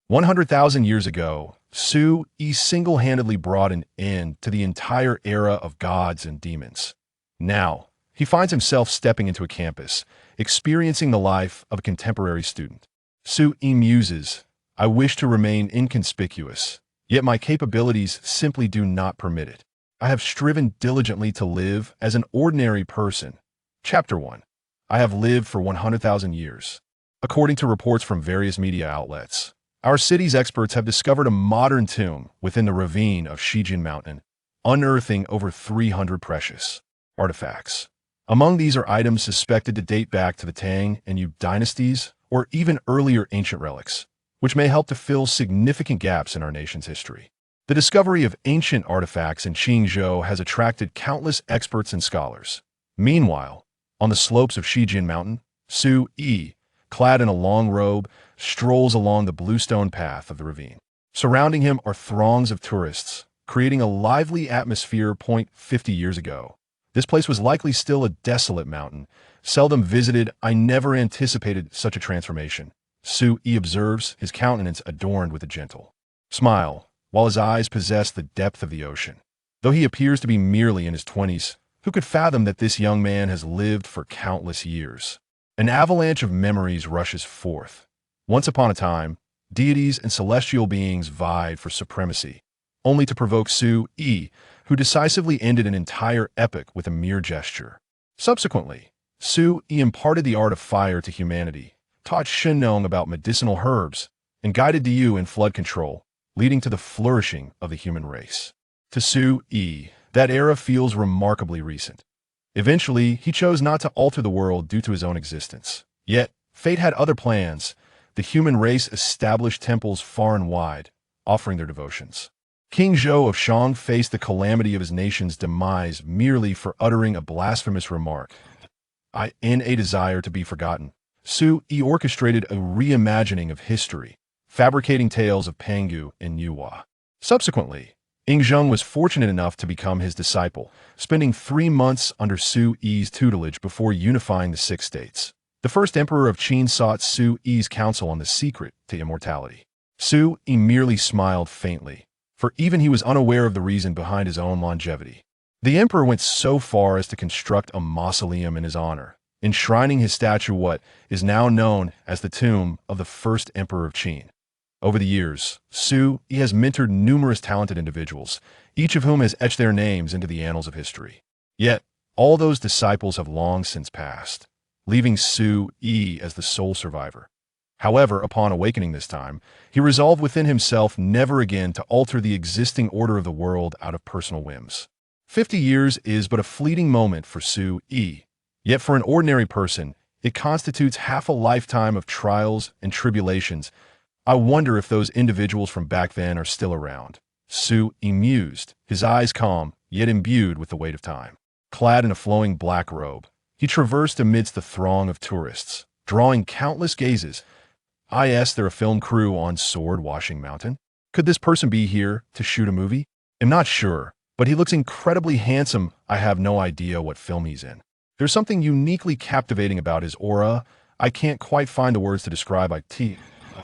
100,000 years ago, Su-yi single-handedly brought an end to the entire era of gods and demons. Now, he finds himself stepping into a campus, experiencing the life of a contemporary student. Su-yi muses, "I wish to remain inconspicuous, yet my capabilities simply do not permit it. I have striven diligently to live as an ordinary person." Chapter 1. I have lived for 100,000 years. According to reports from various media outlets, our city's experts have discovered a modern tomb within the ravine of Jiang Mountain, unearthing over 300 precious artifacts. Among these are items suspected to date back to the Tang and Yu dynasties, or even earlier ancient relics, which may help to fill significant gaps in our nation's history. The discovery of ancient artifacts in Qingzhou has attracted countless experts and scholars. Meanwhile, on the slopes of Jiang Mountain, Su-yi, clad in a long robe, strolls along the bluestone path of the ravine. Surrounding him are throngs of tourists, creating a lively atmosphere. 50 years ago, this place was likely still a desolate mountain, seldom visited. I never anticipated such a transformation, Su-yi observes, his countenance adorned with a gentle smile, while his eyes possess the depth of the ocean. Though he appears to be merely in his 20s, who could fathom that this young man has lived for countless years? An avalanche of memories rushes forth. Once upon a time, deities and celestial beings vied for supremacy, only to provoke Su-yi, who decisively ended an entire epoch with a mere gesture. Subsequently, Su-yi imparted the art of fire to humanity, taught Shenong about medicinal herbs, and guided Diyu in flood control, leading to the flourishing of the human race. To Su-yi, that era feels remarkably recent. Eventually, he chose not to alter the world due to his own existence. Yet, fate had other plans. The human race established temples far and wide, offering their devotions. King Zhou of Shang faced the calamity of his nation's demise merely for uttering a blasphemous remark. In a desire to be forgotten, Su-yi orchestrated a reimagining of history, fabricating tales of Pangu and Yuhua. Subsequently, Jiang was fortunate enough to become his disciple, spending 3 months under Su-yi's tutelage before unifying the 6 states. The first emperor of Qin sought Su-yi's counsel on the secret to immortality. Su-yi merely smiled faintly, for even he was unaware of the reason behind his own longevity. The emperor went so far as to construct a mausoleum in his honor, enshrining his statue what is now known as the tomb of the first emperor of Qin. Over the years, Su-yi has mentored numerous talented individuals, each of whom has etched their names into the annals of history. Yet, all those disciples have long since passed, leaving Su-yi as the sole survivor. However, upon awakening this time, he resolved within himself never again to alter the existing order of the world out of personal whims. 50 years is but a fleeting moment for Su-yi, yet for an ordinary person, it constitutes half a lifetime of trials and tribulations. I wonder if those individuals from back then are still around. Su-yi mused, his eyes calm, yet imbued with the weight of time. Clad in a flowing black robe, he traversed amidst the throng of tourists, drawing countless gazes. Is there a film crew on Sword-Washing Mountain? Could this person be here to shoot a movie? I'm not sure, but he looks incredibly handsome. I have no idea what film he's in. There's something uniquely captivating about his aura. I can't quite find the words to describe it.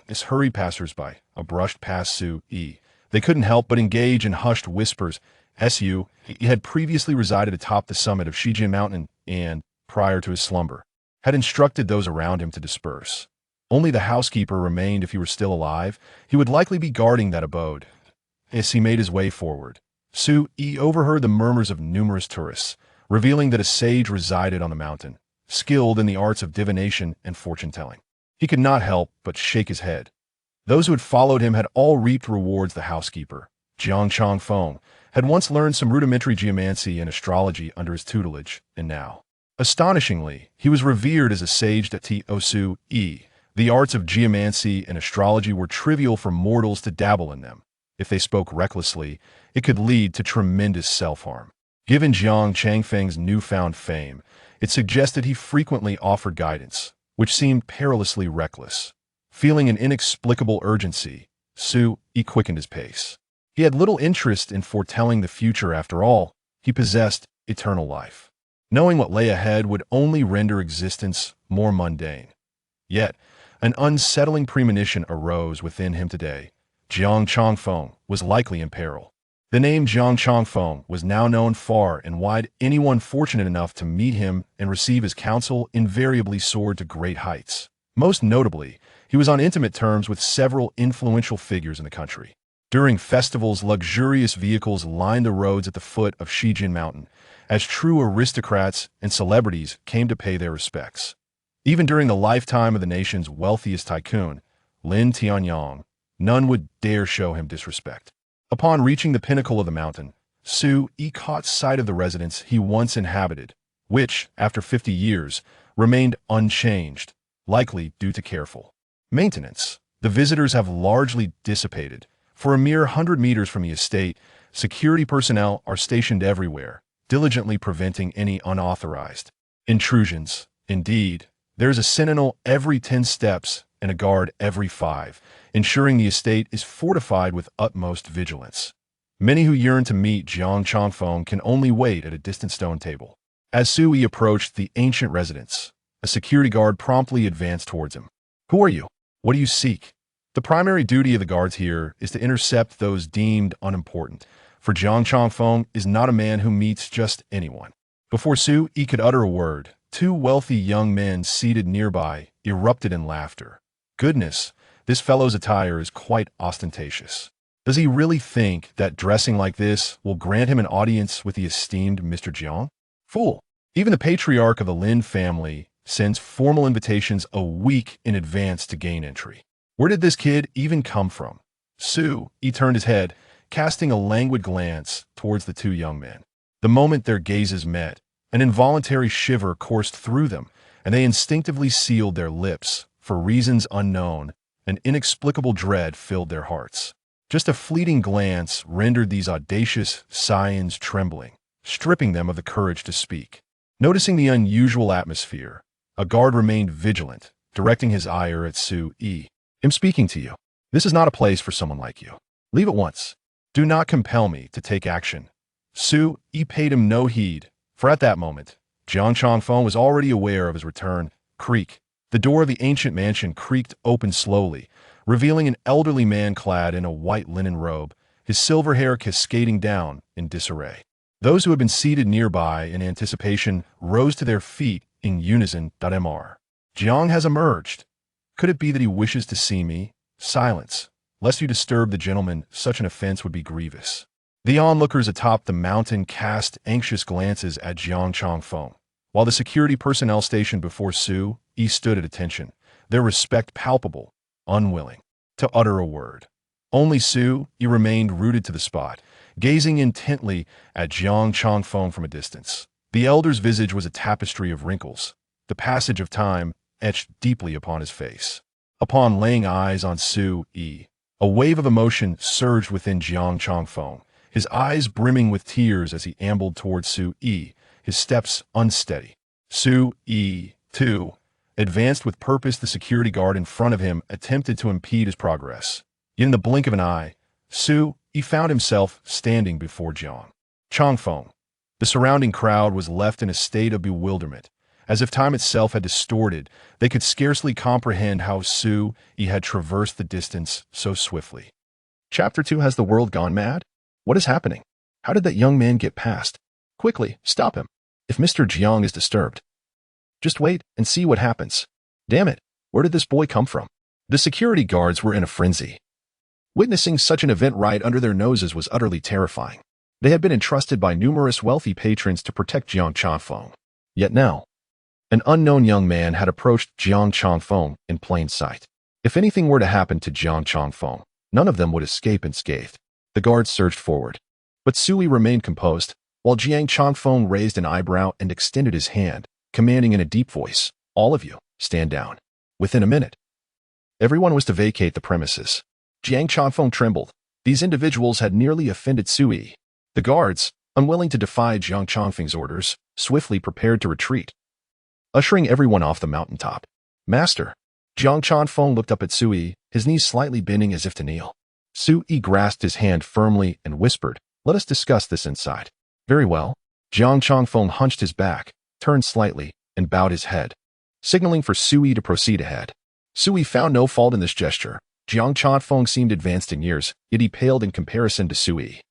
As hurried passers-by brushed past Su-yi, they couldn't help but engage in hushed whispers. He had previously resided atop the summit of Jiang Mountain and, prior to his slumber, had instructed those around him to disperse. Only the housekeeper remained. If he were still alive, he would likely be guarding that abode. As he made his way forward, Su-yi overheard the murmurs of numerous tourists, revealing that a sage resided on the mountain, skilled in the arts of divination and fortune-telling. He could not help but shake his head. Those who had followed him had all reaped rewards. The housekeeper, Jiang Changfeng, had once learned some rudimentary geomancy and astrology under his tutelage, and now, astonishingly, he was revered as a sage. Su-yi, the arts of geomancy and astrology were trivial for mortals to dabble in them. If they spoke recklessly, it could lead to tremendous self-harm. Given Jiang Changfeng's newfound fame, it suggested he frequently offered guidance, which seemed perilously reckless. Feeling an inexplicable urgency, Su-yi quickened his pace. He had little interest in foretelling the future. After all, he possessed eternal life. Knowing what lay ahead would only render existence more mundane. Yet, An unsettling premonition arose within him today. Jiang Chongfeng was likely in peril. The name Jiang Chongfeng was now known far and wide. Anyone fortunate enough to meet him and receive his counsel invariably soared to great heights. Most notably, he was on intimate terms with several influential figures in the country. During festivals, luxurious vehicles lined the roads at the foot of Shijin Mountain, as true aristocrats and celebrities came to pay their respects. Even during the lifetime of the nation's wealthiest tycoon, Lin Tianyong, none would dare show him disrespect. Upon reaching the pinnacle of the mountain, Su Yi caught sight of the residence he once inhabited, which, after 50 years, remained unchanged, likely due to careful maintenance. The visitors have largely dissipated. For a mere 100 meters from the estate, security personnel are stationed everywhere, diligently preventing any unauthorized intrusions. Indeed, there is a sentinel every 10 steps and a guard every 5, ensuring the estate is fortified with utmost vigilance. Many who yearn to meet Jiang Chongfeng can only wait at a distant stone table. As Su Yi approached the ancient residence, a security guard promptly advanced towards him. "Who are you? What do you seek?" The primary duty of the guards here is to intercept those deemed unimportant, for Jiang Chongfeng is not a man who meets just anyone. Before Su Yi could utter a word, 2 wealthy young men seated nearby erupted in laughter. Goodness, this fellow's attire is quite ostentatious. Does he really think that dressing like this will grant him an audience with the esteemed Mr. Jiang? Fool! Even the patriarch of the Lin family sends formal invitations a week in advance to gain entry. Where did this kid even come from? Su Yi turned his head, casting a languid glance towards the 2 young men. The moment their gazes met, an involuntary shiver coursed through them, and they instinctively sealed their lips. For reasons unknown, an inexplicable dread filled their hearts. Just a fleeting glance rendered these audacious scions trembling, stripping them of the courage to speak. Noticing the unusual atmosphere, a guard remained vigilant, directing his ire at Su Yi. "I'm speaking to you. This is not a place for someone like you. Leave at once. Do not compel me to take action." Su Yi paid him no heed, for at that moment, Jiang Chongfeng was already aware of his return. Creak. The door of the ancient mansion creaked open slowly, revealing an elderly man clad in a white linen robe, his silver hair cascading down in disarray. Those who had been seated nearby in anticipation rose to their feet in unison. Mr. Jiang has emerged. Could it be that he wishes to see me? Silence, lest you disturb the gentleman. Such an offense would be grievous. The onlookers atop the mountain cast anxious glances at Jiang Chongfeng, while the security personnel stationed before Su Yi stood at attention, their respect palpable, unwilling to utter a word. Only Su Yi remained rooted to the spot, gazing intently at Jiang Chongfeng from a distance. The elder's visage was a tapestry of wrinkles, the passage of time etched deeply upon his face. Upon laying eyes on Su Yi, a wave of emotion surged within Jiang Chongfeng, his eyes brimming with tears as he ambled towards Su Yi, his steps unsteady. Su Yi, too, advanced with purpose. The security guard in front of him attempted to impede his progress. Yet in the blink of an eye, Su Yi found himself standing before Jiang Chongfeng. The surrounding crowd was left in a state of bewilderment. As if time itself had distorted, they could scarcely comprehend how Su Yi had traversed the distance so swiftly. Chapter 2. Has the world gone mad? What is happening? How did that young man get past? Quickly, stop him. If Mr. Jiang is disturbed, just wait and see what happens. Damn it, where did this boy come from? The security guards were in a frenzy. Witnessing such an event right under their noses was utterly terrifying. They had been entrusted by numerous wealthy patrons to protect Jiang Chongfeng. Yet now, an unknown young man had approached Jiang Chongfeng in plain sight. If anything were to happen to Jiang Chongfeng, none of them would escape unscathed. The guards surged forward, but Su Yi remained composed, while Jiang Chongfeng raised an eyebrow and extended his hand, commanding in a deep voice, "All of you, stand down." Within a minute, everyone was to vacate the premises. Jiang Chongfeng trembled. These individuals had nearly offended Su Yi. The guards, unwilling to defy Jiang Chongfeng's orders, swiftly prepared to retreat, ushering everyone off the mountaintop. "Master." Jiang Chongfeng looked up at Su Yi, his knees slightly bending as if to kneel. Su Yi grasped his hand firmly and whispered, "Let us discuss this inside." "Very well." Jiang Chongfeng hunched his back, turned slightly, and bowed his head, signaling for Su Yi to proceed ahead. Sui found no fault in this gesture. Jiang Chanfeng seemed advanced in years, yet he paled in comparison to Sui.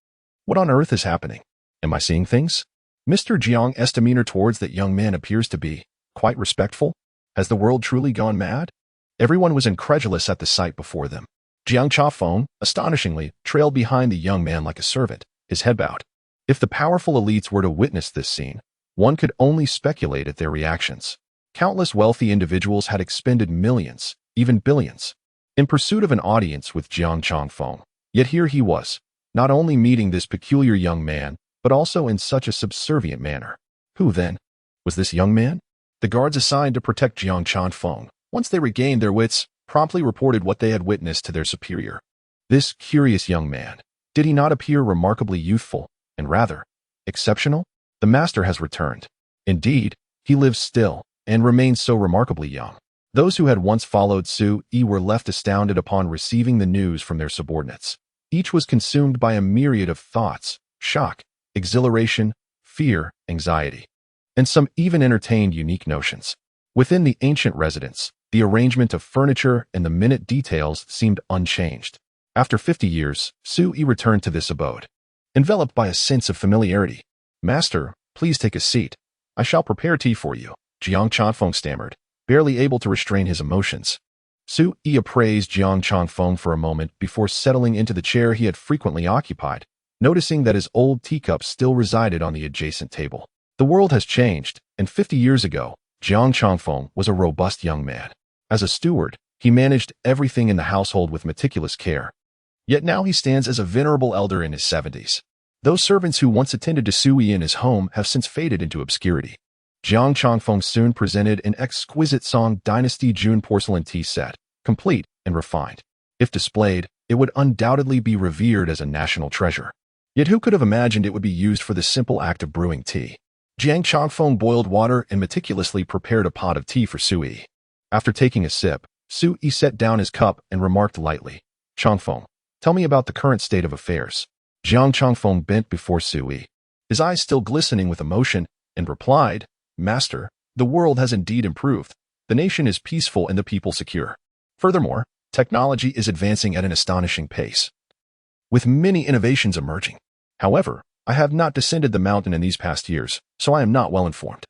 What on earth is happening? Am I seeing things? Mr. Jiang's demeanor towards that young man appears to be quite respectful. Has the world truly gone mad? Everyone was incredulous at the sight before them. Jiang Chanfeng, astonishingly, trailed behind the young man like a servant, his head bowed. If the powerful elites were to witness this scene, one could only speculate at their reactions. Countless wealthy individuals had expended millions, even billions, in pursuit of an audience with Jiang Chanfeng. Yet here he was, not only meeting this peculiar young man, but also in such a subservient manner. Who, then, was this young man? The guards assigned to protect Jiang Chanfeng, once they regained their wits, promptly reported what they had witnessed to their superior. This curious young man, did he not appear remarkably youthful, and rather exceptional? The master has returned. Indeed, he lives still, and remains so remarkably young. Those who had once followed Sui were left astounded upon receiving the news from their subordinates. Each was consumed by a myriad of thoughts, shock, exhilaration, fear, anxiety, and some even entertained unique notions. Within the ancient residence, the arrangement of furniture and the minute details seemed unchanged. After 50 years, Sui returned to this abode, enveloped by a sense of familiarity. "Master, please take a seat. I shall prepare tea for you," Jiang Chanfeng stammered, barely able to restrain his emotions. Sui appraised Jiang Chanfeng for a moment before settling into the chair he had frequently occupied, noticing that his old teacup still resided on the adjacent table. The world has changed, and 50 years ago, Jiang Chanfeng was a robust young man. As a steward, he managed everything in the household with meticulous care. Yet now he stands as a venerable elder in his 70s. Those servants who once attended to Sui in his home have since faded into obscurity. Jiang Chanfeng soon presented an exquisite Song Dynasty June porcelain tea set, complete and refined. If displayed, it would undoubtedly be revered as a national treasure. Yet who could have imagined it would be used for the simple act of brewing tea? Jiang Chanfeng boiled water and meticulously prepared a pot of tea for Sui. After taking a sip, Sui set down his cup and remarked lightly, "Chanfeng, tell me about the current state of affairs." Jiang Chanfeng bent before Sui, his eyes still glistening with emotion, and replied, "Master, the world has indeed improved. The nation is peaceful and the people secure. Furthermore, technology is advancing at an astonishing pace, with many innovations emerging. However, I have not descended the mountain in these past years, so I am not well informed.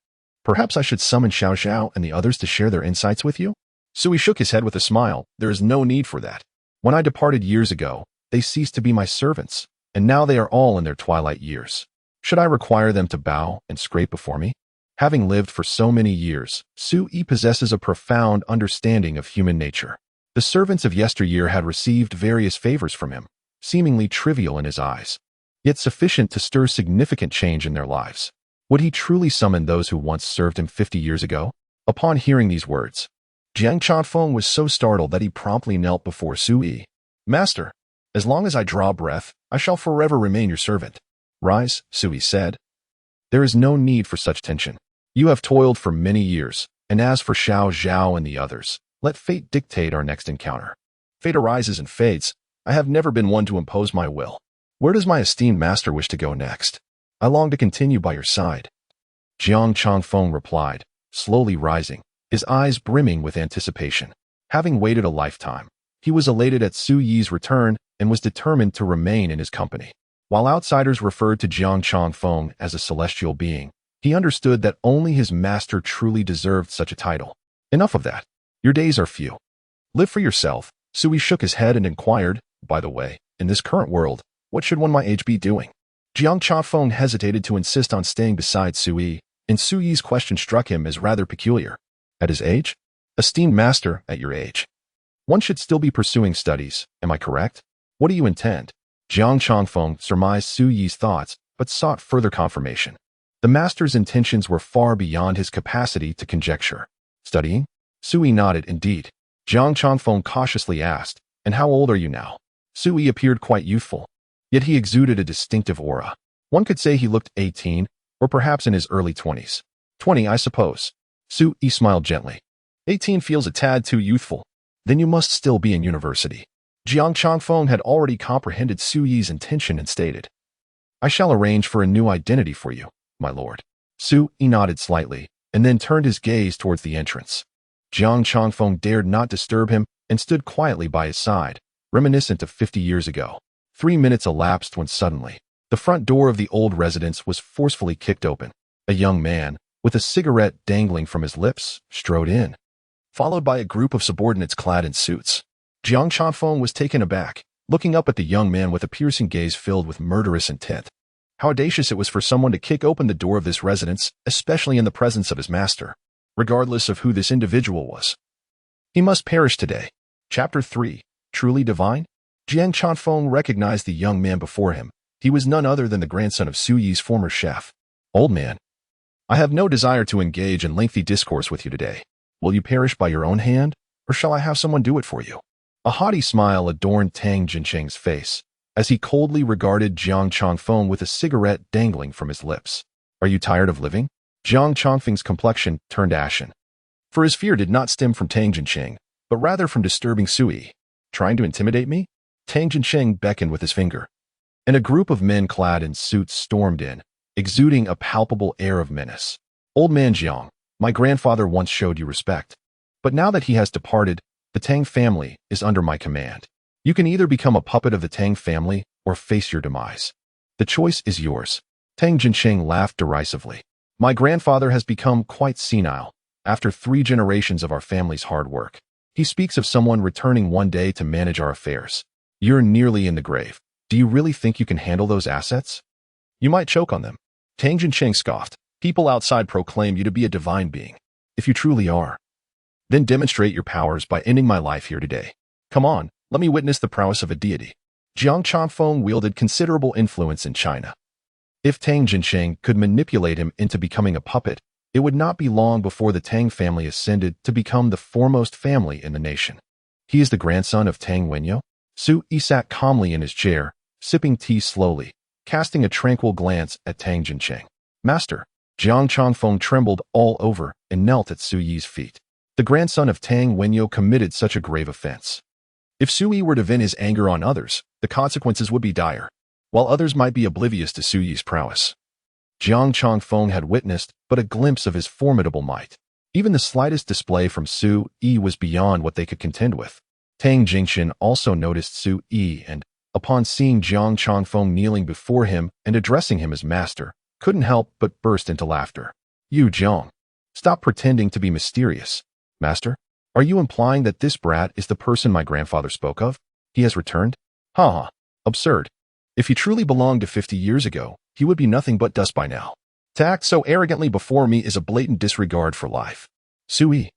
Perhaps I should summon Xiao Xiao and the others to share their insights with you?" Sui shook his head with a smile. "There is no need for that. When I departed years ago, they ceased to be my servants, and now they are all in their twilight years. Should I require them to bow and scrape before me?" Having lived for so many years, Sui possesses a profound understanding of human nature. The servants of yesteryear had received various favors from him, seemingly trivial in his eyes, yet sufficient to stir significant change in their lives. Would he truly summon those who once served him 50 years ago? Upon hearing these words, Jiang Chanfeng was so startled that he promptly knelt before Sui. "Master, as long as I draw breath, I shall forever remain your servant." "Rise," Sui said. "There is no need for such tension. You have toiled for many years, and as for Xiao Zhao and the others, let fate dictate our next encounter. Fate arises and fades. I have never been one to impose my will. Where does my esteemed master wish to go next? I long to continue by your side." Jiang Chanfeng replied, slowly rising, his eyes brimming with anticipation. Having waited a lifetime, he was elated at Sui's return and was determined to remain in his company. While outsiders referred to Jiang Chanfeng as a celestial being, he understood that only his master truly deserved such a title. "Enough of that. Your days are few. Live for yourself." Sui shook his head and inquired, "By the way, in this current world, what should one my age be doing?" Jiang Chanfeng hesitated to insist on staying beside Sui, and Sui's question struck him as rather peculiar. At his age? "Esteemed master, at your age. One should still be pursuing studies, am I correct? What do you intend?" Jiang Chanfeng surmised Sui's thoughts, but sought further confirmation. The master's intentions were far beyond his capacity to conjecture. "Studying?" Sui nodded. "Indeed." Jiang Chanfeng cautiously asked, "And how old are you now?" Sui appeared quite youthful, yet he exuded a distinctive aura. One could say he looked 18, or perhaps in his early 20s. 20, I suppose." Sui smiled gently. 18 feels a tad too youthful. Then you must still be in university." Jiang Chanfeng had already comprehended Sui's intention and stated, "I shall arrange for a new identity for you, my lord." Sui nodded slightly, and then turned his gaze towards the entrance. Jiang Changfeng dared not disturb him and stood quietly by his side, reminiscent of 50 years ago. 3 minutes elapsed when suddenly, the front door of the old residence was forcefully kicked open. A young man, with a cigarette dangling from his lips, strode in, followed by a group of subordinates clad in suits. Jiang Changfeng was taken aback, looking up at the young man with a piercing gaze filled with murderous intent. How audacious it was for someone to kick open the door of this residence, especially in the presence of his master, regardless of who this individual was. He must perish today. Chapter 3. Truly Divine? Jiang Changfeng recognized the young man before him. He was none other than the grandson of Su Yi's former chef. Old man, I have no desire to engage in lengthy discourse with you today. Will you perish by your own hand, or shall I have someone do it for you? A haughty smile adorned Tang Jincheng's face, as he coldly regarded Jiang Changfeng with a cigarette dangling from his lips. Are you tired of living? Jiang Changfeng's complexion turned ashen. For his fear did not stem from Tang Jincheng, but rather from disturbing Su Yi. Trying to intimidate me? Tang Jincheng beckoned with his finger, and a group of men clad in suits stormed in, exuding a palpable air of menace. Old man Jiang, my grandfather once showed you respect, but now that he has departed, the Tang family is under my command. You can either become a puppet of the Tang family or face your demise. The choice is yours. Tang Jincheng laughed derisively. My grandfather has become quite senile, after 3 generations of our family's hard work. He speaks of someone returning one day to manage our affairs. You're nearly in the grave. Do you really think you can handle those assets? You might choke on them. Tang Jincheng scoffed. People outside proclaim you to be a divine being. If you truly are, then demonstrate your powers by ending my life here today. Come on, let me witness the prowess of a deity. Jiang Changfeng wielded considerable influence in China. If Tang Jincheng could manipulate him into becoming a puppet, it would not be long before the Tang family ascended to become the foremost family in the nation. He is the grandson of Tang Wenyo. Su Yi sat calmly in his chair, sipping tea slowly, casting a tranquil glance at Tang Jincheng. Master, Jiang Changfeng trembled all over and knelt at Su Yi's feet. The grandson of Tang Wenyo committed such a grave offense. If Su Yi were to vent his anger on others, the consequences would be dire, while others might be oblivious to Su Yi's prowess. Jiang Changfeng had witnessed but a glimpse of his formidable might. Even the slightest display from Su Yi was beyond what they could contend with. Tang Jincheng also noticed Su Yi and, upon seeing Jiang Changfeng kneeling before him and addressing him as master, couldn't help but burst into laughter. You, Jiang, stop pretending to be mysterious. Master, are you implying that this brat is the person my grandfather spoke of? He has returned? Ha ha, absurd. If he truly belonged to 50 years ago, he would be nothing but dust by now. To act so arrogantly before me is a blatant disregard for life. Su Yi,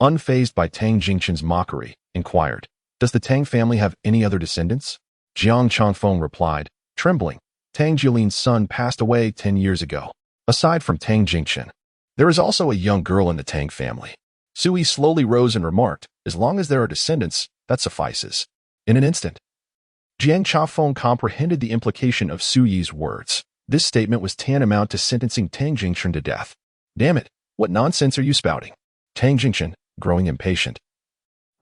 unfazed by Tang Jincheng's mockery, inquired, does the Tang family have any other descendants? Jiang Changfeng replied, trembling, Tang Jilin's son passed away 10 years ago. Aside from Tang Jincheng, there is also a young girl in the Tang family. Su Yi slowly rose and remarked, as long as there are descendants, that suffices. In an instant, Jiang Changfeng comprehended the implication of Su Yi's words. This statement was tantamount to sentencing Tang Jincheng to death. Damn it, what nonsense are you spouting? Tang Jincheng, growing impatient,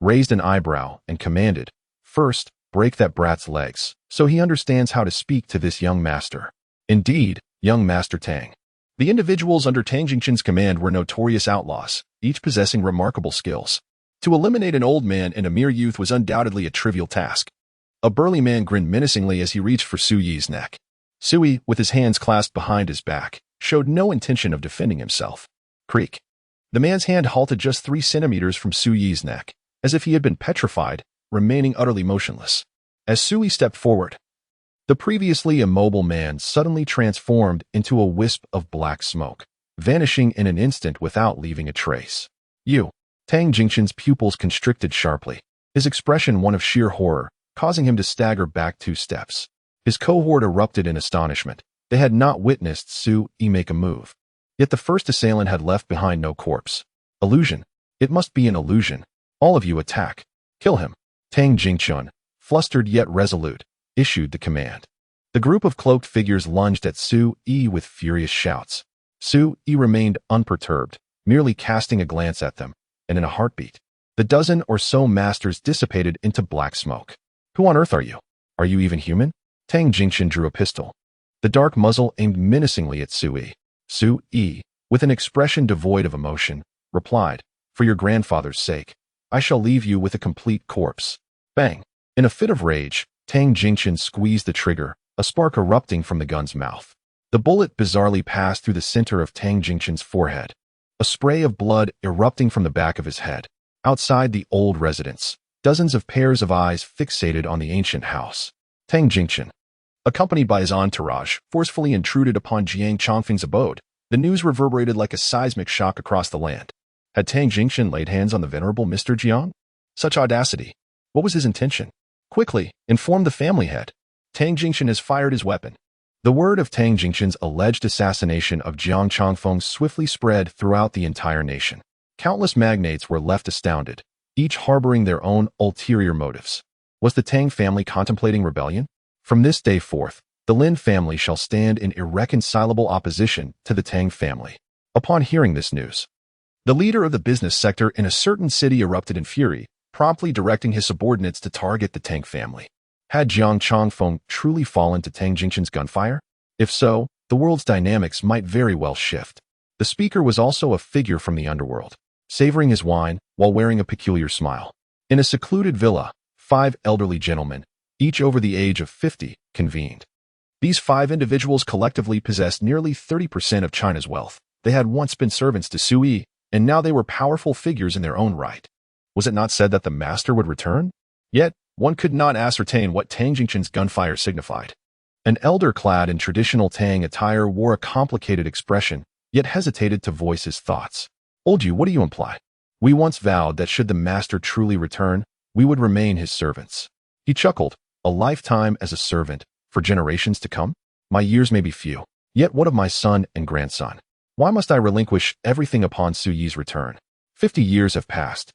raised an eyebrow and commanded, first, break that brat's legs, so he understands how to speak to this young master. Indeed, young Master Tang. The individuals under Tang Jincheng's command were notorious outlaws, each possessing remarkable skills. To eliminate an old man and a mere youth was undoubtedly a trivial task. A burly man grinned menacingly as he reached for Su Yi's neck. Su Yi, with his hands clasped behind his back, showed no intention of defending himself. Creak. The man's hand halted just 3 centimeters from Su Yi's neck, as if he had been petrified, remaining utterly motionless. As Su Yi stepped forward, the previously immobile man suddenly transformed into a wisp of black smoke, vanishing in an instant without leaving a trace. You. Tang Jincheng's pupils constricted sharply, his expression one of sheer horror, causing him to stagger back 2 steps. His cohort erupted in astonishment. They had not witnessed Su Yi make a move. Yet the first assailant had left behind no corpse. Illusion. It must be an illusion. All of you attack. Kill him. Tang Jincheng, flustered yet resolute, issued the command. The group of cloaked figures lunged at Su Yi with furious shouts. Su Yi remained unperturbed, merely casting a glance at them, and in a heartbeat, the dozen or so masters dissipated into black smoke. Who on earth are you? Are you even human? Tang Jincheng drew a pistol, the dark muzzle aimed menacingly at Su Yi. Su Yi, with an expression devoid of emotion, replied, For your grandfather's sake, I shall leave you with a complete corpse. Bang! In a fit of rage, Tang Jingchen squeezed the trigger, a spark erupting from the gun's mouth. The bullet bizarrely passed through the center of Tang Jingchen's forehead, a spray of blood erupting from the back of his head. Outside the old residence, dozens of pairs of eyes fixated on the ancient house. Tang Jingchen, accompanied by his entourage, forcefully intruded upon Jiang Chongfeng's abode. The news reverberated like a seismic shock across the land. Had Tang Jingchen laid hands on the venerable Mr. Jiang? Such audacity! What was his intention? Quickly, inform the family head. Tang Jingchen has fired his weapon. The word of Tang Jingchen's alleged assassination of Jiang Chongfeng swiftly spread throughout the entire nation. Countless magnates were left astounded, each harboring their own ulterior motives. Was the Tang family contemplating rebellion? From this day forth, the Lin family shall stand in irreconcilable opposition to the Tang family. Upon hearing this news, the leader of the business sector in a certain city erupted in fury, promptly directing his subordinates to target the Tang family. Had Jiang Chongfeng truly fallen to Tang Jingchen's gunfire? If so, the world's dynamics might very well shift. The speaker was also a figure from the underworld, savoring his wine while wearing a peculiar smile. In a secluded villa, 5 elderly gentlemen, each over the age of 50, convened. These 5 individuals collectively possessed nearly 30% of China's wealth. They had once been servants to Sui, and now they were powerful figures in their own right. Was it not said that the master would return? Yet, one could not ascertain what Tang Jingchen's gunfire signified. An elder clad in traditional Tang attire wore a complicated expression, yet hesitated to voice his thoughts. Old you, what do you imply? We once vowed that should the master truly return, we would remain his servants. He chuckled, a lifetime as a servant, for generations to come? My years may be few, yet what of my son and grandson? Why must I relinquish everything upon Su Yi's return? 50 years have passed.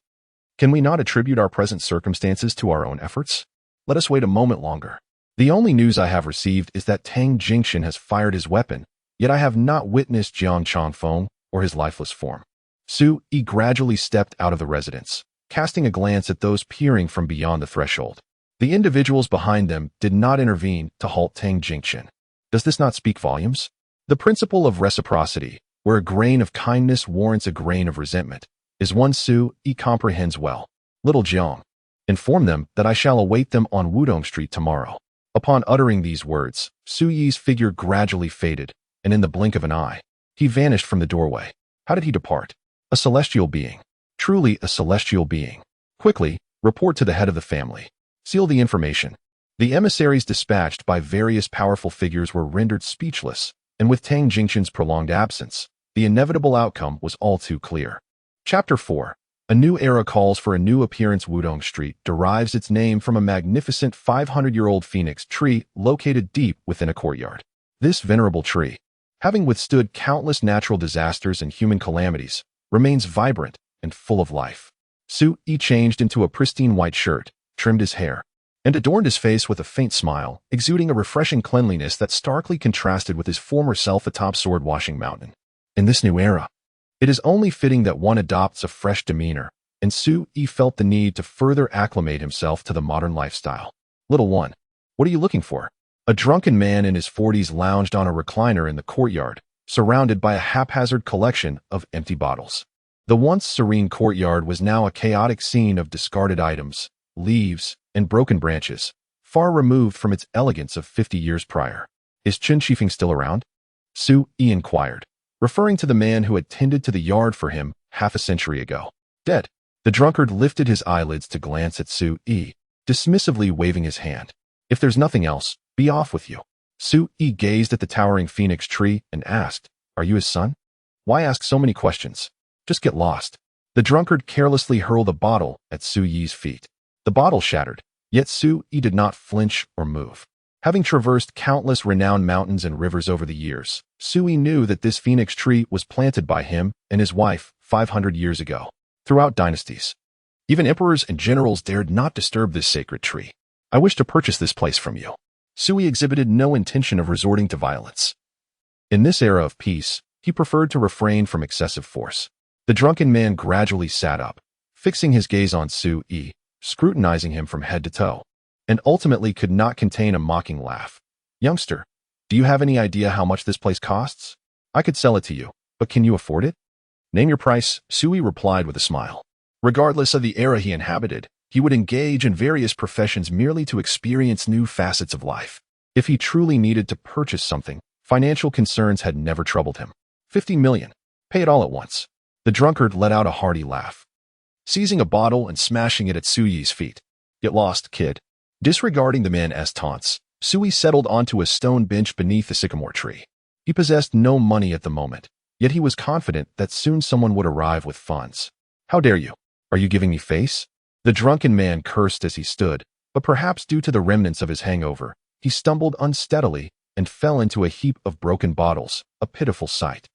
Can we not attribute our present circumstances to our own efforts? Let us wait a moment longer. The only news I have received is that Tang Jingchen has fired his weapon, yet I have not witnessed Jiang Chongfeng or his lifeless form. Su Yi gradually stepped out of the residence, casting a glance at those peering from beyond the threshold. The individuals behind them did not intervene to halt Tang Jingchen. Does this not speak volumes? The principle of reciprocity, where a grain of kindness warrants a grain of resentment, is one Su Yi comprehends well. Little Jiang, inform them that I shall await them on Wudong Street tomorrow. Upon uttering these words, Su Yi's figure gradually faded, and in the blink of an eye, he vanished from the doorway. How did he depart? A celestial being. Truly a celestial being. Quickly, report to the head of the family. Seal the information. The emissaries dispatched by various powerful figures were rendered speechless, and with Tang Jingchen's prolonged absence, the inevitable outcome was all too clear. Chapter 4. A new era calls for a new appearance. Wudong Street derives its name from a magnificent 500-year-old phoenix tree located deep within a courtyard. This venerable tree, having withstood countless natural disasters and human calamities, remains vibrant and full of life. Su Yi changed into a pristine white shirt, trimmed his hair, and adorned his face with a faint smile, exuding a refreshing cleanliness that starkly contrasted with his former self atop sword-washing mountain. In this new era, it is only fitting that one adopts a fresh demeanor, and Su Yi felt the need to further acclimate himself to the modern lifestyle. Little one, what are you looking for? A drunken man in his 40s lounged on a recliner in the courtyard, surrounded by a haphazard collection of empty bottles. The once serene courtyard was now a chaotic scene of discarded items, leaves, and broken branches, far removed from its elegance of 50 years prior. Is Chen Shifeng still around? Su Yi inquired, referring to the man who had tended to the yard for him half a century ago. Dead. The drunkard lifted his eyelids to glance at Su Yi, dismissively waving his hand. If there's nothing else, be off with you. Su Yi gazed at the towering phoenix tree and asked, Are you his son? Why ask so many questions? Just get lost. The drunkard carelessly hurled a bottle at Su Yi's feet. The bottle shattered, yet Su Yi did not flinch or move. Having traversed countless renowned mountains and rivers over the years, Su Yi knew that this phoenix tree was planted by him and his wife 500 years ago. Throughout dynasties, even emperors and generals dared not disturb this sacred tree. I wish to purchase this place from you. Su Yi exhibited no intention of resorting to violence. In this era of peace, he preferred to refrain from excessive force. The drunken man gradually sat up, fixing his gaze on Su Yi, scrutinizing him from head to toe, and ultimately could not contain a mocking laugh. Youngster, do you have any idea how much this place costs? I could sell it to you, but can you afford it? Name your price, Sui replied with a smile. Regardless of the era he inhabited, he would engage in various professions merely to experience new facets of life. If he truly needed to purchase something, financial concerns had never troubled him. 50 million. Pay it all at once. The drunkard let out a hearty laugh, seizing a bottle and smashing it at Sui's feet. Get lost, kid. Disregarding the man's taunts, Sui settled onto a stone bench beneath the sycamore tree. He possessed no money at the moment, yet he was confident that soon someone would arrive with funds. How dare you? Are you giving me face? The drunken man cursed as he stood, but perhaps due to the remnants of his hangover, he stumbled unsteadily and fell into a heap of broken bottles, a pitiful sight.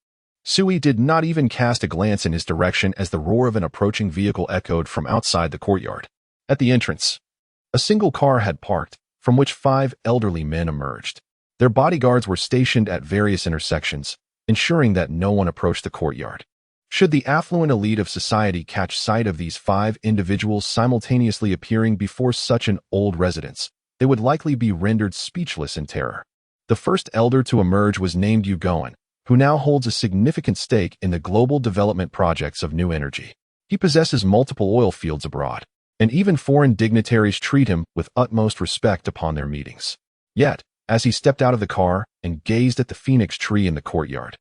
Sui did not even cast a glance in his direction as the roar of an approaching vehicle echoed from outside the courtyard. At the entrance, a single car had parked, from which 5 elderly men emerged. Their bodyguards were stationed at various intersections, ensuring that no one approached the courtyard. Should the affluent elite of society catch sight of these 5 individuals simultaneously appearing before such an old residence, they would likely be rendered speechless in terror. The first elder to emerge was named Jiang, who now holds a significant stake in the global development projects of new energy. He possesses multiple oil fields abroad, and even foreign dignitaries treat him with utmost respect upon their meetings. Yet, as he stepped out of the car and gazed at the phoenix tree in the courtyard,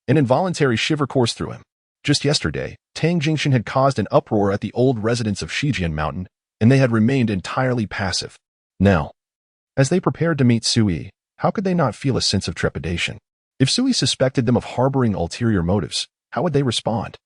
an involuntary shiver coursed through him. Just yesterday, Tang Jingshan had caused an uproar at the old residents of Shijian Mountain, and they had remained entirely passive. Now, as they prepared to meet Sui, how could they not feel a sense of trepidation? If Sui suspected them of harboring ulterior motives, how would they respond?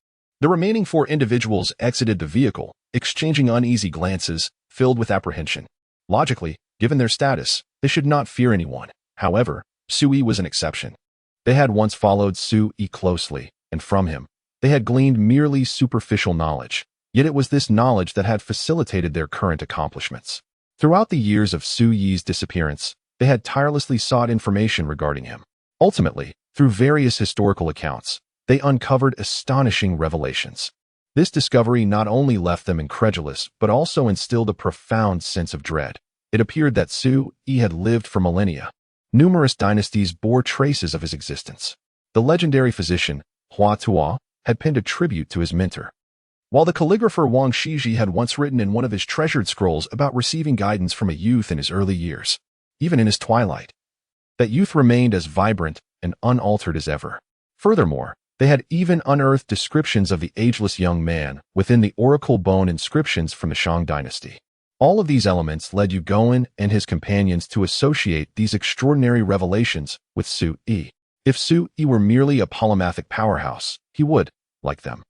The remaining 4 individuals exited the vehicle, exchanging uneasy glances, filled with apprehension. Logically, given their status, they should not fear anyone. However, Sui was an exception. They had once followed Sui closely, and from him, they had gleaned merely superficial knowledge. Yet it was this knowledge that had facilitated their current accomplishments. Throughout the years of Sui's disappearance, they had tirelessly sought information regarding him. Ultimately, through various historical accounts, they uncovered astonishing revelations. This discovery not only left them incredulous, but also instilled a profound sense of dread. It appeared that Sui had lived for millennia. Numerous dynasties bore traces of his existence. The legendary physician, Hua Tuo, had penned a tribute to his mentor, while the calligrapher Wang Shiji had once written in one of his treasured scrolls about receiving guidance from a youth in his early years. Even in his twilight, that youth remained as vibrant and unaltered as ever. Furthermore, they had even unearthed descriptions of the ageless young man within the oracle bone inscriptions from the Shang dynasty. All of these elements led Jiang and his companions to associate these extraordinary revelations with Sui. If Sui were merely a polymathic powerhouse, he would, like them,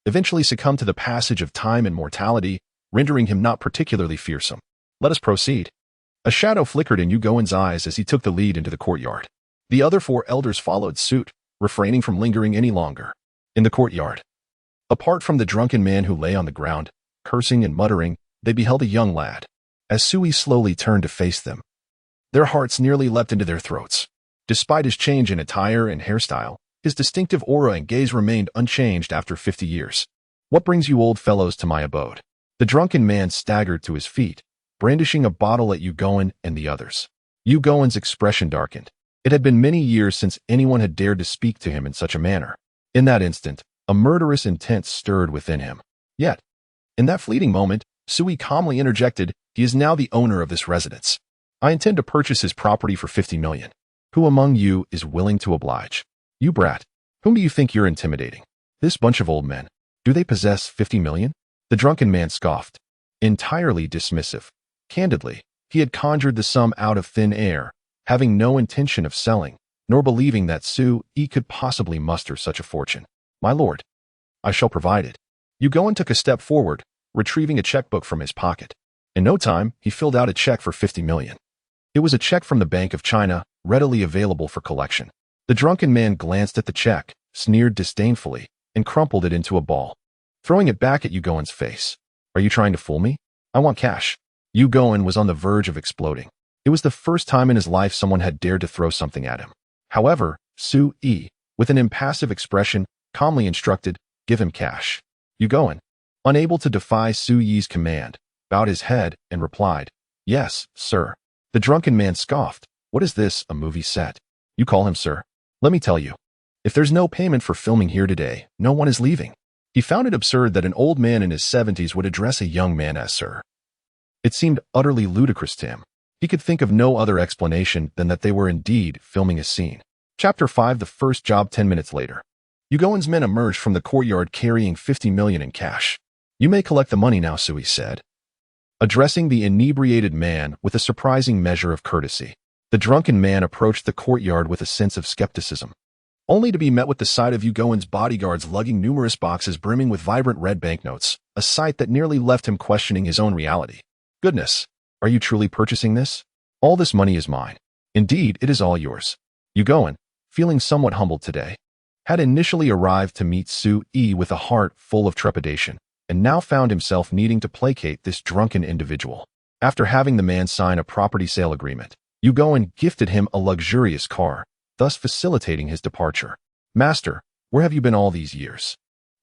eventually succumb to the passage of time and mortality, rendering him not particularly fearsome. Let us proceed. A shadow flickered in Jiang's eyes as he took the lead into the courtyard. The other 4 elders followed suit, refraining from lingering any longer. In the courtyard, apart from the drunken man who lay on the ground, cursing and muttering, they beheld a young lad. As Sui slowly turned to face them, their hearts nearly leapt into their throats. Despite his change in attire and hairstyle, his distinctive aura and gaze remained unchanged after 50 years. What brings you old fellows to my abode? The drunken man staggered to his feet, brandishing a bottle at Jiang and the others. Jiang's expression darkened. It had been many years since anyone had dared to speak to him in such a manner. In that instant, a murderous intent stirred within him. Yet, in that fleeting moment, Sui calmly interjected, "He is now the owner of this residence. I intend to purchase his property for 50 million. Who among you is willing to oblige? You brat, whom do you think you're intimidating? This bunch of old men. Do they possess 50 million? The drunken man scoffed, entirely dismissive. Candidly, he had conjured the sum out of thin air, having no intention of selling, nor believing that Sui could possibly muster such a fortune. My lord, I shall provide it. Jiang took a step forward, retrieving a checkbook from his pocket. In no time, he filled out a check for 50 million. It was a check from the Bank of China, readily available for collection. The drunken man glanced at the check, sneered disdainfully, and crumpled it into a ball, throwing it back at Jiang's face. Are you trying to fool me? I want cash. Jiang was on the verge of exploding. It was the first time in his life someone had dared to throw something at him. However, Sui, with an impassive expression, calmly instructed, "Give him cash." Jiang, unable to defy Sui's command, bowed his head and replied, "Yes, sir." The drunken man scoffed. "What is this, a movie set? You call him sir? Let me tell you. If there's no payment for filming here today, no one is leaving. He found it absurd that an old man in his 70s would address a young man as sir. It seemed utterly ludicrous to him. He could think of no other explanation than that they were indeed filming a scene. Chapter 5. The first job. 10 minutes later. Yugoan's men emerged from the courtyard carrying 50 million in cash. You may collect the money now, Sui said, addressing the inebriated man with a surprising measure of courtesy. The drunken man approached the courtyard with a sense of skepticism, only to be met with the sight of Yugoan's bodyguards lugging numerous boxes brimming with vibrant red banknotes, a sight that nearly left him questioning his own reality. Goodness, are you truly purchasing this? All this money is mine. Indeed, it is all yours. Yugoan, feeling somewhat humbled today, had initially arrived to meet Sui with a heart full of trepidation, and now found himself needing to placate this drunken individual. After having the man sign a property sale agreement, Yugoan gifted him a luxurious car, thus facilitating his departure. Master, where have you been all these years?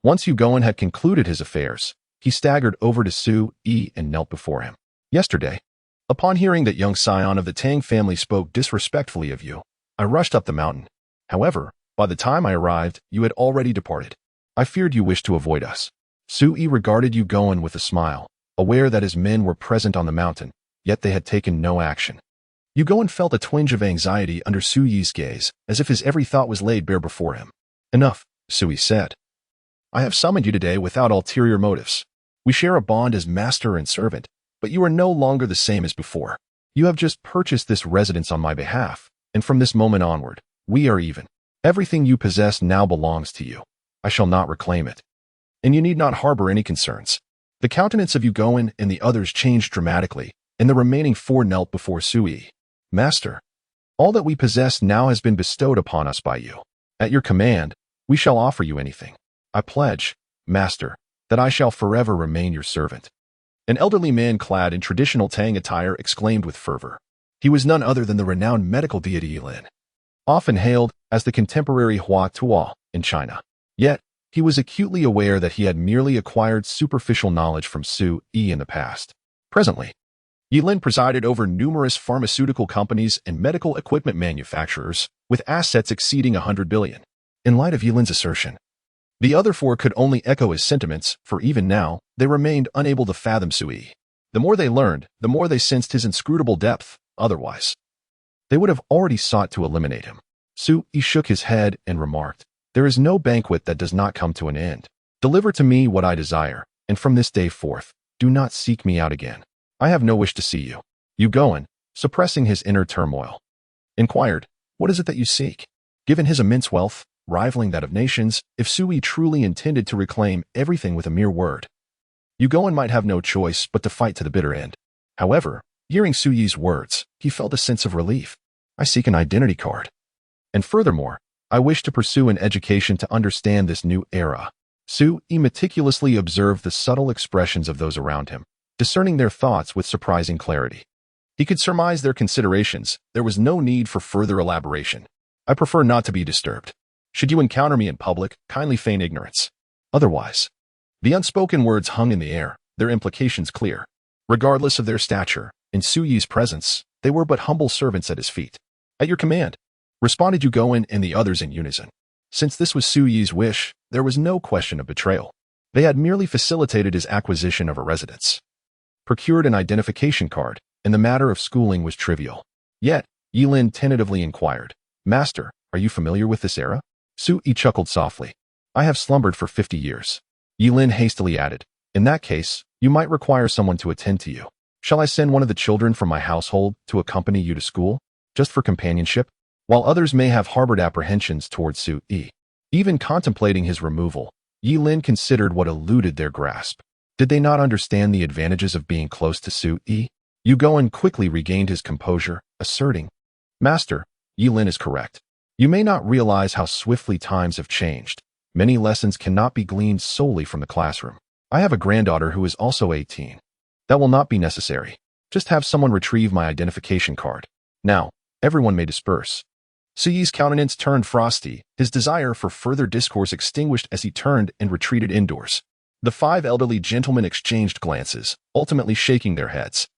Once Yugoan had concluded his affairs, he staggered over to Sui and knelt before him. Yesterday, upon hearing that young scion of the Tang family spoke disrespectfully of you, I rushed up the mountain. However, by the time I arrived, you had already departed. I feared you wished to avoid us. Sui regarded Yugoan with a smile, aware that his men were present on the mountain, yet they had taken no action. Yugoan felt a twinge of anxiety under Sui's gaze, as if his every thought was laid bare before him. Enough, Sui said. I have summoned you today without ulterior motives. We share a bond as master and servant, but you are no longer the same as before. You have just purchased this residence on my behalf, and from this moment onward, we are even. Everything you possess now belongs to you. I shall not reclaim it. And you need not harbor any concerns. The countenance of Yugoan and the others changed dramatically, and the remaining four knelt before Sui. Master, all that we possess now has been bestowed upon us by you. At your command, we shall offer you anything. I pledge, Master, that I shall forever remain your servant. An elderly man clad in traditional Tang attire exclaimed with fervor. He was none other than the renowned medical deity Yilin, often hailed as the contemporary Hua Tuo in China. Yet, he was acutely aware that he had merely acquired superficial knowledge from Sui in the past. Presently, Yilin presided over numerous pharmaceutical companies and medical equipment manufacturers, with assets exceeding 100 billion. In light of Yilin's assertion, the other four could only echo his sentiments, for even now, they remained unable to fathom Sui. The more they learned, the more they sensed his inscrutable depth. Otherwise, they would have already sought to eliminate him. Sui shook his head and remarked, There is no banquet that does not come to an end. Deliver to me what I desire, and from this day forth, do not seek me out again. I have no wish to see you. Yugoan, suppressing his inner turmoil, inquired, What is it that you seek? Given his immense wealth, rivaling that of nations, if Sui truly intended to reclaim everything with a mere word, Yugoan might have no choice but to fight to the bitter end. However, hearing Sui's words, he felt a sense of relief. I seek an identity card. And furthermore, I wish to pursue an education to understand this new era. Sui meticulously observed the subtle expressions of those around him, discerning their thoughts with surprising clarity. He could surmise their considerations. There was no need for further elaboration. I prefer not to be disturbed. Should you encounter me in public, kindly feign ignorance. Otherwise, the unspoken words hung in the air, their implications clear. Regardless of their stature, in Sui's presence, they were but humble servants at his feet. At your command, responded Yugoan and the others in unison. Since this was Sui's wish, there was no question of betrayal. They had merely facilitated his acquisition of a residence, procured an identification card, and the matter of schooling was trivial. Yet, Yilin tentatively inquired, Master, are you familiar with this era? Sui chuckled softly. I have slumbered for 50 years. Yilin hastily added, In that case, you might require someone to attend to you. Shall I send one of the children from my household to accompany you to school, just for companionship? While others may have harbored apprehensions towards Sui, even contemplating his removal, Yilin considered what eluded their grasp. Did they not understand the advantages of being close to Sui? Yugoan quickly regained his composure, asserting, Master, Yilin is correct. You may not realize how swiftly times have changed. Many lessons cannot be gleaned solely from the classroom. I have a granddaughter who is also 18. That will not be necessary. Just have someone retrieve my identification card. Now, everyone may disperse. Sui's countenance turned frosty, his desire for further discourse extinguished as he turned and retreated indoors. The five elderly gentlemen exchanged glances, ultimately shaking their heads.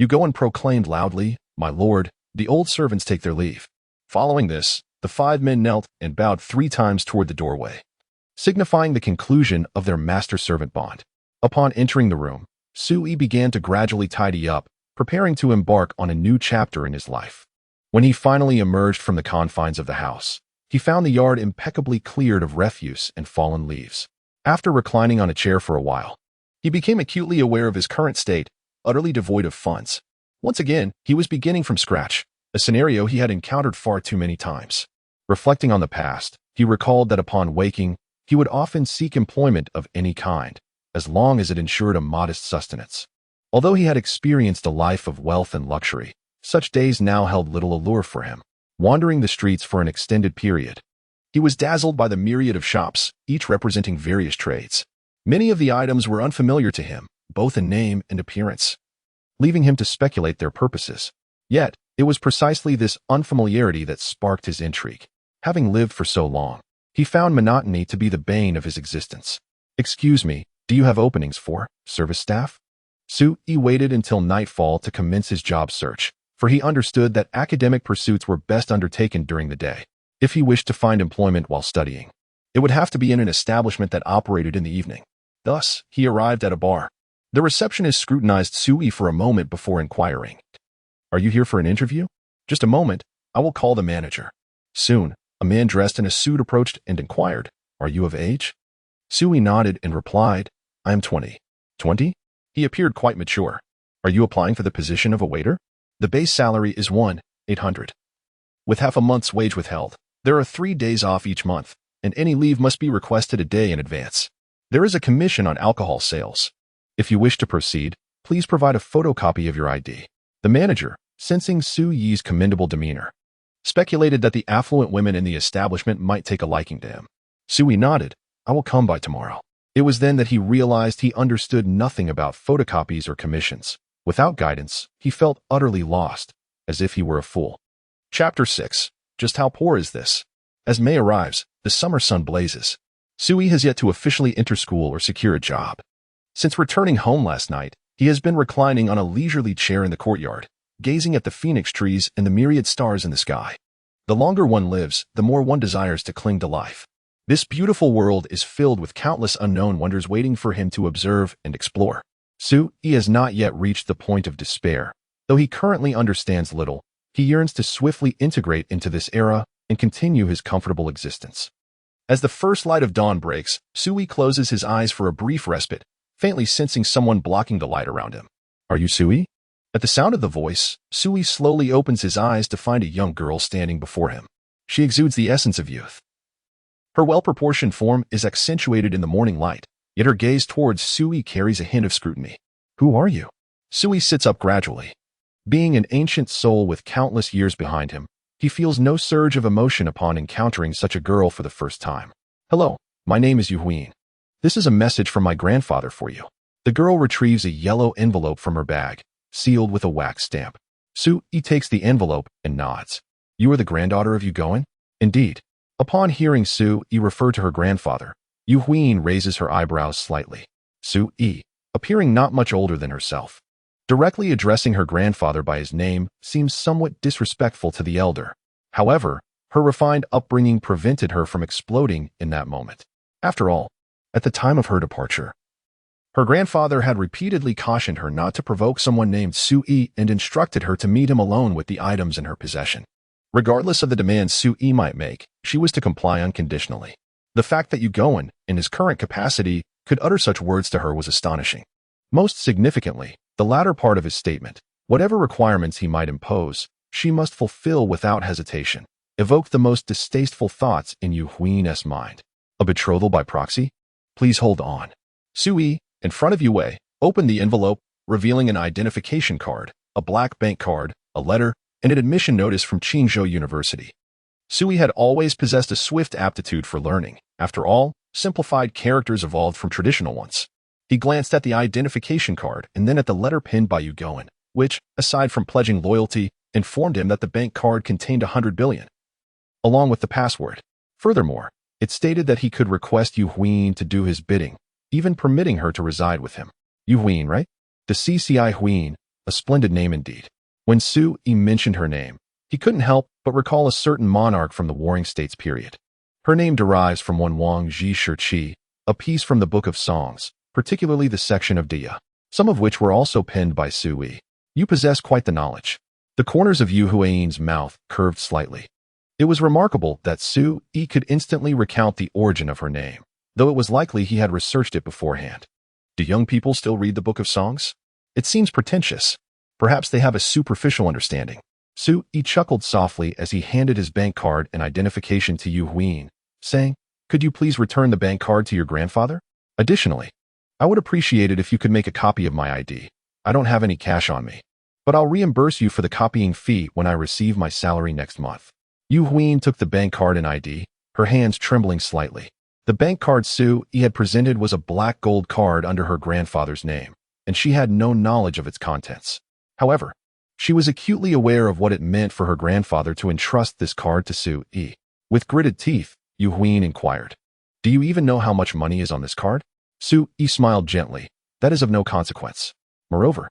Yugoan proclaimed loudly, My lord, the old servants take their leave. Following this, The 5 men knelt and bowed 3 times toward the doorway, signifying the conclusion of their master-servant bond. Upon entering the room, Sui began to gradually tidy up, preparing to embark on a new chapter in his life. When he finally emerged from the confines of the house, he found the yard impeccably cleared of refuse and fallen leaves. After reclining on a chair for a while, he became acutely aware of his current state, utterly devoid of funds. Once again, he was beginning from scratch, a scenario he had encountered far too many times. Reflecting on the past, he recalled that upon waking, he would often seek employment of any kind, as long as it ensured a modest sustenance. Although he had experienced a life of wealth and luxury, such days now held little allure for him. Wandering the streets for an extended period, he was dazzled by the myriad of shops, each representing various trades. Many of the items were unfamiliar to him, both in name and appearance, leaving him to speculate their purposes. Yet, it was precisely this unfamiliarity that sparked his intrigue. Having lived for so long, he found monotony to be the bane of his existence. "Excuse me, do you have openings for service staff?" Sui waited until nightfall to commence his job search, for he understood that academic pursuits were best undertaken during the day. If he wished to find employment while studying, it would have to be in an establishment that operated in the evening. Thus, he arrived at a bar. The receptionist scrutinized Sui for a moment before inquiring, "Are you here for an interview?" "Just a moment, I will call the manager." Soon, a man dressed in a suit approached and inquired, "Are you of age?" Sui nodded and replied, "I am 20. 20? He appeared quite mature. "Are you applying for the position of a waiter?" "The base salary is 1,800, with half a month's wage withheld. There are 3 days off each month, and any leave must be requested a day in advance. There is a commission on alcohol sales. If you wish to proceed, please provide a photocopy of your ID." The manager, sensing Sui's commendable demeanor, speculated that the affluent women in the establishment might take a liking to him. Sui nodded, "I will come by tomorrow." It was then that he realized he understood nothing about photocopies or commissions. Without guidance, he felt utterly lost, as if he were a fool. Chapter 6. Just how poor is this? As May arrives, the summer sun blazes. Sui has yet to officially enter school or secure a job. Since returning home last night, he has been reclining on a leisurely chair in the courtyard, gazing at the phoenix trees and the myriad stars in the sky. The longer one lives, the more one desires to cling to life. This beautiful world is filled with countless unknown wonders waiting for him to observe and explore. Sui has not yet reached the point of despair. Though he currently understands little, he yearns to swiftly integrate into this era and continue his comfortable existence. As the first light of dawn breaks, Sui closes his eyes for a brief respite, faintly sensing someone blocking the light around him. "Are you Sui?" At the sound of the voice, Sui slowly opens his eyes to find a young girl standing before him. She exudes the essence of youth. Her well-proportioned form is accentuated in the morning light, yet her gaze towards Sui carries a hint of scrutiny. "Who are you?" Sui sits up gradually. Being an ancient soul with countless years behind him, he feels no surge of emotion upon encountering such a girl for the first time. "Hello, my name is Yuhuin. This is a message from my grandfather for you." The girl retrieves a yellow envelope from her bag, sealed with a wax stamp. Sui takes the envelope and nods. "You are the granddaughter of Yugoin?" "Indeed." Upon hearing Sui refer to her grandfather, Yuhuin raises her eyebrows slightly. Sui, appearing not much older than herself, directly addressing her grandfather by his name seems somewhat disrespectful to the elder. However, her refined upbringing prevented her from exploding in that moment. After all, at the time of her departure, her grandfather had repeatedly cautioned her not to provoke someone named Sui and instructed her to meet him alone with the items in her possession. Regardless of the demands Sui might make, she was to comply unconditionally. The fact that Yugoin, in his current capacity, could utter such words to her was astonishing. Most significantly, the latter part of his statement, whatever requirements he might impose, she must fulfill without hesitation, evoked the most distasteful thoughts in Yuhuin's mind. A betrothal by proxy? Please hold on. Sui, in front of Yue, opened the envelope, revealing an identification card, a black bank card, a letter, and an admission notice from Qingzhou University. Sui had always possessed a swift aptitude for learning. After all, simplified characters evolved from traditional ones. He glanced at the identification card and then at the letter pinned by Yugoin, which, aside from pledging loyalty, informed him that the bank card contained 100 billion, along with the password. Furthermore, it stated that he could request Yuhuin to do his bidding, even permitting her to reside with him. Yuhuin, right? The CCI Huin, a splendid name indeed. When Sui mentioned her name, He couldn't help but recall a certain monarch from the Warring States period. Her name derives from one Wang Zhi Shi, a piece from the Book of Songs, particularly the section of Dia, some of which were also penned by Su Yi. You possess quite the knowledge. The corners of Yu Huayin's mouth curved slightly. It was remarkable that Su Yi could instantly recount the origin of her name, though it was likely he had researched it beforehand. Do young people still read the Book of Songs? It seems pretentious. Perhaps they have a superficial understanding. Su Yi chuckled softly as he handed his bank card and identification to Yu Huayin, saying, "Could you please return the bank card to your grandfather? Additionally, I would appreciate it if you could make a copy of my ID. I don't have any cash on me, but I'll reimburse you for the copying fee when I receive my salary next month." Yu Huayin took the bank card and ID, her hands trembling slightly. The bank card Su Yi had presented was a black gold card under her grandfather's name, and she had no knowledge of its contents. However, she was acutely aware of what it meant for her grandfather to entrust this card to Su Yi. With gritted teeth, Yu Huayin inquired, "Do you even know how much money is on this card?" Su Yi smiled gently. "That is of no consequence. Moreover,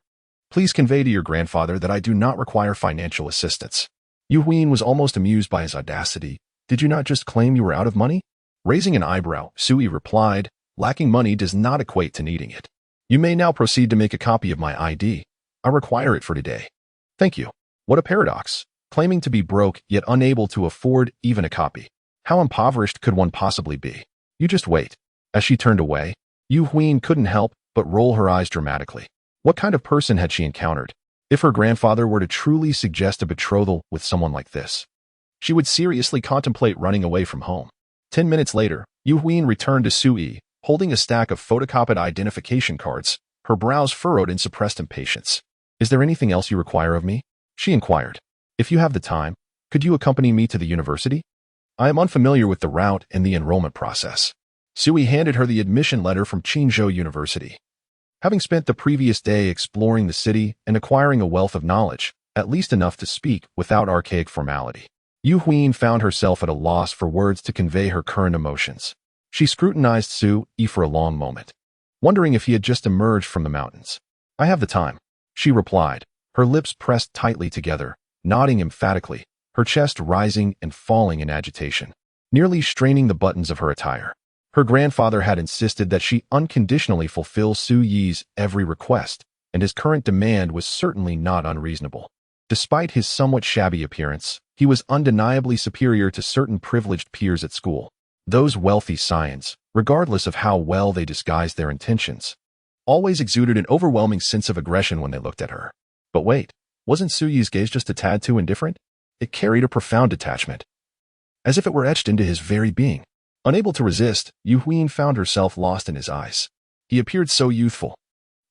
please convey to your grandfather that I do not require financial assistance." Yu Huayin was almost amused by his audacity. "Did you not just claim you were out of money?" Raising an eyebrow, Su Yi replied, "Lacking money does not equate to needing it. You may now proceed to make a copy of my ID. I require it for today." "Thank you." What a paradox. Claiming to be broke, yet unable to afford even a copy. How impoverished could one possibly be? "You just wait." As she turned away, Yu Huayin couldn't help but roll her eyes dramatically. What kind of person had she encountered? If her grandfather were to truly suggest a betrothal with someone like this, she would seriously contemplate running away from home. 10 minutes later, Yu Huayin returned to Su Yi, holding a stack of photocopied identification cards, her brows furrowed in suppressed impatience. "Is there anything else you require of me?" she inquired. "If you have the time, could you accompany me to the university? I am unfamiliar with the route and the enrollment process." Su Yi handed her the admission letter from Qingzhou University. Having spent the previous day exploring the city and acquiring a wealth of knowledge, at least enough to speak without archaic formality, Yu Huayin found herself at a loss for words to convey her current emotions. She scrutinized Su Yi for a long moment, wondering if he had just emerged from the mountains. "I have the time," she replied, her lips pressed tightly together, nodding emphatically, her chest rising and falling in agitation, nearly straining the buttons of her attire. Her grandfather had insisted that she unconditionally fulfill Su Yi's every request, and his current demand was certainly not unreasonable. Despite his somewhat shabby appearance, he was undeniably superior to certain privileged peers at school. Those wealthy scions, regardless of how well they disguised their intentions, always exuded an overwhelming sense of aggression when they looked at her. But wait, wasn't Su Yi's gaze just a tad too indifferent? It carried a profound detachment, as if it were etched into his very being. Unable to resist, Yu Huayin found herself lost in his eyes. He appeared so youthful,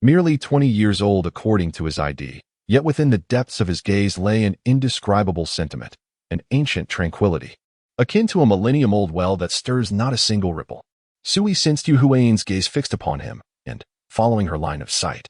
merely 20 years old according to his ID, yet within the depths of his gaze lay an indescribable sentiment, an ancient tranquility, akin to a millennium-old well that stirs not a single ripple. Su Yi sensed Yu Huayin's gaze fixed upon him, and, following her line of sight,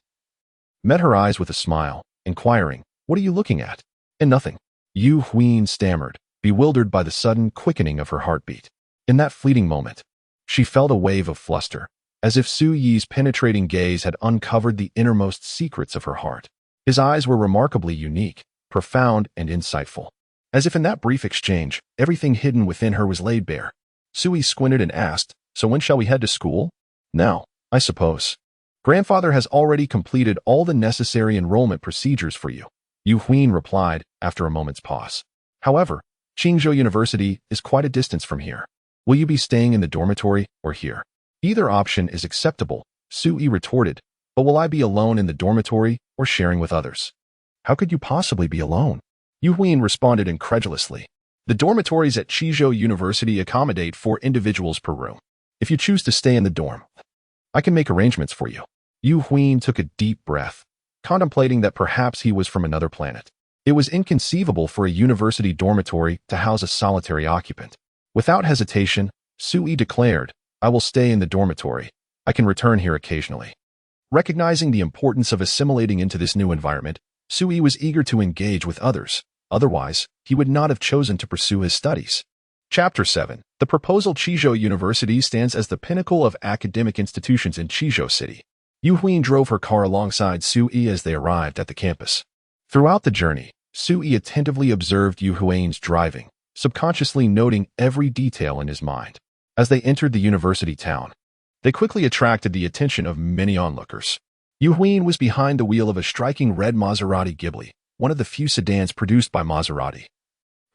met her eyes with a smile, inquiring, "What are you looking at?" "And nothing," Yu Huayin stammered, bewildered by the sudden quickening of her heartbeat. In that fleeting moment, she felt a wave of fluster, as if Su Yi's penetrating gaze had uncovered the innermost secrets of her heart. His eyes were remarkably unique, profound, and insightful. As if in that brief exchange, everything hidden within her was laid bare. Su Yi squinted and asked, "So when shall we head to school?" "Now, I suppose. Grandfather has already completed all the necessary enrollment procedures for you," Yu Huayin replied after a moment's pause. "However, Qingzhou University is quite a distance from here. Will you be staying in the dormitory or here?" "Either option is acceptable," Su Yi retorted, "but will I be alone in the dormitory or sharing with others?" "How could you possibly be alone?" Yu Huayin responded incredulously. "The dormitories at Qingzhou University accommodate 4 individuals per room. If you choose to stay in the dorm, I can make arrangements for you." Yu Huayin took a deep breath, contemplating that perhaps he was from another planet. It was inconceivable for a university dormitory to house a solitary occupant. Without hesitation, Su Yi declared, "I will stay in the dormitory. I can return here occasionally." Recognizing the importance of assimilating into this new environment, Su Yi was eager to engage with others. Otherwise, he would not have chosen to pursue his studies. Chapter 7. The proposal. Qingzhou University stands as the pinnacle of academic institutions in Qingzhou City. Yu Huayin drove her car alongside Su Yi as they arrived at the campus. Throughout the journey, Sui attentively observed Yu Huan's driving, subconsciously noting every detail in his mind. As they entered the university town, they quickly attracted the attention of many onlookers. Yu Huan was behind the wheel of a striking red Maserati Ghibli, one of the few sedans produced by Maserati,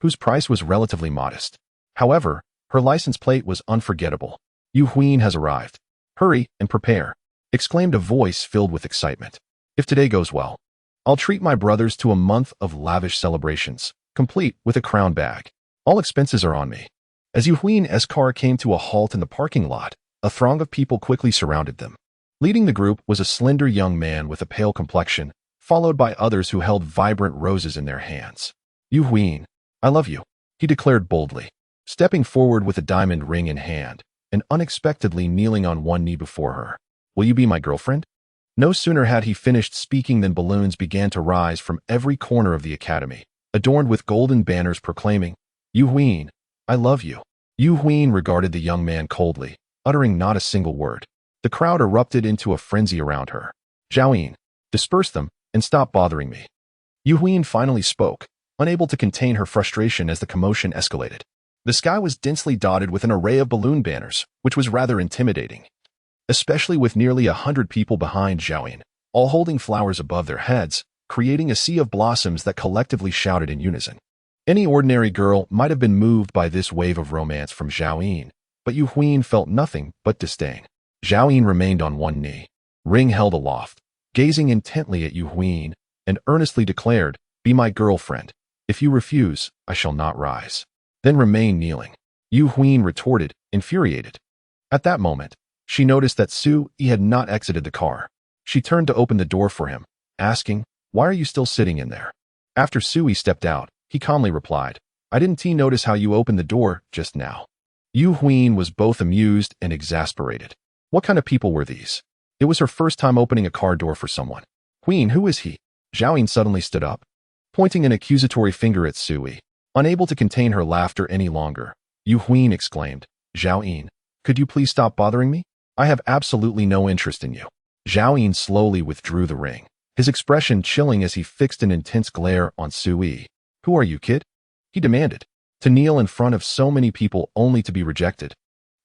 whose price was relatively modest. However, her license plate was unforgettable. Yu Huan has arrived. Hurry and prepare, exclaimed a voice filled with excitement. If today goes well, I'll treat my brothers to a month of lavish celebrations, complete with a crown bag. All expenses are on me. As Yu Huan's car came to a halt in the parking lot, a throng of people quickly surrounded them. Leading the group was a slender young man with a pale complexion, followed by others who held vibrant roses in their hands. Yu Huan, I love you, he declared boldly, stepping forward with a diamond ring in hand and unexpectedly kneeling on one knee before her. Will you be my girlfriend? No sooner had he finished speaking than balloons began to rise from every corner of the academy, adorned with golden banners proclaiming, Yu Huan, I love you. Yu Huan regarded the young man coldly, uttering not a single word. The crowd erupted into a frenzy around her. Jiang, disperse them and stop bothering me. Yu Huan finally spoke, unable to contain her frustration as the commotion escalated. The sky was densely dotted with an array of balloon banners, which was rather intimidating, especially with nearly 100 people behind Jiang, all holding flowers above their heads, creating a sea of blossoms that collectively shouted in unison. Any ordinary girl might have been moved by this wave of romance from Jiang, but Yu Huan felt nothing but disdain. Jiang remained on one knee, ring held aloft, gazing intently at Yu Huan, and earnestly declared, Be my girlfriend. If you refuse, I shall not rise. Then remain kneeling. Yu Huan retorted, infuriated. At that moment, she noticed that Sui had not exited the car. She turned to open the door for him, asking, Why are you still sitting in there? After Sui stepped out, he calmly replied, I didn't notice how you opened the door just now. Yu Huan was both amused and exasperated. What kind of people were these? It was her first time opening a car door for someone. Huan, who is he? Jiang suddenly stood up, pointing an accusatory finger at Sui. Unable to contain her laughter any longer, Yu Huan exclaimed, Jiang, could you please stop bothering me? I have absolutely no interest in you. Jiang slowly withdrew the ring, his expression chilling as he fixed an intense glare on Sui. Who are you, kid? He demanded. To kneel in front of so many people only to be rejected,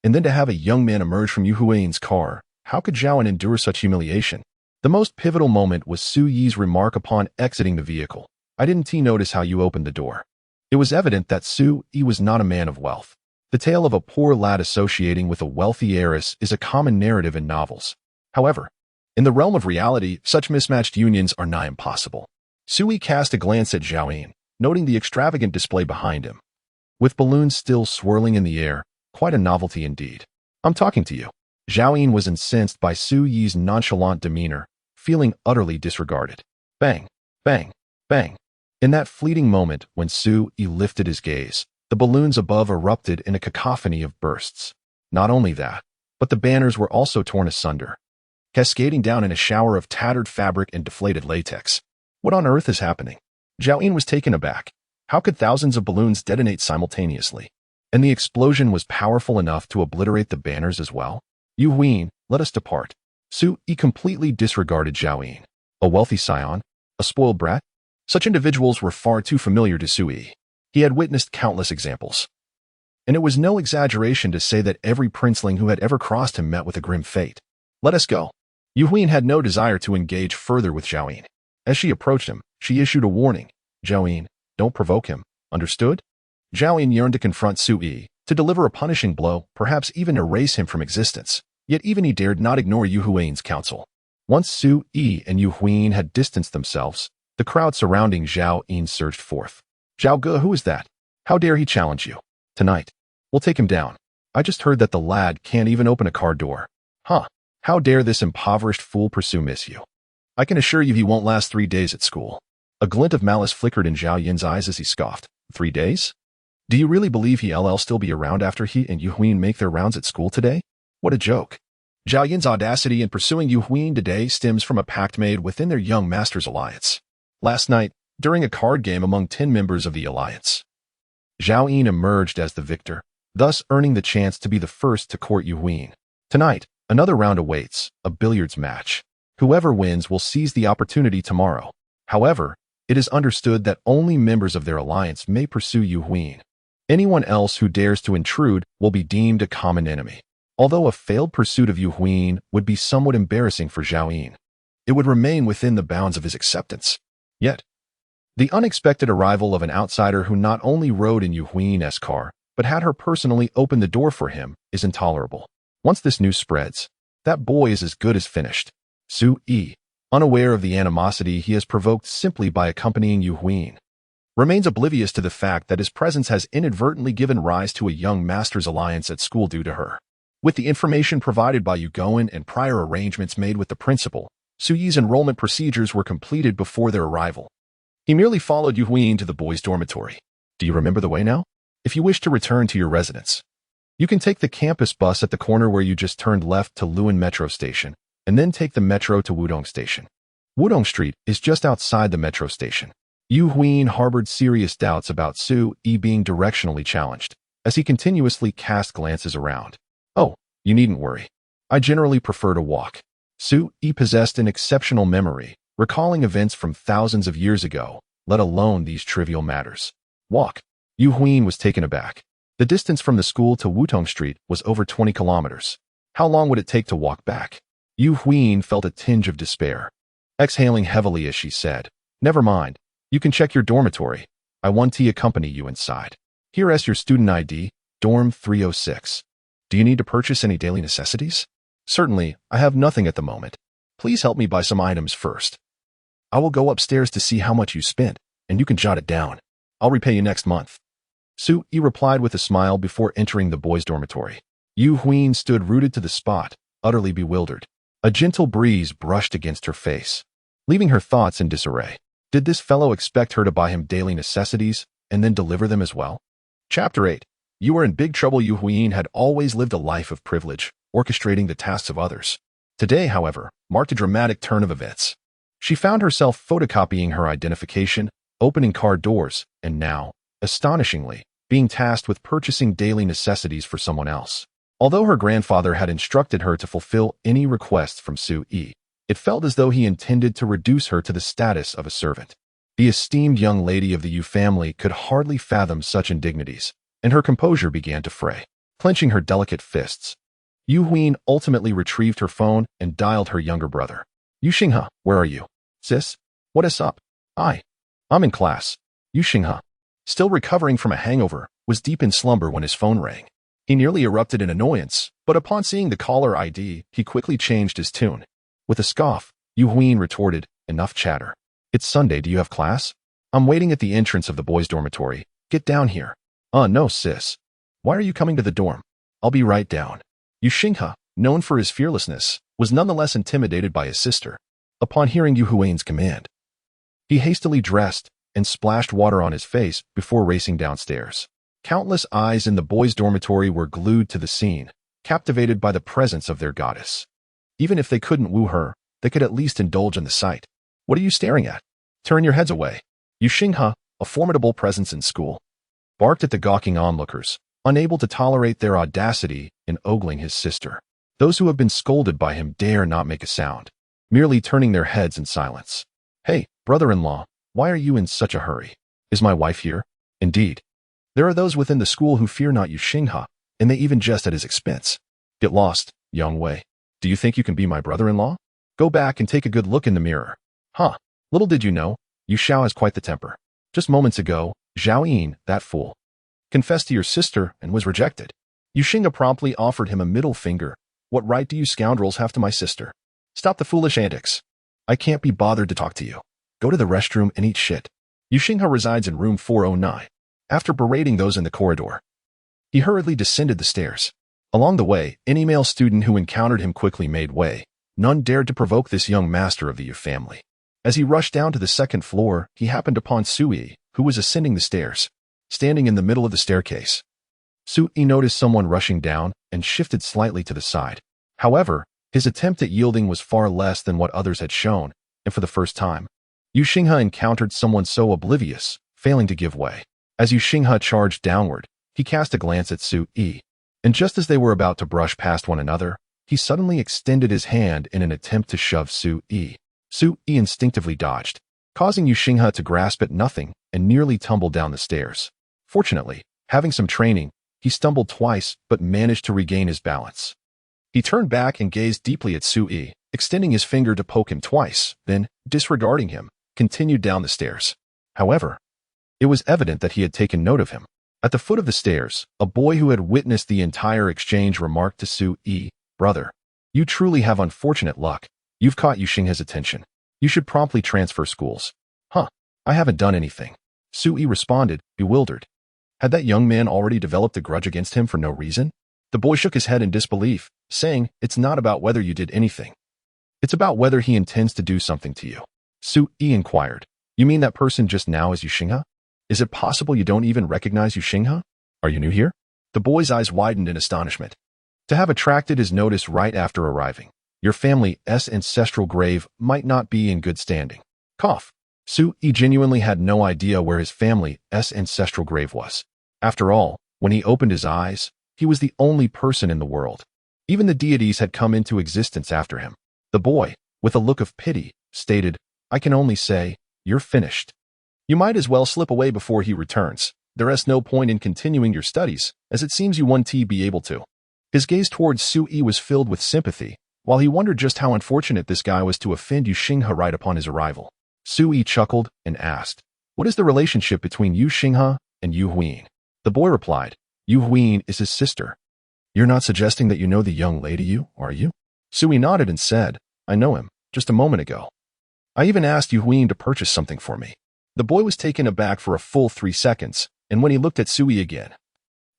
and then to have a young man emerge from Yu Huan's car. How could Jiang endure such humiliation? The most pivotal moment was Sui's remark upon exiting the vehicle. I didn't notice how you opened the door. It was evident that Sui was not a man of wealth. The tale of a poor lad associating with a wealthy heiress is a common narrative in novels. However, in the realm of reality, such mismatched unions are nigh impossible. Sui cast a glance at Jiang, noting the extravagant display behind him. With balloons still swirling in the air, quite a novelty indeed. I'm talking to you. Jiang was incensed by Sui's nonchalant demeanor, feeling utterly disregarded. Bang, bang, bang. In that fleeting moment when Sui lifted his gaze, the balloons above erupted in a cacophony of bursts. Not only that, but the banners were also torn asunder, cascading down in a shower of tattered fabric and deflated latex. What on earth is happening? Jiang was taken aback. How could thousands of balloons detonate simultaneously? And the explosion was powerful enough to obliterate the banners as well? Yu Huan, let us depart. Sui completely disregarded Jiang. A wealthy scion? A spoiled brat? Such individuals were far too familiar to Sui. He had witnessed countless examples. And it was no exaggeration to say that every princeling who had ever crossed him met with a grim fate. Let us go. Yu Huan had no desire to engage further with Jiang. As she approached him, she issued a warning. Jiang, don't provoke him. Understood? Jiang yearned to confront Sui, to deliver a punishing blow, perhaps even erase him from existence. Yet even he dared not ignore Yu Huan's counsel. Once Sui and Yu Huan had distanced themselves, the crowd surrounding Jiang surged forth. Zhao Ge, who is that? How dare he challenge you? Tonight, we'll take him down. I just heard that the lad can't even open a car door. Huh, how dare this impoverished fool pursue Miss Yu? I can assure you he won't last 3 days at school. A glint of malice flickered in Zhao Yin's eyes as he scoffed. 3 days? Do you really believe he'll still be around after he and Yu Huan make their rounds at school today? What a joke. Zhao Yin's audacity in pursuing Yu Huan today stems from a pact made within their young master's alliance. Last night, during a card game among 10 members of the alliance, Zhao Yin emerged as the victor, thus earning the chance to be the first to court Yu Huan. Tonight, another round awaits, a billiards match. Whoever wins will seize the opportunity tomorrow. However, It is understood that only members of their alliance may pursue Yu Huin. Anyone else who dares to intrude will be deemed a common enemy. Although a failed pursuit of Yu Huin would be somewhat embarrassing for Zhao Yin, it would remain within the bounds of his acceptance. Yet, the unexpected arrival of an outsider who not only rode in Yu Huin's car, but had her personally open the door for him, is intolerable. Once this news spreads, that boy is as good as finished. Su Yi, unaware of the animosity he has provoked simply by accompanying Yu Huin, remains oblivious to the fact that his presence has inadvertently given rise to a young master's alliance at school due to her. With the information provided by Yu Goen and prior arrangements made with the principal, Su Yi's enrollment procedures were completed before their arrival. He merely followed Yu Huin to the boys' dormitory. Do you remember the way now? If you wish to return to your residence, you can take the campus bus at the corner where you just turned left to Luan Metro Station, and then take the metro to Wudong Station. Wudong Street is just outside the metro station. Yu Huin harbored serious doubts about Su Yi being directionally challenged, as he continuously cast glances around. Oh, you needn't worry. I generally prefer to walk. Su Yi possessed an exceptional memory, recalling events from thousands of years ago, let alone these trivial matters. Walk. Yu Huin was taken aback. The distance from the school to Wudong Street was over 20 kilometers. How long would it take to walk back? Yu Huin felt a tinge of despair, exhaling heavily as she said, "Never mind. You can check your dormitory. I want to accompany you inside. Here is your student ID, dorm 306. Do you need to purchase any daily necessities?" "Certainly, I have nothing at the moment. Please help me buy some items first. I will go upstairs to see how much you spent, and you can jot it down. I'll repay you next month." Su Yi replied with a smile before entering the boys' dormitory. Yu Huin stood rooted to the spot, utterly bewildered. A gentle breeze brushed against her face, leaving her thoughts in disarray. Did this fellow expect her to buy him daily necessities and then deliver them as well? Chapter 8. You are in big trouble. Yu Huin had always lived a life of privilege, orchestrating the tasks of others. Today, however, marked a dramatic turn of events. She found herself photocopying her identification, opening car doors, and now, astonishingly, being tasked with purchasing daily necessities for someone else. Although her grandfather had instructed her to fulfill any requests from Su Yi, it felt as though he intended to reduce her to the status of a servant. The esteemed young lady of the Yu family could hardly fathom such indignities, and her composure began to fray. Clenching her delicate fists, Yu Huin ultimately retrieved her phone and dialed her younger brother. "Yu Xinghe, where are you?" "Sis, what is up?" I'm in class." Yu Xinghe, still recovering from a hangover, was deep in slumber when his phone rang. He nearly erupted in annoyance, but upon seeing the caller ID, he quickly changed his tune. With a scoff, Yu Huin retorted, "Enough chatter. It's Sunday. Do you have class?" "I'm waiting at the entrance of the boys' dormitory. Get down here." No, sis. Why are you coming to the dorm?" "I'll be right down." Yu Xinghe, known for his fearlessness, was nonetheless intimidated by his sister. Upon hearing Yu Huin's command, he hastily dressed and splashed water on his face before racing downstairs. Countless eyes in the boys' dormitory were glued to the scene, captivated by the presence of their goddess. Even if they couldn't woo her, they could at least indulge in the sight. "What are you staring at? Turn your heads away." Yu Xinghe, a formidable presence in school, barked at the gawking onlookers, unable to tolerate their audacity in ogling his sister. Those who have been scolded by him dare not make a sound, merely turning their heads in silence. "Hey, brother-in-law, why are you in such a hurry? Is my wife here?" Indeed, there are those within the school who fear not Yu Xinghe, and they even jest at his expense. "Get lost, young Wei. Do you think you can be my brother-in-law? Go back and take a good look in the mirror." Little did you know, Yu Xiao has quite the temper. Just moments ago, Zhao Yin, that fool, confessed to your sister and was rejected. Yu Xinghe promptly offered him a middle finger. "What right do you scoundrels have to my sister? Stop the foolish antics. I can't be bothered to talk to you. Go to the restroom and eat shit." Yu Xinghe resides in room 409. After berating those in the corridor, he hurriedly descended the stairs. Along the way, any male student who encountered him quickly made way. None dared to provoke this young master of the Yu family. As he rushed down to the second floor, he happened upon Su Yi, who was ascending the stairs, standing in the middle of the staircase. Su Yi noticed someone rushing down and shifted slightly to the side. However, his attempt at yielding was far less than what others had shown, and for the first time, Yu Xinghe encountered someone so oblivious, failing to give way. As Yu Xinghe charged downward, he cast a glance at Su Yi, and just as they were about to brush past one another, he suddenly extended his hand in an attempt to shove Su Yi. Su Yi instinctively dodged. causing Yu Xinghe to grasp at nothing and nearly tumble down the stairs. Fortunately, having some training, he stumbled twice but managed to regain his balance. He turned back and gazed deeply at Su Yi, extending his finger to poke him twice, then, disregarding him, continued down the stairs. However, it was evident that he had taken note of him. At the foot of the stairs, a boy who had witnessed the entire exchange remarked to Su Yi, "Brother, you truly have unfortunate luck. You've caught Yu Xinghe's attention. You should promptly transfer schools." "Huh, I haven't done anything," Su Yi responded, bewildered. Had that young man already developed a grudge against him for no reason? The boy shook his head in disbelief, saying, "It's not about whether you did anything. It's about whether he intends to do something to you." Su Yi inquired, "You mean that person just now is Yu Xinghe? Is it possible you don't even recognize Yu Xinghe? Are you new here?" The boy's eyes widened in astonishment. To have attracted his notice right after arriving, your family's ancestral grave might not be in good standing. Cough. Su Yi genuinely had no idea where his family's ancestral grave was. After all, when he opened his eyes, he was the only person in the world. Even the deities had come into existence after him. The boy, with a look of pity, stated, "I can only say, you're finished. You might as well slip away before he returns. There is no point in continuing your studies, as it seems you won't be able to." His gaze towards Su Yi was filled with sympathy, while he wondered just how unfortunate this guy was to offend Yu Xinghe right upon his arrival. Su Yi chuckled and asked, "What is the relationship between Yu Xinghe and Yu Huiying?" The boy replied, "Yu Huiying is his sister." "You're not suggesting that you know the young lady, are you?" Su Yi nodded and said, "I know him, just a moment ago. I even asked Yu Huiying to purchase something for me." The boy was taken aback for a full 3 seconds, and when he looked at Su Yi again,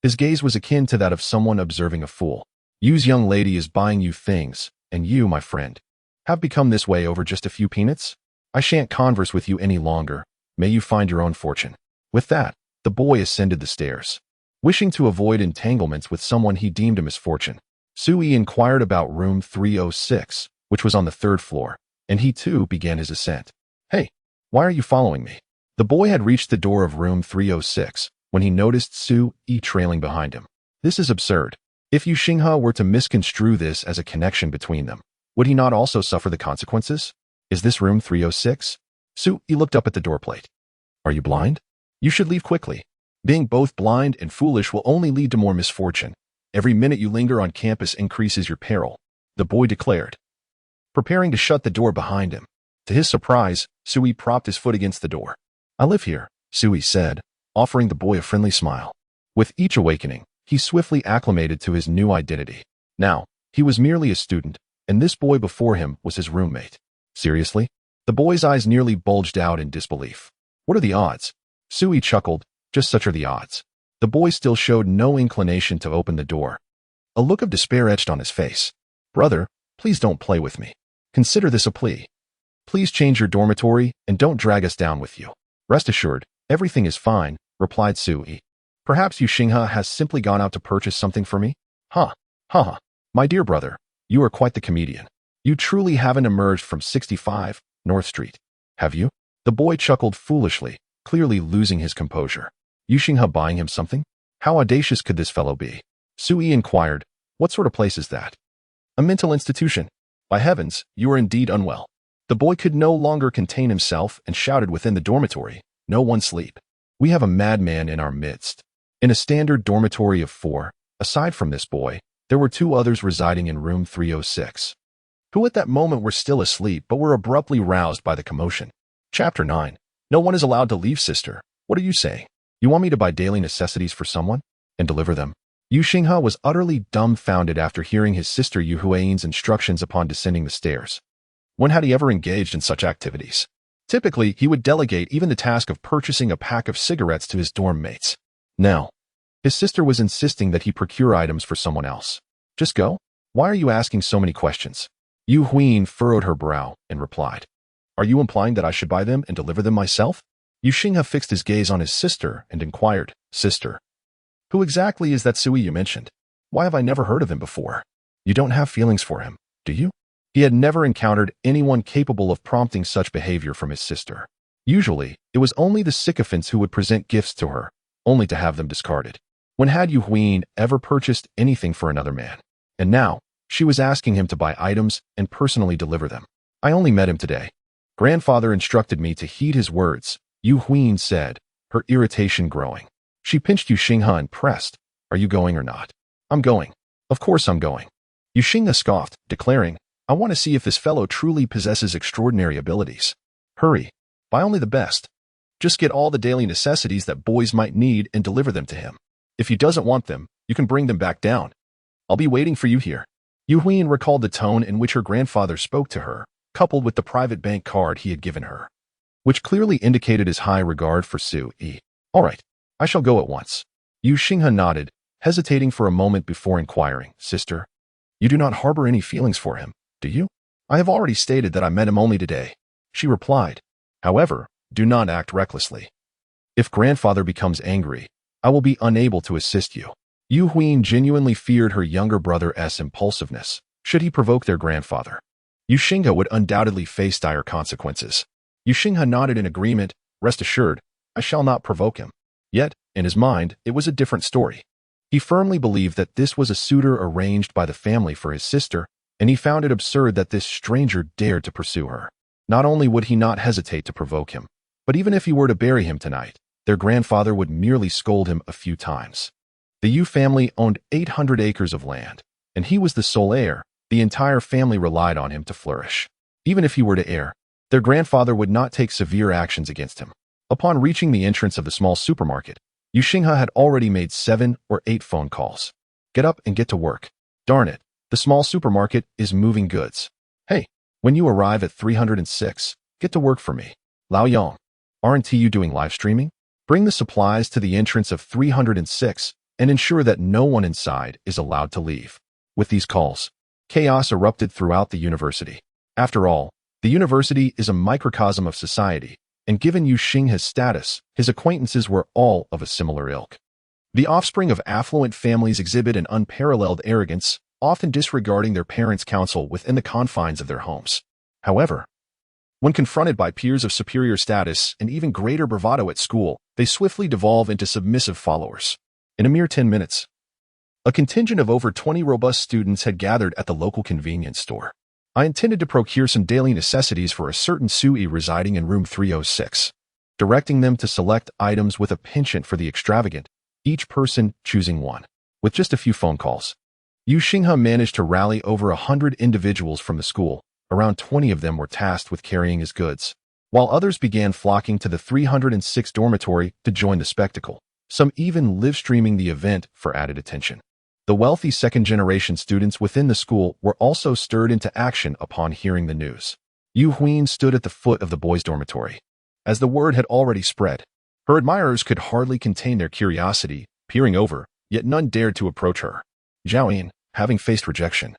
his gaze was akin to that of someone observing a fool. "Yu's young lady is buying you things, and you, my friend, have become this way over just a few peanuts? I shan't converse with you any longer. May you find your own fortune." With that, the boy ascended the stairs. Wishing to avoid entanglements with someone he deemed a misfortune, Su Yi inquired about room 306, which was on the 3rd floor, and he too began his ascent. "Hey, why are you following me?" The boy had reached the door of room 306 when he noticed Su Yi trailing behind him. This is absurd. If Yu Xinghe were to misconstrue this as a connection between them, would he not also suffer the consequences? "Is this room 306? Su Yi looked up at the doorplate. "Are you blind? You should leave quickly. Being both blind and foolish will only lead to more misfortune. Every minute you linger on campus increases your peril," the boy declared, preparing to shut the door behind him. To his surprise, Su Yi propped his foot against the door. "I live here," Su Yi said, offering the boy a friendly smile. With each awakening, he swiftly acclimated to his new identity. Now, he was merely a student, and this boy before him was his roommate. Seriously? The boy's eyes nearly bulged out in disbelief. "What are the odds?" Su Yi chuckled. "Just such are the odds." The boy still showed no inclination to open the door. A look of despair etched on his face. "Brother, please don't play with me. Consider this a plea. Please change your dormitory and don't drag us down with you." "Rest assured, everything is fine," replied Su Yi. "Perhaps Yu Xinghe has simply gone out to purchase something for me?" "Huh, ha. My dear brother, you are quite the comedian. You truly haven't emerged from 65 North Street, have you?" The boy chuckled foolishly, clearly losing his composure. Yu Xinghe buying him something? How audacious could this fellow be? Su Yi inquired, "What sort of place is that?" "A mental institution. By heavens, you are indeed unwell." The boy could no longer contain himself and shouted within the dormitory, "No one sleep. We have a madman in our midst." In a standard dormitory of 4, aside from this boy, there were 2 others residing in room 306, who at that moment were still asleep but were abruptly roused by the commotion. Chapter 9. "No one is allowed to leave, sister. What are you saying? You want me to buy daily necessities for someone and deliver them?" Yu Xinghe was utterly dumbfounded after hearing his sister Yu Huiying's instructions upon descending the stairs. When had he ever engaged in such activities? Typically, he would delegate even the task of purchasing a pack of cigarettes to his dorm mates. Now, his sister was insisting that he procure items for someone else. "Just go? Why are you asking so many questions?" Yu Huiying furrowed her brow and replied, "Are you implying that I should buy them and deliver them myself?" Yu Xinghe fixed his gaze on his sister and inquired, "Sister, who exactly is that Su Yi you mentioned? Why have I never heard of him before?" "You don't have feelings for him, do you?" He had never encountered anyone capable of prompting such behavior from his sister. Usually, it was only the sycophants who would present gifts to her, only to have them discarded. When had Yu Huiying ever purchased anything for another man? And now, she was asking him to buy items and personally deliver them. "I only met him today." Grandfather instructed me to heed his words, Yu Huin said, her irritation growing. She pinched Yu Xinghe and pressed, are you going or not? I'm going. Of course I'm going. Yu Xinghe scoffed, declaring, I want to see if this fellow truly possesses extraordinary abilities. Hurry. Buy only the best. Just get all the daily necessities that boys might need and deliver them to him. If he doesn't want them, you can bring them back down. I'll be waiting for you here. Yu Huin recalled the tone in which her grandfather spoke to her, coupled with the private bank card he had given her, which clearly indicated his high regard for Sui. All right, I shall go at once. Yu Xinghe nodded, hesitating for a moment before inquiring, Sister, you do not harbor any feelings for him, do you? I have already stated that I met him only today. She replied, however, do not act recklessly. If grandfather becomes angry, I will be unable to assist you. Yu Huin genuinely feared her younger brother's impulsiveness. Should he provoke their grandfather, Yu Xinghe would undoubtedly face dire consequences. Yu Xinghe nodded in agreement, rest assured, I shall not provoke him. Yet, in his mind, it was a different story. He firmly believed that this was a suitor arranged by the family for his sister, and he found it absurd that this stranger dared to pursue her. Not only would he not hesitate to provoke him, but even if he were to bury him tonight, their grandfather would merely scold him a few times. The Yu family owned 800 acres of land, and he was the sole heir. The entire family relied on him to flourish. Even if he were to err, their grandfather would not take severe actions against him. Upon reaching the entrance of the small supermarket, Yu Xinghe had already made 7 or 8 phone calls. Get up and get to work. Darn it, the small supermarket is moving goods. Hey, when you arrive at 306, get to work for me. Lao Yang, aren't you doing live streaming? Bring the supplies to the entrance of 306 and ensure that no one inside is allowed to leave. With these calls, chaos erupted throughout the university. After all, the university is a microcosm of society, and given Yu Xinghe's status, his acquaintances were all of a similar ilk. The offspring of affluent families exhibit an unparalleled arrogance, often disregarding their parents' counsel within the confines of their homes. However, when confronted by peers of superior status and even greater bravado at school, they swiftly devolve into submissive followers. In a mere 10 minutes, a contingent of over 20 robust students had gathered at the local convenience store. I intended to procure some daily necessities for a certain Sui residing in room 306, directing them to select items with a penchant for the extravagant, each person choosing one. With just a few phone calls, Yu Xinghe managed to rally over 100 individuals from the school. Around 20 of them were tasked with carrying his goods, while others began flocking to the 306 dormitory to join the spectacle, some even live-streaming the event for added attention. The wealthy second-generation students within the school were also stirred into action upon hearing the news. Yu Huin stood at the foot of the boys' dormitory. As the word had already spread, her admirers could hardly contain their curiosity, peering over, yet none dared to approach her. Jiang, having faced rejection,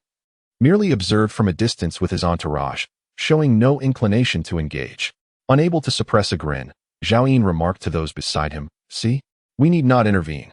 merely observed from a distance with his entourage, showing no inclination to engage. Unable to suppress a grin, Jiang remarked to those beside him, see, we need not intervene.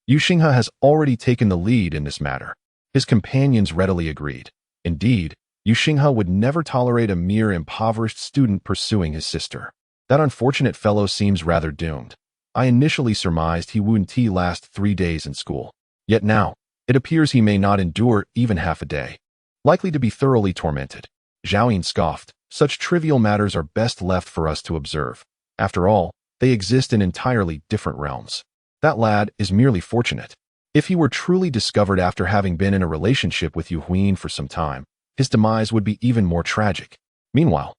Yu Xinghe has already taken the lead in this matter. His companions readily agreed. Indeed, Yu Xinghe would never tolerate a mere impoverished student pursuing his sister. That unfortunate fellow seems rather doomed. I initially surmised he wouldn't last 3 days in school. Yet now, it appears he may not endure even half a day. Likely to be thoroughly tormented. Jiang scoffed. Such trivial matters are best left for us to observe. After all, they exist in entirely different realms. That lad is merely fortunate. If he were truly discovered after having been in a relationship with Yu Huin for some time, his demise would be even more tragic. Meanwhile,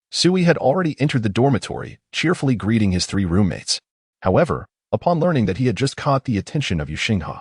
Sui had already entered the dormitory, cheerfully greeting his 3 roommates. However, upon learning that he had just caught the attention of Yu Xinghe,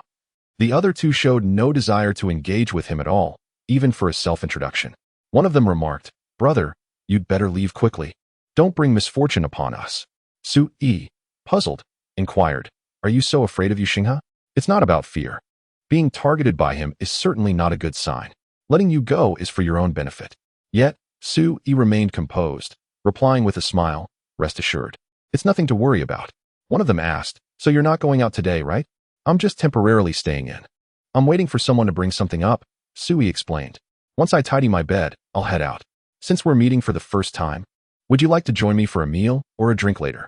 the other 2 showed no desire to engage with him at all, even for a self-introduction. One of them remarked, Brother, you'd better leave quickly. Don't bring misfortune upon us. Sui, puzzled, inquired, are you so afraid of Yu Xinghe? It's not about fear. Being targeted by him is certainly not a good sign. Letting you go is for your own benefit. Yet, Sui remained composed, replying with a smile, rest assured. It's nothing to worry about. One of them asked, so you're not going out today, right? I'm just temporarily staying in. I'm waiting for someone to bring something up, Sui explained. Once I tidy my bed, I'll head out. Since we're meeting for the first time, would you like to join me for a meal or a drink later?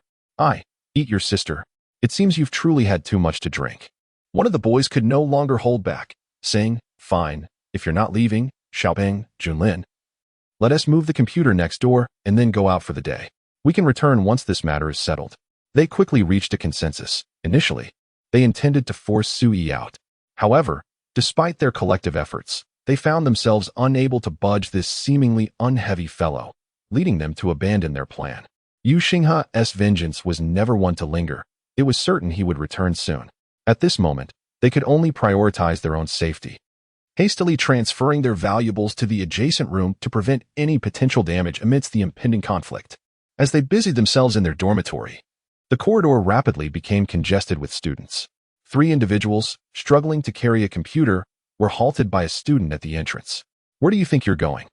Eat your sister. It seems you've truly had too much to drink. One of the boys could no longer hold back, saying, fine, if you're not leaving, Xiaobing, Junlin. Let us move the computer next door and then go out for the day. We can return once this matter is settled. They quickly reached a consensus. Initially, they intended to force Sui out. However, despite their collective efforts, they found themselves unable to budge this seemingly unheavy fellow, leading them to abandon their plan. Yu Xinghe's vengeance was never one to linger. It was certain he would return soon. At this moment, they could only prioritize their own safety, hastily transferring their valuables to the adjacent room to prevent any potential damage amidst the impending conflict. As they busied themselves in their dormitory, the corridor rapidly became congested with students. 3 individuals, struggling to carry a computer, were halted by a student at the entrance. "Where do you think you're going?"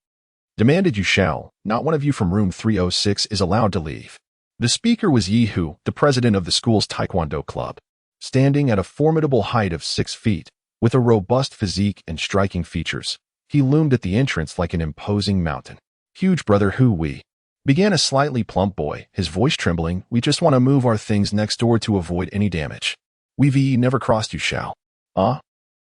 demanded Yu Shao. "Not one of you from room 306 is allowed to leave." The speaker was Yi Hu, the president of the school's taekwondo club. Standing at a formidable height of 6 feet, with a robust physique and striking features, he loomed at the entrance like an imposing mountain. "Huge brother Hu Wei," began a slightly plump boy, his voice trembling. "We just want to move our things next door to avoid any damage. We've never crossed Yu Shao." "Ah?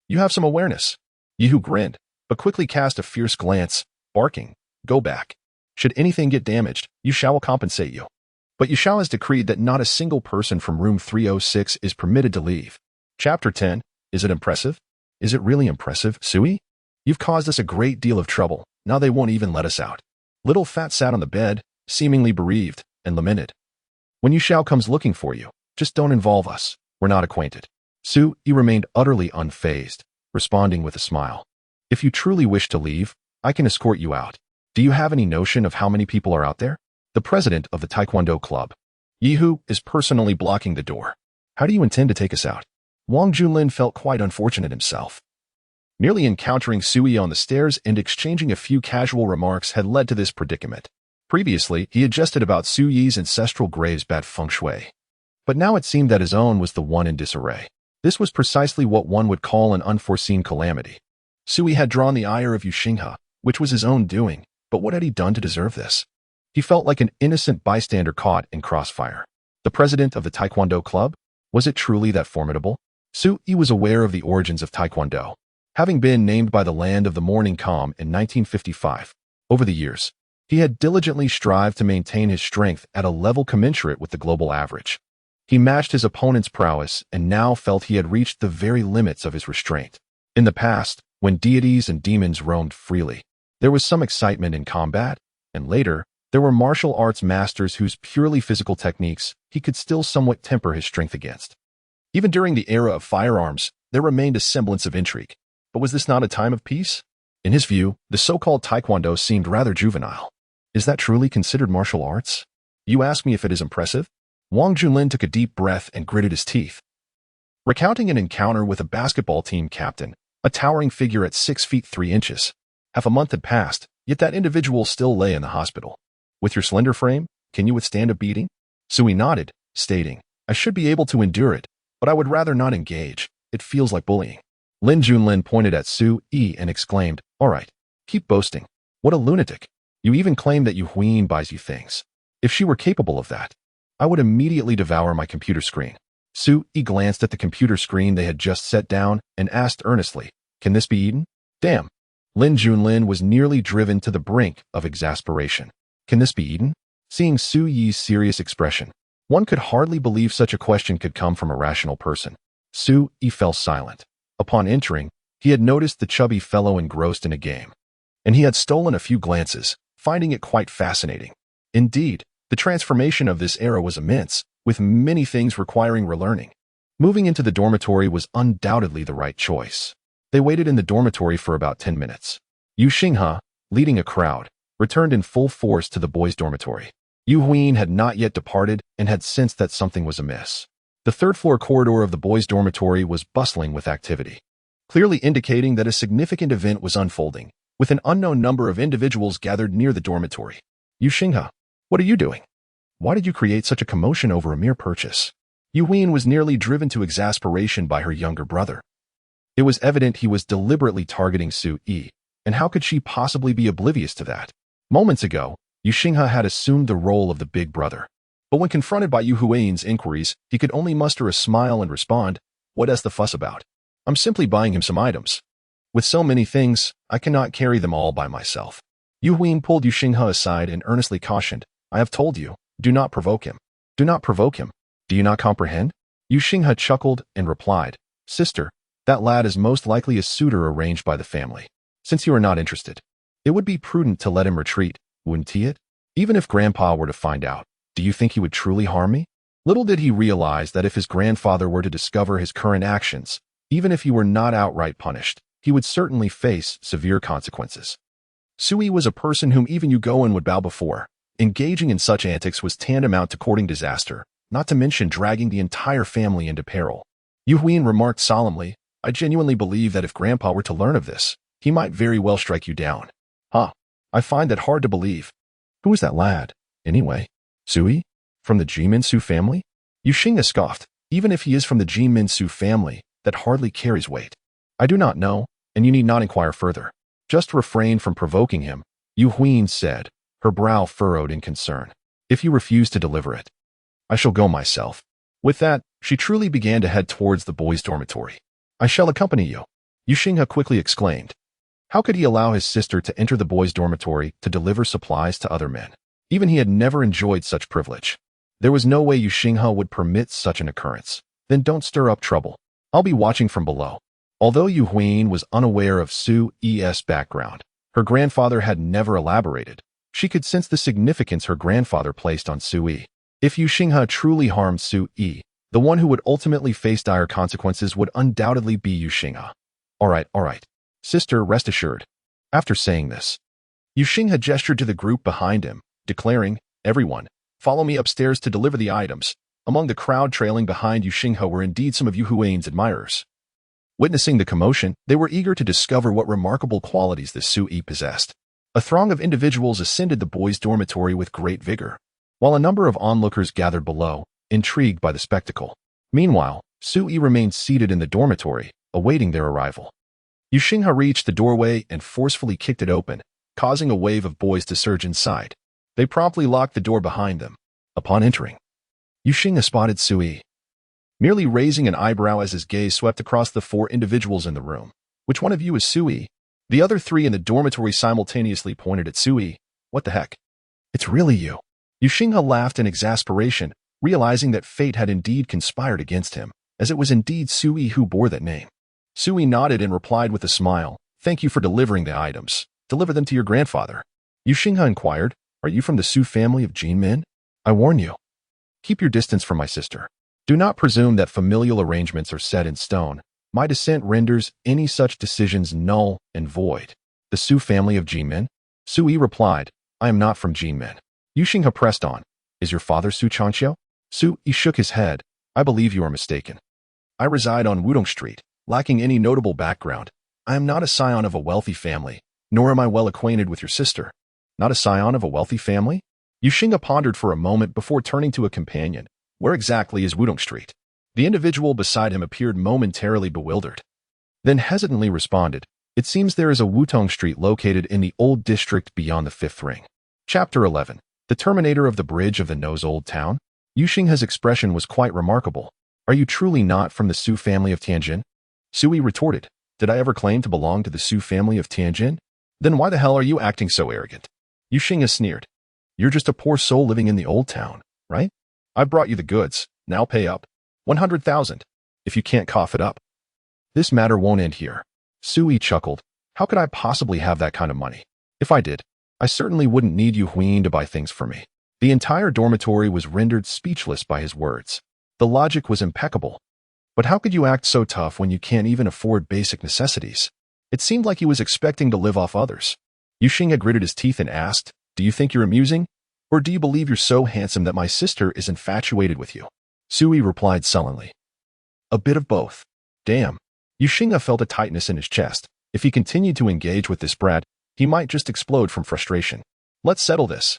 You have some awareness." Yi Hu grinned, but quickly cast a fierce glance, barking, "Go back. Should anything get damaged, Yu Shao will compensate you." But Yu Shao has decreed that not a single person from room 306 is permitted to leave. Chapter 10. Is it impressive? Is it really impressive, Sui? You've caused us a great deal of trouble. Now they won't even let us out. Little Fat sat on the bed, seemingly bereaved, and lamented. "When Yu Shao comes looking for you, just don't involve us. We're not acquainted." Sui remained utterly unfazed, responding with a smile. "If you truly wish to leave, I can escort you out. Do you have any notion of how many people are out there?" The president of the Taekwondo club, Yi Hu, is personally blocking the door. "How do you intend to take us out?" Wang Junlin felt quite unfortunate himself. Merely encountering Sui on the stairs and exchanging a few casual remarks had led to this predicament. Previously, he had jested about Suyi's ancestral grave's bad feng shui. But now it seemed that his own was the one in disarray. This was precisely what one would call an unforeseen calamity. Sui had drawn the ire of Yu Xinghe, which was his own doing, but what had he done to deserve this? He felt like an innocent bystander caught in crossfire. The president of the Taekwondo club? Was it truly that formidable? Sui was aware of the origins of Taekwondo, having been named by the land of the morning calm in 1955. Over the years, he had diligently strived to maintain his strength at a level commensurate with the global average. He matched his opponent's prowess and now felt he had reached the very limits of his restraint. In the past, when deities and demons roamed freely, there was some excitement in combat, and later, there were martial arts masters whose purely physical techniques he could still somewhat temper his strength against. Even during the era of firearms, there remained a semblance of intrigue. But was this not a time of peace? In his view, the so-called Taekwondo seemed rather juvenile. Is that truly considered martial arts? You ask me if it is impressive? Wang Junlin took a deep breath and gritted his teeth. Recounting an encounter with a basketball team captain, a towering figure at 6 feet 3 inches. Half a month had passed, yet that individual still lay in the hospital. With your slender frame, can you withstand a beating? Sui nodded, stating, "I should be able to endure it, but I would rather not engage. It feels like bullying." Lin Junlin pointed at Sui and exclaimed, "All right, keep boasting. What a lunatic. You even claim that Yu Huyin buys you things. If she were capable of that, I would immediately devour my computer screen." Sui glanced at the computer screen they had just set down and asked earnestly, "Can this be eaten?" "Damn." Lin Junlin was nearly driven to the brink of exasperation. "Can this be eaten?" Seeing Sui's serious expression, one could hardly believe such a question could come from a rational person. Sui fell silent. Upon entering, he had noticed the chubby fellow engrossed in a game, and he had stolen a few glances, finding it quite fascinating. Indeed, the transformation of this era was immense, with many things requiring relearning. Moving into the dormitory was undoubtedly the right choice. They waited in the dormitory for about 10 minutes. Yu Xinghe, leading a crowd, returned in full force to the boys' dormitory. Yu Huyin had not yet departed and had sensed that something was amiss. The third-floor corridor of the boys' dormitory was bustling with activity, clearly indicating that a significant event was unfolding, with an unknown number of individuals gathered near the dormitory. "Yu Xinghe, what are you doing? Why did you create such a commotion over a mere purchase?" Yu Huyin was nearly driven to exasperation by her younger brother. It was evident he was deliberately targeting Sui, and how could she possibly be oblivious to that? Moments ago, Yu Xinghe had assumed the role of the big brother. But when confronted by Yu Huiyin's inquiries, he could only muster a smile and respond, "What is the fuss about? I'm simply buying him some items. With so many things, I cannot carry them all by myself." Yu Huin pulled Yu Xinghe aside and earnestly cautioned, I have told you, do not provoke him. Do not provoke him. Do you not comprehend? Yu Xinghe chuckled and replied, Sister, that lad is most likely a suitor arranged by the family. Since you are not interested, it would be prudent to let him retreat, wouldn't he it? Even if Grandpa were to find out, do you think he would truly harm me? Little did he realize that if his grandfather were to discover his current actions, even if he were not outright punished, he would certainly face severe consequences. Sui was a person whom even Yu Goen would bow before. Engaging in such antics was tantamount to courting disaster, not to mention dragging the entire family into peril. Yu Huin remarked solemnly, I genuinely believe that if Grandpa were to learn of this, he might very well strike you down. I find that hard to believe. Who is that lad, anyway? Sui? From the Jimin-su family? Yu Xinghe scoffed. Even if he is from the Jimin-su family, that hardly carries weight. I do not know, and you need not inquire further. Just refrain from provoking him, Yu Huin said, her brow furrowed in concern. If you refuse to deliver it, I shall go myself. With that, she truly began to head towards the boys' dormitory. I shall accompany you, Yu Xinghe quickly exclaimed. How could he allow his sister to enter the boys' dormitory to deliver supplies to other men? Even he had never enjoyed such privilege. There was no way Yu Xinghe would permit such an occurrence. Then don't stir up trouble. I'll be watching from below. Although Yu Huin was unaware of Sui's background, her grandfather had never elaborated. She could sense the significance her grandfather placed on Sui. If Yu Xinghe truly harmed Sui, the one who would ultimately face dire consequences would undoubtedly be Yu Xinghe. All right. Sister, rest assured. After saying this, Yu Xinghe gestured to the group behind him, declaring, Everyone, follow me upstairs to deliver the items. Among the crowd trailing behind Yu Xinghe were indeed some of Yu Huin's admirers. Witnessing the commotion, they were eager to discover what remarkable qualities this Sui possessed. A throng of individuals ascended the boys' dormitory with great vigor, while a number of onlookers gathered below, intrigued by the spectacle. Meanwhile, Sui remained seated in the dormitory, awaiting their arrival. Yu Xinghe reached the doorway and forcefully kicked it open, causing a wave of boys to surge inside. They promptly locked the door behind them. Upon entering, Yu Xinghe spotted Sui, merely raising an eyebrow as his gaze swept across the four individuals in the room. Which one of you is Sui? The other three in the dormitory simultaneously pointed at Sui. What the heck? It's really you. Yu Xinghe laughed in exasperation, realizing that fate had indeed conspired against him, as it was indeed Sui who bore that name. Sui nodded and replied with a smile, Thank you for delivering the items. Deliver them to your grandfather. Yu Xinghe inquired, Are you from the Su family of Jinmin? I warn you. Keep your distance from my sister. Do not presume that familial arrangements are set in stone. My descent renders any such decisions null and void. The Su family of Jinmin? Sui replied, I am not from Jinmin. Yu Xinghe pressed on, Is your father Su Changqiu? Sui shook his head, I believe you are mistaken. I reside on Wudong Street, lacking any notable background. I am not a scion of a wealthy family, nor am I well acquainted with your sister. Not a scion of a wealthy family? Yu Xinghe pondered for a moment before turning to a companion. Where exactly is Wudong Street? The individual beside him appeared momentarily bewildered, then hesitantly responded, It seems there is a Wutong Street located in the old district beyond the Fifth Ring. Chapter 11. The Terminator of the Bridge of the Nose Old Town? Yu Xinghe's expression was quite remarkable. Are you truly not from the Su family of Tianjin? Sui retorted, Did I ever claim to belong to the Su family of Tianjin? Then why the hell are you acting so arrogant? Yu Xinghe sneered. You're just a poor soul living in the old town, right? I've brought you the goods, now pay up. 100,000, if you can't cough it up. This matter won't end here. Sui chuckled. How could I possibly have that kind of money? If I did, I certainly wouldn't need Yu Huin to buy things for me. The entire dormitory was rendered speechless by his words. The logic was impeccable. But how could you act so tough when you can't even afford basic necessities? It seemed like he was expecting to live off others. Yu Xinghe gritted his teeth and asked, Do you think you're amusing? Or do you believe you're so handsome that my sister is infatuated with you? Sui replied sullenly, A bit of both. Damn. Yu Xinghe felt a tightness in his chest. If he continued to engage with this brat, he might just explode from frustration. Let's settle this.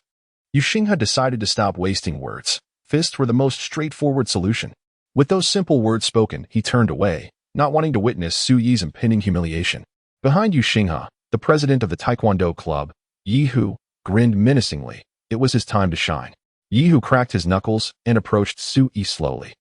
Yu Xinghe decided to stop wasting words. Fists were the most straightforward solution. With those simple words spoken, he turned away, not wanting to witness Sui's impending humiliation. Behind Yu Xinghe, the president of the Taekwondo club, Yi Hu, grinned menacingly. It was his time to shine. Yi Hu cracked his knuckles and approached Sui slowly.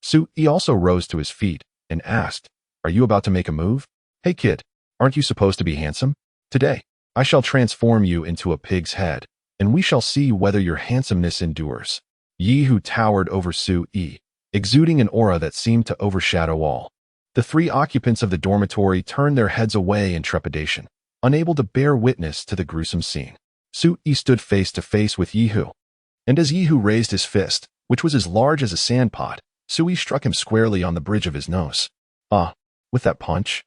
Sui also rose to his feet and asked, Are you about to make a move? Hey kid, aren't you supposed to be handsome? Today, I shall transform you into a pig's head, and we shall see whether your handsomeness endures. Yi Hu towered over Su Yi, exuding an aura that seemed to overshadow all. The three occupants of the dormitory turned their heads away in trepidation, unable to bear witness to the gruesome scene. Su Yi stood face to face with Yi Hu, and as Yi Hu raised his fist, which was as large as a sandpot, Su Yi struck him squarely on the bridge of his nose. With that punch,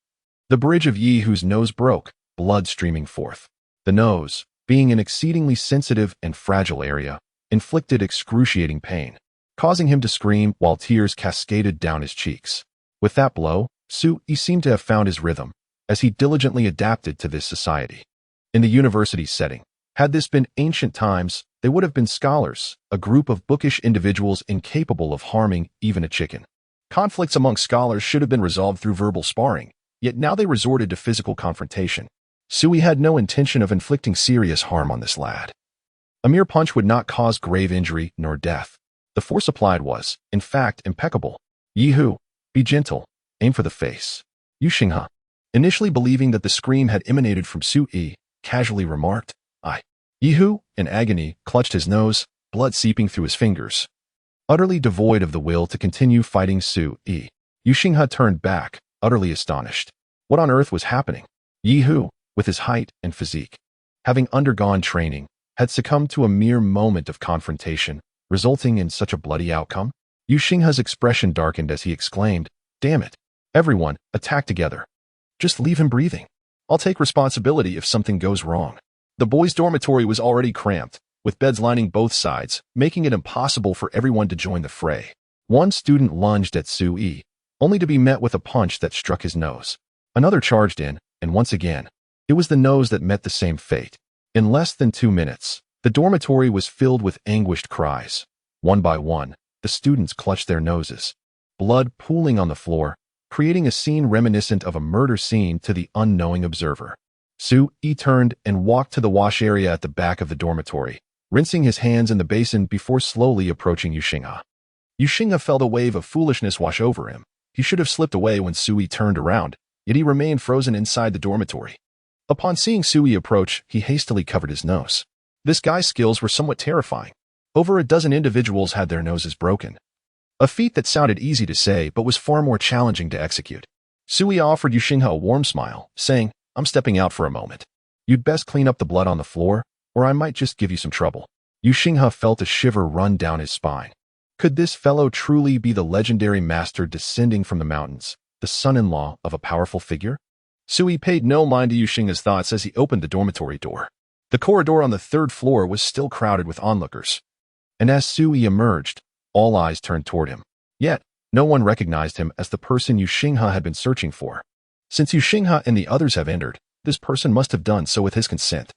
the bridge of Yi Hu's nose broke, blood streaming forth. The nose, being an exceedingly sensitive and fragile area, inflicted excruciating pain, causing him to scream while tears cascaded down his cheeks. With that blow, Su Yi seemed to have found his rhythm, as he diligently adapted to this society. In the university setting, had this been ancient times, they would have been scholars, a group of bookish individuals incapable of harming even a chicken. Conflicts among scholars should have been resolved through verbal sparring, yet now they resorted to physical confrontation. Su Yi had no intention of inflicting serious harm on this lad. A mere punch would not cause grave injury nor death. The force applied was, in fact, impeccable. Yi Hu, be gentle, aim for the face. Yu Xinghe, initially believing that the scream had emanated from Su Yi, casually remarked, "I." Yi Hu, in agony, clutched his nose, blood seeping through his fingers. Utterly devoid of the will to continue fighting Su Yi, Yu Xinghe turned back, utterly astonished. What on earth was happening? Yi Hu, with his height and physique, having undergone training, had succumbed to a mere moment of confrontation, resulting in such a bloody outcome? Yu Xinghe's expression darkened as he exclaimed, "Damn it! Everyone, attack together. Just leave him breathing. I'll take responsibility if something goes wrong." The boys' dormitory was already cramped, with beds lining both sides, making it impossible for everyone to join the fray. One student lunged at Su Yi, only to be met with a punch that struck his nose. Another charged in, and once again, it was the nose that met the same fate. In less than 2 minutes, the dormitory was filled with anguished cries. One by one, the students clutched their noses, blood pooling on the floor, creating a scene reminiscent of a murder scene to the unknowing observer. Su Yi turned and walked to the wash area at the back of the dormitory, rinsing his hands in the basin before slowly approaching Yu Xinghe. Yu Xinghe felt a wave of foolishness wash over him. He should have slipped away when Su Yi turned around, yet he remained frozen inside the dormitory. Upon seeing Su Yi approach, he hastily covered his nose. This guy's skills were somewhat terrifying. Over a dozen individuals had their noses broken. A feat that sounded easy to say but was far more challenging to execute. Su Yi offered Yu Xinghe a warm smile, saying, "I'm stepping out for a moment. You'd best clean up the blood on the floor, or I might just give you some trouble." Yu Xinghe felt a shiver run down his spine. Could this fellow truly be the legendary master descending from the mountains, the son-in-law of a powerful figure? Su Yi paid no mind to Yu Xinghe's thoughts as he opened the dormitory door. The corridor on the 3rd floor was still crowded with onlookers, and as Su Yi emerged, all eyes turned toward him. Yet, no one recognized him as the person Yu Xinghe had been searching for. Since Yu Xinghe and the others have entered, this person must have done so with his consent.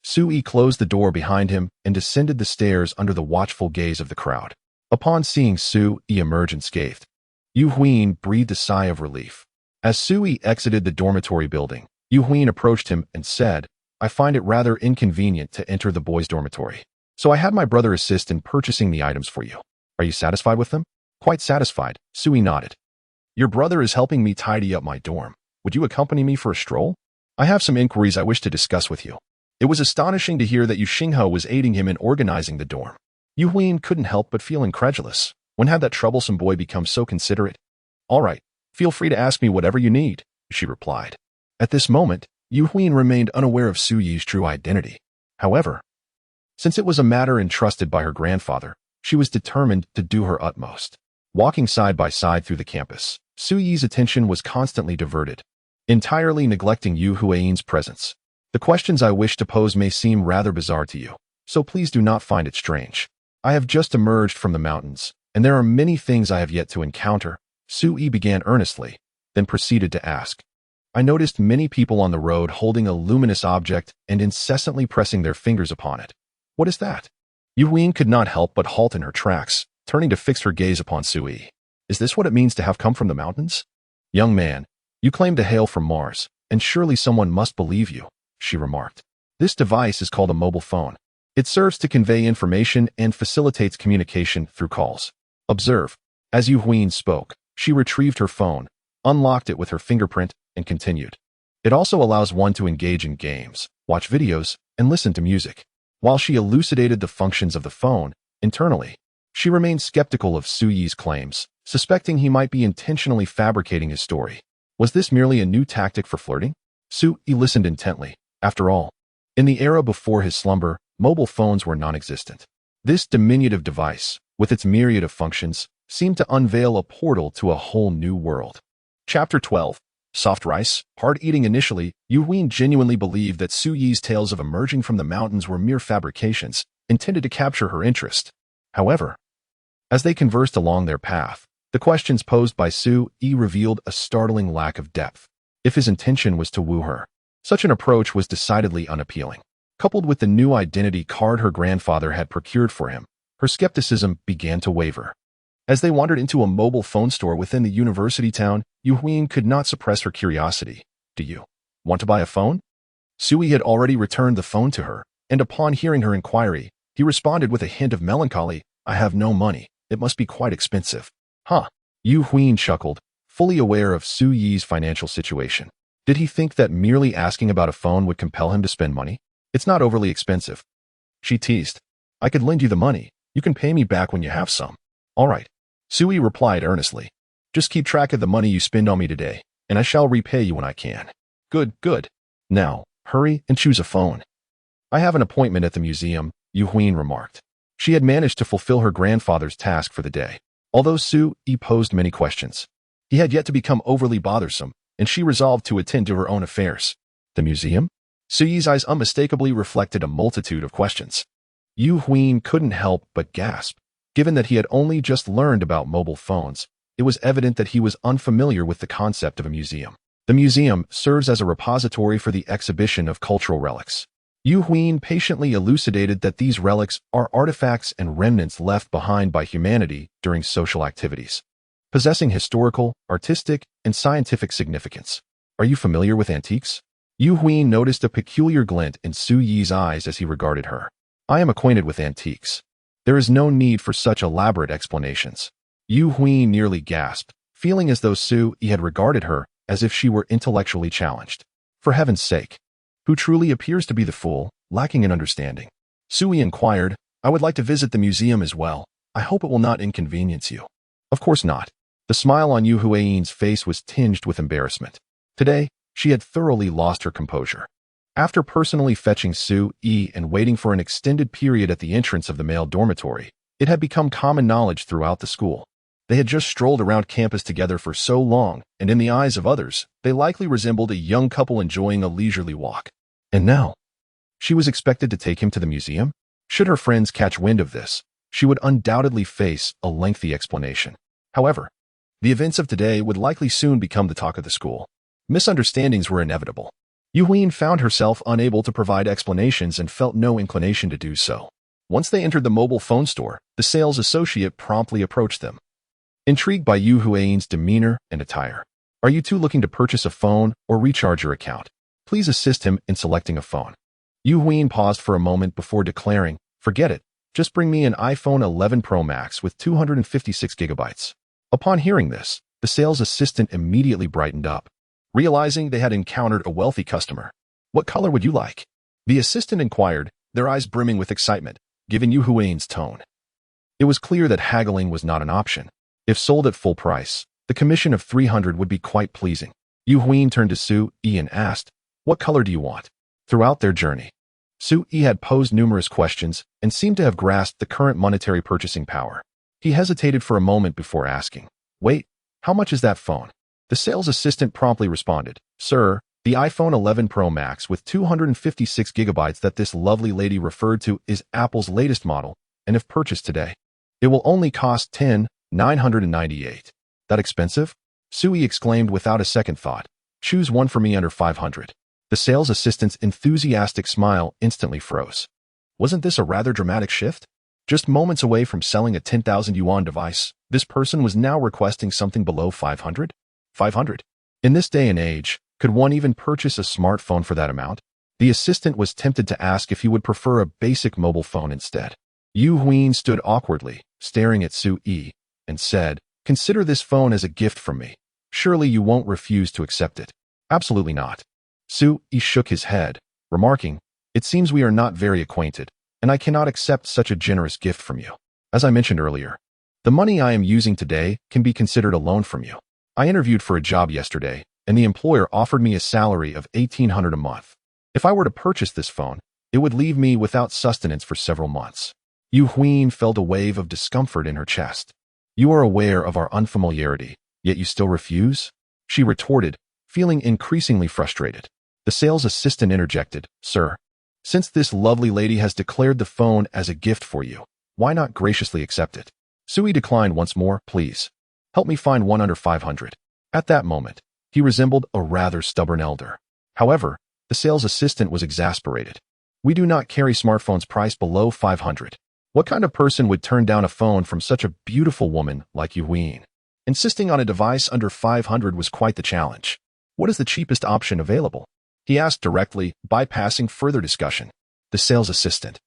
Su Yi closed the door behind him and descended the stairs under the watchful gaze of the crowd. Upon seeing Su Yi emerge unscathed, Yu Huin breathed a sigh of relief. As Su Yi exited the dormitory building, Yu Huin approached him and said, "I find it rather inconvenient to enter the boys' dormitory, so I had my brother assist in purchasing the items for you. Are you satisfied with them?" "Quite satisfied," Su Yi nodded. "Your brother is helping me tidy up my dorm. Would you accompany me for a stroll? I have some inquiries I wish to discuss with you." It was astonishing to hear that Yu Xinghe was aiding him in organizing the dorm. Yu Huin couldn't help but feel incredulous. When had that troublesome boy become so considerate? "All right, feel free to ask me whatever you need," she replied. At this moment, Yu Huin remained unaware of Su Yi's true identity. However, since it was a matter entrusted by her grandfather, she was determined to do her utmost. Walking side by side through the campus, Su Yi's attention was constantly diverted, entirely neglecting Yu Huin's presence. "The questions I wish to pose may seem rather bizarre to you, so please do not find it strange. I have just emerged from the mountains, and there are many things I have yet to encounter." Su Yi began earnestly, then proceeded to ask, "I noticed many people on the road holding a luminous object and incessantly pressing their fingers upon it. What is that?" Yu Huin could not help but halt in her tracks, turning to fix her gaze upon Su Yi. "Is this what it means to have come from the mountains? Young man, you claim to hail from Mars, and surely someone must believe you," she remarked. "This device is called a mobile phone. It serves to convey information and facilitates communication through calls. Observe." As Yu Huin spoke, she retrieved her phone, unlocked it with her fingerprint, and continued. "It also allows one to engage in games, watch videos, and listen to music. While she elucidated the functions of the phone, internally, she remained skeptical of Su Yi's claims, suspecting he might be intentionally fabricating his story. Was this merely a new tactic for flirting? Su Yi listened intently. After all, in the era before his slumber, mobile phones were non-existent. This diminutive device, with its myriad of functions, seemed to unveil a portal to a whole new world. Chapter 12. Soft rice, hard eating. Initially, Yu Huin genuinely believed that Su Yi's tales of emerging from the mountains were mere fabrications, intended to capture her interest. However, as they conversed along their path, the questions posed by Su Yi revealed a startling lack of depth. If his intention was to woo her, such an approach was decidedly unappealing. Coupled with the new identity card her grandfather had procured for him, her skepticism began to waver. As they wandered into a mobile phone store within the university town, Yu Huin could not suppress her curiosity. Do you want to buy a phone? Su Yi had already returned the phone to her, and upon hearing her inquiry, he responded with a hint of melancholy. I have no money. It must be quite expensive. Huh. Yu Huin chuckled, fully aware of Su Yi's financial situation. Did he think that merely asking about a phone would compel him to spend money? It's not overly expensive. She teased. I could lend you the money. You can pay me back when you have some. All right. Su Yi replied earnestly. Just keep track of the money you spend on me today, and I shall repay you when I can. Good, good. Now, hurry and choose a phone. I have an appointment at the museum, Yu Huin remarked. She had managed to fulfill her grandfather's task for the day. Although Su Yi posed many questions, he had yet to become overly bothersome, and she resolved to attend to her own affairs. The museum? Su Yi's eyes unmistakably reflected a multitude of questions. Yu Huin couldn't help but gasp. Given that he had only just learned about mobile phones, it was evident that he was unfamiliar with the concept of a museum. The museum serves as a repository for the exhibition of cultural relics. Yu Huin patiently elucidated that these relics are artifacts and remnants left behind by humanity during social activities, possessing historical, artistic, and scientific significance. Are you familiar with antiques? Yu Huin noticed a peculiar glint in Su Yi's eyes as he regarded her. I am acquainted with antiques. There is no need for such elaborate explanations. Yu Huin nearly gasped, feeling as though Su Yi had regarded her as if she were intellectually challenged. For heaven's sake, who truly appears to be the fool, lacking in understanding? Su Yi inquired, I would like to visit the museum as well. I hope it will not inconvenience you. Of course not. The smile on Yu Huin's face was tinged with embarrassment. Today, she had thoroughly lost her composure. After personally fetching Su Yi and waiting for an extended period at the entrance of the male dormitory, it had become common knowledge throughout the school. They had just strolled around campus together for so long, and in the eyes of others, they likely resembled a young couple enjoying a leisurely walk. And now, she was expected to take him to the museum? Should her friends catch wind of this, she would undoubtedly face a lengthy explanation. However, the events of today would likely soon become the talk of the school. Misunderstandings were inevitable. Yu Huin found herself unable to provide explanations and felt no inclination to do so. Once they entered the mobile phone store, the sales associate promptly approached them. Intrigued by Yu Huin's demeanor and attire, are you two looking to purchase a phone or recharge your account? Please assist him in selecting a phone. Yu Huin paused for a moment before declaring, forget it, just bring me an iPhone 11 Pro Max with 256 gigabytes. Upon hearing this, the sales assistant immediately brightened up, realizing they had encountered a wealthy customer. What color would you like? The assistant inquired, their eyes brimming with excitement, given Yu Huin's tone. It was clear that haggling was not an option. If sold at full price, the commission of 300 would be quite pleasing. Yu Huin turned to Su Yi and asked, what color do you want? Throughout their journey, Su Yi had posed numerous questions and seemed to have grasped the current monetary purchasing power. He hesitated for a moment before asking, wait, how much is that phone? The sales assistant promptly responded, sir, the iPhone 11 Pro Max with 256 gigabytes that this lovely lady referred to is Apple's latest model, and if purchased today, it will only cost $10,998. That expensive? Su Yi exclaimed without a second thought. Choose one for me under 500. The sales assistant's enthusiastic smile instantly froze. Wasn't this a rather dramatic shift? Just moments away from selling a 10,000 yuan device, this person was now requesting something below 500? 500. In this day and age, could one even purchase a smartphone for that amount? The assistant was tempted to ask if he would prefer a basic mobile phone instead. Yu Huin stood awkwardly, staring at Su Yi, and said, consider this phone as a gift from me. Surely you won't refuse to accept it. Absolutely not. Su Yi shook his head, remarking, "It seems we are not very acquainted, and I cannot accept such a generous gift from you. As I mentioned earlier, the money I am using today can be considered a loan from you. I interviewed for a job yesterday, and the employer offered me a salary of $1,800 a month. If I were to purchase this phone, it would leave me without sustenance for several months." Yu Huin felt a wave of discomfort in her chest. "You are aware of our unfamiliarity, yet you still refuse?" she retorted, feeling increasingly frustrated. The sales assistant interjected, "Sir, since this lovely lady has declared the phone as a gift for you, why not graciously accept it?" Sui declined once more. "Please, help me find one under 500. At that moment, he resembled a rather stubborn elder. However, the sales assistant was exasperated. "We do not carry smartphones priced below 500. What kind of person would turn down a phone from such a beautiful woman like Yu Huin?" Insisting on a device under 500 was quite the challenge. "What is the cheapest option available?" he asked directly, bypassing further discussion. The sales assistant,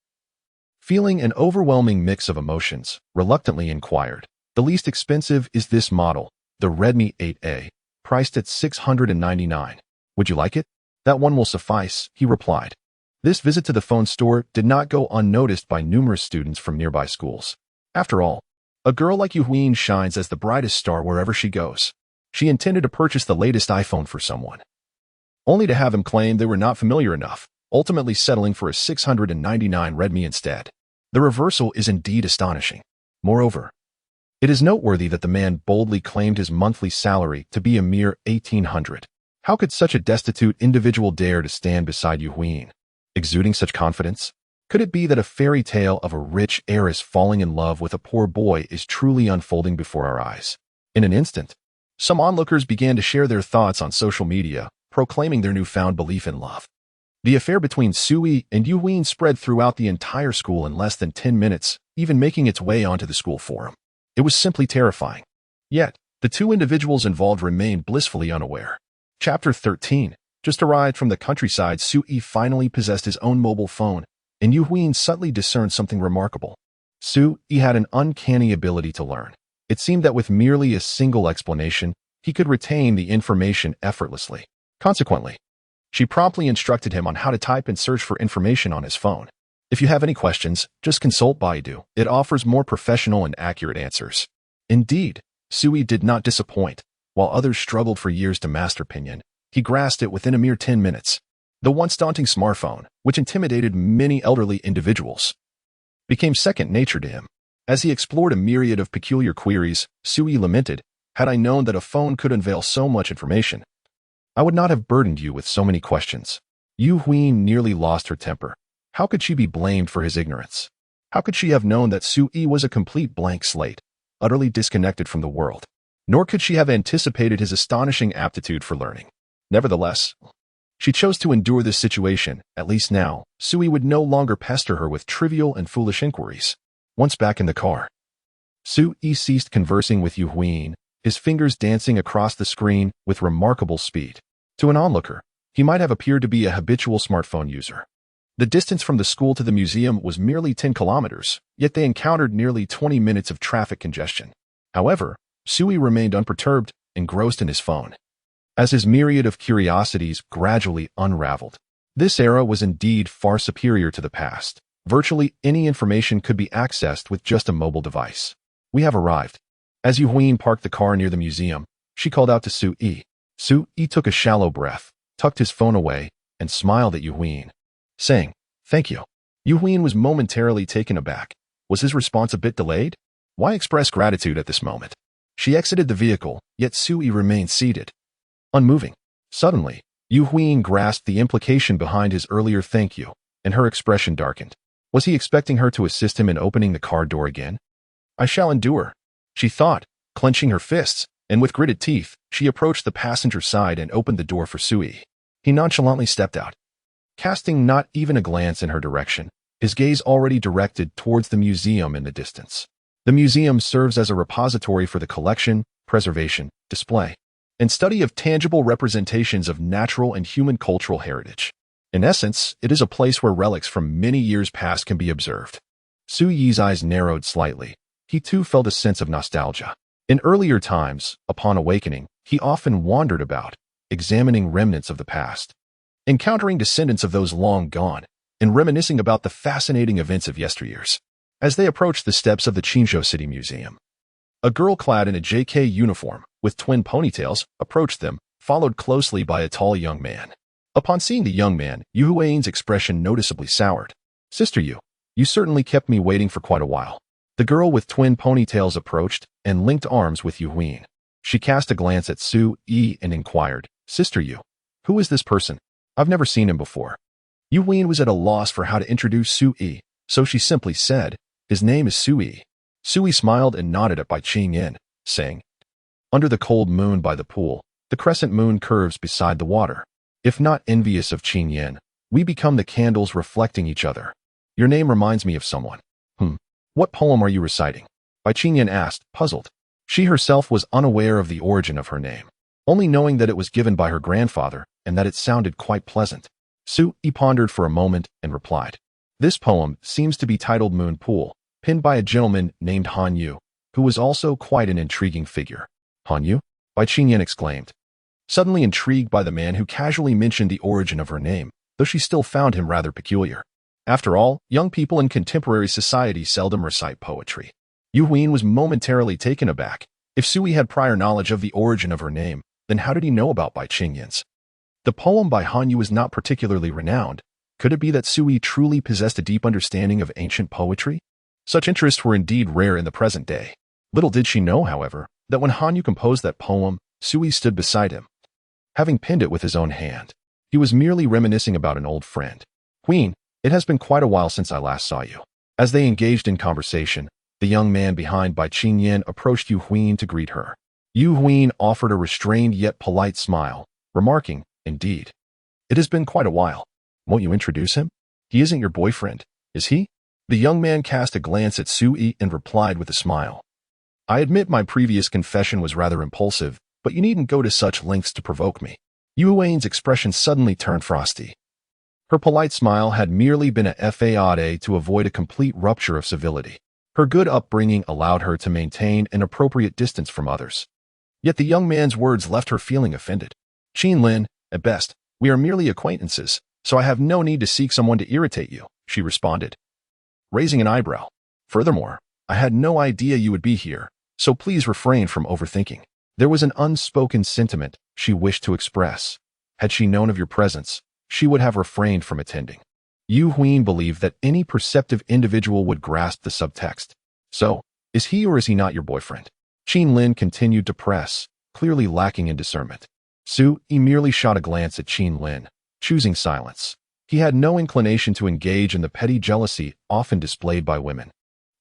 feeling an overwhelming mix of emotions, reluctantly inquired, "The least expensive is this model, the Redmi 8A, priced at $699. Would you like it?" "That one will suffice," he replied. This visit to the phone store did not go unnoticed by numerous students from nearby schools. After all, a girl like Yu Huin shines as the brightest star wherever she goes. She intended to purchase the latest iPhone for someone, only to have him claim they were not familiar enough, ultimately settling for a $699 Redmi instead. The reversal is indeed astonishing. Moreover, it is noteworthy that the man boldly claimed his monthly salary to be a mere $1,800. How could such a destitute individual dare to stand beside Yu Huin, exuding such confidence? Could it be that a fairy tale of a rich heiress falling in love with a poor boy is truly unfolding before our eyes? In an instant, some onlookers began to share their thoughts on social media, proclaiming their newfound belief in love. The affair between Sui and Yu Huin spread throughout the entire school in less than 10 minutes, even making its way onto the school forum. It was simply terrifying. Yet, the two individuals involved remained blissfully unaware. Chapter 13. Just arrived from the countryside, Sui finally possessed his own mobile phone, and Yu Huin subtly discerned something remarkable. Sui had an uncanny ability to learn. It seemed that with merely a single explanation, he could retain the information effortlessly. Consequently, she promptly instructed him on how to type and search for information on his phone. "If you have any questions, just consult Baidu. It offers more professional and accurate answers." Indeed, Sui did not disappoint. While others struggled for years to master Pinyin, he grasped it within a mere 10 minutes. The once daunting smartphone, which intimidated many elderly individuals, became second nature to him. As he explored a myriad of peculiar queries, Sui lamented, "Had I known that a phone could unveil so much information, I would not have burdened you with so many questions." Yu Huin nearly lost her temper. How could she be blamed for his ignorance? How could she have known that Sui was a complete blank slate, utterly disconnected from the world? Nor could she have anticipated his astonishing aptitude for learning. Nevertheless, she chose to endure this situation. At least now, Sui would no longer pester her with trivial and foolish inquiries. Once back in the car, Sui ceased conversing with Yu Huin, his fingers dancing across the screen with remarkable speed. To an onlooker, he might have appeared to be a habitual smartphone user. The distance from the school to the museum was merely 10 kilometers, yet they encountered nearly 20 minutes of traffic congestion. However, Sui remained unperturbed, engrossed in his phone. As his myriad of curiosities gradually unraveled, this era was indeed far superior to the past. Virtually any information could be accessed with just a mobile device. "We have arrived." As Yu Huin parked the car near the museum, she called out to Sui. Sui took a shallow breath, tucked his phone away, and smiled at Yu Huin, saying, "Thank you." Yu Huin was momentarily taken aback. Was his response a bit delayed? Why express gratitude at this moment? She exited the vehicle, yet Sui remained seated, unmoving. Suddenly, Yu Huin grasped the implication behind his earlier thank you, and her expression darkened. Was he expecting her to assist him in opening the car door again? "I shall endure," she thought, clenching her fists, and with gritted teeth, she approached the passenger side and opened the door for Sui. He nonchalantly stepped out, casting not even a glance in her direction, his gaze already directed towards the museum in the distance. The museum serves as a repository for the collection, preservation, display, and study of tangible representations of natural and human cultural heritage. In essence, it is a place where relics from many years past can be observed. Sui's eyes narrowed slightly. He too felt a sense of nostalgia. In earlier times, upon awakening, he often wandered about, examining remnants of the past. encountering descendants of those long gone, and reminiscing about the fascinating events of yesteryears. As they approached the steps of the Qingzhou City Museum, a girl clad in a JK uniform with twin ponytails approached them, followed closely by a tall young man. Upon seeing the young man, Yu Hui's expression noticeably soured. "Sister Yu, you certainly kept me waiting for quite a while." The girl with twin ponytails approached and linked arms with Yu Hui. She cast a glance at Su Yi and inquired, "Sister Yu, who is this person? I've never seen him before." Yu Hui was at a loss for how to introduce Su Yi, so she simply said, "His name is Su Yi." Su Yi smiled and nodded at Bai Qingyan, saying, "Under the cold moon by the pool, the crescent moon curves beside the water. If not envious of Qingyan, we become the candles reflecting each other. Your name reminds me of someone." What poem are you reciting?" Bai Qingyan asked, puzzled. She herself was unaware of the origin of her name, only knowing that it was given by her grandfather and that it sounded quite pleasant. Su Yi pondered for a moment and replied, "This poem seems to be titled Moon Pool, penned by a gentleman named Han Yu, who was also quite an intriguing figure." "Han Yu?" Bai Qingyan exclaimed, suddenly intrigued by the man who casually mentioned the origin of her name, though she still found him rather peculiar. After all, young people in contemporary society seldom recite poetry. Yu Hui was momentarily taken aback. If Sui had prior knowledge of the origin of her name, then how did he know about Bai Qingyan's? The poem by Han Yu was not particularly renowned. Could it be that Sui truly possessed a deep understanding of ancient poetry? Such interests were indeed rare in the present day. Little did she know, however, that when Han Yu composed that poem, Sui stood beside him, having penned it with his own hand. He was merely reminiscing about an old friend. "Queen, it has been quite a while since I last saw you." As they engaged in conversation, the young man behind Bai Qingyan approached Yu Hui to greet her. Yu Hui offered a restrained yet polite smile, remarking, "Indeed. It has been quite a while. Won't you introduce him? He isn't your boyfriend, is he?" The young man cast a glance at Su Yi and replied with a smile, "I admit my previous confession was rather impulsive, but you needn't go to such lengths to provoke me." Yu Hui's expression suddenly turned frosty. Her polite smile had merely been a faade to avoid a complete rupture of civility. Her good upbringing allowed her to maintain an appropriate distance from others. Yet the young man's words left her feeling offended. "Qin Lin, at best, we are merely acquaintances, so I have no need to seek someone to irritate you," she responded, raising an eyebrow. "Furthermore, I had no idea you would be here, so please refrain from overthinking." There was an unspoken sentiment she wished to express. Had she known of your presence, she would have refrained from attending. Yu Hui believed that any perceptive individual would grasp the subtext. "So, is he or is he not your boyfriend?" Qin Lin continued to press, clearly lacking in discernment. Su Yi merely shot a glance at Qin Lin, choosing silence. He had no inclination to engage in the petty jealousy often displayed by women,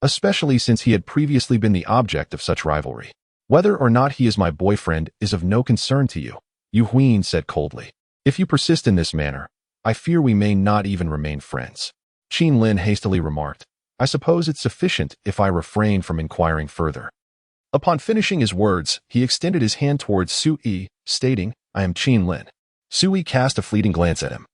especially since he had previously been the object of such rivalry. "Whether or not he is my boyfriend is of no concern to you," Yu Hui said coldly. "If you persist in this manner, I fear we may not even remain friends." Qin Lin hastily remarked, "I suppose it's sufficient if I refrain from inquiring further." Upon finishing his words, he extended his hand towards Su Yi, stating, "I am Qin Lin." Su Yi cast a fleeting glance at him,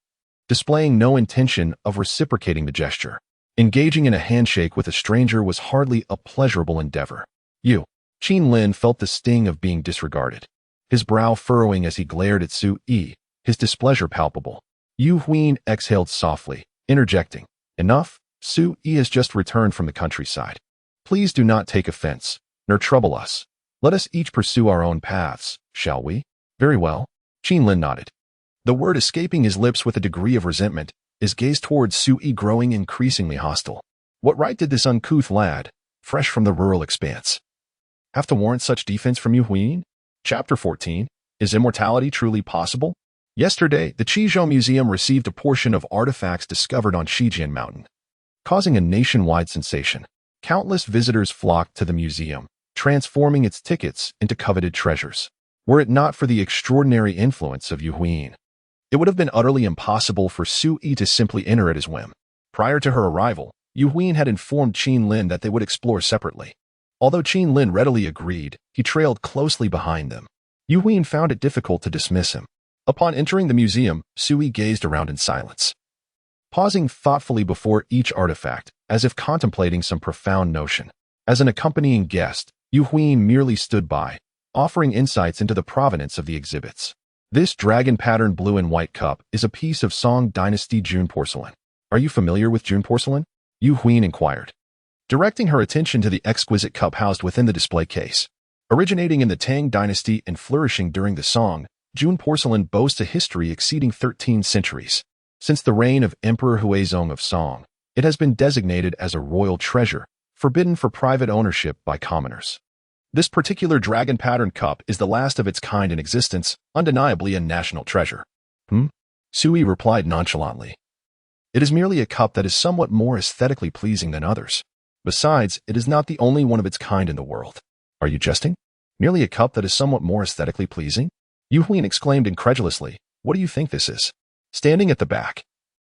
displaying no intention of reciprocating the gesture. Engaging in a handshake with a stranger was hardly a pleasurable endeavor. Qin Lin felt the sting of being disregarded, his brow furrowing as he glared at Su Yi, his displeasure palpable. Yu Hui exhaled softly, interjecting, "Enough, Su Yi has just returned from the countryside. Please do not take offense, nor trouble us. Let us each pursue our own paths, shall we?" "Very well." Qin Lin nodded, the word escaping his lips with a degree of resentment, his gaze towards Su Yi growing increasingly hostile. What right did this uncouth lad, fresh from the rural expanse, have to warrant such defense from Yu Hui? Chapter 14. Is immortality truly possible? Yesterday, the Qizhou Museum received a portion of artifacts discovered on Shijian Mountain, causing a nationwide sensation. Countless visitors flocked to the museum, transforming its tickets into coveted treasures. Were it not for the extraordinary influence of Yu Hui, it would have been utterly impossible for Su Yi to simply enter at his whim. Prior to her arrival, Yu Hui had informed Qin Lin that they would explore separately. Although Qin Lin readily agreed, he trailed closely behind them. Yu Hui found it difficult to dismiss him. Upon entering the museum, Su Yi gazed around in silence, pausing thoughtfully before each artifact, as if contemplating some profound notion. As an accompanying guest, Yu Hui merely stood by, offering insights into the provenance of the exhibits. This dragon-patterned blue and white cup is a piece of Song Dynasty June porcelain. Are you familiar with June porcelain? Yu Huin inquired, directing her attention to the exquisite cup housed within the display case. Originating in the Tang Dynasty and flourishing during the Song, June porcelain boasts a history exceeding 13 centuries. Since the reign of Emperor Huizong of Song, it has been designated as a royal treasure, forbidden for private ownership by commoners. This particular dragon-patterned cup is the last of its kind in existence, undeniably a national treasure. Sui replied nonchalantly. It is merely a cup that is somewhat more aesthetically pleasing than others. Besides, it is not the only one of its kind in the world. Are you jesting? Merely a cup that is somewhat more aesthetically pleasing? Yu Huin exclaimed incredulously. What do you think this is? Standing at the back,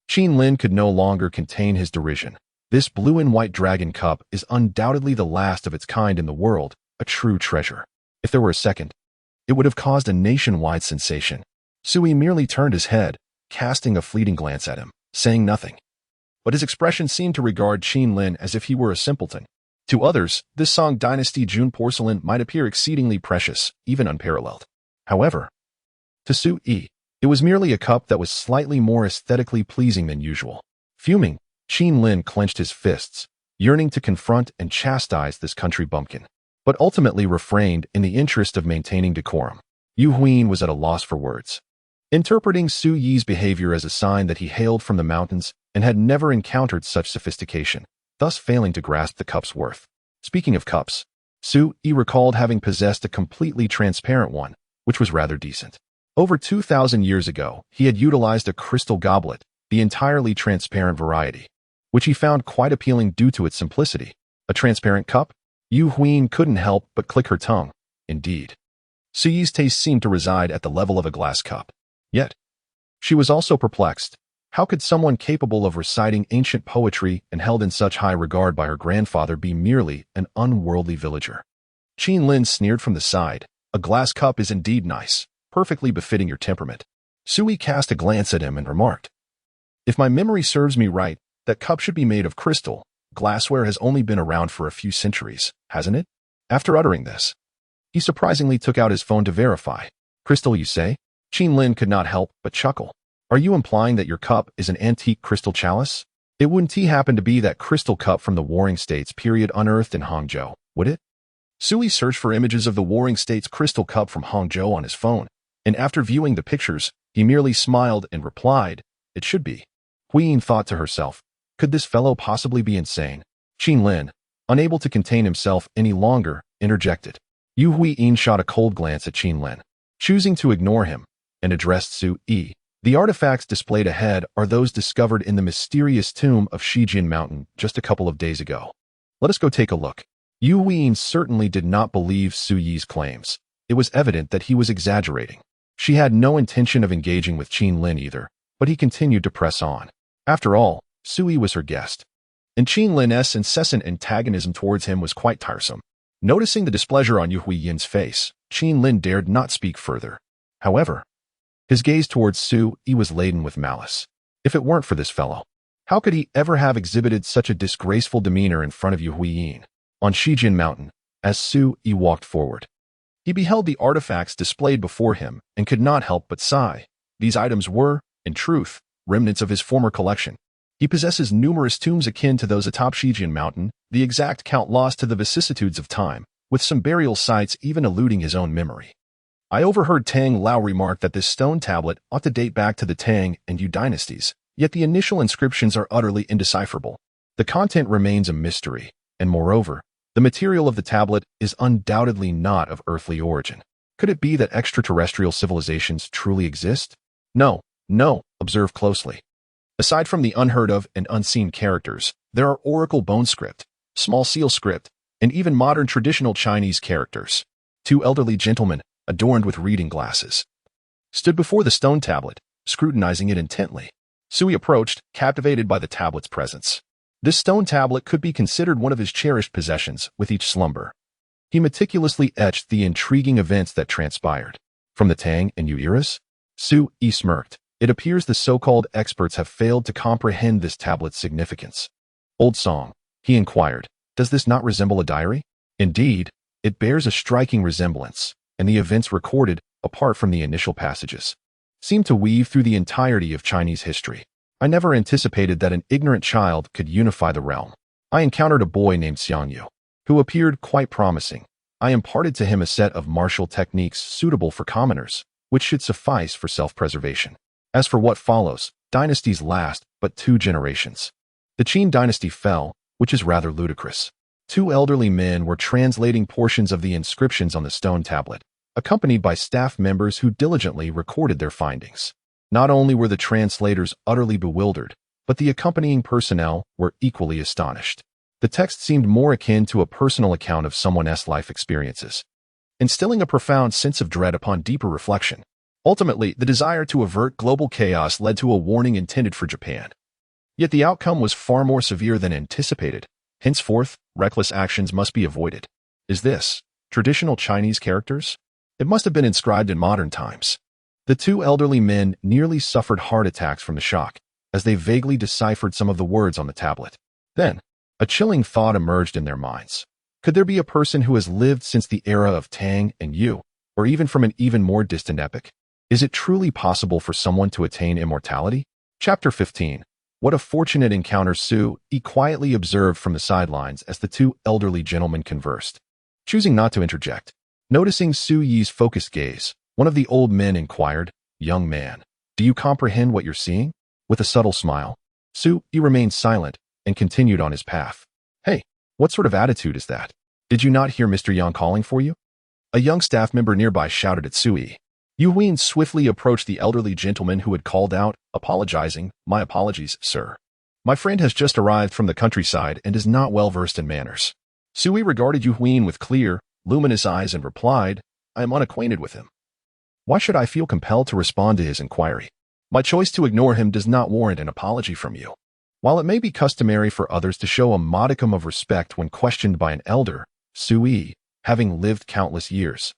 Qin Lin could no longer contain his derision. This blue and white dragon cup is undoubtedly the last of its kind in the world, a true treasure. If there were a second, it would have caused a nationwide sensation. Sui merely turned his head, casting a fleeting glance at him, saying nothing. But his expression seemed to regard Qin Lin as if he were a simpleton. To others, this Song Dynasty June porcelain might appear exceedingly precious, even unparalleled. However, to Sui, it was merely a cup that was slightly more aesthetically pleasing than usual. Fuming, Qin Lin clenched his fists, yearning to confront and chastise this country bumpkin, but ultimately refrained in the interest of maintaining decorum. Yu Huin was at a loss for words, interpreting Su Yi's behavior as a sign that he hailed from the mountains and had never encountered such sophistication, thus failing to grasp the cup's worth. Speaking of cups, Su Yi recalled having possessed a completely transparent one, which was rather decent. Over 2,000 years ago, he had utilized a crystal goblet, the entirely transparent variety, which he found quite appealing due to its simplicity. A transparent cup? Yu Huin couldn't help but click her tongue. Indeed. Su Yi's taste seemed to reside at the level of a glass cup. Yet, she was also perplexed. How could someone capable of reciting ancient poetry and held in such high regard by her grandfather be merely an unworldly villager? Qin Lin sneered from the side. A glass cup is indeed nice, perfectly befitting your temperament. Sui cast a glance at him and remarked, if my memory serves me right, that cup should be made of crystal. Glassware has only been around for a few centuries, hasn't it? After uttering this, he surprisingly took out his phone to verify. Crystal, you say? Qin Lin could not help but chuckle. Are you implying that your cup is an antique crystal chalice? It wouldn't happen to be that crystal cup from the Warring States period unearthed in Hangzhou, would it? Sui searched for images of the Warring States crystal cup from Hangzhou on his phone, and after viewing the pictures, he merely smiled and replied, it should be. Huiying thought to herself, could this fellow possibly be insane? Qin Lin, unable to contain himself any longer, interjected. Yu Huiying shot a cold glance at Qin Lin, choosing to ignore him, and addressed Su Yi. The artifacts displayed ahead are those discovered in the mysterious tomb of Shijian Mountain just a couple of days ago. Let us go take a look. Yu Huiying certainly did not believe Su Yi's claims. It was evident that he was exaggerating. She had no intention of engaging with Qin Lin either, but he continued to press on. After all, Sui was her guest, and Qin Lin's incessant antagonism towards him was quite tiresome. Noticing the displeasure on Yu Huiying's face, Qin Lin dared not speak further. However, his gaze towards Su Yi was laden with malice. If it weren't for this fellow, how could he ever have exhibited such a disgraceful demeanor in front of Yu Huiying? On Shijian Mountain, as Su Yi walked forward, he beheld the artifacts displayed before him and could not help but sigh. These items were, in truth, remnants of his former collection. He possesses numerous tombs akin to those atop Shijian Mountain, the exact count lost to the vicissitudes of time, with some burial sites even eluding his own memory. I overheard Tang Lao remark that this stone tablet ought to date back to the Tang and Yu dynasties, yet the initial inscriptions are utterly indecipherable. The content remains a mystery, and moreover, the material of the tablet is undoubtedly not of earthly origin. Could it be that extraterrestrial civilizations truly exist? No, observe closely. Aside from the unheard of and unseen characters, there are oracle bone script, small seal script, and even modern traditional Chinese characters. Two elderly gentlemen, adorned with reading glasses, stood before the stone tablet, scrutinizing it intently. Sui approached, captivated by the tablet's presence. This stone tablet could be considered one of his cherished possessions with each slumber. He meticulously etched the intriguing events that transpired. From the Tang and Yu eras? Su Yi smirked. It appears the so-called experts have failed to comprehend this tablet's significance. Old song, he inquired. Does this not resemble a diary? Indeed, it bears a striking resemblance, and the events recorded, apart from the initial passages, seem to weave through the entirety of Chinese history. I never anticipated that an ignorant child could unify the realm. I encountered a boy named Xiang, who appeared quite promising. I imparted to him a set of martial techniques suitable for commoners, which should suffice for self-preservation. As for what follows, dynasties last but 2 generations. The Qin dynasty fell, which is rather ludicrous. 2 elderly men were translating portions of the inscriptions on the stone tablet, accompanied by staff members who diligently recorded their findings. Not only were the translators utterly bewildered, but the accompanying personnel were equally astonished. The text seemed more akin to a personal account of someone's life experiences, instilling a profound sense of dread upon deeper reflection. Ultimately, the desire to avert global chaos led to a warning intended for Japan. Yet the outcome was far more severe than anticipated. Henceforth, reckless actions must be avoided. Is this traditional Chinese characters? It must have been inscribed in modern times. The 2 elderly men nearly suffered heart attacks from the shock as they vaguely deciphered some of the words on the tablet. Then, a chilling thought emerged in their minds. Could there be a person who has lived since the era of Tang and Yu, or even from an even more distant epoch? Is it truly possible for someone to attain immortality? Chapter 15. What a fortunate encounter Su Yi quietly observed from the sidelines as the 2 elderly gentlemen conversed. Choosing not to interject, noticing Su Yi's focused gaze, one of the old men inquired, "Young man, do you comprehend what you're seeing?" With a subtle smile, Su Yi remained silent and continued on his path. "Hey, what sort of attitude is that? Did you not hear Mr. Yang calling for you?" A young staff member nearby shouted at Su Yi. Yu Huin swiftly approached the elderly gentleman who had called out, apologizing, "My apologies, sir. My friend has just arrived from the countryside and is not well versed in manners." Su Yi regarded Yu Huin with clear, luminous eyes and replied, "I am unacquainted with him. Why should I feel compelled to respond to his inquiry? My choice to ignore him does not warrant an apology from you." While it may be customary for others to show a modicum of respect when questioned by an elder, Su Yi, having lived countless years,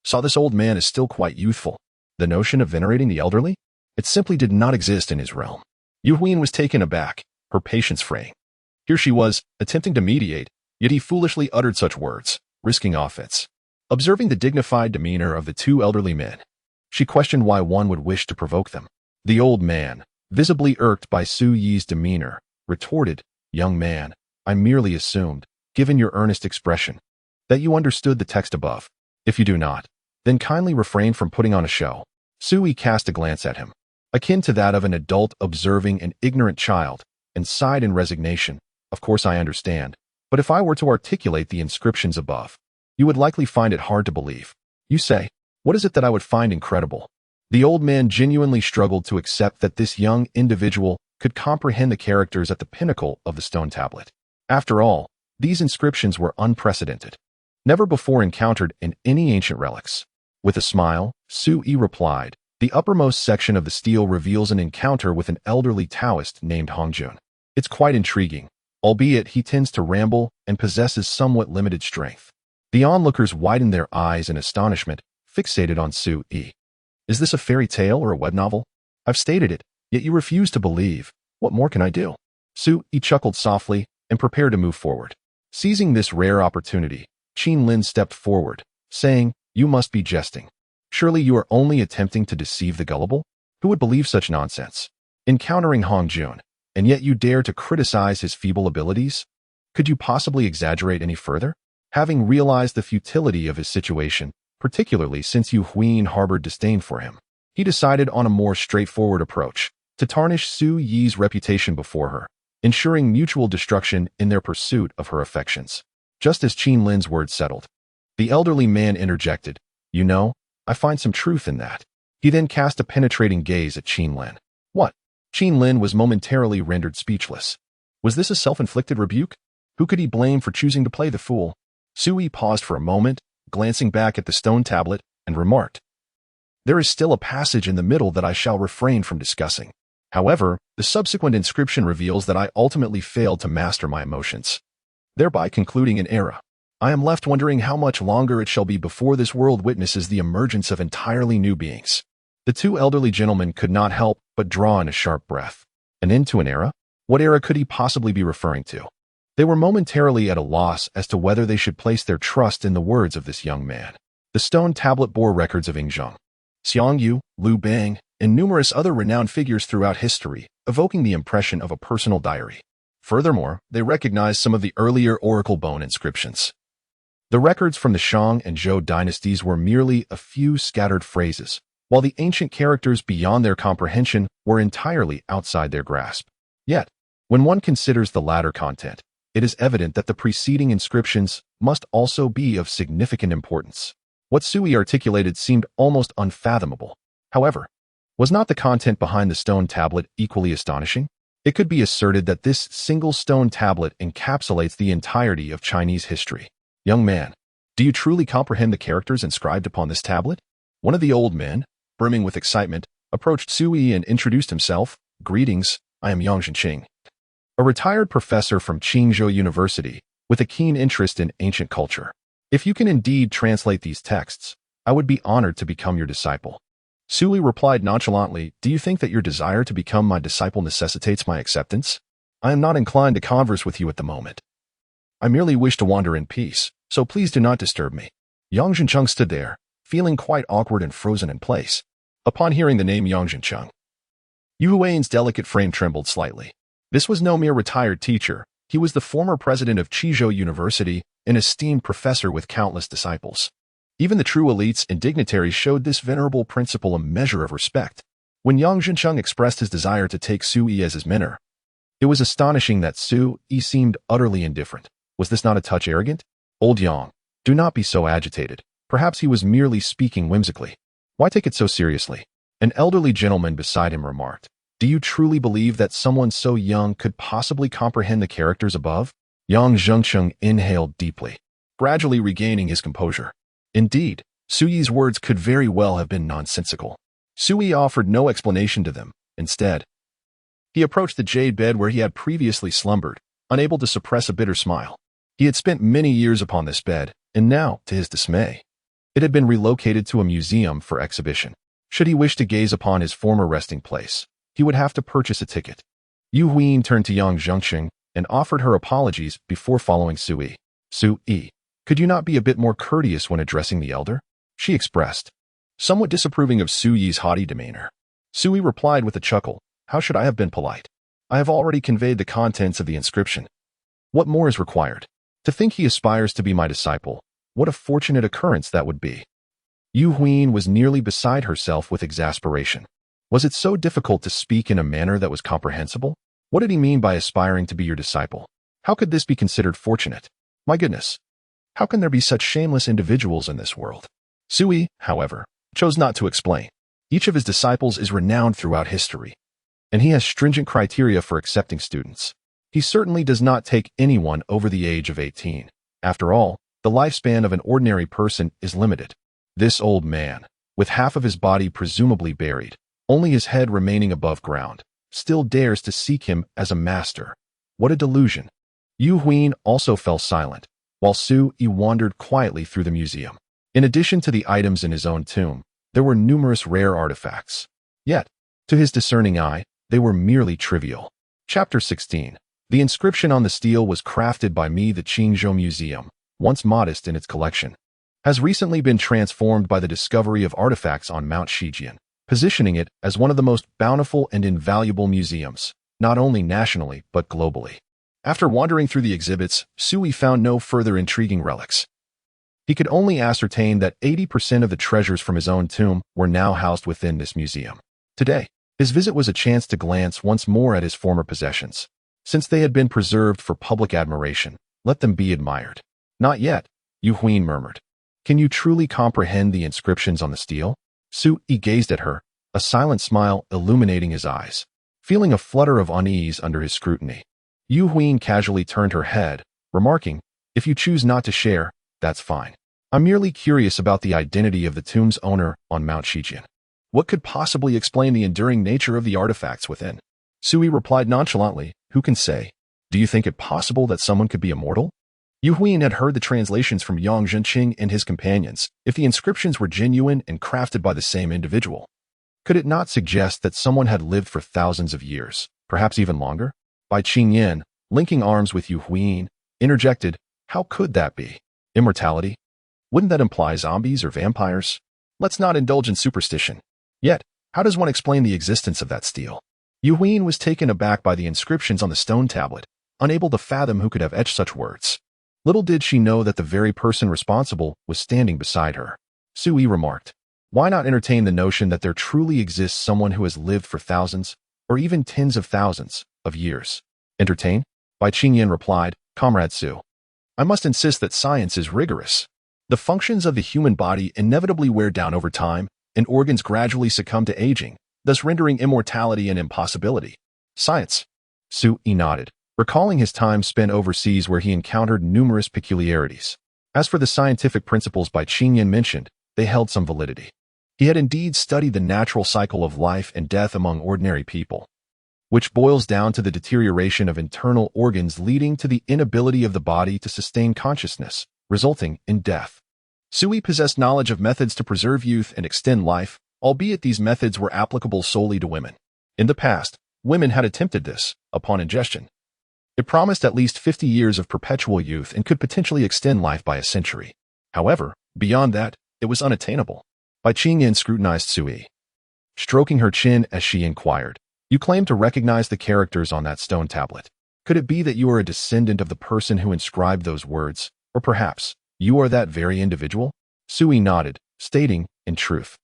saw this old man as still quite youthful. The notion of venerating the elderly? It simply did not exist in his realm. Yu Huin was taken aback, her patience fraying. Here she was, attempting to mediate, yet he foolishly uttered such words, risking offense. Observing the dignified demeanor of the 2 elderly men, she questioned why one would wish to provoke them. The old man, visibly irked by Su Yi's demeanor, retorted, "Young man, I merely assumed, given your earnest expression, that you understood the text above. If you do not, then kindly refrain from putting on a show." Su Yi cast a glance at him, akin to that of an adult observing an ignorant child, and sighed in resignation. "Of course I understand, but if I were to articulate the inscriptions above, you would likely find it hard to believe. You say, what is it that I would find incredible?" The old man genuinely struggled to accept that this young individual could comprehend the characters at the pinnacle of the stone tablet. After all, these inscriptions were unprecedented, never before encountered in any ancient relics. With a smile, Su Yi replied, "The uppermost section of the stele reveals an encounter with an elderly Taoist named Hongjun. It's quite intriguing, albeit he tends to ramble and possesses somewhat limited strength." The onlookers widened their eyes in astonishment, fixated on Su Yi. "Is this a fairy tale or a web novel? I've stated it, yet you refuse to believe. What more can I do?" Su Yi chuckled softly and prepared to move forward. Seizing this rare opportunity, Qin Lin stepped forward, saying, "You must be jesting. Surely you are only attempting to deceive the gullible? Who would believe such nonsense? Encountering Hongjun, and yet you dare to criticize his feeble abilities? Could you possibly exaggerate any further?" Having realized the futility of his situation, particularly since Yu Huin harbored disdain for him, he decided on a more straightforward approach, to tarnish Su Yi's reputation before her, ensuring mutual destruction in their pursuit of her affections. Just as Qin Lin's words settled, the elderly man interjected, "You know, I find some truth in that." He then cast a penetrating gaze at Qin Lin. What? Qin Lin was momentarily rendered speechless. Was this a self-inflicted rebuke? Who could he blame for choosing to play the fool? Su Yi paused for a moment, glancing back at the stone tablet, and remarked, "There is still a passage in the middle that I shall refrain from discussing. However, the subsequent inscription reveals that I ultimately failed to master my emotions, thereby concluding an era. I am left wondering how much longer it shall be before this world witnesses the emergence of entirely new beings." The 2 elderly gentlemen could not help but draw in a sharp breath. An end to an era? What era could he possibly be referring to? They were momentarily at a loss as to whether they should place their trust in the words of this young man. The stone tablet bore records of Yingzheng, Xiang Yu, Liu Bang, and numerous other renowned figures throughout history, evoking the impression of a personal diary. Furthermore, they recognized some of the earlier oracle bone inscriptions. The records from the Shang and Zhou dynasties were merely a few scattered phrases, while the ancient characters beyond their comprehension were entirely outside their grasp. Yet, when one considers the latter content, it is evident that the preceding inscriptions must also be of significant importance. What Sui articulated seemed almost unfathomable. However, was not the content behind the stone tablet equally astonishing? It could be asserted that this single stone tablet encapsulates the entirety of Chinese history. Young man, do you truly comprehend the characters inscribed upon this tablet? One of the old men, brimming with excitement, approached Sui and introduced himself. Greetings, I am Yang Zhenqing, a retired professor from Qingzhou University with a keen interest in ancient culture. If you can indeed translate these texts, I would be honored to become your disciple. Sui replied nonchalantly, do you think that your desire to become my disciple necessitates my acceptance? I am not inclined to converse with you at the moment. I merely wish to wander in peace, so please do not disturb me. Yang Zhencheng stood there, feeling quite awkward and frozen in place. Upon hearing the name Yang Zhencheng, Yu Huayan's delicate frame trembled slightly. This was no mere retired teacher. He was the former president of Qizhou University, an esteemed professor with countless disciples. Even the true elites and dignitaries showed this venerable principal a measure of respect. When Yang Zhencheng expressed his desire to take Sui as his mentor, it was astonishing that Sui seemed utterly indifferent. Was this not a touch arrogant? Old Yang, do not be so agitated. Perhaps he was merely speaking whimsically. Why take it so seriously? An elderly gentleman beside him remarked. Do you truly believe that someone so young could possibly comprehend the characters above? Yang Zhencheng inhaled deeply, gradually regaining his composure. Indeed, Sui's words could very well have been nonsensical. Sui offered no explanation to them. Instead, he approached the jade bed where he had previously slumbered, unable to suppress a bitter smile. He had spent many years upon this bed, and now, to his dismay, it had been relocated to a museum for exhibition. Should he wish to gaze upon his former resting place, he would have to purchase a ticket. Yu Huiyin turned to Yang Zhencheng and offered her apologies before following Sui. Sui, could you not be a bit more courteous when addressing the elder? She expressed, somewhat disapproving of Sui's haughty demeanor. Sui replied with a chuckle, how should I have been polite? I have already conveyed the contents of the inscription. What more is required? To think he aspires to be my disciple, what a fortunate occurrence that would be. Yu Huiyin was nearly beside herself with exasperation. Was it so difficult to speak in a manner that was comprehensible? What did he mean by aspiring to be your disciple? How could this be considered fortunate? My goodness, how can there be such shameless individuals in this world? Sui, however, chose not to explain. Each of his disciples is renowned throughout history, and he has stringent criteria for accepting students. He certainly does not take anyone over the age of 18. After all, the lifespan of an ordinary person is limited. This old man, with half of his body presumably buried, only his head remaining above ground, still dares to seek him as a master. What a delusion. Yu Huiyin also fell silent, while Sui wandered quietly through the museum. In addition to the items in his own tomb, there were numerous rare artifacts. Yet, to his discerning eye, they were merely trivial. Chapter 16. The inscription on the stele was crafted by me. The Qingzhou Museum, once modest in its collection, has recently been transformed by the discovery of artifacts on Mount Shijian, positioning it as one of the most bountiful and invaluable museums, not only nationally but globally. After wandering through the exhibits, Sui found no further intriguing relics. He could only ascertain that 80% of the treasures from his own tomb were now housed within this museum. Today, his visit was a chance to glance once more at his former possessions. Since they had been preserved for public admiration, let them be admired. Not yet, Yu Huiyin murmured. Can you truly comprehend the inscriptions on the stele? Sui gazed at her, a silent smile illuminating his eyes, feeling a flutter of unease under his scrutiny. Yu Huiyin casually turned her head, remarking, if you choose not to share, that's fine. I'm merely curious about the identity of the tomb's owner on Mount Shijian. What could possibly explain the enduring nature of the artifacts within? Sui replied nonchalantly, who can say? Do you think it possible that someone could be immortal? Yu Huiyin had heard the translations from Yang Zhenqing and his companions. If the inscriptions were genuine and crafted by the same individual, could it not suggest that someone had lived for thousands of years, perhaps even longer? Bai Qingyan, linking arms with Yu Huiyin, interjected, how could that be? Immortality? Wouldn't that imply zombies or vampires? Let's not indulge in superstition. Yet, how does one explain the existence of that stele? Yu Huin was taken aback by the inscriptions on the stone tablet, unable to fathom who could have etched such words. Little did she know that the very person responsible was standing beside her. Sui remarked, "Why not entertain the notion that there truly exists someone who has lived for thousands, or even tens of thousands, of years?" "Entertain?" Bai Qingyan replied, "Comrade Su, I must insist that science is rigorous. The functions of the human body inevitably wear down over time, and organs gradually succumb to aging, thus rendering immortality an impossibility. Science." Sui nodded, recalling his time spent overseas where he encountered numerous peculiarities. As for the scientific principles Bai Qingyan mentioned, they held some validity. He had indeed studied the natural cycle of life and death among ordinary people, which boils down to the deterioration of internal organs leading to the inability of the body to sustain consciousness, resulting in death. Sui possessed knowledge of methods to preserve youth and extend life, albeit these methods were applicable solely to women. In the past, women had attempted this, upon ingestion. It promised at least 50 years of perpetual youth and could potentially extend life by a century. However, beyond that, it was unattainable. Bai Qingyan scrutinized Sui, stroking her chin as she inquired, "You claim to recognize the characters on that stone tablet. Could it be that you are a descendant of the person who inscribed those words, or perhaps you are that very individual?" Sui nodded, stating, "In truth,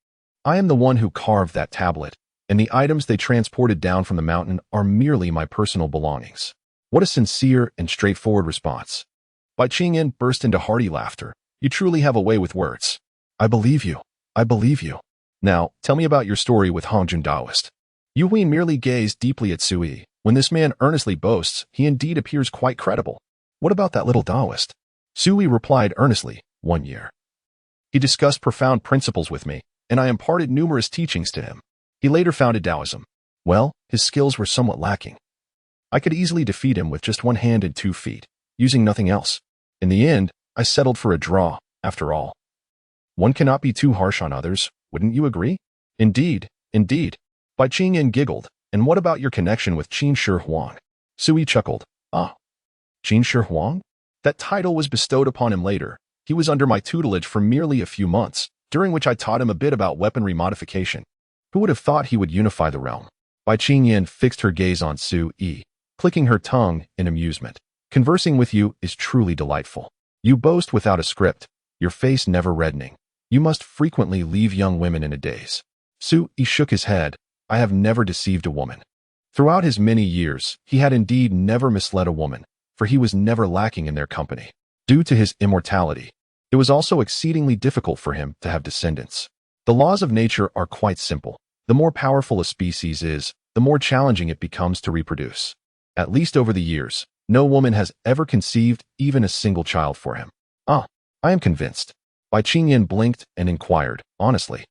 I am the one who carved that tablet, and the items they transported down from the mountain are merely my personal belongings." What a sincere and straightforward response. Bai Qingyan burst into hearty laughter. "You truly have a way with words. I believe you. I believe you. Now, tell me about your story with Hongjun Taoist." Yu Huin merely gazed deeply at Sui. When this man earnestly boasts, he indeed appears quite credible. "What about that little Taoist?" Sui replied earnestly, 1 year. He discussed profound principles with me, and I imparted numerous teachings to him. He later founded Taoism. Well, his skills were somewhat lacking. I could easily defeat him with just 1 hand and 2 feet, using nothing else. In the end, I settled for a draw, after all. One cannot be too harsh on others, wouldn't you agree? Indeed, indeed. Bai Qingyan giggled. "And what about your connection with Qin Shi Huang?" Sui chuckled. "Ah, Qin Shi Huang? That title was bestowed upon him later. He was under my tutelage for merely a few months, during which I taught him a bit about weaponry modification. Who would have thought he would unify the realm?" Bai Qingyan fixed her gaze on Sui, clicking her tongue in amusement. "Conversing with you is truly delightful. You boast without a script, your face never reddening. You must frequently leave young women in a daze." Sui shook his head. "I have never deceived a woman." Throughout his many years, he had indeed never misled a woman, for he was never lacking in their company. Due to his immortality, it was also exceedingly difficult for him to have descendants. The laws of nature are quite simple. The more powerful a species is, the more challenging it becomes to reproduce. At least over the years, no woman has ever conceived even a single child for him. "Ah, I am convinced." Bai Qingyan blinked and inquired, honestly,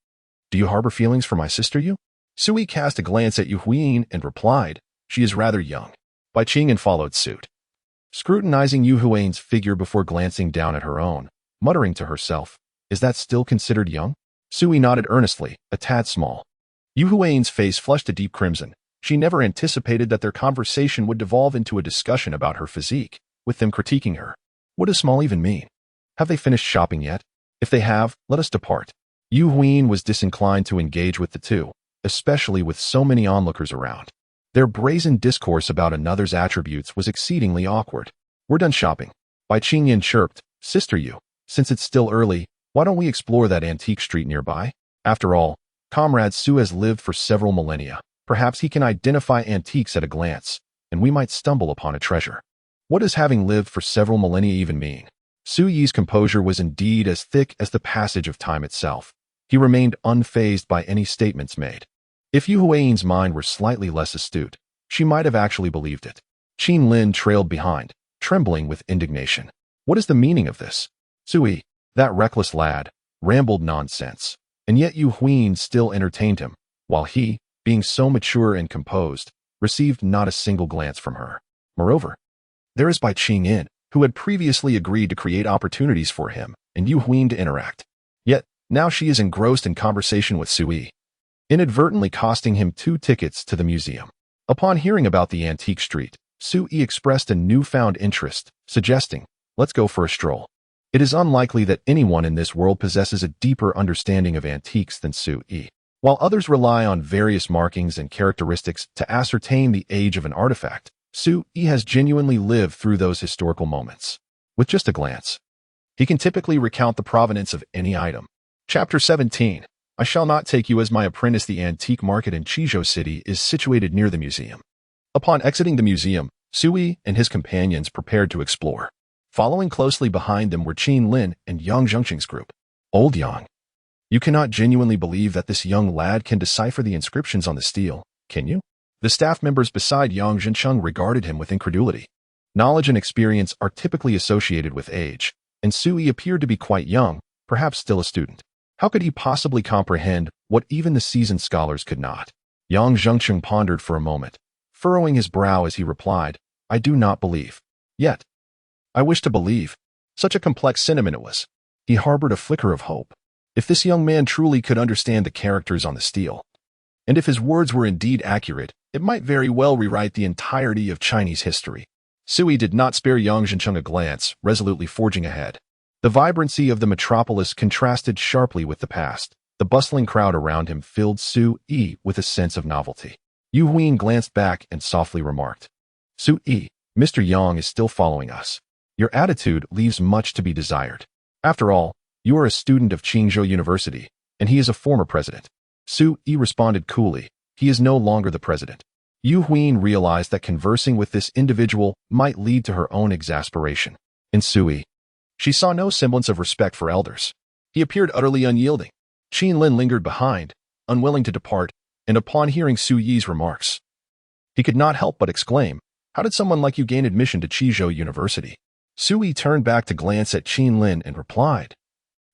"Do you harbor feelings for my sister, Yu?" Sui cast a glance at Yu Huin and replied, "She is rather young." Bai Qingyan followed suit, scrutinizing Yu Huin's figure before glancing down at her own, muttering to herself, "Is that still considered young?" Sui nodded earnestly, a tad small. Yu Huin's face flushed a deep crimson. She never anticipated that their conversation would devolve into a discussion about her physique, with them critiquing her. What does small even mean? Have they finished shopping yet? If they have, let us depart. Yu Huin was disinclined to engage with the two, especially with so many onlookers around. Their brazen discourse about another's attributes was exceedingly awkward. "We're done shopping." Bai Qingyan chirped, "Sister Yu, since it's still early, why don't we explore that antique street nearby? After all, Comrade Su has lived for several millennia. Perhaps he can identify antiques at a glance, and we might stumble upon a treasure." What does having lived for several millennia even mean? Suyi's composure was indeed as thick as the passage of time itself. He remained unfazed by any statements made. If Yu Huin's mind were slightly less astute, she might have actually believed it. Qin Lin trailed behind, trembling with indignation. What is the meaning of this? Sui, that reckless lad, rambled nonsense, and yet Yu Huin still entertained him, while he, being so mature and composed, received not a single glance from her. Moreover, there is Bai Qingyan, who had previously agreed to create opportunities for him and Yu Huin to interact. Yet, now she is engrossed in conversation with Sui, inadvertently costing him 2 tickets to the museum. Upon hearing about the antique street, Sui expressed a newfound interest, suggesting, "Let's go for a stroll." It is unlikely that anyone in this world possesses a deeper understanding of antiques than Sui. While others rely on various markings and characteristics to ascertain the age of an artifact, Sui has genuinely lived through those historical moments. With just a glance, he can typically recount the provenance of any item. Chapter 17. I shall not take you as my apprentice. The antique market in Chizhou City is situated near the museum. Upon exiting the museum, Sui and his companions prepared to explore. Following closely behind them were Qin Lin and Yang Zhengqing's group. Old Yang. You cannot genuinely believe that this young lad can decipher the inscriptions on the stele, can you? The staff members beside Yang Zhengqing regarded him with incredulity. Knowledge and experience are typically associated with age, and Sui appeared to be quite young, perhaps still a student. How could he possibly comprehend what even the seasoned scholars could not? Yang Zhengqing pondered for a moment, furrowing his brow as he replied, I do not believe. Yet, I wish to believe. Such a complex sentiment it was. He harbored a flicker of hope. If this young man truly could understand the characters on the stele, and if his words were indeed accurate, it might very well rewrite the entirety of Chinese history. Sui did not spare Yang Zhengqing a glance, resolutely forging ahead. The vibrancy of the metropolis contrasted sharply with the past. The bustling crowd around him filled Sui with a sense of novelty. Yu Huin glanced back and softly remarked, Sui, Mr. Yang is still following us. Your attitude leaves much to be desired. After all, you are a student of Qingzhou University, and he is a former president. Sui responded coolly, he is no longer the president. Yu Huin realized that conversing with this individual might lead to her own exasperation. In Sui, she saw no semblance of respect for elders. He appeared utterly unyielding. Qin Lin lingered behind, unwilling to depart, and upon hearing Suyi's remarks, he could not help but exclaim, how did someone like you gain admission to Qizhou University? Sui turned back to glance at Qin Lin and replied,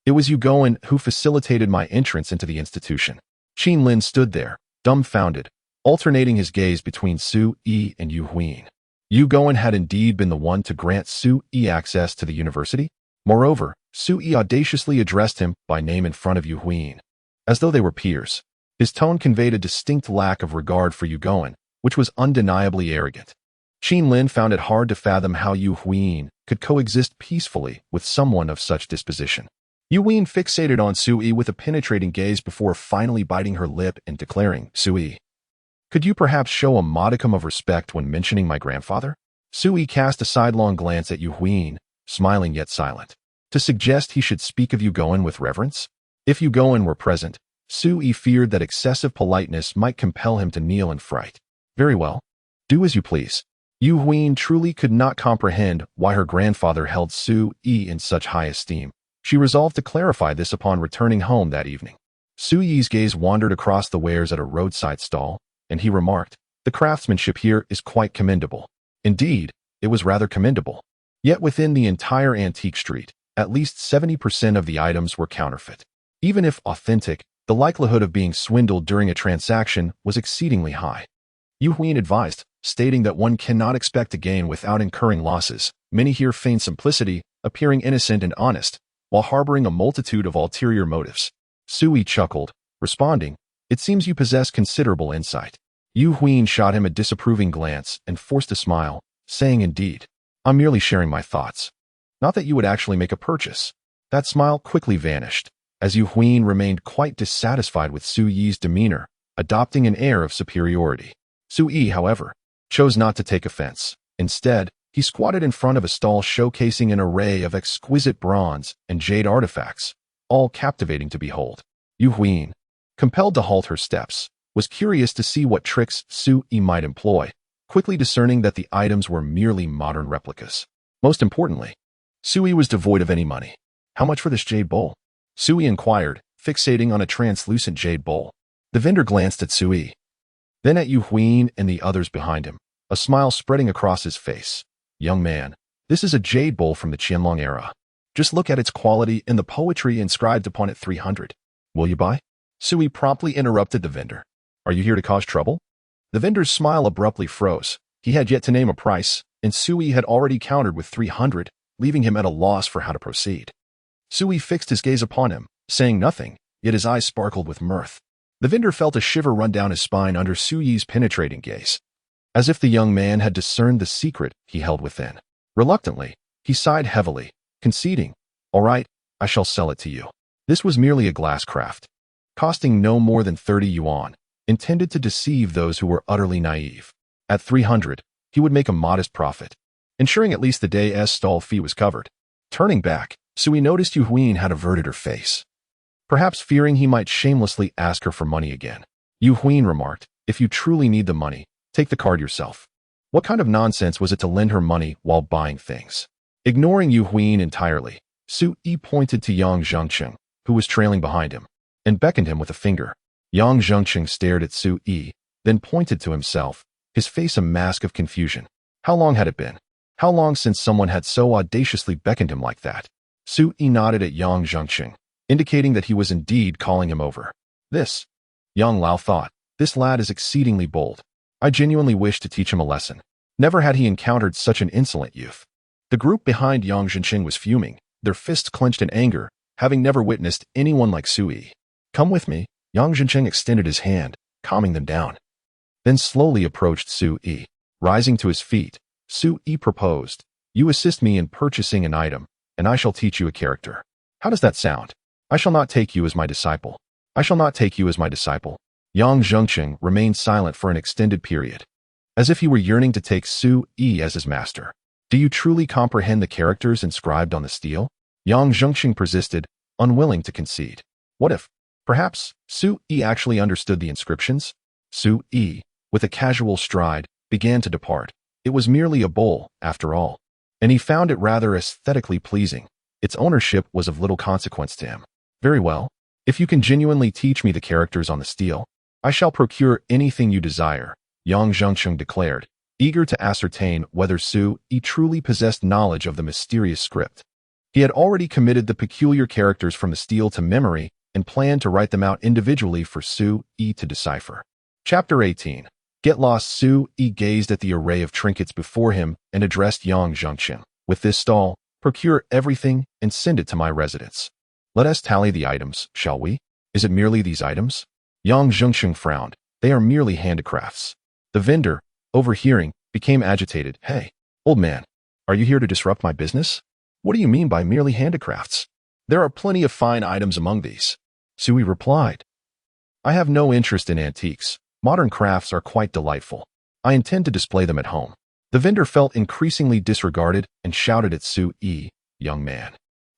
it was Yu Goen who facilitated my entrance into the institution. Qin Lin stood there, dumbfounded, alternating his gaze between Sui and Yu Huin. Yu Goen had indeed been the one to grant Sui access to the university. Moreover, Sui audaciously addressed him by name in front of Yu Huin, as though they were peers. His tone conveyed a distinct lack of regard for Yu Goen, which was undeniably arrogant. Qin Lin found it hard to fathom how Yu Huin could coexist peacefully with someone of such disposition. Yu Huin fixated on Sui with a penetrating gaze before finally biting her lip and declaring, Sui, could you perhaps show a modicum of respect when mentioning my grandfather? Sui cast a sidelong glance at Yu Huin, smiling yet silent, to suggest he should speak of Yu Goen with reverence. If Yu Goen were present, Sui feared that excessive politeness might compel him to kneel in fright. Very well. Do as you please. Yu Huin truly could not comprehend why her grandfather held Sui in such high esteem. She resolved to clarify this upon returning home that evening. Sui's gaze wandered across the wares at a roadside stall, and he remarked, the craftsmanship here is quite commendable. Indeed, it was rather commendable. Yet within the entire antique street, at least 70% of the items were counterfeit. Even if authentic, the likelihood of being swindled during a transaction was exceedingly high. Yu Huin advised, stating that one cannot expect to gain without incurring losses. Many here feign simplicity, appearing innocent and honest, while harboring a multitude of ulterior motives. Sui chuckled, responding, it seems you possess considerable insight. Yu Huin shot him a disapproving glance and forced a smile, saying, indeed, I'm merely sharing my thoughts. Not that you would actually make a purchase. That smile quickly vanished, as Yu Huin remained quite dissatisfied with Sui's demeanor, adopting an air of superiority. Sui, however, chose not to take offense. Instead, he squatted in front of a stall showcasing an array of exquisite bronze and jade artifacts, all captivating to behold. Yu Huin, compelled to halt her steps, was curious to see what tricks Sui might employ, quickly discerning that the items were merely modern replicas. Most importantly, Sui was devoid of any money. How much for this jade bowl? Sui inquired, fixating on a translucent jade bowl. The vendor glanced at Sui, then at Yu Huin and the others behind him, a smile spreading across his face. Young man, this is a jade bowl from the Qianlong era. Just look at its quality and the poetry inscribed upon it. 300. Will you buy? Sui promptly interrupted the vendor. Are you here to cause trouble? The vendor's smile abruptly froze. He had yet to name a price, and Sui had already countered with 300, leaving him at a loss for how to proceed. Sui fixed his gaze upon him, saying nothing, yet his eyes sparkled with mirth. The vendor felt a shiver run down his spine under Sui's penetrating gaze, as if the young man had discerned the secret he held within. Reluctantly, he sighed heavily, conceding, All right, I shall sell it to you. This was merely a glass craft, costing no more than 30 yuan, intended to deceive those who were utterly naive. At 300, he would make a modest profit, ensuring at least the day's stall fee was covered. Turning back, Sui noticed Yu Huin had averted her face, perhaps fearing he might shamelessly ask her for money again. Yu Huin remarked, "If you truly need the money, take the card yourself." What kind of nonsense was it to lend her money while buying things? Ignoring Yu Huin entirely, Sui pointed to Yang Zhengqing, who was trailing behind him, and beckoned him with a finger. Yang Zhengqing stared at Sui, then pointed to himself, his face a mask of confusion. How long had it been? How long since someone had so audaciously beckoned him like that? Sui nodded at Yang Zhengqing, indicating that he was indeed calling him over. This, Yang Lao thought, this lad is exceedingly bold. I genuinely wish to teach him a lesson. Never had he encountered such an insolent youth. The group behind Yang Zhengqing was fuming, their fists clenched in anger, having never witnessed anyone like Sui. Come with me. Yang Zhengqing extended his hand, calming them down. Then slowly approached Sui. Rising to his feet, Sui proposed, "You assist me in purchasing an item, and I shall teach you a character. How does that sound? I shall not take you as my disciple. I shall not take you as my disciple." Yang Zhengqing remained silent for an extended period, as if he were yearning to take Sui as his master. Do you truly comprehend the characters inscribed on the steel? Yang Zhengqing persisted, unwilling to concede. What if, perhaps, Sui actually understood the inscriptions? Sui, with a casual stride, began to depart. It was merely a bowl, after all, and he found it rather aesthetically pleasing. Its ownership was of little consequence to him. Very well. If you can genuinely teach me the characters on the steel, I shall procure anything you desire, Yang Zhengqing declared, eager to ascertain whether Sui truly possessed knowledge of the mysterious script. He had already committed the peculiar characters from the steel to memory and planned to write them out individually for Sui to decipher. Chapter 18. Get lost. Sui gazed at the array of trinkets before him and addressed Yang Zhengqing. With this stall, procure everything and send it to my residence. Let us tally the items, shall we? Is it merely these items? Yang Zhengqing frowned. They are merely handicrafts. The vendor, overhearing, became agitated. Hey, old man, are you here to disrupt my business? What do you mean by merely handicrafts? There are plenty of fine items among these. Sui replied. I have no interest in antiques. Modern crafts are quite delightful. I intend to display them at home. The vendor felt increasingly disregarded and shouted at Sui, young man.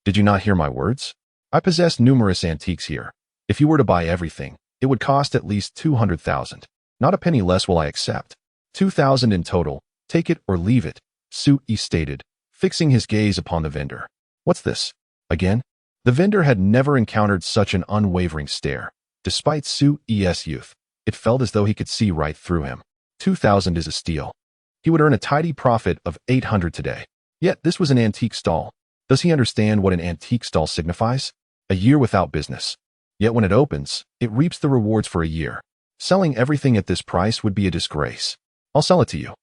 Did you not hear my words? I possess numerous antiques here. If you were to buy everything, it would cost at least 200,000. Not a penny less will I accept. 2,000 in total. Take it or leave it, Sui stated, fixing his gaze upon the vendor. What's this? Again? The vendor had never encountered such an unwavering stare. Despite Sui's youth, it felt as though he could see right through him. 2,000 is a steal. He would earn a tidy profit of 800 today. Yet this was an antique stall. Does he understand what an antique stall signifies? A year without business. Yet when it opens, it reaps the rewards for a year. Selling everything at this price would be a disgrace. I'll sell it to you.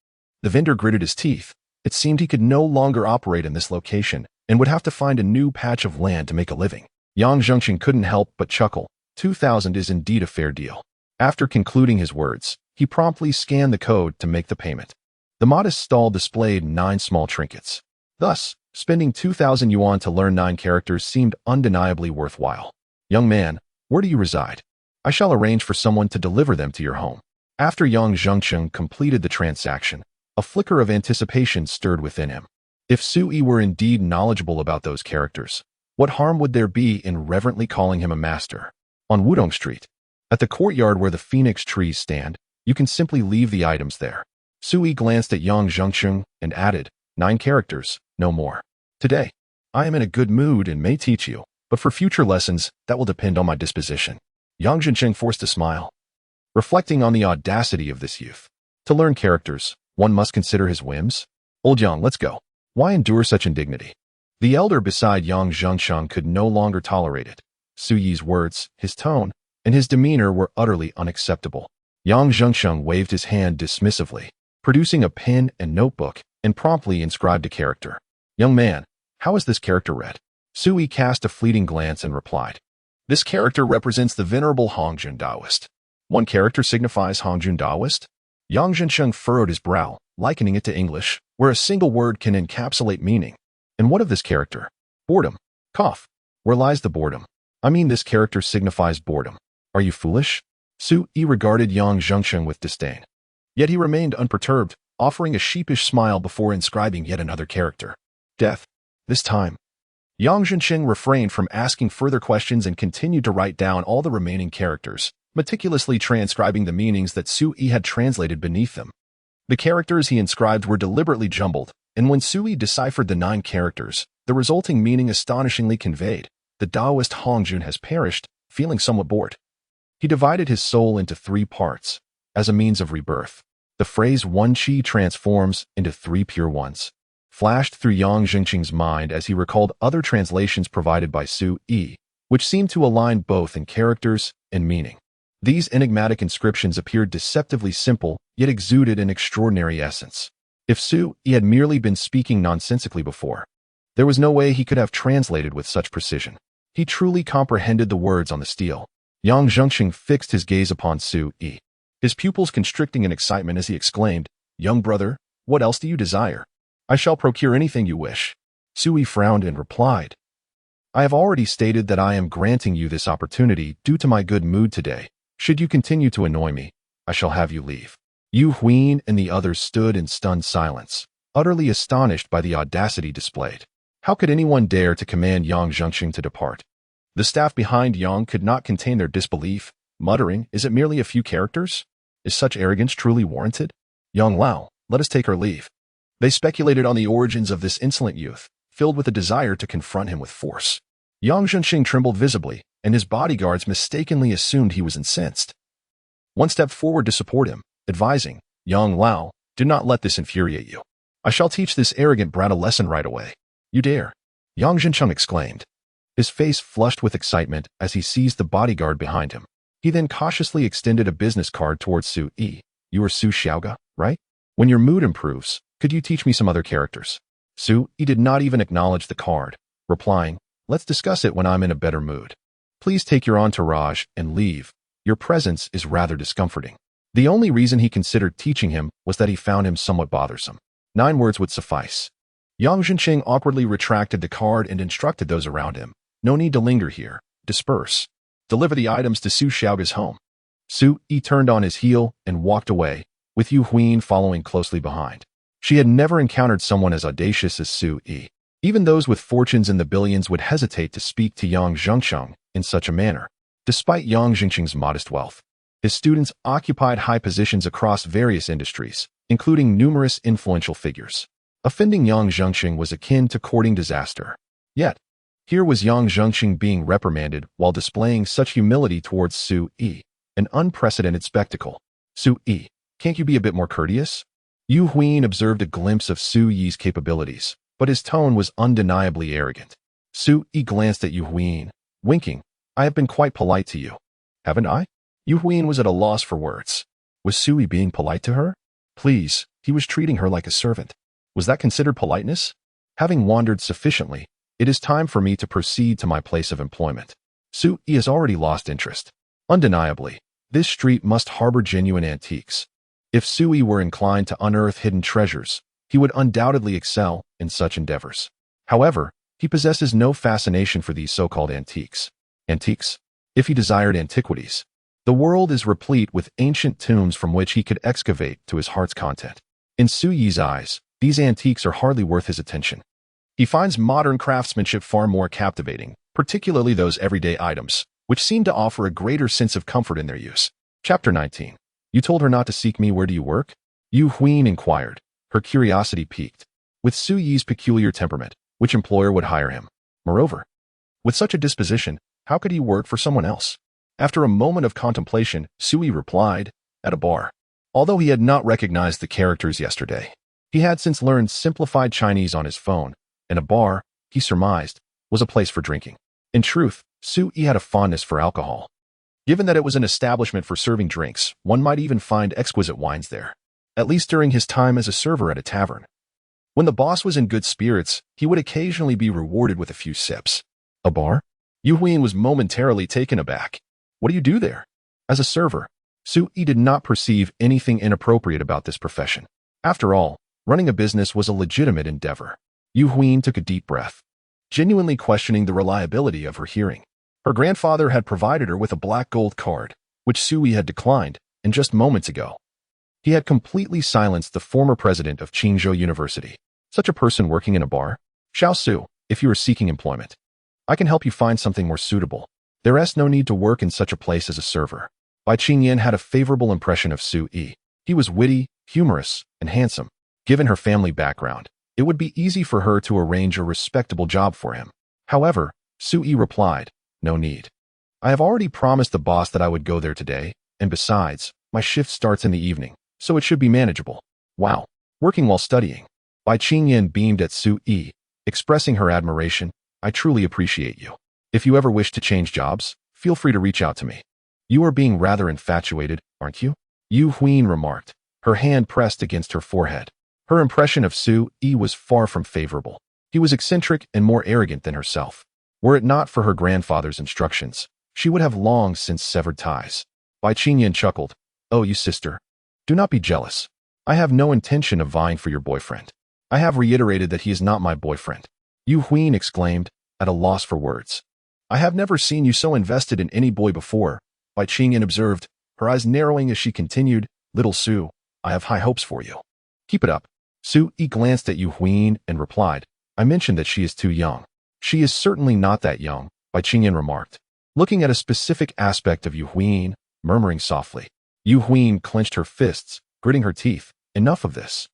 The vendor gritted his teeth. It seemed he could no longer operate in this location and would have to find a new patch of land to make a living. Yang Zhengqing couldn't help but chuckle. 2,000 is indeed a fair deal. After concluding his words, he promptly scanned the code to make the payment. The modest stall displayed 9 small trinkets. Thus, spending 2,000 yuan to learn 9 characters seemed undeniably worthwhile. Young man, where do you reside? I shall arrange for someone to deliver them to your home. After Yang Zhengqing completed the transaction, a flicker of anticipation stirred within him. If Sui were indeed knowledgeable about those characters, what harm would there be in reverently calling him a master? On Wudong Street, at the courtyard where the phoenix trees stand, you can simply leave the items there. Sui glanced at Yang Zhengqing and added, 9 characters, no more. Today, I am in a good mood and may teach you, but for future lessons, that will depend on my disposition. Yang Zhengqing forced a smile, reflecting on the audacity of this youth. To learn characters, one must consider his whims. Old Yang, let's go. Why endure such indignity? The elder beside Yang Zhengqing could no longer tolerate it. Sui's words, his tone, and his demeanor were utterly unacceptable. Yang Zhengqing waved his hand dismissively, producing a pen and notebook, and promptly inscribed a character. Young man, how is this character read? Sui cast a fleeting glance and replied. This character represents the venerable Hongjun Taoist. One character signifies Hongjun Taoist? Yang Zhengqing furrowed his brow, likening it to English, where a single word can encapsulate meaning. And what of this character? Boredom. Cough. Where lies the boredom? I mean, this character signifies boredom. Are you foolish? Su Yi regarded Yang Zhengsheng with disdain. Yet he remained unperturbed, offering a sheepish smile before inscribing yet another character. Death. This time, Yang Zhengsheng refrained from asking further questions and continued to write down all the remaining characters, meticulously transcribing the meanings that Su Yi had translated beneath them. The characters he inscribed were deliberately jumbled, and when Su Yi deciphered the 9 characters, the resulting meaning astonishingly conveyed. The Taoist Hongjun has perished, feeling somewhat bored. He divided his soul into 3 parts, as a means of rebirth. The phrase one qi transforms into 3 pure ones flashed through Yang Zhengsheng's mind as he recalled other translations provided by Su Yi, which seemed to align both in characters and meaning. These enigmatic inscriptions appeared deceptively simple, yet exuded an extraordinary essence. If Su Yi had merely been speaking nonsensically before, there was no way he could have translated with such precision. He truly comprehended the words on the stele. Yang Zhengsheng fixed his gaze upon Su Yi, his pupils constricting in excitement as he exclaimed, "Young brother, what else do you desire? I shall procure anything you wish." Su Yi frowned and replied, "I have already stated that I am granting you this opportunity due to my good mood today. Should you continue to annoy me, I shall have you leave." Yu Huin and the others stood in stunned silence, utterly astonished by the audacity displayed. How could anyone dare to command Yang Zhengsheng to depart? The staff behind Yang could not contain their disbelief, muttering, "Is it merely a few characters? Is such arrogance truly warranted? Yang Lao, let us take our leave." They speculated on the origins of this insolent youth, filled with a desire to confront him with force. Yang Zhengsheng trembled visibly, and his bodyguards mistakenly assumed he was incensed. One stepped forward to support him, advising, "Yang Lao, do not let this infuriate you. I shall teach this arrogant brat a lesson right away." "You dare?" Yang Zhengsheng exclaimed, his face flushed with excitement as he seized the bodyguard behind him. He then cautiously extended a business card towards Su Yi. "You are Su Xiaoga, right? When your mood improves, could you teach me some other characters?" Su Yi did not even acknowledge the card, replying, "Let's discuss it when I'm in a better mood. Please take your entourage and leave. Your presence is rather discomforting." The only reason he considered teaching him was that he found him somewhat bothersome. 9 words would suffice. Yang Zhengsheng awkwardly retracted the card and instructed those around him, "No need to linger here. Disperse. Deliver the items to Su Xiaoga's home." Su Yi turned on his heel and walked away, with Yu Huin following closely behind. She had never encountered someone as audacious as Su Yi. Even those with fortunes in the billions would hesitate to speak to Yang Zhengsheng in such a manner. Despite Yang Zhengsheng's modest wealth, his students occupied high positions across various industries, including numerous influential figures. Offending Yang Zhengsheng was akin to courting disaster. Yet, here was Yang Zhengsheng being reprimanded while displaying such humility towards Su Yi, an unprecedented spectacle. "Su Yi, can't you be a bit more courteous?" Yu Huin observed a glimpse of Su Yi's capabilities, but his tone was undeniably arrogant. Su Yi glanced at Yu Huin, winking, "I have been quite polite to you, haven't I?" Yu Huin was at a loss for words. Was Su Yi being polite to her? Please, he was treating her like a servant. Was that considered politeness? Having wandered sufficiently, it is time for me to proceed to my place of employment. Su Yi has already lost interest. Undeniably, this street must harbor genuine antiques. If Su Yi were inclined to unearth hidden treasures, he would undoubtedly excel in such endeavors. However, he possesses no fascination for these so-called antiques. Antiques? If he desired antiquities, the world is replete with ancient tombs from which he could excavate to his heart's content. In Su Yi's eyes, these antiques are hardly worth his attention. He finds modern craftsmanship far more captivating, particularly those everyday items, which seem to offer a greater sense of comfort in their use. Chapter 19. You told her not to seek me. Where do you work? Yu Huin inquired, her curiosity piqued. With Su Yi's peculiar temperament, which employer would hire him? Moreover, with such a disposition, how could he work for someone else? After a moment of contemplation, Su Yi replied, "At a bar." Although he had not recognized the characters yesterday, he had since learned simplified Chinese on his phone, and a bar, he surmised, was a place for drinking. In truth, Su Yi had a fondness for alcohol. Given that it was an establishment for serving drinks, one might even find exquisite wines there, at least during his time as a server at a tavern. When the boss was in good spirits, he would occasionally be rewarded with a few sips. A bar? Yu Huin was momentarily taken aback. What do you do there? As a server, Su Yi did not perceive anything inappropriate about this profession. After all, running a business was a legitimate endeavor. Yu Huin took a deep breath. genuinely questioning the reliability of her hearing. Her grandfather had provided her with a black gold card, which Sui had declined, and just moments ago. He had completely silenced the former president of Qingzhou University. Such a person working in a bar? Xiao Su, if you are seeking employment, I can help you find something more suitable. There is no need to work in such a place as a server. Bai Qingyan had a favorable impression of Su Yi. He was witty, humorous, and handsome. Given her family background, it would be easy for her to arrange a respectable job for him. However, Su Yi replied, "No need. I have already promised the boss that I would go there today, and besides, my shift starts in the evening, so it should be manageable." Wow. Working while studying. Bai Qingyan beamed at Su Yi, expressing her admiration. "I truly appreciate you. If you ever wish to change jobs, feel free to reach out to me." "You are being rather infatuated, aren't you?" Yu Huin remarked, her hand pressed against her forehead. Her impression of Su Yi was far from favorable. He was eccentric and more arrogant than herself. Were it not for her grandfather's instructions, she would have long since severed ties. Bai Qingyan chuckled. "Oh, you sister. Do not be jealous. I have no intention of vying for your boyfriend. I have reiterated that he is not my boyfriend." Yu Huin exclaimed, at a loss for words. "I have never seen you so invested in any boy before," Bai Qingyan observed, her eyes narrowing as she continued, "Little Su, I have high hopes for you. Keep it up." Su Yi glanced at Yu Huin and replied, "I mentioned that she is too young." "She is certainly not that young," Bai Qingyan remarked, looking at a specific aspect of Yu Huin, murmuring softly. Yu Huin clenched her fists, gritting her teeth. Enough of this.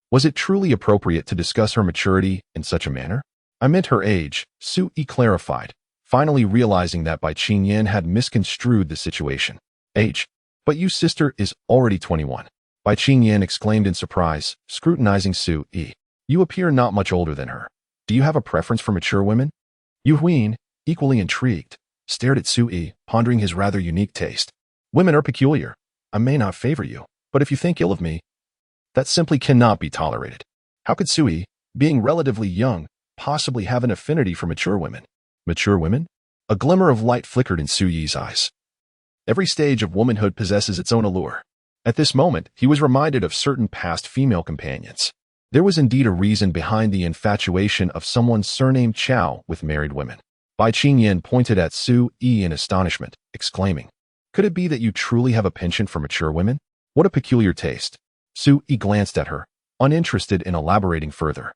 Was it truly appropriate to discuss her maturity in such a manner? "I meant her age," Su Yi clarified, finally realizing that Bai Qingyan had misconstrued the situation. "Age? But you sister is already 21. Bai Qingyan exclaimed in surprise, scrutinizing Su Yi. "You appear not much older than her. Do you have a preference for mature women?" Yu Huin, equally intrigued, stared at Su Yi, pondering his rather unique taste. "Women are peculiar. I may not favor you, but if you think ill of me, that simply cannot be tolerated." How could Su Yi, being relatively young, possibly have an affinity for mature women? Mature women? A glimmer of light flickered in Su Yi's eyes. Every stage of womanhood possesses its own allure. At this moment, he was reminded of certain past female companions. There was indeed a reason behind the infatuation of someone surnamed Chao with married women. Bai Qingyan pointed at Su Yi in astonishment, exclaiming, "Could it be that you truly have a penchant for mature women? What a peculiar taste." Su Yi glanced at her, uninterested in elaborating further.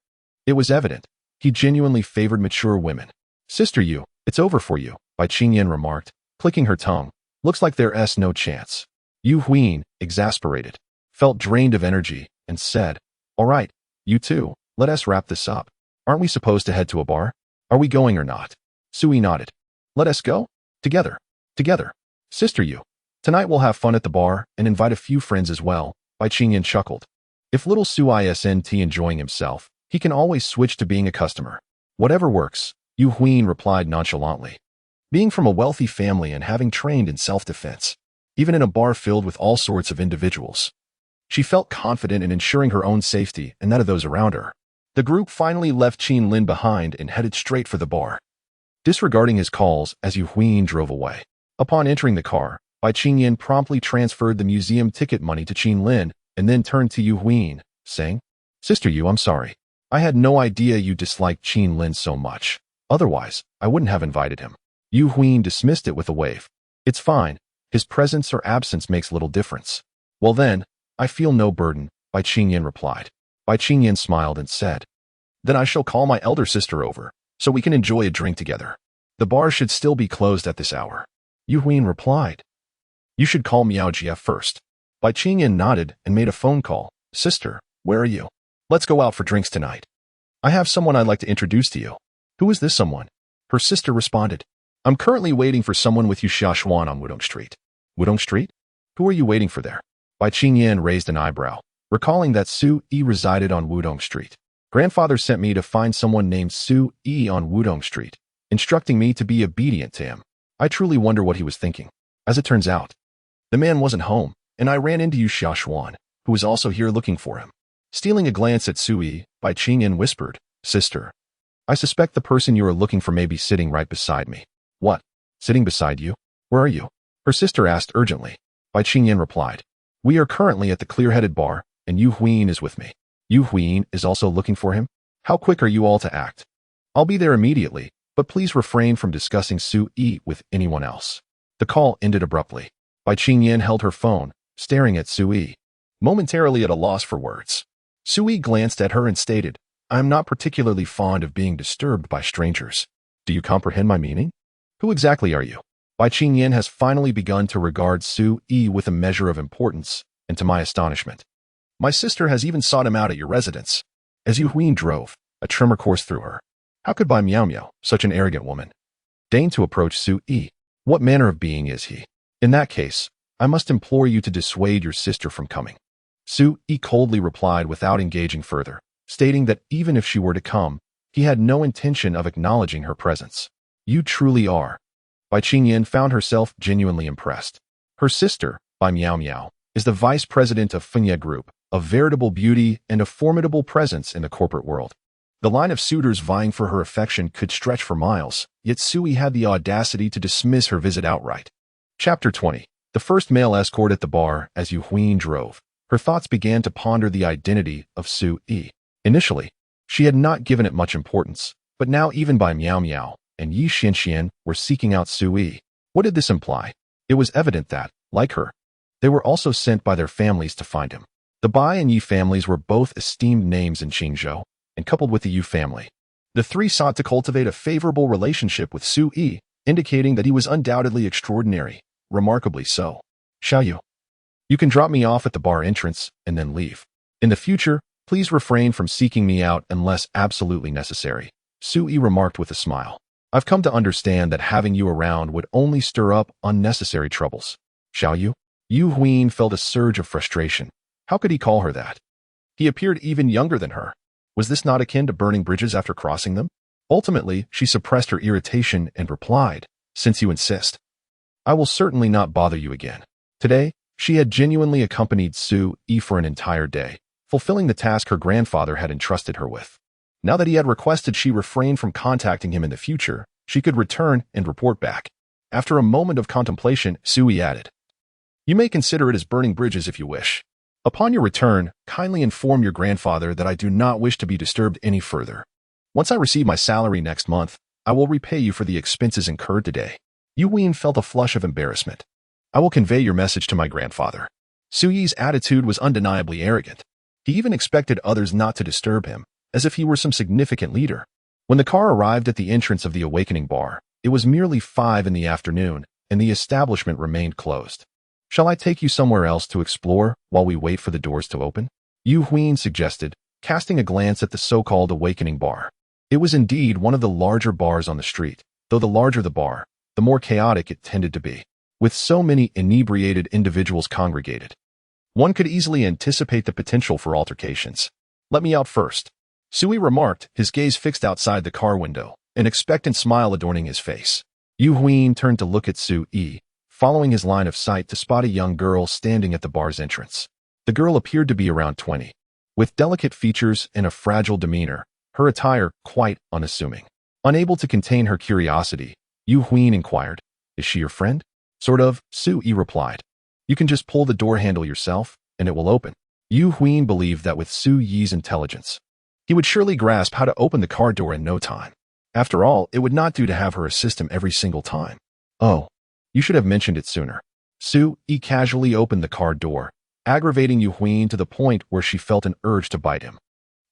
It was evident. He genuinely favored mature women. "Sister Yu, it's over for you," Bai Qingyan remarked, clicking her tongue. "Looks like there's no chance." Yu Huin, exasperated, felt drained of energy, and said, "All right, you two, let us wrap this up. Aren't we supposed to head to a bar? Are we going or not?" Sui nodded. "Let us go? Together. Together. Sister Yu. Tonight we'll have fun at the bar and invite a few friends as well," Bai Qingyan chuckled. If little Su isn't enjoying himself, he can always switch to being a customer. "Whatever works," Yu Huin replied nonchalantly. Being from a wealthy family and having trained in self-defense, even in a bar filled with all sorts of individuals, she felt confident in ensuring her own safety and that of those around her. The group finally left Qin Lin behind and headed straight for the bar, disregarding his calls as Yu Huin drove away. Upon entering the car, Bai Qingyan promptly transferred the museum ticket money to Qin Lin and then turned to Yu Huin, saying, "Sister Yu, I'm sorry. I had no idea you disliked Qin Lin so much. Otherwise, I wouldn't have invited him." Yu Huin dismissed it with a wave. "It's fine. His presence or absence makes little difference." "Well then, I feel no burden," Bai Qingyan replied. Bai Qingyan smiled and said, "Then I shall call my elder sister over, so we can enjoy a drink together. The bar should still be closed at this hour." Yu Huin replied, "You should call Miao Jie first." Bai Qingyan nodded and made a phone call. "Sister, where are you? Let's go out for drinks tonight. I have someone I'd like to introduce to you." "Who is this someone?" Her sister responded, "I'm currently waiting for someone with Yuxiaxuan on Wudong Street." "Wudong Street? Who are you waiting for there?" Bai Qingyan raised an eyebrow, recalling that Su Yi resided on Wudong Street. "Grandfather sent me to find someone named Su Yi on Wudong Street, instructing me to be obedient to him. I truly wonder what he was thinking. As it turns out, the man wasn't home, and I ran into Yuxiaxuan, who was also here looking for him." Stealing a glance at Su Yi, Bai Qingyan whispered, "Sister, I suspect the person you are looking for may be sitting right beside me." "What? Sitting beside you? Where are you?" her sister asked urgently. Bai Qingyan replied, "We are currently at the Clear-Headed Bar, and Yu Huin is with me." "Yu Huin is also looking for him? How quick are you all to act?" I'll be there immediately, but please refrain from discussing Su Yi with anyone else. The call ended abruptly. Bai Qingyan held her phone, staring at Su Yi, momentarily at a loss for words. Su Yi glanced at her and stated, I am not particularly fond of being disturbed by strangers. Do you comprehend my meaning? Who exactly are you? Bai Qingyan has finally begun to regard Su Yi with a measure of importance, and to my astonishment, my sister has even sought him out at your residence. As Yu Huin drove, a tremor coursed through her. How could Bai Miao Miao, such an arrogant woman, deign to approach Su Yi? What manner of being is he? In that case, I must implore you to dissuade your sister from coming. Su Yi coldly replied without engaging further, stating that even if she were to come, he had no intention of acknowledging her presence. You truly are. Bai Qingyan found herself genuinely impressed. Her sister, Bai Miao Miao, is the vice president of Fengye Group, a veritable beauty and a formidable presence in the corporate world. The line of suitors vying for her affection could stretch for miles, yet Su Yi had the audacity to dismiss her visit outright. Chapter 20. The first male escort at the bar. As Yu Huin drove, her thoughts began to ponder the identity of Su Yi. Initially, she had not given it much importance, but now even Bai Miao Miao and Yi Xianxian were seeking out Su Yi. What did this imply? It was evident that, like her, they were also sent by their families to find him. The Bai and Yi families were both esteemed names in Qingzhou, and coupled with the Yu family, the three sought to cultivate a favorable relationship with Su Yi, indicating that he was undoubtedly extraordinary, remarkably so. Xiaoyu, you can drop me off at the bar entrance and then leave. In the future, please refrain from seeking me out unless absolutely necessary, Su Yi remarked with a smile. I've come to understand that having you around would only stir up unnecessary troubles. Xiaoyu? Yu Huin felt a surge of frustration. How could he call her that? He appeared even younger than her. Was this not akin to burning bridges after crossing them? Ultimately, she suppressed her irritation and replied, Since you insist, I will certainly not bother you again. Today, she had genuinely accompanied Su Yi for an entire day, fulfilling the task her grandfather had entrusted her with. Now that he had requested she refrain from contacting him in the future, she could return and report back. After a moment of contemplation, Su Yi added, You may consider it as burning bridges if you wish. Upon your return, kindly inform your grandfather that I do not wish to be disturbed any further. Once I receive my salary next month, I will repay you for the expenses incurred today. Yu Huin felt a flush of embarrassment. I will convey your message to my grandfather. Su Yi's attitude was undeniably arrogant. He even expected others not to disturb him, as if he were some significant leader. When the car arrived at the entrance of the Awakening Bar, it was merely 5 in the afternoon, and the establishment remained closed. Shall I take you somewhere else to explore while we wait for the doors to open? Yu Huin suggested, casting a glance at the so-called Awakening Bar. It was indeed one of the larger bars on the street, though the larger the bar, the more chaotic it tended to be. With so many inebriated individuals congregated, one could easily anticipate the potential for altercations. Let me out first, Su Yi remarked, his gaze fixed outside the car window, an expectant smile adorning his face. Yu Huin turned to look at Su Yi, following his line of sight to spot a young girl standing at the bar's entrance. The girl appeared to be around 20. With delicate features and a fragile demeanor, her attire quite unassuming. Unable to contain her curiosity, Yu Huin inquired, Is she your friend? Sort of, Su Yi replied. You can just pull the door handle yourself, and it will open. Yu Huin believed that with Su Yi's intelligence, he would surely grasp how to open the car door in no time. After all, it would not do to have her assist him every single time. Oh, you should have mentioned it sooner. Su Yi casually opened the car door, aggravating Yu Huin to the point where she felt an urge to bite him.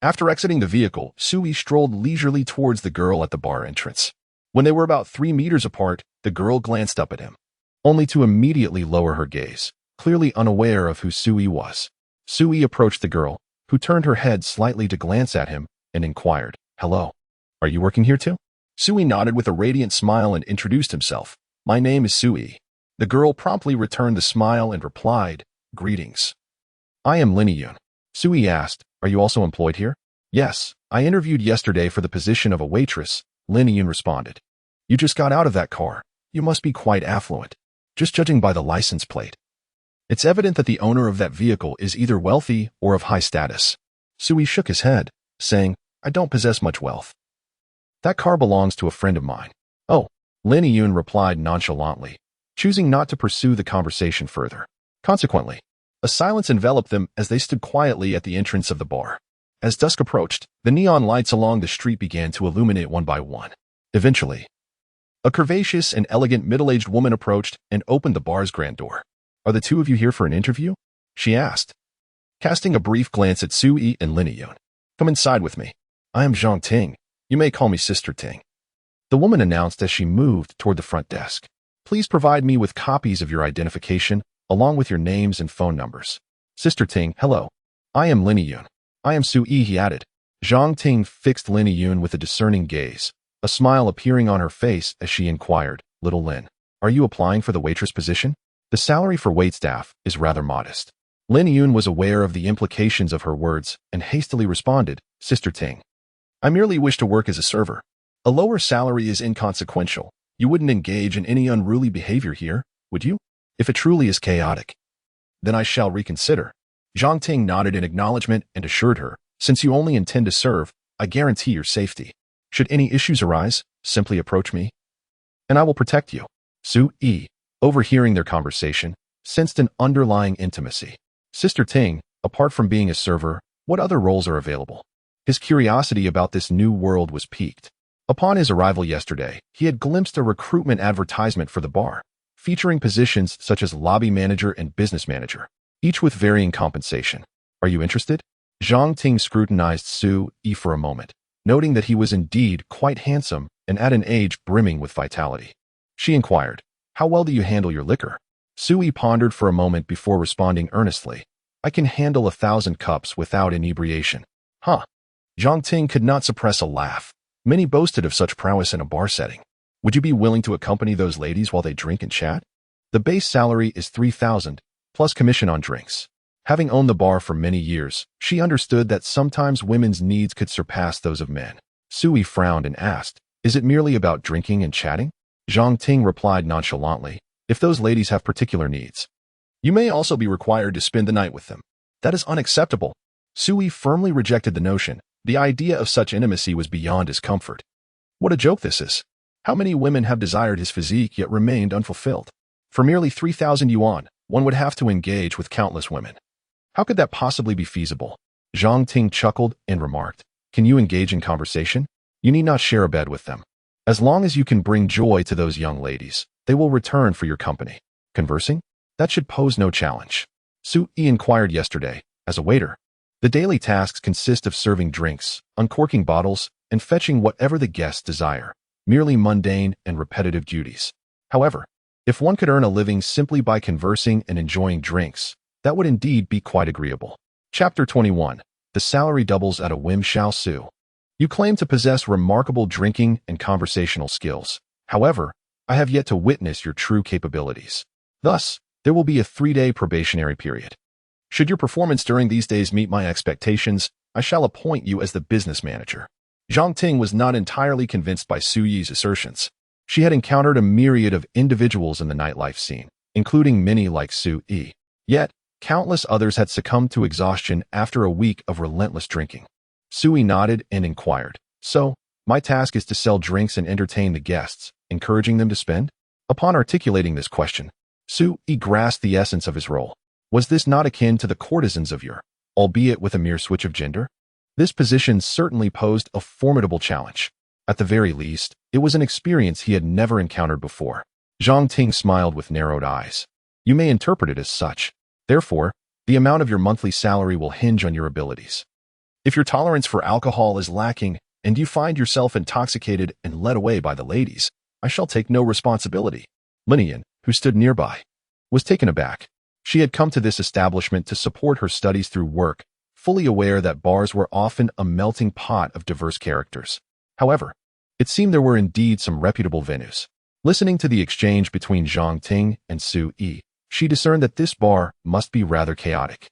After exiting the vehicle, Su Yi strolled leisurely towards the girl at the bar entrance. When they were about 3 meters apart, the girl glanced up at him, only to immediately lower her gaze, clearly unaware of who Su Yi was. Su Yi approached the girl, who turned her head slightly to glance at him, and inquired, Hello, are you working here too? Su Yi nodded with a radiant smile and introduced himself. My name is Su Yi. The girl promptly returned the smile and replied, Greetings. I am Lin Yun. Su Yi asked, Are you also employed here? Yes, I interviewed yesterday for the position of a waitress, Lin Yun responded. You just got out of that car. You must be quite affluent, just judging by the license plate. It's evident that the owner of that vehicle is either wealthy or of high status. Su Yi shook his head, saying, I don't possess much wealth. That car belongs to a friend of mine. Oh, Lin Yun replied nonchalantly, choosing not to pursue the conversation further. Consequently, a silence enveloped them as they stood quietly at the entrance of the bar. As dusk approached, the neon lights along the street began to illuminate one by one. Eventually, a curvaceous and elegant middle-aged woman approached and opened the bar's grand door. "Are the two of you here for an interview?" she asked, casting a brief glance at Sui and Lin Yun. "Come inside with me. I am Jiang Ting. You may call me Sister Ting," the woman announced as she moved toward the front desk. "Please provide me with copies of your identification, along with your names and phone numbers." Sister Ting, "Hello. I am Lin Yun." "I am Sui," he added. Jiang Ting fixed Lin Yun with a discerning gaze, a smile appearing on her face as she inquired, "Little Lin, are you applying for the waitress position? The salary for waitstaff is rather modest." Lin Yun was aware of the implications of her words and hastily responded, "Sister Ting, I merely wish to work as a server. A lower salary is inconsequential. You wouldn't engage in any unruly behavior here, would you? If it truly is chaotic, then I shall reconsider." Jiang Ting nodded in acknowledgement and assured her, "Since you only intend to serve, I guarantee your safety. Should any issues arise, simply approach me, and I will protect you." Sui, overhearing their conversation, sensed an underlying intimacy. "Sister Ting, apart from being a server, what other roles are available?" His curiosity about this new world was piqued. Upon his arrival yesterday, he had glimpsed a recruitment advertisement for the bar, featuring positions such as lobby manager and business manager, each with varying compensation. "Are you interested?" Jiang Ting scrutinized Sui for a moment, noting that he was indeed quite handsome and at an age brimming with vitality. She inquired, "How well do you handle your liquor?" Sui pondered for a moment before responding earnestly, "I can handle 1,000 cups without inebriation." "Huh." Jiang Ting could not suppress a laugh. Many boasted of such prowess in a bar setting. "Would you be willing to accompany those ladies while they drink and chat? The base salary is 3,000, plus commission on drinks." Having owned the bar for many years, she understood that sometimes women's needs could surpass those of men. Sui frowned and asked, "Is it merely about drinking and chatting?" Jiang Ting replied nonchalantly, "If those ladies have particular needs, you may also be required to spend the night with them." "That is unacceptable." Sui firmly rejected the notion. The idea of such intimacy was beyond his comfort. What a joke this is. How many women have desired his physique yet remained unfulfilled? For merely 3,000 yuan, one would have to engage with countless women. How could that possibly be feasible? Jiang Ting chuckled and remarked, "Can you engage in conversation? You need not share a bed with them. As long as you can bring joy to those young ladies, they will return for your company. Conversing? That should pose no challenge." Sui inquired yesterday, as a waiter. The daily tasks consist of serving drinks, uncorking bottles, and fetching whatever the guests desire, merely mundane and repetitive duties. However, if one could earn a living simply by conversing and enjoying drinks, that would indeed be quite agreeable. Chapter 21. The salary doubles at a whim. Xiao Su. You claim to possess remarkable drinking and conversational skills. However, I have yet to witness your true capabilities. Thus, there will be a 3-day probationary period. Should your performance during these days meet my expectations, I shall appoint you as the business manager. Jiang Ting was not entirely convinced by Suyi's assertions. She had encountered a myriad of individuals in the nightlife scene, including many like Sui. Yet, countless others had succumbed to exhaustion after a week of relentless drinking. Sui nodded and inquired, "So, my task is to sell drinks and entertain the guests, encouraging them to spend?" Upon articulating this question, Sui grasped the essence of his role. Was this not akin to the courtesans of yore, albeit with a mere switch of gender? This position certainly posed a formidable challenge. At the very least, it was an experience he had never encountered before. Jiang Ting smiled with narrowed eyes. "You may interpret it as such. Therefore, the amount of your monthly salary will hinge on your abilities. If your tolerance for alcohol is lacking and you find yourself intoxicated and led away by the ladies, I shall take no responsibility." Lin Yun, who stood nearby, was taken aback. She had come to this establishment to support her studies through work, fully aware that bars were often a melting pot of diverse characters. However, it seemed there were indeed some reputable venues. Listening to the exchange between Jiang Ting and Sui, she discerned that this bar must be rather chaotic.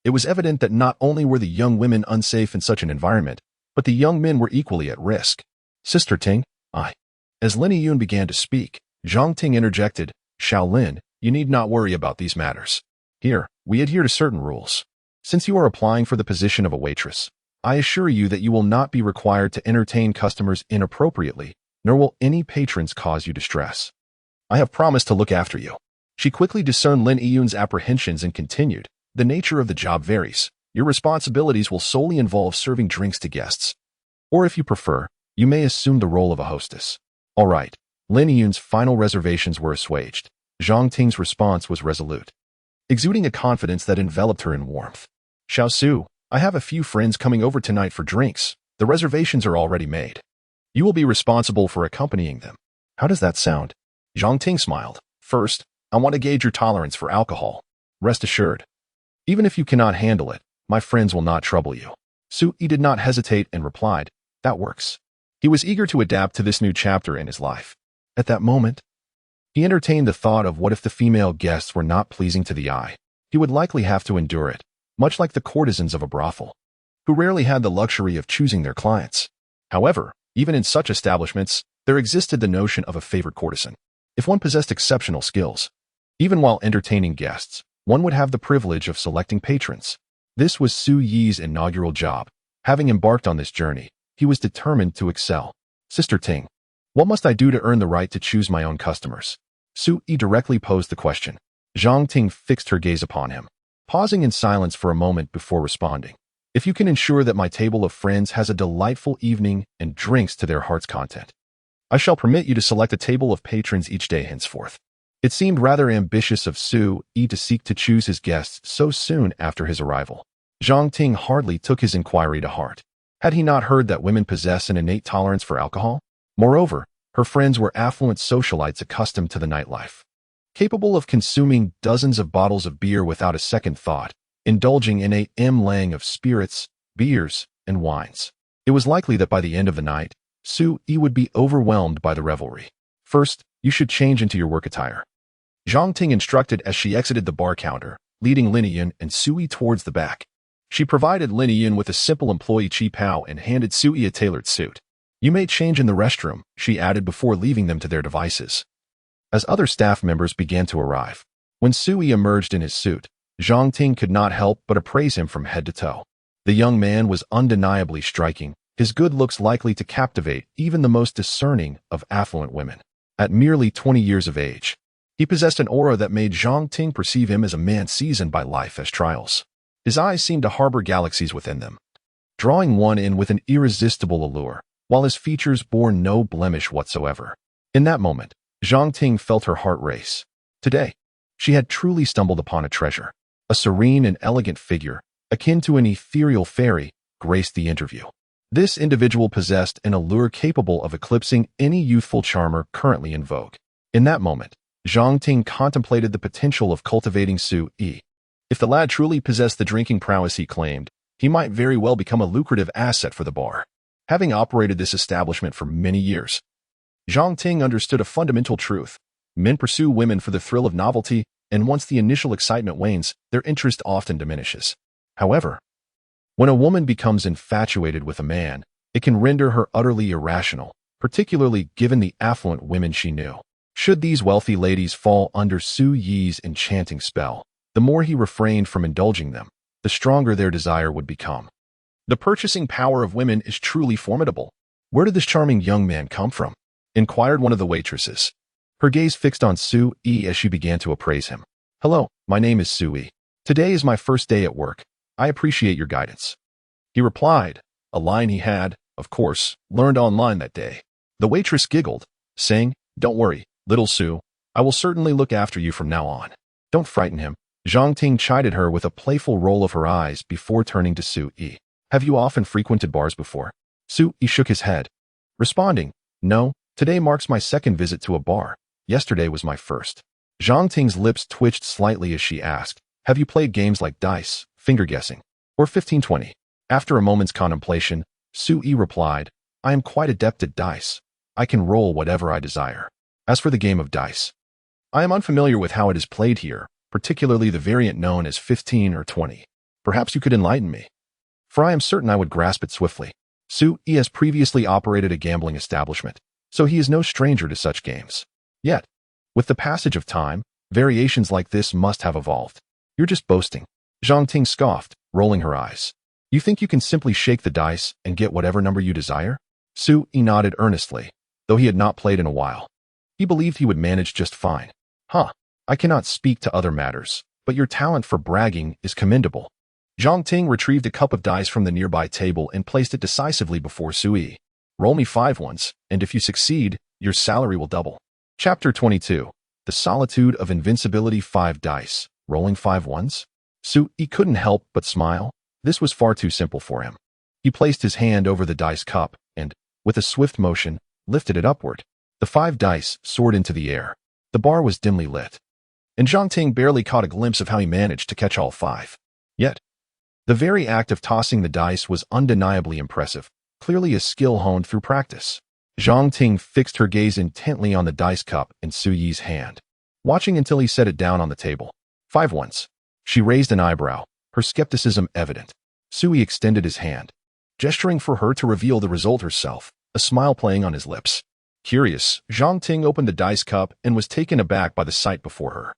It was evident that not only were the young women unsafe in such an environment, but the young men were equally at risk. "Sister Ting, I..." As Lin Yun began to speak, Jiang Ting interjected, "Shaolin, you need not worry about these matters. Here, we adhere to certain rules. Since you are applying for the position of a waitress, I assure you that you will not be required to entertain customers inappropriately, nor will any patrons cause you distress. I have promised to look after you." She quickly discerned Lin Yun's apprehensions and continued, "The nature of the job varies. Your responsibilities will solely involve serving drinks to guests. Or if you prefer, you may assume the role of a hostess. All right. Lin Yun's final reservations were assuaged. Jiang Ting's response was resolute, exuding a confidence that enveloped her in warmth. Xiao Su, I have a few friends coming over tonight for drinks. The reservations are already made. You will be responsible for accompanying them. How does that sound? Jiang Ting smiled. First, I want to gauge your tolerance for alcohol. Rest assured. Even if you cannot handle it, my friends will not trouble you. Su Yi did not hesitate and replied, that works. He was eager to adapt to this new chapter in his life. At that moment, he entertained the thought of what if the female guests were not pleasing to the eye. He would likely have to endure it, much like the courtesans of a brothel, who rarely had the luxury of choosing their clients. However, even in such establishments, there existed the notion of a favorite courtesan. If one possessed exceptional skills, even while entertaining guests, one would have the privilege of selecting patrons. This was Su Yi's inaugural job. Having embarked on this journey, he was determined to excel. Sister Ting, what must I do to earn the right to choose my own customers? Su Yi directly posed the question. Jiang Ting fixed her gaze upon him, pausing in silence for a moment before responding. If you can ensure that my table of friends has a delightful evening and drinks to their heart's content, I shall permit you to select a table of patrons each day henceforth. It seemed rather ambitious of Su Yi to seek to choose his guests so soon after his arrival. Jiang Ting hardly took his inquiry to heart. Had he not heard that women possess an innate tolerance for alcohol? Moreover, her friends were affluent socialites accustomed to the nightlife, capable of consuming dozens of bottles of beer without a second thought, indulging in a mlang of spirits, beers, and wines. It was likely that by the end of the night, Su Yi would be overwhelmed by the revelry. First, you should change into your work attire. Jiang Ting instructed as she exited the bar counter, leading Lin Yun and Su Yi towards the back. She provided Lin Yun with a simple employee chi pao and handed Su Yi a tailored suit. You may change in the restroom, she added before leaving them to their devices. As other staff members began to arrive, when Su Yi emerged in his suit, Jiang Ting could not help but appraise him from head to toe. The young man was undeniably striking, his good looks likely to captivate even the most discerning of affluent women. At merely 20 years of age, he possessed an aura that made Jiang Ting perceive him as a man seasoned by life as trials. His eyes seemed to harbor galaxies within them, drawing one in with an irresistible allure, while his features bore no blemish whatsoever. In that moment, Jiang Ting felt her heart race. Today, she had truly stumbled upon a treasure. A serene and elegant figure, akin to an ethereal fairy, graced the interview. This individual possessed an allure capable of eclipsing any youthful charmer currently in vogue. In that moment, Jiang Ting contemplated the potential of cultivating Su Yi. If the lad truly possessed the drinking prowess he claimed, he might very well become a lucrative asset for the bar. Having operated this establishment for many years, Jiang Ting understood a fundamental truth. Men pursue women for the thrill of novelty, and once the initial excitement wanes, their interest often diminishes. However, when a woman becomes infatuated with a man, it can render her utterly irrational, particularly given the affluent women she knew. Should these wealthy ladies fall under Su Yi's enchanting spell, the more he refrained from indulging them, the stronger their desire would become. The purchasing power of women is truly formidable. Where did this charming young man come from? Inquired one of the waitresses, her gaze fixed on Su Yi as she began to appraise him. Hello, my name is Su Yi. Today is my first day at work. I appreciate your guidance. He replied, a line he had, of course, learned online that day. The waitress giggled, saying, don't worry, little Su, I will certainly look after you from now on. Don't frighten him. Jiang Ting chided her with a playful roll of her eyes before turning to Su Yi. Have you often frequented bars before? Su Yi shook his head, responding, no, today marks my second visit to a bar. Yesterday was my first. Jiang Ting's lips twitched slightly as she asked, have you played games like dice, finger guessing, or 15-20? After a moment's contemplation, Su Yi replied, I am quite adept at dice. I can roll whatever I desire. As for the game of dice, I am unfamiliar with how it is played here, particularly the variant known as 15 or 20. Perhaps you could enlighten me, for I am certain I would grasp it swiftly. Su Yi has previously operated a gambling establishment, so he is no stranger to such games. Yet, with the passage of time, variations like this must have evolved. You're just boasting. Jiang Ting scoffed, rolling her eyes. You think you can simply shake the dice and get whatever number you desire? Su Yi nodded earnestly, though he had not played in a while. He believed he would manage just fine. I cannot speak to other matters, but your talent for bragging is commendable. Jiang Ting retrieved a cup of dice from the nearby table and placed it decisively before Sui. Roll me 5 once, and if you succeed, your salary will double. Chapter 22. The Solitude of Invincibility. 5 dice. Rolling 5 ones? Sui couldn't help but smile. This was far too simple for him. He placed his hand over the dice cup and, with a swift motion, lifted it upward. The 5 dice soared into the air. The bar was dimly lit, and Jiang Ting barely caught a glimpse of how he managed to catch all 5. Yet, the very act of tossing the dice was undeniably impressive, clearly a skill honed through practice. Jiang Ting fixed her gaze intently on the dice cup in Suyi's hand, watching until he set it down on the table. 5 once. She raised an eyebrow, her skepticism evident. Sui extended his hand, gesturing for her to reveal the result herself, a smile playing on his lips. Curious, Jiang Ting opened the dice cup and was taken aback by the sight before her.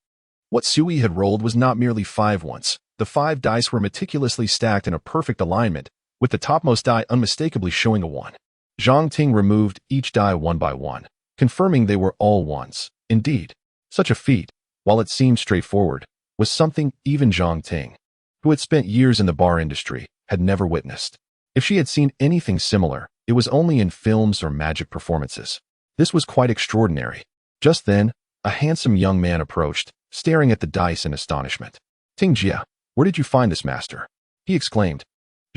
What Sui had rolled was not merely 5 once. The 5 dice were meticulously stacked in a perfect alignment, with the topmost die unmistakably showing a 1. Jiang Ting removed each die one by one, confirming they were all 1s. Indeed, such a feat, while it seemed straightforward, was something even Jiang Ting, who had spent years in the bar industry, had never witnessed. If she had seen anything similar, it was only in films or magic performances. This was quite extraordinary. Just then, a handsome young man approached, staring at the dice in astonishment. Ting Jia, where did you find this, master? He exclaimed.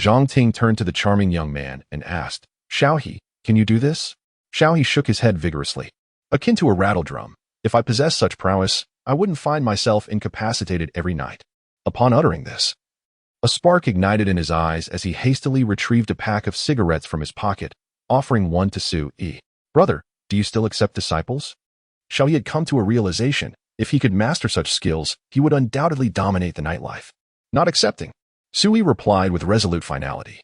Jiang Ting turned to the charming young man and asked, Xiaohe, can you do this? Xiaohe shook his head vigorously. Akin to a rattledrum, if I possessed such prowess, I wouldn't find myself incapacitated every night. Upon uttering this, a spark ignited in his eyes as he hastily retrieved a pack of cigarettes from his pocket, offering one to Sui. Brother, do you still accept disciples? Xiaohe had come to a realization. If he could master such skills, he would undoubtedly dominate the nightlife. Not accepting, Sui replied with resolute finality.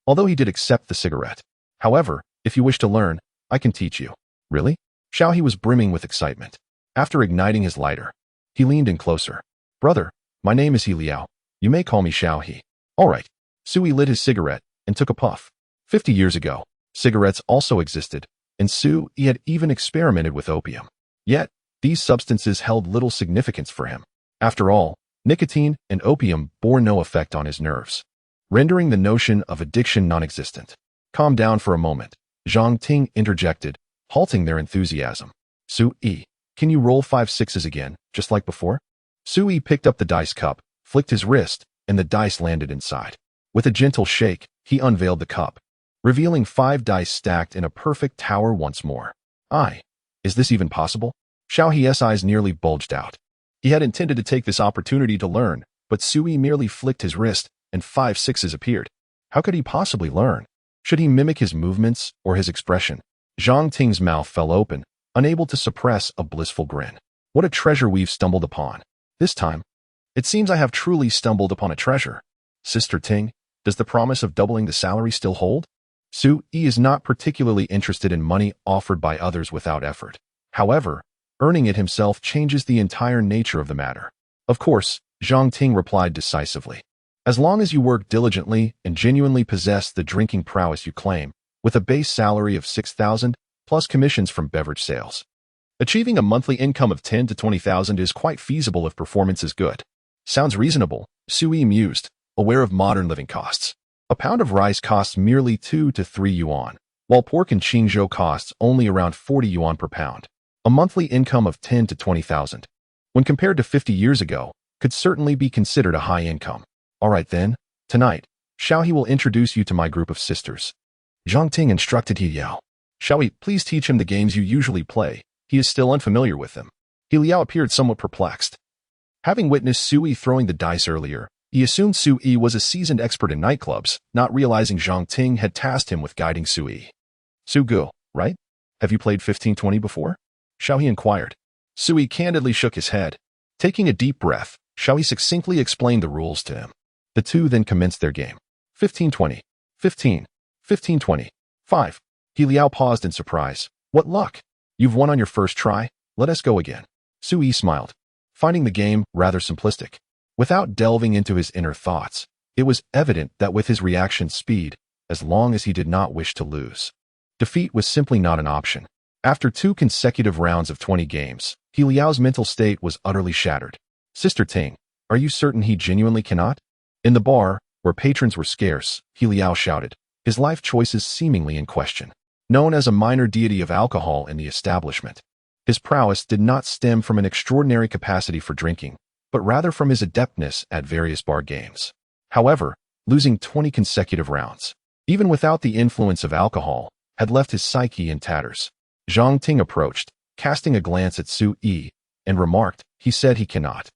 Although he did accept the cigarette. However, if you wish to learn, I can teach you. Really? Xiaohe was brimming with excitement. After igniting his lighter, he leaned in closer. Brother, my name is He Liao. You may call me Xiaohe. All right. Sui lit his cigarette and took a puff. 50 years ago, cigarettes also existed, and Sui had even experimented with opium. Yet, these substances held little significance for him. After all, nicotine and opium bore no effect on his nerves, rendering the notion of addiction non-existent. Calm down for a moment, Jiang Ting interjected, halting their enthusiasm. Sui, can you roll 5 6s again, just like before? Sui picked up the dice cup, flicked his wrist, and the dice landed inside. With a gentle shake, he unveiled the cup, revealing 5 dice stacked in a perfect tower once more. Is this even possible? Xiaohe's eyes nearly bulged out. He had intended to take this opportunity to learn, but Sui merely flicked his wrist, and 5 6s appeared. How could he possibly learn? Should he mimic his movements or his expression? Jiang Ting's mouth fell open, unable to suppress a blissful grin. What a treasure we've stumbled upon. This time, it seems I have truly stumbled upon a treasure. Sister Ting, does the promise of doubling the salary still hold? Sui is not particularly interested in money offered by others without effort. However, earning it himself changes the entire nature of the matter. Of course, Jiang Ting replied decisively. As long as you work diligently and genuinely possess the drinking prowess you claim, with a base salary of 6,000 plus commissions from beverage sales. Achieving a monthly income of 10 to 20,000 is quite feasible if performance is good. Sounds reasonable, Sui mused, aware of modern living costs. A pound of rice costs merely 2 to 3 yuan, while pork in Qingzhou costs only around 40 yuan per pound. A monthly income of 10 to 20,000, when compared to 50 years ago, could certainly be considered a high income. All right then, tonight, Xiaohe will introduce you to my group of sisters. Jiang Ting instructed He Liao. Xiaohe, please teach him the games you usually play. He is still unfamiliar with them. He Liao appeared somewhat perplexed. Having witnessed Sui throwing the dice earlier, he assumed Sui was a seasoned expert in nightclubs, not realizing Jiang Ting had tasked him with guiding Sui. Sugu, right? Have you played 1520 before? Xiaohe inquired. Sui candidly shook his head. Taking a deep breath, Xiaohe succinctly explained the rules to him. The two then commenced their game. 1520, 15, 1520, 5. He Liao paused in surprise. What luck! You've won on your first try. Let us go again. Sui smiled, finding the game rather simplistic. Without delving into his inner thoughts, it was evident that with his reaction speed, as long as he did not wish to lose, defeat was simply not an option. After 2 consecutive rounds of 20 games, He Liao's mental state was utterly shattered. Sister Ting, are you certain he genuinely cannot? In the bar, where patrons were scarce, He Liao shouted, his life choices seemingly in question. Known as a minor deity of alcohol in the establishment, his prowess did not stem from an extraordinary capacity for drinking, but rather from his adeptness at various bar games. However, losing 20 consecutive rounds, even without the influence of alcohol, had left his psyche in tatters. Jiang Ting approached, casting a glance at Su Yi, and remarked, he said he cannot.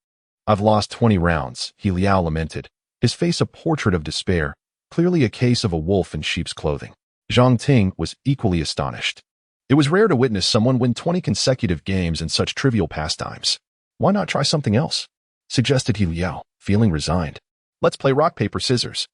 I've lost 20 rounds, He Liao lamented, his face a portrait of despair, clearly a case of a wolf in sheep's clothing. Jiang Ting was equally astonished. It was rare to witness someone win 20 consecutive games in such trivial pastimes. Why not try something else? Suggested He Liao, feeling resigned. Let's play rock, paper, scissors.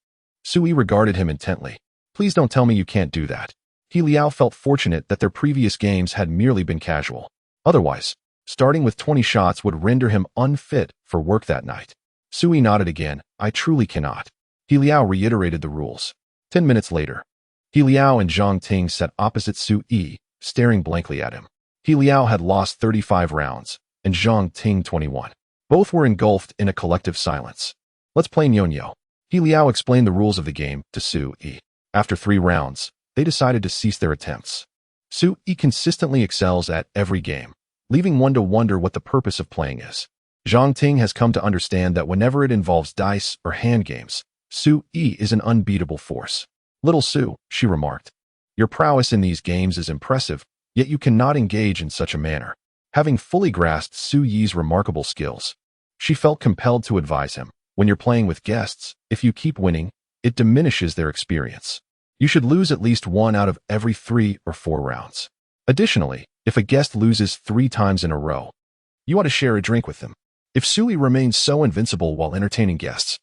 Su Yi regarded him intently. Please don't tell me you can't do that. He Liao felt fortunate that their previous games had merely been casual. Otherwise, starting with 20 shots would render him unfit for work that night. Su Yi nodded again. I truly cannot. He Liao reiterated the rules. 10 minutes later, He Liao and Jiang Ting sat opposite Su Yi, staring blankly at him. He Liao had lost 35 rounds, and Jiang Ting 21. Both were engulfed in a collective silence. Let's play Nyonyo. He Liao explained the rules of the game to Su Yi. After 3 rounds, they decided to cease their attempts. Su Yi consistently excels at every game, leaving one to wonder what the purpose of playing is. Jiang Ting has come to understand that whenever it involves dice or hand games, Su Yi is an unbeatable force. Little Su, she remarked, your prowess in these games is impressive, yet you cannot engage in such a manner. Having fully grasped Su Yi's remarkable skills, she felt compelled to advise him. When you're playing with guests, if you keep winning, it diminishes their experience. You should lose at least 1 out of every 3 or 4 rounds. Additionally, if a guest loses 3 times in a row, you ought to share a drink with them. If Su Yi remains so invincible while entertaining guests,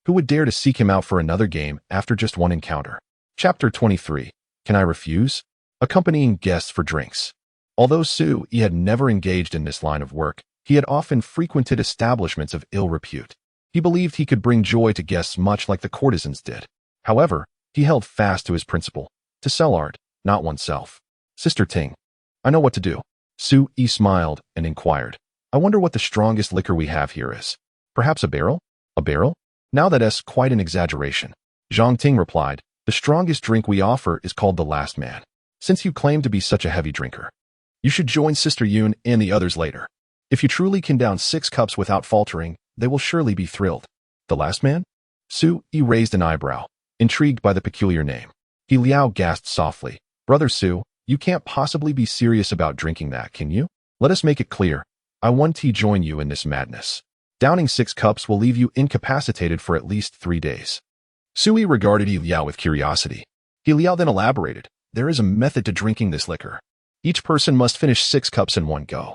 who would dare to seek him out for another game after just one encounter? Chapter 23. Can I refuse? Accompanying guests for drinks. Although Su Yi had never engaged in this line of work, he had often frequented establishments of ill repute. He believed he could bring joy to guests much like the courtesans did. However, he held fast to his principle, to sell art, not oneself. Sister Ting, I know what to do. Su Yi smiled and inquired, I wonder what the strongest liquor we have here is. Perhaps a barrel? A barrel? Now that's quite an exaggeration. Jiang Ting replied, the strongest drink we offer is called the Last Man. Since you claim to be such a heavy drinker, you should join Sister Yun and the others later. If you truly can down 6 cups without faltering, they will surely be thrilled. The Last Man? Su Yi raised an eyebrow, intrigued by the peculiar name. He Liao gasped softly, Brother Su, you can't possibly be serious about drinking that, can you? Let us make it clear. I want to join you in this madness. Downing 6 cups will leave you incapacitated for at least 3 days. Su Yi regarded He Liao with curiosity. He Liao then elaborated, there is a method to drinking this liquor. Each person must finish 6 cups in one go.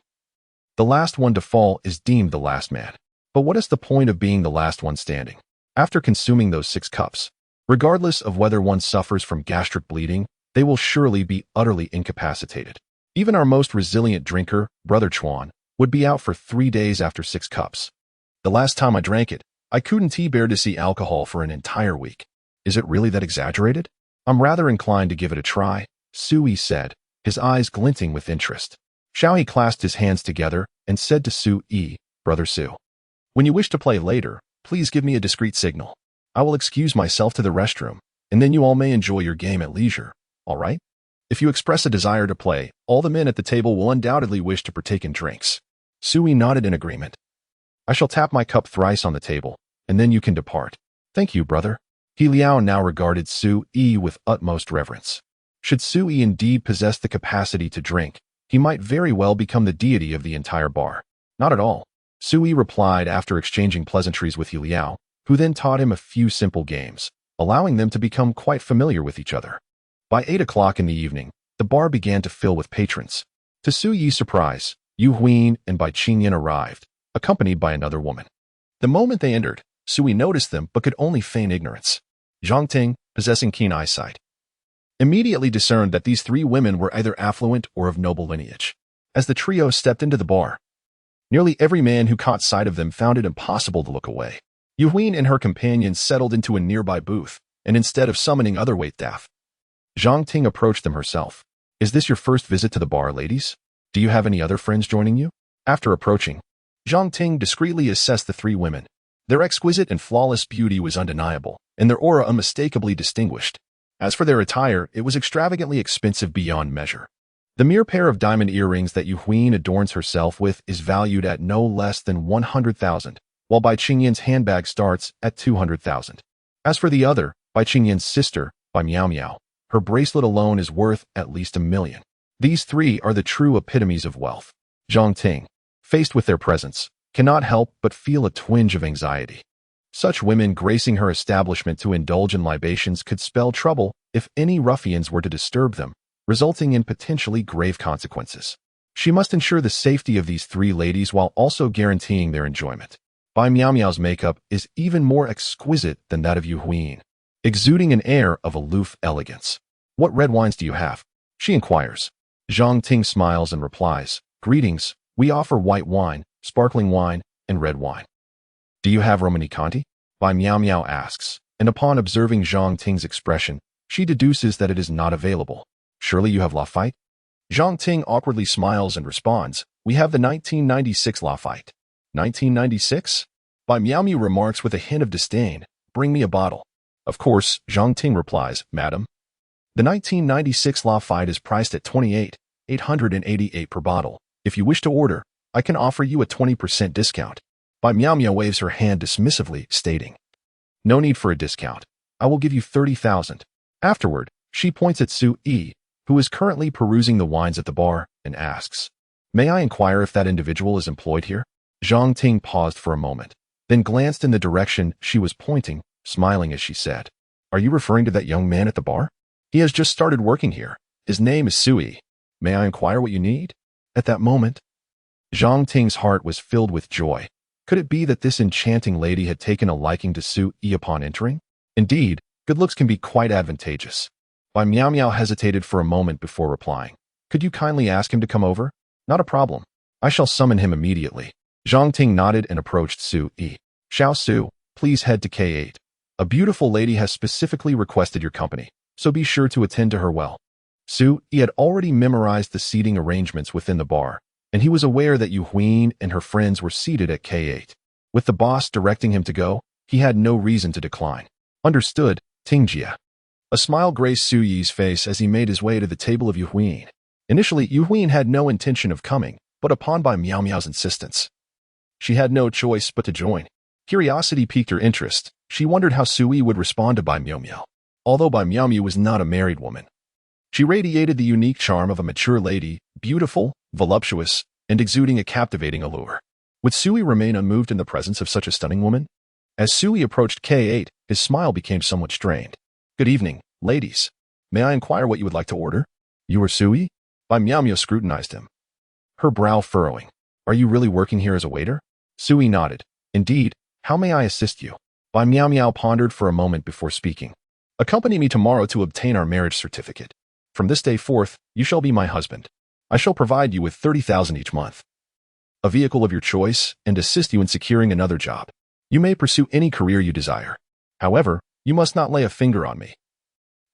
The last one to fall is deemed the last man. But what is the point of being the last one standing? After consuming those 6 cups, regardless of whether one suffers from gastric bleeding, they will surely be utterly incapacitated. Even our most resilient drinker, Brother Chuan, would be out for 3 days after 6 cups. The last time I drank it, I couldn't bear to see alcohol for an entire week. Is it really that exaggerated? I'm rather inclined to give it a try, Su Yi said, his eyes glinting with interest. Xiao He clasped his hands together and said to Su Yi, Brother Su, when you wish to play later, please give me a discreet signal. I will excuse myself to the restroom, and then you all may enjoy your game at leisure, all right? If you express a desire to play, all the men at the table will undoubtedly wish to partake in drinks. Su Yi nodded in agreement. I shall tap my cup thrice on the table, and then you can depart. Thank you, brother. He Liao now regarded Su Yi with utmost reverence. Should Su Yi indeed possess the capacity to drink, he might very well become the deity of the entire bar. Not at all, Su Yi replied after exchanging pleasantries with He Liao, who then taught him a few simple games, allowing them to become quite familiar with each other. By 8 o'clock in the evening, the bar began to fill with patrons. To Su Yi's surprise, Yu Huin and Bai Qingyan arrived, accompanied by another woman. The moment they entered, Su Yi noticed them but could only feign ignorance. Jiang Ting, possessing keen eyesight, immediately discerned that these 3 women were either affluent or of noble lineage. As the trio stepped into the bar, nearly every man who caught sight of them found it impossible to look away. Yu Huin and her companions settled into a nearby booth, and instead of summoning other wait staff, Jiang Ting approached them herself. Is this your first visit to the bar, ladies? Do you have any other friends joining you? After approaching, Jiang Ting discreetly assessed the 3 women. Their exquisite and flawless beauty was undeniable, and their aura unmistakably distinguished. As for their attire, it was extravagantly expensive beyond measure. The mere pair of diamond earrings that Yu Huyin adorns herself with is valued at no less than 100,000, while Bai Qingyan's handbag starts at 200,000. As for the other, Bai Qingyan's sister, Bai Miao Miao, her bracelet alone is worth at least 1 million. These three are the true epitomes of wealth. Jiang Ting, faced with their presence, cannot help but feel a twinge of anxiety. Such women gracing her establishment to indulge in libations could spell trouble if any ruffians were to disturb them, resulting in potentially grave consequences. She must ensure the safety of these three ladies while also guaranteeing their enjoyment. Bai Miao Miao's makeup is even more exquisite than that of Yu Huyin, exuding an air of aloof elegance. "What red wines do you have?" she inquires. Jiang Ting smiles and replies, "Greetings, we offer white wine, sparkling wine, and red wine." "Do you have Romanée-Conti?" Bai Miao Miao asks, and upon observing Jiang Ting's expression, she deduces that it is not available. "Surely you have Lafite?" Jiang Ting awkwardly smiles and responds, "We have the 1996 Lafite." 1996? Bai Miao Miao remarks with a hint of disdain, "Bring me a bottle." "Of course," Jiang Ting replies, "Madam." The 1996 Lafite is priced at 28,888 per bottle. If you wish to order, I can offer you a 20% discount. Bai Miao Miao waves her hand dismissively, stating, "No need for a discount. I will give you 30,000. Afterward, she points at Su Yi, who is currently perusing the wines at the bar, and asks, "May I inquire if that individual is employed here?" Jiang Ting paused for a moment, then glanced in the direction she was pointing, smiling as she said, "Are you referring to that young man at the bar? He has just started working here. His name is Su Yi. May I inquire what you need?" At that moment, Jiang Ting's heart was filled with joy. Could it be that this enchanting lady had taken a liking to Su Yi upon entering? Indeed, good looks can be quite advantageous. Bai Miao Miao hesitated for a moment before replying, "Could you kindly ask him to come over?" "Not a problem. I shall summon him immediately." Jiang Ting nodded and approached Su Yi. "Xiao Su, please head to K8. A beautiful lady has specifically requested your company, so be sure to attend to her well." Su Yi had already memorized the seating arrangements within the bar, and he was aware that Yu Huyin and her friends were seated at K8. With the boss directing him to go, he had no reason to decline. "Understood, Tingjia." A smile graced Su Yi's face as he made his way to the table of Yu Huyin. Initially, Yu Huyin had no intention of coming, but upon Bai Miao Miao's insistence, she had no choice but to join. Curiosity piqued her interest. She wondered how Su Yi would respond to Bai Miao Miao. Although Bai Miao Miao was not a married woman, she radiated the unique charm of a mature lady, beautiful, voluptuous, and exuding a captivating allure. Would Su Yi remain unmoved in the presence of such a stunning woman? As Su Yi approached K8, his smile became somewhat strained. "Good evening, ladies. May I inquire what you would like to order?" "You are Su Yi?" Bai Miao Miao scrutinized him, her brow furrowing. "Are you really working here as a waiter?" Su Yi nodded. "Indeed. How may I assist you?" Bai Miao Miao pondered for a moment before speaking. "Accompany me tomorrow to obtain our marriage certificate. From this day forth, you shall be my husband. I shall provide you with 30,000 each month, a vehicle of your choice, and assist you in securing another job. You may pursue any career you desire. However, you must not lay a finger on me.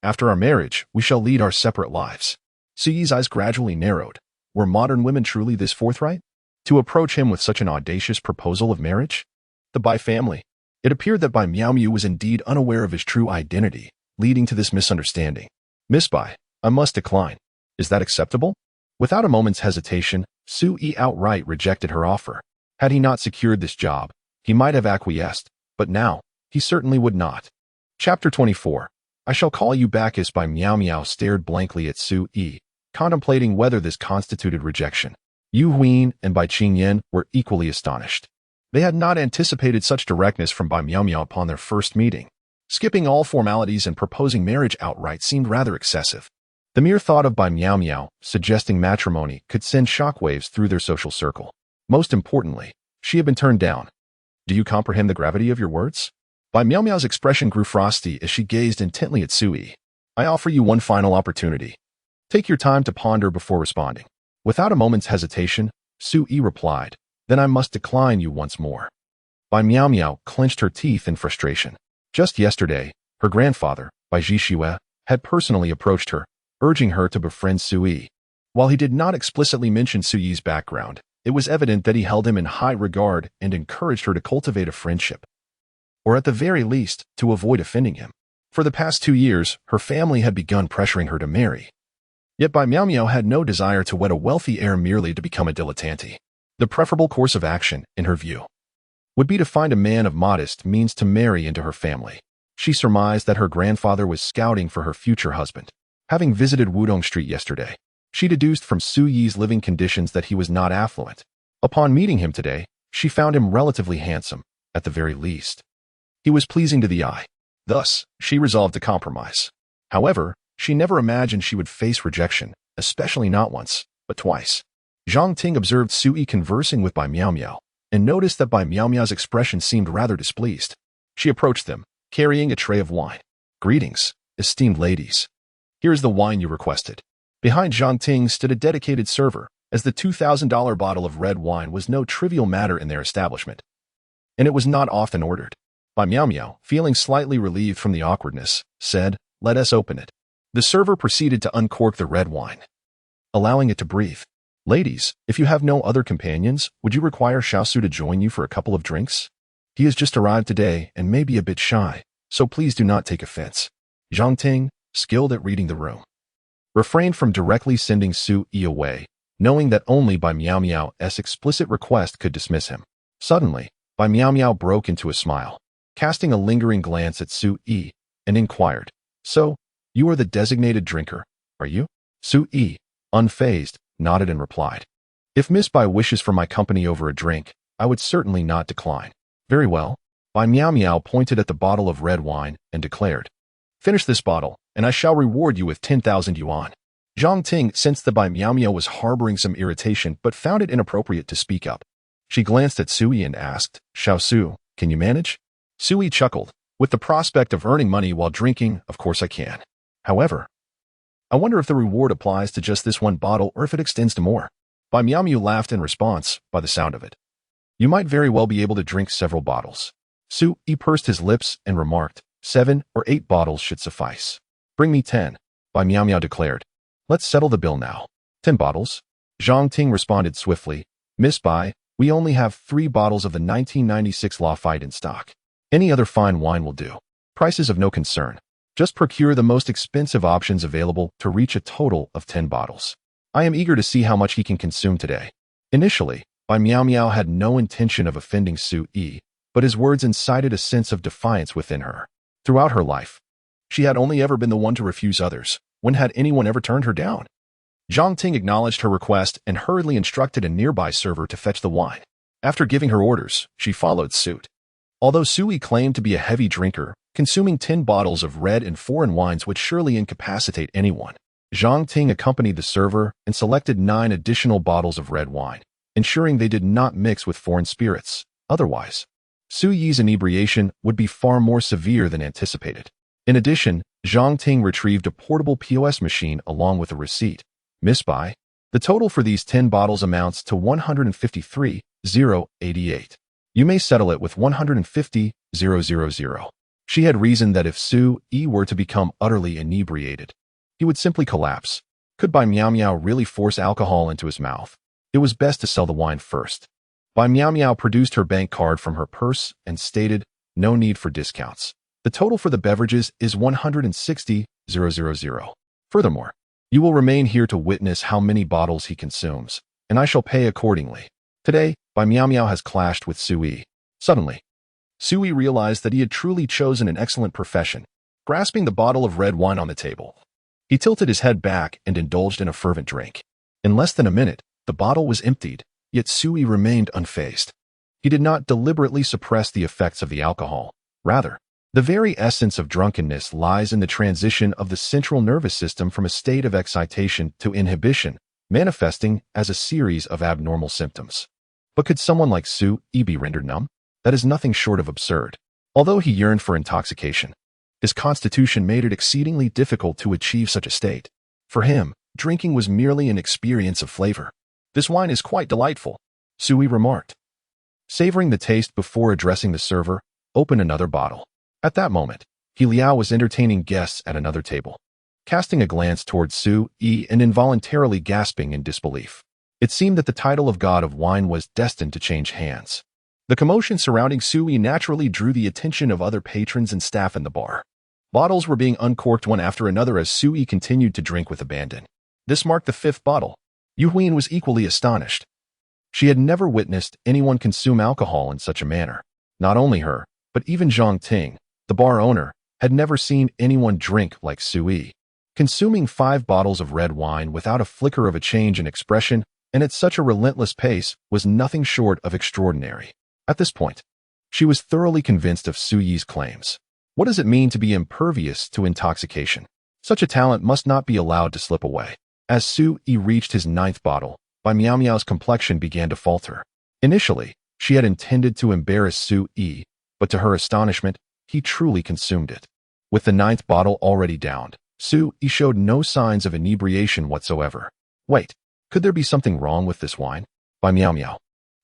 After our marriage, we shall lead our separate lives." Su Yi's eyes gradually narrowed. Were modern women truly this forthright? To approach him with such an audacious proposal of marriage? The Bai family. It appeared that Bai Miao Miao was indeed unaware of his true identity, leading to this misunderstanding. "Miss Bai, I must decline. Is that acceptable?" Without a moment's hesitation, Su Yi outright rejected her offer. Had he not secured this job, he might have acquiesced, but now, he certainly would not. Chapter 24. I shall call you back as Bai Miao Miao stared blankly at Su Yi, contemplating whether this constituted rejection. Yu Huyin and Bai Qingyan were equally astonished. They had not anticipated such directness from Bai Miao Miao upon their first meeting. Skipping all formalities and proposing marriage outright seemed rather excessive. The mere thought of Bai Miao Miao suggesting matrimony could send shockwaves through their social circle. Most importantly, she had been turned down. "Do you comprehend the gravity of your words?" Bai Miao Miao's expression grew frosty as she gazed intently at Su Yi. "I offer you one final opportunity. Take your time to ponder before responding." Without a moment's hesitation, Su Yi replied, "Then I must decline you once more." Bai Miao Miao clenched her teeth in frustration. Just yesterday, her grandfather, Bai Zhixue, had personally approached her, urging her to befriend Su Yi. While he did not explicitly mention Su Yi's background, it was evident that he held him in high regard and encouraged her to cultivate a friendship. or at the very least, to avoid offending him. For the past 2 years, her family had begun pressuring her to marry. Yet Bai Miao had no desire to wed a wealthy heir merely to become a dilettante. The preferable course of action, in her view, would be to find a man of modest means to marry into her family. She surmised that her grandfather was scouting for her future husband. Having visited Wudong Street yesterday, she deduced from Su Yi's living conditions that he was not affluent. Upon meeting him today, she found him relatively handsome, at the very least. He was pleasing to the eye. Thus, she resolved to compromise. However, she never imagined she would face rejection, especially not once, but twice. Jiang Ting observed Su Yi conversing with Bai Miao and noticed that Bai Miao's expression seemed rather displeased. She approached them, carrying a tray of wine. "Greetings, esteemed ladies. Here is the wine you requested." Behind Jiang Ting stood a dedicated server, as the $2,000 bottle of red wine was no trivial matter in their establishment, and it was not often ordered. Bai Miao, feeling slightly relieved from the awkwardness, said, "Let us open it." The server proceeded to uncork the red wine, allowing it to breathe. "Ladies, if you have no other companions, would you require Xiaosu to join you for a couple of drinks? He has just arrived today and may be a bit shy, so please do not take offense." Jiang Ting, skilled at reading the room, refrained from directly sending Su Yi away, knowing that only Bai Miao's explicit request could dismiss him. Suddenly, Bai Miao broke into a smile, casting a lingering glance at Su Yi, and inquired, "So, you are the designated drinker, are you?" Su Yi, unfazed, nodded and replied, "If Miss Bai wishes for my company over a drink, I would certainly not decline." "Very well." Bai Miao pointed at the bottle of red wine and declared, "Finish this bottle, and I shall reward you with 10,000 yuan. Jiang Ting sensed that Bai Miao was harboring some irritation but found it inappropriate to speak up. She glanced at Su Yi and asked, "Xiaosu, can you manage?" Su Yi chuckled. "With the prospect of earning money while drinking, of course I can. However, I wonder if the reward applies to just this one bottle or if it extends to more." Bai Miao laughed in response, by the sound of it. "You might very well be able to drink several bottles." Su Yi pursed his lips and remarked, 7 or 8 bottles should suffice." "Bring me 10, Bai Miao declared. "Let's settle the bill now." 10 bottles? Jiang Ting responded swiftly, "Miss Bai, we only have 3 bottles of the 1996 Lafite in stock. Any other fine wine will do. Prices of no concern. Just procure the most expensive options available to reach a total of 10 bottles. I am eager to see how much he can consume today." Initially, Bai Miao had no intention of offending Su Yi, but his words incited a sense of defiance within her. Throughout her life, she had only ever been the one to refuse others. When had anyone ever turned her down? Jiang Ting acknowledged her request and hurriedly instructed a nearby server to fetch the wine. After giving her orders, she followed suit. Although Su Yi claimed to be a heavy drinker, consuming 10 bottles of red and foreign wines would surely incapacitate anyone. Jiang Ting accompanied the server and selected 9 additional bottles of red wine, ensuring they did not mix with foreign spirits. Otherwise, Su Yi's inebriation would be far more severe than anticipated. In addition, Jiang Ting retrieved a portable POS machine along with a receipt. "Miss Bai, the total for these 10 bottles amounts to 153,088. You may settle it with 150,000. She had reasoned that if Su Yi were to become utterly inebriated, he would simply collapse. Could Bai Miao really force alcohol into his mouth? It was best to sell the wine first. Bai Miao produced her bank card from her purse and stated, "No need for discounts. The total for the beverages is 160,000. Furthermore, you will remain here to witness how many bottles he consumes, and I shall pay accordingly." Today, Bai Miao has clashed with Su Yi. Suddenly, Su Yi realized that he had truly chosen an excellent profession. Grasping the bottle of red wine on the table, he tilted his head back and indulged in a fervent drink. In less than a minute, the bottle was emptied, yet Su Yi remained unfazed. He did not deliberately suppress the effects of the alcohol. Rather, the very essence of drunkenness lies in the transition of the central nervous system from a state of excitation to inhibition, manifesting as a series of abnormal symptoms. But could someone like Su Yi be rendered numb? That is nothing short of absurd. Although he yearned for intoxication, his constitution made it exceedingly difficult to achieve such a state. For him, drinking was merely an experience of flavor. "This wine is quite delightful," Su Yi remarked. Savoring the taste before addressing the server, "Open another bottle." At that moment, He Liao was entertaining guests at another table, casting a glance towards Su Yi and involuntarily gasping in disbelief. It seemed that the title of God of Wine was destined to change hands. The commotion surrounding Sui naturally drew the attention of other patrons and staff in the bar. Bottles were being uncorked one after another as Sui continued to drink with abandon. This marked the 5th bottle. Yu Huiyin was equally astonished. She had never witnessed anyone consume alcohol in such a manner. Not only her, but even Jiang, the bar owner, had never seen anyone drink like Sui. Consuming 5 bottles of red wine without a flicker of a change in expression and at such a relentless pace was nothing short of extraordinary. At this point, she was thoroughly convinced of Suyi's claims. What does it mean to be impervious to intoxication? Such a talent must not be allowed to slip away. As Sui reached his 9th bottle, Bai Miao's complexion began to falter. Initially, she had intended to embarrass Sui, but to her astonishment, he truly consumed it. With the 9th bottle already downed, Sui showed no signs of inebriation whatsoever. Wait, could there be something wrong with this wine? Bai Miao,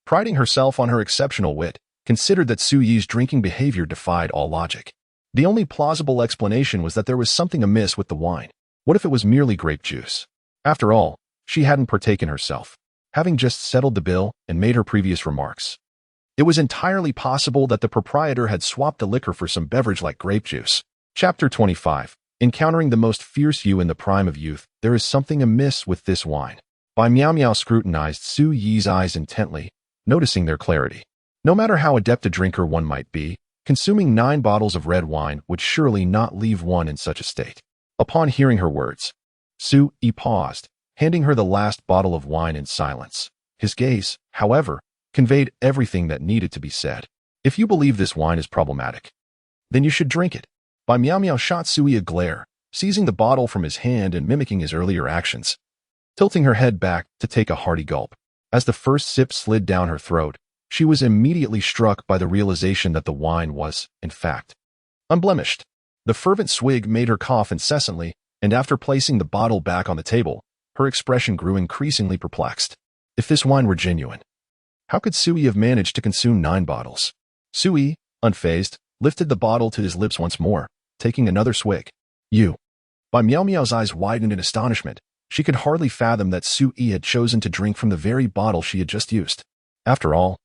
priding herself on her exceptional wit, considered that Suyi's drinking behavior defied all logic. The only plausible explanation was that there was something amiss with the wine. What if it was merely grape juice? After all, she hadn't partaken herself, having just settled the bill and made her previous remarks. It was entirely possible that the proprietor had swapped the liquor for some beverage like grape juice. Chapter 25. Encountering the most fierce you in the prime of youth, there is something amiss with this wine. Bai Miao scrutinized Suyi's eyes intently, noticing their clarity. No matter how adept a drinker one might be, consuming 9 bottles of red wine would surely not leave one in such a state. Upon hearing her words, Sui paused, handing her the last bottle of wine in silence. His gaze, however, conveyed everything that needed to be said. If you believe this wine is problematic, then you should drink it. Bai Miao shot Sui a glare, seizing the bottle from his hand and mimicking his earlier actions, tilting her head back to take a hearty gulp. As the first sip slid down her throat, she was immediately struck by the realization that the wine was, in fact, unblemished. The fervent swig made her cough incessantly, and after placing the bottle back on the table, her expression grew increasingly perplexed. If this wine were genuine, how could Sui have managed to consume 9 bottles? Sui, unfazed, lifted the bottle to his lips once more, taking another swig. Bai Miao's eyes widened in astonishment. She could hardly fathom that Sui had chosen to drink from the very bottle she had just used. After all,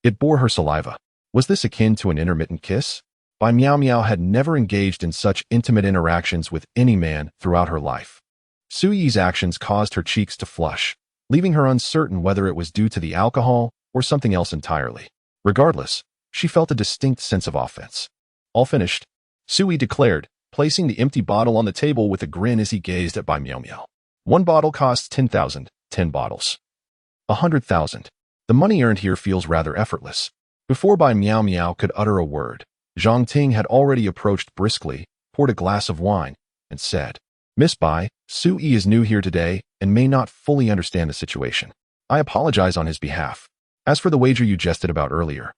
it bore her saliva. Was this akin to an intermittent kiss? Bai Miao had never engaged in such intimate interactions with any man throughout her life. Suyi's actions caused her cheeks to flush, leaving her uncertain whether it was due to the alcohol or something else entirely. Regardless, she felt a distinct sense of offense. All finished, Sui declared, placing the empty bottle on the table with a grin as he gazed at Bai Miao. 1 bottle costs 10,000, 10 bottles. 100,000. The money earned here feels rather effortless. Before Bai Miao could utter a word, Jiang had already approached briskly, poured a glass of wine, and said, Miss Bai, Sui is new here today and may not fully understand the situation. I apologize on his behalf. As for the wager you jested about earlier,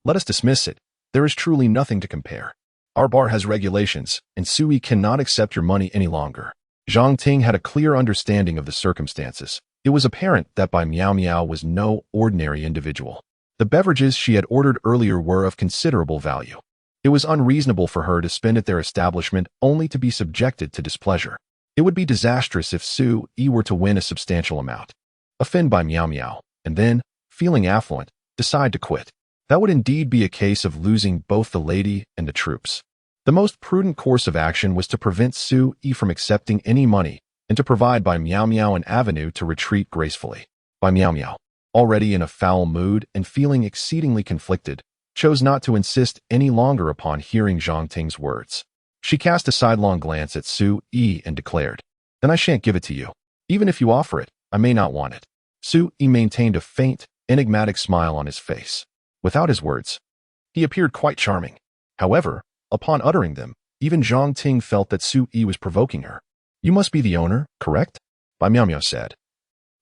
let us dismiss it. There is truly nothing to compare. Our bar has regulations, and Sui cannot accept your money any longer. Jiang had a clear understanding of the circumstances. It was apparent that Bai Miao was no ordinary individual. The beverages she had ordered earlier were of considerable value. It was unreasonable for her to spend at their establishment only to be subjected to displeasure. It would be disastrous if Sui were to win a substantial amount, offend Bai Miao, and then, feeling affluent, decide to quit. That would indeed be a case of losing both the lady and the troops. The most prudent course of action was to prevent Sui from accepting any money and to provide Bai Miao an avenue to retreat gracefully. Bai Miao, already in a foul mood and feeling exceedingly conflicted, chose not to insist any longer upon hearing Jiang's words. She cast a sidelong glance at Sui and declared, Then I shan't give it to you. Even if you offer it, I may not want it. Sui maintained a faint, enigmatic smile on his face. Without his words, he appeared quite charming. However, upon uttering them, even Jiang felt that Sui was provoking her. You must be the owner, correct? Bai Miao said,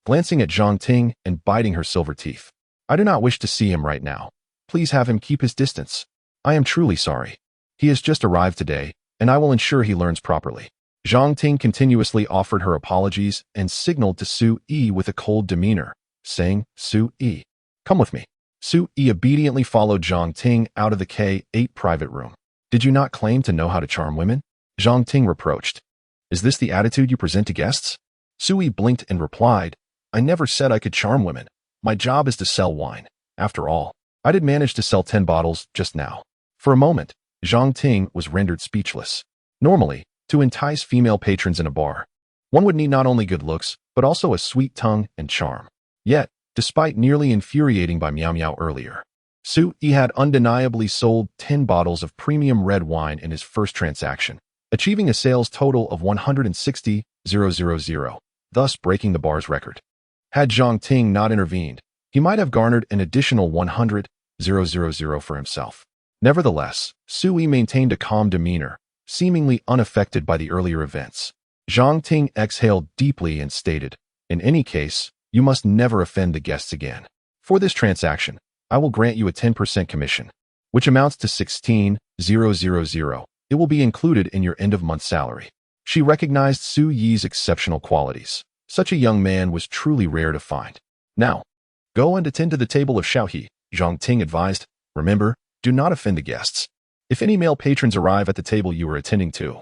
glancing at Jiang and biting her silver teeth. I do not wish to see him right now. Please have him keep his distance. I am truly sorry. He has just arrived today, and I will ensure he learns properly. Jiang continuously offered her apologies and signaled to Sui with a cold demeanor, saying, Sui, come with me. Sui obediently followed Jiang out of the K8 private room. Did you not claim to know how to charm women? Jiang reproached. Is this the attitude you present to guests? Sui blinked and replied, I never said I could charm women. My job is to sell wine. After all, I did manage to sell 10 bottles just now. For a moment, Jiang was rendered speechless. Normally, to entice female patrons in a bar, one would need not only good looks, but also a sweet tongue and charm. Yet, despite nearly infuriating by Meow Meow earlier, Su-yi had undeniably sold 10 bottles of premium red wine in his first transaction, achieving a sales total of 160,000, thus breaking the bar's record. Had Jiang not intervened, he might have garnered an additional 100,000 for himself. Nevertheless, Su-yi maintained a calm demeanor, seemingly unaffected by the earlier events. Jiang exhaled deeply and stated, "In any case, you must never offend the guests again. For this transaction, I will grant you a 10% commission, which amounts to 16,000. It will be included in your end-of-month salary." She recognized Su-yi's exceptional qualities. Such a young man was truly rare to find. "Now, go and attend to the table of Xiaohe," Jiang advised. "Remember, do not offend the guests. If any male patrons arrive at the table you are attending to,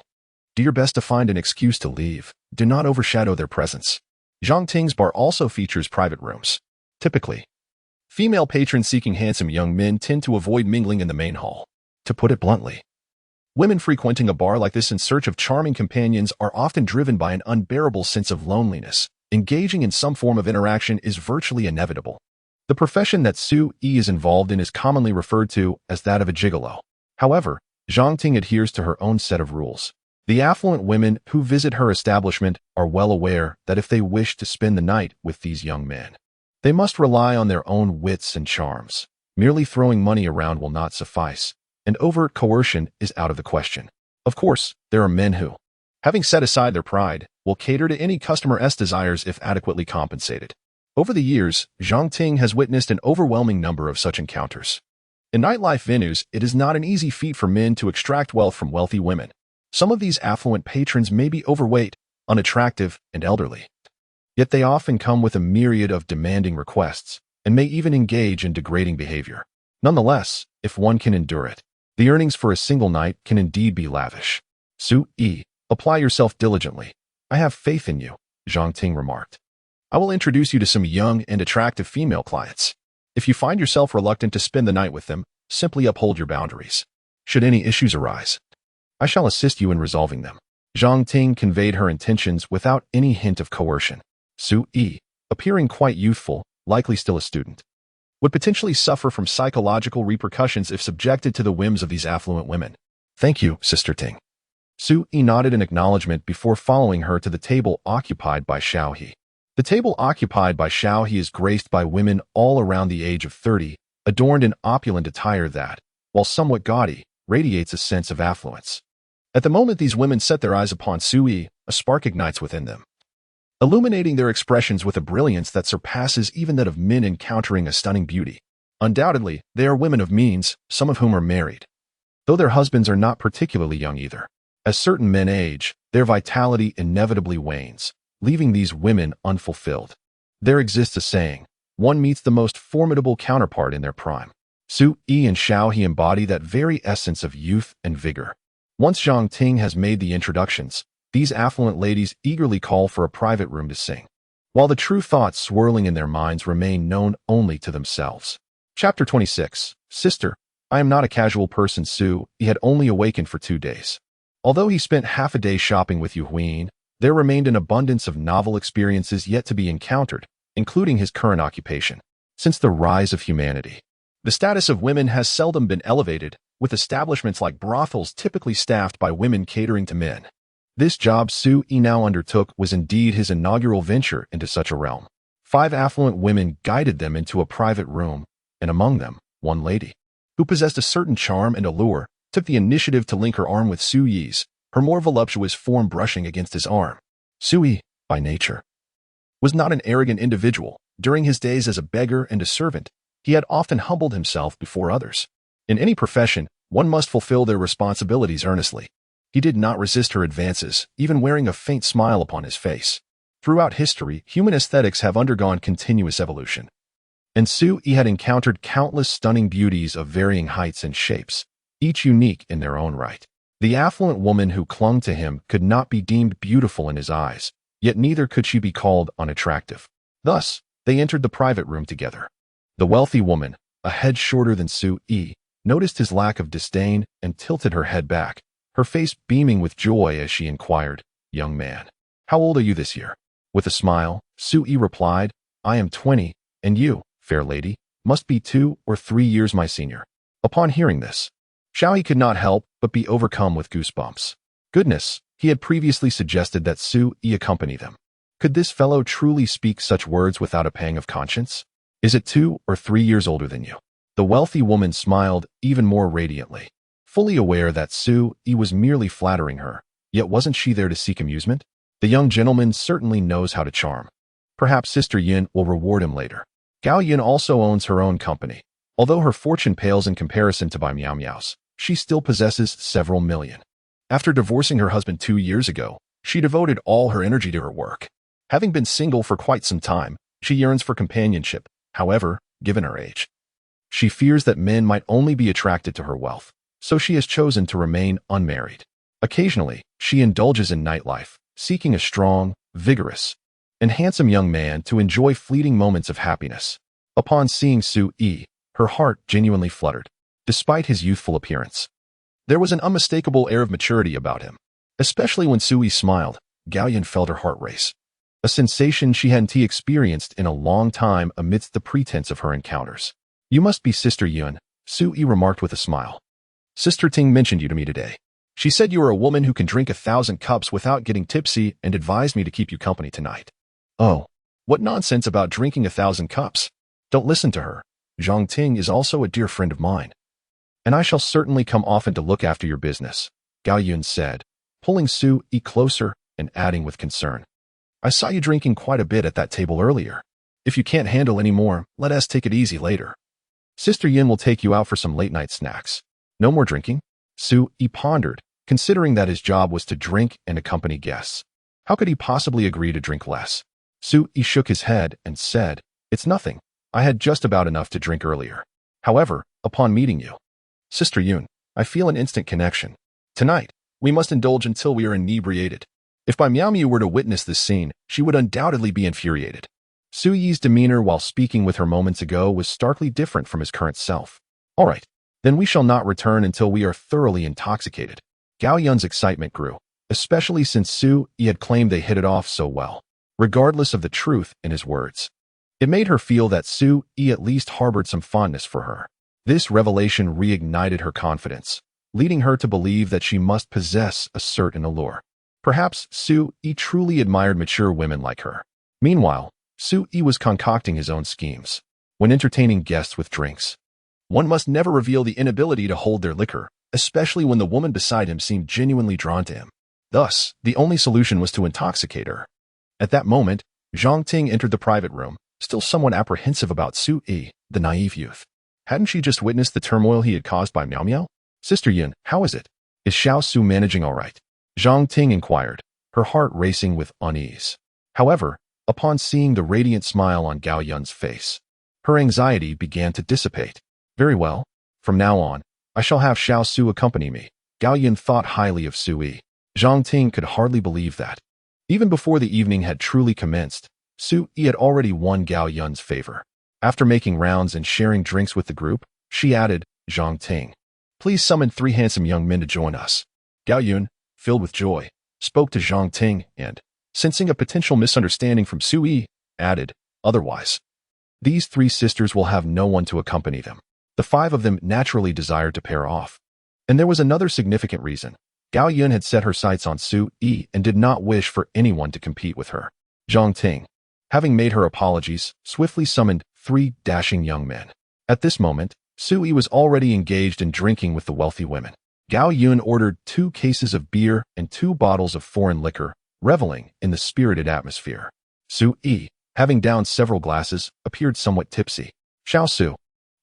do your best to find an excuse to leave. Do not overshadow their presence." Jiang's bar also features private rooms. Typically, female patrons seeking handsome young men tend to avoid mingling in the main hall. To put it bluntly, women frequenting a bar like this in search of charming companions are often driven by an unbearable sense of loneliness. Engaging in some form of interaction is virtually inevitable. The profession that Su-yi is involved in is commonly referred to as that of a gigolo. However, Jiang adheres to her own set of rules. The affluent women who visit her establishment are well aware that if they wish to spend the night with these young men, they must rely on their own wits and charms. Merely throwing money around will not suffice, and overt coercion is out of the question. Of course, there are men who, having set aside their pride, will cater to any customer's desires if adequately compensated. Over the years, Jiang has witnessed an overwhelming number of such encounters. In nightlife venues, it is not an easy feat for men to extract wealth from wealthy women. Some of these affluent patrons may be overweight, unattractive, and elderly. Yet they often come with a myriad of demanding requests, and may even engage in degrading behavior. Nonetheless, if one can endure it, the earnings for a single night can indeed be lavish. "Su-yi, apply yourself diligently. I have faith in you," Jiang remarked. "I will introduce you to some young and attractive female clients. If you find yourself reluctant to spend the night with them, simply uphold your boundaries. Should any issues arise, I shall assist you in resolving them." Jiang conveyed her intentions without any hint of coercion. Su-yi, appearing quite youthful, likely still a student, would potentially suffer from psychological repercussions if subjected to the whims of these affluent women. "Thank you, Sister Ting." Su-yi nodded in acknowledgement before following her to the table occupied by Xiaohe. The table occupied by Xiaohe is graced by women all around the age of 30, adorned in opulent attire that, while somewhat gaudy, radiates a sense of affluence. At the moment these women set their eyes upon Su-yi, a spark ignites within them, illuminating their expressions with a brilliance that surpasses even that of men encountering a stunning beauty. Undoubtedly, they are women of means, some of whom are married, though their husbands are not particularly young either. As certain men age, their vitality inevitably wanes, leaving these women unfulfilled. There exists a saying, one meets the most formidable counterpart in their prime. Su-yi and Xiaohe embody that very essence of youth and vigor. Once Jiang has made the introductions, these affluent ladies eagerly call for a private room to sing, while the true thoughts swirling in their minds remain known only to themselves. Chapter 26. Sister, I am not a casual person. Su-yi had only awakened for 2 days. Although he spent half a day shopping with Yu Huyin, there remained an abundance of novel experiences yet to be encountered, including his current occupation. Since the rise of humanity, the status of women has seldom been elevated, with establishments like brothels typically staffed by women catering to men. This job Su-yi now undertook was indeed his inaugural venture into such a realm. 5 affluent women guided them into a private room, and among them, one lady, who possessed a certain charm and allure, took the initiative to link her arm with Su-yi's, her more voluptuous form brushing against his arm. Su-yi, by nature, was not an arrogant individual. During his days as a beggar and a servant, he had often humbled himself before others. In any profession, one must fulfill their responsibilities earnestly. He did not resist her advances, even wearing a faint smile upon his face. Throughout history, human aesthetics have undergone continuous evolution, and Su-yi had encountered countless stunning beauties of varying heights and shapes, each unique in their own right. The affluent woman who clung to him could not be deemed beautiful in his eyes, yet neither could she be called unattractive. Thus, they entered the private room together. The wealthy woman, a head shorter than Su Yi, noticed his lack of disdain and tilted her head back, her face beaming with joy as she inquired, "Young man, how old are you this year?" With a smile, Su Yi replied, "I am 20, and you, fair lady, must be 2 or 3 years my senior." Upon hearing this, Xiao Yi could not help but be overcome with goosebumps. Goodness, he had previously suggested that Su Yi accompany them. Could this fellow truly speak such words without a pang of conscience? "Is it 2 or 3 years older than you?" The wealthy woman smiled even more radiantly, fully aware that Su Yi was merely flattering her, yet wasn't she there to seek amusement? The young gentleman certainly knows how to charm. Perhaps Sister Yin will reward him later. Gao Yin also owns her own company. Although her fortune pales in comparison to Bai Miao Miao's, she still possesses several million. After divorcing her husband 2 years ago, she devoted all her energy to her work. Having been single for quite some time, she yearns for companionship. However, given her age, she fears that men might only be attracted to her wealth, so she has chosen to remain unmarried. Occasionally, she indulges in nightlife, seeking a strong, vigorous, and handsome young man to enjoy fleeting moments of happiness. Upon seeing Su Yi, her heart genuinely fluttered. Despite his youthful appearance, there was an unmistakable air of maturity about him. Especially when Su Yi smiled, Gao Yin felt her heart race, a sensation she hadn't experienced in a long time amidst the pretense of her encounters. "You must be Sister Yun," Su Yi remarked with a smile. "Sister Ting mentioned you to me today. She said you are a woman who can drink 1,000 cups without getting tipsy and advised me to keep you company tonight." "Oh, what nonsense about drinking 1,000 cups. Don't listen to her. Jiang Ting is also a dear friend of mine, and I shall certainly come often to look after your business," Gao Yun said, pulling Su Yi closer and adding with concern, "I saw you drinking quite a bit at that table earlier. If you can't handle any more, let us take it easy later. Sister Yin will take you out for some late-night snacks. No more drinking?" Su Yi pondered, considering that his job was to drink and accompany guests. How could he possibly agree to drink less? Su Yi shook his head and said, "It's nothing. I had just about enough to drink earlier. However, upon meeting you, Sister Yun, I feel an instant connection. Tonight, we must indulge until we are inebriated." If Bai Miaomiu were to witness this scene, she would undoubtedly be infuriated. Su Yi's demeanor while speaking with her moments ago was starkly different from his current self. "All right, then we shall not return until we are thoroughly intoxicated." Gao Yun's excitement grew, especially since Su Yi had claimed they hit it off so well, regardless of the truth in his words. It made her feel that Su Yi at least harbored some fondness for her. This revelation reignited her confidence, leading her to believe that she must possess a certain allure. Perhaps Su Yi truly admired mature women like her. Meanwhile, Su Yi was concocting his own schemes. When entertaining guests with drinks, one must never reveal the inability to hold their liquor, especially when the woman beside him seemed genuinely drawn to him. Thus, the only solution was to intoxicate her. At that moment, Jiang Ting entered the private room, still somewhat apprehensive about Su Yi, the naive youth. Hadn't she just witnessed the turmoil he had caused by Miao Miao? "Sister Yin, how is it? Is Xiao Su managing all right?" Jiang Ting inquired, her heart racing with unease. However, upon seeing the radiant smile on Gao Yun's face, her anxiety began to dissipate. "Very well. From now on, I shall have Xiao Su accompany me." Gao Yun thought highly of Su Yi. Jiang Ting could hardly believe that. Even before the evening had truly commenced, Su Yi had already won Gao Yun's favor. After making rounds and sharing drinks with the group, she added, "Jiang Ting, please summon 3 handsome young men to join us." Gao Yun, filled with joy, spoke to Jiang Ting and, sensing a potential misunderstanding from Su Yi, added, "Otherwise, these 3 sisters will have no one to accompany them." The 5 of them naturally desired to pair off. And there was another significant reason. Gao Yun had set her sights on Su Yi and did not wish for anyone to compete with her. Jiang Ting, having made her apologies, swiftly summoned 3 dashing young men. At this moment, Su Yi was already engaged in drinking with the wealthy women. Gao Yun ordered 2 cases of beer and 2 bottles of foreign liquor, reveling in the spirited atmosphere. Su Yi, having downed several glasses, appeared somewhat tipsy. "Xiao Su,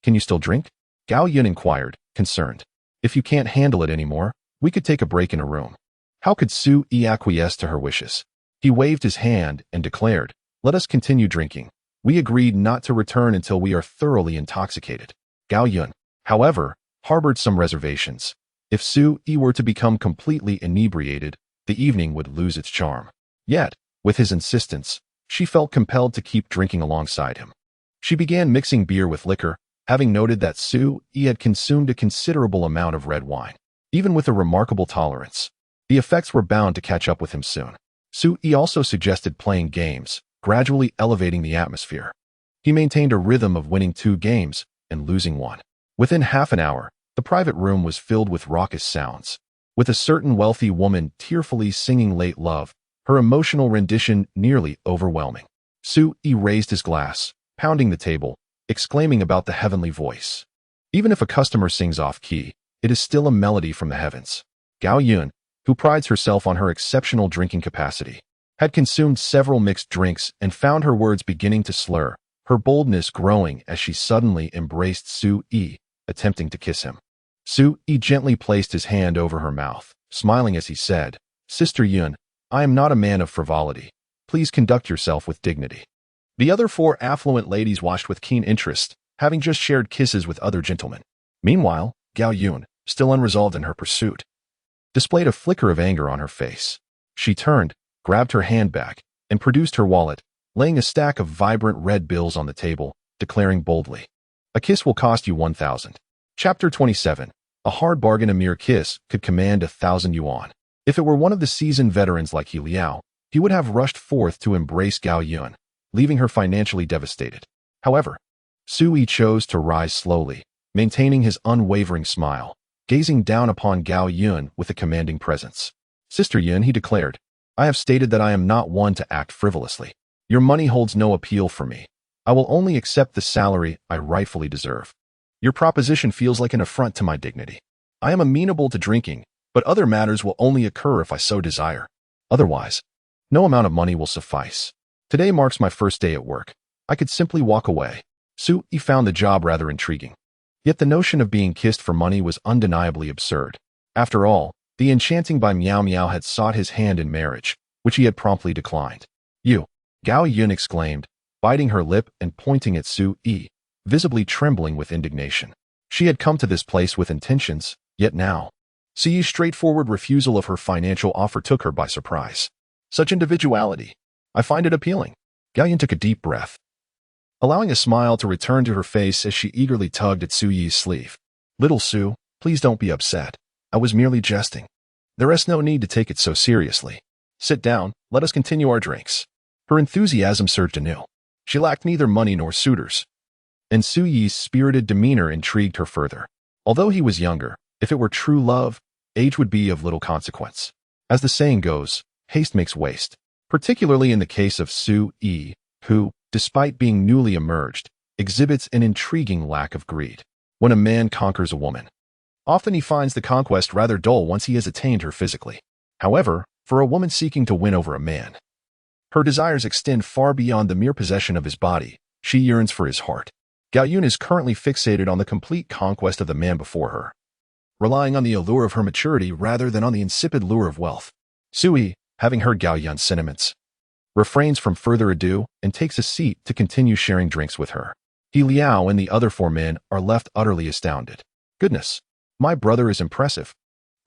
can you still drink?" Gao Yun inquired, concerned. "If you can't handle it anymore, we could take a break in a room." How could Su Yi acquiesce to her wishes? He waved his hand and declared, "Let us continue drinking. We agreed not to return until we are thoroughly intoxicated." Gao Yun, however, harbored some reservations. If Su Yi were to become completely inebriated, the evening would lose its charm. Yet, with his insistence, she felt compelled to keep drinking alongside him. She began mixing beer with liquor, having noted that Su Yi had consumed a considerable amount of red wine. Even with a remarkable tolerance, the effects were bound to catch up with him soon. Su Yi also suggested playing games, gradually elevating the atmosphere. He maintained a rhythm of winning 2 games and losing 1. Within half an hour, the private room was filled with raucous sounds. With a certain wealthy woman tearfully singing late love, her emotional rendition nearly overwhelming. Su Yi raised his glass, pounding the table, exclaiming about the heavenly voice. Even if a customer sings off-key, it is still a melody from the heavens. Gao Yun, who prides herself on her exceptional drinking capacity, had consumed several mixed drinks and found her words beginning to slur, her boldness growing as she suddenly embraced Su Yi, attempting to kiss him. Su Yi gently placed his hand over her mouth, smiling as he said, "Sister Yun, I am not a man of frivolity. Please conduct yourself with dignity." The other 4 affluent ladies watched with keen interest, having just shared kisses with other gentlemen. Meanwhile, Gao Yun, still unresolved in her pursuit, displayed a flicker of anger on her face. She turned, grabbed her handbag, and produced her wallet, laying a stack of vibrant red bills on the table, declaring boldly, "A kiss will cost you 1,000. Chapter 27. A hard bargain. A mere kiss could command 1,000 yuan. If it were one of the seasoned veterans like He Liao, he would have rushed forth to embrace Gao Yun, leaving her financially devastated. However, Su Yi chose to rise slowly, maintaining his unwavering smile, gazing down upon Gao Yun with a commanding presence. "Sister Yun," he declared, "I have stated that I am not one to act frivolously. Your money holds no appeal for me. I will only accept the salary I rightfully deserve. Your proposition feels like an affront to my dignity. I am amenable to drinking, but other matters will only occur if I so desire. Otherwise, no amount of money will suffice. Today marks my first day at work. I could simply walk away." Su Yi found the job rather intriguing. Yet the notion of being kissed for money was undeniably absurd. After all, the enchanting Bai Miao Miao had sought his hand in marriage, which he had promptly declined. "You!" Gao Yun exclaimed, biting her lip and pointing at Su Yi, visibly trembling with indignation. She had come to this place with intentions, yet now, Su Yi's straightforward refusal of her financial offer took her by surprise. Such individuality. I find it appealing. Gao Yun took a deep breath, allowing a smile to return to her face as she eagerly tugged at Su Yi's sleeve. "Little Su, please don't be upset. I was merely jesting. There is no need to take it so seriously. Sit down, let us continue our drinks." Her enthusiasm surged anew. She lacked neither money nor suitors, and Su Yi's spirited demeanor intrigued her further. Although he was younger, if it were true love, age would be of little consequence. As the saying goes, haste makes waste, particularly in the case of Su Yi, who, despite being newly emerged, exhibits an intriguing lack of greed. When a man conquers a woman, often he finds the conquest rather dull once he has attained her physically. However, for a woman seeking to win over a man, her desires extend far beyond the mere possession of his body. She yearns for his heart. Gao Yun is currently fixated on the complete conquest of the man before her, relying on the allure of her maturity rather than on the insipid lure of wealth. Su Yi, having heard Gao Yun's sentiments, refrains from further ado and takes a seat to continue sharing drinks with her. He Liao and the other 4 men are left utterly astounded. "Goodness, my brother is impressive."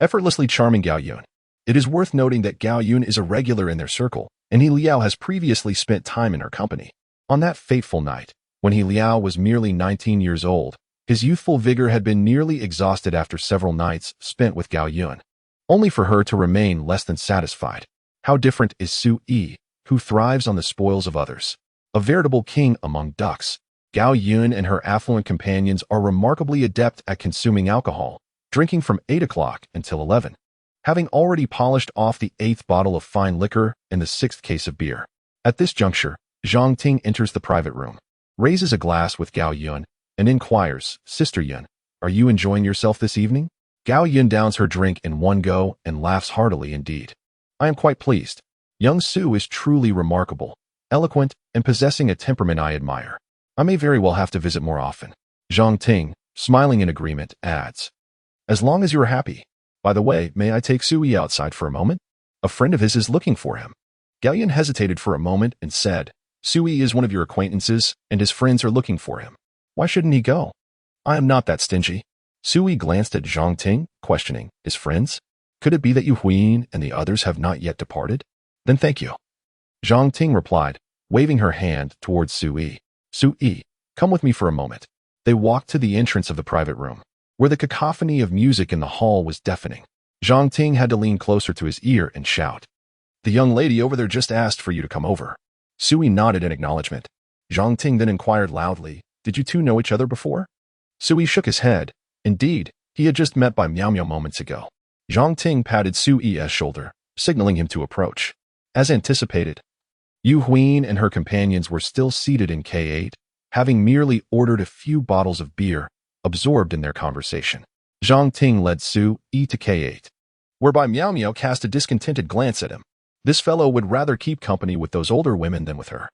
Effortlessly charming Gao Yun. It is worth noting that Gao Yun is a regular in their circle, and He Liao has previously spent time in her company. On that fateful night, when He Liao was merely 19 years old, his youthful vigor had been nearly exhausted after several nights spent with Gao Yun, only for her to remain less than satisfied. How different is Su Yi, who thrives on the spoils of others. A veritable king among ducks, Gao Yun and her affluent companions are remarkably adept at consuming alcohol, drinking from 8 o'clock until 11, having already polished off the 8th bottle of fine liquor and the 6th case of beer. At this juncture, Jiang enters the private room, raises a glass with Gao Yun, and inquires, "Sister Yun, are you enjoying yourself this evening?" Gao Yun downs her drink in one go and laughs heartily indeed. "I am quite pleased. Young Su is truly remarkable, eloquent, and possessing a temperament I admire. I may very well have to visit more often." Jiang, smiling in agreement, adds, "As long as you are happy. By the way, may I take Su Yi outside for a moment? A friend of his is looking for him." Gao Yun hesitated for a moment and said, "Su Yi is one of your acquaintances, and his friends are looking for him. Why shouldn't he go? I am not that stingy." Su Yi glanced at Jiang, questioning, "His friends? Could it be that Yu Huyin and the others have not yet departed? Then thank you." Jiang replied, waving her hand towards Su Yi. "Su Yi, come with me for a moment." They walked to the entrance of the private room, where the cacophony of music in the hall was deafening. Jiang Ting had to lean closer to his ear and shout, "The young lady over there just asked for you to come over." Sui nodded in acknowledgement. Jiang Ting then inquired loudly, "Did you two know each other before?" Sui shook his head. Indeed, he had just met by Miao Miao moments ago. Jiang Ting patted Sui's shoulder, signaling him to approach. As anticipated, Yu Huin and her companions were still seated in K8, having merely ordered a few bottles of beer, absorbed in their conversation. Jiang Ting led Sui to K8, whereby Miao Miao cast a discontented glance at him. This fellow would rather keep company with those older women than with her.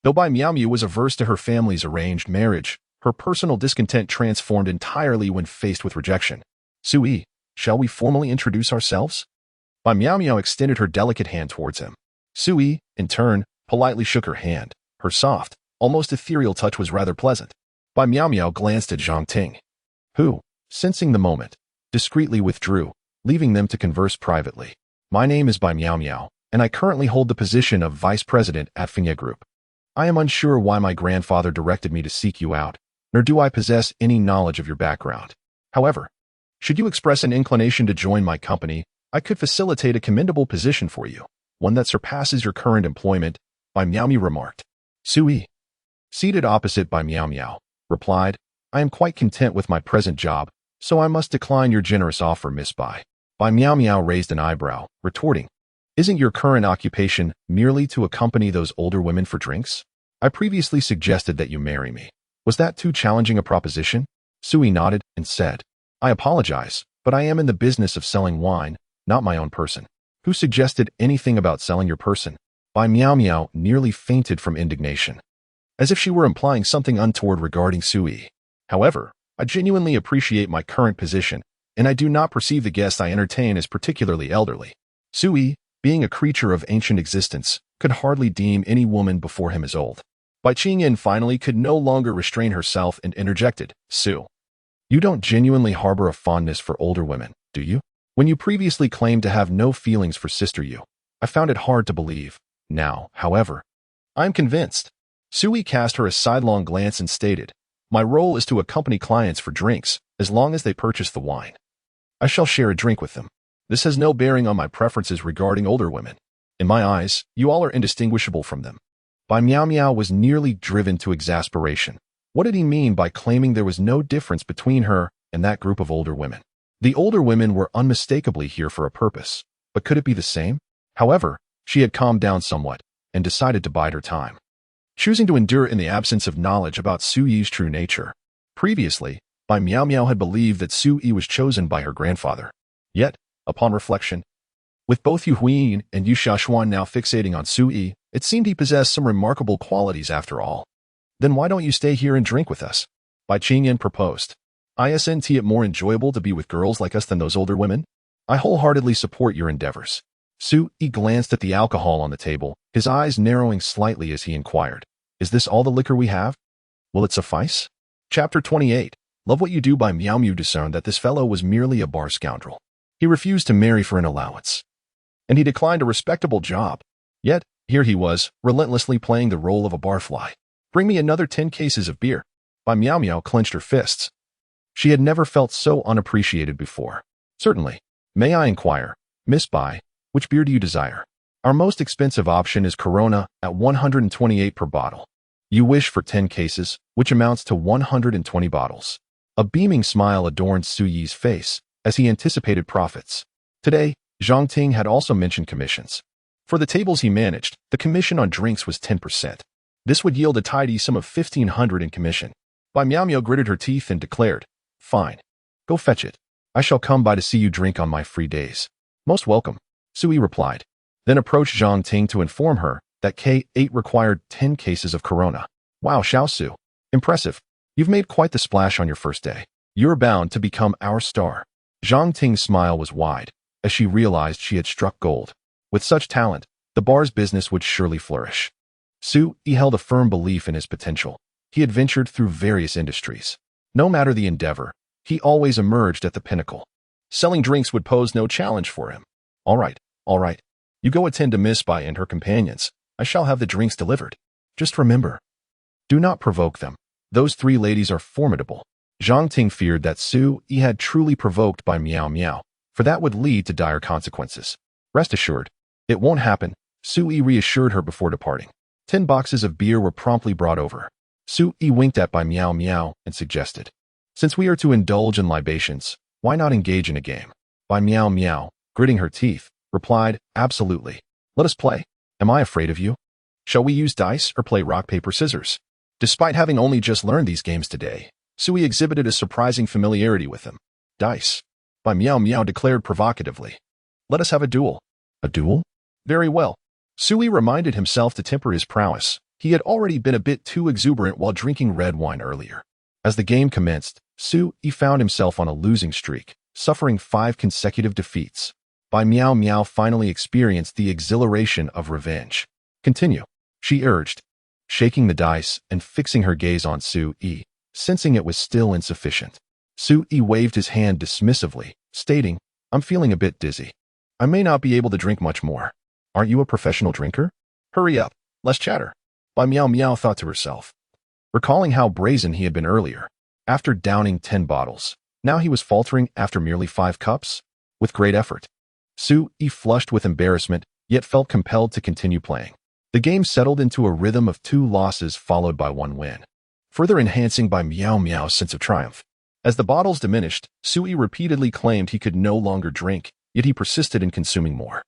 Though Bai Miao Miao was averse to her family's arranged marriage, her personal discontent transformed entirely when faced with rejection. "Sui, shall we formally introduce ourselves?" Bai Miao Miao extended her delicate hand towards him. Sui, in turn, politely shook her hand. Her soft, almost ethereal touch was rather pleasant. Bai Miao Miao glanced at Jiang Ting, who, sensing the moment, discreetly withdrew, leaving them to converse privately. "My name is Bai Miao Miao, and I currently hold the position of vice president at Fengye Group. I am unsure why my grandfather directed me to seek you out, nor do I possess any knowledge of your background. However, should you express an inclination to join my company, I could facilitate a commendable position for you, one that surpasses your current employment," Bai Miao Miao remarked. Sui, seated opposite Bai Miao Miao, replied, "I am quite content with my present job, so I must decline your generous offer, Miss Bai." Bai Miao Miao raised an eyebrow, retorting, "Isn't your current occupation merely to accompany those older women for drinks? I previously suggested that you marry me. Was that too challenging a proposition?" Sui nodded and said, "I apologize, but I am in the business of selling wine, not my own person." "Who suggested anything about selling your person?" Bai Miao Miao nearly fainted from indignation, as if she were implying something untoward regarding Sui. "However, I genuinely appreciate my current position, and I do not perceive the guests I entertain as particularly elderly." Sui, being a creature of ancient existence, could hardly deem any woman before him as old. Bai Qingyan finally could no longer restrain herself and interjected, "Su, you don't genuinely harbor a fondness for older women, do you? When you previously claimed to have no feelings for Sister Yu, I found it hard to believe. Now, however, I am convinced." Sui cast her a sidelong glance and stated, "My role is to accompany clients for drinks, as long as they purchase the wine. I shall share a drink with them. This has no bearing on my preferences regarding older women. In my eyes, you all are indistinguishable from them." Bai Miao Miao was nearly driven to exasperation. What did he mean by claiming there was no difference between her and that group of older women? The older women were unmistakably here for a purpose, but could it be the same? However, she had calmed down somewhat and decided to bide her time, choosing to endure in the absence of knowledge about Sui's true nature. Previously, Bai Miao Miao had believed that Sui was chosen by her grandfather. Yet, upon reflection, with both Yu Huin and Yu Xiaoshuan now fixating on Sui, it seemed he possessed some remarkable qualities after all. "Then why don't you stay here and drink with us?" Bai Qingyan proposed. "Isn't it more enjoyable to be with girls like us than those older women? I wholeheartedly support your endeavors." Sui glanced at the alcohol on the table, his eyes narrowing slightly as he inquired, "Is this all the liquor we have? Will it suffice?" Chapter 28. Love What You Do by Miao Miao discerned that this fellow was merely a bar scoundrel. He refused to marry for an allowance, and he declined a respectable job. Yet, here he was, relentlessly playing the role of a barfly. "Bring me another 10 cases of beer." Bai Miao Miao clenched her fists. She had never felt so unappreciated before. "Certainly. May I inquire, Miss Bai, which beer do you desire?" "Our most expensive option is Corona at 128 per bottle. You wish for 10 cases, which amounts to 120 bottles. A beaming smile adorned Su Yi's face as he anticipated profits. Today, Jiang Ting had also mentioned commissions. For the tables he managed, the commission on drinks was 10%. This would yield a tidy sum of 1,500 in commission. Bai Miao Miao gritted her teeth and declared, "Fine. Go fetch it. I shall come by to see you drink on my free days." "Most welcome," Sui replied, then approached Jiang Ting to inform her that K8 required 10 cases of Corona. "Wow, Xiao Su. Impressive. You've made quite the splash on your first day. You're bound to become our star." Jiang Ting's smile was wide, as she realized she had struck gold. With such talent, the bar's business would surely flourish. Sui held a firm belief in his potential. He had ventured through various industries. No matter the endeavor, he always emerged at the pinnacle. Selling drinks would pose no challenge for him. All right. You go attend to Miss Bai and her companions. I shall have the drinks delivered. Just remember, do not provoke them. Those three ladies are formidable. Jiang Ting feared that Su Yi had truly provoked by Miao Miao, for that would lead to dire consequences. Rest assured, it won't happen, Su Yi reassured her before departing. 10 boxes of beer were promptly brought over. Su Yi winked at by Miao Miao and suggested, "Since we are to indulge in libations, why not engage in a game?" By Miao Miao, gritting her teeth, replied, "Absolutely. Let us play. Am I afraid of you? Shall we use dice or play rock, paper, scissors?" Despite having only just learned these games today, Su Yi exhibited a surprising familiarity with them. "Dice," by Miao Miao declared provocatively. "Let us have a duel." "A duel? Very well." Su Yi reminded himself to temper his prowess. He had already been a bit too exuberant while drinking red wine earlier. As the game commenced, Su Yi found himself on a losing streak, suffering 5 consecutive defeats. By Miao Miao finally experienced the exhilaration of revenge. "Continue," she urged, shaking the dice and fixing her gaze on Su Yi, sensing it was still insufficient. Su Yi waved his hand dismissively, stating, "I'm feeling a bit dizzy. I may not be able to drink much more." "Aren't you a professional drinker? Hurry up, less chatter," by Miao Miao thought to herself. Recalling how brazen he had been earlier, after downing 10 bottles, now he was faltering after merely 5 cups? With great effort, Su Yi flushed with embarrassment, yet felt compelled to continue playing. The game settled into a rhythm of 2 losses followed by 1 win, further enhancing by Miao Miao's sense of triumph. As the bottles diminished, Su Yi repeatedly claimed he could no longer drink, yet he persisted in consuming more.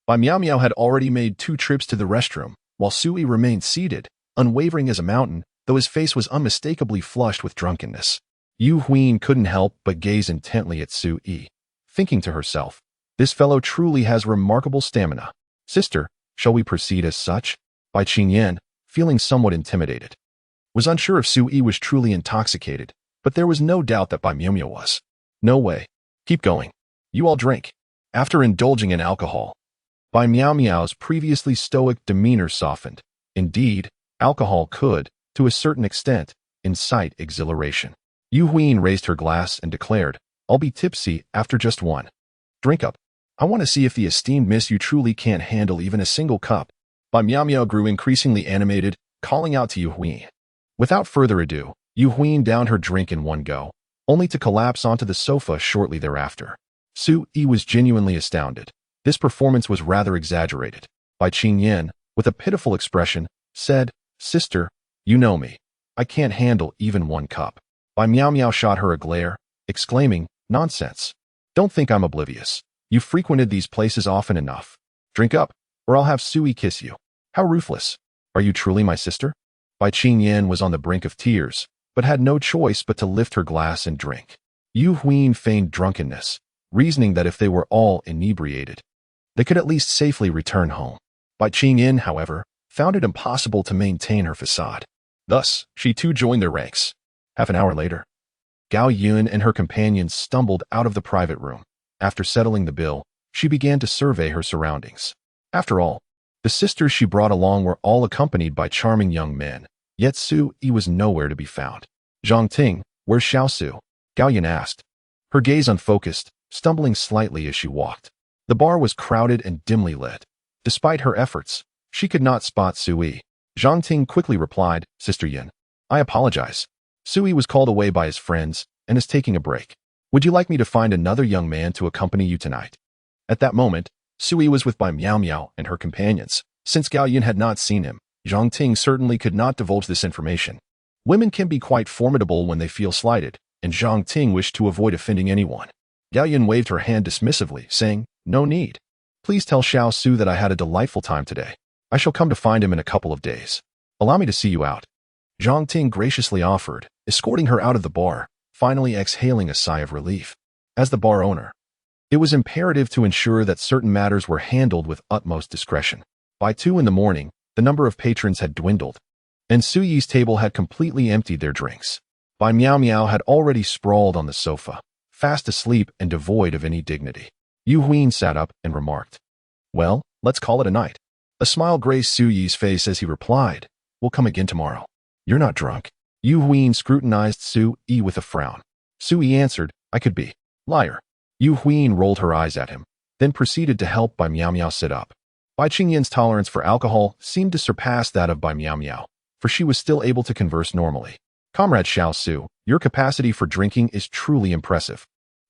By Miao Miao had already made 2 trips to the restroom, while Su Yi remained seated, unwavering as a mountain, though his face was unmistakably flushed with drunkenness. Yu Huin couldn't help but gaze intently at Su Yi, thinking to herself, "This fellow truly has remarkable stamina." "Sister, shall we proceed as such?" By Qingyan, feeling somewhat intimidated, was unsure if Su Yi was truly intoxicated, but there was no doubt that Bai Miao Miao was. "No way. Keep going. You all drink." After indulging in alcohol, Bai Miao Miao's previously stoic demeanor softened. Indeed, alcohol could, to a certain extent, incite exhilaration. Yu Huin raised her glass and declared, "I'll be tipsy after just 1. Drink up. I want to see if the esteemed Miss you truly can't handle even a single cup." Bai Miao Miao grew increasingly animated, calling out to Yu Huin. Without further ado, Yu Huin downed her drink in one go, only to collapse onto the sofa shortly thereafter. Su Yi was genuinely astounded. This performance was rather exaggerated. Bai Qingyan, with a pitiful expression, said, "Sister, you know me. I can't handle even 1 cup." Bai Miao Miao shot her a glare, exclaiming, "Nonsense. Don't think I'm oblivious. You've frequented these places often enough. Drink up, or I'll have Su Yi kiss you." "How ruthless. Are you truly my sister?" Bai Qingyan was on the brink of tears, but had no choice but to lift her glass and drink. Yu Huin feigned drunkenness, reasoning that if they were all inebriated, they could at least safely return home. Bai Qingyan, however, found it impossible to maintain her facade. Thus, she too joined their ranks. Half an hour later, Gao Yun and her companions stumbled out of the private room. After settling the bill, she began to survey her surroundings. After all, the sisters she brought along were all accompanied by charming young men, yet Su Yi was nowhere to be found. "Jiang Ting, where's Xiao Su?" Gao Yun asked, her gaze unfocused, stumbling slightly as she walked. The bar was crowded and dimly lit. Despite her efforts, she could not spot Su Yi. Jiang Ting quickly replied, "Sister Yin, I apologize. Su Yi was called away by his friends and is taking a break. Would you like me to find another young man to accompany you tonight?" At that moment, Su Yi was with Bai Miao Miao and her companions. Since Gao Yun had not seen him, Jiang Ting certainly could not divulge this information. Women can be quite formidable when they feel slighted, and Jiang Ting wished to avoid offending anyone. Gao Yun waved her hand dismissively, saying, "No need. Please tell Xiao Su that I had a delightful time today. I shall come to find him in a couple of days. Allow me to see you out." Jiang Ting graciously offered, escorting her out of the bar, finally exhaling a sigh of relief. As the bar owner, it was imperative to ensure that certain matters were handled with utmost discretion. By 2 in the morning, the number of patrons had dwindled, and Su Yi's table had completely emptied their drinks. Bai Miao Miao had already sprawled on the sofa, fast asleep and devoid of any dignity. Yu Huin sat up and remarked, "Well, let's call it a night." A smile graced Su Yi's face as he replied, "We'll come again tomorrow." "You're not drunk." Yu Huin scrutinized Su Yi with a frown. Su Yi answered, "I could be." "Liar." Yu Huin rolled her eyes at him, then proceeded to help Bai Miao Miao sit up. Bai Qingyan's tolerance for alcohol seemed to surpass that of Bai Miao Miao, for she was still able to converse normally. Comrade Xiao Su, your capacity for drinking is truly impressive.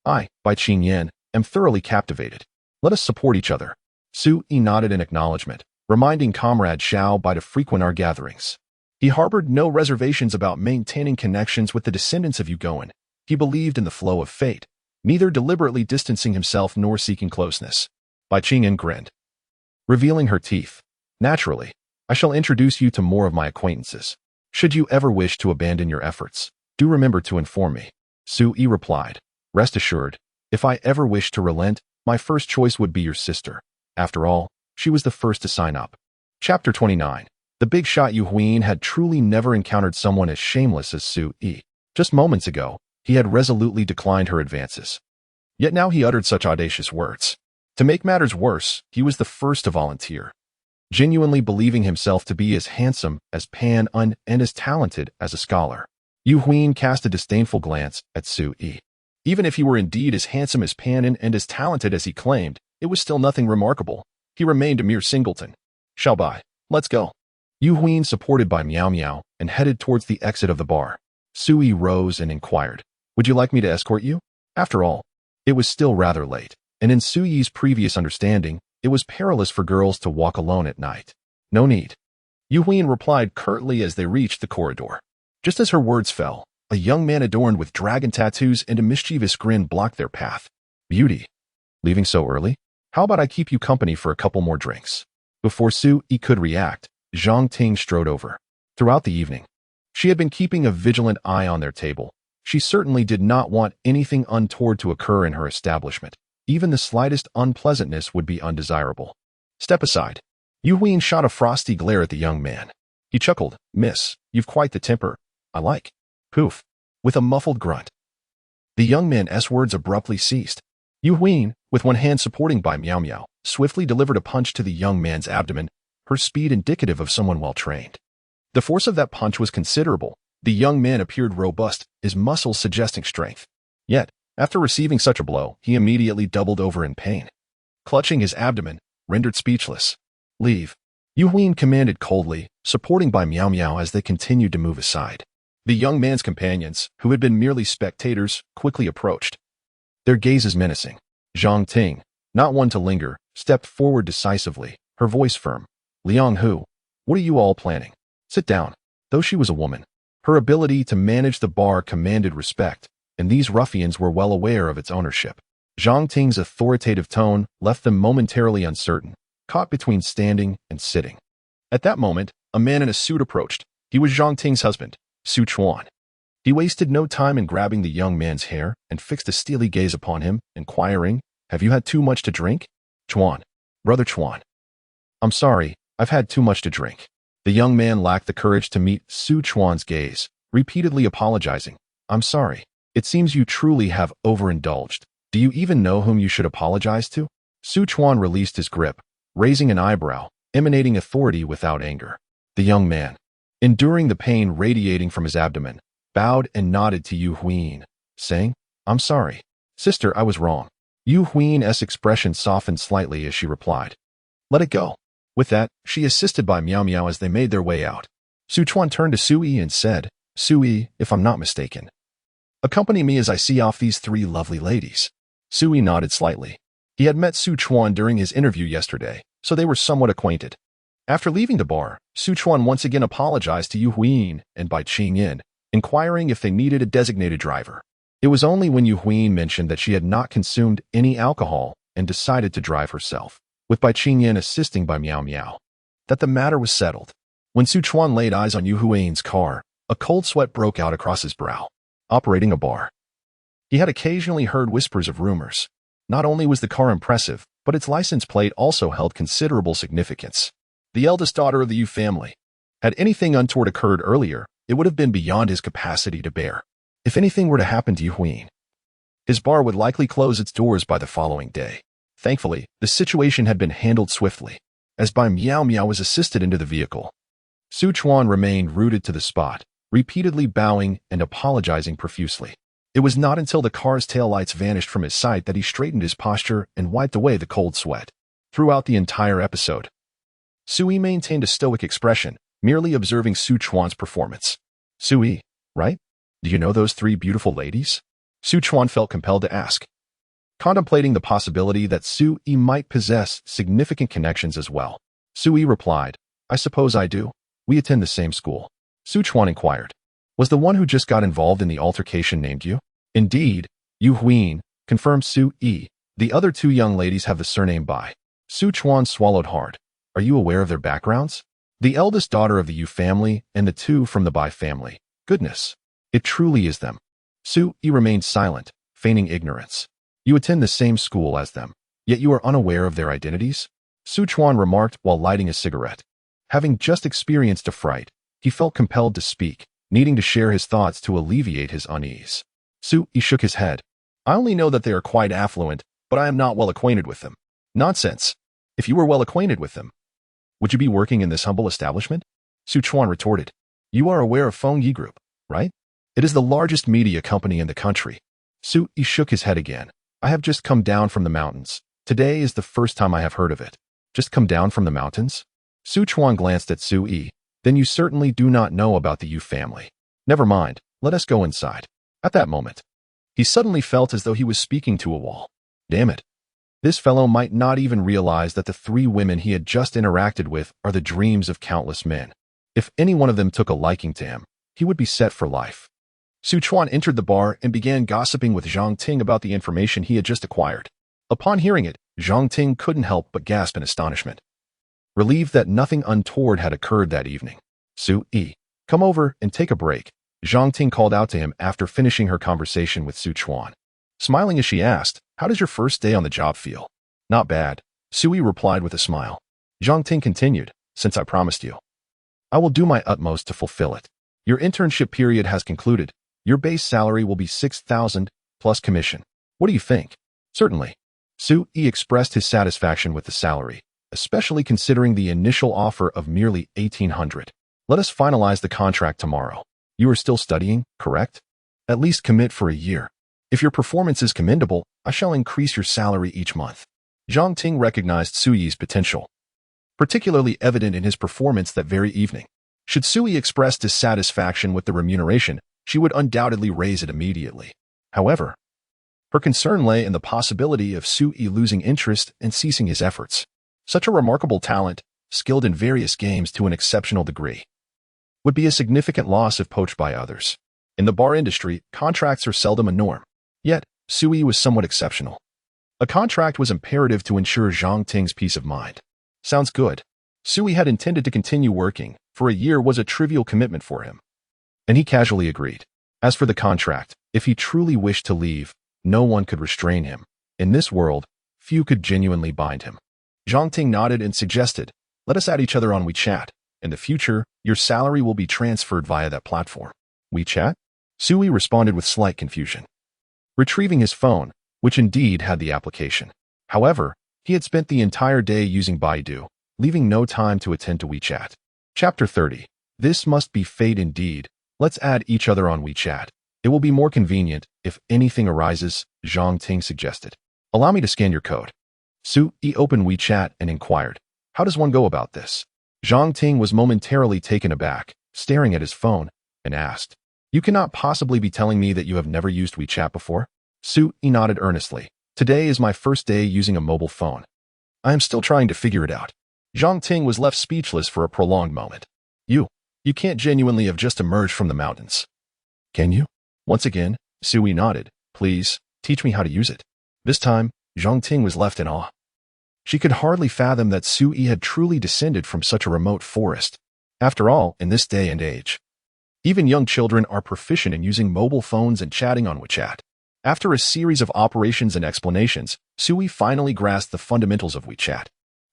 I, by Qing Yan, am thoroughly captivated. Let us support each other. Su Yi nodded in acknowledgement, reminding Comrade Xiao by to frequent our gatherings. He harbored no reservations about maintaining connections with the descendants of Yugoan. He believed in the flow of fate, neither deliberately distancing himself nor seeking closeness. Bai Qingyan grinned, revealing her teeth. Naturally, I shall introduce you to more of my acquaintances. Should you ever wish to abandon your efforts, do remember to inform me. Su Yi replied, rest assured, if I ever wish to relent, my first choice would be your sister. After all, she was the first to sign up. Chapter 29. The big shot Yu Huin had truly never encountered someone as shameless as Su Yi. Just moments ago, he had resolutely declined her advances. Yet now he uttered such audacious words. To make matters worse, he was the first to volunteer. Genuinely believing himself to be as handsome as Pan Un and as talented as a scholar. Yu Huin cast a disdainful glance at Su Yi. Even if he were indeed as handsome as Pan Un and as talented as he claimed, it was still nothing remarkable. He remained a mere singleton. Xiao Bai, let's go. Yu Huin, supported by Miao Miao, and headed towards the exit of the bar. Su Yi rose and inquired, would you like me to escort you? After all, it was still rather late, and in Su Yi's previous understanding, it was perilous for girls to walk alone at night. No need. Yu Huin replied curtly as they reached the corridor. Just as her words fell, a young man adorned with dragon tattoos and a mischievous grin blocked their path. Beauty. Leaving so early? How about I keep you company for a couple more drinks? Before Su Yi could react, Jiang Ting strode over. Throughout the evening, she had been keeping a vigilant eye on their table. She certainly did not want anything untoward to occur in her establishment. Even the slightest unpleasantness would be undesirable. Step aside. Yu Huin shot a frosty glare at the young man. He chuckled, Miss, you've quite the temper. I like. Poof. With a muffled grunt. The young man's words abruptly ceased. Yu Huin, with one hand supporting by Miao Miao, swiftly delivered a punch to the young man's abdomen, her speed indicative of someone well-trained. The force of that punch was considerable. The young man appeared robust, his muscles suggesting strength. Yet, after receiving such a blow, he immediately doubled over in pain. Clutching his abdomen, rendered speechless. Leave. Yu Huin commanded coldly, supporting by Miao Miao as they continued to move aside. The young man's companions, who had been merely spectators, quickly approached. Their gazes menacing. Jiang Ting, not one to linger, stepped forward decisively, her voice firm. Liang Hu, what are you all planning? Sit down. Though she was a woman, her ability to manage the bar commanded respect, and these ruffians were well aware of its ownership. Jiang Ting's authoritative tone left them momentarily uncertain, caught between standing and sitting. At that moment, a man in a suit approached. He was Jiang Ting's husband, Su Chuan. He wasted no time in grabbing the young man's hair and fixed a steely gaze upon him, inquiring, have you had too much to drink? Chuan. Brother Chuan. I'm sorry, I've had too much to drink. The young man lacked the courage to meet Su Chuan's gaze, repeatedly apologizing. I'm sorry. It seems you truly have overindulged. Do you even know whom you should apologize to? Su Chuan released his grip, raising an eyebrow, emanating authority without anger. The young man, enduring the pain radiating from his abdomen, bowed and nodded to Yu Huin, saying, I'm sorry. Sister, I was wrong. Yu Huin's expression softened slightly as she replied, let it go. With that, she assisted by Miao Miao as they made their way out. Su Chuan turned to Su Yi and said, Su Yi, if I'm not mistaken, accompany me as I see off these three lovely ladies. Su Yi nodded slightly. He had met Su Chuan during his interview yesterday, so they were somewhat acquainted. After leaving the bar, Su Chuan once again apologized to Yu Huin and Bai Qingyan, inquiring if they needed a designated driver. It was only when Yu Huin mentioned that she had not consumed any alcohol and decided to drive herself, with Bai Qingyan assisting by Miao Miao, that the matter was settled. When Su Chuan laid eyes on Yu Huin's car, a cold sweat broke out across his brow. Operating a bar, he had occasionally heard whispers of rumors. Not only was the car impressive, but its license plate also held considerable significance. The eldest daughter of the Yu family. Had anything untoward occurred earlier, it would have been beyond his capacity to bear. If anything were to happen to Yu Huin, his bar would likely close its doors by the following day. Thankfully, the situation had been handled swiftly, as Bai Miao Miao was assisted into the vehicle. Su Chuan remained rooted to the spot, repeatedly bowing and apologizing profusely. It was not until the car's taillights vanished from his sight that he straightened his posture and wiped away the cold sweat. Throughout the entire episode, Su Yi maintained a stoic expression, merely observing Su Chuan's performance. Su Yi, right? Do you know those three beautiful ladies? Su Chuan felt compelled to ask, contemplating the possibility that Su Yi might possess significant connections as well. Su Yi replied, I suppose I do. We attend the same school. Su Chuan inquired, was the one who just got involved in the altercation named you? Indeed, Yu Huin, confirmed Su Yi. The other two young ladies have the surname Bai. Su Chuan swallowed hard. Are you aware of their backgrounds? The eldest daughter of the Yu family and the two from the Bai family. Goodness, it truly is them. Su Yi remained silent, feigning ignorance. You attend the same school as them, yet you are unaware of their identities? Su Chuan remarked while lighting a cigarette. Having just experienced a fright, he felt compelled to speak, needing to share his thoughts to alleviate his unease. Su Yi shook his head. I only know that they are quite affluent, but I am not well acquainted with them. Nonsense. If you were well acquainted with them, would you be working in this humble establishment? Su Chuan retorted. You are aware of Feng Yi Group, right? It is the largest media company in the country. Su Yi shook his head again. I have just come down from the mountains. Today is the first time I have heard of it. Just come down from the mountains? Su Chuan glanced at Su Yi. Then you certainly do not know about the Yu family. Never mind, let us go inside. At that moment, he suddenly felt as though he was speaking to a wall. Damn it. This fellow might not even realize that the three women he had just interacted with are the dreams of countless men. If any one of them took a liking to him, he would be set for life. Su Chuan entered the bar and began gossiping with Jiang Ting about the information he had just acquired. Upon hearing it, Jiang Ting couldn't help but gasp in astonishment. Relieved that nothing untoward had occurred that evening. Su Yi, come over and take a break, Jiang Ting called out to him after finishing her conversation with Su Chuan. Smiling as she asked, how does your first day on the job feel? Not bad, Su Yi replied with a smile. Jiang Ting continued, since I promised you, I will do my utmost to fulfill it. Your internship period has concluded. Your base salary will be 6,000 plus commission. What do you think? Certainly. Su Yi expressed his satisfaction with the salary, especially considering the initial offer of merely 1,800. Let us finalize the contract tomorrow. You are still studying, correct? At least commit for a year. If your performance is commendable, I shall increase your salary each month. Jiang Ting recognized Su Yi's potential, particularly evident in his performance that very evening. Should Su Yi express dissatisfaction with the remuneration, she would undoubtedly raise it immediately. However, her concern lay in the possibility of Su Yi losing interest and ceasing his efforts. Such a remarkable talent, skilled in various games to an exceptional degree, would be a significant loss if poached by others. In the bar industry, contracts are seldom a norm. Yet, Su Yi was somewhat exceptional. A contract was imperative to ensure Jiang Ting's peace of mind. Sounds good. Su Yi had intended to continue working, for a year was a trivial commitment for him. And he casually agreed. As for the contract, if he truly wished to leave, no one could restrain him. In this world, few could genuinely bind him. Jiang Ting nodded and suggested, let us add each other on WeChat. In the future, your salary will be transferred via that platform. WeChat? Su Yi responded with slight confusion, retrieving his phone, which indeed had the application. However, he had spent the entire day using Baidu, leaving no time to attend to WeChat. Chapter 30. This must be fate indeed. Let's add each other on WeChat. It will be more convenient if anything arises, Jiang Ting suggested. Allow me to scan your code. Su Yi opened WeChat and inquired, how does one go about this? Jiang Ting was momentarily taken aback, staring at his phone, and asked, you cannot possibly be telling me that you have never used WeChat before? Su Yi nodded earnestly. Today is my first day using a mobile phone. I am still trying to figure it out. Jiang Ting was left speechless for a prolonged moment. You can't genuinely have just emerged from the mountains. Can you? Once again, Su Yi nodded. Please, teach me how to use it. This time, Jiang Ting was left in awe. She could hardly fathom that Su Yi had truly descended from such a remote forest. After all, in this day and age, even young children are proficient in using mobile phones and chatting on WeChat. After a series of operations and explanations, Su Yi finally grasped the fundamentals of WeChat.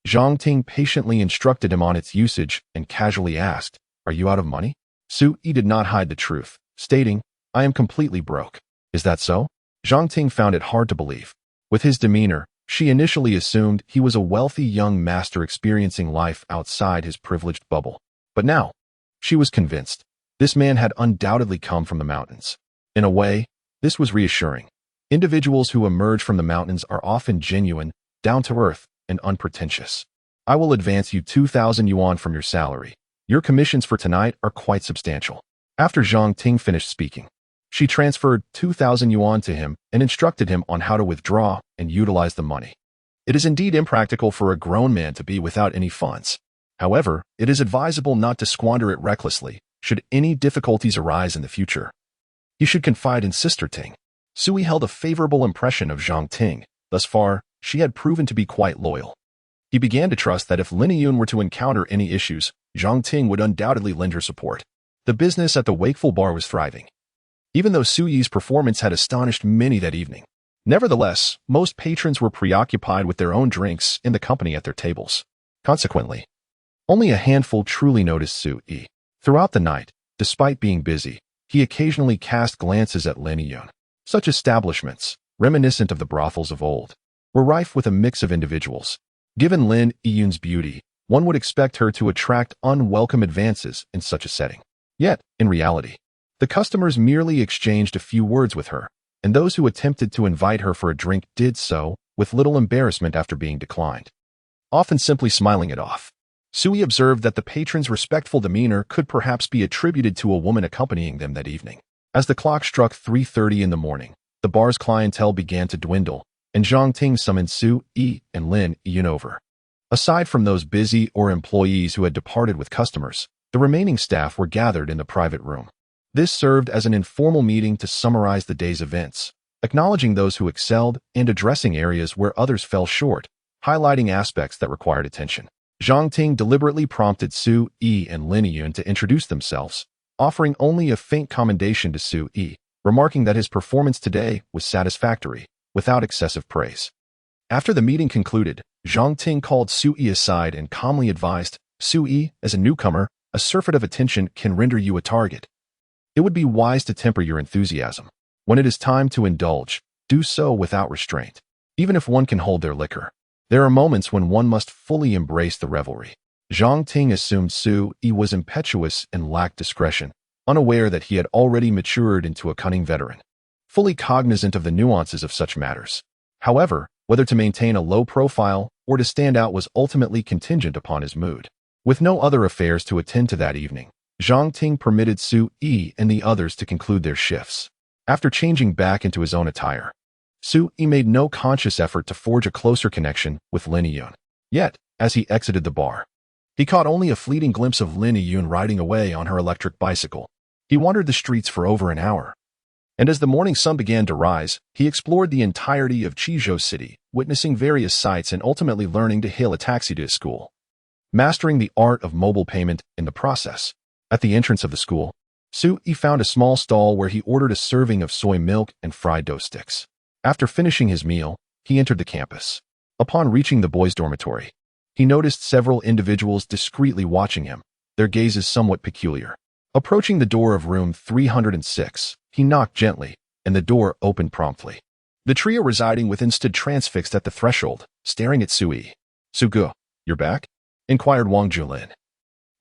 Jiang Ting patiently instructed him on its usage and casually asked, are you out of money? Su Yi did not hide the truth, stating, I am completely broke. Is that so? Jiang Ting found it hard to believe. With his demeanor, she initially assumed he was a wealthy young master experiencing life outside his privileged bubble. But now, she was convinced. This man had undoubtedly come from the mountains. In a way, this was reassuring. Individuals who emerge from the mountains are often genuine, down-to-earth, and unpretentious. I will advance you 2,000 yuan from your salary. Your commissions for tonight are quite substantial. After Jiang Ting finished speaking, she transferred 2,000 yuan to him and instructed him on how to withdraw and utilize the money. It is indeed impractical for a grown man to be without any funds. However, it is advisable not to squander it recklessly should any difficulties arise in the future. He should confide in Sister Ting. Sui held a favorable impression of Jiang Ting. Thus far, she had proven to be quite loyal. He began to trust that if Lin Yun were to encounter any issues, Jiang Ting would undoubtedly lend her support. The business at the Wakeful Bar was thriving, even though Suyi's performance had astonished many that evening. Nevertheless, most patrons were preoccupied with their own drinks in the company at their tables. Consequently, only a handful truly noticed Suyi. Throughout the night, despite being busy, he occasionally cast glances at Lin Yun. Such establishments, reminiscent of the brothels of old, were rife with a mix of individuals. Given Lin Yun's beauty, one would expect her to attract unwelcome advances in such a setting. Yet, in reality, the customers merely exchanged a few words with her, and those who attempted to invite her for a drink did so with little embarrassment after being declined, often simply smiling it off. Sui observed that the patron's respectful demeanor could perhaps be attributed to a woman accompanying them that evening. As the clock struck 3:30 in the morning, the bar's clientele began to dwindle, and Jiang Ting summoned Sui and Lin Yun over. Aside from those busy or employees who had departed with customers, the remaining staff were gathered in the private room. This served as an informal meeting to summarize the day's events, acknowledging those who excelled and addressing areas where others fell short, highlighting aspects that required attention. Jiang Ting deliberately prompted Sui and Lin Yun to introduce themselves, offering only a faint commendation to Sui, remarking that his performance today was satisfactory, without excessive praise. After the meeting concluded, Jiang Ting called Sui aside and calmly advised, Sui, as a newcomer, a surfeit of attention can render you a target. It would be wise to temper your enthusiasm. When it is time to indulge, do so without restraint. Even if one can hold their liquor, there are moments when one must fully embrace the revelry. Jiang Ting assumed Sui was impetuous and lacked discretion, unaware that he had already matured into a cunning veteran, fully cognizant of the nuances of such matters. However, whether to maintain a low profile or to stand out was ultimately contingent upon his mood. With no other affairs to attend to that evening, Jiang Ting permitted Sui and the others to conclude their shifts. After changing back into his own attire, Sui made no conscious effort to forge a closer connection with Lin Yun. Yet, as he exited the bar, he caught only a fleeting glimpse of Lin Yun riding away on her electric bicycle. He wandered the streets for over an hour, and as the morning sun began to rise, he explored the entirety of Chizhou City, witnessing various sights and ultimately learning to hail a taxi to his school, mastering the art of mobile payment in the process. At the entrance of the school, Sui found a small stall where he ordered a serving of soy milk and fried dough sticks. After finishing his meal, he entered the campus. Upon reaching the boys' dormitory, he noticed several individuals discreetly watching him, their gazes somewhat peculiar. Approaching the door of room 306, he knocked gently, and the door opened promptly. The trio residing within stood transfixed at the threshold, staring at Sui. "Sugu, you're back?" inquired Wang Junlin,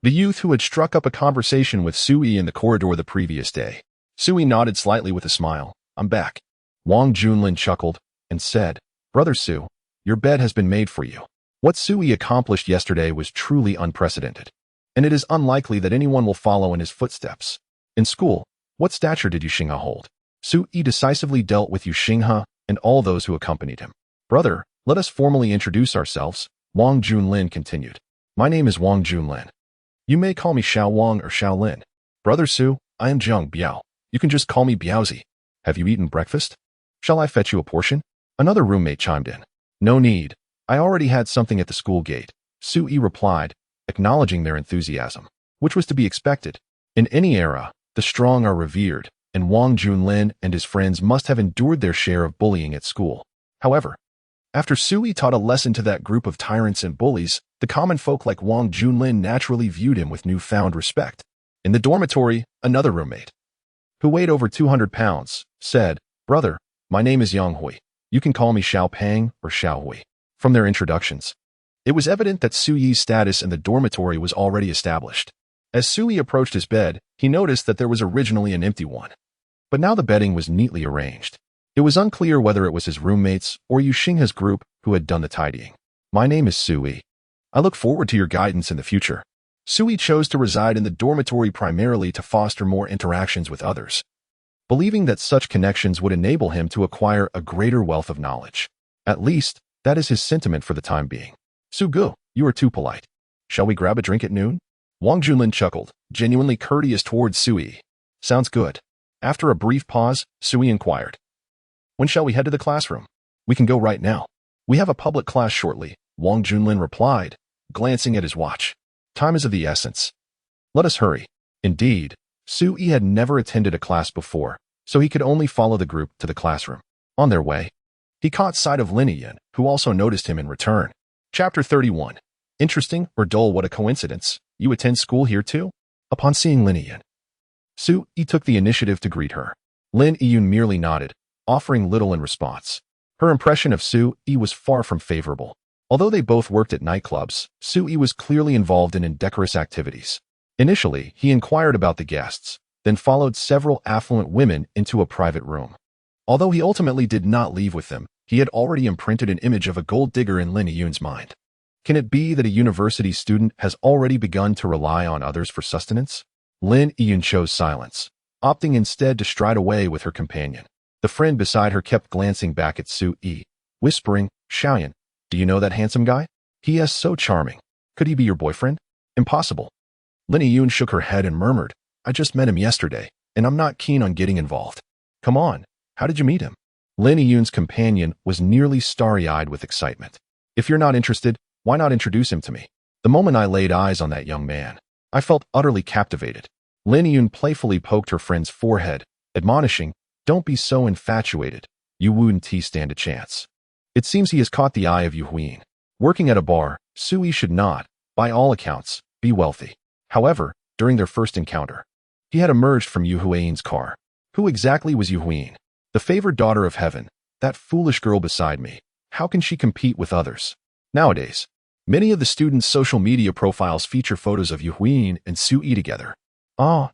the youth who had struck up a conversation with Sui in the corridor the previous day. Sui nodded slightly with a smile. "I'm back." Wang Junlin chuckled and said, "Brother Su, your bed has been made for you." What Sui accomplished yesterday was truly unprecedented, and it is unlikely that anyone will follow in his footsteps. In school, what stature did Yu Xinghe hold? Sui decisively dealt with Yu Xinghe and all those who accompanied him. "Brother, let us formally introduce ourselves," Wang Junlin continued. "My name is Wang Junlin. You may call me Xiao Wang or Xiao Lin. Brother Su, I am Jiang Biao. You can just call me Biaozi. Have you eaten breakfast? Shall I fetch you a portion?" Another roommate chimed in. "No need. I already had something at the school gate," Sui replied, acknowledging their enthusiasm, which was to be expected. In any era, the strong are revered, and Wang Junlin and his friends must have endured their share of bullying at school. However, after Sui taught a lesson to that group of tyrants and bullies, the common folk like Wang Junlin naturally viewed him with newfound respect. In the dormitory, another roommate, who weighed over 200 pounds, said, "Brother, my name is Yang Hui. You can call me Xiao Pang or Xiao Hui." From their introductions, it was evident that Sui's status in the dormitory was already established. As Sui approached his bed, he noticed that there was originally an empty one, but now the bedding was neatly arranged. It was unclear whether it was his roommates or Yu Xinghe's group who had done the tidying. "My name is Sui. I look forward to your guidance in the future," Sui chose to reside in the dormitory primarily to foster more interactions with others, believing that such connections would enable him to acquire a greater wealth of knowledge. At least, that is his sentiment for the time being. Su-gu, you are too polite. Shall we grab a drink at noon? Wang Junlin chuckled, genuinely courteous towards Sui. Sounds good. After a brief pause, Sui inquired. When shall we head to the classroom? We can go right now. We have a public class shortly, Wang Junlin replied, glancing at his watch. Time is of the essence. Let us hurry. Indeed, Sui had never attended a class before, so he could only follow the group to the classroom. On their way, he caught sight of Lin Yiyan, who also noticed him in return. Chapter 31. Interesting or dull, what a coincidence. You attend school here too? Upon seeing Lin Yiyan, Sui took the initiative to greet her. Lin Yiyan merely nodded, offering little in response. Her impression of Sui was far from favorable. Although they both worked at nightclubs, Sui was clearly involved in indecorous activities. Initially, he inquired about the guests, then followed several affluent women into a private room. Although he ultimately did not leave with them, he had already imprinted an image of a gold digger in Lin Yiyan's mind. Can it be that a university student has already begun to rely on others for sustenance? Lin Yiyan chose silence, opting instead to stride away with her companion. The friend beside her kept glancing back at Sui, whispering, Xiaoyan, do you know that handsome guy? He is so charming. Could he be your boyfriend? Impossible. Lin Yiyan shook her head and murmured, I just met him yesterday, and I'm not keen on getting involved. Come on, how did you meet him? Lin Yiyan's companion was nearly starry-eyed with excitement. If you're not interested, why not introduce him to me? The moment I laid eyes on that young man, I felt utterly captivated. Lin Yiyan playfully poked her friend's forehead, admonishing, don't be so infatuated. You wouldn't stand a chance. It seems he has caught the eye of Yu Huiyin. Working at a bar, Sui should not, by all accounts, be wealthy. However, during their first encounter, he had emerged from Yu Huiyin's car. Who exactly was Yu Huiyin? The favored daughter of heaven, that foolish girl beside me. How can she compete with others? Nowadays, many of the students' social media profiles feature photos of Yu Huiyin and Sui together.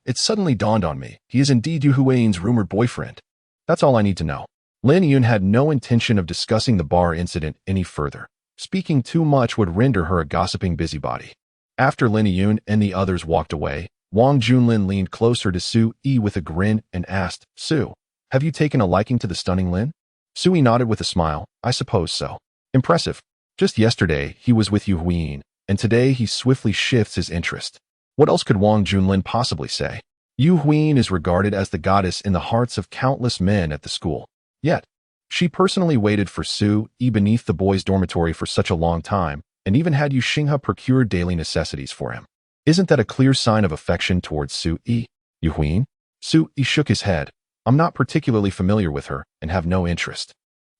It suddenly dawned on me. He is indeed Yu Huiyin's rumored boyfriend. That's all I need to know. Lin Yiyan had no intention of discussing the bar incident any further. Speaking too much would render her a gossiping busybody. After Lin Yiyan and the others walked away, Wang Junlin leaned closer to Sui with a grin and asked, Su, have you taken a liking to the stunning Lin? Sui nodded with a smile, I suppose so. Impressive. Just yesterday, he was with Yu Huiyin, and today he swiftly shifts his interest. What else could Wang Junlin possibly say? Yu Huiyin is regarded as the goddess in the hearts of countless men at the school. Yet, she personally waited for Sui beneath the boys' dormitory for such a long time, and even had Yu Xinghe procure daily necessities for him. Isn't that a clear sign of affection towards Sui? Yu Huiyin? Sui shook his head. I'm not particularly familiar with her, and have no interest.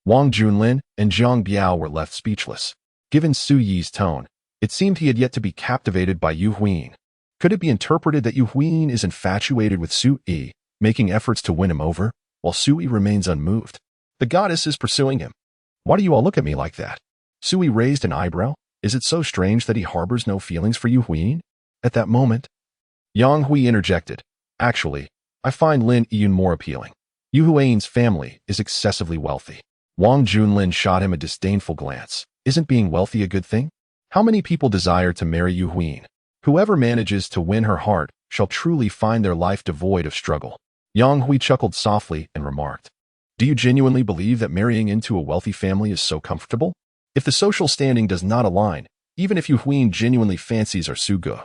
Wang Junlin and Jiang Biao were left speechless. Given Sui's tone, it seemed he had yet to be captivated by Yu Huiyin. Could it be interpreted that Yu Huiyin is infatuated with Sui, making efforts to win him over, while Sui remains unmoved? The goddess is pursuing him. Why do you all look at me like that? Sui raised an eyebrow. Is it so strange that he harbors no feelings for Yu Huiyin? At that moment, Yang Hui interjected. Actually, I find Lin Yiyan more appealing. Yu Huiyin's family is excessively wealthy. Wang Junlin shot him a disdainful glance. Isn't being wealthy a good thing? How many people desire to marry Yu Huiyin? Whoever manages to win her heart shall truly find their life devoid of struggle. Yang Hui chuckled softly and remarked, do you genuinely believe that marrying into a wealthy family is so comfortable? If the social standing does not align, even if Yu Huiyin genuinely fancies our Su-gu,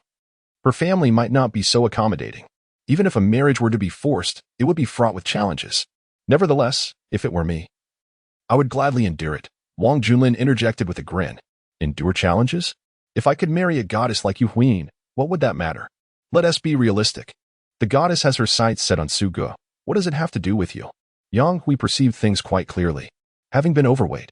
her family might not be so accommodating. Even if a marriage were to be forced, it would be fraught with challenges. Nevertheless, if it were me, I would gladly endure it. Wang Junlin interjected with a grin. Endure challenges? If I could marry a goddess like Yu Huiyin, what would that matter? Let us be realistic. The goddess has her sights set on Su-gu. What does it have to do with you? Yang Hui perceived things quite clearly. Having been overweight,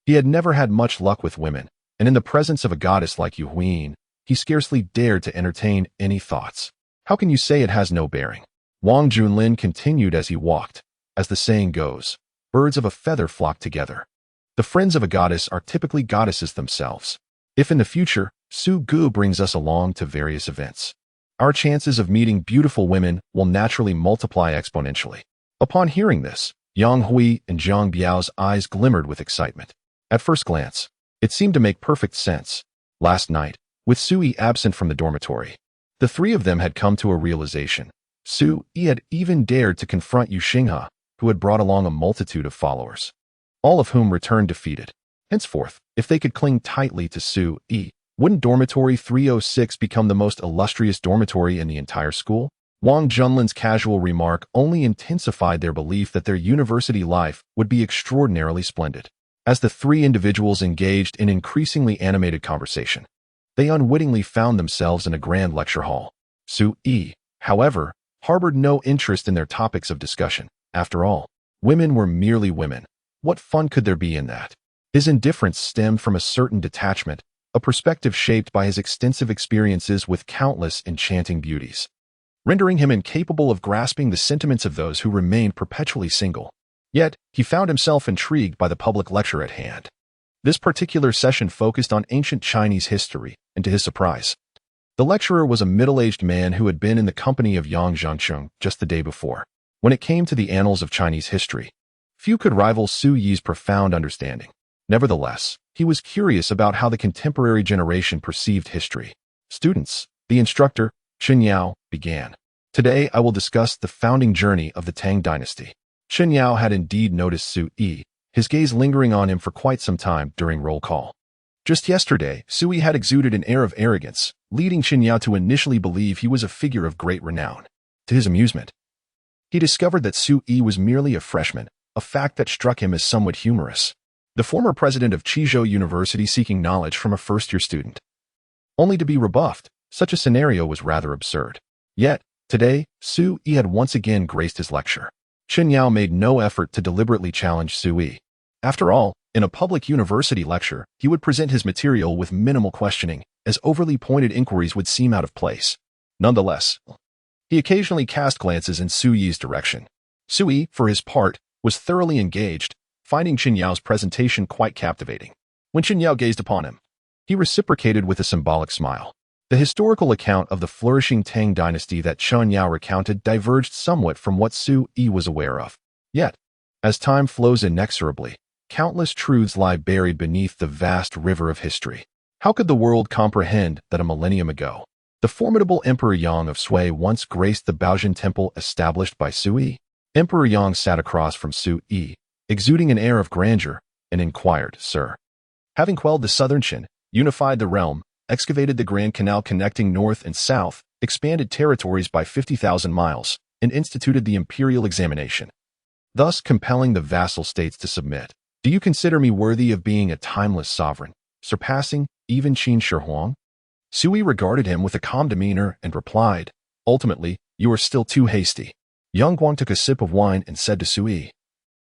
he had never had much luck with women, and in the presence of a goddess like Yu Huiyin, he scarcely dared to entertain any thoughts. How can you say it has no bearing? Wang Junlin continued as he walked. As the saying goes, birds of a feather flock together. The friends of a goddess are typically goddesses themselves. If in the future, Su-gu brings us along to various events, our chances of meeting beautiful women will naturally multiply exponentially. Upon hearing this, Yang Hui and Jiang Biao's eyes glimmered with excitement. At first glance, it seemed to make perfect sense. Last night, with Sui absent from the dormitory. The three of them had come to a realization. Sui had even dared to confront Yu Xinghe, who had brought along a multitude of followers, all of whom returned defeated. Henceforth, if they could cling tightly to Sui, wouldn't Dormitory 306 become the most illustrious dormitory in the entire school? Wang Junlin's casual remark only intensified their belief that their university life would be extraordinarily splendid. As the three individuals engaged in increasingly animated conversation, they unwittingly found themselves in a grand lecture hall. Sui, however, harbored no interest in their topics of discussion. After all, women were merely women. What fun could there be in that? His indifference stemmed from a certain detachment, a perspective shaped by his extensive experiences with countless enchanting beauties, rendering him incapable of grasping the sentiments of those who remained perpetually single. Yet, he found himself intrigued by the public lecture at hand. This particular session focused on ancient Chinese history, and to his surprise, the lecturer was a middle-aged man who had been in the company of Yang Zhangcheng just the day before. When it came to the annals of Chinese history, few could rival Suyi's profound understanding. Nevertheless, he was curious about how the contemporary generation perceived history. Students, the instructor, Chen Yao, began. Today I will discuss the founding journey of the Tang dynasty. Chen Yao had indeed noticed Sui, his gaze lingering on him for quite some time during roll call. Just yesterday, Sui had exuded an air of arrogance, leading Chen Yao to initially believe he was a figure of great renown. To his amusement, he discovered that Sui was merely a freshman, a fact that struck him as somewhat humorous. The former president of Qizhou University seeking knowledge from a first-year student, only to be rebuffed. Such a scenario was rather absurd. Yet, today, Sui had once again graced his lecture. Chen Yao made no effort to deliberately challenge Sui. After all, in a public university lecture, he would present his material with minimal questioning, as overly pointed inquiries would seem out of place. Nonetheless, he occasionally cast glances in Sui's direction. Sui, for his part, was thoroughly engaged, finding Chen Yao's presentation quite captivating. When Chen Yao gazed upon him, he reciprocated with a symbolic smile. The historical account of the flourishing Tang dynasty that Chen Yao recounted diverged somewhat from what Sui was aware of. Yet, as time flows inexorably, countless truths lie buried beneath the vast river of history. How could the world comprehend that a millennium ago, the formidable Emperor Yang of Sui once graced the Baojin temple established by Sui? Emperor Yang sat across from Sui, exuding an air of grandeur, and inquired, "Sir, having quelled the southern Qin, unified the realm, excavated the Grand Canal connecting north and south, expanded territories by 50,000 miles, and instituted the imperial examination, thus compelling the vassal states to submit. Do you consider me worthy of being a timeless sovereign, surpassing even Qin Shi Huang?" Sui regarded him with a calm demeanor and replied, "Ultimately, you are still too hasty." Yang Guang took a sip of wine and said to Sui,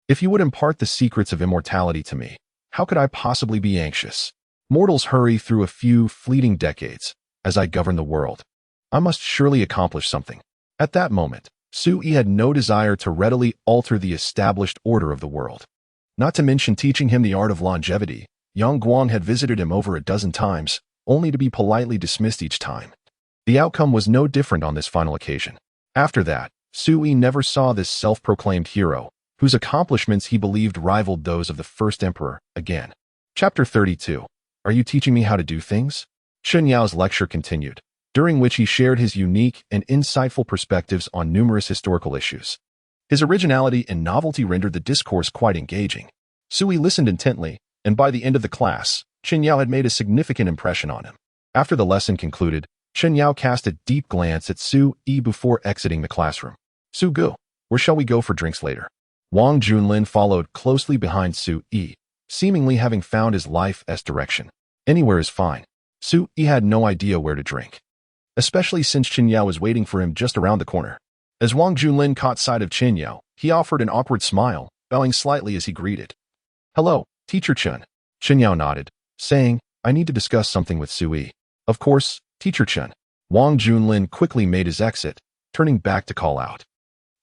"If you would impart the secrets of immortality to me, how could I possibly be anxious? Mortals hurry through a few fleeting decades. As I govern the world, I must surely accomplish something." At that moment, Sui had no desire to readily alter the established order of the world. Not to mention teaching him the art of longevity, Yang Guang had visited him over a dozen times, only to be politely dismissed each time. The outcome was no different on this final occasion. After that, Sui never saw this self-proclaimed hero, whose accomplishments he believed rivaled those of the first emperor, again. Chapter 32. Are you teaching me how to do things? Chen Yao's lecture continued, during which he shared his unique and insightful perspectives on numerous historical issues. His originality and novelty rendered the discourse quite engaging. Sui listened intently, and by the end of the class, Chen Yao had made a significant impression on him. After the lesson concluded, Chen Yao cast a deep glance at Sui before exiting the classroom. "Sugu, where shall we go for drinks later?" Wang Junlin followed closely behind Sui, seemingly having found his life's direction. Anywhere is fine. Sui had no idea where to drink, especially since Chen Yao was waiting for him just around the corner. As Wang Junlin caught sight of Chen Yao, he offered an awkward smile, bowing slightly as he greeted. "Hello, Teacher Chen." Chen Yao nodded, saying, "I need to discuss something with Sui." "Of course, Teacher Chen." Wang Junlin quickly made his exit, turning back to call out,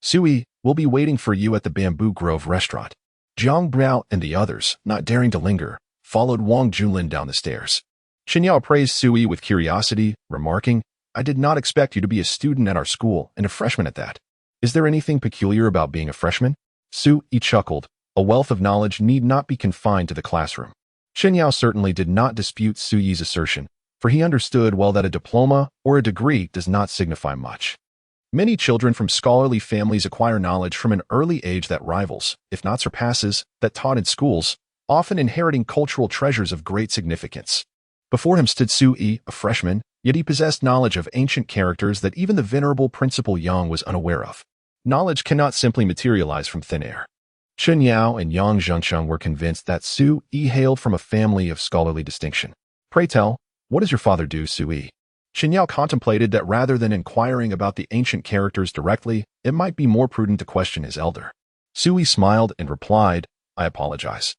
"Sui, we'll be waiting for you at the Bamboo Grove restaurant." Jiang Brao and the others, not daring to linger, followed Wang Junlin down the stairs. Chen Yao praised Sui with curiosity, remarking, "I did not expect you to be a student at our school, and a freshman at that. Is there anything peculiar about being a freshman?" Sui chuckled. A wealth of knowledge need not be confined to the classroom. Chen Yao certainly did not dispute Sui's assertion, for he understood well that a diploma or a degree does not signify much. Many children from scholarly families acquire knowledge from an early age that rivals, if not surpasses, that taught in schools, often inheriting cultural treasures of great significance. Before him stood Sui, a freshman, yet he possessed knowledge of ancient characters that even the venerable Principal Jiang was unaware of. Knowledge cannot simply materialize from thin air. Chen Yao and Yang Zhengsheng were convinced that Sui hailed from a family of scholarly distinction. Pray tell, what does your father do, Sui? Chen Yao contemplated that rather than inquiring about the ancient characters directly, it might be more prudent to question his elder. Sui smiled and replied, I apologize.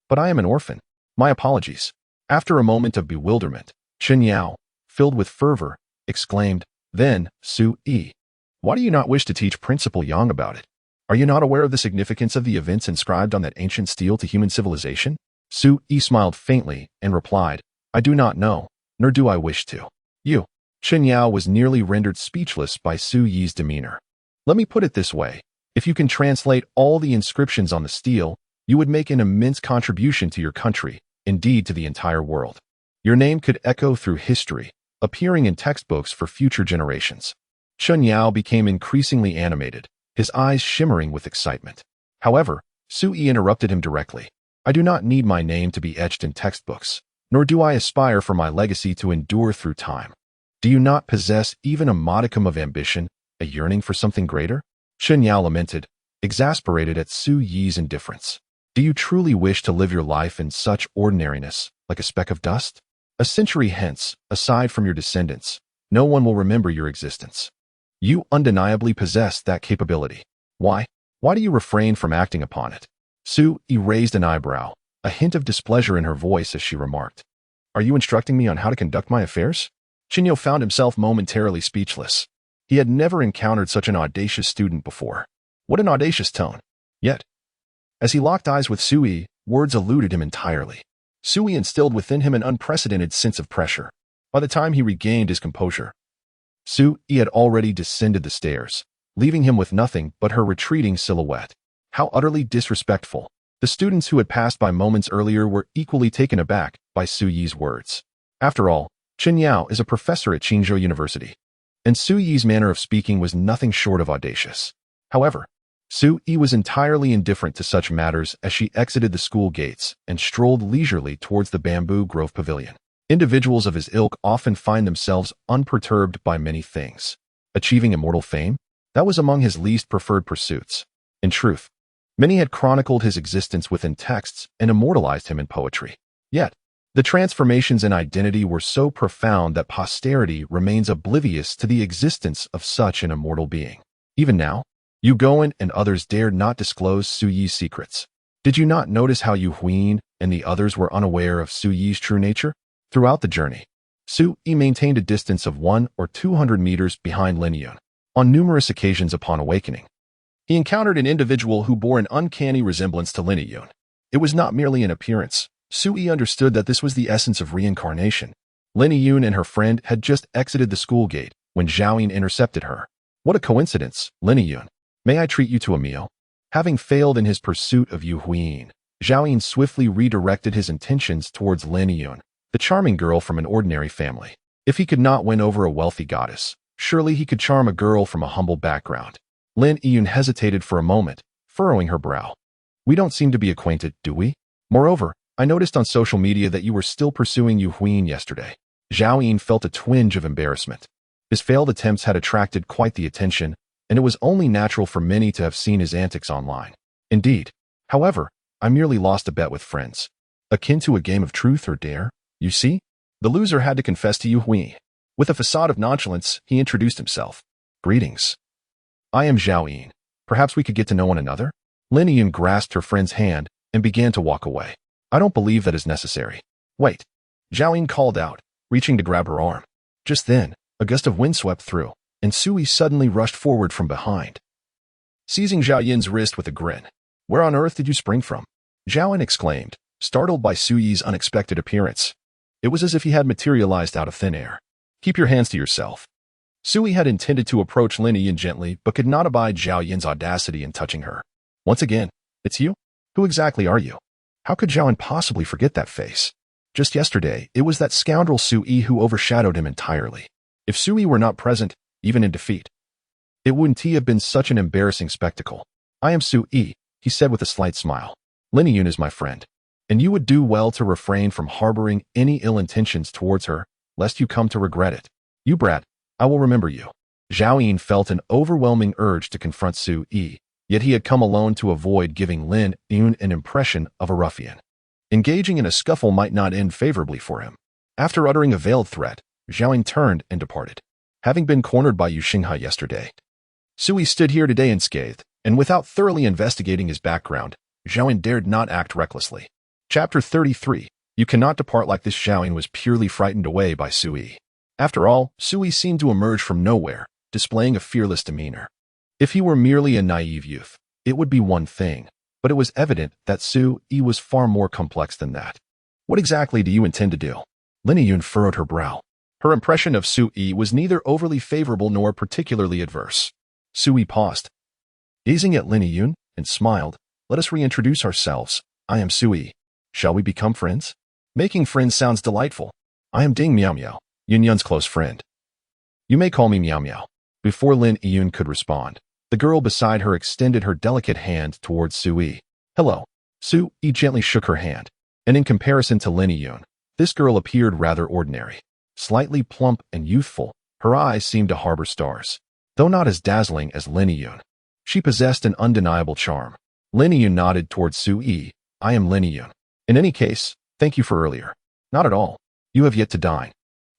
But I am an orphan. My apologies. After a moment of bewilderment, Chen Yao, filled with fervor, exclaimed, Then, Sui, why do you not wish to teach Principal Yang about it? Are you not aware of the significance of the events inscribed on that ancient stele to human civilization? Sui smiled faintly and replied, I do not know, nor do I wish to. You. Chen Yao was nearly rendered speechless by Sui's demeanor. Let me put it this way. If you can translate all the inscriptions on the stele, you would make an immense contribution to your country, indeed to the entire world. Your name could echo through history, appearing in textbooks for future generations. Chen Yao became increasingly animated, his eyes shimmering with excitement. However, Sui interrupted him directly. I do not need my name to be etched in textbooks, nor do I aspire for my legacy to endure through time. Do you not possess even a modicum of ambition, a yearning for something greater? Chen Yao lamented, exasperated at Sui's indifference. Do you truly wish to live your life in such ordinariness, like a speck of dust? A century hence, aside from your descendants, no one will remember your existence. You undeniably possess that capability. Why? Why do you refrain from acting upon it? Sui raised an eyebrow, a hint of displeasure in her voice as she remarked, Are you instructing me on how to conduct my affairs? Chen Yao found himself momentarily speechless. He had never encountered such an audacious student before. What an audacious tone. Yet, as he locked eyes with Sui, words eluded him entirely. Sui instilled within him an unprecedented sense of pressure. By the time he regained his composure, Sui had already descended the stairs, leaving him with nothing but her retreating silhouette. How utterly disrespectful. The students who had passed by moments earlier were equally taken aback by Sui's words. After all, Chen Yao is a professor at Qingzhou University, and Sui's manner of speaking was nothing short of audacious. However, Sui was entirely indifferent to such matters as she exited the school gates and strolled leisurely towards the bamboo grove pavilion. Individuals of his ilk often find themselves unperturbed by many things. Achieving immortal fame? That was among his least preferred pursuits. In truth, many had chronicled his existence within texts and immortalized him in poetry. Yet, the transformations in identity were so profound that posterity remains oblivious to the existence of such an immortal being. Even now, Yu Goen and others dared not disclose Sui's secrets. Did you not notice how Yu Huin and the others were unaware of Sui's true nature? Throughout the journey, Sui maintained a distance of 100 or 200 meters behind Lin Yun. On numerous occasions upon awakening, he encountered an individual who bore an uncanny resemblance to Lin Yun. It was not merely an appearance. Sui understood that this was the essence of reincarnation. Lin Yun and her friend had just exited the school gate when Jiang intercepted her. What a coincidence, Lin Yun. May I treat you to a meal? Having failed in his pursuit of Yu Huin, Jiang swiftly redirected his intentions towards Lin Yun, the charming girl from an ordinary family. If he could not win over a wealthy goddess, surely he could charm a girl from a humble background. Lin Yun hesitated for a moment, furrowing her brow. We don't seem to be acquainted, do we? Moreover, I noticed on social media that you were still pursuing Yu Huin yesterday. Jiang felt a twinge of embarrassment. His failed attempts had attracted quite the attention, and it was only natural for many to have seen his antics online. Indeed. However, I merely lost a bet with friends. Akin to a game of truth or dare. You see? The loser had to confess to Yu Huin. With a facade of nonchalance, he introduced himself. Greetings. I am Jiang. Perhaps we could get to know one another? Lin Yun grasped her friend's hand and began to walk away. I don't believe that is necessary. Wait. Jiang called out, reaching to grab her arm. Just then, a gust of wind swept through, and Sui suddenly rushed forward from behind, seizing Zhao Yin's wrist with a grin. Where on earth did you spring from? Zhao Yin exclaimed, startled by Sui's unexpected appearance. It was as if he had materialized out of thin air. Keep your hands to yourself. Sui had intended to approach Lin Yin gently, but could not abide Zhao Yin's audacity in touching her. Once again, it's you? Who exactly are you? How could Zhao Yin possibly forget that face? Just yesterday, it was that scoundrel Sui who overshadowed him entirely. If Sui were not present, even in defeat, it wouldn't have been such an embarrassing spectacle. I am Sui, he said with a slight smile. Lin Yun is my friend, and you would do well to refrain from harboring any ill intentions towards her, lest you come to regret it. You brat, I will remember you. Zhao Yin felt an overwhelming urge to confront Sui, yet he had come alone to avoid giving Lin Yun an impression of a ruffian. Engaging in a scuffle might not end favorably for him. After uttering a veiled threat, Zhao Yin turned and departed. Having been cornered by Yu Xinghe yesterday, Sui stood here today unscathed, and without thoroughly investigating his background, Zhao Yin dared not act recklessly. Chapter 33. You cannot depart like this. Zhao Yin was purely frightened away by Sui. After all, Sui seemed to emerge from nowhere, displaying a fearless demeanor. If he were merely a naive youth, it would be one thing, but it was evident that Sui was far more complex than that. What exactly do you intend to do? Lin Yun furrowed her brow. Her impression of Sui was neither overly favorable nor particularly adverse. Sui paused, gazing at Lin Yun, and smiled. Let us reintroduce ourselves. I am Sui. Shall we become friends? Making friends sounds delightful. I am Ding Miao Miao, Yun Yun's close friend. You may call me Miao Miao. Before Lin Yun could respond, the girl beside her extended her delicate hand towards Sui. Hello. Sui gently shook her hand, and in comparison to Lin Yun, this girl appeared rather ordinary. Slightly plump and youthful, her eyes seemed to harbor stars. Though not as dazzling as Lin Yun, she possessed an undeniable charm. Lin Yun nodded towards Sui. I am Lin Yun. In any case, thank you for earlier. Not at all. You have yet to dine,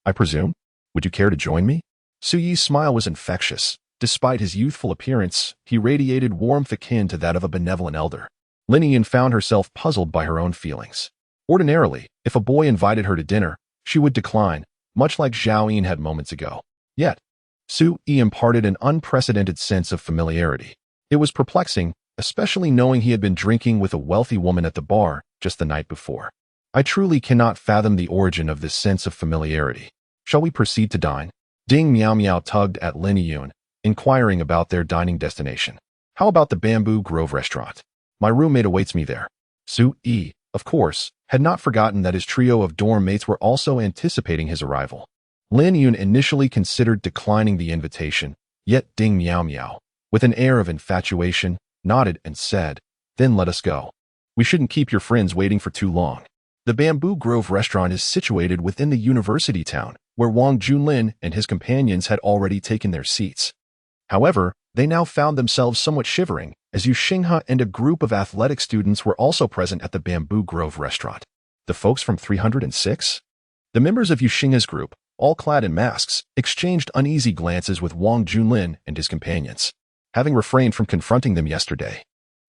I presume? Would you care to join me? Sui's smile was infectious. Despite his youthful appearance, he radiated warmth akin to that of a benevolent elder. Lin Yun found herself puzzled by her own feelings. Ordinarily, if a boy invited her to dinner, she would decline, much like Zhao Yin had moments ago. Yet, Sui imparted an unprecedented sense of familiarity. It was perplexing, especially knowing he had been drinking with a wealthy woman at the bar just the night before. I truly cannot fathom the origin of this sense of familiarity. Shall we proceed to dine? Ding Miao Miao tugged at Lin Yun, inquiring about their dining destination. How about the Bamboo Grove restaurant? My roommate awaits me there. Sui, of course, had not forgotten that his trio of dorm mates were also anticipating his arrival. Lin Yun initially considered declining the invitation, yet Ding Miao Miao, with an air of infatuation, nodded and said, Then let us go. We shouldn't keep your friends waiting for too long. The Bamboo Grove restaurant is situated within the university town, where Wang Junlin and his companions had already taken their seats. However, they now found themselves somewhat shivering, as Yu Xinghe and a group of athletic students were also present at the Bamboo Grove restaurant. The folks from 306? The members of Yu Xinghe's group, all clad in masks, exchanged uneasy glances with Wang Junlin and his companions, having refrained from confronting them yesterday.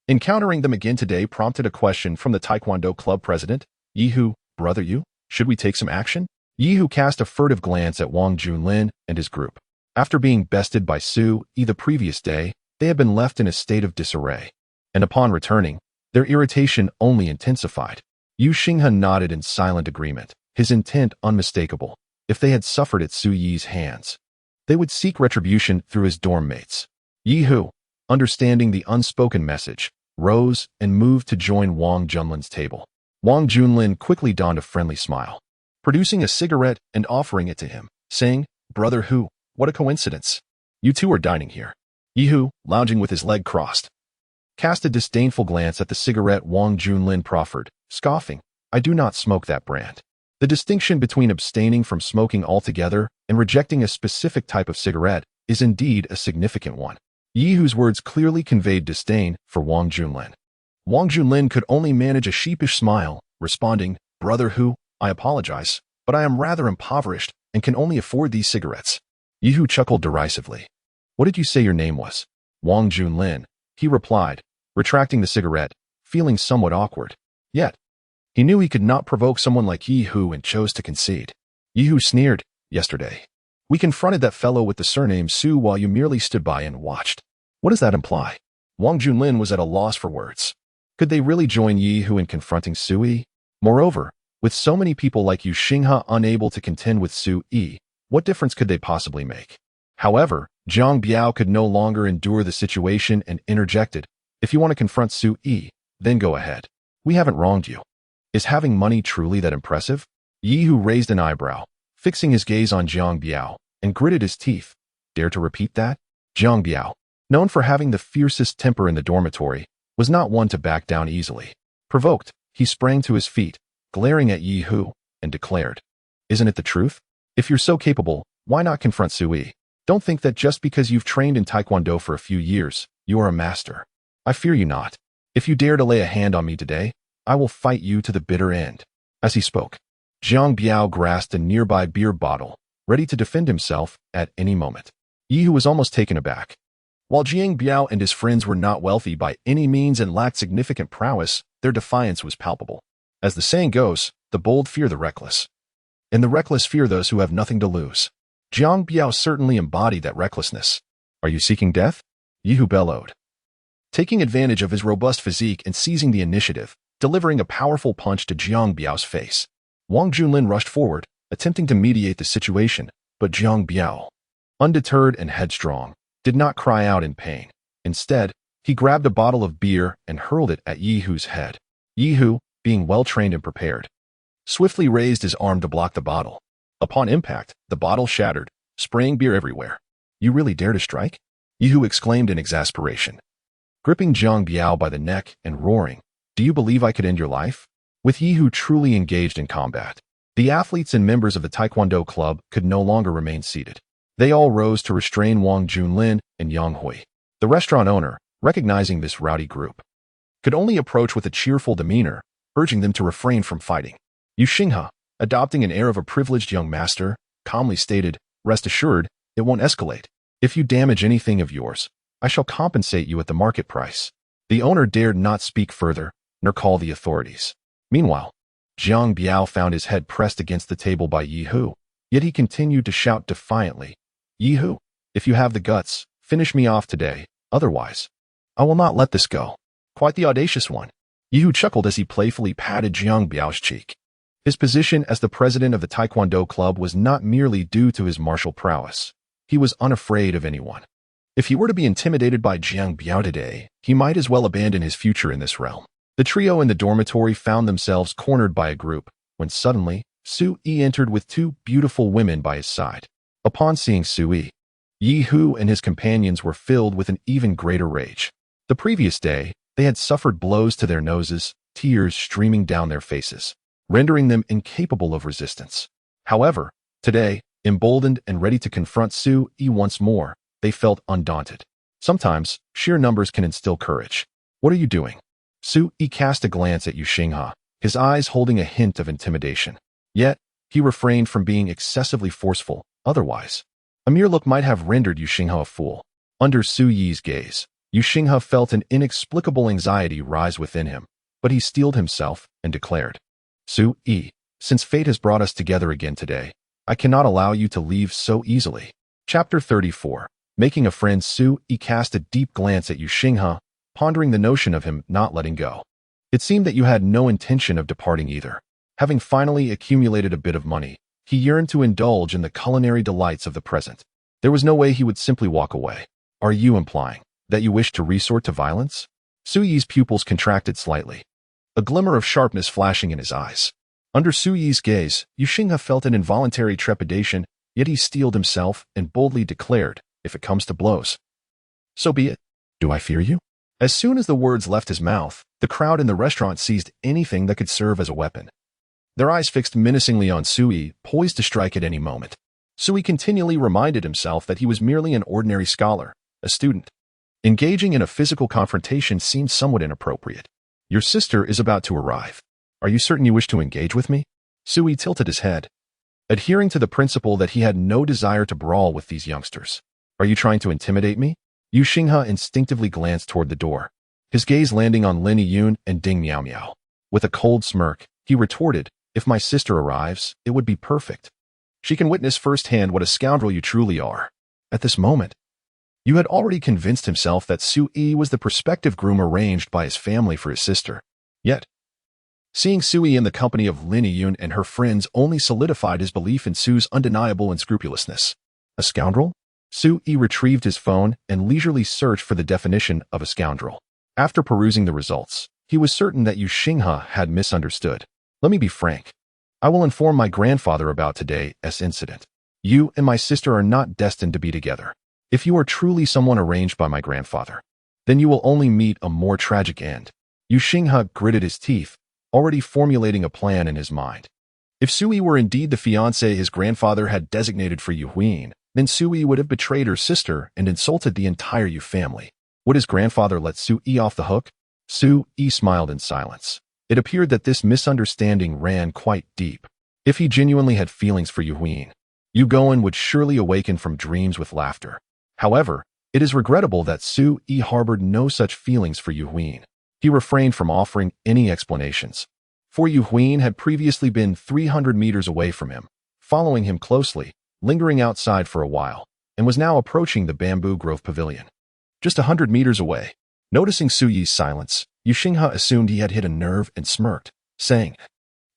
Encountering them again today prompted a question from the Taekwondo club president, Yihu, brother Yu, should we take some action? Yihu cast a furtive glance at Wang Junlin and his group. After being bested by Sui the previous day, they had been left in a state of disarray, and upon returning, their irritation only intensified. Yu Xinghe nodded in silent agreement, his intent unmistakable. If they had suffered at Sui's hands, they would seek retribution through his dorm mates. Yihu, understanding the unspoken message, rose and moved to join Wang Junlin's table. Wang Junlin quickly donned a friendly smile, producing a cigarette and offering it to him, saying, Brother Hu, what a coincidence. You two are dining here. Yihu, lounging with his leg crossed, cast a disdainful glance at the cigarette Wang Junlin proffered, scoffing, I do not smoke that brand. The distinction between abstaining from smoking altogether and rejecting a specific type of cigarette is indeed a significant one. Yihu's words clearly conveyed disdain for Wang Junlin. Wang Junlin could only manage a sheepish smile, responding, Brother Hu, I apologize, but I am rather impoverished and can only afford these cigarettes. Yihu chuckled derisively. What did you say your name was? Wang Junlin, he replied, retracting the cigarette, feeling somewhat awkward. Yet, he knew he could not provoke someone like Yihu and chose to concede. Yihu sneered, Yesterday, we confronted that fellow with the surname Sui while you merely stood by and watched. What does that imply? Wang Junlin was at a loss for words. Could they really join Yihu in confronting Sui? Moreover, with so many people like Yu Xinghe unable to contend with Sui, what difference could they possibly make? However, Jiang Biao could no longer endure the situation and interjected, If you want to confront Sui, then go ahead. We haven't wronged you. Is having money truly that impressive? Yi Hu raised an eyebrow, fixing his gaze on Jiang Biao, and gritted his teeth. Dare to repeat that? Jiang Biao, known for having the fiercest temper in the dormitory, was not one to back down easily. Provoked, he sprang to his feet, glaring at Yi Hu, and declared, "Isn't it the truth? If you're so capable, why not confront Sui? Don't think that just because you've trained in Taekwondo for a few years, you are a master. I fear you not. If you dare to lay a hand on me today, I will fight you to the bitter end." As he spoke, Jiang Biao grasped a nearby beer bottle, ready to defend himself at any moment. Yi Hu was almost taken aback. While Jiang Biao and his friends were not wealthy by any means and lacked significant prowess, their defiance was palpable. As the saying goes, the bold fear the reckless, and the reckless fear those who have nothing to lose. Jiang Biao certainly embodied that recklessness. "Are you seeking death?" Yi Hu bellowed, taking advantage of his robust physique and seizing the initiative, delivering a powerful punch to Jiang Biao's face. Wang Junlin rushed forward, attempting to mediate the situation, but Jiang Biao, undeterred and headstrong, did not cry out in pain. Instead, he grabbed a bottle of beer and hurled it at Yi Hu's head. Yi Hu, being well-trained and prepared, swiftly raised his arm to block the bottle. Upon impact, the bottle shattered, spraying beer everywhere. "You really dare to strike?" Yi Hu exclaimed in exasperation, gripping Jiang Biao by the neck and roaring, "Do you believe I could end your life?" With Yi Hu truly engaged in combat, the athletes and members of the Taekwondo club could no longer remain seated. They all rose to restrain Wang Junlin and Yang Hui. The restaurant owner, recognizing this rowdy group, could only approach with a cheerful demeanor, urging them to refrain from fighting. Yu Xinghe, adopting an air of a privileged young master, calmly stated, "Rest assured, it won't escalate. If you damage anything of yours, I shall compensate you at the market price." The owner dared not speak further, nor call the authorities. Meanwhile, Jiang Biao found his head pressed against the table by Yi Hu, yet he continued to shout defiantly, "Yi Hu, if you have the guts, finish me off today, otherwise, I will not let this go." Quite the audacious one. Yi Hu chuckled as he playfully patted Jiang Biao's cheek. His position as the president of the Taekwondo club was not merely due to his martial prowess. He was unafraid of anyone. If he were to be intimidated by Jiang Biao today, he might as well abandon his future in this realm. The trio in the dormitory found themselves cornered by a group, when suddenly, Sui entered with two beautiful women by his side. Upon seeing Sui, Yi Hu and his companions were filled with an even greater rage. The previous day, they had suffered blows to their noses, tears streaming down their faces, rendering them incapable of resistance. However, today, emboldened and ready to confront Sui once more, they felt undaunted. Sometimes, sheer numbers can instill courage. "What are you doing?" Sui cast a glance at Yu Xinghe, his eyes holding a hint of intimidation. Yet, he refrained from being excessively forceful, otherwise, a mere look might have rendered Yu Xinghe a fool. Under Sui's gaze, Yu Xinghe felt an inexplicable anxiety rise within him, but he steeled himself and declared, "Sui, since fate has brought us together again today, I cannot allow you to leave so easily." Chapter 34. Making a friend. Sui cast a deep glance at Yu Xinghe, pondering the notion of him not letting go. "It seemed that you had no intention of departing either." Having finally accumulated a bit of money, he yearned to indulge in the culinary delights of the present. There was no way he would simply walk away. "Are you implying that you wish to resort to violence?" Sui's pupils contracted slightly, a glimmer of sharpness flashing in his eyes. Under Sui's gaze, Yu Xinghe felt an involuntary trepidation, yet he steeled himself and boldly declared, "If it comes to blows, so be it. Do I fear you?" As soon as the words left his mouth, the crowd in the restaurant seized anything that could serve as a weapon, their eyes fixed menacingly on Sui, poised to strike at any moment. Sui continually reminded himself that he was merely an ordinary scholar, a student. Engaging in a physical confrontation seemed somewhat inappropriate. "Your sister is about to arrive. Are you certain you wish to engage with me?" Sui tilted his head, adhering to the principle that he had no desire to brawl with these youngsters. "Are you trying to intimidate me?" Yu Xinghe instinctively glanced toward the door, his gaze landing on Lin Yun and Ding Miao Miao. With a cold smirk, he retorted, "If my sister arrives, it would be perfect. She can witness firsthand what a scoundrel you truly are." At this moment, Yu had already convinced himself that Sui was the prospective groom arranged by his family for his sister. Yet, seeing Sui in the company of Lin Yun and her friends only solidified his belief in Sui's undeniable unscrupulousness. A scoundrel? Sui retrieved his phone and leisurely searched for the definition of a scoundrel. After perusing the results, he was certain that Yu Xinghe had misunderstood. "Let me be frank. I will inform my grandfather about today's incident. You and my sister are not destined to be together. If you are truly someone arranged by my grandfather, then you will only meet a more tragic end. Yu Xinghe gritted his teeth, already formulating a plan in his mind. If Sui were indeed the fiancé his grandfather had designated for Yu Huin, then Sui would have betrayed her sister and insulted the entire Yu family. Would his grandfather let Sui off the hook? Sui smiled in silence. It appeared that this misunderstanding ran quite deep. If he genuinely had feelings for Yu Huin, Yu Goen would surely awaken from dreams with laughter. However, it is regrettable that Sui harbored no such feelings for Yu Huin. He refrained from offering any explanations. For Yu Huin had previously been 300 meters away from him, following him closely, lingering outside for a while, and was now approaching the bamboo grove pavilion. Just 100 meters away. Noticing Suyi's silence, Yu Xinghe assumed he had hit a nerve and smirked, saying,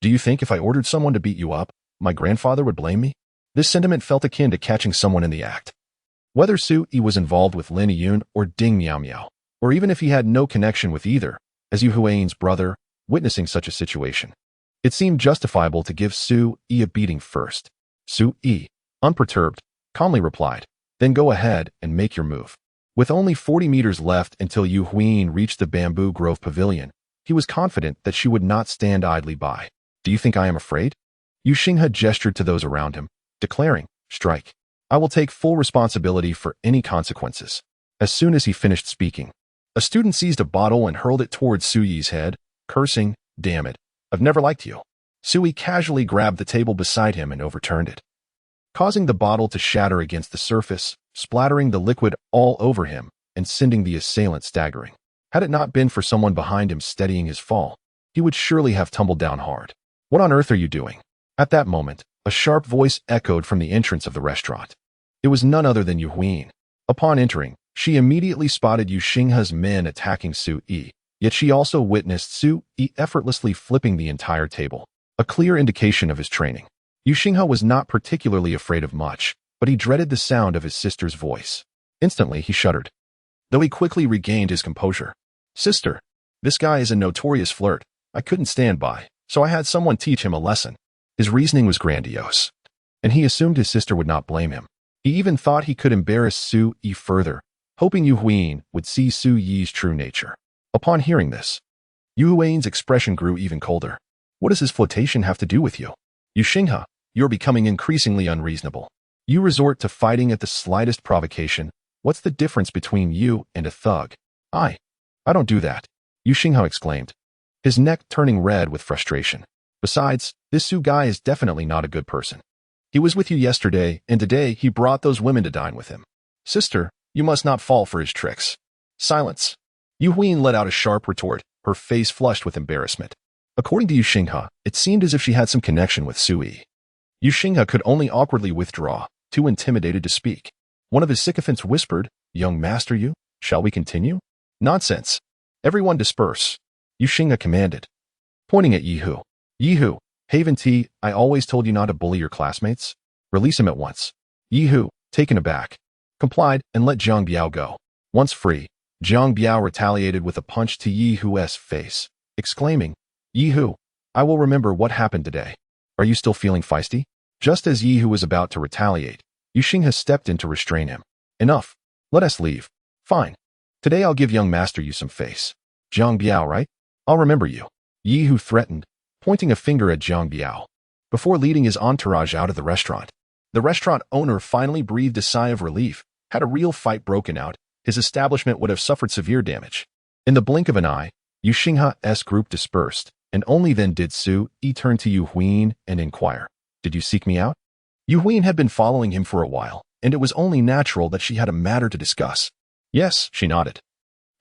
"Do you think if I ordered someone to beat you up, my grandfather would blame me?" This sentiment felt akin to catching someone in the act. Whether Sui was involved with Lin Yun or Ding Miao Miao, or even if he had no connection with either, as Yu Huin's brother, witnessing such a situation, it seemed justifiable to give Sui a beating first. Sui, unperturbed, calmly replied, "Then go ahead and make your move." With only 40 meters left until Yu Huin reached the bamboo grove pavilion, he was confident that she would not stand idly by. "Do you think I am afraid?" Yu Xinghe gestured to those around him, declaring, "Strike. I will take full responsibility for any consequences." As soon as he finished speaking, a student seized a bottle and hurled it towards Suyi's head, cursing, "Damn it, I've never liked you." Sui casually grabbed the table beside him and overturned it, causing the bottle to shatter against the surface, splattering the liquid all over him and sending the assailant staggering. Had it not been for someone behind him steadying his fall, he would surely have tumbled down hard. "What on earth are you doing?" At that moment, a sharp voice echoed from the entrance of the restaurant. It was none other than Yu Huin. Upon entering, she immediately spotted Yu Xinghe's men attacking Sui, yet she also witnessed Sui effortlessly flipping the entire table, a clear indication of his training. Yu Xinghe was not particularly afraid of much, but he dreaded the sound of his sister's voice. Instantly, he shuddered, though he quickly regained his composure. "Sister, this guy is a notorious flirt. I couldn't stand by, so I had someone teach him a lesson." His reasoning was grandiose, and he assumed his sister would not blame him. He even thought he could embarrass Sui further, hoping Yu Huin would see Suyi's true nature. Upon hearing this, Yu Huin's expression grew even colder. "What does his flirtation have to do with you? Yu Xinghe, you're becoming increasingly unreasonable. You resort to fighting at the slightest provocation. What's the difference between you and a thug?" I don't do that," Yu Xinghe exclaimed, his neck turning red with frustration. "Besides, this Sui guy is definitely not a good person. He was with you yesterday, and today he brought those women to dine with him. Sister, you must not fall for his tricks." "Silence." Yu Huin let out a sharp retort, her face flushed with embarrassment. According to Yu Xinghe, it seemed as if she had some connection with Sui. Yu Xinghe could only awkwardly withdraw, too intimidated to speak. One of his sycophants whispered, "Young master Yu, shall we continue?" "Nonsense. Everyone disperse," Yu Xinghe commanded, pointing at Yihu. "Yihu, Haven T, I always told you not to bully your classmates. Release him at once." Yihu, taken aback, complied and let Jiang Biao go. Once free, Jiang Biao retaliated with a punch to Yihu's face, exclaiming, "Yihu, I will remember what happened today. Are you still feeling feisty?" Just as Yihu was about to retaliate, Yu Xinghe stepped in to restrain him. "Enough. Let us leave." "Fine. Today I'll give young master you some face. Jiang Biao, right? I'll remember you," Yihu threatened, pointing a finger at Jiang Biao, before leading his entourage out of the restaurant. The restaurant owner finally breathed a sigh of relief. Had a real fight broken out, his establishment would have suffered severe damage. In the blink of an eye, Yu Xinghe's group dispersed, and only then did Sui turn to Yu Huin and inquire, "Did you seek me out?" Yu Huin had been following him for a while, and it was only natural that she had a matter to discuss. "Yes," she nodded,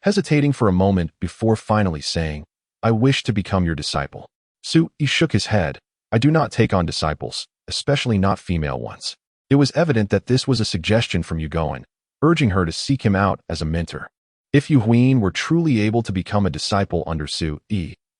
hesitating for a moment before finally saying, "I wish to become your disciple." Sui shook his head. "I do not take on disciples, especially not female ones." It was evident that this was a suggestion from Yu Goen, urging her to seek him out as a mentor. If Yu Huin were truly able to become a disciple under Sui,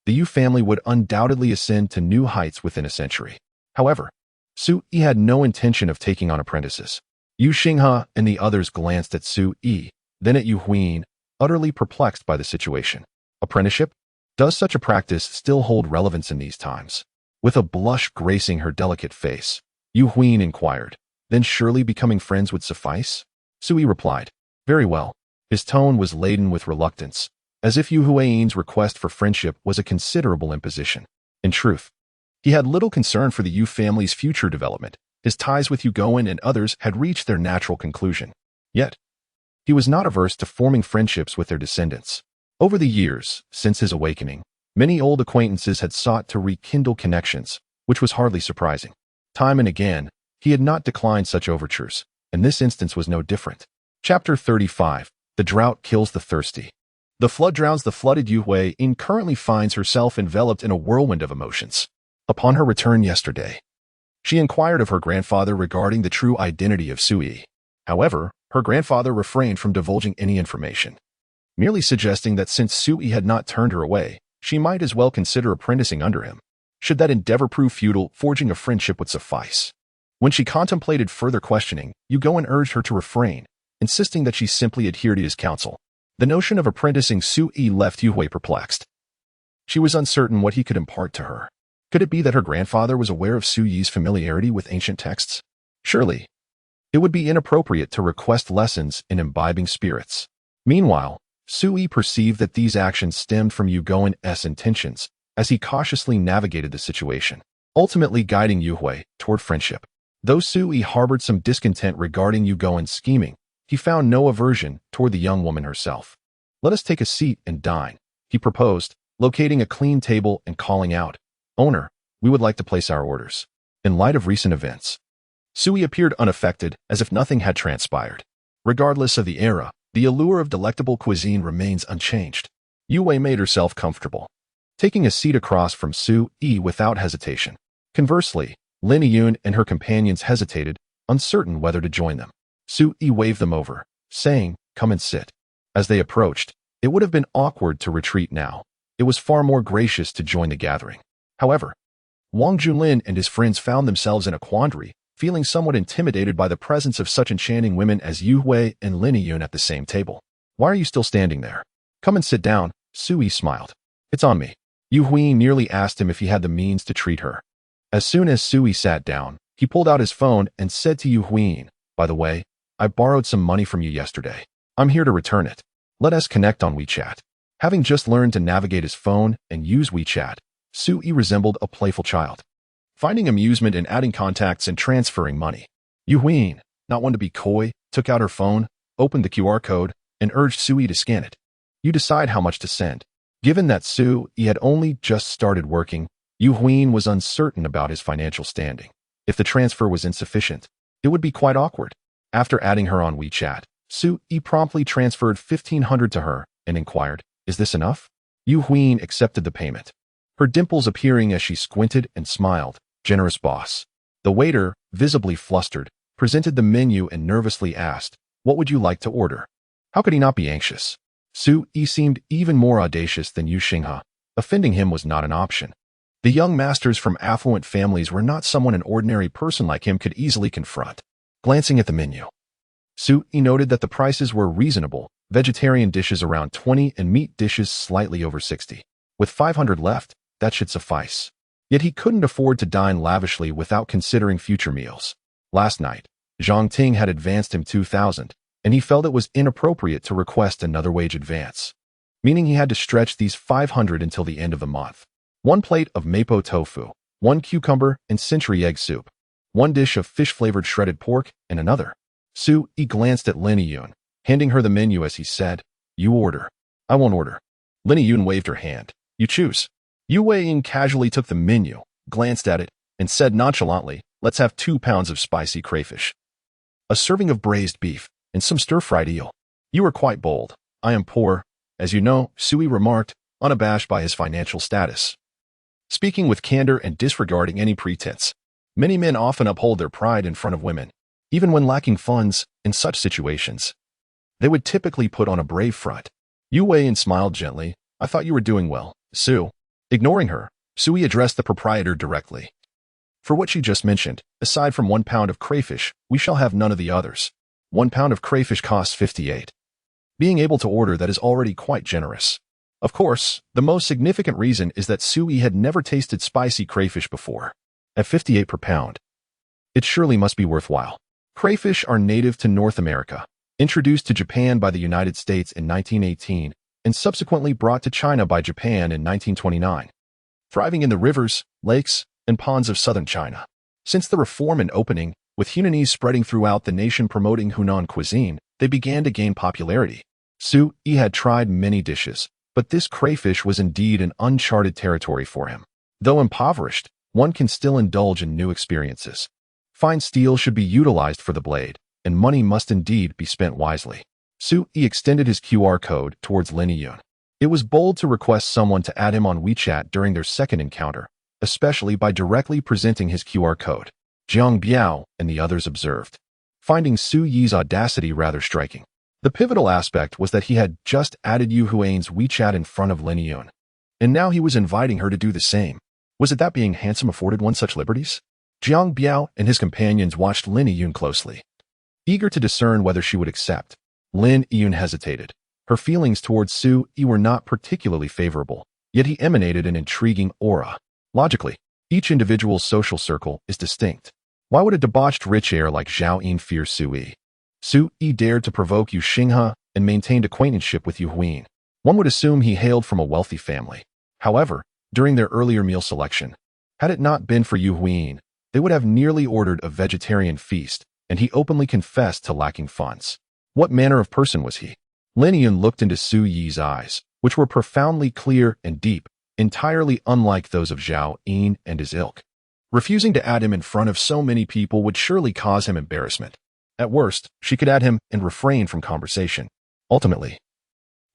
the Yu family would undoubtedly ascend to new heights within a century. However, Sui had no intention of taking on apprentices. Yu Xinghe and the others glanced at Sui, then at Yu Huin, utterly perplexed by the situation. Apprenticeship? Does such a practice still hold relevance in these times? With a blush gracing her delicate face, Yu Huin inquired, then surely becoming friends would suffice? Sui replied, very well. His tone was laden with reluctance, as if Yu Huin's request for friendship was a considerable imposition. In truth, he had little concern for the Yu family's future development. His ties with Yu Goen and others had reached their natural conclusion. Yet, he was not averse to forming friendships with their descendants. Over the years, since his awakening, many old acquaintances had sought to rekindle connections, which was hardly surprising. Time and again, he had not declined such overtures, and this instance was no different. Chapter 35. The Drought Kills the Thirsty. The flood drowns the flooded. Yu Huin currently finds herself enveloped in a whirlwind of emotions. Upon her return yesterday, she inquired of her grandfather regarding the true identity of Sui. However, her grandfather refrained from divulging any information, merely suggesting that since Sui had not turned her away, she might as well consider apprenticing under him. Should that endeavor prove futile, forging a friendship would suffice. When she contemplated further questioning, Yu Goen urged her to refrain, insisting that she simply adhere to his counsel. The notion of apprenticing Sui left Yu Hui perplexed. She was uncertain what he could impart to her. Could it be that her grandfather was aware of Suyi's familiarity with ancient texts? Surely, it would be inappropriate to request lessons in imbibing spirits. Meanwhile, Sui perceived that these actions stemmed from Yu Goen's intentions as he cautiously navigated the situation, ultimately guiding Yu Hui toward friendship. Though Sui harbored some discontent regarding Yu Goen's scheming, he found no aversion toward the young woman herself. Let us take a seat and dine, he proposed, locating a clean table and calling out, Owner, we would like to place our orders. In light of recent events, Sui appeared unaffected, as if nothing had transpired. Regardless of the era, the allure of delectable cuisine remains unchanged. Yu Hui made herself comfortable, taking a seat across from Sui without hesitation. Conversely, Lin Yun and her companions hesitated, uncertain whether to join them. Sui waved them over, saying, come and sit. As they approached, it would have been awkward to retreat now. It was far more gracious to join the gathering. However, Wang Junlin and his friends found themselves in a quandary, feeling somewhat intimidated by the presence of such enchanting women as Yu Hui and Lin Yun at the same table. Why are you still standing there? Come and sit down, Sui smiled. It's on me. Yu Hui nearly asked him if he had the means to treat her. As soon as Sui sat down, he pulled out his phone and said to Yu Hui, by the way, I borrowed some money from you yesterday. I'm here to return it. Let us connect on WeChat. Having just learned to navigate his phone and use WeChat, Sui resembled a playful child, finding amusement in adding contacts and transferring money. Yu Hui, not one to be coy, took out her phone, opened the QR code, and urged Sui to scan it. You decide how much to send. Given that Sui had only just started working, Yu Hui was uncertain about his financial standing. If the transfer was insufficient, it would be quite awkward. After adding her on WeChat, Sui promptly transferred 1,500 to her and inquired, is this enough? Yu Hui accepted the payment, her dimples appearing as she squinted and smiled. Generous boss. The waiter, visibly flustered, presented the menu and nervously asked, what would you like to order? How could he not be anxious? Sui seemed even more audacious than Yu Xinghe. Offending him was not an option. The young masters from affluent families were not someone an ordinary person like him could easily confront. Glancing at the menu, Sui noted that the prices were reasonable, vegetarian dishes around 20 and meat dishes slightly over 60. With 500 left, that should suffice. Yet he couldn't afford to dine lavishly without considering future meals. Last night, Zhang Ting had advanced him 2,000, and he felt it was inappropriate to request another wage advance, meaning he had to stretch these 500 until the end of the month. One plate of mapo tofu, one cucumber and century egg soup, one dish of fish-flavored shredded pork, and another. Sui glanced at Lin Yun, handing her the menu as he said, you order. I won't order. Lin Yun waved her hand. You choose. Yu Hui casually took the menu, glanced at it, and said nonchalantly, let's have 2 pounds of spicy crayfish, a serving of braised beef, and some stir-fried eel. You are quite bold. I am poor, as you know, Sui remarked, unabashed by his financial status. Speaking with candor and disregarding any pretense, many men often uphold their pride in front of women. Even when lacking funds, in such situations, they would typically put on a brave front. Yu Hui smiled gently. I thought you were doing well, Sui. Ignoring her, Sui addressed the proprietor directly. For what she just mentioned, aside from 1 pound of crayfish, we shall have none of the others. 1 pound of crayfish costs 58. Being able to order that is already quite generous. Of course, the most significant reason is that Sui had never tasted spicy crayfish before. At 58 per pound, it surely must be worthwhile. Crayfish are native to North America, introduced to Japan by the United States in 1918, and subsequently brought to China by Japan in 1929, thriving in the rivers, lakes, and ponds of southern China. Since the reform and opening, with Hunanese spreading throughout the nation promoting Hunan cuisine, they began to gain popularity. Sui had tried many dishes, but this crayfish was indeed an uncharted territory for him. Though impoverished, one can still indulge in new experiences. Fine steel should be utilized for the blade, and money must indeed be spent wisely. Sui extended his QR code towards Lin Yun. It was bold to request someone to add him on WeChat during their second encounter, especially by directly presenting his QR code. Jiang Biao and the others observed, finding Sui's audacity rather striking. The pivotal aspect was that he had just added Yu Huane's WeChat in front of Lin Yun, and now he was inviting her to do the same. Was it that being handsome afforded one such liberties? Jiang Biao and his companions watched Lin Yun closely, eager to discern whether she would accept. Lin Yun hesitated. Her feelings towards Sui were not particularly favorable, yet he emanated an intriguing aura. Logically, each individual's social circle is distinct. Why would a debauched rich heir like Zhao Yin fear Sui? Sui dared to provoke Yu Xinghe and maintained acquaintanceship with Yu Huan. One would assume he hailed from a wealthy family. However, during their earlier meal selection, had it not been for Yu Huan, they would have nearly ordered a vegetarian feast, and he openly confessed to lacking funds. What manner of person was he? Lin Yun looked into Sui's eyes, which were profoundly clear and deep, entirely unlike those of Zhao Yin and his ilk. Refusing to add him in front of so many people would surely cause him embarrassment. At worst, she could add him and refrain from conversation. Ultimately,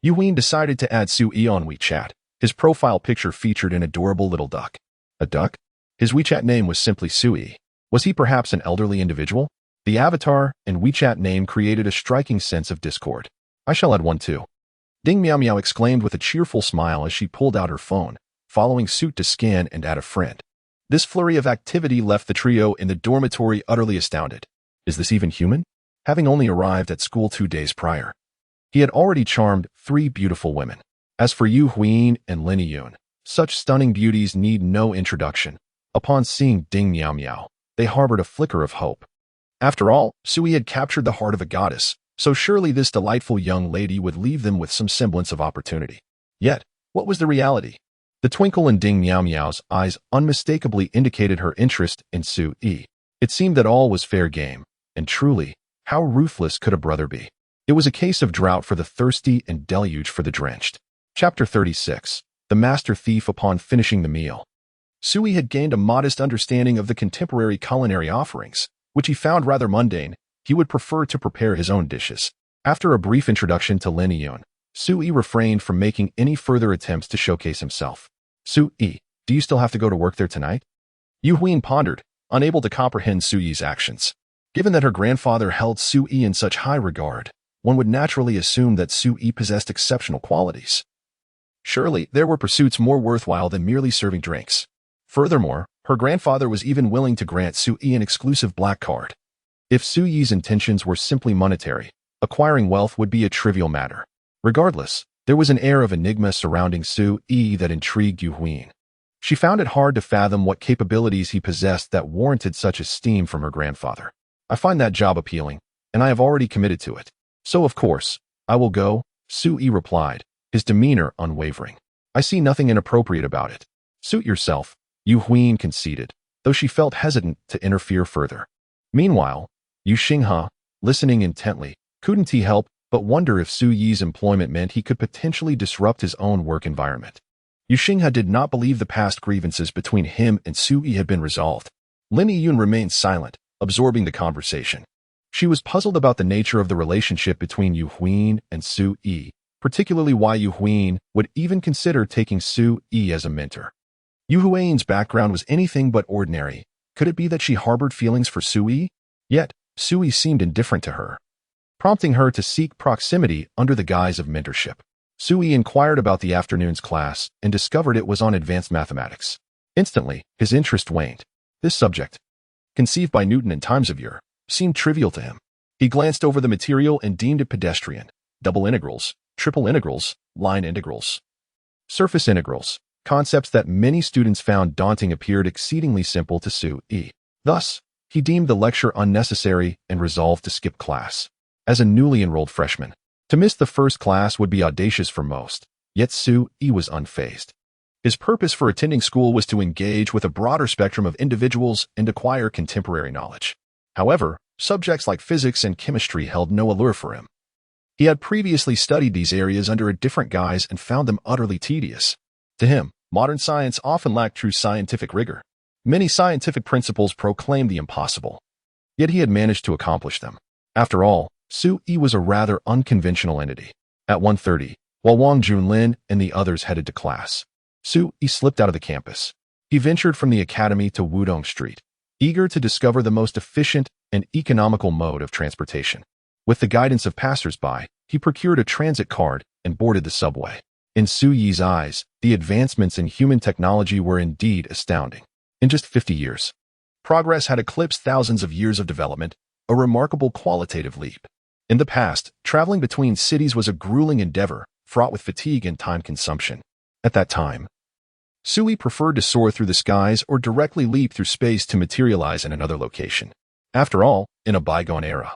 Yu Huan decided to add Sui on WeChat. His profile picture featured an adorable little duck. A duck? His WeChat name was simply Sui. Was he perhaps an elderly individual? The avatar and WeChat name created a striking sense of discord. I shall add one too. Ding Meow Meow exclaimed with a cheerful smile as she pulled out her phone, following suit to scan and add a friend. This flurry of activity left the trio in the dormitory utterly astounded. Is this even human? Having only arrived at school 2 days prior, he had already charmed 3 beautiful women. As for Yu Huan and Lin Yun, such stunning beauties need no introduction. Upon seeing Ding Meow Meow, they harbored a flicker of hope. After all, Sui had captured the heart of a goddess, so surely this delightful young lady would leave them with some semblance of opportunity. Yet, what was the reality? The twinkle in Ding Meow Meow's eyes unmistakably indicated her interest in Sui. It seemed that all was fair game, and truly, how ruthless could a brother be? It was a case of drought for the thirsty and deluge for the drenched. Chapter 36. The Master Thief upon finishing the meal. Sui had gained a modest understanding of the contemporary culinary offerings, which he found rather mundane. He would prefer to prepare his own dishes. After a brief introduction to Lin Yun, Sui refrained from making any further attempts to showcase himself. Sui, do you still have to go to work there tonight? Yu Huan pondered, unable to comprehend Sui's actions. Given that her grandfather held Sui in such high regard, one would naturally assume that Sui possessed exceptional qualities. Surely, there were pursuits more worthwhile than merely serving drinks. Furthermore, her grandfather was even willing to grant Sui an exclusive black card. If Sui's intentions were simply monetary, acquiring wealth would be a trivial matter. Regardless, there was an air of enigma surrounding Sui that intrigued Yu Huan. She found it hard to fathom what capabilities he possessed that warranted such esteem from her grandfather. I find that job appealing, and I have already committed to it. So of course, I will go, Sui replied, his demeanor unwavering. I see nothing inappropriate about it. Suit yourself, Yu Huan conceded, though she felt hesitant to interfere further. Meanwhile, Yu Xinghe, listening intently, couldn't he help but wonder if Sui's employment meant he could potentially disrupt his own work environment. Yu Xinghe did not believe the past grievances between him and Sui had been resolved. Lin Yun remained silent, absorbing the conversation. She was puzzled about the nature of the relationship between Yu Huan and Sui, particularly why Yu Huan would even consider taking Sui as a mentor. Yu Huan's background was anything but ordinary. Could it be that she harbored feelings for Sui? Yet, Sui seemed indifferent to her, prompting her to seek proximity under the guise of mentorship. Sui inquired about the afternoon's class and discovered it was on advanced mathematics. Instantly, his interest waned. This subject, conceived by Newton in times of yore, seemed trivial to him. He glanced over the material and deemed it pedestrian. Double integrals, triple integrals, line integrals. Surface integrals, concepts that many students found daunting, appeared exceedingly simple to Su-yi. Thus, he deemed the lecture unnecessary and resolved to skip class. As a newly enrolled freshman, to miss the first class would be audacious for most, yet Su-yi was unfazed. His purpose for attending school was to engage with a broader spectrum of individuals and acquire contemporary knowledge. However, subjects like physics and chemistry held no allure for him. He had previously studied these areas under a different guise and found them utterly tedious. To him, modern science often lacked true scientific rigor. Many scientific principles proclaimed the impossible, yet he had managed to accomplish them. After all, Su-yi was a rather unconventional entity. At 1:30, while Wang Junlin and the others headed to class, Su-yi slipped out of the campus. He ventured from the academy to Wudong Street, eager to discover the most efficient and economical mode of transportation. With the guidance of passers-by, he procured a transit card and boarded the subway. In Su-yi's eyes, the advancements in human technology were indeed astounding. In just 50 years, progress had eclipsed thousands of years of development, a remarkable qualitative leap. In the past, traveling between cities was a grueling endeavor, fraught with fatigue and time consumption. At that time, Su-yi preferred to soar through the skies or directly leap through space to materialize in another location. After all, in a bygone era,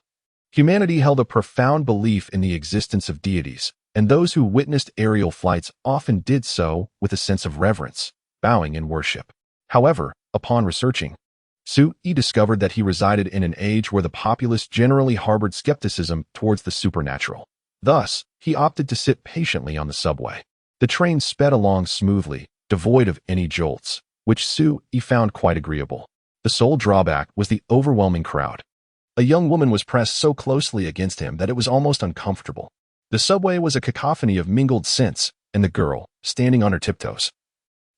humanity held a profound belief in the existence of deities, and those who witnessed aerial flights often did so with a sense of reverence, bowing in worship. However, upon researching, Su-yi discovered that he resided in an age where the populace generally harbored skepticism towards the supernatural. Thus, he opted to sit patiently on the subway. The train sped along smoothly, devoid of any jolts, which Su-yi found quite agreeable. The sole drawback was the overwhelming crowd. A young woman was pressed so closely against him that it was almost uncomfortable. The subway was a cacophony of mingled scents, and the girl, standing on her tiptoes,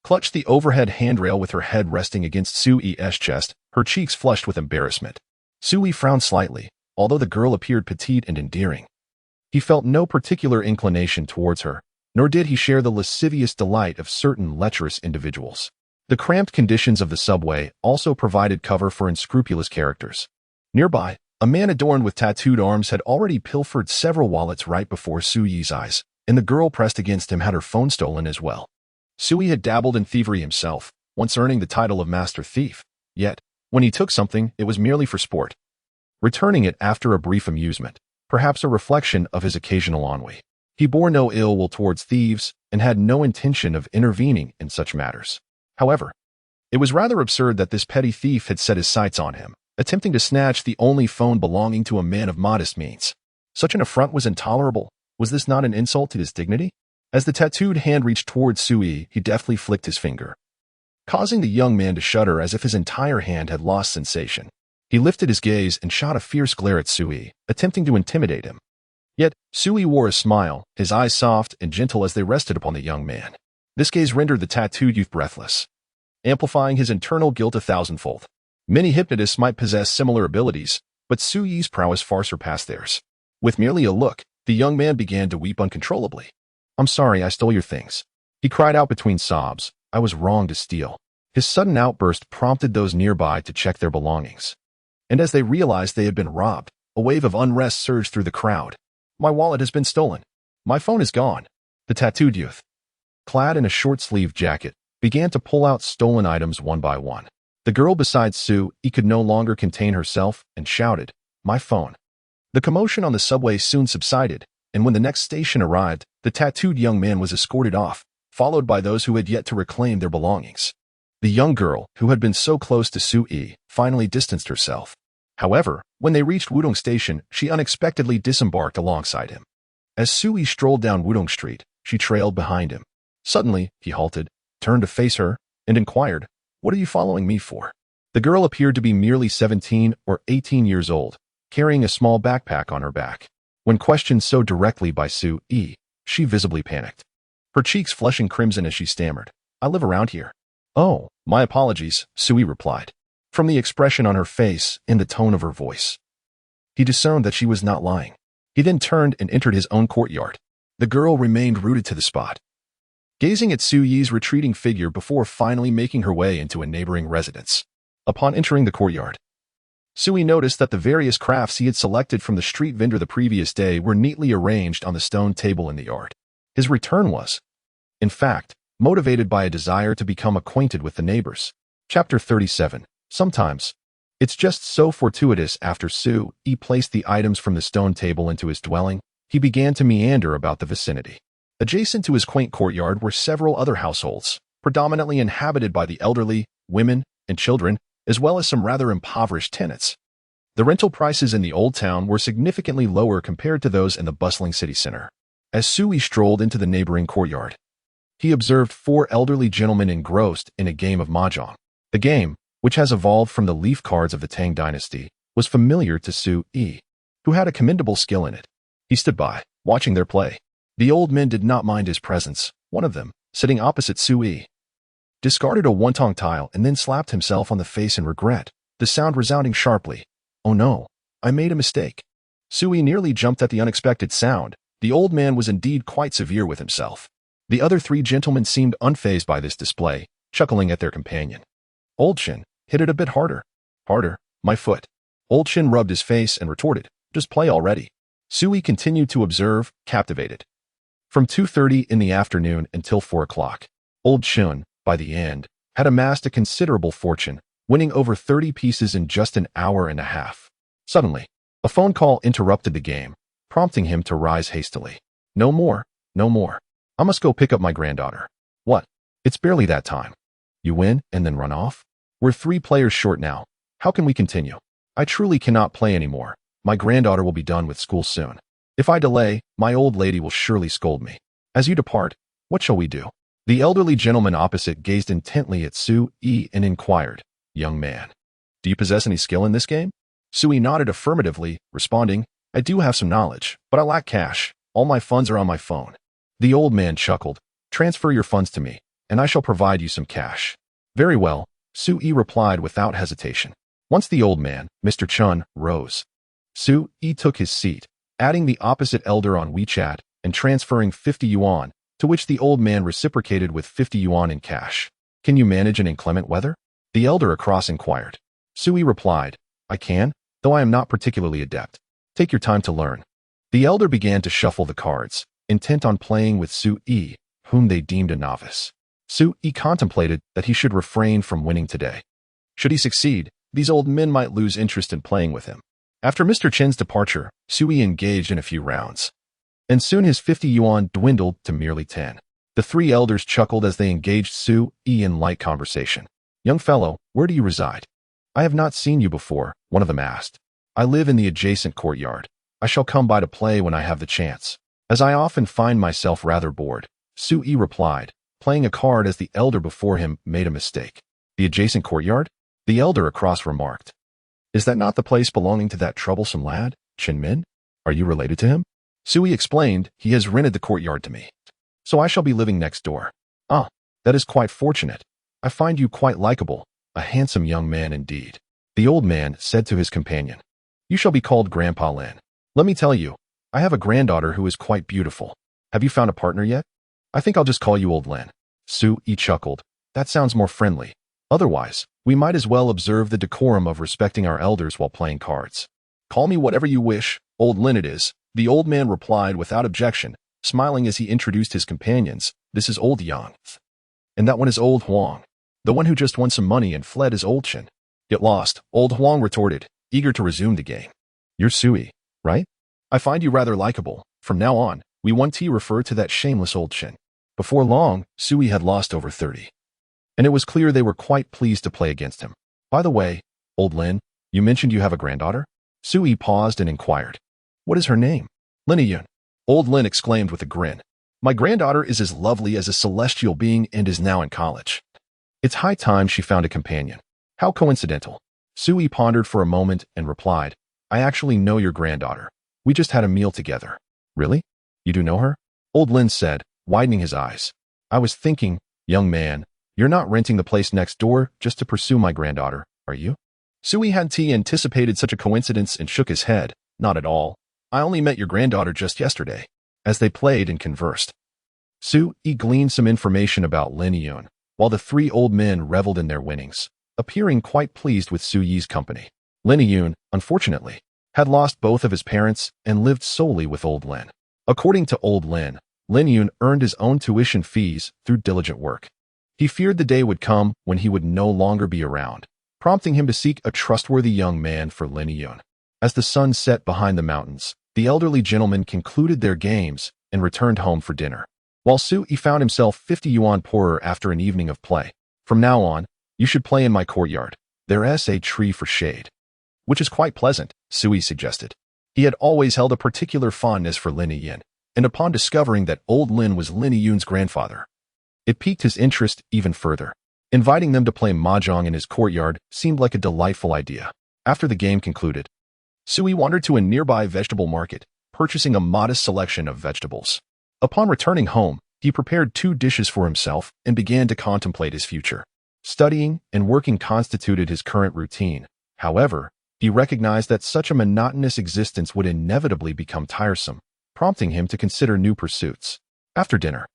clutched the overhead handrail with her head resting against Su-yi's chest, her cheeks flushed with embarrassment. Su-yi frowned slightly, although the girl appeared petite and endearing. He felt no particular inclination towards her, nor did he share the lascivious delight of certain lecherous individuals. The cramped conditions of the subway also provided cover for unscrupulous characters. Nearby, a man adorned with tattooed arms had already pilfered several wallets right before Su-yi's eyes, and the girl pressed against him had her phone stolen as well. Su-yi had dabbled in thievery himself, once earning the title of master thief. Yet, when he took something, it was merely for sport, returning it after a brief amusement, perhaps a reflection of his occasional ennui. He bore no ill will towards thieves and had no intention of intervening in such matters. However, it was rather absurd that this petty thief had set his sights on him, attempting to snatch the only phone belonging to a man of modest means. Such an affront was intolerable. Was this not an insult to his dignity? As the tattooed hand reached towards Su-yi, he deftly flicked his finger, causing the young man to shudder as if his entire hand had lost sensation. He lifted his gaze and shot a fierce glare at Su-yi, attempting to intimidate him. Yet, Su-yi wore a smile, his eyes soft and gentle as they rested upon the young man. This gaze rendered the tattooed youth breathless, amplifying his internal guilt a thousandfold. Many hypnotists might possess similar abilities, but Su-yi's prowess far surpassed theirs. With merely a look, the young man began to weep uncontrollably. "I'm sorry I stole your things," he cried out between sobs. "I was wrong to steal." His sudden outburst prompted those nearby to check their belongings. And as they realized they had been robbed, a wave of unrest surged through the crowd. "My wallet has been stolen. My phone is gone." The tattooed youth, clad in a short-sleeved jacket, began to pull out stolen items one by one. The girl beside Su-yi could no longer contain herself and shouted, "My phone." The commotion on the subway soon subsided, and when the next station arrived, the tattooed young man was escorted off, followed by those who had yet to reclaim their belongings. The young girl, who had been so close to Su-yi, finally distanced herself. However, when they reached Wudong Station, she unexpectedly disembarked alongside him. As Su-yi strolled down Wudong Street, she trailed behind him. Suddenly, he halted, turned to face her, and inquired, "What are you following me for?" The girl appeared to be merely 17 or 18 years old, carrying a small backpack on her back. When questioned so directly by Su-yi, she visibly panicked, her cheeks flushing crimson as she stammered, "I live around here." "Oh, my apologies," Su-yi replied. From the expression on her face and the tone of her voice, he discerned that she was not lying. He then turned and entered his own courtyard. The girl remained rooted to the spot, gazing at Su-yi's retreating figure before finally making her way into a neighboring residence. Upon entering the courtyard, Su-yi noticed that the various crafts he had selected from the street vendor the previous day were neatly arranged on the stone table in the yard. His return was In fact, motivated by a desire to become acquainted with the neighbors. Chapter 37. Sometimes. It's just so fortuitous after Su Yi placed the items from the stone table into his dwelling, he began to meander about the vicinity. Adjacent to his quaint courtyard were several other households, predominantly inhabited by the elderly, women, and children, as well as some rather impoverished tenants. The rental prices in the old town were significantly lower compared to those in the bustling city center. As Su Yi strolled into the neighboring courtyard, he observed 4 elderly gentlemen engrossed in a game of mahjong. The game, which has evolved from the leaf cards of the Tang dynasty, was familiar to Su Yi, who had a commendable skill in it. He stood by, watching their play. The old men did not mind his presence. One of them, sitting opposite Su Yi, discarded a one-tong tile and then slapped himself on the face in regret, the sound resounding sharply. "Oh no, I made a mistake." Su Yi nearly jumped at the unexpected sound. The old man was indeed quite severe with himself. The other 3 gentlemen seemed unfazed by this display, chuckling at their companion. Old Shin, hit it a bit harder. Harder, my foot. Old Shin rubbed his face and retorted, "Just play already." Su Yi continued to observe, captivated. From 2:30 in the afternoon until 4 o'clock, Old Shin, by the end, had amassed a considerable fortune, winning over 30 pieces in just an hour and a half. Suddenly, a phone call interrupted the game, prompting him to rise hastily. "No more, no more. I must go pick up my granddaughter." "What? It's barely that time. You win and then run off? We're 3 players short now. How can we continue? I truly cannot play anymore. My granddaughter will be done with school soon. If I delay, my old lady will surely scold me. As you depart, what shall we do?" The elderly gentleman opposite gazed intently at Su Yi and inquired, "Young man, do you possess any skill in this game?" Su Yi nodded affirmatively, responding, "I do have some knowledge, but I lack cash. All my funds are on my phone." The old man chuckled, "Transfer your funds to me, and I shall provide you some cash." "Very well," Su Yi replied without hesitation. Once the old man, Mr. Chun, rose, Su Yi took his seat, adding the opposite elder on WeChat and transferring 50 yuan, to which the old man reciprocated with 50 yuan in cash. "Can you manage in inclement weather?" the elder across inquired. Su Yi replied, "I can, though I am not particularly adept. Take your time to learn." The elder began to shuffle the cards, intent on playing with Su Yi, whom they deemed a novice. Su Yi contemplated that he should refrain from winning today. Should he succeed, these old men might lose interest in playing with him. After Mr. Chen's departure, Su Yi engaged in a few rounds, and soon his 50 yuan dwindled to merely 10. The 3 elders chuckled as they engaged Su Yi in light conversation. "Young fellow, where do you reside?" "I have not seen you before," one of them asked. "I live in the adjacent courtyard. I shall come by to play when I have the chance, as I often find myself rather bored," Su Yi replied, playing a card as the elder before him made a mistake. "The adjacent courtyard?" the elder across remarked. "Is that not the place belonging to that troublesome lad, Chen Min? Are you related to him?" Su Yi explained, "He has rented the courtyard to me, so I shall be living next door." "Ah, that is quite fortunate. I find you quite likable, a handsome young man indeed," the old man said to his companion. "You shall be called Grandpa Lin. Let me tell you, I have a granddaughter who is quite beautiful. Have you found a partner yet?" "I think I'll just call you Old Lin." Su Yi chuckled. "That sounds more friendly. Otherwise, we might as well observe the decorum of respecting our elders while playing cards." "Call me whatever you wish, Old Lin it is," the old man replied without objection, smiling as he introduced his companions. "This is Old Jiang. And that one is Old Huang. The one who just won some money and fled is Old Chen." "Get lost," Old Huang retorted, eager to resume the game. "You're Su Yi, right? I find you rather likable. From now on, we want to refer to that shameless Old Chen." Before long, Su Yi had lost over 30. And it was clear they were quite pleased to play against him. "By the way, Old Lin, you mentioned you have a granddaughter?" Su Yi paused and inquired. "What is her name?" "Lin Yun." Old Lin exclaimed with a grin. "My granddaughter is as lovely as a celestial being and is now in college. It's high time she found a companion." "How coincidental." Su Yi pondered for a moment and replied, "I actually know your granddaughter. We just had a meal together." "Really? You do know her?" Old Lin said, widening his eyes. "I was thinking, young man, you're not renting the place next door just to pursue my granddaughter, are you?" Su Yi had anticipated such a coincidence and shook his head. "Not at all. I only met your granddaughter just yesterday." As they played and conversed, Su Yi gleaned some information about Lin Yun, while the 3 old men reveled in their winnings, appearing quite pleased with Su Yi's company. Lin Yun, unfortunately, had lost both of his parents and lived solely with Old Lin. According to Old Lin, Lin Yun earned his own tuition fees through diligent work. He feared the day would come when he would no longer be around, prompting him to seek a trustworthy young man for Lin Yun. As the sun set behind the mountains, the elderly gentlemen concluded their games and returned home for dinner, while Sui found himself 50 yuan poorer after an evening of play. From now on, you should play in my courtyard. There's a tree for shade. Which is quite pleasant, Sui suggested. He had always held a particular fondness for Lin Yun, and upon discovering that old Lin was Lin Yun's grandfather, it piqued his interest even further. Inviting them to play mahjong in his courtyard seemed like a delightful idea. After the game concluded, Sui wandered to a nearby vegetable market, purchasing a modest selection of vegetables. Upon returning home, he prepared 2 dishes for himself and began to contemplate his future. Studying and working constituted his current routine. However, he recognized that such a monotonous existence would inevitably become tiresome, prompting him to consider new pursuits. After dinner,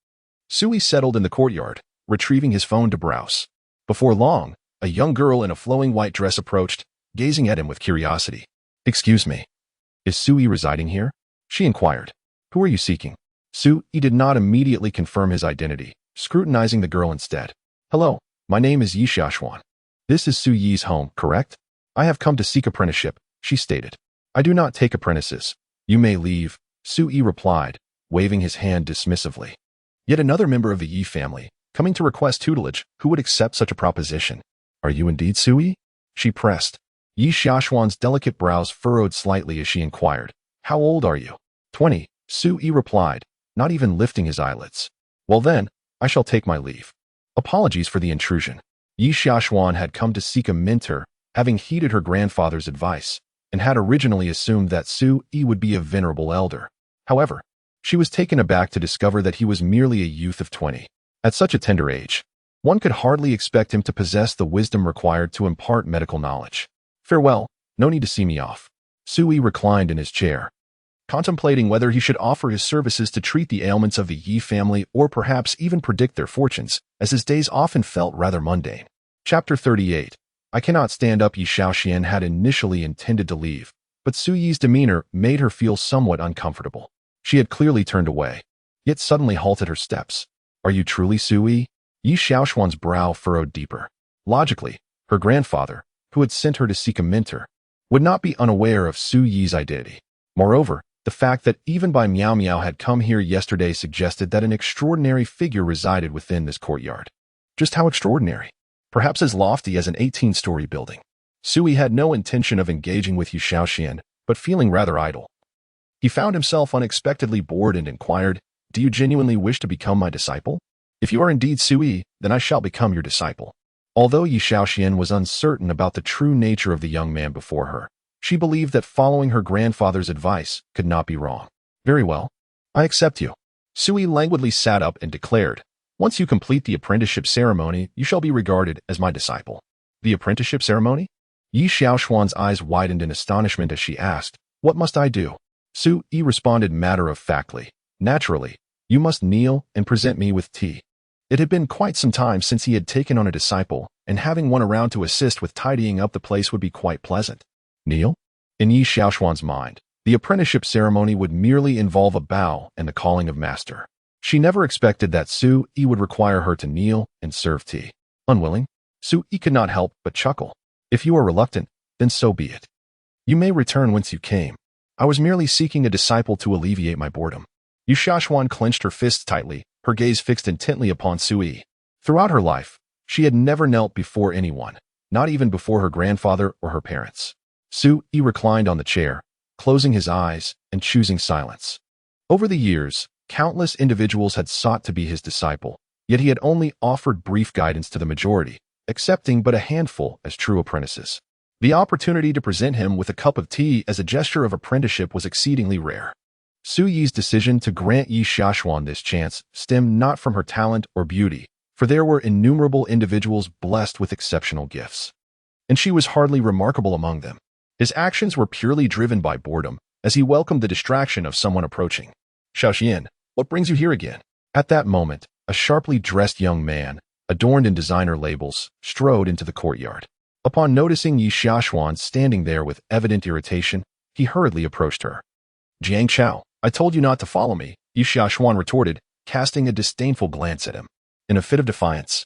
Sui settled in the courtyard, retrieving his phone to browse. Before long, a young girl in a flowing white dress approached, gazing at him with curiosity. "Excuse me, is Sui residing here?" she inquired. "Who are you seeking?" Sui did not immediately confirm his identity, scrutinizing the girl instead. "Hello, my name is Yi Xiaoshuan. This is Su Yi's home, correct? I have come to seek apprenticeship," she stated. "I do not take apprentices. You may leave," Sui replied, waving his hand dismissively. Yet another member of the Yi family, coming to request tutelage, who would accept such a proposition. "Are you indeed Sui?" she pressed. Yi Xiaoshuan's delicate brows furrowed slightly as she inquired, "How old are you?" 20, Sui replied, not even lifting his eyelids. "Well then, I shall take my leave. Apologies for the intrusion." Yi Xiaoshuan had come to seek a mentor, having heeded her grandfather's advice, and had originally assumed that Sui would be a venerable elder. However, she was taken aback to discover that he was merely a youth of 20. At such a tender age, one could hardly expect him to possess the wisdom required to impart medical knowledge. "Farewell, no need to see me off." Sui reclined in his chair, contemplating whether he should offer his services to treat the ailments of the Yi family or perhaps even predict their fortunes, as his days often felt rather mundane. Chapter 38. I cannot stand up. Yi Xiaoxian had initially intended to leave, but Su Yi's demeanor made her feel somewhat uncomfortable. She had clearly turned away, yet suddenly halted her steps. "Are you truly Sui?" Yi Xiaoshuan's brow furrowed deeper. Logically, her grandfather, who had sent her to seek a mentor, would not be unaware of Su Yi's identity. Moreover, the fact that even Bai Miao Miao had come here yesterday suggested that an extraordinary figure resided within this courtyard. Just how extraordinary? Perhaps as lofty as an 18-story building. Sui had no intention of engaging with Yi Xiaoxian, but feeling rather idle, he found himself unexpectedly bored and inquired, "Do you genuinely wish to become my disciple? If you are indeed Sui, then I shall become your disciple." Although Yi Xiaoxian was uncertain about the true nature of the young man before her, she believed that following her grandfather's advice could not be wrong. "Very well, I accept you." Sui languidly sat up and declared, "Once you complete the apprenticeship ceremony, you shall be regarded as my disciple." "The apprenticeship ceremony?" Yi Xiaoshuan's eyes widened in astonishment as she asked, "What must I do?" Sui responded matter-of-factly, "Naturally, you must kneel and present me with tea." It had been quite some time since he had taken on a disciple, and having one around to assist with tidying up the place would be quite pleasant. Kneel? In Yi Xiaoshuan's mind, the apprenticeship ceremony would merely involve a bow and the calling of master. She never expected that Sui would require her to kneel and serve tea. Unwilling, Sui could not help but chuckle. "If you are reluctant, then so be it. You may return whence you came. I was merely seeking a disciple to alleviate my boredom." Yi Xiaoshuan clenched her fists tightly, her gaze fixed intently upon Sui. Throughout her life, she had never knelt before anyone, not even before her grandfather or her parents. Sui reclined on the chair, closing his eyes and choosing silence. Over the years, countless individuals had sought to be his disciple, yet he had only offered brief guidance to the majority, accepting but a handful as true apprentices. The opportunity to present him with a cup of tea as a gesture of apprenticeship was exceedingly rare. Suyi's decision to grant Yi Xiaoshuan this chance stemmed not from her talent or beauty, for there were innumerable individuals blessed with exceptional gifts, and she was hardly remarkable among them. His actions were purely driven by boredom, as he welcomed the distraction of someone approaching. "Xiaoxian, what brings you here again?" At that moment, a sharply dressed young man, adorned in designer labels, strode into the courtyard. Upon noticing Yi Xiaoshuan standing there with evident irritation, he hurriedly approached her. "Jiang Chao, I told you not to follow me," Yi Xiaoshuan retorted, casting a disdainful glance at him. In a fit of defiance,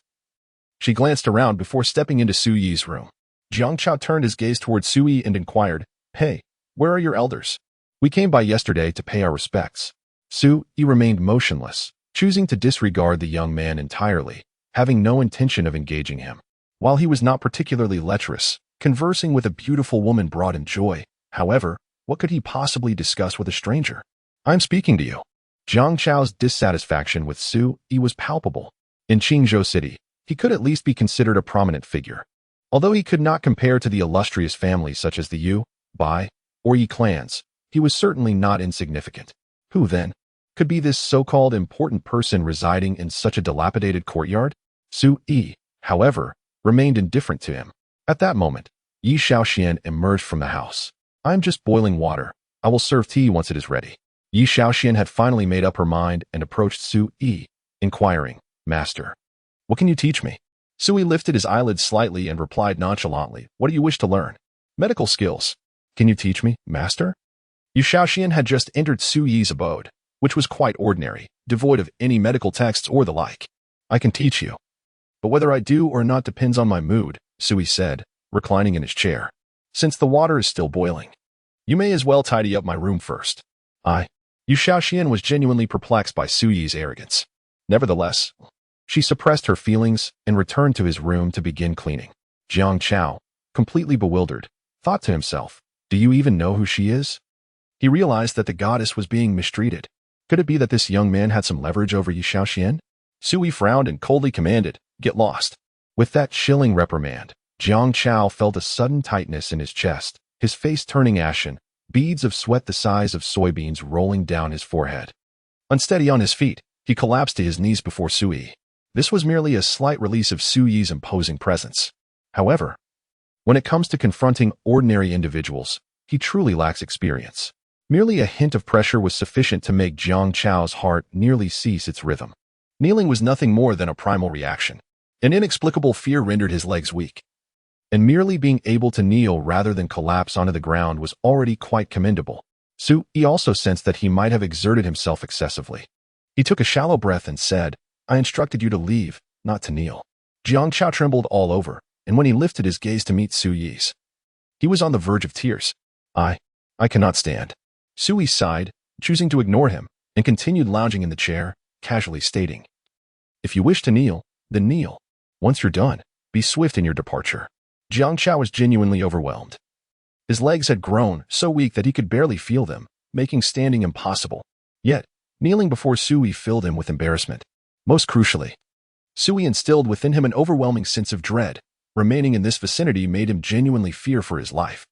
she glanced around before stepping into Su Yi's room. Jiang Chao turned his gaze towards Su Yi and inquired, "Hey, where are your elders? We came by yesterday to pay our respects." Su Yi remained motionless, choosing to disregard the young man entirely, having no intention of engaging him. While he was not particularly lecherous, conversing with a beautiful woman brought him joy. However, what could he possibly discuss with a stranger? "I'm speaking to you." Jiang Chao's dissatisfaction with Su Yi was palpable. In Qingzhou City, he could at least be considered a prominent figure. Although he could not compare to the illustrious families such as the Yu, Bai, or Yi clans, he was certainly not insignificant. Who, then, could be this so-called important person residing in such a dilapidated courtyard? Su Yi, however, remained indifferent to him. At that moment, Yi Xiaoxian emerged from the house. "I'm just boiling water. I will serve tea once it is ready." Yi Xiaoxian had finally made up her mind and approached Su Yi, inquiring, "Master, what can you teach me?" Su Yi lifted his eyelids slightly and replied nonchalantly, "What do you wish to learn?" "Medical skills." "Can you teach me, master?" Yi Xiaoxian had just entered Su Yi's abode, which was quite ordinary, devoid of any medical texts or the like. "I can teach you. But whether I do or not depends on my mood," Su Yi said, reclining in his chair. "Since the water is still boiling, you may as well tidy up my room first." Yi Xiaoxian was genuinely perplexed by Su Yi's arrogance. Nevertheless, she suppressed her feelings and returned to his room to begin cleaning. Jiang Chao, completely bewildered, thought to himself, "Do you even know who she is?" He realized that the goddess was being mistreated. Could it be that this young man had some leverage over Yi Xiaoxian? Su Yi frowned and coldly commanded, "Get lost." With that chilling reprimand, Jiang Chao felt a sudden tightness in his chest, his face turning ashen, beads of sweat the size of soybeans rolling down his forehead. Unsteady on his feet, he collapsed to his knees before Su Yi. This was merely a slight release of Su Yi's imposing presence. However, when it comes to confronting ordinary individuals, he truly lacks experience. Merely a hint of pressure was sufficient to make Jiang Chao's heart nearly cease its rhythm. Kneeling was nothing more than a primal reaction. An inexplicable fear rendered his legs weak, and merely being able to kneel rather than collapse onto the ground was already quite commendable. Su Yi also sensed that he might have exerted himself excessively. He took a shallow breath and said, "I instructed you to leave, not to kneel." Jiang Chao trembled all over, and when he lifted his gaze to meet Su Yi's, he was on the verge of tears. I cannot stand." Su Yi sighed, choosing to ignore him, and continued lounging in the chair, casually stating, "If you wish to kneel, then kneel. Once you're done, be swift in your departure." Jiang Chao was genuinely overwhelmed. His legs had grown so weak that he could barely feel them, making standing impossible. Yet, kneeling before Su Yi filled him with embarrassment. Most crucially, Su Yi instilled within him an overwhelming sense of dread. Remaining in this vicinity made him genuinely fear for his life,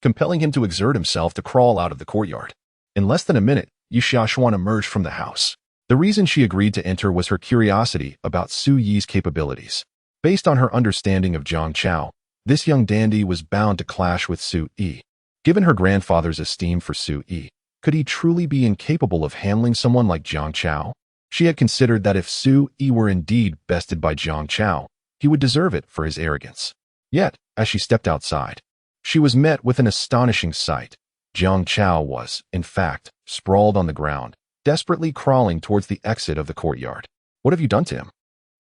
compelling him to exert himself to crawl out of the courtyard. In less than a minute, Yi Xiaoxian emerged from the house. The reason she agreed to enter was her curiosity about Su Yi's capabilities. Based on her understanding of Jiang Chao, this young dandy was bound to clash with Su Yi. Given her grandfather's esteem for Su Yi, could he truly be incapable of handling someone like Jiang Chao? She had considered that if Su Yi were indeed bested by Jiang Chao, he would deserve it for his arrogance. Yet, as she stepped outside, she was met with an astonishing sight. Jiang Chao was, in fact, sprawled on the ground, desperately crawling towards the exit of the courtyard. "What have you done to him?"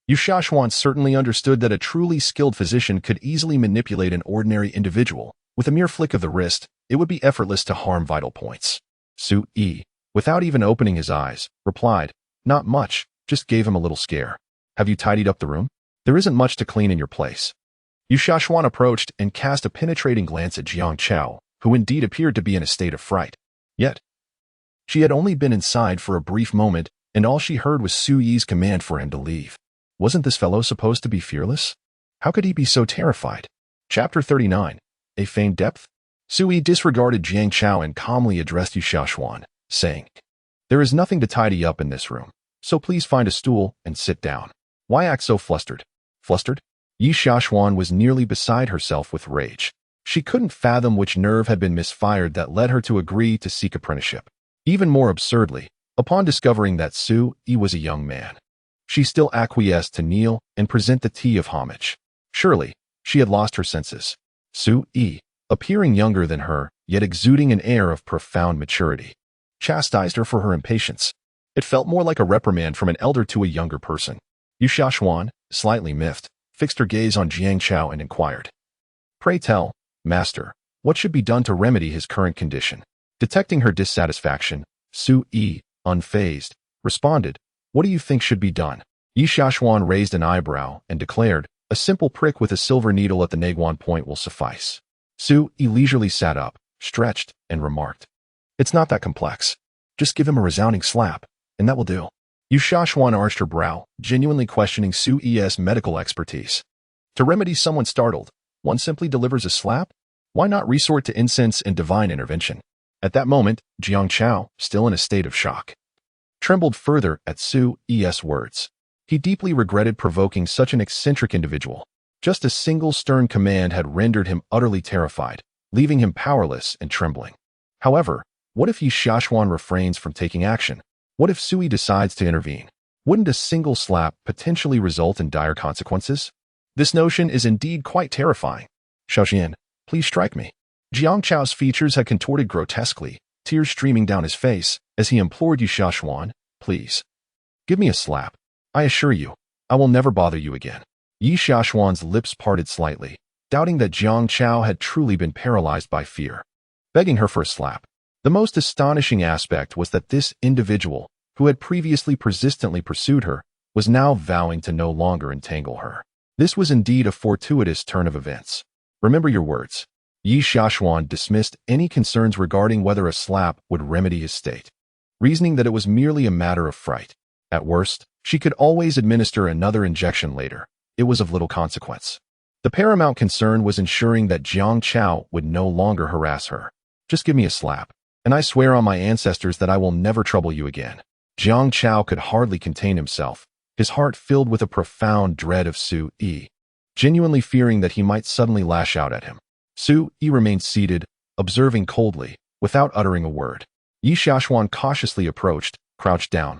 Yi Xiaoxian certainly understood that a truly skilled physician could easily manipulate an ordinary individual. With a mere flick of the wrist, it would be effortless to harm vital points. Su Yi, without even opening his eyes, replied, "Not much, just gave him a little scare." "Have you tidied up the room?" "There isn't much to clean in your place." Yi Xiaoxian approached and cast a penetrating glance at Jiang Chao, who indeed appeared to be in a state of fright. Yet, she had only been inside for a brief moment, and all she heard was Su Yi's command for him to leave. Wasn't this fellow supposed to be fearless? How could he be so terrified? Chapter 39. A Feigned Depth? Su Yi disregarded Jiang Chao and calmly addressed Yi Xiaoxian, saying, "There is nothing to tidy up in this room, so please find a stool and sit down." Why act so flustered? Flustered? Yi Xiaoxian was nearly beside herself with rage. She couldn't fathom which nerve had been misfired that led her to agree to seek apprenticeship. Even more absurdly, upon discovering that Su Yi was a young man, she still acquiesced to kneel and present the tea of homage. Surely, she had lost her senses. Su Yi, appearing younger than her, yet exuding an air of profound maturity, chastised her for her impatience. It felt more like a reprimand from an elder to a younger person. Yu Xiaoshuan, slightly miffed, fixed her gaze on Jiang Chao and inquired, "Pray tell, master, what should be done to remedy his current condition?" Detecting her dissatisfaction, Su Yi, unfazed, responded, "What do you think should be done?" Yi Xiaoshuan raised an eyebrow and declared, "A simple prick with a silver needle at the Naguan point will suffice." Su Yi leisurely sat up, stretched, and remarked, "It's not that complex. Just give him a resounding slap, and that will do." Yu Xiaoshuan arched her brow, genuinely questioning Su Yi's medical expertise. To remedy someone startled, one simply delivers a slap? Why not resort to incense and divine intervention? At that moment, Jiang Chao, still in a state of shock, trembled further at Su Yi's words. He deeply regretted provoking such an eccentric individual. Just a single stern command had rendered him utterly terrified, leaving him powerless and trembling. However, what if Yi Xiaoshuan refrains from taking action? What if Su Yi decides to intervene? Wouldn't a single slap potentially result in dire consequences? This notion is indeed quite terrifying. "Xiaoxian, please strike me." Jiang Chao's features had contorted grotesquely, tears streaming down his face, as he implored Yu Xiaoshuan, "Please, give me a slap. I assure you, I will never bother you again." Yi Xiaoshuan's lips parted slightly, doubting that Jiang Chao had truly been paralyzed by fear, begging her for a slap. The most astonishing aspect was that this individual, who had previously persistently pursued her, was now vowing to no longer entangle her. This was indeed a fortuitous turn of events. "Remember your words." Yi Xiaoshuan dismissed any concerns regarding whether a slap would remedy his state, reasoning that it was merely a matter of fright. At worst, she could always administer another injection later. It was of little consequence. The paramount concern was ensuring that Jiang Chao would no longer harass her. "Just give me a slap, and I swear on my ancestors that I will never trouble you again." Jiang Chao could hardly contain himself, his heart filled with a profound dread of Su Yi, genuinely fearing that he might suddenly lash out at him. Su Yi remained seated, observing coldly, without uttering a word. Yi Xiaoshuan cautiously approached, crouched down,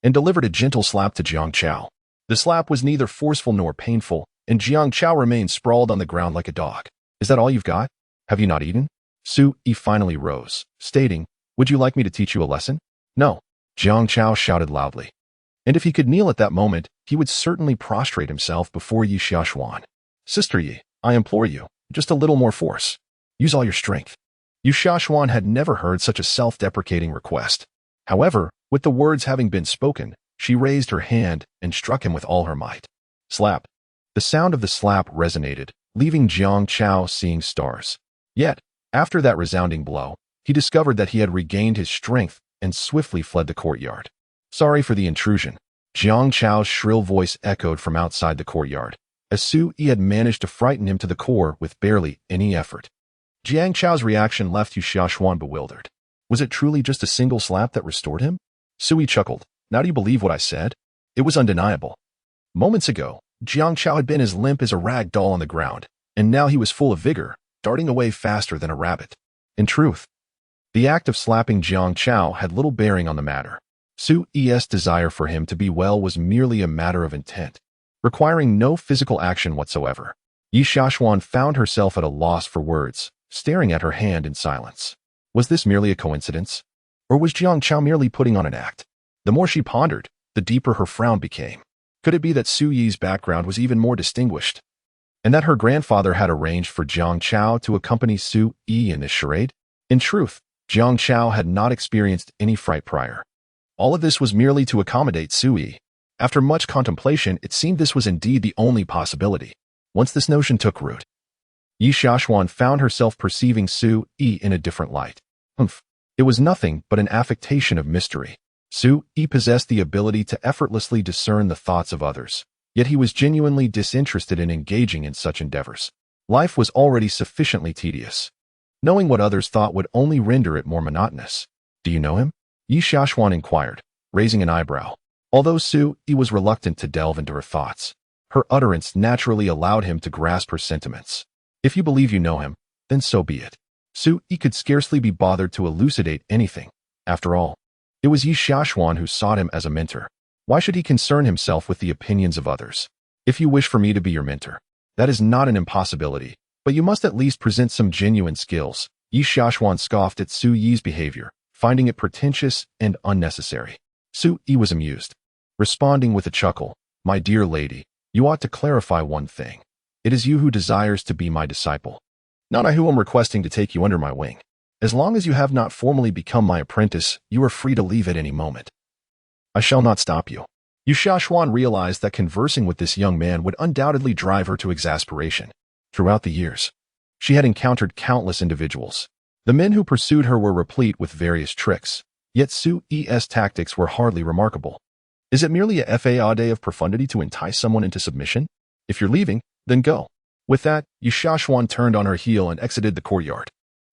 and delivered a gentle slap to Jiang Chao. The slap was neither forceful nor painful, and Jiang Chao remained sprawled on the ground like a dog. "Is that all you've got? Have you not eaten?" Su Yi finally rose, stating, "Would you like me to teach you a lesson?" "No," Jiang Chao shouted loudly. And if he could kneel at that moment, he would certainly prostrate himself before Yi Xiaoshuan. "Sister Yi, I implore you, just a little more force. Use all your strength." Yu Xiaoshuan had never heard such a self-deprecating request. However, with the words having been spoken, she raised her hand and struck him with all her might. Slap. The sound of the slap resonated, leaving Jiang Chao seeing stars. Yet, after that resounding blow, he discovered that he had regained his strength and swiftly fled the courtyard. "Sorry for the intrusion." Jiang Chao's shrill voice echoed from outside the courtyard, as Su Yi had managed to frighten him to the core with barely any effort. Jiang Chao's reaction left Yu Xiaoshuan bewildered. Was it truly just a single slap that restored him? Su Yi chuckled. "Now do you believe what I said?" It was undeniable. Moments ago, Jiang Chao had been as limp as a rag doll on the ground, and now he was full of vigor, darting away faster than a rabbit. In truth, the act of slapping Jiang Chao had little bearing on the matter. Su Yi's desire for him to be well was merely a matter of intent, requiring no physical action whatsoever. Yi Xiaoshuan found herself at a loss for words, staring at her hand in silence. Was this merely a coincidence? Or was Jiang Chao merely putting on an act? The more she pondered, the deeper her frown became. Could it be that Su Yi's background was even more distinguished, and that her grandfather had arranged for Jiang Chao to accompany Su Yi in this charade? In truth, Jiang Chao had not experienced any fright prior. All of this was merely to accommodate Su Yi. After much contemplation, it seemed this was indeed the only possibility. Once this notion took root, Yi Xiaoshuan found herself perceiving Su Yi in a different light. It was nothing but an affectation of mystery. Su Yi possessed the ability to effortlessly discern the thoughts of others, yet he was genuinely disinterested in engaging in such endeavors. Life was already sufficiently tedious. Knowing what others thought would only render it more monotonous. "Do you know him?" Yi Xiaoshuan inquired, raising an eyebrow. Although Su Yi was reluctant to delve into her thoughts, her utterance naturally allowed him to grasp her sentiments. "If you believe you know him, then so be it." Su Yi could scarcely be bothered to elucidate anything. After all, it was Yi Xiaoshuan who sought him as a mentor. Why should he concern himself with the opinions of others? "If you wish for me to be your mentor, that is not an impossibility, but you must at least present some genuine skills." Yi Xiaoshuan scoffed at Su Yi's behavior, finding it pretentious and unnecessary. Su Yi was amused, responding with a chuckle. My dear lady, you ought to clarify one thing. It is you who desires to be my disciple, not I who am requesting to take you under my wing. As long as you have not formally become my apprentice, you are free to leave at any moment. I shall not stop you. Yu Xiaoshuan realized that conversing with this young man would undoubtedly drive her to exasperation. Throughout the years, she had encountered countless individuals. The men who pursued her were replete with various tricks, yet Su Yi's tactics were hardly remarkable. Is it merely a fade of profundity to entice someone into submission? If you're leaving, then go. With that, Yu Xiaoshuan turned on her heel and exited the courtyard.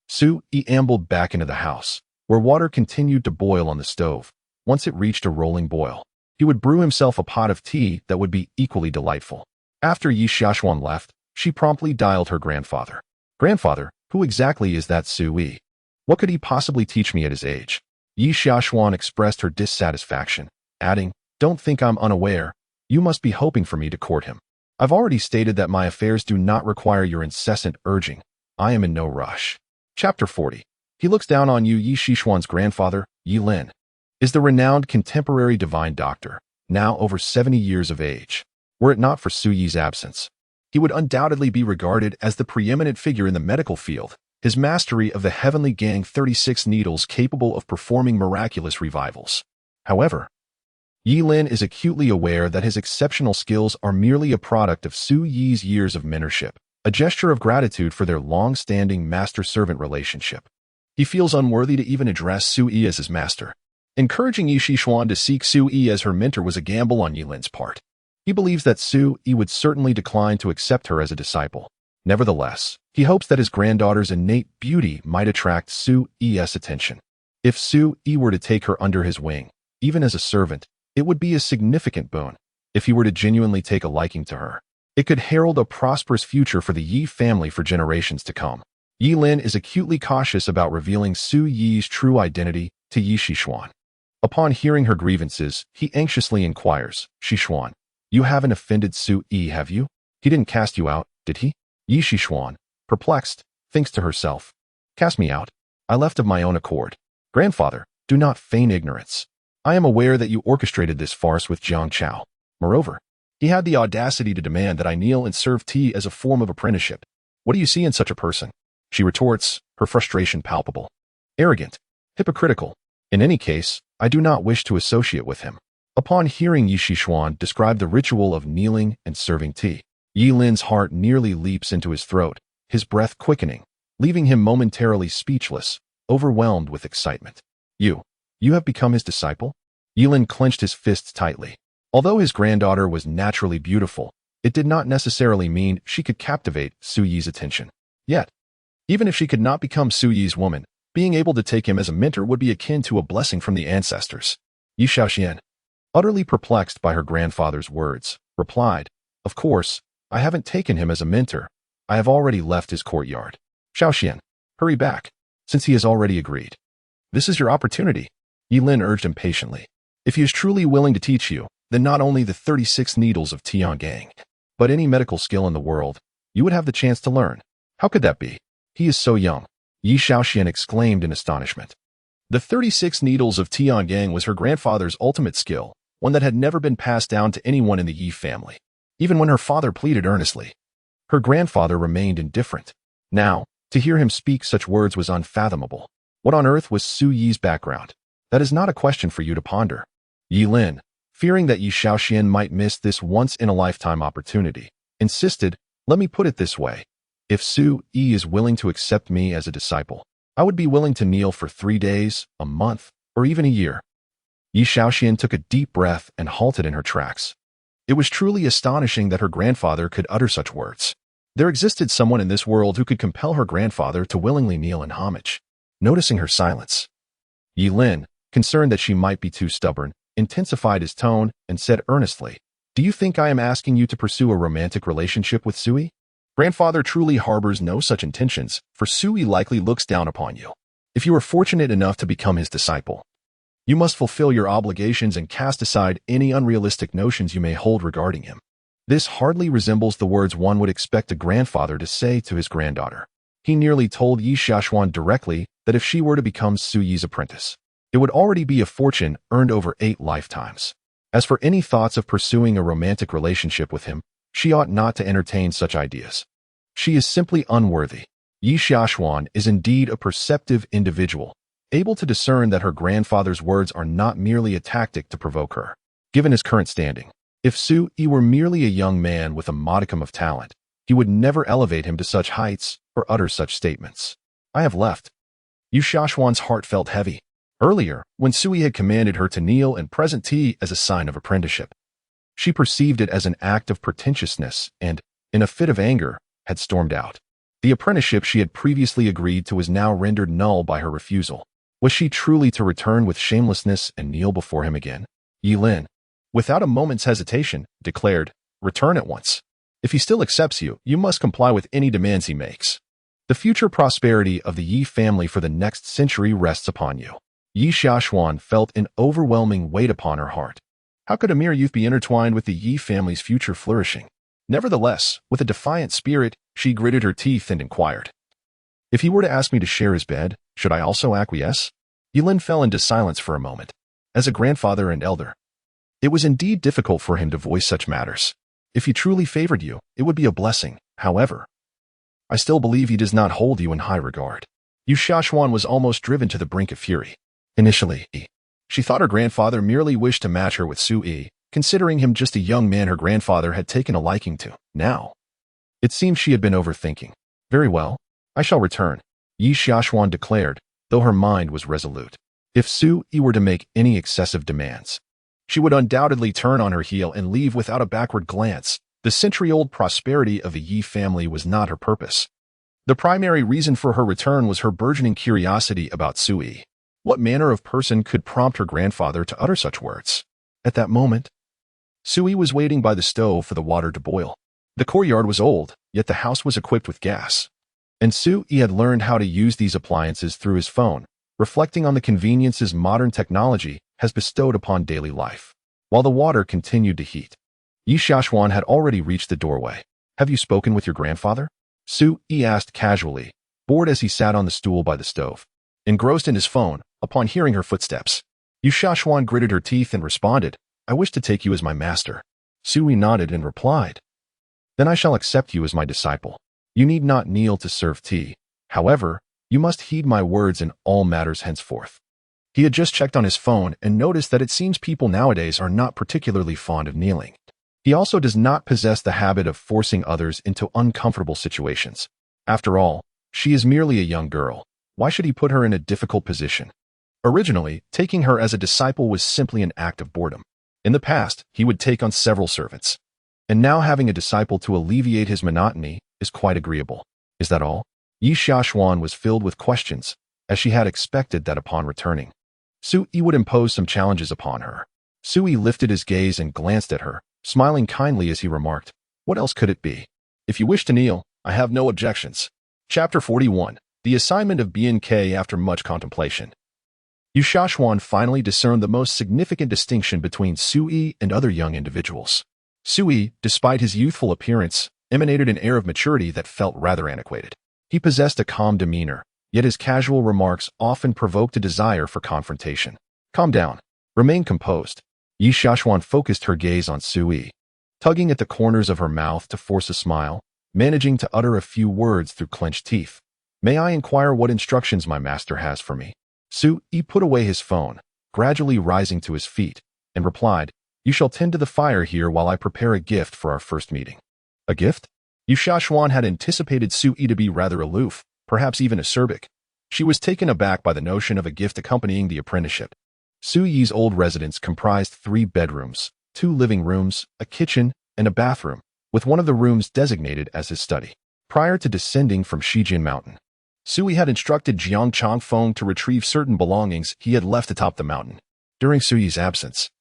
Su Yi ambled back into the house, where water continued to boil on the stove. Once it reached a rolling boil, he would brew himself a pot of tea that would be equally delightful. After Yu Xiaoshuan left, she promptly dialed her grandfather. Grandfather, who exactly is that Su Yi? What could he possibly teach me at his age? Yu Xiaoshuan expressed her dissatisfaction, adding, Don't think I'm unaware. You must be hoping for me to court him. I've already stated that my affairs do not require your incessant urging. I am in no rush. Chapter 40. He looks down on Yu Xiaoshuan's grandfather, Yi Lin, is the renowned contemporary divine doctor, now over 70 years of age. Were it not for Su Yi's absence, he would undoubtedly be regarded as the preeminent figure in the medical field, his mastery of the heavenly Gang 36 needles capable of performing miraculous revivals. However, Yi Lin is acutely aware that his exceptional skills are merely a product of Su Yi's years of mentorship, a gesture of gratitude for their long-standing master-servant relationship. He feels unworthy to even address Su Yi as his master. Encouraging Yu Xiaoshuan to seek Su Yi as her mentor was a gamble on Yi Lin's part. He believes that Su Yi would certainly decline to accept her as a disciple. Nevertheless, he hopes that his granddaughter's innate beauty might attract Su Yi's attention. If Su Yi were to take her under his wing, even as a servant, it would be a significant boon. If he were to genuinely take a liking to her, it could herald a prosperous future for the Yi family for generations to come. Yi Lin is acutely cautious about revealing Su Yi's true identity to Yu Xiaoshuan. Upon hearing her grievances, he anxiously inquires, Xiaoshuan, you haven't offended Su Yi, have you? He didn't cast you out, did he? Yu Xiaoshuan, perplexed, thinks to herself, Cast me out? I left of my own accord. Grandfather, do not feign ignorance. I am aware that you orchestrated this farce with Jiang. Moreover, he had the audacity to demand that I kneel and serve tea as a form of apprenticeship. What do you see in such a person? She retorts, her frustration palpable. Arrogant, hypocritical. In any case, I do not wish to associate with him. Upon hearing Yu Xiaoshuan describe the ritual of kneeling and serving tea, Yi Lin's heart nearly leaps into his throat, his breath quickening, leaving him momentarily speechless, overwhelmed with excitement. You have become his disciple? Yi Lin clenched his fists tightly. Although his granddaughter was naturally beautiful, it did not necessarily mean she could captivate Su Yi's attention. Yet, even if she could not become Su Yi's woman, being able to take him as a mentor would be akin to a blessing from the ancestors. Yu Xiaoxian, utterly perplexed by her grandfather's words, replied, Of course, I haven't taken him as a mentor. I have already left his courtyard. Xiaoxian, hurry back, since he has already agreed. This is your opportunity, Yi Lin urged impatiently. If he is truly willing to teach you, then not only the 36 needles of Tiangang, but any medical skill in the world, you would have the chance to learn. How could that be? He is so young, Yi Xiaoxian exclaimed in astonishment. The 36 needles of Tiangang was her grandfather's ultimate skill, one that had never been passed down to anyone in the Yi family. Even when her father pleaded earnestly, her grandfather remained indifferent. Now, to hear him speak such words was unfathomable. What on earth was Su Yi's background? That is not a question for you to ponder. Yi Lin, fearing that Yi Xiaoxian might miss this once-in-a-lifetime opportunity, insisted, Let me put it this way. If Su Yi is willing to accept me as a disciple, I would be willing to kneel for 3 days, a month, or even a year. Yi Xiaoxian took a deep breath and halted in her tracks. It was truly astonishing that her grandfather could utter such words. There existed someone in this world who could compel her grandfather to willingly kneel in homage. Noticing her silence, Yi Lin, concerned that she might be too stubborn, intensified his tone and said earnestly, Do you think I am asking you to pursue a romantic relationship with Su Yi? Grandfather truly harbors no such intentions, for Su Yi likely looks down upon you. If you are fortunate enough to become his disciple, you must fulfill your obligations and cast aside any unrealistic notions you may hold regarding him. This hardly resembles the words one would expect a grandfather to say to his granddaughter. He nearly told Yi Xiaoshuan directly that if she were to become Su Yi's apprentice, it would already be a fortune earned over 8 lifetimes. As for any thoughts of pursuing a romantic relationship with him, she ought not to entertain such ideas. She is simply unworthy. Yi Xiaoshuan is indeed a perceptive individual, able to discern that her grandfather's words are not merely a tactic to provoke her. Given his current standing, if Su Yi were merely a young man with a modicum of talent, he would never elevate him to such heights or utter such statements. I have left. Yi Xiaoshuan's heart felt heavy. Earlier, when Sui had commanded her to kneel and present tea as a sign of apprenticeship, she perceived it as an act of pretentiousness and, in a fit of anger, had stormed out. The apprenticeship she had previously agreed to was now rendered null by her refusal. Was she truly to return with shamelessness and kneel before him again? Yi Lin, without a moment's hesitation, declared, "Return at once. If he still accepts you, you must comply with any demands he makes. The future prosperity of the Yi family for the next century rests upon you." Yi Xiaoshuan felt an overwhelming weight upon her heart. How could a mere youth be intertwined with the Yi family's future flourishing? Nevertheless, with a defiant spirit, she gritted her teeth and inquired, "If he were to ask me to share his bed, should I also acquiesce?" Yilin fell into silence for a moment. As a grandfather and elder, it was indeed difficult for him to voice such matters. If he truly favored you, it would be a blessing. However, I still believe he does not hold you in high regard. Yi Xiaoshuan was almost driven to the brink of fury. Initially, she thought her grandfather merely wished to match her with Sui, considering him just a young man her grandfather had taken a liking to. Now, it seemed she had been overthinking. "Very well, I shall return," Yi Xiaoshuan declared, though her mind was resolute. If Sui were to make any excessive demands, she would undoubtedly turn on her heel and leave without a backward glance. The century-old prosperity of the Yi family was not her purpose. The primary reason for her return was her burgeoning curiosity about Sui. What manner of person could prompt her grandfather to utter such words? At that moment, Sui was waiting by the stove for the water to boil. The courtyard was old, yet the house was equipped with gas. And Sui had learned how to use these appliances through his phone, reflecting on the conveniences modern technology has bestowed upon daily life. While the water continued to heat, Yi Xiaoshuan had already reached the doorway. "Have you spoken with your grandfather?" Sui asked casually, bored as he sat on the stool by the stove. Engrossed in his phone, upon hearing her footsteps, Yi Xiaoshuan gritted her teeth and responded, "I wish to take you as my master." Sui nodded and replied, "Then I shall accept you as my disciple. You need not kneel to serve tea. However, you must heed my words in all matters henceforth." He had just checked on his phone and noticed that it seems people nowadays are not particularly fond of kneeling. He also does not possess the habit of forcing others into uncomfortable situations. After all, she is merely a young girl. Why should he put her in a difficult position? Originally, taking her as a disciple was simply an act of boredom. In the past, he would take on several servants. And now having a disciple to alleviate his monotony is quite agreeable. Is that all? Yi Xiaoshuan was filled with questions, as she had expected that upon returning, Sui would impose some challenges upon her. Sui lifted his gaze and glanced at her, smiling kindly as he remarked, "What else could it be? If you wish to kneel, I have no objections." Chapter 41. The assignment of BNK after much contemplation. Yi Xiaoshuan finally discerned the most significant distinction between Sui and other young individuals. Sui, despite his youthful appearance, emanated an air of maturity that felt rather antiquated. He possessed a calm demeanor, yet his casual remarks often provoked a desire for confrontation. "Calm down. Remain composed." Yi Xiaoshuan focused her gaze on Sui, tugging at the corners of her mouth to force a smile, managing to utter a few words through clenched teeth. "May I inquire what instructions my master has for me?" Sui put away his phone, gradually rising to his feet, and replied, "You shall tend to the fire here while I prepare a gift for our first meeting." "A gift?" Yi Xiaoshuan had anticipated Sui to be rather aloof, perhaps even acerbic. She was taken aback by the notion of a gift accompanying the apprenticeship. Suyi's old residence comprised 3 bedrooms, 2 living rooms, a kitchen, and a bathroom, with one of the rooms designated as his study. Prior to descending from Shijin Mountain, Sui had instructed Jiang Changfeng to retrieve certain belongings he had left atop the mountain. During Suyi's absence,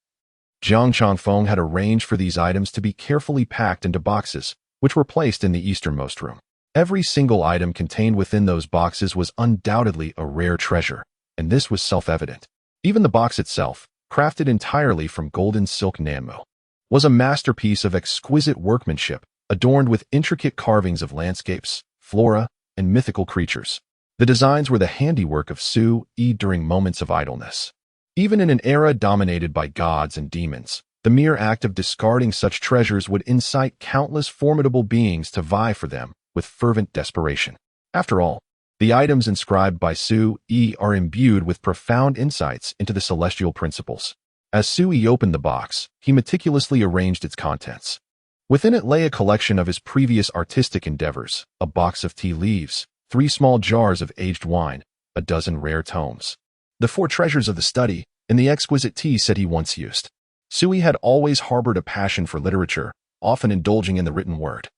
Jiang Changfeng had arranged for these items to be carefully packed into boxes, which were placed in the easternmost room. Every single item contained within those boxes was undoubtedly a rare treasure, and this was self-evident. Even the box itself, crafted entirely from golden silk nanmo, was a masterpiece of exquisite workmanship, adorned with intricate carvings of landscapes, flora, and mythical creatures. The designs were the handiwork of Sui during moments of idleness. Even in an era dominated by gods and demons, the mere act of discarding such treasures would incite countless formidable beings to vie for them with fervent desperation. After all, the items inscribed by Sui are imbued with profound insights into the celestial principles. As Sui opened the box, he meticulously arranged its contents. Within it lay a collection of his previous artistic endeavors, a box of tea leaves, 3 small jars of aged wine, a dozen rare tomes. The 4 treasures of the study, and the exquisite tea set he once used. Sui had always harbored a passion for literature, often indulging in the written word.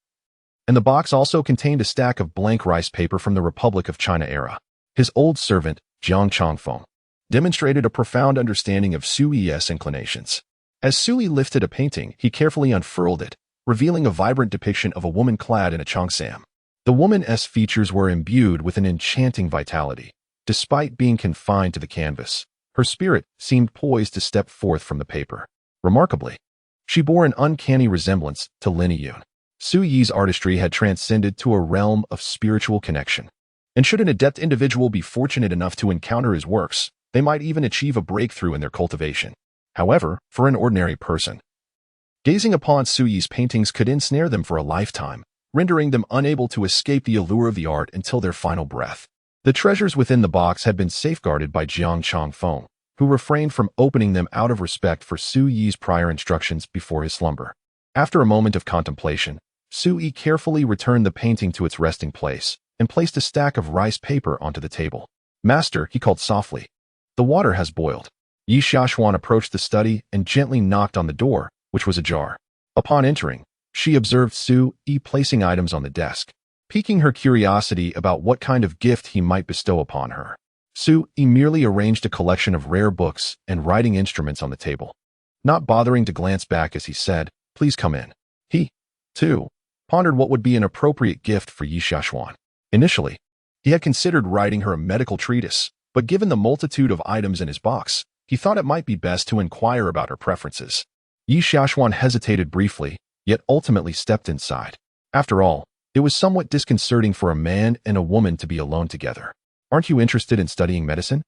And the box also contained a stack of blank rice paper from the Republic of China era. His old servant, Jiang, demonstrated a profound understanding of Sui's inclinations. As Sui lifted a painting, he carefully unfurled it, revealing a vibrant depiction of a woman clad in a cheongsam. The woman's features were imbued with an enchanting vitality. Despite being confined to the canvas, her spirit seemed poised to step forth from the paper. Remarkably, she bore an uncanny resemblance to Lin Yun. Sui's artistry had transcended to a realm of spiritual connection. And should an adept individual be fortunate enough to encounter his works, they might even achieve a breakthrough in their cultivation. However, for an ordinary person, gazing upon Sui's paintings could ensnare them for a lifetime, rendering them unable to escape the allure of the art until their final breath. The treasures within the box had been safeguarded by Jiang, who refrained from opening them out of respect for Sui's prior instructions before his slumber. After a moment of contemplation, Sui carefully returned the painting to its resting place and placed a stack of rice paper onto the table. "Master," he called softly, "the water has boiled." Yi Xiaoshuan approached the study and gently knocked on the door, which was ajar. Upon entering, she observed Sui placing items on the desk, piquing her curiosity about what kind of gift he might bestow upon her. Sui merely arranged a collection of rare books and writing instruments on the table. Not bothering to glance back as he said, "Please come in." He, too, pondered what would be an appropriate gift for Yi Xiaoshuan. Initially, he had considered writing her a medical treatise, but given the multitude of items in his box, he thought it might be best to inquire about her preferences. Yi Xiaoshuan hesitated briefly, yet ultimately stepped inside. After all, it was somewhat disconcerting for a man and a woman to be alone together. "Aren't you interested in studying medicine?"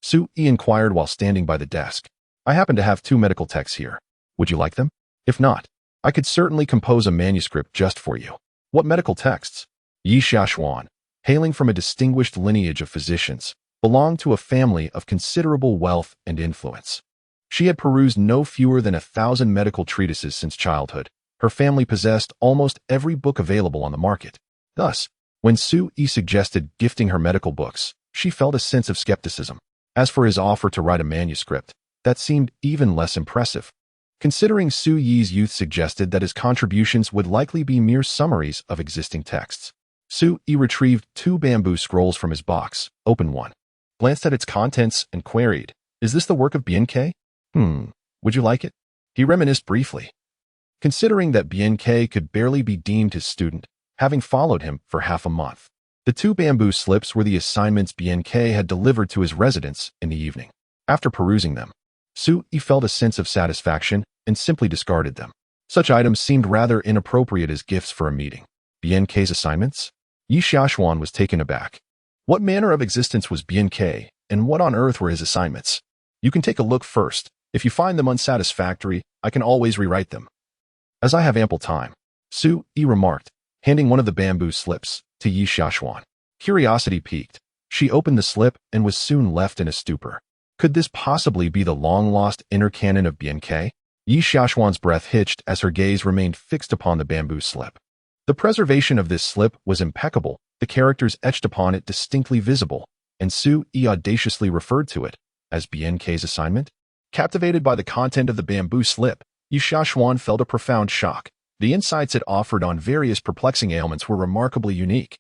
Sui inquired while standing by the desk. "I happen to have 2 medical texts here. Would you like them? If not, I could certainly compose a manuscript just for you." "What medical texts?" Yi Xiaoshuan, hailing from a distinguished lineage of physicians, belonged to a family of considerable wealth and influence. She had perused no fewer than 1,000 medical treatises since childhood. Her family possessed almost every book available on the market. Thus, when Sui suggested gifting her medical books, she felt a sense of skepticism. As for his offer to write a manuscript, that seemed even less impressive, considering Sui's youth suggested that his contributions would likely be mere summaries of existing texts. Sui retrieved 2 bamboo scrolls from his box, opened one, glanced at its contents, and queried, "Is this the work of Bian? Would you like it?" He reminisced briefly, considering that Bian could barely be deemed his student, having followed him for half a month. The 2 bamboo slips were the assignments Bian had delivered to his residence in the evening. After perusing them, Sui felt a sense of satisfaction and simply discarded them. Such items seemed rather inappropriate as gifts for a meeting. Bian assignments? Yi Xiaoshuan was taken aback. What manner of existence was Bian, and what on earth were his assignments? "You can take a look first. If you find them unsatisfactory, I can always rewrite them." "As I have ample time," Sui remarked, handing one of the bamboo slips to Yi Xiaoshuan. Curiosity piqued. She opened the slip and was soon left in a stupor. Could this possibly be the long-lost inner canon of Bian? Yi Xiaoshuan's breath hitched as her gaze remained fixed upon the bamboo slip. The preservation of this slip was impeccable, the characters etched upon it distinctly visible, and Sui audaciously referred to it as Bian's assignment. Captivated by the content of the bamboo slip, Yi Xiaoshuan felt a profound shock. The insights it offered on various perplexing ailments were remarkably unique,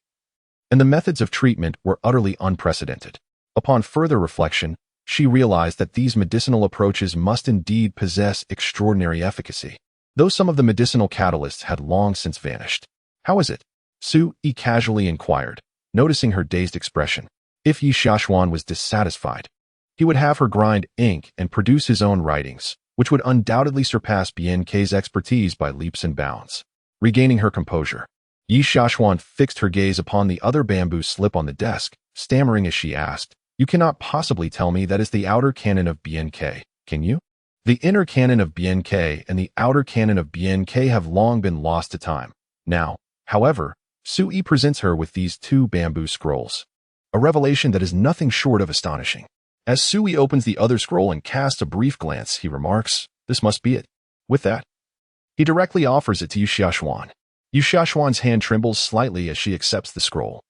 and the methods of treatment were utterly unprecedented. Upon further reflection, she realized that these medicinal approaches must indeed possess extraordinary efficacy, though some of the medicinal catalysts had long since vanished. "How is it?" Sui casually inquired, noticing her dazed expression. If Yi Xiaoshuan was dissatisfied, he would have her grind ink and produce his own writings, which would undoubtedly surpass Bian's expertise by leaps and bounds. Regaining her composure, Yi Xiaoshuan fixed her gaze upon the other bamboo slip on the desk, stammering as she asked, You cannot possibly tell me that is the outer canon of BNK, can you? The inner canon of BNK and the outer canon of BNK have long been lost to time. Now, however, Sui presents her with these two bamboo scrolls. A revelation that is nothing short of astonishing. As Sui opens the other scroll and casts a brief glance, he remarks, "This must be it." With that, he directly offers it to Yu Xiaoshuan. Yu Xiaoshuan's hand trembles slightly as she accepts the scroll.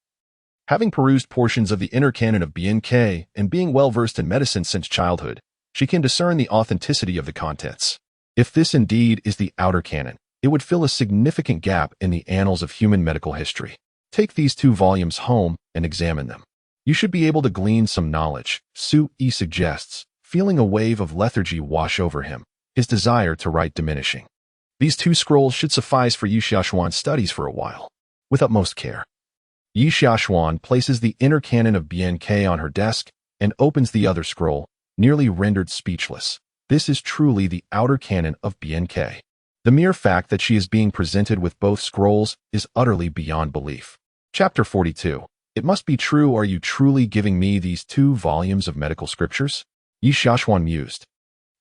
Having perused portions of the inner canon of BNK and being well-versed in medicine since childhood, she can discern the authenticity of the contents. If this indeed is the outer canon, it would fill a significant gap in the annals of human medical history. Take these two volumes home and examine them. You should be able to glean some knowledge, Sui suggests, feeling a wave of lethargy wash over him, his desire to write diminishing. These two scrolls should suffice for Yu Xiaoshuan's studies for a while. With utmost care, Yu Xiaoshuan places the inner canon of BNK on her desk and opens the other scroll, nearly rendered speechless. This is truly the outer canon of BNK. The mere fact that she is being presented with both scrolls is utterly beyond belief. Chapter 42. It must be true. Are you truly giving me these two volumes of medical scriptures? Yu Xiaoshuan mused,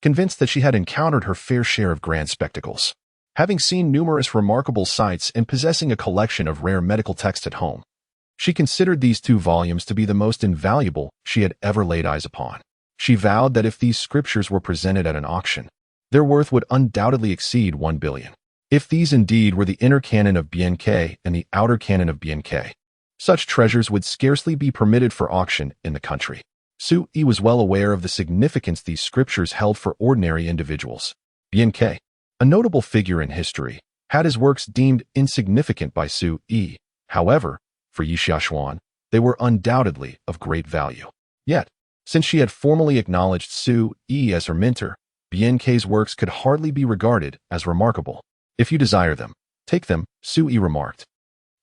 convinced that she had encountered her fair share of grand spectacles. Having seen numerous remarkable sights and possessing a collection of rare medical texts at home, she considered these two volumes to be the most invaluable she had ever laid eyes upon. She vowed that if these scriptures were presented at an auction, their worth would undoubtedly exceed 1 billion. If these indeed were the inner canon of BNK and the outer canon of BNK, such treasures would scarcely be permitted for auction in the country. Sui was well aware of the significance these scriptures held for ordinary individuals. BNK, a notable figure in history, had his works deemed insignificant by Sui. However, for Yu Xiaoshuan, they were undoubtedly of great value. Yet, since she had formally acknowledged Sui as her mentor, BNK's works could hardly be regarded as remarkable. If you desire them, take them, Sui remarked,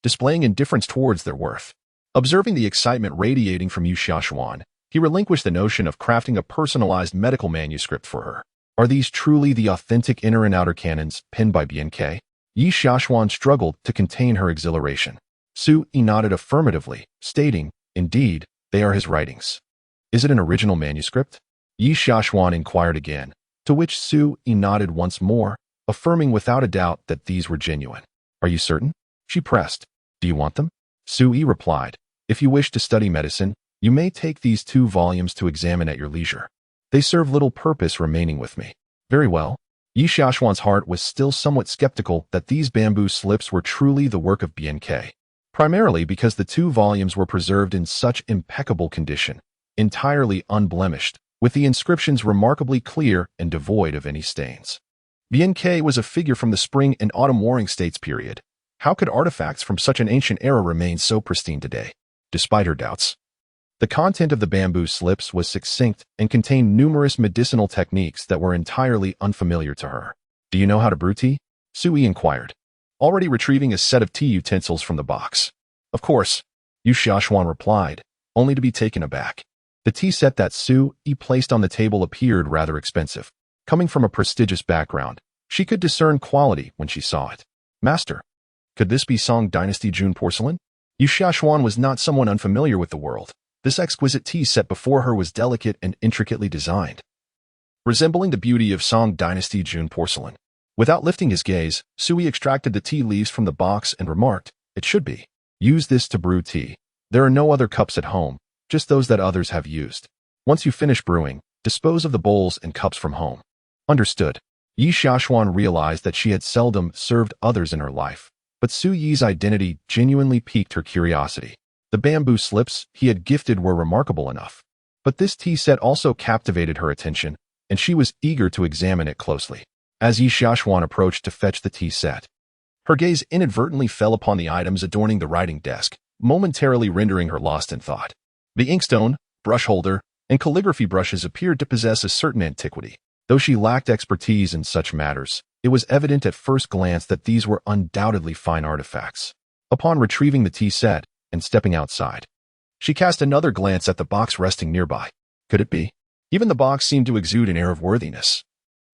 displaying indifference towards their worth. Observing the excitement radiating from Yu Xiaoshuan, he relinquished the notion of crafting a personalized medical manuscript for her. Are these truly the authentic inner and outer canons penned by BNK? Yu Xiaoshuan struggled to contain her exhilaration. Sui nodded affirmatively, stating, "Indeed, they are his writings." "Is it an original manuscript?" Yu Xiaoshuan inquired again, to which Sui nodded once more, affirming without a doubt that these were genuine. "Are you certain?" she pressed. "Do you want them?" Sui replied, "If you wish to study medicine, you may take these two volumes to examine at your leisure. They serve little purpose remaining with me." "Very well." Yu Xiaoshuan's heart was still somewhat skeptical that these bamboo slips were truly the work of BNK, primarily because the two volumes were preserved in such impeccable condition, entirely unblemished, with the inscriptions remarkably clear and devoid of any stains. BNK was a figure from the Spring and Autumn Warring States period. How could artifacts from such an ancient era remain so pristine today? Despite her doubts, the content of the bamboo slips was succinct and contained numerous medicinal techniques that were entirely unfamiliar to her. "Do you know how to brew tea?" Sui inquired, already retrieving a set of tea utensils from the box. "Of course," Yu Xiaoshuan replied, only to be taken aback. The tea set that Sui placed on the table appeared rather expensive. Coming from a prestigious background, she could discern quality when she saw it. "Master, could this be Song Dynasty June porcelain?" Yu Xiaoshuan was not someone unfamiliar with the world. This exquisite tea set before her was delicate and intricately designed, resembling the beauty of Song Dynasty June porcelain. Without lifting his gaze, Sui extracted the tea leaves from the box and remarked, "It should be. Use this to brew tea. There are no other cups at home, just those that others have used. Once you finish brewing, dispose of the bowls and cups from home." Understood. Yu Xiaoshuan realized that she had seldom served others in her life, but Sui's identity genuinely piqued her curiosity. The bamboo slips he had gifted were remarkable enough, but this tea set also captivated her attention, and she was eager to examine it closely. As Yu Xiaoshuan approached to fetch the tea set, her gaze inadvertently fell upon the items adorning the writing desk, momentarily rendering her lost in thought. The inkstone, brush holder, and calligraphy brushes appeared to possess a certain antiquity. Though she lacked expertise in such matters, it was evident at first glance that these were undoubtedly fine artifacts. Upon retrieving the tea set and stepping outside, she cast another glance at the box resting nearby. Could it be? Even the box seemed to exude an air of worthiness.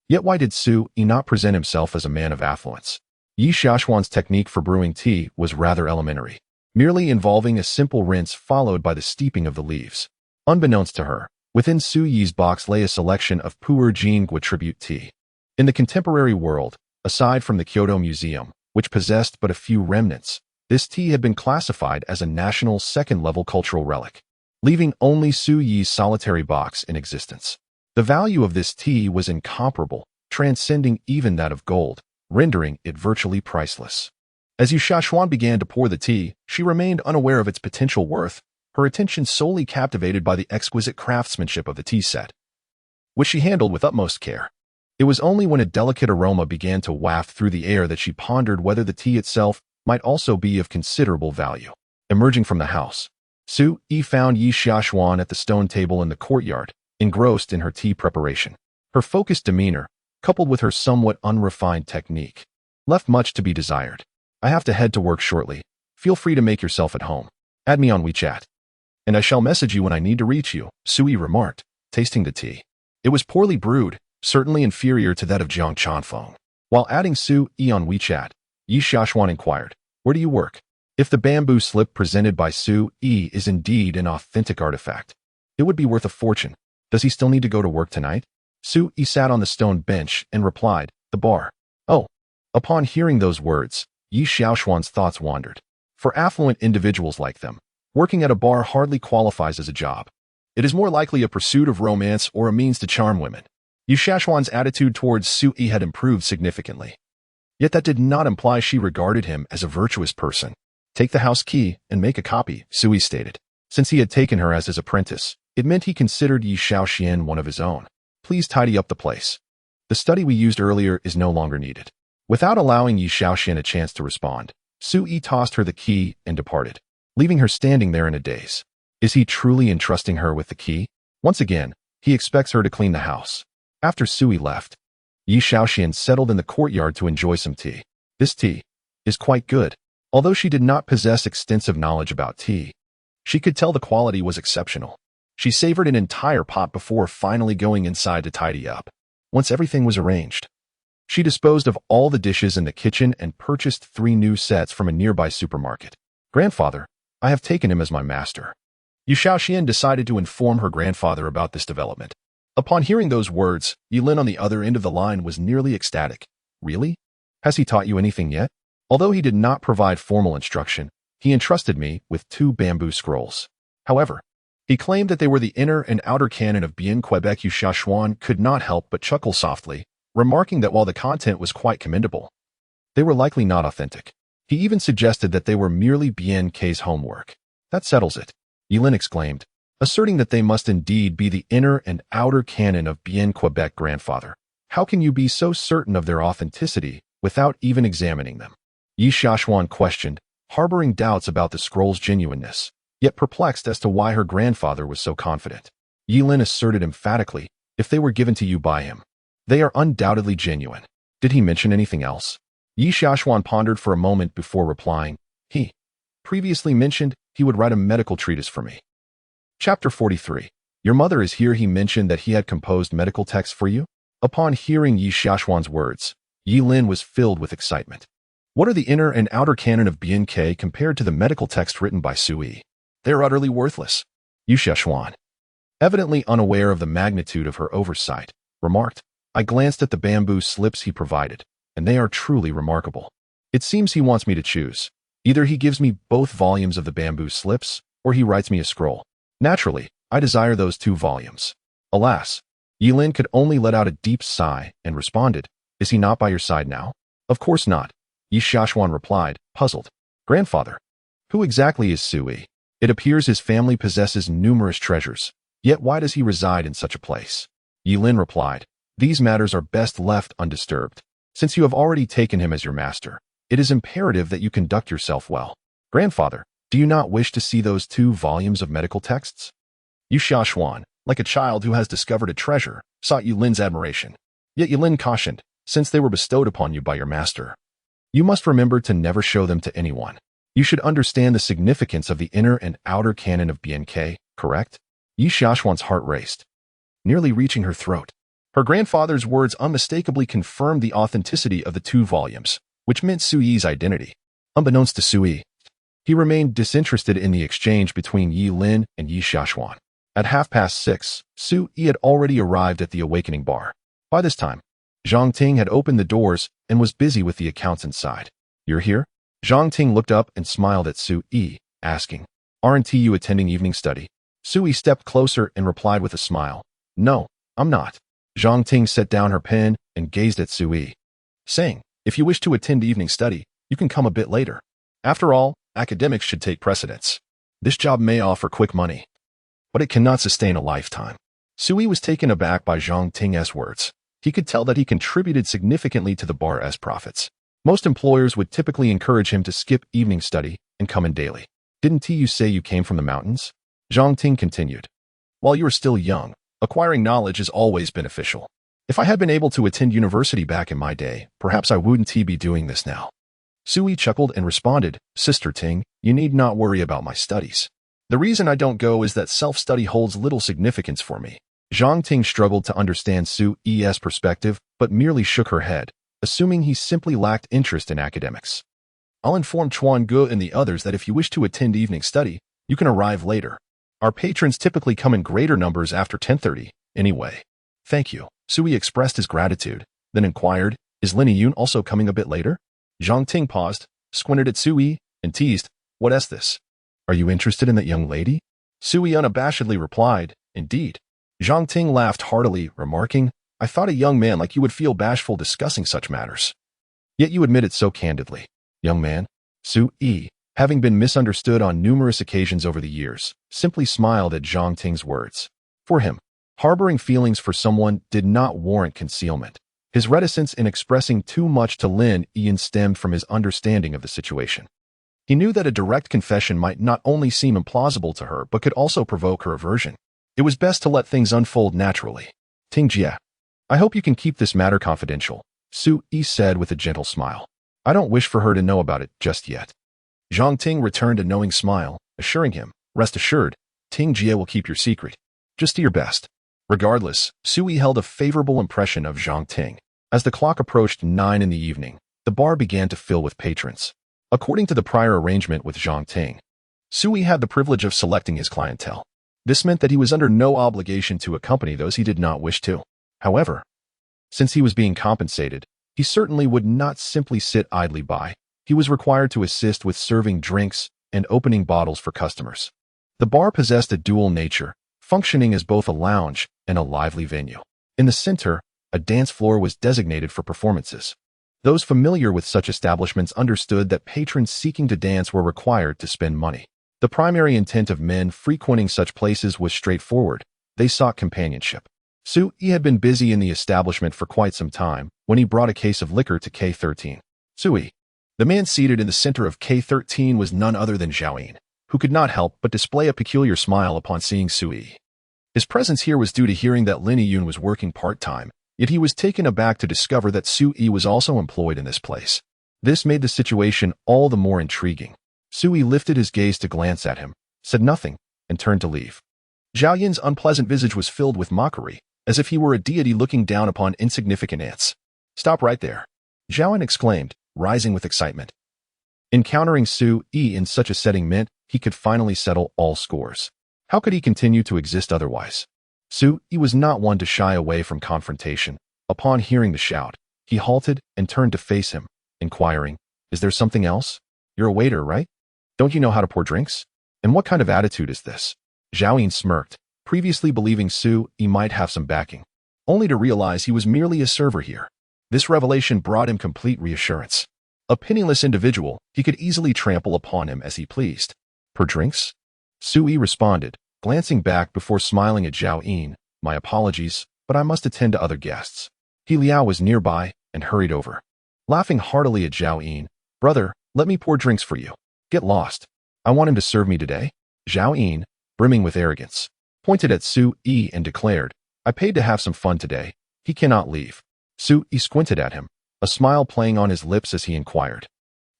Yet why did Sui not present himself as a man of affluence? Yu Xiaoshuan's technique for brewing tea was rather elementary, merely involving a simple rinse followed by the steeping of the leaves. Unbeknownst to her, within Su Yi's box lay a selection of pu'er Jiang tribute tea. In the contemporary world, aside from the Kyoto Museum, which possessed but a few remnants, this tea had been classified as a national second-level cultural relic, leaving only Su Yi's solitary box in existence. The value of this tea was incomparable, transcending even that of gold, rendering it virtually priceless. As Yu Xiaoxuan began to pour the tea, she remained unaware of its potential worth, her attention solely captivated by the exquisite craftsmanship of the tea set, which she handled with utmost care. It was only when a delicate aroma began to waft through the air that she pondered whether the tea itself might also be of considerable value. Emerging from the house, Su Yi found Yi Xiaoxuan at the stone table in the courtyard, engrossed in her tea preparation. Her focused demeanor, coupled with her somewhat unrefined technique, left much to be desired. I have to head to work shortly. Feel free to make yourself at home. Add me on WeChat, and I shall message you when I need to reach you, Su Yi remarked, tasting the tea. It was poorly brewed, certainly inferior to that of Jiang Chanfeng. While adding Su Yi on WeChat, Yi Xiaoxuan inquired, "Where do you work?" If the bamboo slip presented by Su Yi is indeed an authentic artifact, it would be worth a fortune. Does he still need to go to work tonight? Su Yi sat on the stone bench and replied, "The bar." Oh. Upon hearing those words, Yi Xiaoxuan's thoughts wandered. For affluent individuals like them, working at a bar hardly qualifies as a job. It is more likely a pursuit of romance or a means to charm women. Yi Xiaoxuan's attitude towards Su Yi had improved significantly. Yet that did not imply she regarded him as a virtuous person. "Take the house key and make a copy," Su Yi stated. Since he had taken her as his apprentice, it meant he considered Yi Xiaoxian one of his own. "Please tidy up the place. The study we used earlier is no longer needed." Without allowing Yi Xiaoxian a chance to respond, Su Yi tossed her the key and departed, leaving her standing there in a daze. Is he truly entrusting her with the key? Once again, he expects her to clean the house. After Su Yi left, Yi Xiaoxian settled in the courtyard to enjoy some tea. This tea is quite good. Although she did not possess extensive knowledge about tea, she could tell the quality was exceptional. She savored an entire pot before finally going inside to tidy up. Once everything was arranged, she disposed of all the dishes in the kitchen and purchased 3 new sets from a nearby supermarket. "Grandfather, I have taken him as my master." Yu Xiaoxian decided to inform her grandfather about this development. Upon hearing those words, Yilin on the other end of the line was nearly ecstatic. "Really? Has he taught you anything yet?" Although he did not provide formal instruction, he entrusted me with 2 bamboo scrolls. However, he claimed that they were the inner and outer canon of Bien Quebec. Yu Xiaoxuan could not help but chuckle softly, remarking that while the content was quite commendable, they were likely not authentic. He even suggested that they were merely Bien K's homework. "That settles it," Yilin exclaimed, asserting that they must indeed be the inner and outer canon of Bien Quebec. "Grandfather, how can you be so certain of their authenticity without even examining them?" Yi Xiaoxuan questioned, harboring doubts about the scroll's genuineness, yet perplexed as to why her grandfather was so confident. Yilin asserted emphatically, "If they were given to you by him, they are undoubtedly genuine." Did he mention anything else? Yi Xiaoxuan pondered for a moment before replying, "He previously mentioned he would write a medical treatise for me." Chapter 43. Your mother is here. He mentioned that he had composed medical texts for you? Upon hearing Yi Xiaoxuan's words, Yilin was filled with excitement. What are the inner and outer canon of Bien K compared to the medical text written by Su Yi? They are utterly worthless. Yu Xiaoxuan, evidently unaware of the magnitude of her oversight, remarked, "I glanced at the bamboo slips he provided, and they are truly remarkable. It seems he wants me to choose. Either he gives me both volumes of the bamboo slips, or he writes me a scroll. Naturally, I desire those 2 volumes. Alas." Yilin could only let out a deep sigh and responded, "Is he not by your side now?" "Of course not," Yi Xiaoxuan replied, puzzled. "Grandfather, who exactly is Su Yi? It appears his family possesses numerous treasures, yet why does he reside in such a place?" Yilin replied, "These matters are best left undisturbed. Since you have already taken him as your master, it is imperative that you conduct yourself well. Grandfather, do you not wish to see those 2 volumes of medical texts?" Yu Xiaoxuan, like a child who has discovered a treasure, sought Yilin's admiration. Yet Yilin cautioned, "Since they were bestowed upon you by your master, you must remember to never show them to anyone. You should understand the significance of the inner and outer canon of Bien K, correct?" Yi Xiaoxuan's heart raced, nearly reaching her throat. Her grandfather's words unmistakably confirmed the authenticity of the 2 volumes, which meant Su Yi's identity. Unbeknownst to Su Yi, he remained disinterested in the exchange between Yilin and Yi Xiaoxuan. At 6:30, Su Yi had already arrived at the Awakening bar. By this time, Jiang Ting had opened the doors and was busy with the accounts inside. "You're here?" Jiang Ting looked up and smiled at Su Yi, asking, "Aren't you attending evening study?" Su Yi stepped closer and replied with a smile, "No, I'm not." Jiang Ting set down her pen and gazed at Su Yi, saying, "If you wish to attend evening study, you can come a bit later. After all, academics should take precedence. This job may offer quick money, but it cannot sustain a lifetime." Su Yi was taken aback by Jiang Ting's words. He could tell that he contributed significantly to the bar's profits. Most employers would typically encourage him to skip evening study and come in daily. "Didn't you say you came from the mountains?" Jiang Ting continued. "While you are still young, acquiring knowledge is always beneficial. If I had been able to attend university back in my day, perhaps I wouldn't be doing this now." Su Yi chuckled and responded, "Sister Ting, you need not worry about my studies. The reason I don't go is that self-study holds little significance for me." Jiang Ting struggled to understand Su Yi's perspective, but merely shook her head, assuming he simply lacked interest in academics. "I'll inform Chuan Ge and the others that if you wish to attend evening study, you can arrive later. Our patrons typically come in greater numbers after 10:30, anyway." "Thank you." Su Yi expressed his gratitude, then inquired, "Is Lin Yun also coming a bit later?" Jiang Ting paused, squinted at Su Yi, and teased, "What is this? Are you interested in that young lady?" Su Yi unabashedly replied, "Indeed." Jiang Ting laughed heartily, remarking, "I thought a young man like you would feel bashful discussing such matters. Yet you admit it so candidly." "Young man?" Su Yi, having been misunderstood on numerous occasions over the years, simply smiled at Jiang Ting's words. For him, harboring feelings for someone did not warrant concealment. His reticence in expressing too much to Lin Yun stemmed from his understanding of the situation. He knew that a direct confession might not only seem implausible to her, but could also provoke her aversion. It was best to let things unfold naturally. "Ting Jie, I hope you can keep this matter confidential," Su Yi said with a gentle smile. "I don't wish for her to know about it just yet." Jiang Ting returned a knowing smile, assuring him, "Rest assured, Ting Jie will keep your secret. Just do your best." Regardless, Su Yi held a favorable impression of Jiang Ting. As the clock approached 9 in the evening, the bar began to fill with patrons. According to the prior arrangement with Jiang Ting, Su Yi had the privilege of selecting his clientele. This meant that he was under no obligation to accompany those he did not wish to. However, since he was being compensated, he certainly would not simply sit idly by. He was required to assist with serving drinks and opening bottles for customers. The bar possessed a dual nature, functioning as both a lounge and a lively venue. In the center, a dance floor was designated for performances. Those familiar with such establishments understood that patrons seeking to dance were required to spend money. The primary intent of men frequenting such places was straightforward. They sought companionship. Su Yi had been busy in the establishment for quite some time when he brought a case of liquor to K13. Su Yi. The man seated in the center of K13 was none other than Jiang, who could not help but display a peculiar smile upon seeing Su Yi. His presence here was due to hearing that Lin Yun was working part-time, yet he was taken aback to discover that Su Yi was also employed in this place. This made the situation all the more intriguing. Su Yi lifted his gaze to glance at him, said nothing, and turned to leave. Zhao Yin's unpleasant visage was filled with mockery, as if he were a deity looking down upon insignificant ants. "Stop right there," Zhao Yin exclaimed, rising with excitement. Encountering Su Yi in such a setting meant he could finally settle all scores. How could he continue to exist otherwise? Su Yi was not one to shy away from confrontation. Upon hearing the shout, he halted and turned to face him, inquiring, "Is there something else? You're a waiter, right? Don't you know how to pour drinks? And what kind of attitude is this?" Zhao Yin smirked, previously believing Su Yi might have some backing, only to realize he was merely a server here. This revelation brought him complete reassurance. A penniless individual, he could easily trample upon him as he pleased. "Per drinks?" Su Yi responded, glancing back before smiling at Zhao Yin. "My apologies, but I must attend to other guests." He Liao was nearby and hurried over. Laughing heartily at Zhao Yin, "Brother, let me pour drinks for you. Get lost. I want him to serve me today." Zhao Yin, brimming with arrogance, pointed at Su Yi and declared, "I paid to have some fun today. He cannot leave." Su Yi squinted at him, a smile playing on his lips as he inquired,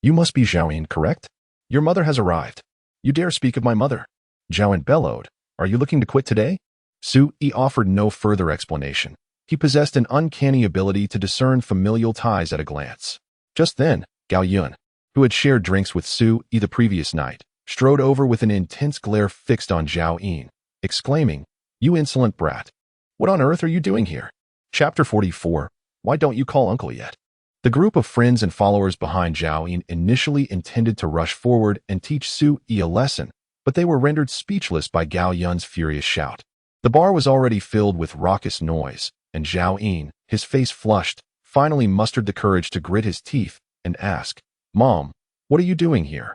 "You must be Zhao Yin, correct? Your mother has arrived. You dare speak of my mother?" Zhao Yin bellowed, "Are you looking to quit today?" Su Yi offered no further explanation. He possessed an uncanny ability to discern familial ties at a glance. Just then, Gao Yun, who had shared drinks with Su Yi the previous night, strode over with an intense glare fixed on Zhao Yin, exclaiming, You insolent brat. What on earth are you doing here? Chapter 44. Why don't you call uncle yet? The group of friends and followers behind Zhao Yin initially intended to rush forward and teach Su Yi a lesson, but they were rendered speechless by Gao Yun's furious shout. The bar was already filled with raucous noise, and Zhao Yin, his face flushed, finally mustered the courage to grit his teeth and ask, "Mom, what are you doing here?"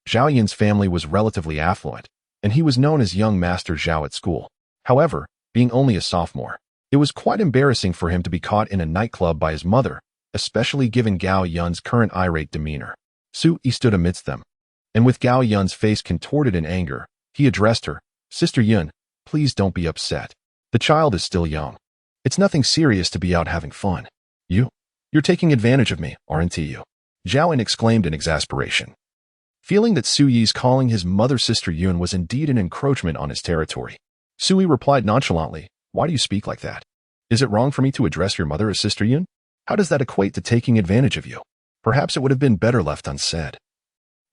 Zhao Yin's family was relatively affluent, and he was known as young Master Zhao at school. However, being only a sophomore, it was quite embarrassing for him to be caught in a nightclub by his mother, especially given Gao Yun's current irate demeanor. Su Yi stood amidst them, and with Gao Yun's face contorted in anger, he addressed her, "Sister Yun, please don't be upset. The child is still young. It's nothing serious to be out having fun. You're taking advantage of me, aren't you?" Zhao Yin exclaimed in exasperation. Feeling that Su Yi's calling his mother Sister Yun was indeed an encroachment on his territory, Su Yi replied nonchalantly, "Why do you speak like that? Is it wrong for me to address your mother as Sister Yun? How does that equate to taking advantage of you? Perhaps it would have been better left unsaid."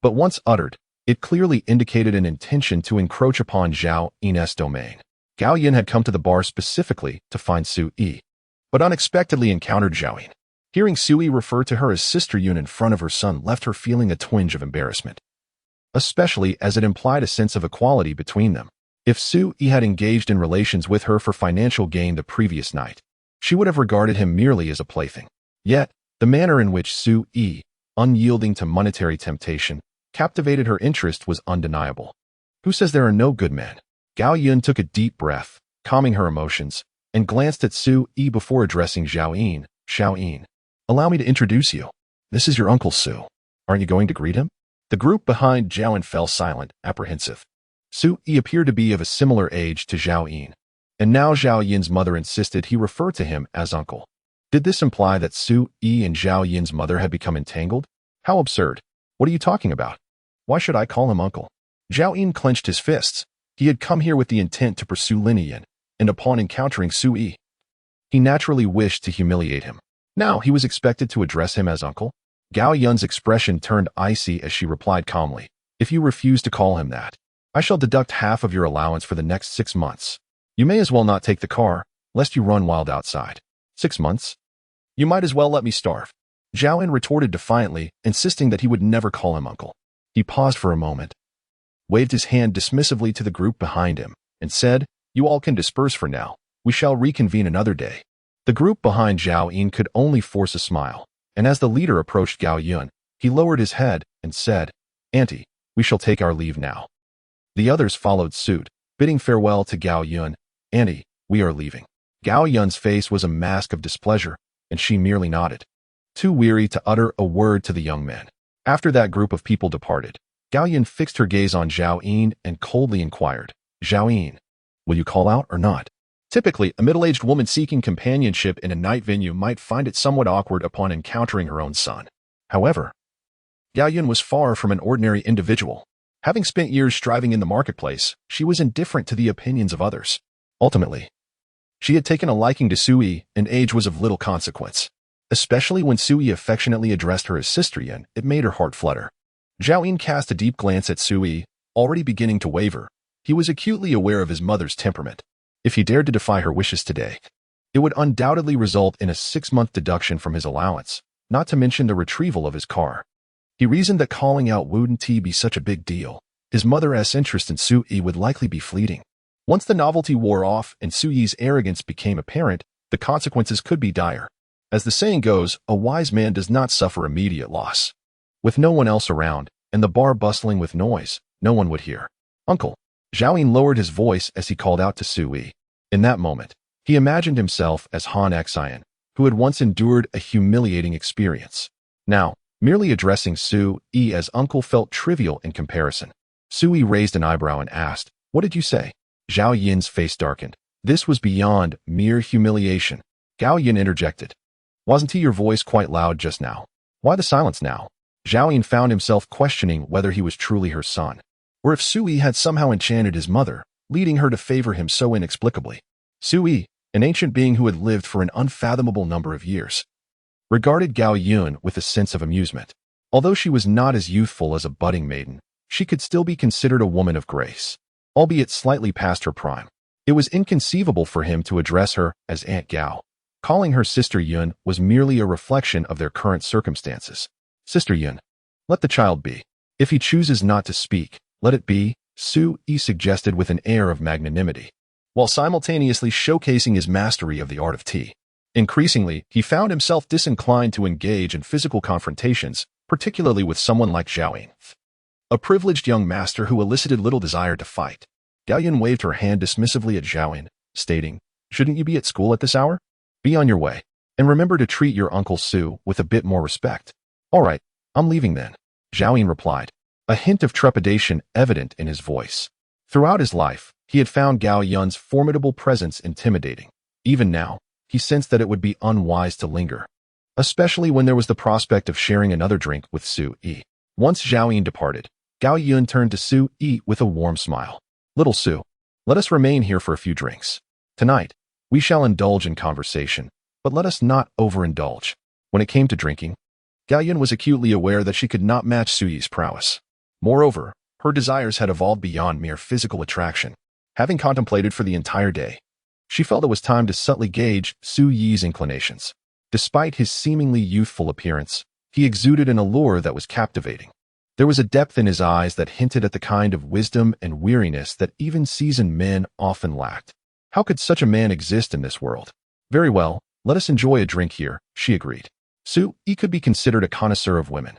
But once uttered, it clearly indicated an intention to encroach upon Zhao Yin's domain. Gao Yin had come to the bar specifically to find Su Yi, but unexpectedly encountered Zhao Yin. Hearing Su Yi refer to her as Sister Yun in front of her son left her feeling a twinge of embarrassment, especially as it implied a sense of equality between them. If Su Yi had engaged in relations with her for financial gain the previous night, she would have regarded him merely as a plaything. Yet, the manner in which Su Yi, unyielding to monetary temptation, captivated her interest was undeniable. Who says there are no good men? Gao Yun took a deep breath, calming her emotions, and glanced at Su Yi before addressing Zhao Yin. "Zhao Yin, allow me to introduce you. This is your uncle Su. Aren't you going to greet him?" The group behind Zhao Yin fell silent, apprehensive. Su Yi appeared to be of a similar age to Zhao Yin, and now Zhao Yin's mother insisted he refer to him as uncle. Did this imply that Su Yi and Zhao Yin's mother had become entangled? How absurd. What are you talking about? Why should I call him uncle? Zhao Yin clenched his fists. He had come here with the intent to pursue Lin Yin, and upon encountering Su Yi, he naturally wished to humiliate him. Now he was expected to address him as uncle? Gao Yun's expression turned icy as she replied calmly, "If you refuse to call him that, I shall deduct half of your allowance for the next 6 months. You may as well not take the car, lest you run wild outside." 6 months? You might as well let me starve. Zhao Yin retorted defiantly, insisting that he would never call him uncle. He paused for a moment, waved his hand dismissively to the group behind him, and said, "You all can disperse for now. We shall reconvene another day." The group behind Zhao Yin could only force a smile, and as the leader approached Gao Yun, he lowered his head and said, "Auntie, we shall take our leave now." The others followed suit, bidding farewell to Gao Yun. "Auntie, we are leaving." Gao Yun's face was a mask of displeasure, and she merely nodded, too weary to utter a word to the young men. After that group of people departed, Gao Yun fixed her gaze on Zhao Yin and coldly inquired, "Zhao Yin, will you call out or not?" Typically, a middle-aged woman seeking companionship in a night venue might find it somewhat awkward upon encountering her own son. However, Gao Yun was far from an ordinary individual. Having spent years striving in the marketplace, she was indifferent to the opinions of others. Ultimately, she had taken a liking to Su Yi, and age was of little consequence. Especially when Su Yi affectionately addressed her as Sister Yin, it made her heart flutter. Zhao Yin cast a deep glance at Su Yi, already beginning to waver. He was acutely aware of his mother's temperament. If he dared to defy her wishes today, it would undoubtedly result in a 6-month deduction from his allowance, not to mention the retrieval of his car. He reasoned that calling out wouldn't be such a big deal. His mother's interest in Su Yi would likely be fleeting. Once the novelty wore off and Su Yi's arrogance became apparent, the consequences could be dire. As the saying goes, a wise man does not suffer immediate loss. With no one else around, and the bar bustling with noise, no one would hear. "Uncle." Zhao Yin lowered his voice as he called out to Su Yi. In that moment, he imagined himself as Han Xian, who had once endured a humiliating experience. Now, merely addressing Su Yi as uncle felt trivial in comparison. Su Yi raised an eyebrow and asked, "What did you say?" Zhao Yin's face darkened. This was beyond mere humiliation. Gao Yin interjected, "Wasn't your voice quite loud just now? Why the silence now?" Zhao Yin found himself questioning whether he was truly her son, or if Su Yi had somehow enchanted his mother, leading her to favor him so inexplicably. Su Yi, an ancient being who had lived for an unfathomable number of years, regarded Gao Yun with a sense of amusement. Although she was not as youthful as a budding maiden, she could still be considered a woman of grace, albeit slightly past her prime. It was inconceivable for him to address her as Aunt Gao. Calling her Sister Yun was merely a reflection of their current circumstances. Sister Yun, let the child be. If he chooses not to speak, let it be, Su Yi suggested with an air of magnanimity, while simultaneously showcasing his mastery of the art of tea. Increasingly, he found himself disinclined to engage in physical confrontations, particularly with someone like Jiang, a privileged young master who elicited little desire to fight. Gao Yun waved her hand dismissively at Jiang, stating, "Shouldn't you be at school at this hour? Be on your way. And remember to treat your Uncle Su with a bit more respect." "All right, I'm leaving then," Jiang replied, a hint of trepidation evident in his voice. Throughout his life, he had found Gao Yun's formidable presence intimidating. Even now, he sensed that it would be unwise to linger, especially when there was the prospect of sharing another drink with Su Yi. Once Zhao Yin departed, Gao Yun turned to Su Yi with a warm smile. "Little Su, let us remain here for a few drinks. Tonight, we shall indulge in conversation, but let us not overindulge." When it came to drinking, Gao Yun was acutely aware that she could not match Su Yi's prowess. Moreover, her desires had evolved beyond mere physical attraction. Having contemplated for the entire day, she felt it was time to subtly gauge Su Yi's inclinations. Despite his seemingly youthful appearance, he exuded an allure that was captivating. There was a depth in his eyes that hinted at the kind of wisdom and weariness that even seasoned men often lacked. How could such a man exist in this world? "Very well, let us enjoy a drink here," she agreed. Su Yi could be considered a connoisseur of women,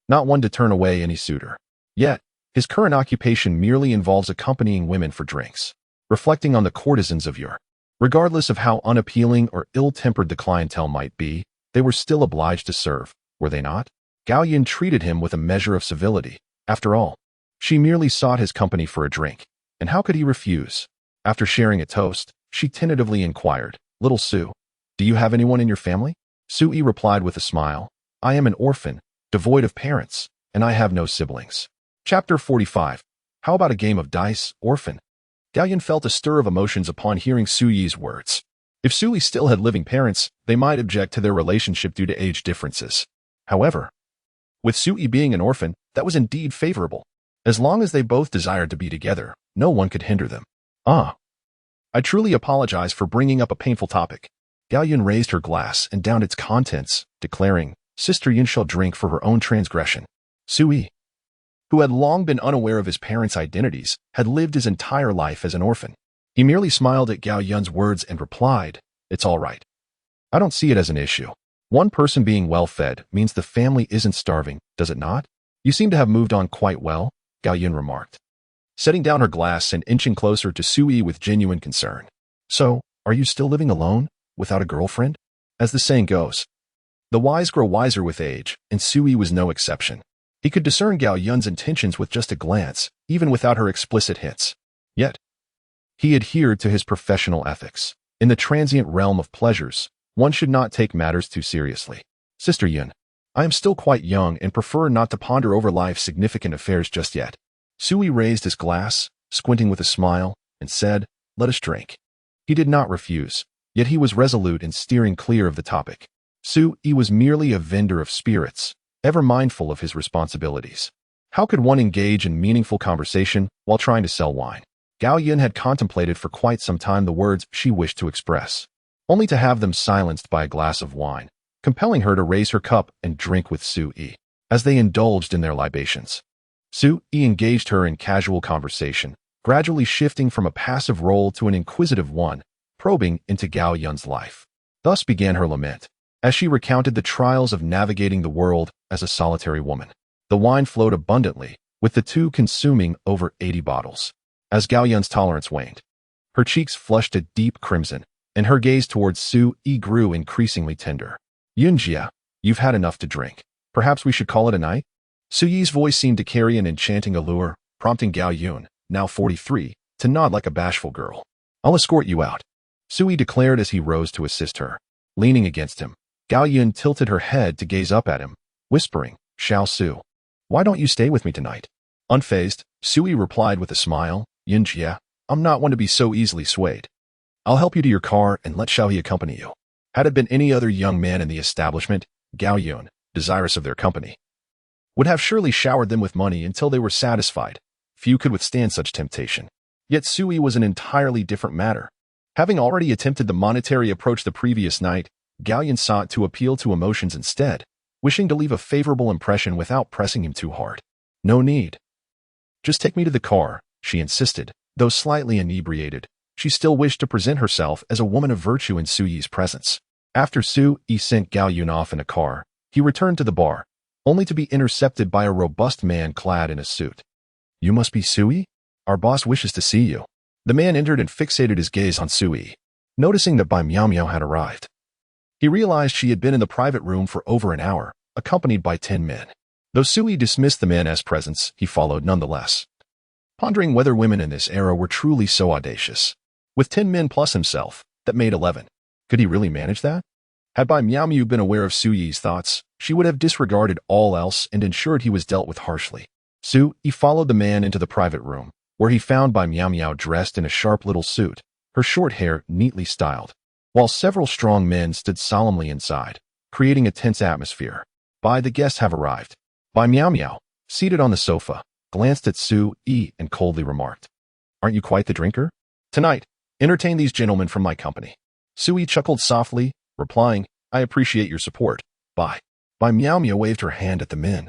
not one to turn away any suitor. Yet, his current occupation merely involves accompanying women for drinks, reflecting on the courtesans of yore. Regardless of how unappealing or ill-tempered the clientele might be, they were still obliged to serve, were they not? Gao Yun treated him with a measure of civility. After all, she merely sought his company for a drink, and how could he refuse? After sharing a toast, she tentatively inquired, "Little Su, do you have anyone in your family?" Su Yi replied with a smile, "I am an orphan, devoid of parents, and I have no siblings." Chapter 45. How about a game of dice, orphan? Gao Yun felt a stir of emotions upon hearing Su Yi's words. If Su Yi still had living parents, they might object to their relationship due to age differences. However, with Su Yi being an orphan, that was indeed favorable. As long as they both desired to be together, no one could hinder them. I truly apologize for bringing up a painful topic." Gao Yun raised her glass and downed its contents, declaring, "Sister Yun shall drink for her own transgression." Su Yi, who had long been unaware of his parents' identities, had lived his entire life as an orphan. He merely smiled at Gao Yun's words and replied, "It's all right. I don't see it as an issue. One person being well-fed means the family isn't starving, does it not?" "You seem to have moved on quite well," Gao Yun remarked, setting down her glass and inching closer to Su Yi with genuine concern. "So, are you still living alone, without a girlfriend?" As the saying goes, the wise grow wiser with age, and Su Yi was no exception. He could discern Gao Yun's intentions with just a glance, even without her explicit hints. Yet, he adhered to his professional ethics. In the transient realm of pleasures, one should not take matters too seriously. "Sister Yun, I am still quite young and prefer not to ponder over life's significant affairs just yet." Su Yi raised his glass, squinting with a smile, and said, "Let us drink." He did not refuse, yet he was resolute in steering clear of the topic. Su Yi was merely a vendor of spirits, ever mindful of his responsibilities. How could one engage in meaningful conversation while trying to sell wine? Gao Yun had contemplated for quite some time the words she wished to express, only to have them silenced by a glass of wine, compelling her to raise her cup and drink with Su Yi. As they indulged in their libations, Su Yi engaged her in casual conversation, gradually shifting from a passive role to an inquisitive one, probing into Gao Yun's life. Thus began her lament, as she recounted the trials of navigating the world as a solitary woman. The wine flowed abundantly, with the two consuming over 80 bottles. As Gao Yun's tolerance waned, her cheeks flushed a deep crimson, and her gaze towards Su Yi grew increasingly tender. "Yunjia, you've had enough to drink. Perhaps we should call it a night?" Su Yi's voice seemed to carry an enchanting allure, prompting Gao Yun, now 43, to nod like a bashful girl. "I'll escort you out," Su Yi declared as he rose to assist her. Leaning against him, Gao Yun tilted her head to gaze up at him, whispering, "Xiao Su, why don't you stay with me tonight?" Unfazed, Su Yi replied with a smile, "Yunjia, I'm not one to be so easily swayed. I'll help you to your car and let Xiao He accompany you." Had it been any other young man in the establishment, Gao Yun, desirous of their company, would have surely showered them with money until they were satisfied. Few could withstand such temptation. Yet Sui was an entirely different matter. Having already attempted the monetary approach the previous night, Galleon sought to appeal to emotions instead, wishing to leave a favorable impression without pressing him too hard. No need. Just take me to the car, she insisted. Though slightly inebriated, she still wished to present herself as a woman of virtue in Suyi's presence. After Sui sent Galleon off in a car, he returned to the bar, only to be intercepted by a robust man clad in a suit. You must be Sui? Our boss wishes to see you. The man entered and fixated his gaze on Sui, noticing that Bai Miao Miao had arrived. He realized she had been in the private room for over an hour, accompanied by 10 men. Though Sui dismissed the man as presence, he followed nonetheless, pondering whether women in this era were truly so audacious. With 10 men plus himself, that made 11. Could he really manage that? Had Bai Miao Miao been aware of Suyi's thoughts, she would have disregarded all else and ensured he was dealt with harshly. Sui followed the man into the private room, where he found Bai Miao Miao dressed in a sharp little suit, her short hair neatly styled, while several strong men stood solemnly inside, creating a tense atmosphere. The guests have arrived. Bai Miao Miao, seated on the sofa, glanced at Sui and coldly remarked, Aren't you quite the drinker? Tonight, entertain these gentlemen from my company. Sui chuckled softly, replying, I appreciate your support. Bai Miao Miao waved her hand at the men,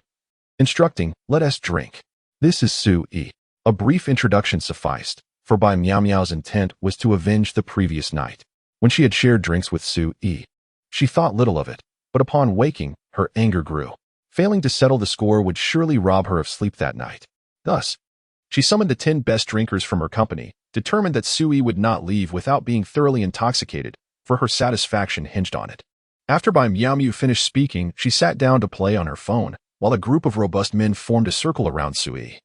instructing, Let us drink. This is Sui. A brief introduction sufficed, for Bai Miao Miao's intent was to avenge the previous night. When she had shared drinks with Sui, she thought little of it, but upon waking, her anger grew. Failing to settle the score would surely rob her of sleep that night. Thus, she summoned the 10 best drinkers from her company, determined that Sui would not leave without being thoroughly intoxicated, for her satisfaction hinged on it. After Bai Miao Miao finished speaking, she sat down to play on her phone, while a group of robust men formed a circle around Sui,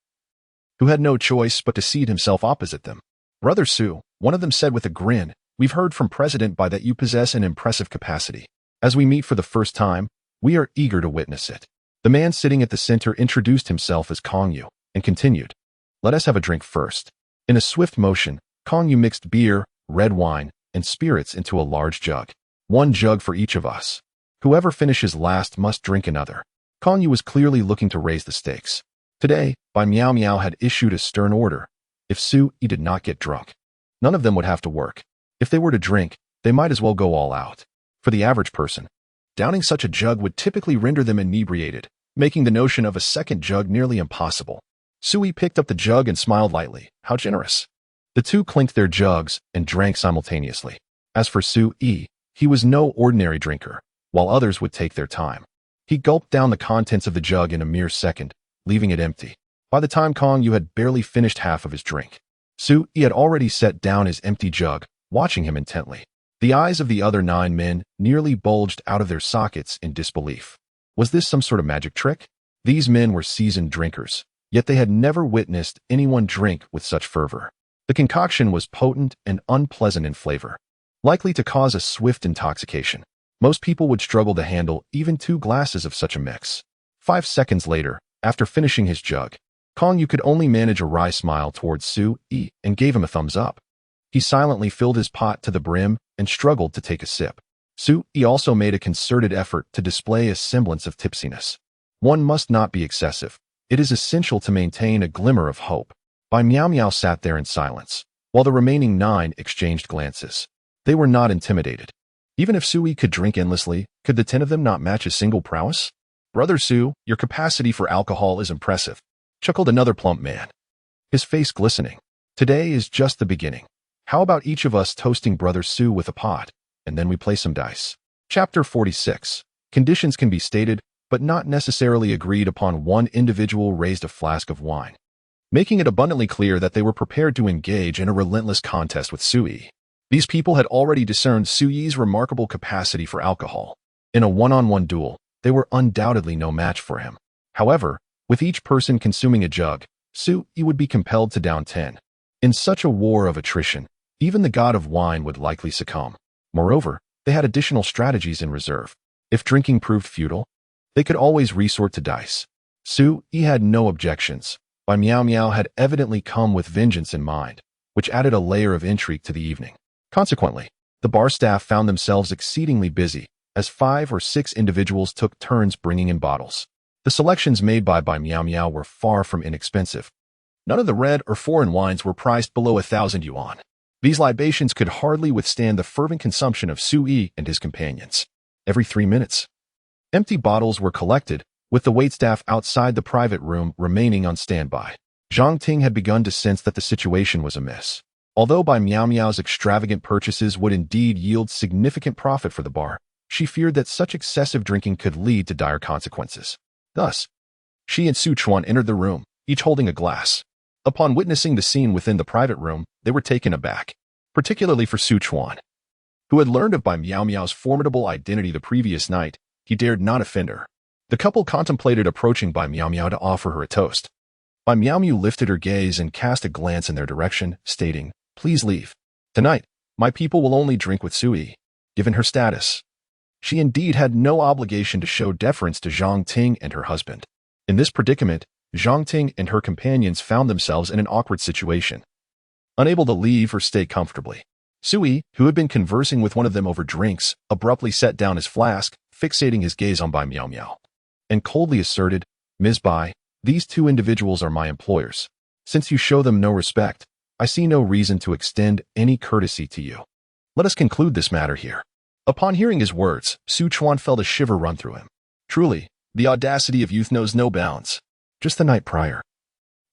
who had no choice but to seat himself opposite them. Brother Sui, one of them said with a grin, We've heard from President Bai that you possess an impressive capacity. As we meet for the first time, we are eager to witness it. The man sitting at the center introduced himself as Kong Yu, and continued, Let us have a drink first. In a swift motion, Kong Yu mixed beer, red wine, and spirits into a large jug. 1 jug for each of us. Whoever finishes last must drink another. Kong Yu was clearly looking to raise the stakes. Today, Bai Miao Miao had issued a stern order. If Sui did not get drunk, none of them would have to work. If they were to drink, they might as well go all out. For the average person, downing such a jug would typically render them inebriated, making the notion of a second jug nearly impossible. Sui picked up the jug and smiled lightly. How generous. The two clinked their jugs and drank simultaneously. As for Sui, he was no ordinary drinker, while others would take their time. He gulped down the contents of the jug in a mere second, leaving it empty. By the time Kong Yu had barely finished half of his drink, Sui had already set down his empty jug, watching him intently. The eyes of the other 9 men nearly bulged out of their sockets in disbelief. Was this some sort of magic trick? These men were seasoned drinkers, yet they had never witnessed anyone drink with such fervor. The concoction was potent and unpleasant in flavor, likely to cause a swift intoxication. Most people would struggle to handle even 2 glasses of such a mix. 5 seconds later, after finishing his jug, Kong Yu could only manage a wry smile towards Sui and gave him a thumbs up. He silently filled his pot to the brim and struggled to take a sip. Sui also made a concerted effort to display a semblance of tipsiness. One must not be excessive. It is essential to maintain a glimmer of hope. Bai Miao Miao sat there in silence, while the remaining 9 exchanged glances. They were not intimidated. Even if Sui could drink endlessly, could the 10 of them not match his single prowess? Brother Sui, your capacity for alcohol is impressive, chuckled another plump man, his face glistening. Today is just the beginning. How about each of us toasting Brother Sui with a pot, and then we play some dice? Chapter 46. Conditions can be stated, but not necessarily agreed upon. One individual raised a flask of wine, making it abundantly clear that they were prepared to engage in a relentless contest with Sui. These people had already discerned Sui's remarkable capacity for alcohol. In a one-on-one duel, they were undoubtedly no match for him. However, with each person consuming a jug, Sui would be compelled to down 10. In such a war of attrition, even the god of wine would likely succumb. Moreover, they had additional strategies in reserve. If drinking proved futile, they could always resort to dice. Sui had no objections. Bai Miao Miao had evidently come with vengeance in mind, which added a layer of intrigue to the evening. Consequently, the bar staff found themselves exceedingly busy, as 5 or 6 individuals took turns bringing in bottles. The selections made by Bai Miao Miao were far from inexpensive. None of the red or foreign wines were priced below 1,000 yuan. These libations could hardly withstand the fervent consumption of Sui and his companions. Every 3 minutes, empty bottles were collected, with the waitstaff outside the private room remaining on standby. Jiang Ting had begun to sense that the situation was amiss. Although Bai Miao Miao's extravagant purchases would indeed yield significant profit for the bar, she feared that such excessive drinking could lead to dire consequences. Thus, she and Su Chuan entered the room, each holding a glass. Upon witnessing the scene within the private room, they were taken aback, particularly for Su Chuan, who had learned of Bai Miao Miao's formidable identity the previous night. He dared not offend her. The couple contemplated approaching Bai Miao Miao to offer her a toast. Bai Miao Miao lifted her gaze and cast a glance in their direction, stating, "Please leave. Tonight, my people will only drink with Sui." Given her status, she indeed had no obligation to show deference to Jiang Ting and her husband. In this predicament, Jiang Ting and her companions found themselves in an awkward situation, unable to leave or stay comfortably. Sui, who had been conversing with one of them over drinks, abruptly set down his flask, fixating his gaze on Bai Miao Miao, and coldly asserted, "Ms. Bai, these two individuals are my employers. Since you show them no respect, I see no reason to extend any courtesy to you. Let us conclude this matter here." Upon hearing his words, Su Chuan felt a shiver run through him. Truly, the audacity of youth knows no bounds. Just the night prior,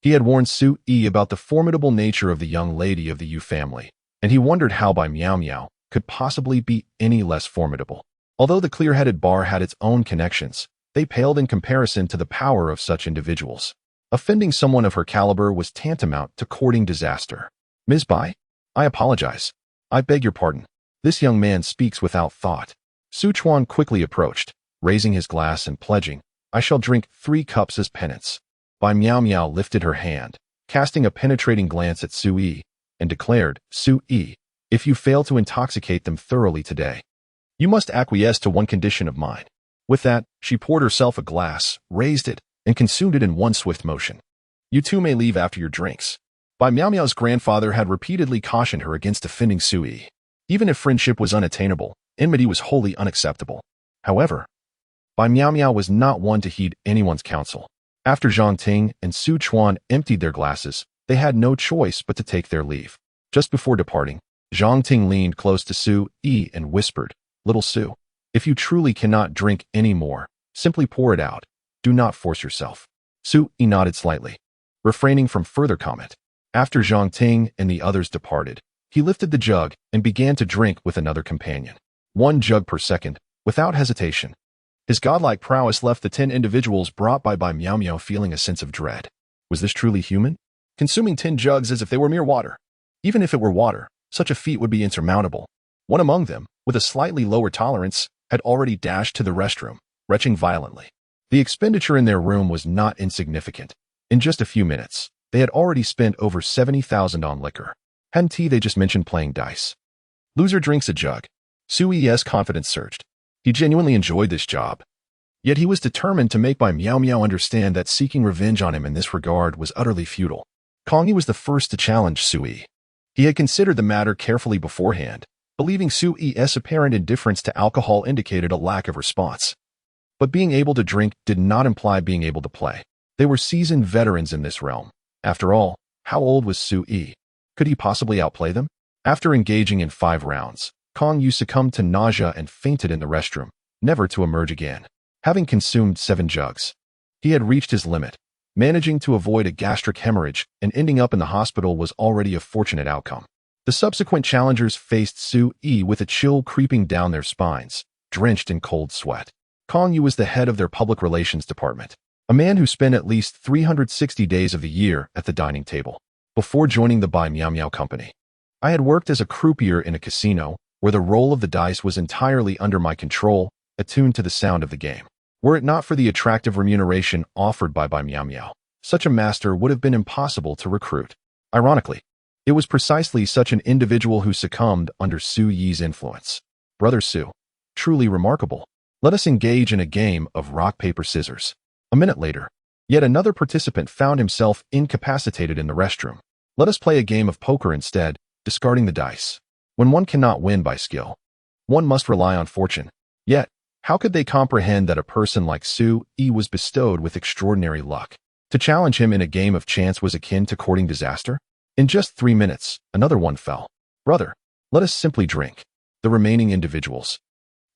he had warned Su Yi about the formidable nature of the young lady of the Yu family, and he wondered how Bai Miao Miao could possibly be any less formidable. Although the clear-headed bar had its own connections, they paled in comparison to the power of such individuals. Offending someone of her caliber was tantamount to courting disaster. "Ms. Bai, I apologize. I beg your pardon. This young man speaks without thought." Su Chuan quickly approached, raising his glass and pledging, "I shall drink 3 cups as penance." Bai Miao Miao lifted her hand, casting a penetrating glance at Su Yi, and declared, "Su Yi, if you fail to intoxicate them thoroughly today, you must acquiesce to one condition of mine." With that, she poured herself a glass, raised it, and consumed it in one swift motion. "You too may leave after your drinks." Bai Miao Miao's grandfather had repeatedly cautioned her against offending Su Yi. Even if friendship was unattainable, enmity was wholly unacceptable. However, Bai Miao Miao was not one to heed anyone's counsel. After Jiang Ting and Su Chuan emptied their glasses, they had no choice but to take their leave. Just before departing, Jiang Ting leaned close to Su Yi and whispered, "Little Su, if you truly cannot drink any more, simply pour it out. Do not force yourself." Su Yi nodded slightly, refraining from further comment. After Jiang Ting and the others departed, he lifted the jug and began to drink with another companion. 1 jug per second, without hesitation. His godlike prowess left the 10 individuals brought by Bai Miao Miao feeling a sense of dread. Was this truly human? Consuming 10 jugs as if they were mere water. Even if it were water, such a feat would be insurmountable. One among them, with a slightly lower tolerance, had already dashed to the restroom, retching violently. The expenditure in their room was not insignificant. In just a few minutes, they had already spent over 70,000 on liquor. Hadn't they just mentioned playing dice? Loser drinks a jug. Su Yi's confidence surged. He genuinely enjoyed this job. Yet he was determined to make Bai Miao Miao understand that seeking revenge on him in this regard was utterly futile. Kong Yi was the first to challenge Su Yi. He had considered the matter carefully beforehand, believing Su Yi's apparent indifference to alcohol indicated a lack of response. But being able to drink did not imply being able to play. They were seasoned veterans in this realm. After all, how old was Su Yi? Could he possibly outplay them? After engaging in 5 rounds, Kong Yu succumbed to nausea and fainted in the restroom, never to emerge again. Having consumed 7 jugs, he had reached his limit. Managing to avoid a gastric hemorrhage and ending up in the hospital was already a fortunate outcome. The subsequent challengers faced Su Yi with a chill creeping down their spines, drenched in cold sweat. Kong Yu was the head of their public relations department, a man who spent at least 360 days of the year at the dining table. Before joining the Bai Miao Miao company, I had worked as a croupier in a casino where the roll of the dice was entirely under my control, attuned to the sound of the game. Were it not for the attractive remuneration offered by Bai Miao Miao, such a master would have been impossible to recruit. Ironically, it was precisely such an individual who succumbed under Su Yi's influence. Brother Su, truly remarkable. Let us engage in a game of rock, paper, scissors. A minute later, yet another participant found himself incapacitated in the restroom. Let us play a game of poker instead, discarding the dice. When one cannot win by skill, one must rely on fortune. Yet, how could they comprehend that a person like Su Yi was bestowed with extraordinary luck? To challenge him in a game of chance was akin to courting disaster. In just 3 minutes, another one fell. Brother, let us simply drink. The remaining individuals,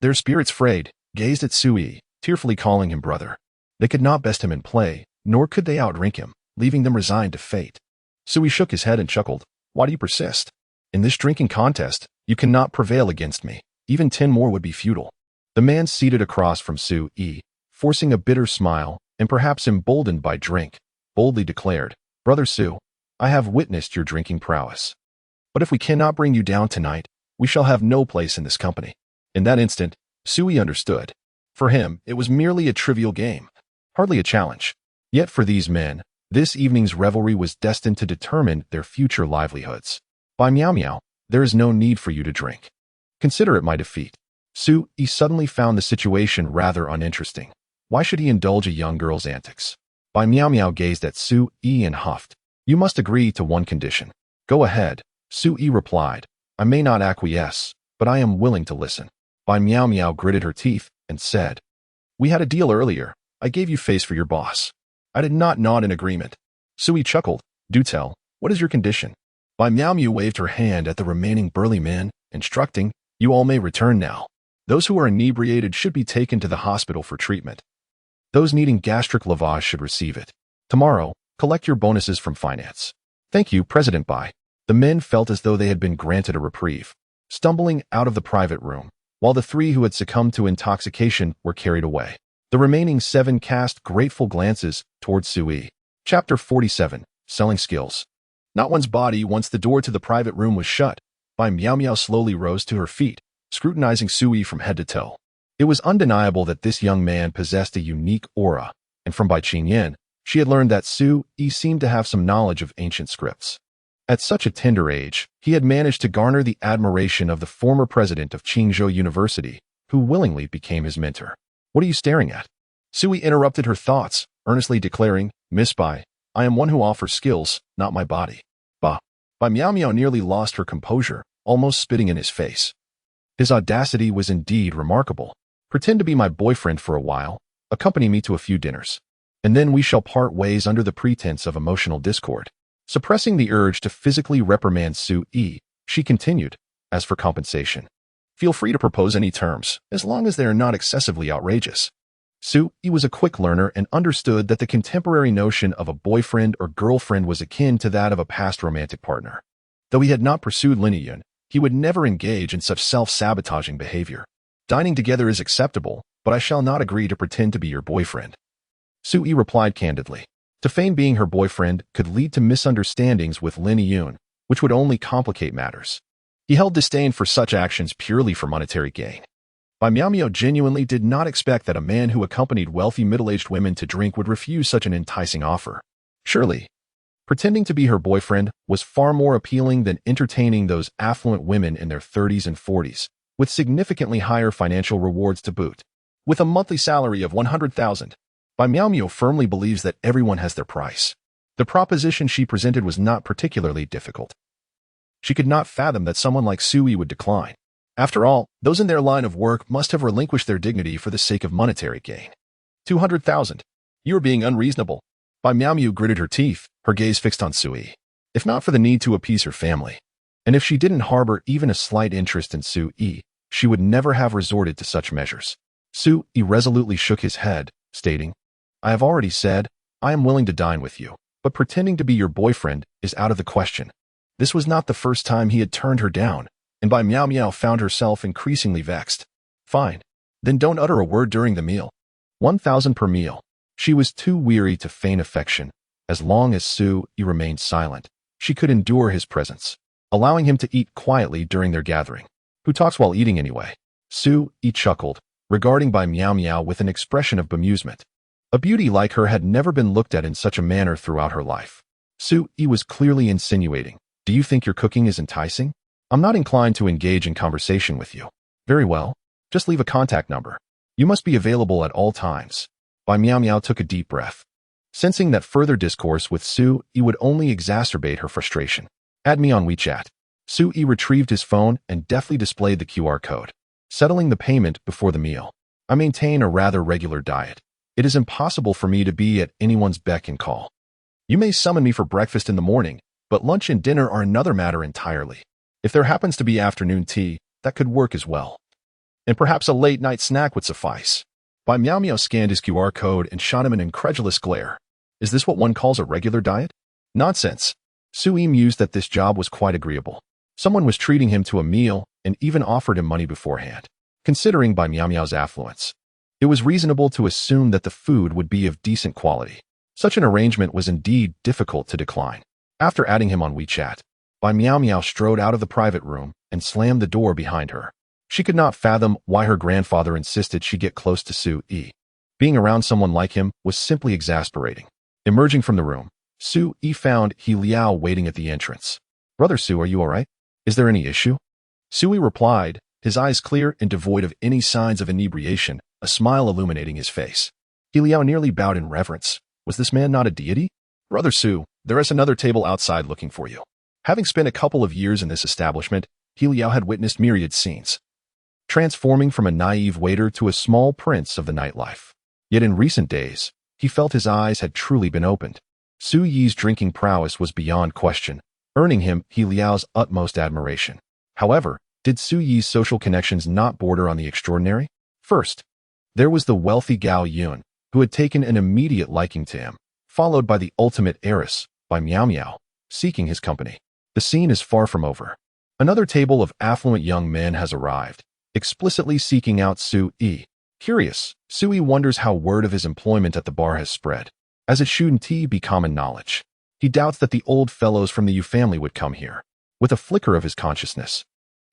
their spirits frayed, gazed at Sui, tearfully calling him brother. They could not best him in play, nor could they outdrink him, leaving them resigned to fate. Sui shook his head and chuckled. Why do you persist? In this drinking contest, you cannot prevail against me. Even 10 more would be futile. The man seated across from Sui, forcing a bitter smile, and perhaps emboldened by drink, boldly declared, Brother Su, I have witnessed your drinking prowess. But if we cannot bring you down tonight, we shall have no place in this company. In that instant, Sui understood. For him, it was merely a trivial game, hardly a challenge. Yet for these men, this evening's revelry was destined to determine their future livelihoods. By Miao Miao, there is no need for you to drink. Consider it my defeat. Sui suddenly found the situation rather uninteresting. Why should he indulge a young girl's antics? By Miao Miao gazed at Sui and huffed. You must agree to one condition. Go ahead, Sui replied. I may not acquiesce, but I am willing to listen. By Miao Miao gritted her teeth and said, We had a deal earlier. I gave you face for your boss. I did not nod in agreement. Sui chuckled. Do tell, what is your condition? By Miao Miao waved her hand at the remaining burly men, instructing, You all may return now. Those who are inebriated should be taken to the hospital for treatment. Those needing gastric lavage should receive it. Tomorrow, collect your bonuses from finance. Thank you, President Bai. The men felt as though they had been granted a reprieve, stumbling out of the private room, while the 3 who had succumbed to intoxication were carried away. The remaining 7 cast grateful glances towards Sui. Chapter 47, Selling Skills. Not one's body once the door to the private room was shut. Bai Miao Miao slowly rose to her feet, scrutinizing Sui from head to toe. It was undeniable that this young man possessed a unique aura, and from Bai Qingyan, she had learned that Sui seemed to have some knowledge of ancient scripts. At such a tender age, he had managed to garner the admiration of the former president of Qingzhou University, who willingly became his mentor. What are you staring at? Sui interrupted her thoughts, earnestly declaring, Miss Bai, I am one who offers skills, not my body. Bah. Bai Miao Miao nearly lost her composure, almost spitting in his face. His audacity was indeed remarkable. Pretend to be my boyfriend for a while, accompany me to a few dinners, and then we shall part ways under the pretense of emotional discord. Suppressing the urge to physically reprimand Sui, she continued, As for compensation, feel free to propose any terms, as long as they are not excessively outrageous. Sui was a quick learner and understood that the contemporary notion of a boyfriend or girlfriend was akin to that of a past romantic partner. Though he had not pursued Lin Yun, he would never engage in such self-sabotaging behavior. Dining together is acceptable, but I shall not agree to pretend to be your boyfriend. Sui replied candidly. To feign being her boyfriend could lead to misunderstandings with Lin Yun, which would only complicate matters. He held disdain for such actions purely for monetary gain. Bai Miao Miao genuinely did not expect that a man who accompanied wealthy middle-aged women to drink would refuse such an enticing offer. Surely, pretending to be her boyfriend was far more appealing than entertaining those affluent women in their 30s and 40s, with significantly higher financial rewards to boot. With a monthly salary of 100,000, Bai Miao Miao firmly believes that everyone has their price. The proposition she presented was not particularly difficult. She could not fathom that someone like Sui would decline. After all, those in their line of work must have relinquished their dignity for the sake of monetary gain. 200,000. You are being unreasonable. Bai Miao Miao gritted her teeth, her gaze fixed on Sui. If not for the need to appease her family, and if she didn't harbor even a slight interest in Sui, she would never have resorted to such measures. Sui resolutely shook his head, stating, I have already said, I am willing to dine with you, but pretending to be your boyfriend is out of the question. This was not the first time he had turned her down, and Bai Miao Miao found herself increasingly vexed. Fine. Then don't utter a word during the meal. 1,000 per meal. She was too weary to feign affection. As long as Sui remained silent, she could endure his presence, allowing him to eat quietly during their gathering. Who talks while eating anyway? Sui chuckled, regarding Bai Miao Miao with an expression of bemusement. A beauty like her had never been looked at in such a manner throughout her life. Sui was clearly insinuating, Do you think your cooking is enticing? I'm not inclined to engage in conversation with you. Very well. Just leave a contact number. You must be available at all times. Bai Miao Miao took a deep breath, sensing that further discourse with Sui would only exacerbate her frustration. Add me on WeChat. Sui retrieved his phone and deftly displayed the QR code, settling the payment before the meal. I maintain a rather regular diet. It is impossible for me to be at anyone's beck and call. You may summon me for breakfast in the morning, but lunch and dinner are another matter entirely. If there happens to be afternoon tea, that could work as well. And perhaps a late-night snack would suffice. Bai Miao Miao scanned his QR code and shot him an incredulous glare. Is this what one calls a regular diet? Nonsense. Sui mused that this job was quite agreeable. Someone was treating him to a meal and even offered him money beforehand. Considering Bai Miao Miao's affluence, it was reasonable to assume that the food would be of decent quality. Such an arrangement was indeed difficult to decline. After adding him on WeChat, Bai Miao Miao strode out of the private room and slammed the door behind her. She could not fathom why her grandfather insisted she get close to Sui. Being around someone like him was simply exasperating. Emerging from the room, Sui found He Liao waiting at the entrance. Brother Su, are you all right? Is there any issue? Sui replied, his eyes clear and devoid of any signs of inebriation, a smile illuminating his face. He Liao nearly bowed in reverence. Was this man not a deity? Brother Su, there is another table outside looking for you. Having spent a couple of years in this establishment, He Liao had witnessed myriad scenes, transforming from a naive waiter to a small prince of the nightlife. Yet in recent days, he felt his eyes had truly been opened. Su Yi's drinking prowess was beyond question, earning him He Liao's utmost admiration. However, did Su Yi's social connections not border on the extraordinary? First, there was the wealthy Gao Yun, who had taken an immediate liking to him, followed by the ultimate heiress, Bai Miao Miao, seeking his company. The scene is far from over. Another table of affluent young men has arrived, explicitly seeking out Sui. Curious, Sui wonders how word of his employment at the bar has spread. As it shouldn't be common knowledge. He doubts that the old fellows from the Yu family would come here. With a flicker of his consciousness,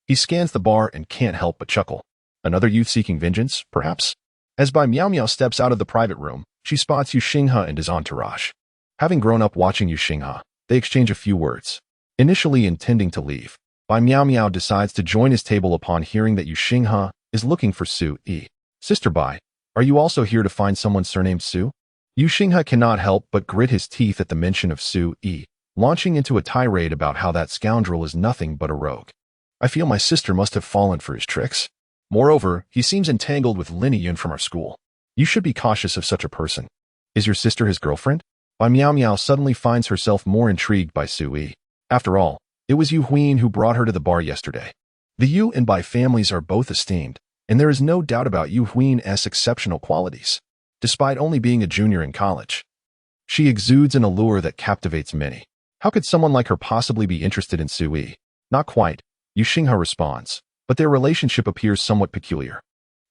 he scans the bar and can't help but chuckle. Another youth seeking vengeance, perhaps? As Bai Miao Miao steps out of the private room, she spots Yu Xinghe and his entourage. Having grown up watching Yu Xinghe, they exchange a few words. Initially intending to leave, Bai Miao Miao decides to join his table upon hearing that Yu Xinghe is looking for Sui. Sister Bai, are you also here to find someone surnamed Su? Yu Xinghe cannot help but grit his teeth at the mention of Sui, launching into a tirade about how that scoundrel is nothing but a rogue. I feel my sister must have fallen for his tricks. Moreover, he seems entangled with Lin Yun from our school. You should be cautious of such a person. Is your sister his girlfriend? Bai Miao Miao suddenly finds herself more intrigued by Sui. After all, it was Yu Huin who brought her to the bar yesterday. The Yu and Bai families are both esteemed, and there is no doubt about Yu Huin's exceptional qualities. Despite only being a junior in college, she exudes an allure that captivates many. How could someone like her possibly be interested in Sui? Not quite, Yu Xinghe responds, but their relationship appears somewhat peculiar.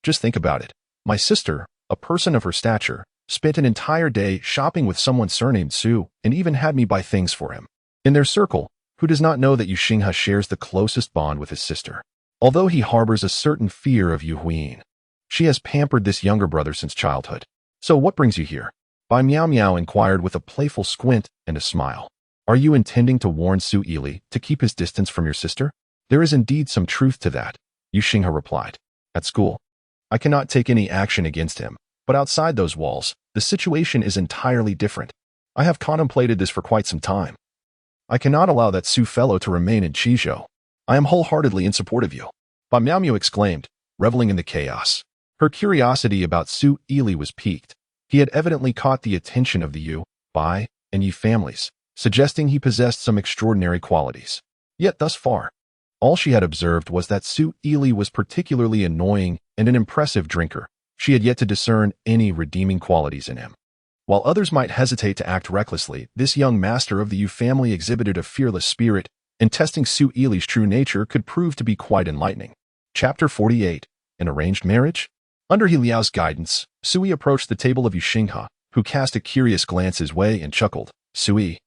Just think about it. My sister, a person of her stature, spent an entire day shopping with someone surnamed Su and even had me buy things for him. In their circle, who does not know that Yu Xinghe shares the closest bond with his sister? Although he harbors a certain fear of Yu Huin, she has pampered this younger brother since childhood. So what brings you here? Bai Miao Miao inquired with a playful squint and a smile. Are you intending to warn Su Ili to keep his distance from your sister? There is indeed some truth to that, Yu Xinghe replied. At school, I cannot take any action against him, but outside those walls, the situation is entirely different. I have contemplated this for quite some time. I cannot allow that Su fellow to remain in Qizhou. I am wholeheartedly in support of you. Bai Miao Miao exclaimed, reveling in the chaos. Her curiosity about Su Ili was piqued. He had evidently caught the attention of the Yu, Bai, and Yi families, suggesting he possessed some extraordinary qualities. Yet thus far, all she had observed was that Su Ili was particularly annoying and an impressive drinker. She had yet to discern any redeeming qualities in him. While others might hesitate to act recklessly, this young master of the Yu family exhibited a fearless spirit, and testing Su Ili's true nature could prove to be quite enlightening. Chapter 48. An Arranged Marriage? Under He Liao's guidance, Sui approached the table of Yu Xinghe, who cast a curious glance his way and chuckled. Sui,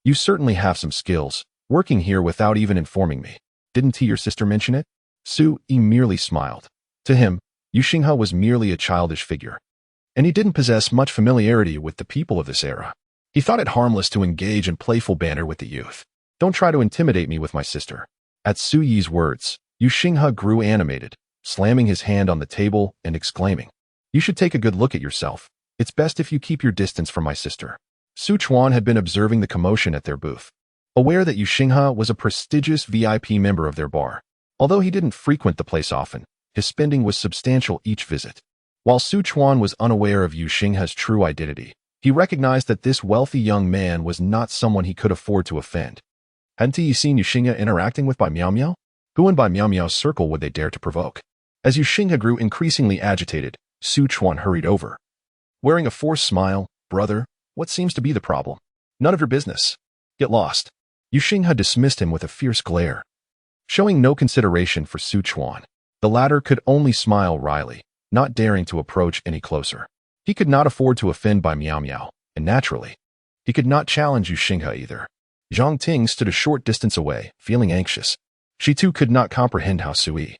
you certainly have some skills, working here without even informing me. Didn't your sister mention it? Sui merely smiled. To him, Yu Xinghe was merely a childish figure, and he didn't possess much familiarity with the people of this era. He thought it harmless to engage in playful banter with the youth. Don't try to intimidate me with my sister. At Su Yi's words, Yu Xinghe grew animated, slamming his hand on the table and exclaiming, you should take a good look at yourself. It's best if you keep your distance from my sister. Su Chuan had been observing the commotion at their booth, aware that Yu Xinghe was a prestigious VIP member of their bar. Although he didn't frequent the place often, his spending was substantial each visit. While Su Chuan was unaware of Yu Xinghe's true identity, he recognized that this wealthy young man was not someone he could afford to offend. Hadn't he seen Yu Xinghe interacting with Bai Miao Miao? Who in Bai Miao Miao's circle would they dare to provoke? As Yu Xinghe grew increasingly agitated, Su Chuan hurried over. Wearing a forced smile, "Brother, what seems to be the problem? None of your business. Get lost." Yu Xinghe dismissed him with a fierce glare. Showing no consideration for Su Chuan, the latter could only smile wryly, not daring to approach any closer. He could not afford to offend Bai Miao Miao, and naturally, he could not challenge Yu Xinghe either. Jiang Ting stood a short distance away, feeling anxious. She too could not comprehend how Sui,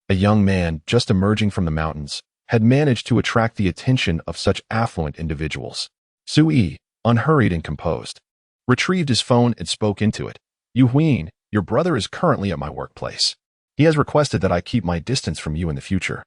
a young man just emerging from the mountains, had managed to attract the attention of such affluent individuals. Sui, unhurried and composed, retrieved his phone and spoke into it. "Yu Huin, your brother is currently at my workplace. He has requested that I keep my distance from you in the future.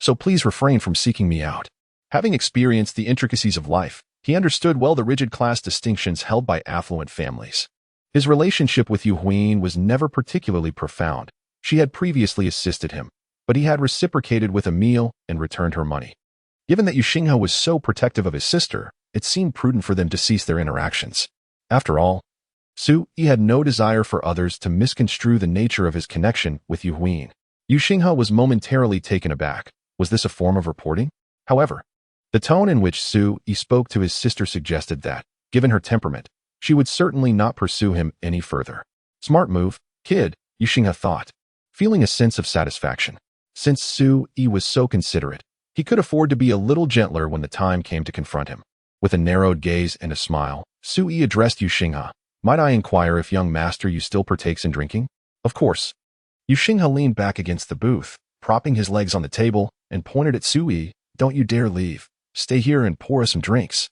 So please refrain from seeking me out." Having experienced the intricacies of life, he understood well the rigid class distinctions held by affluent families. His relationship with Yu Huin was never particularly profound. She had previously assisted him, but he had reciprocated with a meal and returned her money. Given that Yu Xinghe was so protective of his sister, it seemed prudent for them to cease their interactions. After all, Sui had no desire for others to misconstrue the nature of his connection with Yu Huin. Yu Xinghe was momentarily taken aback. Was this a form of reporting? However, the tone in which Sui spoke to his sister suggested that, given her temperament, she would certainly not pursue him any further. Smart move, kid, Yu Xinghe thought, feeling a sense of satisfaction. Since Sui was so considerate, he could afford to be a little gentler when the time came to confront him. With a narrowed gaze and a smile, Sui addressed Yu Xinghe. "Might I inquire if young master you still partakes in drinking?" "Of course." Yu Xinghe leaned back against the booth, propping his legs on the table, and pointed at Sui. "Don't you dare leave. Stay here and pour us some drinks."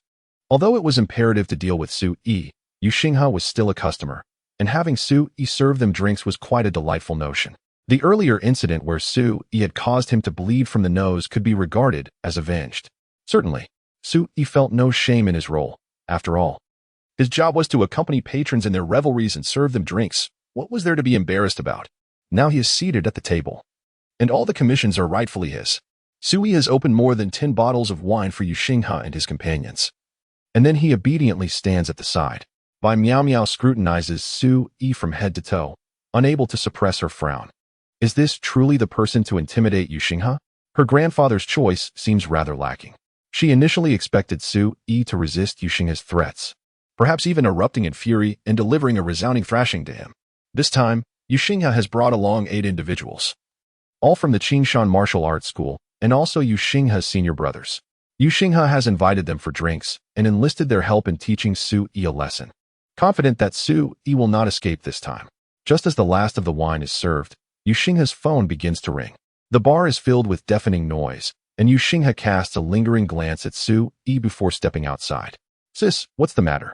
Although it was imperative to deal with Sui, Yu Xinghe was still a customer, and having Sui serve them drinks was quite a delightful notion. The earlier incident where Sui had caused him to bleed from the nose could be regarded as avenged. Certainly, Sui felt no shame in his role. After all, his job was to accompany patrons in their revelries and serve them drinks. What was there to be embarrassed about? Now he is seated at the table, and all the commissions are rightfully his. Sui has opened more than 10 bottles of wine for Yu Xinghe and his companions. And then he obediently stands at the side. Bai Miao Miao scrutinizes Sui from head to toe, unable to suppress her frown. Is this truly the person to intimidate Yu Xinghe? Her grandfather's choice seems rather lacking. She initially expected Sui to resist Yu Xinghe's threats, perhaps even erupting in fury and delivering a resounding thrashing to him. This time, Yu Xinghe has brought along 8 individuals, all from the Qingshan Martial Arts School, and also Yu Xinghe's senior brothers. Yu Xinghe has invited them for drinks and enlisted their help in teaching Sui a lesson. Confident that Sui will not escape this time. Just as the last of the wine is served, Yu Xinghe's phone begins to ring. The bar is filled with deafening noise, and Yu Xinghe casts a lingering glance at Sui before stepping outside. "Sis, what's the matter?"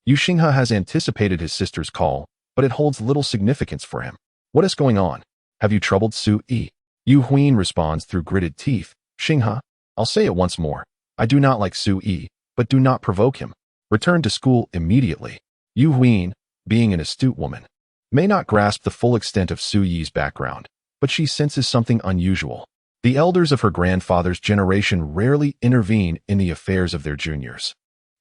Yu Xinghe has anticipated his sister's call, but it holds little significance for him. "What is going on? Have you troubled Sui?" Yu Huin responds through gritted teeth. "Xinghe, I'll say it once more. I do not like Sui, but do not provoke him. Return to school immediately." Yu Huin, being an astute woman, may not grasp the full extent of Sui's background, but she senses something unusual. The elders of her grandfather's generation rarely intervene in the affairs of their juniors.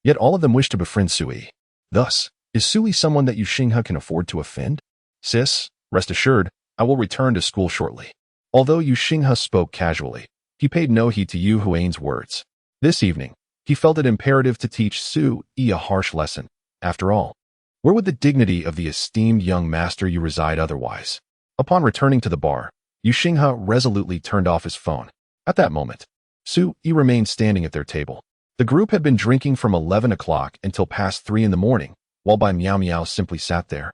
Yet all of them wish to befriend Sui. Thus, is Sui someone that Yu Xinghe can afford to offend? "Sis, rest assured, I will return to school shortly." Although Yu Xinghe spoke casually, he paid no heed to Yu Huin's words. This evening, he felt it imperative to teach Sui a harsh lesson. After all, where would the dignity of the esteemed young master you reside otherwise? Upon returning to the bar, Yu Xinghe resolutely turned off his phone. At that moment, Sui remained standing at their table. The group had been drinking from 11 o'clock until past 3 in the morning, while Bai Miao Miao simply sat there.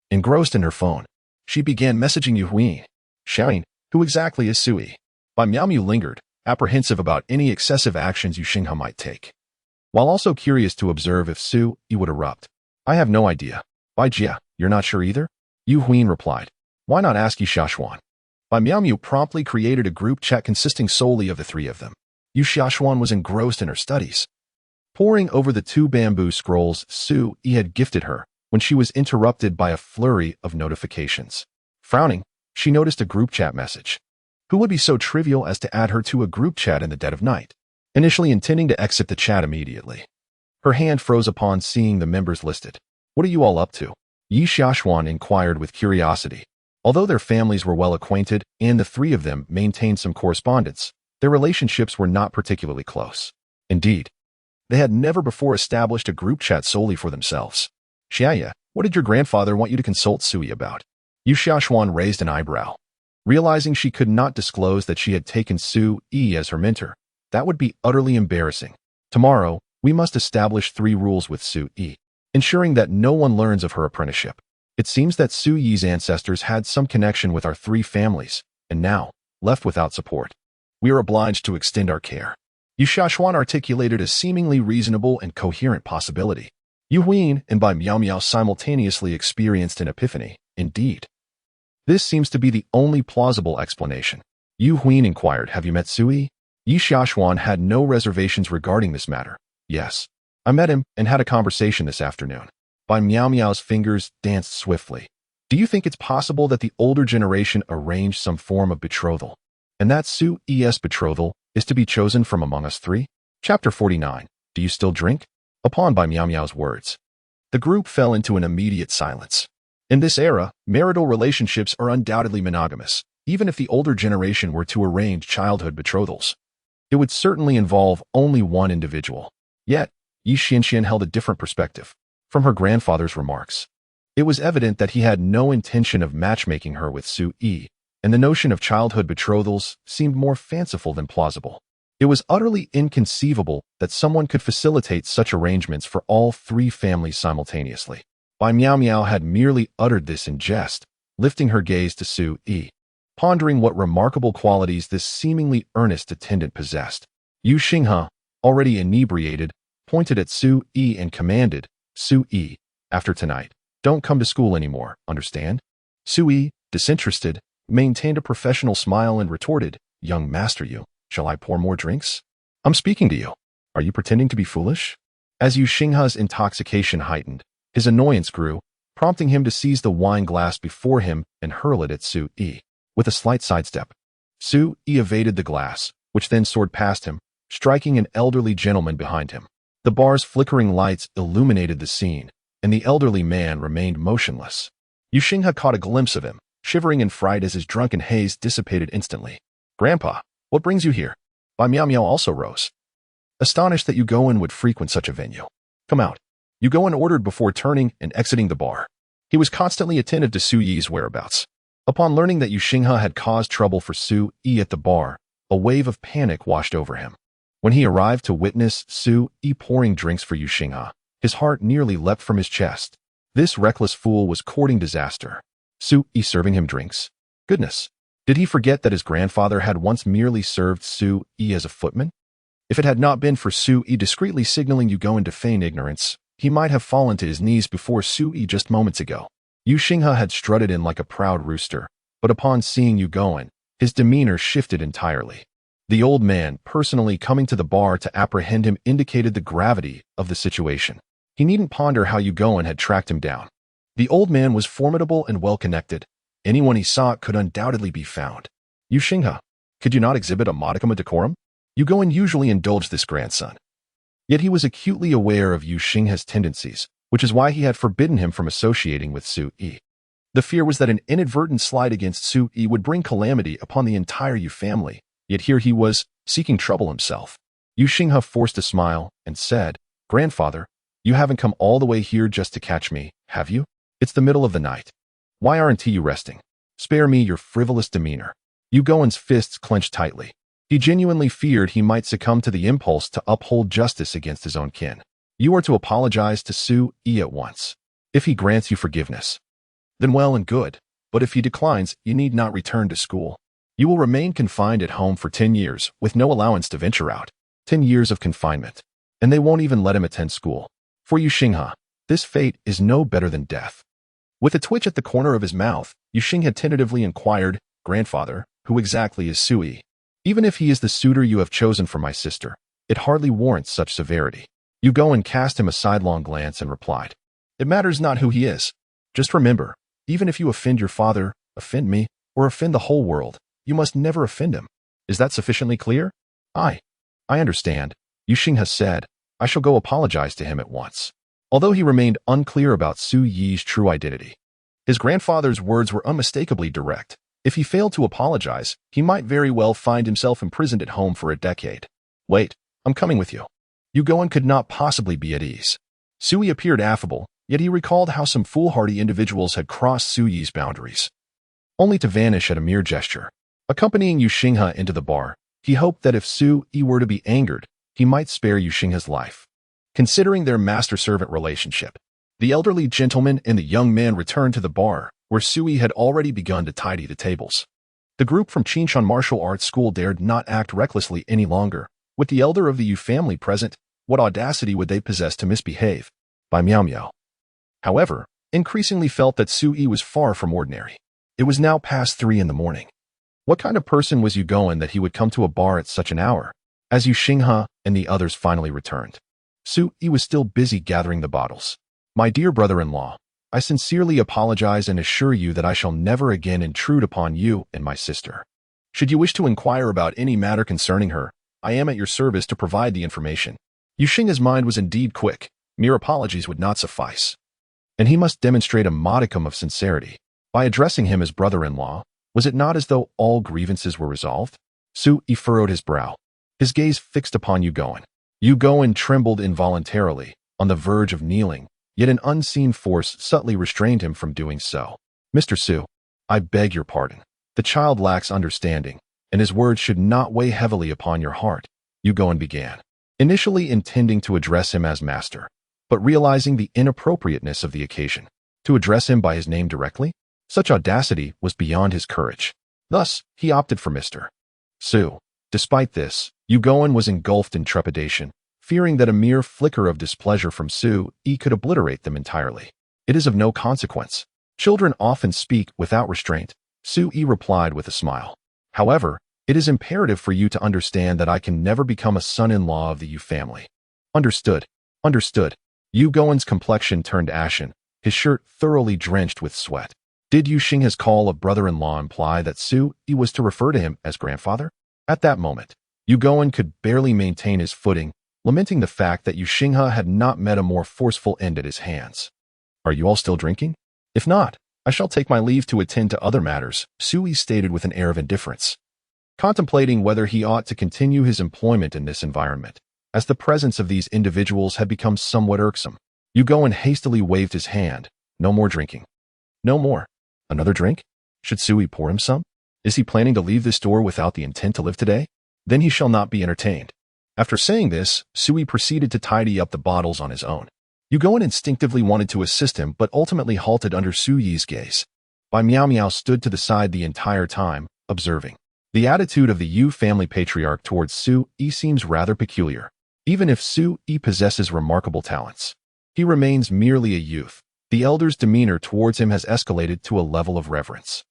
Engrossed in her phone, she began messaging Yu Huin, shouting, "Who exactly is Sui?" Bai Miao Miao lingered, apprehensive about any excessive actions Yu Xinghe might take, while also curious to observe if Sui would erupt. "I have no idea." "Bai Jia, you're not sure either?" Yu Huin replied. "Why not ask Yu Xiaoshuan?" Bai Miao Miao promptly created a group chat consisting solely of the 3 of them. Yu Xiaoshuan was engrossed in her studies, poring over the 2 bamboo scrolls Sui had gifted her when she was interrupted by a flurry of notifications. Frowning, she noticed a group chat message. Who would be so trivial as to add her to a group chat in the dead of night, initially intending to exit the chat immediately? Her hand froze upon seeing the members listed. What are you all up to? Yi Xiaoxuan inquired with curiosity. Although their families were well acquainted and the three of them maintained some correspondence, their relationships were not particularly close. Indeed, they had never before established a group chat solely for themselves. Xiaoya, what did your grandfather want you to consult Sui about? Yu Xiaoxuan raised an eyebrow. Realizing she could not disclose that she had taken Sui as her mentor, that would be utterly embarrassing. Tomorrow, we must establish 3 rules with Sui, ensuring that no one learns of her apprenticeship. It seems that Suyi's ancestors had some connection with our 3 families, and now, left without support, we are obliged to extend our care. Yu Xiaoxuan articulated a seemingly reasonable and coherent possibility. Yu Huin and Bai Miao Miao simultaneously experienced an epiphany. Indeed, this seems to be the only plausible explanation. Yu Huin inquired, have you met Sui? Yi Xiaoxuan had no reservations regarding this matter. Yes, I met him and had a conversation this afternoon. Bai Miao Miao's fingers danced swiftly. Do you think it's possible that the older generation arranged some form of betrothal, and that Sui's betrothal is to be chosen from among us 3? Chapter 49. Do you still drink? Upon Bai Miao Miao's words, the group fell into an immediate silence. In this era, marital relationships are undoubtedly monogamous, even if the older generation were to arrange childhood betrothals. It would certainly involve only one individual. Yet, Yi Xianxian held a different perspective. From her grandfather's remarks, it was evident that he had no intention of matchmaking her with Sui, and the notion of childhood betrothals seemed more fanciful than plausible. It was utterly inconceivable that someone could facilitate such arrangements for all 3 families simultaneously. Bai Miao Miao had merely uttered this in jest, lifting her gaze to Sui, pondering what remarkable qualities this seemingly earnest attendant possessed. Yu Xinghe, already inebriated, pointed at Sui and commanded, Sui, after tonight, don't come to school anymore, understand? Sui, disinterested, maintained a professional smile and retorted, young master Yu, shall I pour more drinks? I'm speaking to you. Are you pretending to be foolish? As Yu Xinghe's intoxication heightened, his annoyance grew, prompting him to seize the wine glass before him and hurl it at Sui. With a slight sidestep, Sui evaded the glass, which then soared past him, striking an elderly gentleman behind him. The bar's flickering lights illuminated the scene, and the elderly man remained motionless. Yu Xinghe caught a glimpse of him, shivering in fright as his drunken haze dissipated instantly. Grandpa, what brings you here? Bai Miao Miao also rose, astonished that Yugoan would frequent such a venue. Come out. Yugoan ordered before turning and exiting the bar. He was constantly attentive to Sui's whereabouts. Upon learning that Yu Xinghe had caused trouble for Sui at the bar, a wave of panic washed over him. When he arrived to witness Sui pouring drinks for Yu Xinghe, his heart nearly leapt from his chest. This reckless fool was courting disaster. Sui serving him drinks? Goodness! Did he forget that his grandfather had once merely served Sui as a footman? If it had not been for Sui discreetly signaling Yugoan to feign ignorance, he might have fallen to his knees before Sui just moments ago. Yu Xinghe had strutted in like a proud rooster, but upon seeing Yugoan, his demeanor shifted entirely. The old man, personally coming to the bar to apprehend him, indicated the gravity of the situation. He needn't ponder how Yugoan had tracked him down. The old man was formidable and well-connected. Anyone he sought could undoubtedly be found. Yu Xinghe, could you not exhibit a modicum of decorum? Yugoan usually indulged this grandson. Yet he was acutely aware of Yu Xinghe's tendencies, which is why he had forbidden him from associating with Sui. The fear was that an inadvertent slide against Sui would bring calamity upon the entire Yu family, yet here he was, seeking trouble himself. Yu Xinghe forced a smile and said, Grandfather, you haven't come all the way here just to catch me, have you? It's the middle of the night. Why aren't you resting? Spare me your frivolous demeanor. Yugoan's fists clenched tightly. He genuinely feared he might succumb to the impulse to uphold justice against his own kin. You are to apologize to Sui at once. If he grants you forgiveness, then well and good, but if he declines, you need not return to school. You will remain confined at home for 10 years, with no allowance to venture out. 10 years of confinement. And they won't even let him attend school. For Yu Xinghe, this fate is no better than death. With a twitch at the corner of his mouth, Yu Xinghe tentatively inquired, Grandfather, who exactly is Sui? Even if he is the suitor you have chosen for my sister, it hardly warrants such severity. Yugoan cast him a sidelong glance and replied, It matters not who he is. Just remember, even if you offend your father, offend me, or offend the whole world, you must never offend him. Is that sufficiently clear? I understand, Yu Xinghe said. I shall go apologize to him at once. Although he remained unclear about Su Yi's true identity, his grandfather's words were unmistakably direct. If he failed to apologize, he might very well find himself imprisoned at home for a decade. Wait, I'm coming with you. Yu Gowen could not possibly be at ease. Sui appeared affable, yet he recalled how some foolhardy individuals had crossed Su Yi's boundaries, only to vanish at a mere gesture. Accompanying Yu Xinghe into the bar, he hoped that if Su Yi were to be angered, he might spare Yu Xinghe's life. Considering their master-servant relationship, the elderly gentleman and the young man returned to the bar, where Sui had already begun to tidy the tables. The group from Qinshan Martial Arts School dared not act recklessly any longer. With the elder of the Yu family present, what audacity would they possess to misbehave? By Miao Miao, however, increasingly felt that Sui was far from ordinary. It was now past 3 in the morning. What kind of person was Yu Gowen that he would come to a bar at such an hour? As Yu Xinghe and the others finally returned, Sui was still busy gathering the bottles. My dear brother-in-law, I sincerely apologize and assure you that I shall never again intrude upon you and my sister. Should you wish to inquire about any matter concerning her, I am at your service to provide the information. Yu Xinghe's mind was indeed quick. Mere apologies would not suffice, and he must demonstrate a modicum of sincerity. By addressing him as brother-in-law, was it not as though all grievances were resolved? Sui furrowed his brow, his gaze fixed upon Yu Gowen. Yu Gowen trembled involuntarily, on the verge of kneeling, yet an unseen force subtly restrained him from doing so. Mr. Su, I beg your pardon. The child lacks understanding, and his words should not weigh heavily upon your heart, Yu Gowen began, initially intending to address him as master, but realizing the inappropriateness of the occasion. To address him by his name directly? Such audacity was beyond his courage. Thus, he opted for Mr. Su. Despite this, Yu Gowen was engulfed in trepidation, fearing that a mere flicker of displeasure from Su Yi could obliterate them entirely. It is of no consequence. Children often speak without restraint, Su Yi replied with a smile. However, it is imperative for you to understand that I can never become a son-in-law of the Yu family. Understood. Understood. Yu Gowen's complexion turned ashen, his shirt thoroughly drenched with sweat. Did Yu Xinghe's call of brother-in-law imply that Su Yi was to refer to him as grandfather? At that moment, Yu Gowen could barely maintain his footing, lamenting the fact that Yu Xinghe had not met a more forceful end at his hands. Are you all still drinking? If not, I shall take my leave to attend to other matters, Sui stated with an air of indifference, contemplating whether he ought to continue his employment in this environment, as the presence of these individuals had become somewhat irksome. Yu Gowen hastily waved his hand. No more drinking. No more. Another drink? Should Sui pour him some? Is he planning to leave this door without the intent to live today? Then he shall not be entertained. After saying this, Sui proceeded to tidy up the bottles on his own. Yu Gowen instinctively wanted to assist him, but ultimately halted under Su Yi's gaze. Bai Miao Miao stood to the side the entire time, observing. The attitude of the Yu family patriarch towards Su Yi seems rather peculiar. Even if Su Yi possesses remarkable talents, he remains merely a youth. The elder's demeanor towards him has escalated to a level of reverence.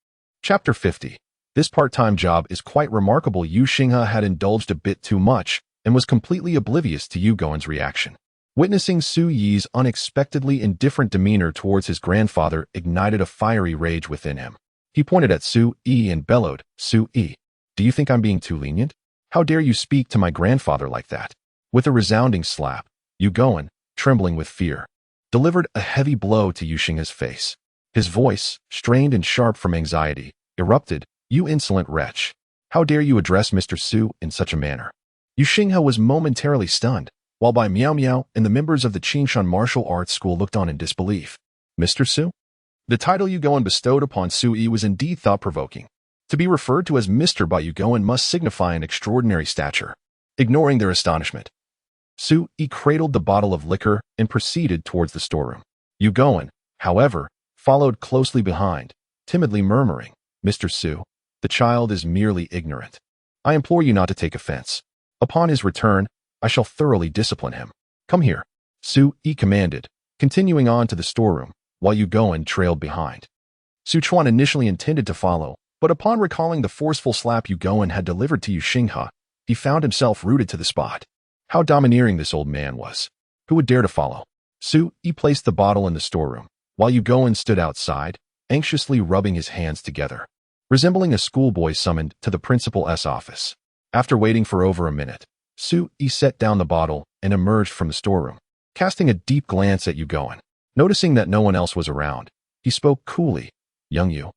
Chapter 50. This part-time job is quite remarkable. Yu Xinghe had indulged a bit too much and was completely oblivious to Yu Gowen's reaction. Witnessing Su Yi's unexpectedly indifferent demeanor towards his grandfather ignited a fiery rage within him. He pointed at Su Yi and bellowed, Su Yi, do you think I'm being too lenient? How dare you speak to my grandfather like that? With a resounding slap, Yu Gowen, trembling with fear, delivered a heavy blow to Yu Xinghe's face. His voice, strained and sharp from anxiety, erupted, You insolent wretch! How dare you address Mr. Su in such a manner? Yu Xinghe was momentarily stunned, while Bai Miao Miao and the members of the Qinshan Martial Arts School looked on in disbelief. Mr. Su? The title Yu Gowen bestowed upon Su Yi was indeed thought-provoking. To be referred to as Mr. by Yu Gowen must signify an extraordinary stature. Ignoring their astonishment, Su Yi cradled the bottle of liquor and proceeded towards the storeroom. Yu Gowen, however, followed closely behind, timidly murmuring, Mr. Su, the child is merely ignorant. I implore you not to take offense. Upon his return, I shall thoroughly discipline him. Come here, Su Yi commanded, continuing on to the storeroom, while Yu Gowen trailed behind. Su Chuan initially intended to follow, but upon recalling the forceful slap Yu Gowen had delivered to Yu Xinghe, he found himself rooted to the spot. How domineering this old man was. Who would dare to follow? Su Yi placed the bottle in the storeroom, while Yu Gowen stood outside, anxiously rubbing his hands together. resembling a schoolboy summoned to the principal's office. After waiting for over a minute, Su-yi set down the bottle and emerged from the storeroom, casting a deep glance at Yugoan. Noticing that no one else was around, he spoke coolly. Young Yu,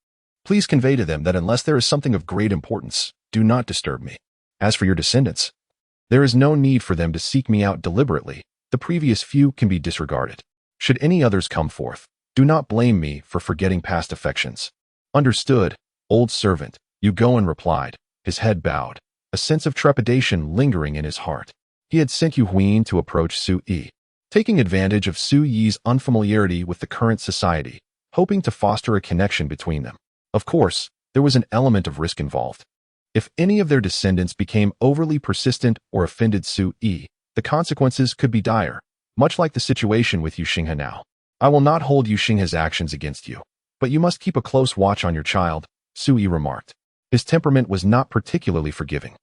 please convey to them that unless there is something of great importance, do not disturb me. As for your descendants, there is no need for them to seek me out deliberately. The previous few can be disregarded. Should any others come forth, do not blame me for forgetting past affections. Understood, old servant, Yugoan replied, his head bowed, a sense of trepidation lingering in his heart. He had sent Yu Huin to approach Su-yi, taking advantage of Su-yi's unfamiliarity with the current society, hoping to foster a connection between them. Of course, there was an element of risk involved. If any of their descendants became overly persistent or offended Su-yi, the consequences could be dire, much like the situation with Yu Xinghe now. I will not hold Yu Xinghe's actions against you, but you must keep a close watch on your child, Su-yi remarked. His temperament was not particularly forgiving.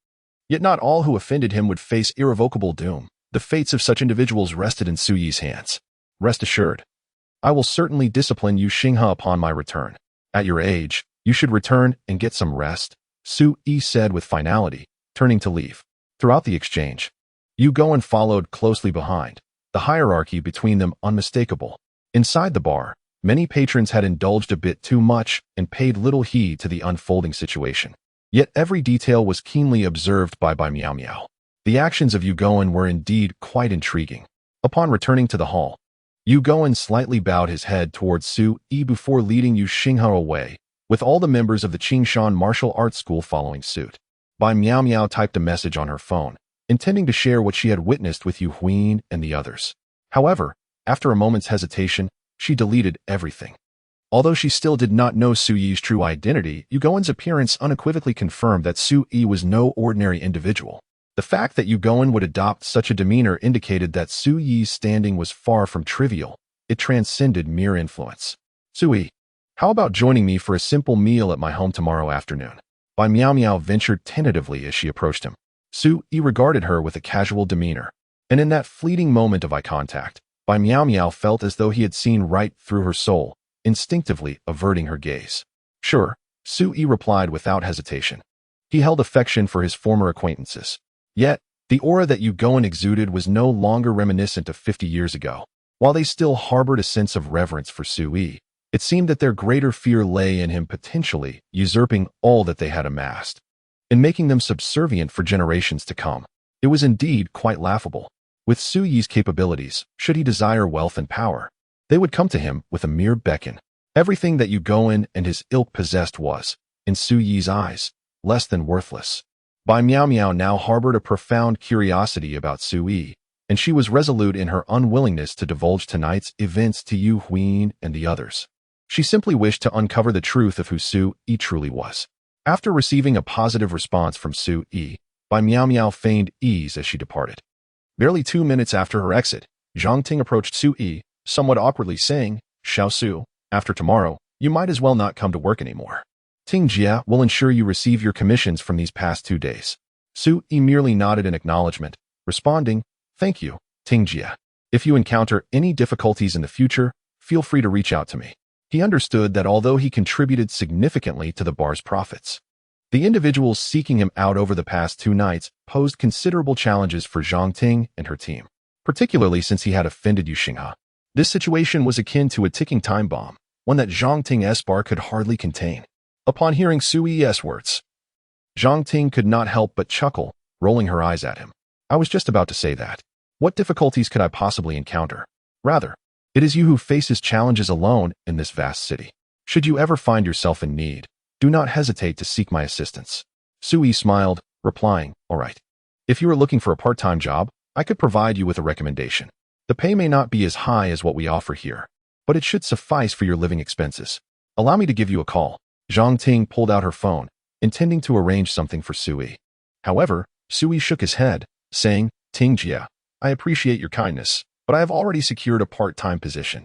Yet not all who offended him would face irrevocable doom. The fates of such individuals rested in Su-yi's hands. Rest assured, I will certainly discipline Yu Xinghe upon my return. At your age, you should return and get some rest, Su-yi said with finality, turning to leave. Throughout the exchange, Yugoan followed closely behind, the hierarchy between them unmistakable. Inside the bar, many patrons had indulged a bit too much and paid little heed to the unfolding situation. Yet every detail was keenly observed by Miao Miao. The actions of Yugoan were indeed quite intriguing. Upon returning to the hall, Yugoan slightly bowed his head towards Su-yi before leading Yu Xinghe away, with all the members of the Qingshan martial arts school following suit. Miao Miao typed a message on her phone, intending to share what she had witnessed with Yu Huin and the others. However, after a moment's hesitation, she deleted everything. Although she still did not know Su-yi's true identity, Yugoan's appearance unequivocally confirmed that Su-yi was no ordinary individual. The fact that Yugoan would adopt such a demeanor indicated that Su-yi's standing was far from trivial. It transcended mere influence. Su-yi, how about joining me for a simple meal at my home tomorrow afternoon? Miao Miao ventured tentatively as she approached him. Su-yi regarded her with a casual demeanor, and in that fleeting moment of eye contact, Miao Miao felt as though he had seen right through her soul, instinctively averting her gaze. Sure, Su-yi replied without hesitation. He held affection for his former acquaintances. Yet, the aura that Yugoan exuded was no longer reminiscent of 50 years ago. While they still harbored a sense of reverence for Su-yi, it seemed that their greater fear lay in him potentially usurping all that they had amassed, and making them subservient for generations to come. It was indeed quite laughable. With Su-yi's capabilities, should he desire wealth and power, they would come to him with a mere beckon. Everything that Yugoan and his ilk possessed was, in Su-yi's eyes, less than worthless. Miao Miao now harbored a profound curiosity about Su-yi, and she was resolute in her unwillingness to divulge tonight's events to Yu Huin and the others. She simply wished to uncover the truth of who Su-yi truly was. After receiving a positive response from Su-yi, Miao Miao feigned ease as she departed. Barely 2 minutes after her exit, Jiang approached Su-yi, somewhat awkwardly saying, Xiao Su, after tomorrow, you might as well not come to work anymore. Tingjia will ensure you receive your commissions from these past 2 days. Su-yi merely nodded in acknowledgement, responding, Thank you, Tingjia. If you encounter any difficulties in the future, feel free to reach out to me. He understood that although he contributed significantly to the bar's profits, the individuals seeking him out over the past 2 nights posed considerable challenges for Jiang and her team, particularly since he had offended Yu Xinghe. This situation was akin to a ticking time bomb, one that Jiang's bar could hardly contain. Upon hearing Su-yi's words, Jiang could not help but chuckle, rolling her eyes at him. I was just about to say that. What difficulties could I possibly encounter? Rather, it is you who faces challenges alone in this vast city. Should you ever find yourself in need, do not hesitate to seek my assistance. Su-yi smiled, replying, All right. If you are looking for a part-time job, I could provide you with a recommendation. The pay may not be as high as what we offer here, but it should suffice for your living expenses. Allow me to give you a call. Jiang pulled out her phone, intending to arrange something for Su-yi. However, Su-yi shook his head, saying, Tingjia, I appreciate your kindness, but I have already secured a part-time position.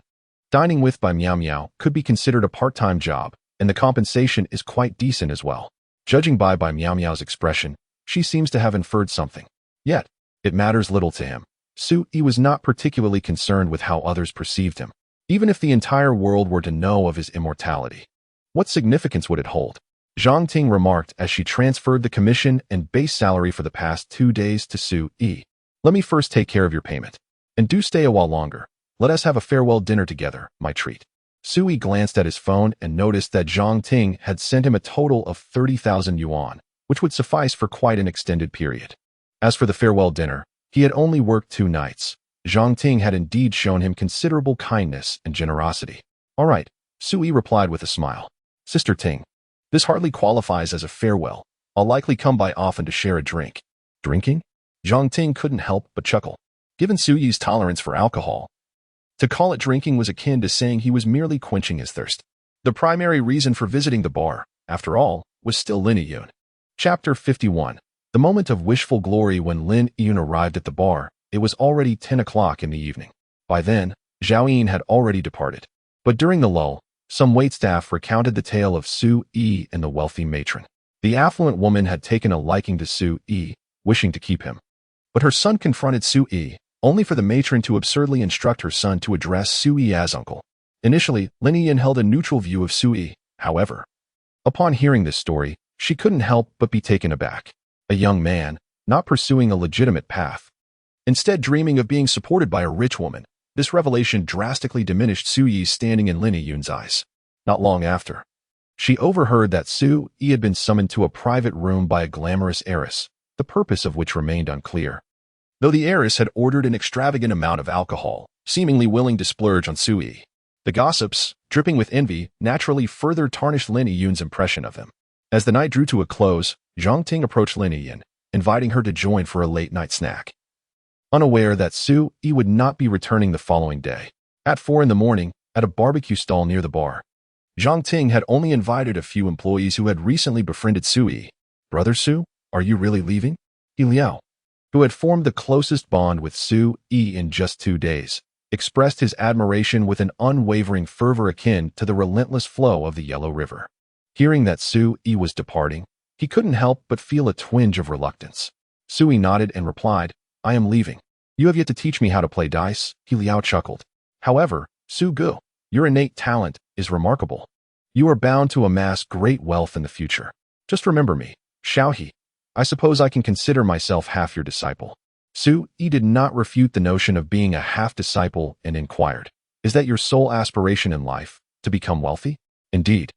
Dining with Miao Miao could be considered a part-time job, and the compensation is quite decent as well. Judging by Miao Miao's expression, she seems to have inferred something. Yet, it matters little to him. Su-yi was not particularly concerned with how others perceived him. Even if the entire world were to know of his immortality, what significance would it hold? Jiang Ting remarked as she transferred the commission and base salary for the past 2 days to Su Yi. Let me first take care of your payment. And do stay a while longer. Let us have a farewell dinner together, my treat. Su Yi glanced at his phone and noticed that Jiang Ting had sent him a total of 30,000 yuan, which would suffice for quite an extended period. As for the farewell dinner, he had only worked 2 nights. Jiang Ting had indeed shown him considerable kindness and generosity. All right, Su Yi replied with a smile. Sister Ting, this hardly qualifies as a farewell. I'll likely come by often to share a drink. Drinking? Jiang Ting couldn't help but chuckle. Given Su Yi's tolerance for alcohol, to call it drinking was akin to saying he was merely quenching his thirst. The primary reason for visiting the bar, after all, was still Lin Yun. Chapter 51. The moment of wishful glory. When Lin Yun arrived at the bar, it was already 10 o'clock in the evening. By then, Zhao Yin had already departed. But during the lull, some waitstaff recounted the tale of Su Yi and the wealthy matron. The affluent woman had taken a liking to Su Yi, wishing to keep him. But her son confronted Su Yi, only for the matron to absurdly instruct her son to address Su Yi as uncle. Initially, Lin Yin held a neutral view of Su Yi, however. Upon hearing this story, she couldn't help but be taken aback. A young man, not pursuing a legitimate path, instead dreaming of being supported by a rich woman. This revelation drastically diminished Su Yi's standing in Lin Yun's eyes. Not long after, she overheard that Su Yi had been summoned to a private room by a glamorous heiress, the purpose of which remained unclear. Though the heiress had ordered an extravagant amount of alcohol, seemingly willing to splurge on Su Yi, the gossips, dripping with envy, naturally further tarnished Lin Yun's impression of him. As the night drew to a close, Jiang Ting approached Lin Yun, inviting her to join for a late-night snack. Unaware that Su Yi would not be returning the following day, at 4 in the morning, at a barbecue stall near the bar, Jiang Ting had only invited a few employees who had recently befriended Su Yi. Brother Su, are you really leaving? He Liao, who had formed the closest bond with Su Yi in just 2 days, expressed his admiration with an unwavering fervor akin to the relentless flow of the Yellow River. Hearing that Su Yi was departing, he couldn't help but feel a twinge of reluctance. Su Yi nodded and replied, I am leaving. You have yet to teach me how to play dice, He Liao chuckled. However, Su Gu, your innate talent is remarkable. You are bound to amass great wealth in the future. Just remember me, Xiao He. I suppose I can consider myself half your disciple. Su Yi did not refute the notion of being a half-disciple and inquired, is that your sole aspiration in life, to become wealthy? Indeed.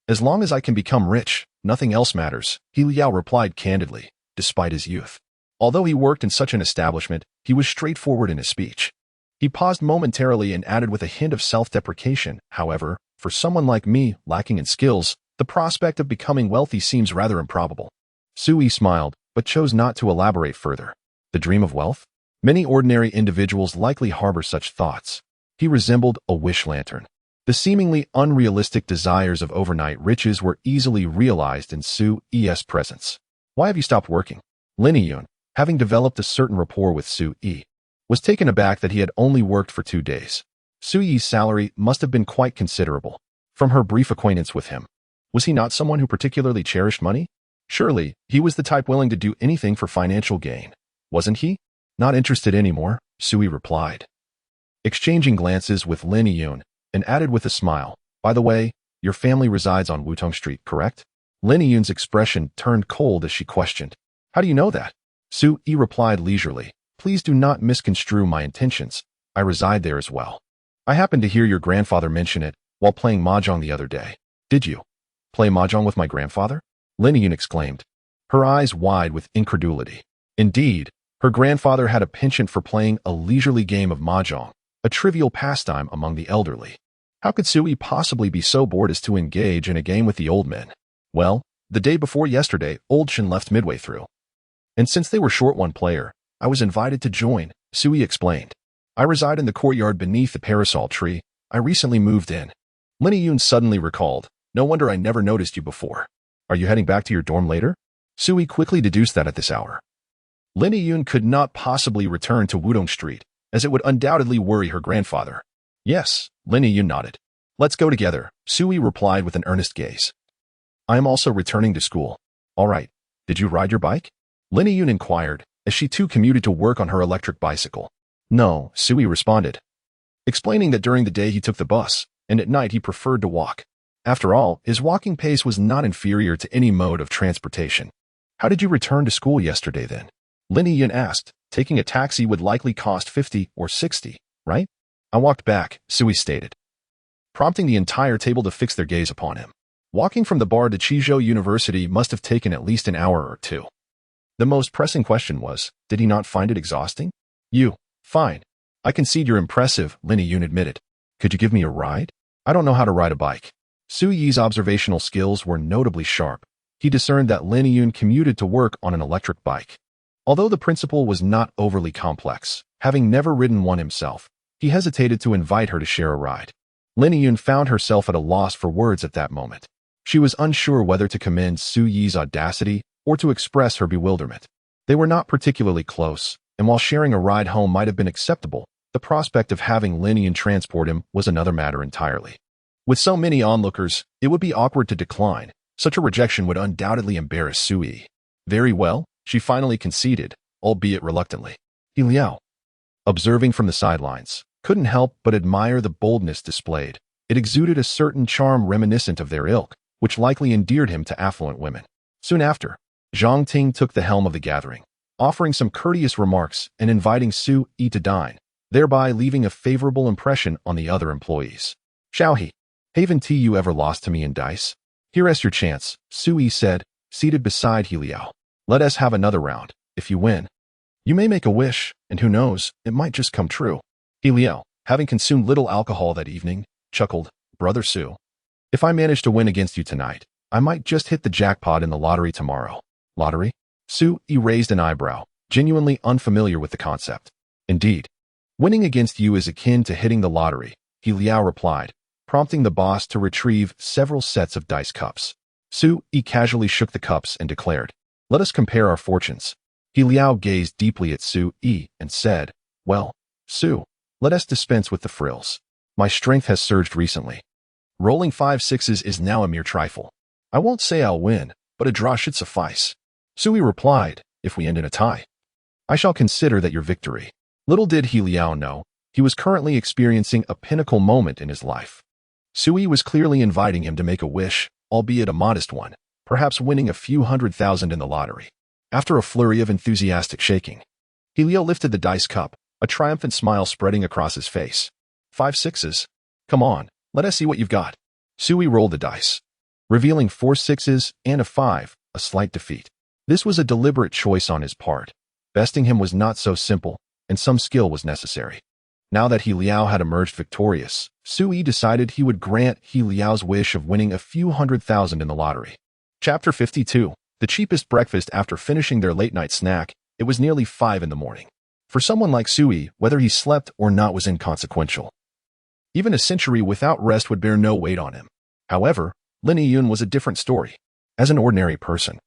As long as I can become rich, nothing else matters, He Liao replied candidly, despite his youth. Although he worked in such an establishment, he was straightforward in his speech. He paused momentarily and added with a hint of self-deprecation, however, for someone like me, lacking in skills, the prospect of becoming wealthy seems rather improbable. Su Yi smiled, but chose not to elaborate further. The dream of wealth? Many ordinary individuals likely harbor such thoughts. He resembled a wish lantern. The seemingly unrealistic desires of overnight riches were easily realized in Su Yi's presence. Why have you stopped working? Lin Yun, having developed a certain rapport with Su Yi, was taken aback that he had only worked for 2 days. Su Yi's salary must have been quite considerable. From her brief acquaintance with him, was he not someone who particularly cherished money? Surely, he was the type willing to do anything for financial gain. Wasn't he? Not interested anymore, Su Yi replied, exchanging glances with Lin Yun, and added with a smile, by the way, your family resides on Wutong Street, correct? Lin Yun's expression turned cold as she questioned. How do you know that? Su Yi replied leisurely, please do not misconstrue my intentions. I reside there as well. I happened to hear your grandfather mention it while playing mahjong the other day. Did you play mahjong with my grandfather? Lin Yun exclaimed, her eyes wide with incredulity. Indeed, her grandfather had a penchant for playing a leisurely game of mahjong, a trivial pastime among the elderly. How could Su Yi possibly be so bored as to engage in a game with the old men? Well, the day before yesterday, old Shen left midway through. And since they were short one player, I was invited to join, Su Yi explained. I reside in the courtyard beneath the parasol tree. I recently moved in. Lin Yun suddenly recalled, no wonder I never noticed you before. Are you heading back to your dorm later? Su Yi quickly deduced that at this hour, Lin Yun could not possibly return to Wudong Street, as it would undoubtedly worry her grandfather. Yes, Lin Yun nodded. Let's go together, Su Yi replied with an earnest gaze. I am also returning to school. All right, did you ride your bike? Lin Yun inquired, as she too commuted to work on her electric bicycle. No, Su Yi responded, explaining that during the day he took the bus, and at night he preferred to walk. After all, his walking pace was not inferior to any mode of transportation. How did you return to school yesterday then? Lin Yun asked. Taking a taxi would likely cost 50 or 60, right? I walked back, Sui stated, prompting the entire table to fix their gaze upon him. Walking from the bar to Qizhou University must have taken at least an hour or two. The most pressing question was, did he not find it exhausting? Fine. I concede you're impressive, Lin Yun admitted. Could you give me a ride? I don't know how to ride a bike. Su Yi's observational skills were notably sharp. He discerned that Lin Yun commuted to work on an electric bike. Although the principle was not overly complex, having never ridden one himself, he hesitated to invite her to share a ride. Lin Yun found herself at a loss for words at that moment. She was unsure whether to commend Su Yi's audacity or to express her bewilderment. They were not particularly close, and while sharing a ride home might have been acceptable, the prospect of having Lin Yun transport him was another matter entirely. With so many onlookers, it would be awkward to decline. Such a rejection would undoubtedly embarrass Su Yi. Very well, she finally conceded, albeit reluctantly. He Liao, observing from the sidelines, couldn't help but admire the boldness displayed. It exuded a certain charm reminiscent of their ilk, which likely endeared him to affluent women. Soon after, Jiang Ting took the helm of the gathering, offering some courteous remarks and inviting Su Yi to dine, thereby leaving a favorable impression on the other employees. Xiaohe, haven't you ever lost to me in dice? Here's your chance, Su Yi said, seated beside He Liao. Let us have another round. If you win, you may make a wish, and who knows, it might just come true. He Liao, having consumed little alcohol that evening, chuckled, Brother Su, if I manage to win against you tonight, I might just hit the jackpot in the lottery tomorrow. Lottery? Su Yi raised an eyebrow, genuinely unfamiliar with the concept. Indeed, winning against you is akin to hitting the lottery, He Liao replied, prompting the boss to retrieve several sets of dice cups. Su Yi casually shook the cups and declared, let us compare our fortunes. He Liao gazed deeply at Su Yi and said, well, Su, let us dispense with the frills. My strength has surged recently. Rolling 5 sixes is now a mere trifle. I won't say I'll win, but a draw should suffice. Su Yi replied, if we end in a tie, I shall consider that your victory. Little did He Liao know, he was currently experiencing a pinnacle moment in his life. Su Yi was clearly inviting him to make a wish, albeit a modest one, perhaps winning a few $100,000 in the lottery. After a flurry of enthusiastic shaking, He Liao lifted the dice cup, a triumphant smile spreading across his face. 5 sixes? Come on, let us see what you've got. Su Yi rolled the dice, revealing 4 sixes and a 5, a slight defeat. This was a deliberate choice on his part. Besting him was not so simple, and some skill was necessary. Now that He Liao had emerged victorious, Su Yi decided he would grant He Liao's wish of winning a few $100,000 in the lottery. Chapter 52. The cheapest breakfast. After finishing their late-night snack, it was nearly 5 in the morning. For someone like Su Yi, whether he slept or not was inconsequential. Even a century without rest would bear no weight on him. However, Lin Yun was a different story. As an ordinary person,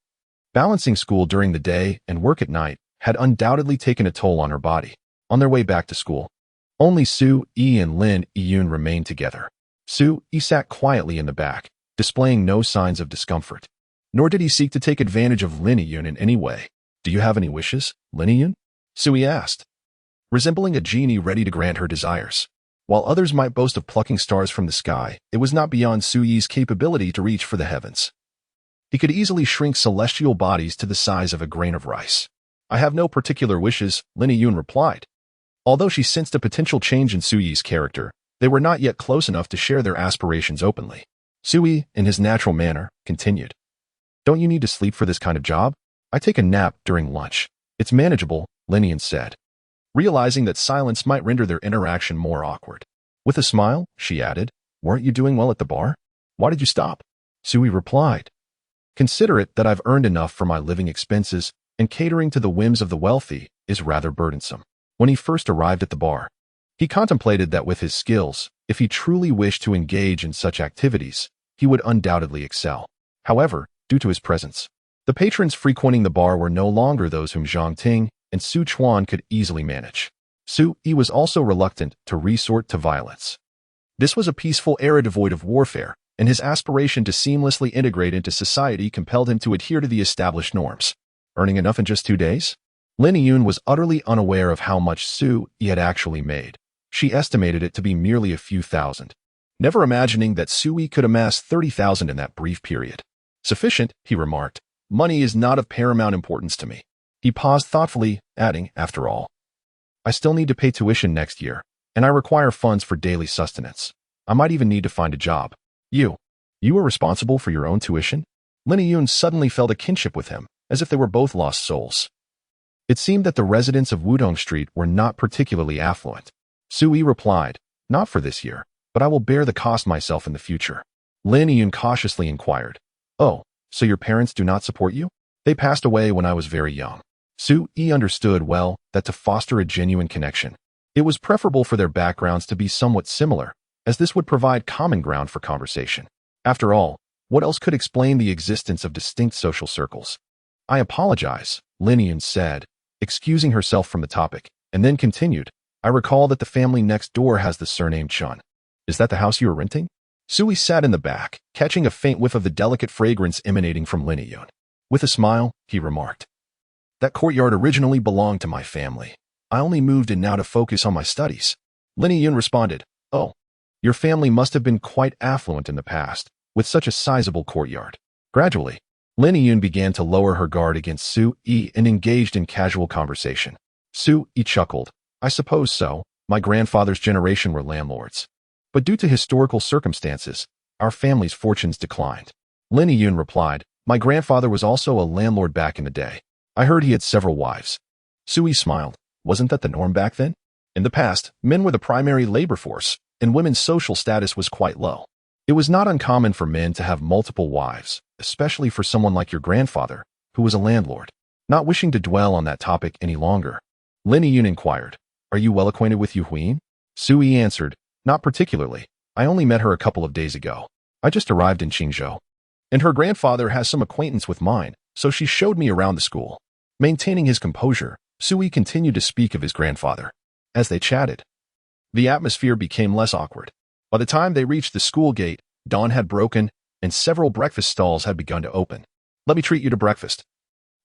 balancing school during the day and work at night had undoubtedly taken a toll on her body. On their way back to school, only Su Yi and Lin Yun remained together. Su Yi sat quietly in the back, displaying no signs of discomfort. Nor did he seek to take advantage of Lin Yun in any way. Do you have any wishes, Lin Yun? Su Yi asked, resembling a genie ready to grant her desires. While others might boast of plucking stars from the sky, it was not beyond Su Yi's capability to reach for the heavens. He could easily shrink celestial bodies to the size of a grain of rice. I have no particular wishes, Lin Yun replied. Although she sensed a potential change in Su Yi's character, they were not yet close enough to share their aspirations openly. Su Yi, in his natural manner, continued. Don't you need to sleep for this kind of job? I take a nap during lunch. It's manageable, Lin Yun said, realizing that silence might render their interaction more awkward. With a smile, she added, weren't you doing well at the bar? Why did you stop? Su Yi replied, consider it that I've earned enough for my living expenses, and catering to the whims of the wealthy is rather burdensome. When he first arrived at the bar, he contemplated that with his skills, if he truly wished to engage in such activities, he would undoubtedly excel. However, due to his presence, the patrons frequenting the bar were no longer those whom Jiang Ting and Su Chuan could easily manage. Su Yi was also reluctant to resort to violence. This was a peaceful era devoid of warfare, and his aspiration to seamlessly integrate into society compelled him to adhere to the established norms. Earning enough in just 2 days? Lin Yun was utterly unaware of how much Su Yi had actually made. She estimated it to be merely a few thousand. never imagining that Sui could amass 30,000 in that brief period. Sufficient, he remarked. Money is not of paramount importance to me. He paused thoughtfully, adding, after all, I still need to pay tuition next year, and I require funds for daily sustenance. I might even need to find a job. You are responsible for your own tuition? Lin Yun suddenly felt a kinship with him, as if they were both lost souls. It seemed that the residents of Wudong Street were not particularly affluent. Sui replied, not for this year, but I will bear the cost myself in the future. Lin Yun cautiously inquired, oh, so your parents do not support you? They passed away when I was very young. Sui understood well that to foster a genuine connection, it was preferable for their backgrounds to be somewhat similar, as this would provide common ground for conversation. After all, what else could explain the existence of distinct social circles? I apologize, Lin Yun said, excusing herself from the topic, and then continued, I recall that the family next door has the surname Chun. Is that the house you are renting? Sui sat in the back, catching a faint whiff of the delicate fragrance emanating from Lin Yun. With a smile, he remarked, that courtyard originally belonged to my family. I only moved in now to focus on my studies. Lin Yun responded, oh, your family must have been quite affluent in the past, with such a sizable courtyard. Gradually, Lin Yun began to lower her guard against Sui and engaged in casual conversation. Sui chuckled, I suppose so. My grandfather's generation were landlords. But due to historical circumstances, our family's fortunes declined. Lin Yun replied, my grandfather was also a landlord back in the day. I heard he had several wives. Sui smiled. Wasn't that the norm back then? In the past, men were the primary labor force, and women's social status was quite low. It was not uncommon for men to have multiple wives, especially for someone like your grandfather, who was a landlord. Not wishing to dwell on that topic any longer, Lin Yun inquired, are you well acquainted with Yu Huyin? Sui answered, not particularly. I only met her a couple of days ago. I just arrived in Qingzhou. And her grandfather has some acquaintance with mine, so she showed me around the school. Maintaining his composure, Sui continued to speak of his grandfather. As they chatted, the atmosphere became less awkward. By the time they reached the school gate, dawn had broken, and several breakfast stalls had begun to open. Let me treat you to breakfast,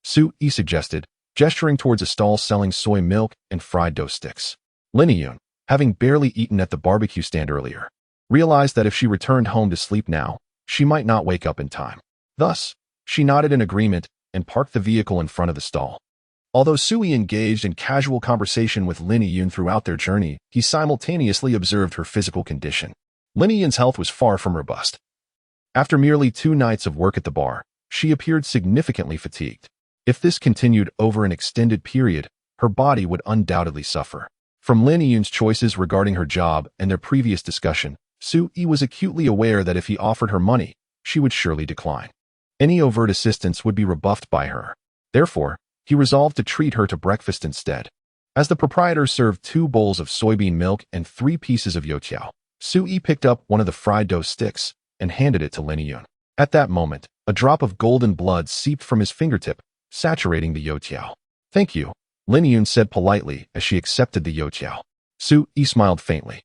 Sui suggested, gesturing towards a stall selling soy milk and fried dough sticks. Lin Yun, having barely eaten at the barbecue stand earlier, realized that if she returned home to sleep now, she might not wake up in time. Thus, she nodded in agreement and parked the vehicle in front of the stall. Although Sui engaged in casual conversation with Lin Yun throughout their journey, he simultaneously observed her physical condition. Lin Yun's health was far from robust. After merely 2 nights of work at the bar, she appeared significantly fatigued. If this continued over an extended period, her body would undoubtedly suffer. From Lin Yun's choices regarding her job and their previous discussion, Sui was acutely aware that if he offered her money, she would surely decline. Any overt assistance would be rebuffed by her. Therefore, he resolved to treat her to breakfast instead. As the proprietor served 2 bowls of soybean milk and 3 pieces of youtiao, Sui picked up one of the fried dough sticks and handed it to Lin Yun. At that moment, a drop of golden blood seeped from his fingertip, saturating the youtiao. Thank you, Lin Yun said politely as she accepted the youtiao. Sui smiled faintly.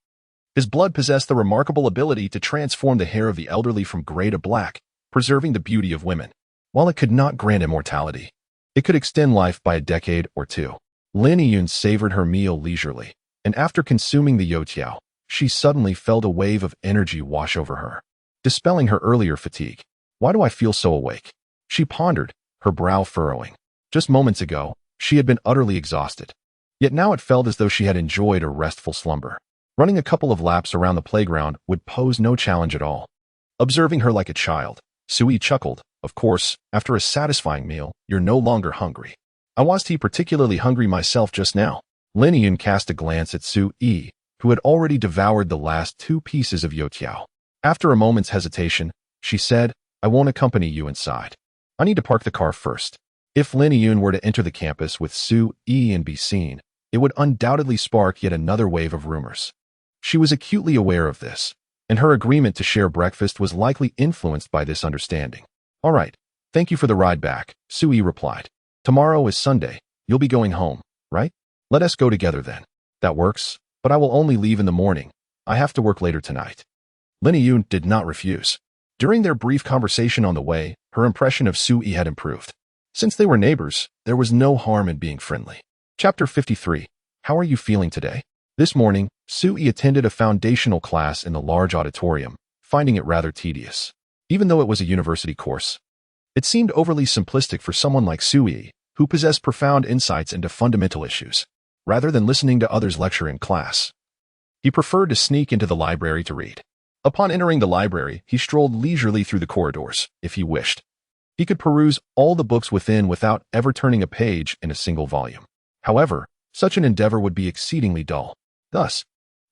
His blood possessed the remarkable ability to transform the hair of the elderly from gray to black, preserving the beauty of women. While it could not grant immortality, it could extend life by a decade or 2. Lin Yun savored her meal leisurely, and after consuming the youtiao, she suddenly felt a wave of energy wash over her, dispelling her earlier fatigue. Why do I feel so awake? She pondered, her brow furrowing. Just moments ago, she had been utterly exhausted. Yet now it felt as though she had enjoyed a restful slumber. Running a couple of laps around the playground would pose no challenge at all. Observing her like a child, Sui chuckled. Of course, after a satisfying meal, you're no longer hungry. I wasn't particularly hungry myself just now. Lin Yun cast a glance at Sui, who had already devoured the last 2 pieces of youtiao. After a moment's hesitation, she said, I won't accompany you inside. I need to park the car first. If Lin Yun were to enter the campus with Sui and be seen, it would undoubtedly spark yet another wave of rumors. She was acutely aware of this, and her agreement to share breakfast was likely influenced by this understanding. All right, thank you for the ride back, Sui replied. Tomorrow is Sunday. You'll be going home, right? Let us go together then. That works, but I will only leave in the morning. I have to work later tonight. Lin Yun did not refuse. During their brief conversation on the way, her impression of Sui had improved. Since they were neighbors, there was no harm in being friendly. Chapter 53. How are you feeling today? This morning, Su-yi attended a foundational class in the large auditorium, finding it rather tedious. Even though it was a university course, it seemed overly simplistic for someone like Su-yi, who possessed profound insights into fundamental issues. Rather than listening to others lecture in class, he preferred to sneak into the library to read. Upon entering the library, he strolled leisurely through the corridors, if he wished. He could peruse all the books within without ever turning a page in a single volume. However, such an endeavor would be exceedingly dull. Thus,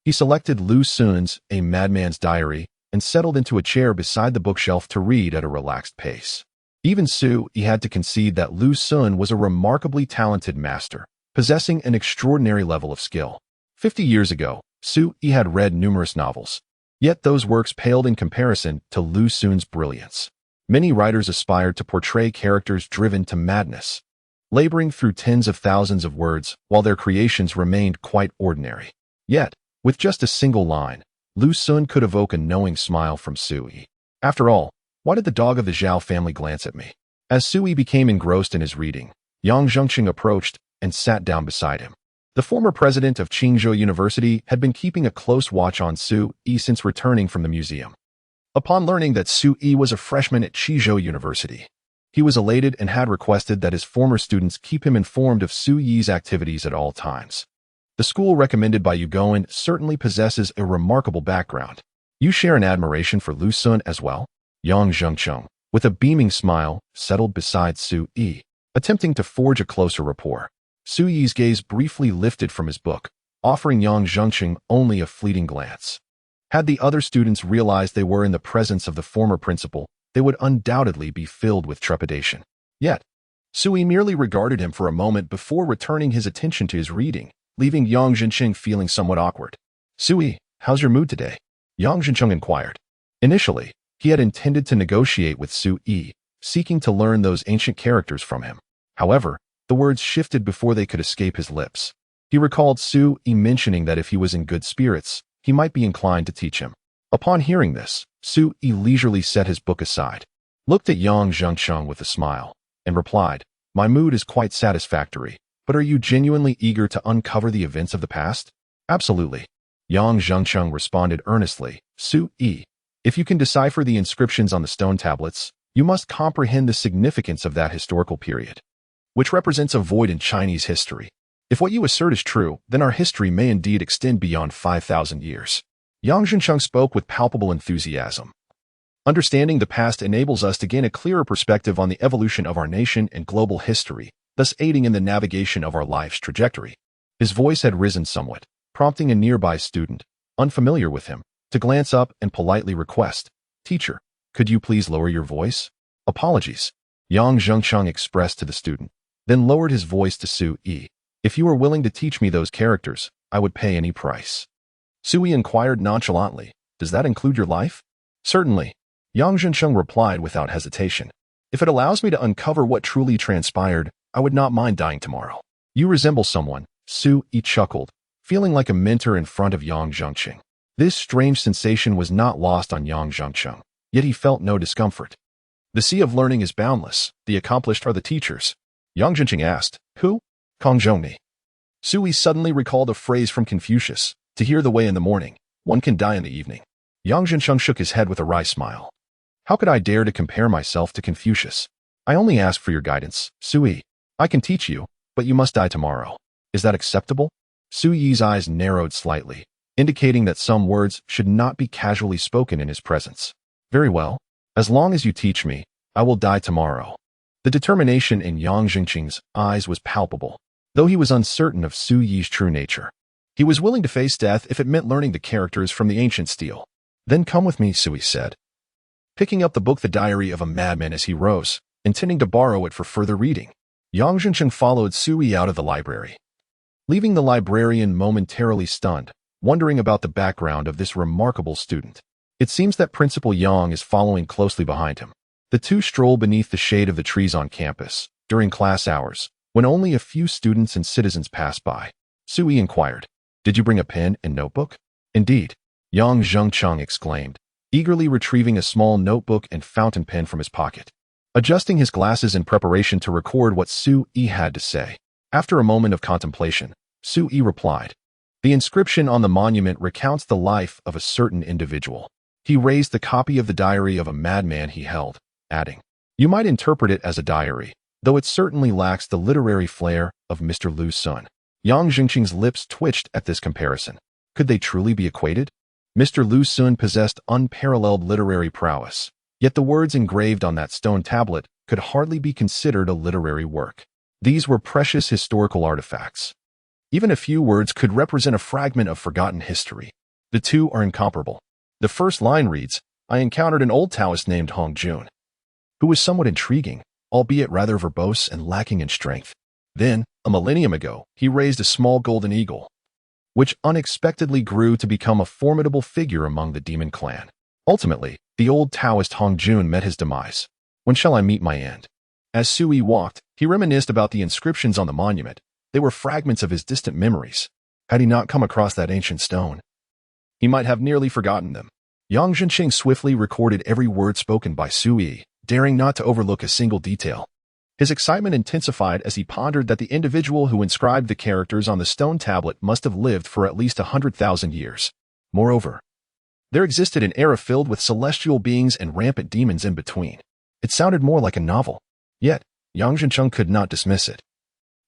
he selected Lu Xun's A Madman's Diary and settled into a chair beside the bookshelf to read at a relaxed pace. Even he had to concede that Lu Xun was a remarkably talented master, possessing an extraordinary level of skill. 50 years ago, he had read numerous novels, yet those works paled in comparison to Lu Xun's brilliance. Many writers aspired to portray characters driven to madness, laboring through tens of thousands of words while their creations remained quite ordinary. Yet, with just a single line, Lu Xun could evoke a knowing smile from Su-yi. After all, why did the dog of the Zhao family glance at me? As Su-yi became engrossed in his reading, Yang Zhengqing approached and sat down beside him. The former president of Qingzhou University had been keeping a close watch on Su-yi since returning from the museum. Upon learning that Su-yi was a freshman at Qingzhou University, he was elated and had requested that his former students keep him informed of Su-yi's activities at all times. The school recommended by Yugoan certainly possesses a remarkable background. You share an admiration for Lu Xun as well? Yang Zhengqing, with a beaming smile, settled beside Su-yi, attempting to forge a closer rapport. Su-yi's gaze briefly lifted from his book, offering Yang Zhengqing only a fleeting glance. Had the other students realized they were in the presence of the former principal, they would undoubtedly be filled with trepidation. Yet, Su-yi merely regarded him for a moment before returning his attention to his reading, leaving Yang Zhengqing feeling somewhat awkward. Su-yi, how's your mood today? Yang Zhengqing inquired. Initially, he had intended to negotiate with Su-yi, seeking to learn those ancient characters from him. However, the words shifted before they could escape his lips. He recalled Su-yi mentioning that if he was in good spirits, he might be inclined to teach him. Upon hearing this, Su-yi leisurely set his book aside, looked at Yang Zhengqing with a smile, and replied, "My mood is quite satisfactory, but are you genuinely eager to uncover the events of the past?" "Absolutely." Yang Zhengqing responded earnestly. "Su-yi, if you can decipher the inscriptions on the stone tablets, you must comprehend the significance of that historical period, which represents a void in Chinese history. If what you assert is true, then our history may indeed extend beyond 5,000 years. Yang Zhengqing spoke with palpable enthusiasm. Understanding the past enables us to gain a clearer perspective on the evolution of our nation and global history, thus aiding in the navigation of our life's trajectory. His voice had risen somewhat, prompting a nearby student, unfamiliar with him, to glance up and politely request, "Teacher, could you please lower your voice?" "Apologies," Yang Zhengqing expressed to the student, then lowered his voice to Su-yi. "If you are willing to teach me those characters, I would pay any price." Su-yi inquired nonchalantly, "Does that include your life?" "Certainly," Yang Zhengqing replied without hesitation. "If it allows me to uncover what truly transpired, I would not mind dying tomorrow." "You resemble someone," Su-yi chuckled, feeling like a mentor in front of Yang Zhengqing. This strange sensation was not lost on Yang Zhengqing, yet he felt no discomfort. "The sea of learning is boundless, the accomplished are the teachers." Yang Zhengqing asked, "Who?" "Kongzhongni." Su-yi suddenly recalled a phrase from Confucius, "To hear the way in the morning, one can die in the evening." Yang Zhengqing shook his head with a wry smile. "How could I dare to compare myself to Confucius? I only ask for your guidance, Su-yi. I can teach you, but you must die tomorrow. Is that acceptable?" Su-yi's eyes narrowed slightly, indicating that some words should not be casually spoken in his presence. "Very well. As long as you teach me, I will die tomorrow." The determination in Yang Zhengqing's eyes was palpable, though he was uncertain of Su-yi's true nature. He was willing to face death if it meant learning the characters from the ancient stele. "Then come with me," Su-yi said, picking up the book The Diary of a Madman as he rose, intending to borrow it for further reading. Yang Zhengqing followed Su-yi out of the library, leaving the librarian momentarily stunned, wondering about the background of this remarkable student. It seems that Principal Yang is following closely behind him. The two stroll beneath the shade of the trees on campus, during class hours, when only a few students and citizens pass by. Su-yi inquired, "Did you bring a pen and notebook?" "Indeed," Yang Zhengqing exclaimed, eagerly retrieving a small notebook and fountain pen from his pocket. Adjusting his glasses in preparation to record what Su-yi had to say. After a moment of contemplation, Su-yi replied, The inscription on the monument recounts the life of a certain individual. He raised the copy of the diary of a madman he held, adding, "You might interpret it as a diary, though it certainly lacks the literary flair of Mr. Lu's son." Yang Zhengqing's lips twitched at this comparison. Could they truly be equated? Mr. Lu Sun possessed unparalleled literary prowess, yet the words engraved on that stone tablet could hardly be considered a literary work. These were precious historical artifacts. Even a few words could represent a fragment of forgotten history. The two are incomparable. The first line reads, "I encountered an old Taoist named Hong Jun, who was somewhat intriguing, albeit rather verbose and lacking in strength. Then, a millennium ago, he raised a small golden eagle, which unexpectedly grew to become a formidable figure among the demon clan. Ultimately, the old Taoist Hong Jun met his demise. When shall I meet my end?" As Sui walked, he reminisced about the inscriptions on the monument. They were fragments of his distant memories. Had he not come across that ancient stone, he might have nearly forgotten them. Yang Zhenqing swiftly recorded every word spoken by Sui, daring not to overlook a single detail. His excitement intensified as he pondered that the individual who inscribed the characters on the stone tablet must have lived for at least 100,000 years. Moreover, there existed an era filled with celestial beings and rampant demons in between. It sounded more like a novel. Yet, Yang Zhenqing could not dismiss it.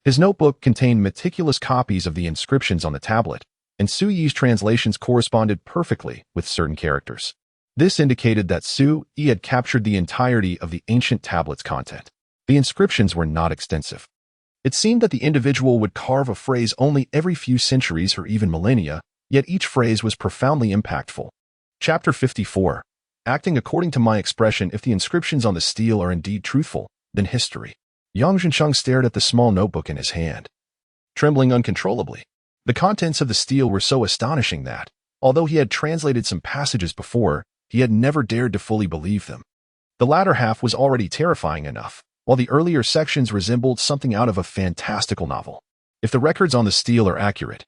His notebook contained meticulous copies of the inscriptions on the tablet, and Su Yi's translations corresponded perfectly with certain characters. This indicated that Su Yi had captured the entirety of the ancient tablet's content. The inscriptions were not extensive. It seemed that the individual would carve a phrase only every few centuries or even millennia, yet each phrase was profoundly impactful. Chapter 54. Acting according to my expression. If the inscriptions on the stele are indeed truthful, then history. Yang Zhenqing stared at the small notebook in his hand, trembling uncontrollably. The contents of the stele were so astonishing that, although he had translated some passages before, he had never dared to fully believe them. The latter half was already terrifying enough, while the earlier sections resembled something out of a fantastical novel. If the records on the stele are accurate,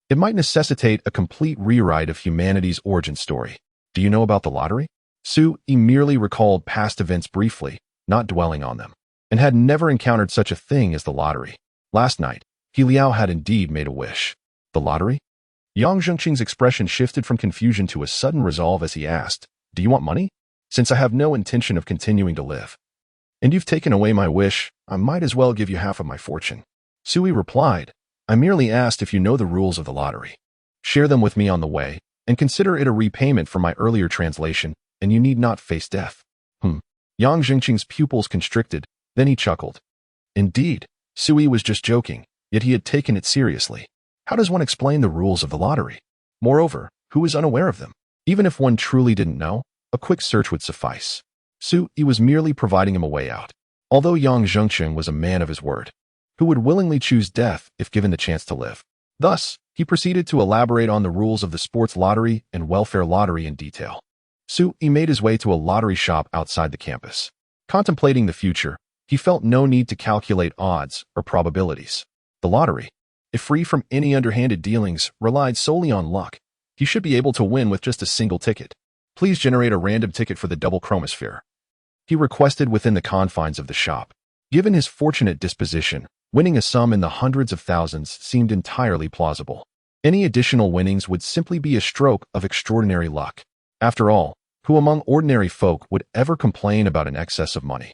it might necessitate a complete rewrite of humanity's origin story. Do you know about the lottery? Su Yi merely recalled past events briefly, not dwelling on them, and had never encountered such a thing as the lottery. Last night, He Liao had indeed made a wish. The lottery? Yang Zhenqing's expression shifted from confusion to a sudden resolve as he asked, "Do you want money? Since I have no intention of continuing to live, and you've taken away my wish, I might as well give you half of my fortune." Sui replied, "I merely asked if you know the rules of the lottery. Share them with me on the way, and consider it a repayment for my earlier translation, and you need not face death." Yang Zhenqing's pupils constricted, then he chuckled. Indeed, Sui was just joking, yet he had taken it seriously. How does one explain the rules of the lottery? Moreover, who is unaware of them? Even if one truly didn't know, a quick search would suffice. Sui was merely providing him a way out. Although Yang Zhenqing was a man of his word, who would willingly choose death if given the chance to live. Thus, he proceeded to elaborate on the rules of the sports lottery and welfare lottery in detail. Sui made his way to a lottery shop outside the campus. Contemplating the future, he felt no need to calculate odds or probabilities. The lottery, if free from any underhanded dealings, relied solely on luck. He should be able to win with just a single ticket. "Please generate a random ticket for the double chromosphere," he requested within the confines of the shop. Given his fortunate disposition, winning a sum in the hundreds of thousands seemed entirely plausible. Any additional winnings would simply be a stroke of extraordinary luck. After all, who among ordinary folk would ever complain about an excess of money?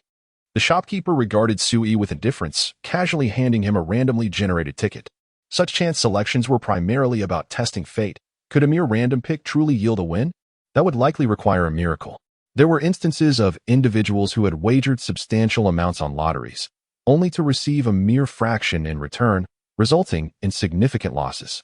The shopkeeper regarded Sui with indifference, casually handing him a randomly generated ticket. Such chance selections were primarily about testing fate. Could a mere random pick truly yield a win? That would likely require a miracle. There were instances of individuals who had wagered substantial amounts on lotteries, only to receive a mere fraction in return, resulting in significant losses.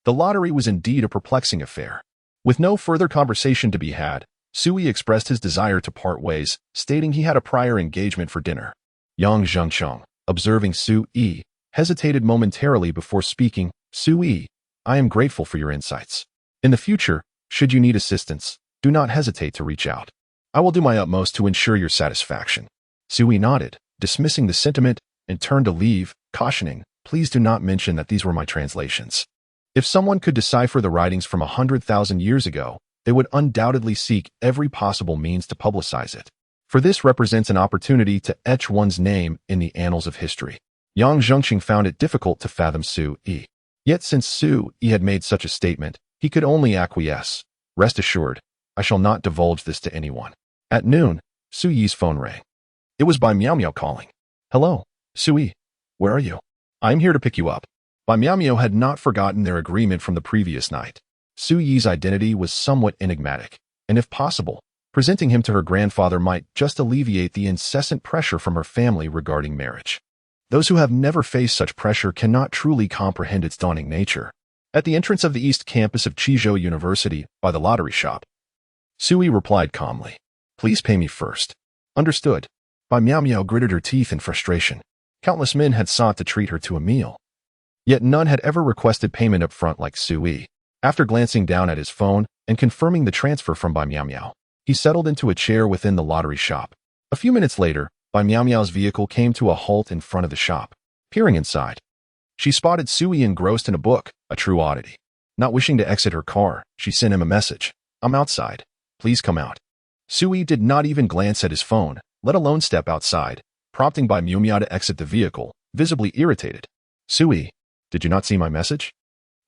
The lottery was indeed a perplexing affair. With no further conversation to be had, Sui expressed his desire to part ways, stating he had a prior engagement for dinner. Yang Zhenqing, observing Sui, hesitated momentarily before speaking. "Sui, I am grateful for your insights. In the future, should you need assistance, do not hesitate to reach out. I will do my utmost to ensure your satisfaction." Sui nodded, dismissing the sentiment, and turned to leave, cautioning, "Please do not mention that these were my translations. If someone could decipher the writings from 100,000 years ago, they would undoubtedly seek every possible means to publicize it. For this represents an opportunity to etch one's name in the annals of history." Yang Zhenqing found it difficult to fathom Sui. Yet since Su Yi had made such a statement, he could only acquiesce. Rest assured, I shall not divulge this to anyone. At noon, Su Yi's phone rang. It was Bai Miao Miao calling. Hello, Su Yi. Where are you? I'm here to pick you up. Bai Miao Miao had not forgotten their agreement from the previous night. Su Yi's identity was somewhat enigmatic, and if possible, presenting him to her grandfather might just alleviate the incessant pressure from her family regarding marriage. Those who have never faced such pressure cannot truly comprehend its daunting nature. At the entrance of the East Campus of Qizhou University, by the lottery shop, Su Yi replied calmly, Please pay me first. Understood. Bai Miao Miao gritted her teeth in frustration. Countless men had sought to treat her to a meal. Yet none had ever requested payment up front like Su Yi. After glancing down at his phone and confirming the transfer from Bai Miao Miao, he settled into a chair within the lottery shop. A few minutes later, Bai Miao Miao's vehicle came to a halt in front of the shop. Peering inside, she spotted Su Yi engrossed in a book, a true oddity. Not wishing to exit her car, she sent him a message. I'm outside. Please come out. Su Yi did not even glance at his phone, let alone step outside, prompting Bai Miao Miao to exit the vehicle, visibly irritated. Su Yi, did you not see my message?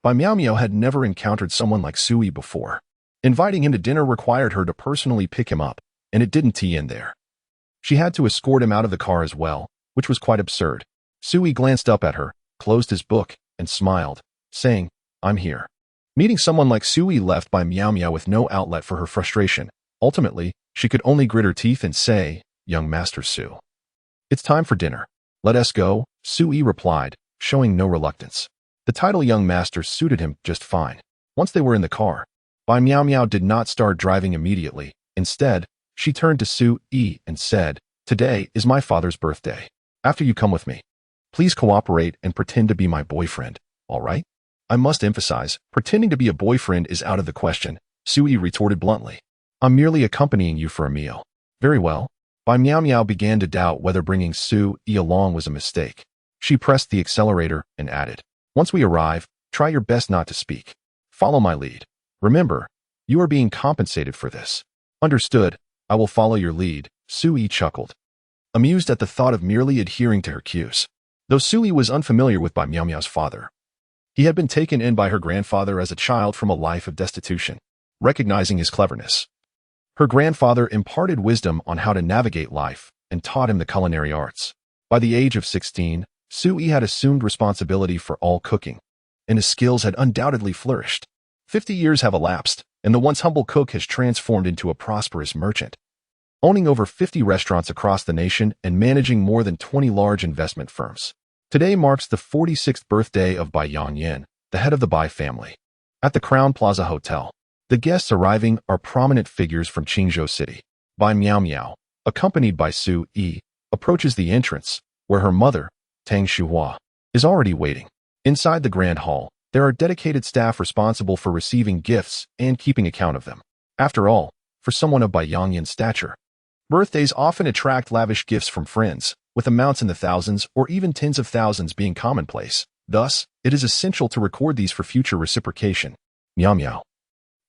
Bai Miao Miao had never encountered someone like Su Yi before. Inviting him to dinner required her to personally pick him up, and it didn't tee in there. She had to escort him out of the car as well, which was quite absurd. Su Yi glanced up at her, closed his book, and smiled, saying, I'm here. Meeting someone like Su Yi left Bai Miao Miao with no outlet for her frustration. Ultimately, she could only grit her teeth and say, Young Master Su. It's time for dinner. Let us go, Su Yi replied, showing no reluctance. The title Young Master suited him just fine. Once they were in the car, Bai Miao Miao did not start driving immediately. Instead, she turned to Su Yi and said, Today is my father's birthday. After you come with me, please cooperate and pretend to be my boyfriend, all right? I must emphasize, pretending to be a boyfriend is out of the question, Su Yi retorted bluntly. I'm merely accompanying you for a meal. Very well. Bai Miao Miao began to doubt whether bringing Su Yi along was a mistake. She pressed the accelerator and added, Once we arrive, try your best not to speak. Follow my lead. Remember, you are being compensated for this. Understood. I will follow your lead, Su Yi chuckled, amused at the thought of merely adhering to her cues. Though Su Yi was unfamiliar with Bai Miao Miao's father, he had been taken in by her grandfather as a child from a life of destitution. Recognizing his cleverness, her grandfather imparted wisdom on how to navigate life and taught him the culinary arts. By the age of 16, Su Yi had assumed responsibility for all cooking, and his skills had undoubtedly flourished. 50 years have elapsed, and the once humble cook has transformed into a prosperous merchant, owning over 50 restaurants across the nation and managing more than 20 large investment firms. Today marks the 46th birthday of Bai Yangyan, the head of the Bai family. At the Crown Plaza Hotel, the guests arriving are prominent figures from Qingzhou City. Bai Miao Miao, accompanied by Su Yi, approaches the entrance, where her mother, Tang Shuhua, is already waiting. Inside the grand hall, there are dedicated staff responsible for receiving gifts and keeping account of them. After all, for someone of Bai Yangyan's stature, birthdays often attract lavish gifts from friends, with amounts in the thousands or even tens of thousands being commonplace. Thus, it is essential to record these for future reciprocation. Miao Miao.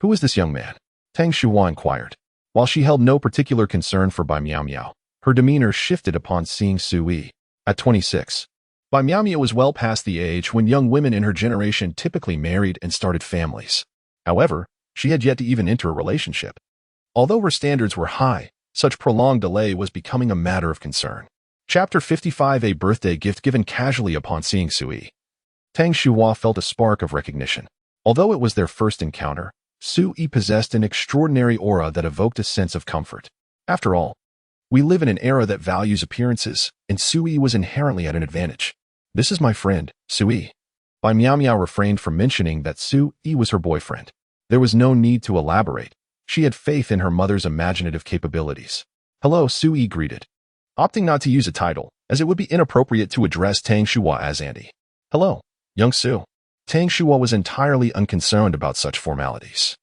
Who is this young man? Tang Shuhua inquired. While she held no particular concern for Bai Miao Miao, her demeanor shifted upon seeing Su Yi. At 26, Bai Miao Miao was well past the age when young women in her generation typically married and started families. However, she had yet to even enter a relationship. Although her standards were high, such prolonged delay was becoming a matter of concern. Chapter 55. A birthday gift given casually upon seeing Su Yi. Tang Shuhua felt a spark of recognition. Although it was their first encounter, Su Yi possessed an extraordinary aura that evoked a sense of comfort. After all, we live in an era that values appearances, and Su Yi was inherently at an advantage. This is my friend, Su Yi. Bai Miao Miao refrained from mentioning that Su Yi was her boyfriend. There was no need to elaborate. She had faith in her mother's imaginative capabilities. Hello, Su Yi greeted, opting not to use a title, as it would be inappropriate to address Tang Shuhua as Auntie. Hello, young Su. Tang Shuhua was entirely unconcerned about such formalities,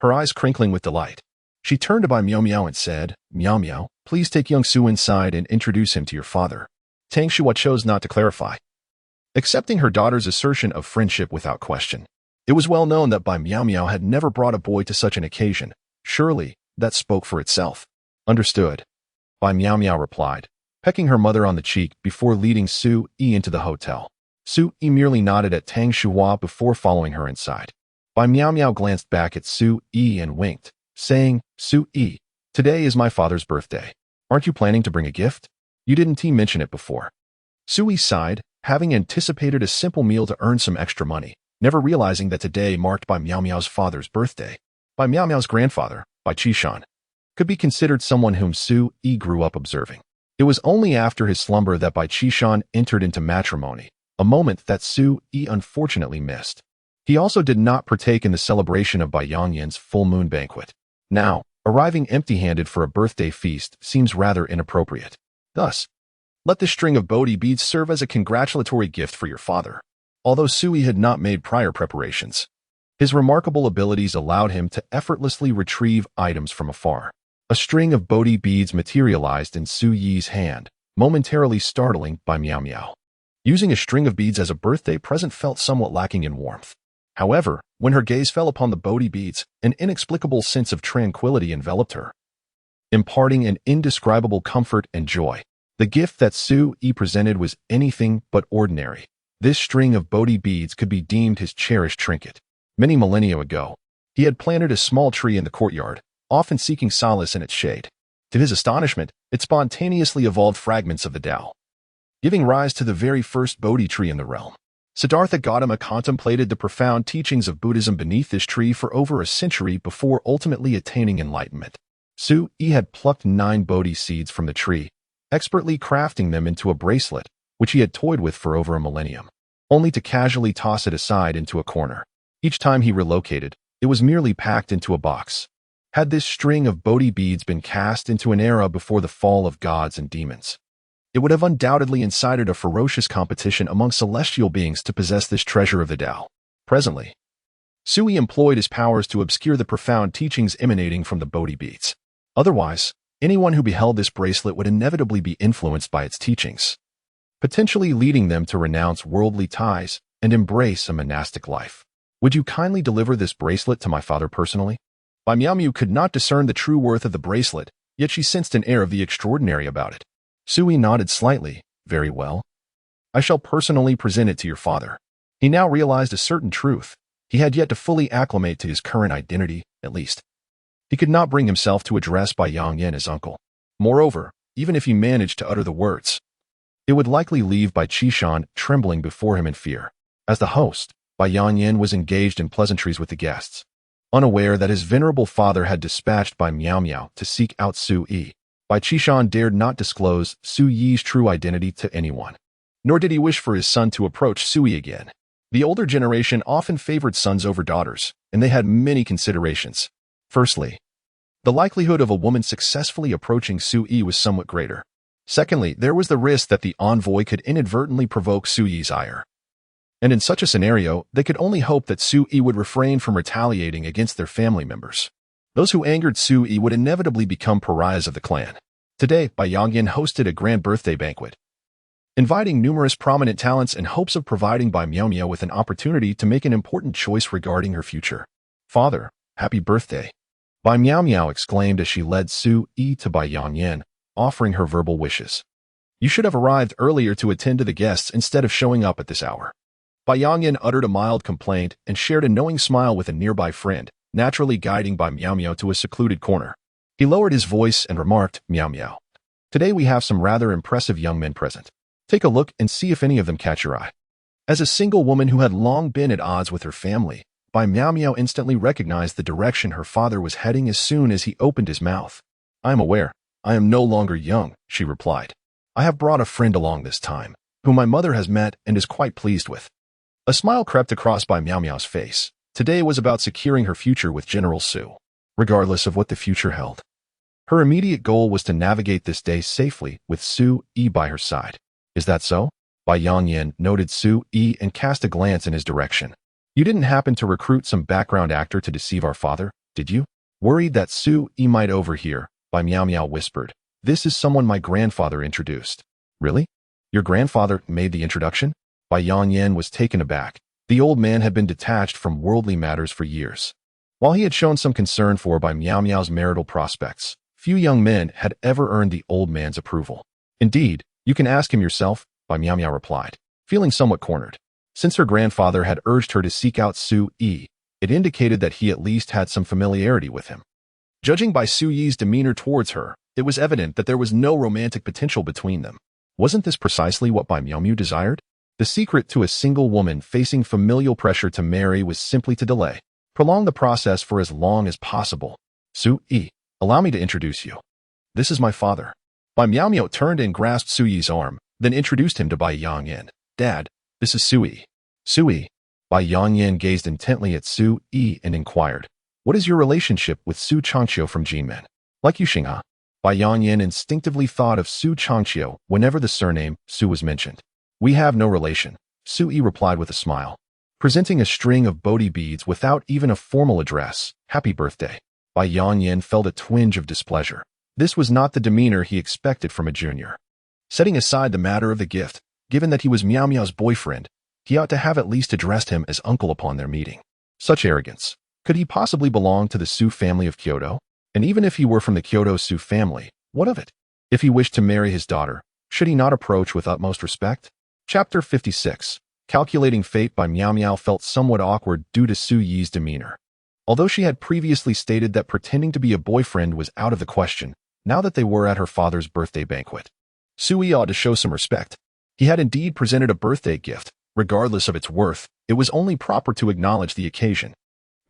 her eyes crinkling with delight. She turned to Bai Miao Miao and said, Miao Miao, please take young Su inside and introduce him to your father. Tang Shuhua chose not to clarify, accepting her daughter's assertion of friendship without question. It was well known that Bai Miao Miao had never brought a boy to such an occasion. Surely, that spoke for itself. Understood. Bai Miao Miao replied, pecking her mother on the cheek before leading Su Yi into the hotel. Su Yi merely nodded at Tang Shuhua before following her inside. Bai Miao Miao glanced back at Su Yi and winked, saying, Su Yi, today is my father's birthday. Aren't you planning to bring a gift? You didn't mention it before. Su Yi sighed, having anticipated a simple meal to earn some extra money, never realizing that today marked Bai Miao Miao's father's birthday. Bai Miao Miao's grandfather, Bai Qishan, could be considered someone whom Su Yi grew up observing. It was only after his slumber that Bai Qishan entered into matrimony, a moment that Su Yi unfortunately missed. He also did not partake in the celebration of Bai Yangyan's full moon banquet. Now, arriving empty-handed for a birthday feast seems rather inappropriate. Thus, let this string of Bodhi beads serve as a congratulatory gift for your father. Although Su Yi had not made prior preparations, his remarkable abilities allowed him to effortlessly retrieve items from afar. A string of Bodhi beads materialized in Su Yi's hand, momentarily startling Bai Miao Miao. Using a string of beads as a birthday present felt somewhat lacking in warmth. However, when her gaze fell upon the Bodhi beads, an inexplicable sense of tranquility enveloped her, imparting an indescribable comfort and joy. The gift that Su Yi presented was anything but ordinary. This string of Bodhi beads could be deemed his cherished trinket. Many millennia ago, he had planted a small tree in the courtyard, often seeking solace in its shade. To his astonishment, it spontaneously evolved fragments of the Tao, giving rise to the very first Bodhi tree in the realm. Siddhartha Gautama contemplated the profound teachings of Buddhism beneath this tree for over a century before ultimately attaining enlightenment. Su Yi had plucked 9 Bodhi seeds from the tree, expertly crafting them into a bracelet, which he had toyed with for over a millennium, only to casually toss it aside into a corner. Each time he relocated, it was merely packed into a box. Had this string of Bodhi beads been cast into an era before the fall of gods and demons, it would have undoubtedly incited a ferocious competition among celestial beings to possess this treasure of the Tao. Presently, Su Yi employed his powers to obscure the profound teachings emanating from the Bodhi beads. Otherwise, anyone who beheld this bracelet would inevitably be influenced by its teachings, potentially leading them to renounce worldly ties and embrace a monastic life. Would you kindly deliver this bracelet to my father personally? Bai Miao Miao could not discern the true worth of the bracelet, yet she sensed an air of the extraordinary about it. Su Yi nodded slightly. Very well. I shall personally present it to your father. He now realized a certain truth. He had yet to fully acclimate to his current identity, at least. He could not bring himself to address Bai Yangyan as uncle. Moreover, even if he managed to utter the words, it would likely leave Bai Qishan trembling before him in fear. As the host, Bai Yangyan was engaged in pleasantries with the guests, unaware that his venerable father had dispatched Bai Miao Miao to seek out Su Yi. Bai Qishan dared not disclose Su Yi's true identity to anyone, nor did he wish for his son to approach Su Yi again. The older generation often favored sons over daughters, and they had many considerations. Firstly, the likelihood of a woman successfully approaching Su Yi was somewhat greater. Secondly, there was the risk that the envoy could inadvertently provoke Su Yi's ire. And in such a scenario, they could only hope that Su Yi would refrain from retaliating against their family members. Those who angered Su Yi would inevitably become pariahs of the clan. Today, Bai Yangyan hosted a grand birthday banquet, inviting numerous prominent talents in hopes of providing Bai Miao Miao with an opportunity to make an important choice regarding her future. Father, happy birthday! Bai Miao Miao exclaimed as she led Su Yi to Bai Yangyan, offering her verbal wishes. You should have arrived earlier to attend to the guests instead of showing up at this hour. Bai Yangyan uttered a mild complaint and shared a knowing smile with a nearby friend, naturally guiding Bai Miao Miao to a secluded corner. He lowered his voice and remarked, Miao Miao, today we have some rather impressive young men present. Take a look and see if any of them catch your eye. As a single woman who had long been at odds with her family, Bai Miao Miao instantly recognized the direction her father was heading as soon as he opened his mouth. I am aware. I am no longer young, she replied. I have brought a friend along this time, whom my mother has met and is quite pleased with. A smile crept across Bai Miao Miao's face. Today was about securing her future with General Su, regardless of what the future held. Her immediate goal was to navigate this day safely with Su Yi by her side. Is that so? Bai Yangyan noted Su Yi and cast a glance in his direction. You didn't happen to recruit some background actor to deceive our father, did you? Worried that Su Yi might overhear, Bai Miao Miao whispered, This is someone my grandfather introduced. Really? Your grandfather made the introduction? Bai Yangyan was taken aback. The old man had been detached from worldly matters for years. While he had shown some concern for Bai Miao Miao's marital prospects, few young men had ever earned the old man's approval. Indeed, you can ask him yourself, Bai Miao Miao replied. feeling somewhat cornered. Since her grandfather had urged her to seek out Su Yi, it indicated that he at least had some familiarity with him. Judging by Su Yi's demeanor towards her, it was evident that there was no romantic potential between them. Wasn't this precisely what Bai Miaomiao desired? The secret to a single woman facing familial pressure to marry was simply to delay. Prolong the process for as long as possible. Su Yi, allow me to introduce you. This is my father. Bai Miaomiao turned and grasped Su Yi's arm, then introduced him to Bai Yangyan. Dad, this is Su Yi. Su Yi. Bai Yangyan gazed intently at Su Yi and inquired, what is your relationship with Su Changqiu from Jinmen? Like you, Xingha. Bai Yangyan instinctively thought of Su Changqiu whenever the surname Su was mentioned. We have no relation, Su Yi replied with a smile, presenting a string of Bodhi beads without even a formal address. Happy birthday. Bai Yangyan felt a twinge of displeasure. This was not the demeanor he expected from a junior. Setting aside the matter of the gift, given that he was Miao Miao's boyfriend, he ought to have at least addressed him as uncle upon their meeting. Such arrogance. Could he possibly belong to the Su family of Kyoto? And even if he were from the Kyoto Su family, what of it? If he wished to marry his daughter, should he not approach with utmost respect? Chapter 56. Calculating fate. Bai Miaomiao felt somewhat awkward due to Su Yi's demeanor. Although she had previously stated that pretending to be a boyfriend was out of the question, now that they were at her father's birthday banquet, Su Yi ought to show some respect. He had indeed presented a birthday gift. Regardless of its worth, it was only proper to acknowledge the occasion.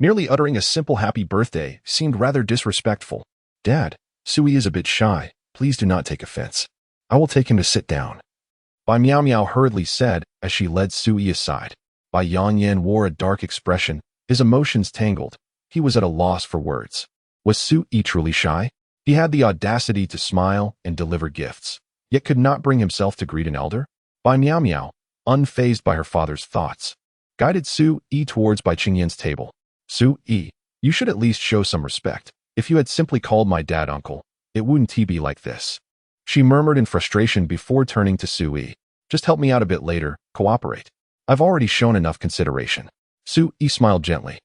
Merely uttering a simple happy birthday seemed rather disrespectful. Dad, Su Yi is a bit shy. Please do not take offense. I will take him to sit down. Bai Miaomiao hurriedly said as she led Su Yi aside. Bai Yangyan wore a dark expression, his emotions tangled. He was at a loss for words. Was Su Yi truly shy? He had the audacity to smile and deliver gifts, yet could not bring himself to greet an elder? Bai Miaomiao, unfazed by her father's thoughts, guided Su Yi towards Bai Qingyan's table. Su Yi, you should at least show some respect. If you had simply called my dad uncle, it wouldn't be like this. She murmured in frustration before turning to Su Yi. Just help me out a bit later, cooperate. I've already shown enough consideration. Su Yi smiled gently.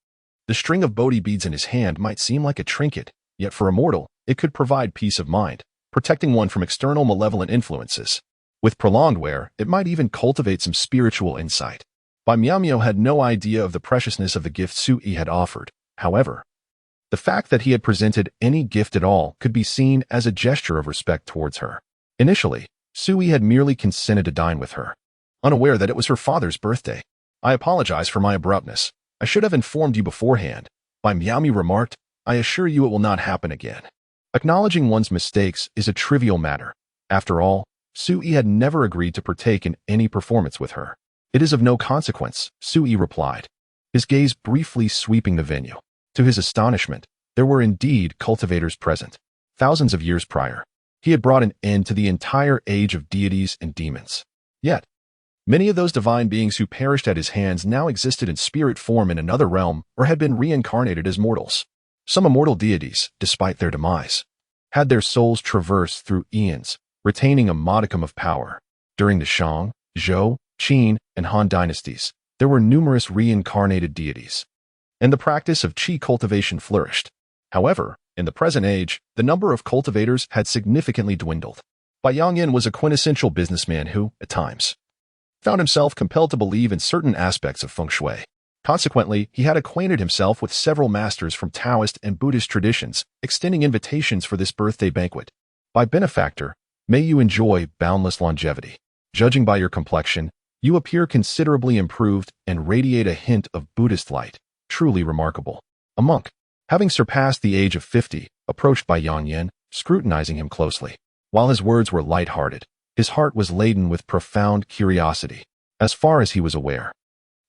The string of Bodhi beads in his hand might seem like a trinket, yet for a mortal, it could provide peace of mind, protecting one from external malevolent influences. With prolonged wear, it might even cultivate some spiritual insight. Bai Miaomiao had no idea of the preciousness of the gift Su Yi had offered. However, the fact that he had presented any gift at all could be seen as a gesture of respect towards her. Initially, Su Yi had merely consented to dine with her, unaware that it was her father's birthday. I apologize for my abruptness. I should have informed you beforehand. Bai Miaomiao remarked, I assure you it will not happen again. Acknowledging one's mistakes is a trivial matter. After all, Su Yi had never agreed to partake in any performance with her. It is of no consequence, Su Yi replied, his gaze briefly sweeping the venue. To his astonishment, there were indeed cultivators present. Thousands of years prior, he had brought an end to the entire age of deities and demons. Yet, many of those divine beings who perished at his hands now existed in spirit form in another realm or had been reincarnated as mortals. Some immortal deities, despite their demise, had their souls traverse through eons, retaining a modicum of power. During the Shang, Zhou, Qin, and Han dynasties, there were numerous reincarnated deities, and the practice of qi cultivation flourished. However, in the present age, the number of cultivators had significantly dwindled. Bai Yangyan was a quintessential businessman who, at times, found himself compelled to believe in certain aspects of feng shui. Consequently, he had acquainted himself with several masters from Taoist and Buddhist traditions, extending invitations for this birthday banquet. By benefactor, may you enjoy boundless longevity. Judging by your complexion, you appear considerably improved and radiate a hint of Buddhist light. Truly remarkable. A monk, having surpassed the age of 50, approached Bai Yangyan, scrutinizing him closely. While his words were light-hearted, his heart was laden with profound curiosity. As far as he was aware,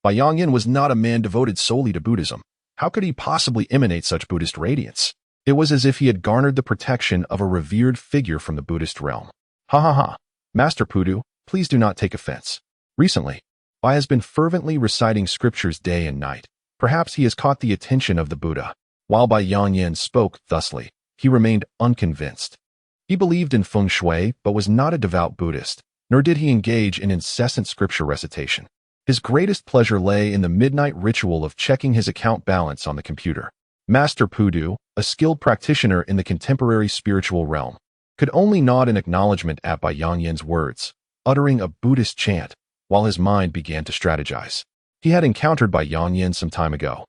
Bai Yangyan was not a man devoted solely to Buddhism. How could he possibly emanate such Buddhist radiance? It was as if he had garnered the protection of a revered figure from the Buddhist realm. Ha ha ha. Master Pudu, please do not take offense. Recently, Bai has been fervently reciting scriptures day and night. Perhaps he has caught the attention of the Buddha. While Bai Yangyan spoke thusly, he remained unconvinced. He believed in feng shui but was not a devout Buddhist, nor did he engage in incessant scripture recitation. His greatest pleasure lay in the midnight ritual of checking his account balance on the computer. Master Pudu, a skilled practitioner in the contemporary spiritual realm, could only nod in acknowledgement at Bai Yangyan's words, uttering a Buddhist chant, while his mind began to strategize. He had encountered Bai Yanyan some time ago.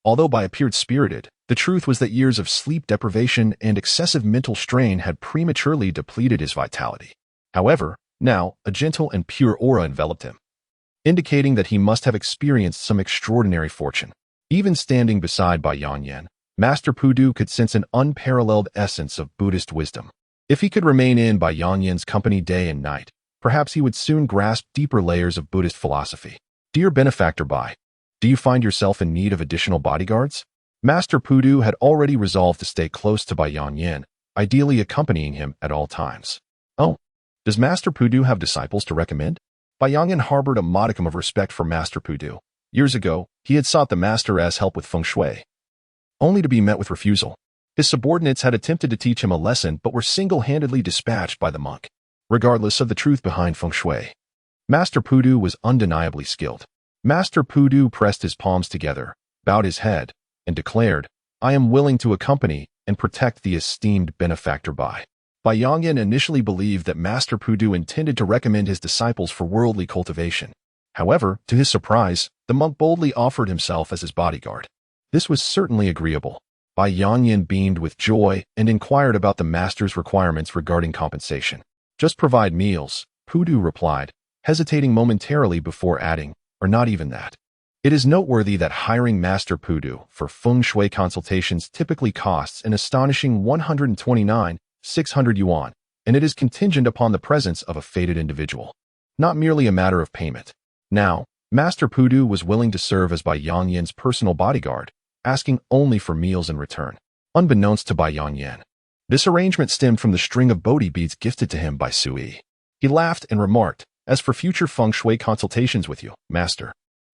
Although Bai appeared spirited, the truth was that years of sleep deprivation and excessive mental strain had prematurely depleted his vitality. However, now, a gentle and pure aura enveloped him, indicating that he must have experienced some extraordinary fortune. Even standing beside Bai Yanyan, Master Pudu could sense an unparalleled essence of Buddhist wisdom. If he could remain in Bai Yanyan's company day and night, perhaps he would soon grasp deeper layers of Buddhist philosophy. Dear benefactor Bai, do you find yourself in need of additional bodyguards? Master Pudu had already resolved to stay close to Bai Yanyan, ideally accompanying him at all times. Oh, does Master Pudu have disciples to recommend? Bai Yanyan harbored a modicum of respect for Master Pudu. Years ago, he had sought the master as help with feng shui, only to be met with refusal. His subordinates had attempted to teach him a lesson but were single-handedly dispatched by the monk. Regardless of the truth behind feng shui, Master Pudu was undeniably skilled. Master Pudu pressed his palms together, bowed his head, and declared, I am willing to accompany and protect the esteemed benefactor Bai. Bai Yanyan initially believed that Master Pudu intended to recommend his disciples for worldly cultivation. However, to his surprise, the monk boldly offered himself as his bodyguard. This was certainly agreeable. Bai Yanyan beamed with joy and inquired about the master's requirements regarding compensation. Just provide meals, Pudu replied, hesitating momentarily before adding, or not even that. It is noteworthy that hiring Master Pudu for feng shui consultations typically costs an astonishing 129,600 yuan, and it is contingent upon the presence of a fated individual, not merely a matter of payment. Now, Master Pudu was willing to serve as Bai Yanyan's personal bodyguard, asking only for meals in return. Unbeknownst to Bai Yanyan, this arrangement stemmed from the string of Bodhi beads gifted to him by Sui. He laughed and remarked, as for future feng shui consultations with you, Master,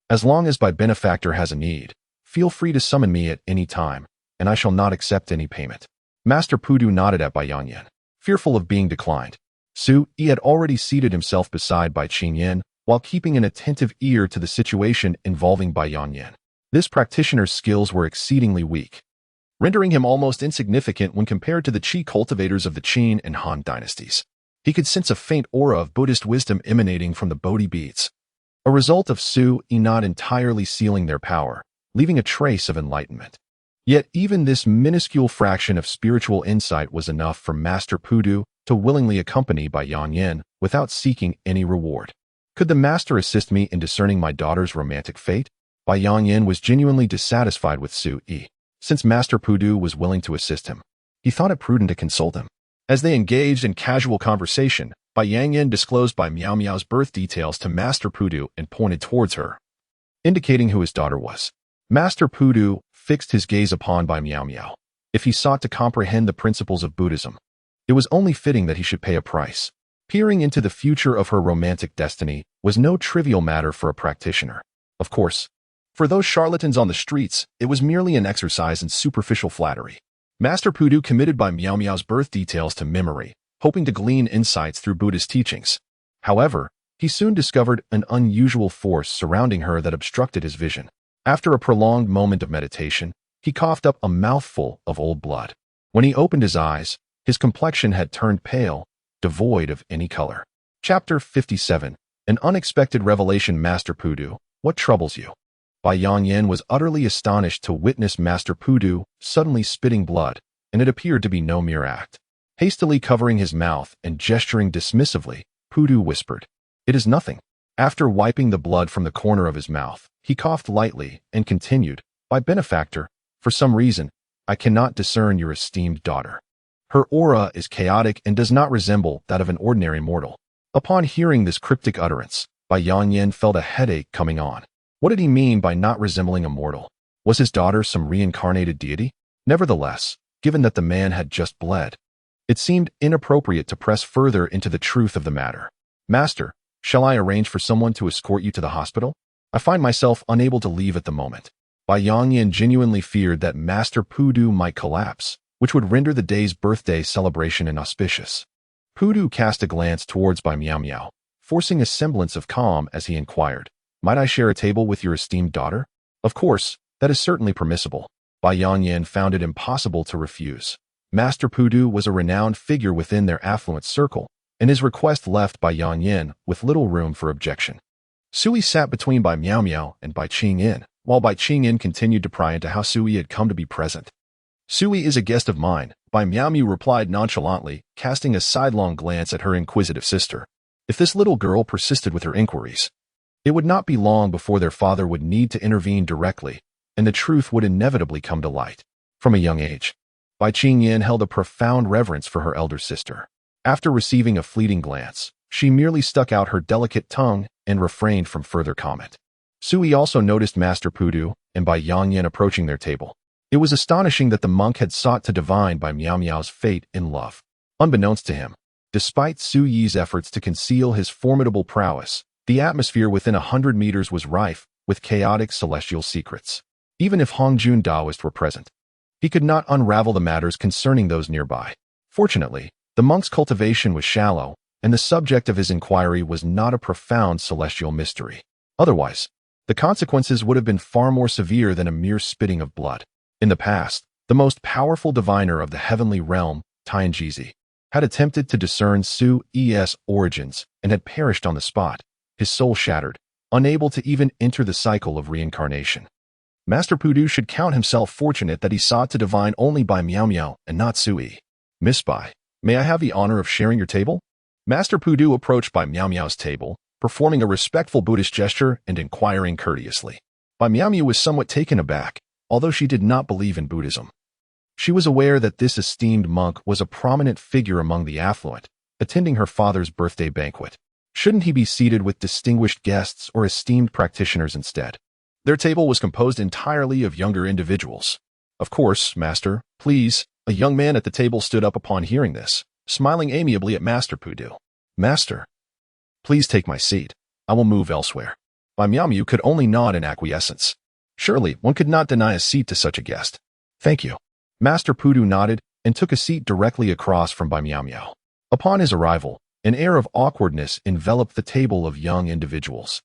as long as Bai benefactor has a need, feel free to summon me at any time, and I shall not accept any payment. Master Pudu nodded at Bai Yanyan, fearful of being declined. Sui had already seated himself beside Bai Qingyan, while keeping an attentive ear to the situation involving Bai Yanyan. This practitioner's skills were exceedingly weak, rendering him almost insignificant when compared to the Qi cultivators of the Qin and Han dynasties. He could sense a faint aura of Buddhist wisdom emanating from the Bodhi beads, a result of Sui not entirely sealing their power, leaving a trace of enlightenment. Yet even this minuscule fraction of spiritual insight was enough for Master Pudu to willingly accompany Bai Yanyan without seeking any reward. Could the master assist me in discerning my daughter's romantic fate? Bai Yanyan was genuinely dissatisfied with Sui. Since Master Pudu was willing to assist him, he thought it prudent to consult him. As they engaged in casual conversation, Bai Yanyan disclosed Bai Miao Miao's birth details to Master Pudu and pointed towards her, indicating who his daughter was. Master Pudu fixed his gaze upon Bai Miao Miao. If he sought to comprehend the principles of Buddhism, it was only fitting that he should pay a price. Peering into the future of her romantic destiny was no trivial matter for a practitioner. Of course, for those charlatans on the streets, it was merely an exercise in superficial flattery. Master Pudu committed Bai Miao Miao's birth details to memory, hoping to glean insights through Buddhist teachings. However, he soon discovered an unusual force surrounding her that obstructed his vision. After a prolonged moment of meditation, he coughed up a mouthful of old blood. When he opened his eyes, his complexion had turned pale, devoid of any color. Chapter 57. An unexpected revelation. Master Pudu, what troubles you? Bai Yanyan was utterly astonished to witness Master Pudu suddenly spitting blood, and it appeared to be no mere act. Hastily covering his mouth and gesturing dismissively, Pudu whispered, "It is nothing." After wiping the blood from the corner of his mouth, he coughed lightly and continued, "By benefactor, for some reason, I cannot discern your esteemed daughter. Her aura is chaotic and does not resemble that of an ordinary mortal." Upon hearing this cryptic utterance, Bai Yanyan felt a headache coming on. What did he mean by not resembling a mortal? Was his daughter some reincarnated deity? Nevertheless, given that the man had just bled, it seemed inappropriate to press further into the truth of the matter. "Master, shall I arrange for someone to escort you to the hospital? I find myself unable to leave at the moment." Bai Yanyan genuinely feared that Master Pudu might collapse, which would render the day's birthday celebration inauspicious. Pudu cast a glance towards Bai Miao Miao, forcing a semblance of calm as he inquired, "Might I share a table with your esteemed daughter?" "Of course, that is certainly permissible." Bai Yanyan found it impossible to refuse. Master Pudu was a renowned figure within their affluent circle, and his request left Bai Yanyan with little room for objection. Sui sat between Bai Miao Miao and Bai Qing Yin, while Bai Qing Yin continued to pry into how Sui had come to be present. Sui is a guest of mine, Bai Miao Miao replied nonchalantly, casting a sidelong glance at her inquisitive sister. If this little girl persisted with her inquiries, it would not be long before their father would need to intervene directly, and the truth would inevitably come to light. From a young age, Bai Qing Yin held a profound reverence for her elder sister. After receiving a fleeting glance, she merely stuck out her delicate tongue and refrained from further comment. Sui also noticed Master Pudu and Bai Yangyin approaching their table. It was astonishing that the monk had sought to divine Bai Miao Miao's fate in love. Unbeknownst to him, despite Su Yi's efforts to conceal his formidable prowess, the atmosphere within 100 meters was rife with chaotic celestial secrets. Even if Hongjun Taoist were present, he could not unravel the matters concerning those nearby. Fortunately, the monk's cultivation was shallow, and the subject of his inquiry was not a profound celestial mystery. Otherwise, the consequences would have been far more severe than a mere spitting of blood. In the past, the most powerful diviner of the heavenly realm, Tianjizi, had attempted to discern Su Yi's origins and had perished on the spot, his soul shattered, unable to even enter the cycle of reincarnation. Master Pudu should count himself fortunate that he sought to divine only Bai Miao Miao and not Sui. Miss Bai, may I have the honor of sharing your table? Master Pudu approached Bai Miao Miao's table, performing a respectful Buddhist gesture and inquiring courteously. Bai Miao Miao was somewhat taken aback, although she did not believe in Buddhism. She was aware that this esteemed monk was a prominent figure among the affluent, attending her father's birthday banquet. Shouldn't he be seated with distinguished guests or esteemed practitioners instead? Their table was composed entirely of younger individuals. Of course, master, please. A young man at the table stood up upon hearing this, smiling amiably at Master Pudu. Master, please take my seat. I will move elsewhere. Bai Miao Miao could only nod in acquiescence. Surely, one could not deny a seat to such a guest. Thank you. Master Pudu nodded and took a seat directly across from Bai Miao Miao. Upon his arrival, an air of awkwardness enveloped the table of young individuals.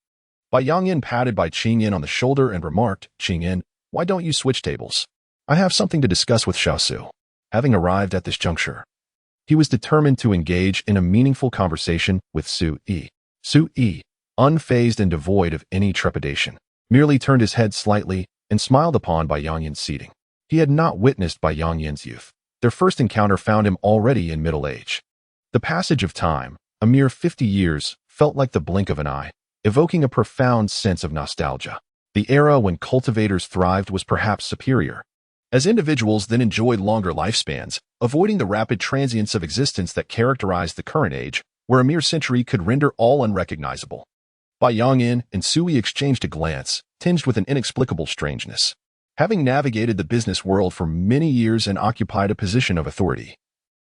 Bai Yangyin patted Bai Qing Yin on the shoulder and remarked, Qing Yin, why don't you switch tables? I have something to discuss with Xiao Su. Having arrived at this juncture, he was determined to engage in a meaningful conversation with Su Yi. Su Yi, unfazed and devoid of any trepidation, merely turned his head slightly and smiled upon Bai Yangyin's seating. He had not witnessed Bai Yangyin's youth. Their first encounter found him already in middle age. The passage of time, a mere 50 years, felt like the blink of an eye, evoking a profound sense of nostalgia. The era when cultivators thrived was perhaps superior, as individuals then enjoyed longer lifespans, avoiding the rapid transience of existence that characterized the current age, where a mere century could render all unrecognizable. Bai Yangyin and Sui exchanged a glance, tinged with an inexplicable strangeness. Having navigated the business world for many years and occupied a position of authority,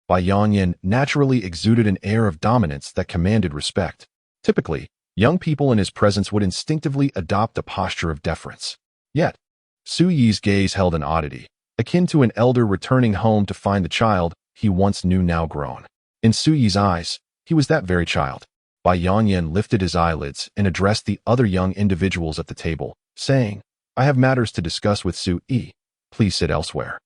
Bai Yangyin naturally exuded an air of dominance that commanded respect. Typically, young people in his presence would instinctively adopt a posture of deference. Yet, Su Yi's gaze held an oddity, akin to an elder returning home to find the child he once knew now grown. In Su Yi's eyes, he was that very child. Bai Yangyin lifted his eyelids and addressed the other young individuals at the table, saying, I have matters to discuss with Su Yi. Please sit elsewhere.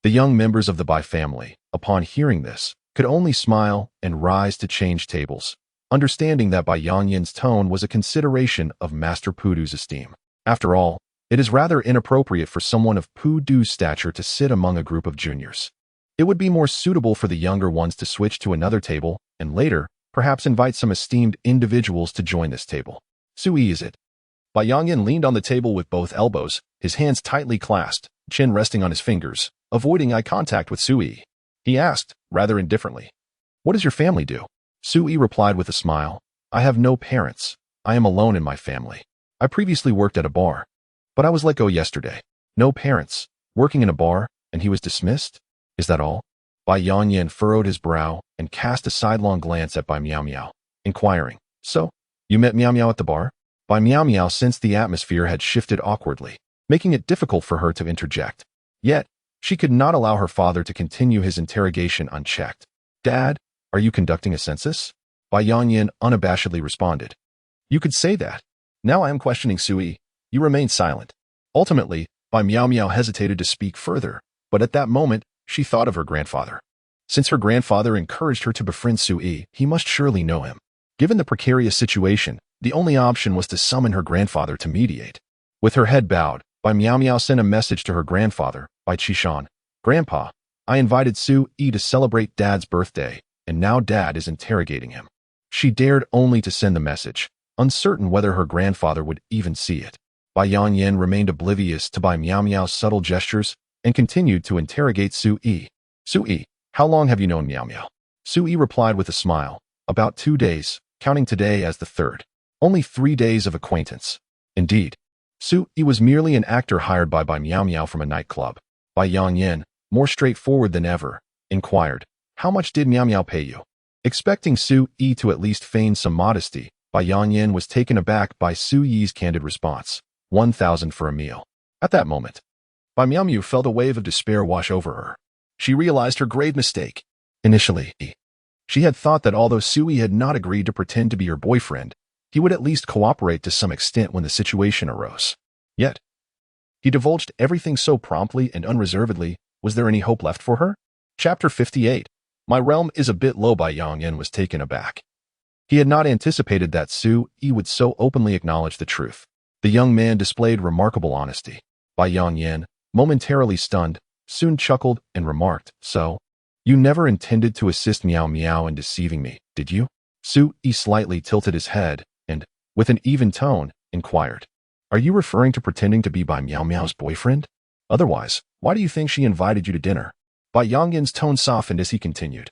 The young members of the Bai family, upon hearing this, could only smile and rise to change tables, understanding that Bai Yangyin's tone was a consideration of Master Pudu's esteem. After all, it is rather inappropriate for someone of Pudu's stature to sit among a group of juniors. It would be more suitable for the younger ones to switch to another table, and later, perhaps invite some esteemed individuals to join this table. Sui is it? Bai Yangyin leaned on the table with both elbows, his hands tightly clasped, chin resting on his fingers, avoiding eye contact with Sui. He asked, rather indifferently, what does your family do? Sui replied with a smile, I have no parents. I am alone in my family. I previously worked at a bar, but I was let go yesterday. No parents, working in a bar, and he was dismissed? Is that all? Bai Yangyin furrowed his brow and cast a sidelong glance at Bai Miao Miao, inquiring, so, you met Miao Miao at the bar? Bai Miao Miao sensed the atmosphere had shifted awkwardly, making it difficult for her to interject. Yet, she could not allow her father to continue his interrogation unchecked. Dad, are you conducting a census? Bai Yangyin unabashedly responded. You could say that. Now I am questioning Sui. You remain silent. Ultimately, Bai Miao Miao hesitated to speak further, but at that moment, she thought of her grandfather. Since her grandfather encouraged her to befriend Sui, he must surely know him. Given the precarious situation, The only option was to summon her grandfather to mediate. With her head bowed, Bai Miao Miao sent a message to her grandfather, Bai Qishan. Grandpa, I invited Su Yi to celebrate Dad's birthday, and now Dad is interrogating him. She dared only to send the message, uncertain whether her grandfather would even see it. Bai Yanyan remained oblivious to Bai Miao Miao's subtle gestures and continued to interrogate Su Yi. Su Yi, how long have you known Miao Miao? Su Yi replied with a smile, about 2 days, counting today as the third. Only 3 days of acquaintance. Indeed. Su Yi was merely an actor hired by Miao Miao from a nightclub. Bai Yanyan, more straightforward than ever, inquired, how much did Miao Miao pay you? Expecting Su Yi to at least feign some modesty, Bai Yanyan was taken aback by Su Yi's candid response, 1,000 for a meal. At that moment, Bai Miao Miao felt a wave of despair wash over her. She realized her grave mistake. Initially, she had thought that although Su Yi had not agreed to pretend to be her boyfriend, he would at least cooperate to some extent when the situation arose. Yet, he divulged everything so promptly and unreservedly. Was there any hope left for her? Chapter 58. My realm is a bit low. Bai Yanyan was taken aback. He had not anticipated that Su Yi would so openly acknowledge the truth. The young man displayed remarkable honesty. Bai Yanyan, momentarily stunned, soon chuckled and remarked, so, you never intended to assist Miao Miao in deceiving me, did you? Su Yi slightly tilted his head and, with an even tone, inquired, are you referring to pretending to be Bai Miao Miao's boyfriend? Otherwise, why do you think she invited you to dinner? Bai Yangyan's tone softened as he continued.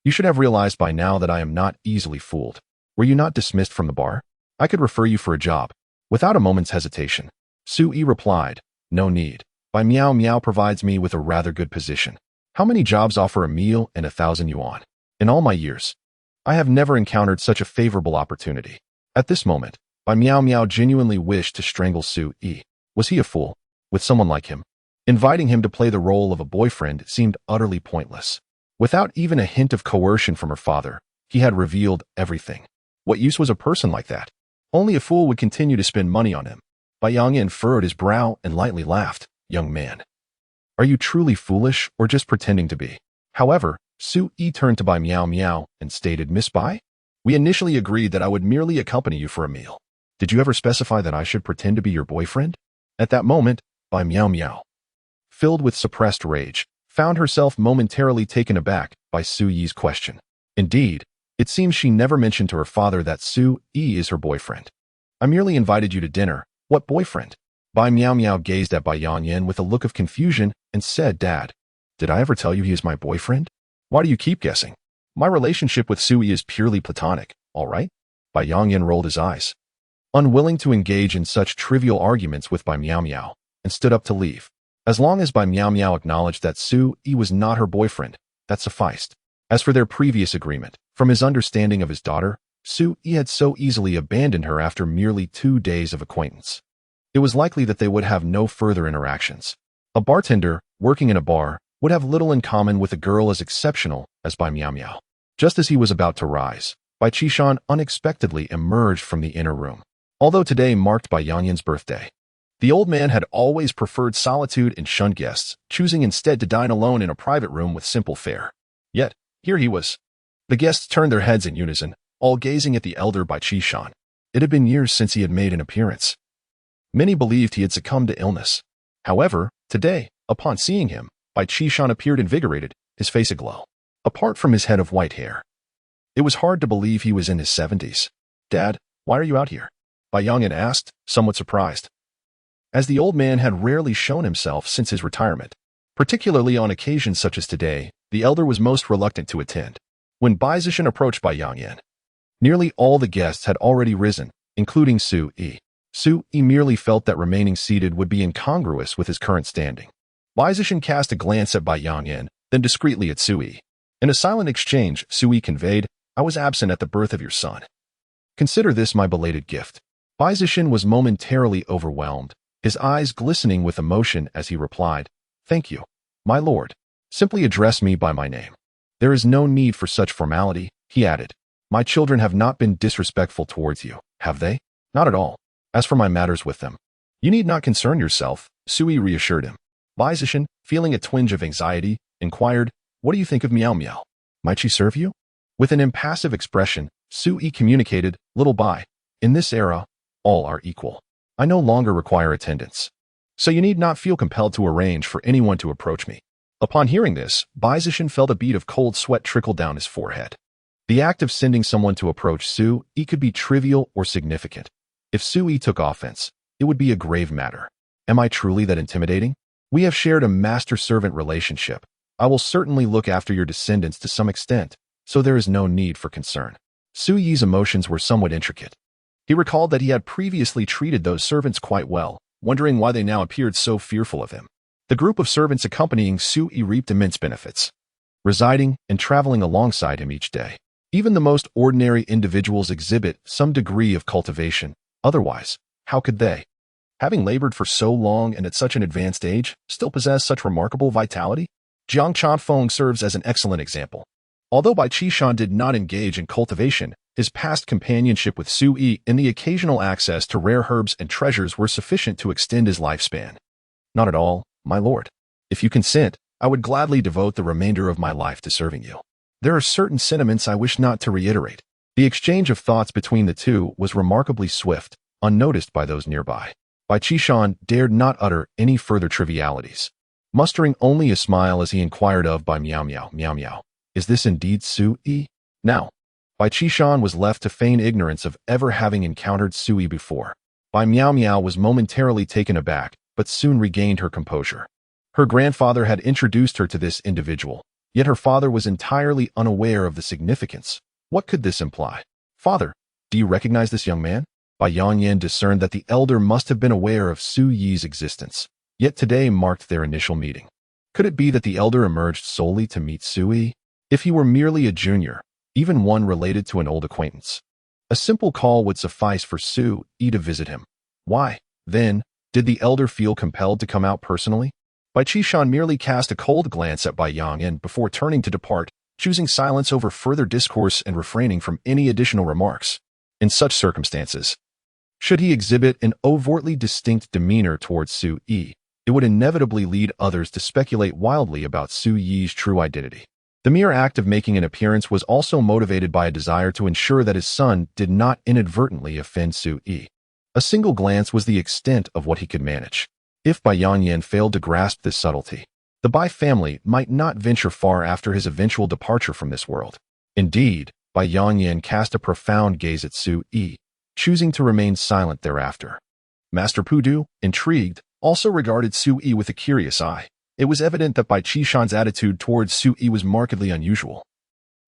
You should have realized by now that I am not easily fooled. Were you not dismissed from the bar? I could refer you for a job. Without a moment's hesitation, Su Yi replied, no need. Bai Miao Miao provides me with a rather good position. How many jobs offer a meal and 1,000 yuan? In all my years, I have never encountered such a favorable opportunity. At this moment, Bai Miao Miao genuinely wished to strangle Su Yi. Was he a fool? With someone like him, inviting him to play the role of a boyfriend seemed utterly pointless. Without even a hint of coercion from her father, he had revealed everything. What use was a person like that? Only a fool would continue to spend money on him. Bai Yanyan furrowed his brow and lightly laughed. Young man, are you truly foolish or just pretending to be? However, Su Yi turned to Bai Miao Miao and stated, Miss Bai, we initially agreed that I would merely accompany you for a meal. Did you ever specify that I should pretend to be your boyfriend? At that moment, Bai Miao Miao, filled with suppressed rage, found herself momentarily taken aback by Su Yi's question. Indeed, it seems she never mentioned to her father that Su Yi is her boyfriend. I merely invited you to dinner. What boyfriend? Bai Miao Miao gazed at Bai Yanyan with a look of confusion and said, Dad, did I ever tell you he is my boyfriend? Why do you keep guessing? My relationship with Su Yi is purely platonic, all right? Bai Yanyan rolled his eyes, unwilling to engage in such trivial arguments with Bai Miao Miao, and stood up to leave. As long as Bai Miao Miao acknowledged that Su Yi was not her boyfriend, that sufficed. As for their previous agreement, from his understanding of his daughter, Su Yi had so easily abandoned her after merely 2 days of acquaintance. It was likely that they would have no further interactions. A bartender, working in a bar, would have little in common with a girl as exceptional as Bai Miao Miao. Just as he was about to rise, Bai Qishan unexpectedly emerged from the inner room. Although today marked Bai Yanyan's birthday, the old man had always preferred solitude and shunned guests, choosing instead to dine alone in a private room with simple fare. Yet, here he was. The guests turned their heads in unison, all gazing at the elder Bai Qishan. It had been years since he had made an appearance. Many believed he had succumbed to illness. However, today, upon seeing him, Bai Qishan appeared invigorated, his face aglow. Apart from his head of white hair, it was hard to believe he was in his 70s. Dad, why are you out here? Bai Yanyan asked, somewhat surprised. As the old man had rarely shown himself since his retirement, particularly on occasions such as today, the elder was most reluctant to attend. When Bai Zishan approached Bai Yanyan, nearly all the guests had already risen, including Su Yi. Su Yi merely felt that remaining seated would be incongruous with his current standing. Bai Zishan cast a glance at Bai Yanyan, then discreetly at Su Yi. In a silent exchange, Su Yi conveyed, I was absent at the birth of your son. Consider this my belated gift. Bai Zishan was momentarily overwhelmed, his eyes glistening with emotion as he replied, Thank you, my lord. Simply address me by my name. There is no need for such formality, he added. My children have not been disrespectful towards you, have they? Not at all. As for my matters with them, you need not concern yourself, Su Yi reassured him. Bai Zishan, feeling a twinge of anxiety, inquired, What do you think of Miao Miao? Might she serve you? With an impassive expression, Su Yi communicated, Little Bai, In this era, all are equal. I no longer require attendance. So you need not feel compelled to arrange for anyone to approach me. Upon hearing this, Bai Zishan felt a bead of cold sweat trickle down his forehead. The act of sending someone to approach Su Yi could be trivial or significant. If Su Yi took offense, it would be a grave matter. Am I truly that intimidating? We have shared a master-servant relationship. I will certainly look after your descendants to some extent, so there is no need for concern. Su Yi's emotions were somewhat intricate. He recalled that he had previously treated those servants quite well, wondering why they now appeared so fearful of him. The group of servants accompanying Su Yi reaped immense benefits, residing and traveling alongside him each day. Even the most ordinary individuals exhibit some degree of cultivation. Otherwise, how could they, having labored for so long and at such an advanced age, still possess such remarkable vitality? Jiang Chanfeng serves as an excellent example. Although Bai Qishan did not engage in cultivation, his past companionship with Su Yi and the occasional access to rare herbs and treasures were sufficient to extend his lifespan. Not at all, my lord. If you consent, I would gladly devote the remainder of my life to serving you. There are certain sentiments I wish not to reiterate. The exchange of thoughts between the two was remarkably swift, unnoticed by those nearby. Bai Qishan dared not utter any further trivialities, mustering only a smile as he inquired of Bai Miao Miao, Miao Miao, is this indeed Su Yi? Now, Bai Qishan was left to feign ignorance of ever having encountered Su Yi before. Bai Miao Miao was momentarily taken aback, but soon regained her composure. Her grandfather had introduced her to this individual, yet her father was entirely unaware of the significance. What could this imply? Father, do you recognize this young man? Bai Yangyan discerned that the elder must have been aware of Su Yi's existence, yet today marked their initial meeting. Could it be that the elder emerged solely to meet Su Yi? If he were merely a junior, even one related to an old acquaintance, a simple call would suffice for Su Yi to visit him. Why, then, did the elder feel compelled to come out personally? Bai Qishan merely cast a cold glance at Bai Yangyan before turning to depart, choosing silence over further discourse and refraining from any additional remarks. In such circumstances, should he exhibit an overtly distinct demeanor towards Su Yi, it would inevitably lead others to speculate wildly about Su Yi's true identity. The mere act of making an appearance was also motivated by a desire to ensure that his son did not inadvertently offend Su Yi. A single glance was the extent of what he could manage. If Bai Yangyan failed to grasp this subtlety, the Bai family might not venture far after his eventual departure from this world. Indeed, Bai Yangyan cast a profound gaze at Su Yi, choosing to remain silent thereafter. Master Pudu, intrigued, also regarded Su Yi with a curious eye. It was evident that Bai Qishan's attitude towards Su Yi was markedly unusual,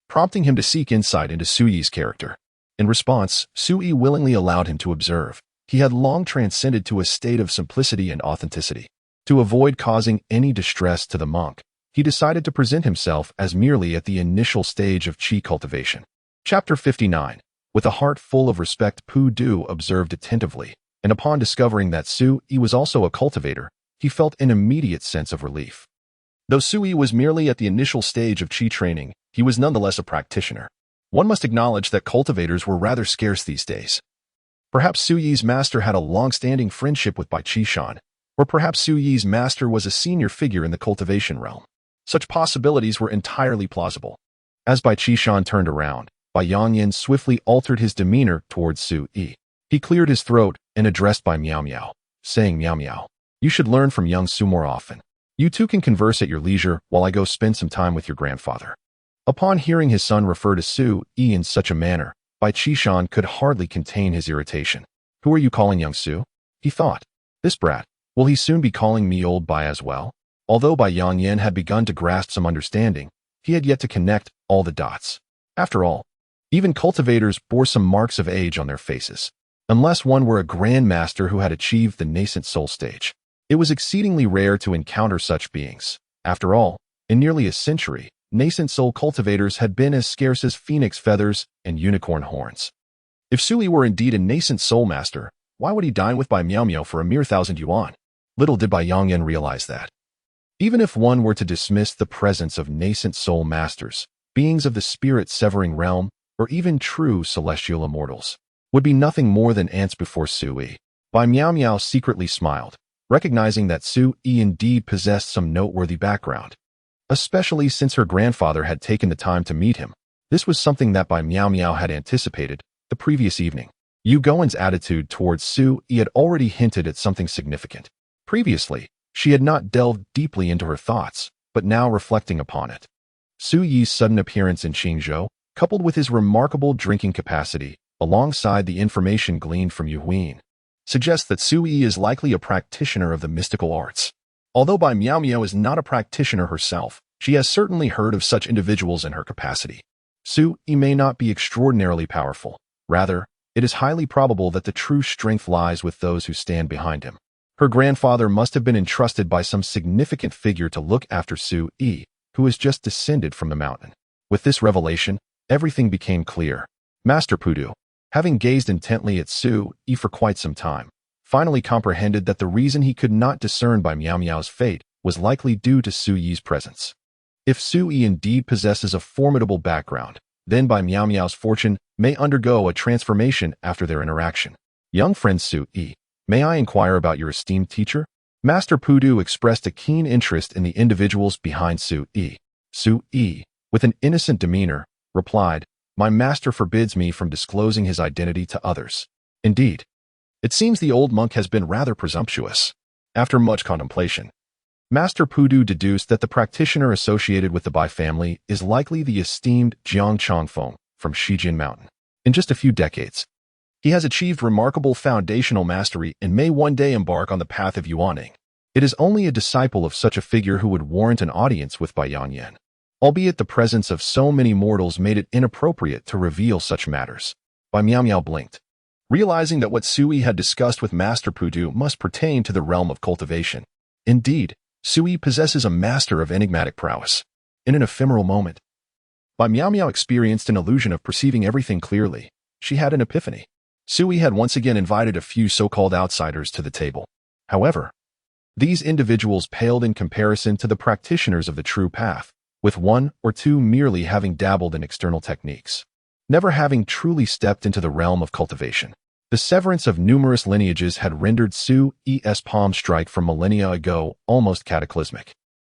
prompting him to seek insight into Su Yi's character. In response, Su Yi willingly allowed him to observe. He had long transcended to a state of simplicity and authenticity. To avoid causing any distress to the monk, he decided to present himself as merely at the initial stage of qi cultivation. Chapter 59. With a heart full of respect, Pu Du observed attentively, and upon discovering that Su Yi was also a cultivator, he felt an immediate sense of relief. Though Su Yi was merely at the initial stage of qi training, he was nonetheless a practitioner. One must acknowledge that cultivators were rather scarce these days. Perhaps Su Yi's master had a long-standing friendship with Bai Qishan, or perhaps Su Yi's master was a senior figure in the cultivation realm. Such possibilities were entirely plausible. As Bai Qishan turned around, Bai Yangyan swiftly altered his demeanor towards Su Yi. He cleared his throat and addressed Bai Miao Miao, saying, Miao Miao, you should learn from young Su more often. You two can converse at your leisure while I go spend some time with your grandfather. Upon hearing his son refer to Su Yi in such a manner, Bai Qishan could hardly contain his irritation. Who are you calling young Su? He thought. This brat. Will he soon be calling me old Bai as well? Although Bai Yangyan had begun to grasp some understanding, he had yet to connect all the dots. After all, even cultivators bore some marks of age on their faces. Unless one were a grandmaster who had achieved the nascent soul stage, it was exceedingly rare to encounter such beings. After all, in nearly a century, nascent soul cultivators had been as scarce as phoenix feathers and unicorn horns. If Su Yi were indeed a nascent soul master, why would he dine with Bai Miao Miao for a mere 1,000 yuan? Little did Bai Yangyan realize that. Even if one were to dismiss the presence of nascent soul masters, beings of the spirit-severing realm, or even true celestial immortals, would be nothing more than ants before Su Yi. Bai Miao Miao secretly smiled, recognizing that Su Yi indeed possessed some noteworthy background, especially since her grandfather had taken the time to meet him. This was something that Bai Miao Miao had anticipated the previous evening. Yu Goen's attitude towards Su Yi had already hinted at something significant. Previously, she had not delved deeply into her thoughts, but now reflecting upon it. Su Yi's sudden appearance in Qingzhou, coupled with his remarkable drinking capacity, alongside the information gleaned from Yu Huin, suggests that Su Yi is likely a practitioner of the mystical arts. Although Bai Miao is not a practitioner herself, she has certainly heard of such individuals in her capacity. Su Yi may not be extraordinarily powerful. Rather, it is highly probable that the true strength lies with those who stand behind him. Her grandfather must have been entrusted by some significant figure to look after Su Yi, who has just descended from the mountain. With this revelation, everything became clear. Master Pudu, having gazed intently at Su Yi for quite some time, finally comprehended that the reason he could not discern Bai Miao's fate was likely due to Su Yi's presence. If Su Yi indeed possesses a formidable background, then Bai Miao's fortune may undergo a transformation after their interaction. Young friend Su Yi, may I inquire about your esteemed teacher? Master Pudu expressed a keen interest in the individuals behind Su Yi. Su Yi, with an innocent demeanor, replied, "My master forbids me from disclosing his identity to others." Indeed, it seems the old monk has been rather presumptuous. After much contemplation, Master Pudu deduced that the practitioner associated with the Bai family is likely the esteemed Jiang Changfeng from Shijin Mountain. In just a few decades, he has achieved remarkable foundational mastery and may one day embark on the path of yuaning. It is only a disciple of such a figure who would warrant an audience with Bai Yanyan, albeit the presence of so many mortals made it inappropriate to reveal such matters. Bai Miao blinked, realizing that what Su Yi had discussed with Master Pudu must pertain to the realm of cultivation. Indeed, Su Yi possesses a master of enigmatic prowess. In an ephemeral moment, Bai Miao experienced an illusion of perceiving everything clearly. She had an epiphany. Su Yi had once again invited a few so-called outsiders to the table. However, these individuals paled in comparison to the practitioners of the true path, with one or two merely having dabbled in external techniques, never having truly stepped into the realm of cultivation. The severance of numerous lineages had rendered Su Yi's palm strike from millennia ago almost cataclysmic.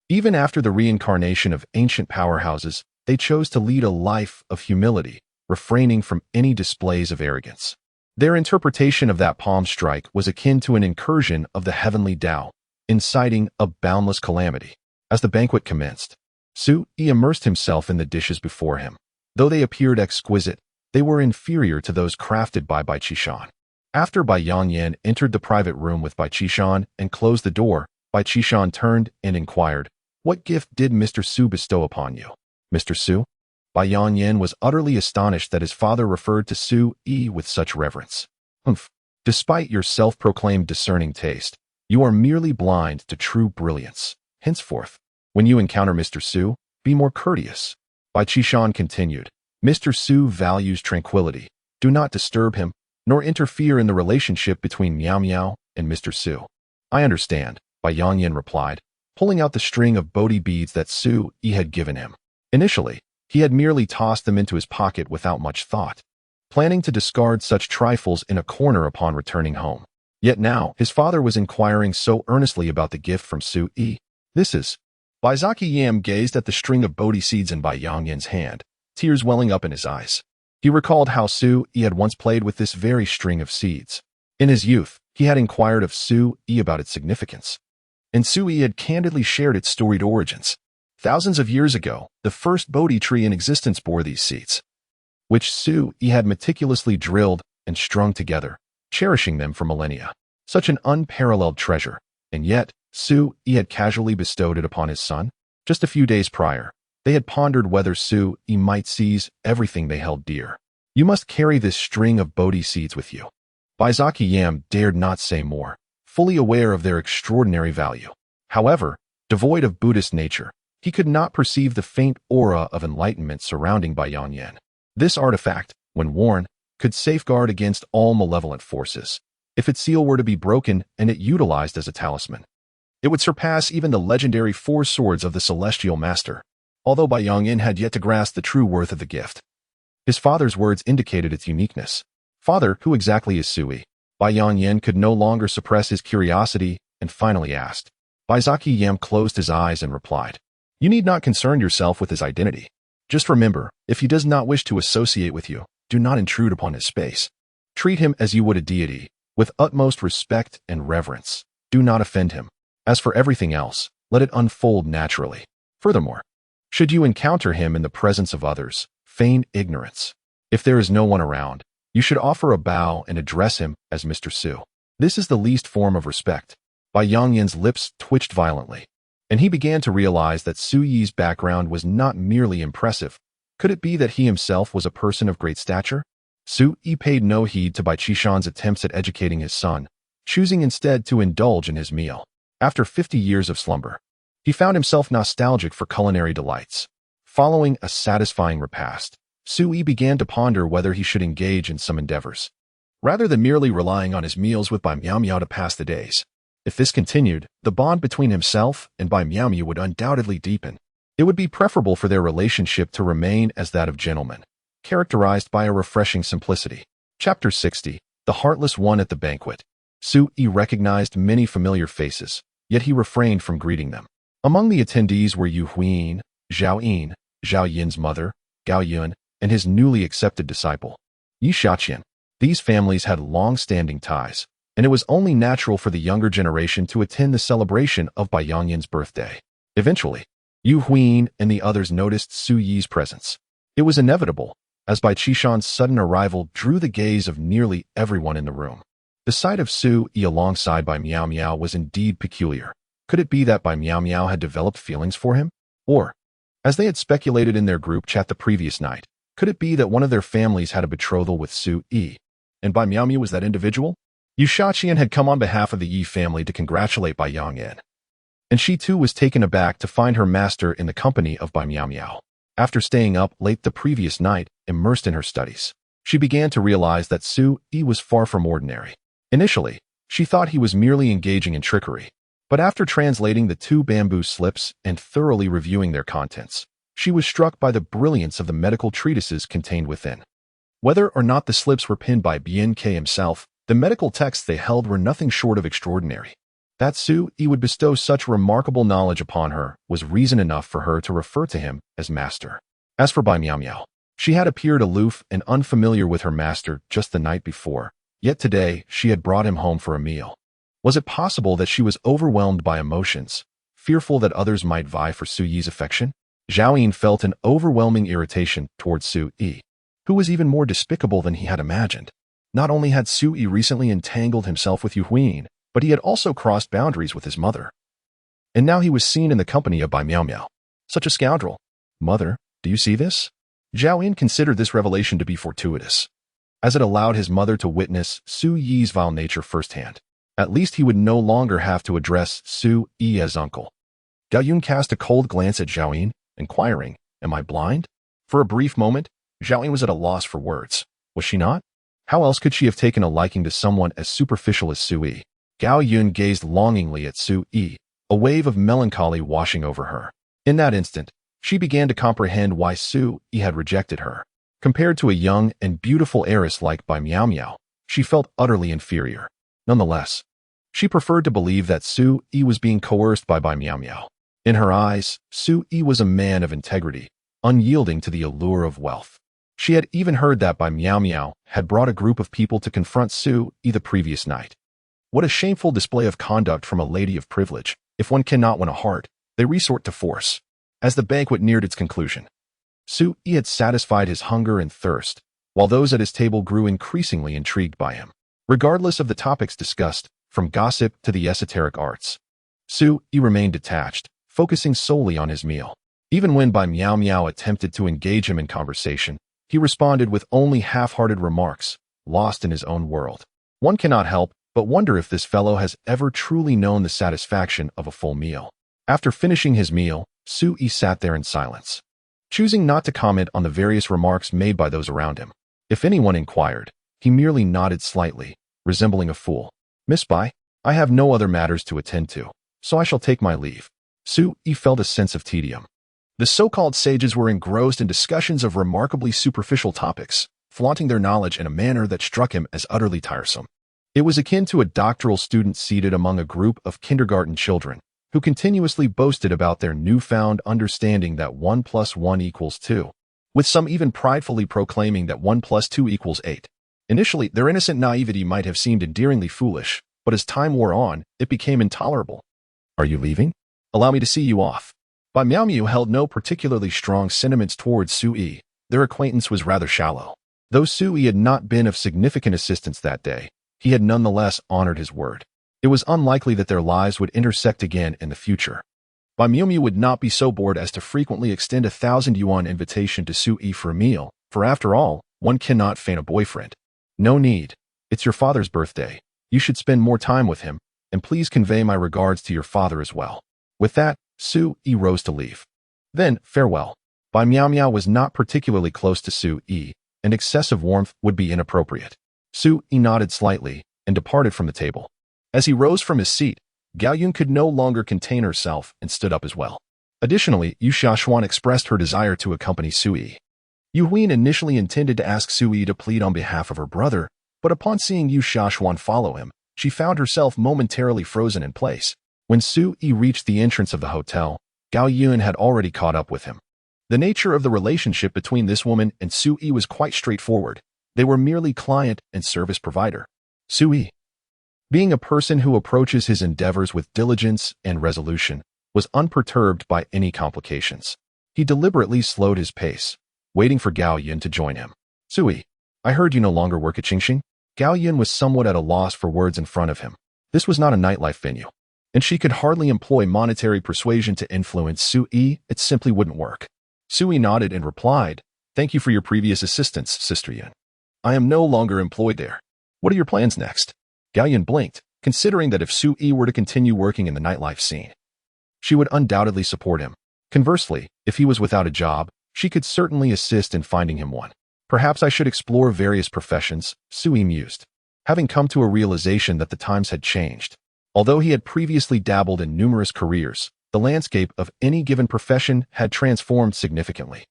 Even after the reincarnation of ancient powerhouses, they chose to lead a life of humility, refraining from any displays of arrogance. Their interpretation of that palm strike was akin to an incursion of the heavenly Tao, inciting a boundless calamity. As the banquet commenced, Su Yi immersed himself in the dishes before him. Though they appeared exquisite, they were inferior to those crafted by Bai Qishan. After Bai Yanyan entered the private room with Bai Qishan and closed the door, Bai Qishan turned and inquired, "What gift did Mr. Su bestow upon you?" "Mr. Su?" Bai Yanyan was utterly astonished that his father referred to Su Yi with such reverence. "Humph. Despite your self-proclaimed discerning taste, you are merely blind to true brilliance. Henceforth, when you encounter Mr. Su, be more courteous." Bai Qishan continued, "Mr. Su values tranquility. Do not disturb him, nor interfere in the relationship between Miao and Mr. Su." "I understand," Bai Yanyan replied, pulling out the string of Bodhi beads that Su Yi had given him. Initially, he had merely tossed them into his pocket without much thought, planning to discard such trifles in a corner upon returning home. Yet now, his father was inquiring so earnestly about the gift from Su Yi. "This is..." Bai Yam gazed at the string of Bodhi seeds in Bai Yanyan's hand, tears welling up in his eyes. He recalled how Su Yi had once played with this very string of seeds. In his youth, he had inquired of Su Yi about its significance, and Su Yi had candidly shared its storied origins. Thousands of years ago, the first Bodhi tree in existence bore these seeds, which Su Yi had meticulously drilled and strung together, cherishing them for millennia. Such an unparalleled treasure, and yet Su Yi had casually bestowed it upon his son. Just a few days prior, they had pondered whether Su Yi might seize everything they held dear. "You must carry this string of Bodhi seeds with you." Bai Yam dared not say more, fully aware of their extraordinary value. However, devoid of Buddhist nature, he could not perceive the faint aura of enlightenment surrounding Bai Yanyan. This artifact, when worn, could safeguard against all malevolent forces. If its seal were to be broken and it utilized as a talisman, it would surpass even the legendary four swords of the celestial master. Although Bai Yanyan had yet to grasp the true worth of the gift, his father's words indicated its uniqueness. "Father, who exactly is Su Yi?" Bai Yanyan could no longer suppress his curiosity and finally asked. Bai Yam closed his eyes and replied, "You need not concern yourself with his identity. Just remember, if he does not wish to associate with you, do not intrude upon his space." Treat him as you would a deity, with utmost respect and reverence. Do not offend him. As for everything else, let it unfold naturally. Furthermore, should you encounter him in the presence of others, feign ignorance. If there is no one around, you should offer a bow and address him as Mr. Su. This is the least form of respect. Bai Yangyin's lips twitched violently, and he began to realize that Su Yi's background was not merely impressive. Could it be that he himself was a person of great stature? Su Yi paid no heed to Bai Qishan's attempts at educating his son, choosing instead to indulge in his meal. After 50 years of slumber, he found himself nostalgic for culinary delights. Following a satisfying repast, Su Yi began to ponder whether he should engage in some endeavors, rather than merely relying on his meals with Bai Miao to pass the days. If this continued, the bond between himself and Bai Miao would undoubtedly deepen. It would be preferable for their relationship to remain as that of gentlemen, characterized by a refreshing simplicity. Chapter 60. The Heartless One at the Banquet. Su Yi recognized many familiar faces, yet he refrained from greeting them. Among the attendees were Yu Huiyin, Zhao Yin, Zhao Yin's mother, Gao Yun, and his newly accepted disciple, Yi Shaqian. These families had long-standing ties, and it was only natural for the younger generation to attend the celebration of Bai Yangyin's birthday. Eventually, Yu Huiyin and the others noticed Su Yi's presence. It was inevitable, as Bai Qishan's sudden arrival drew the gaze of nearly everyone in the room. The sight of Su Yi alongside Bai Miao was indeed peculiar. Could it be that Bai Miao had developed feelings for him? Or, as they had speculated in their group chat the previous night, could it be that one of their families had a betrothal with Su Yi, and Bai Miao was that individual? Yu Shaqian had come on behalf of the Yi family to congratulate Bai Yangyin, and she too was taken aback to find her master in the company of Bai Miao. After staying up late the previous night, immersed in her studies, she began to realize that Su Yi was far from ordinary. Initially, she thought he was merely engaging in trickery, but after translating the 2 bamboo slips and thoroughly reviewing their contents, she was struck by the brilliance of the medical treatises contained within. Whether or not the slips were penned by Bien Ke himself, the medical texts they held were nothing short of extraordinary. That Su Yi would bestow such remarkable knowledge upon her was reason enough for her to refer to him as master. As for Bai Miao, she had appeared aloof and unfamiliar with her master just the night before, yet today she had brought him home for a meal. Was it possible that she was overwhelmed by emotions, fearful that others might vie for Su Yi's affection? Zhao Yin felt an overwhelming irritation towards Su Yi, who was even more despicable than he had imagined. Not only had Su Yi recently entangled himself with Yu Huiyin, but he had also crossed boundaries with his mother. And now he was seen in the company of Bai Miao. Such a scoundrel. Mother, do you see this? Zhao Yin considered this revelation to be fortuitous, as it allowed his mother to witness Su Yi's vile nature firsthand. At least he would no longer have to address Su Yi as uncle. Gao Yun cast a cold glance at Zhao Yin, inquiring, "Am I blind?" For a brief moment, Zhao Yin was at a loss for words. Was she not? How else could she have taken a liking to someone as superficial as Su Yi? Gao Yun gazed longingly at Su Yi, a wave of melancholy washing over her. In that instant, she began to comprehend why Su Yi had rejected her. Compared to a young and beautiful heiress like Bai Miao, she felt utterly inferior. Nonetheless, she preferred to believe that Su Yi was being coerced by Bai Miao. In her eyes, Su Yi was a man of integrity, unyielding to the allure of wealth. She had even heard that Bai Miao had brought a group of people to confront Su Yi the previous night. What a shameful display of conduct from a lady of privilege. If one cannot win a heart, they resort to force. As the banquet neared its conclusion, Su Yi had satisfied his hunger and thirst, while those at his table grew increasingly intrigued by him. Regardless of the topics discussed, from gossip to the esoteric arts, Su Yi remained detached, focusing solely on his meal. Even when Bai Miao attempted to engage him in conversation, he responded with only half-hearted remarks, lost in his own world. One cannot help but wonder if this fellow has ever truly known the satisfaction of a full meal. After finishing his meal, Su Yi sat there in silence, choosing not to comment on the various remarks made by those around him. If anyone inquired, he merely nodded slightly, resembling a fool. "Miss Bai, I have no other matters to attend to, so I shall take my leave." Su Yi felt a sense of tedium. The so-called sages were engrossed in discussions of remarkably superficial topics, flaunting their knowledge in a manner that struck him as utterly tiresome. It was akin to a doctoral student seated among a group of kindergarten children, who continuously boasted about their newfound understanding that 1 + 1 = 2, with some even pridefully proclaiming that 1 + 2 = 8. Initially, their innocent naivety might have seemed endearingly foolish, but as time wore on, it became intolerable. Are you leaving? Allow me to see you off. Bai Miaomiu held no particularly strong sentiments towards Sui. Their acquaintance was rather shallow. Though Sui had not been of significant assistance that day, he had nonetheless honored his word. It was unlikely that their lives would intersect again in the future. Bai Miaomiu would not be so bored as to frequently extend a 1,000 yuan invitation to Sui for a meal, for after all, one cannot feign a boyfriend. No need. It's your father's birthday. You should spend more time with him, and please convey my regards to your father as well. With that, Sui rose to leave. Then, farewell. Bai Miaomiu was not particularly close to Sui, and excessive warmth would be inappropriate. Sui nodded slightly and departed from the table. As he rose from his seat, Gao Yun could no longer contain herself and stood up as well. Additionally, Yu Xiaoshuan expressed her desire to accompany Sui. Yu Huin initially intended to ask Sui to plead on behalf of her brother, but upon seeing Yu Xiaoshuan follow him, she found herself momentarily frozen in place. When Sui reached the entrance of the hotel, Gao Yun had already caught up with him. The nature of the relationship between this woman and Sui was quite straightforward. They were merely client and service provider. Sui, being a person who approaches his endeavors with diligence and resolution, was unperturbed by any complications. He deliberately slowed his pace, waiting for Gao Yun to join him. Sui, I heard you no longer work at Qingxing? Gao Yun was somewhat at a loss for words in front of him. This was not a nightlife venue, and she could hardly employ monetary persuasion to influence Sui. It simply wouldn't work. Sui nodded and replied, Thank you for your previous assistance, Sister Yun. I am no longer employed there. What are your plans next? Gao Yun blinked, considering that if Sui were to continue working in the nightlife scene, she would undoubtedly support him. Conversely, if he was without a job, she could certainly assist in finding him one. Perhaps I should explore various professions, Sui mused, having come to a realization that the times had changed. Although he had previously dabbled in numerous careers, the landscape of any given profession had transformed significantly.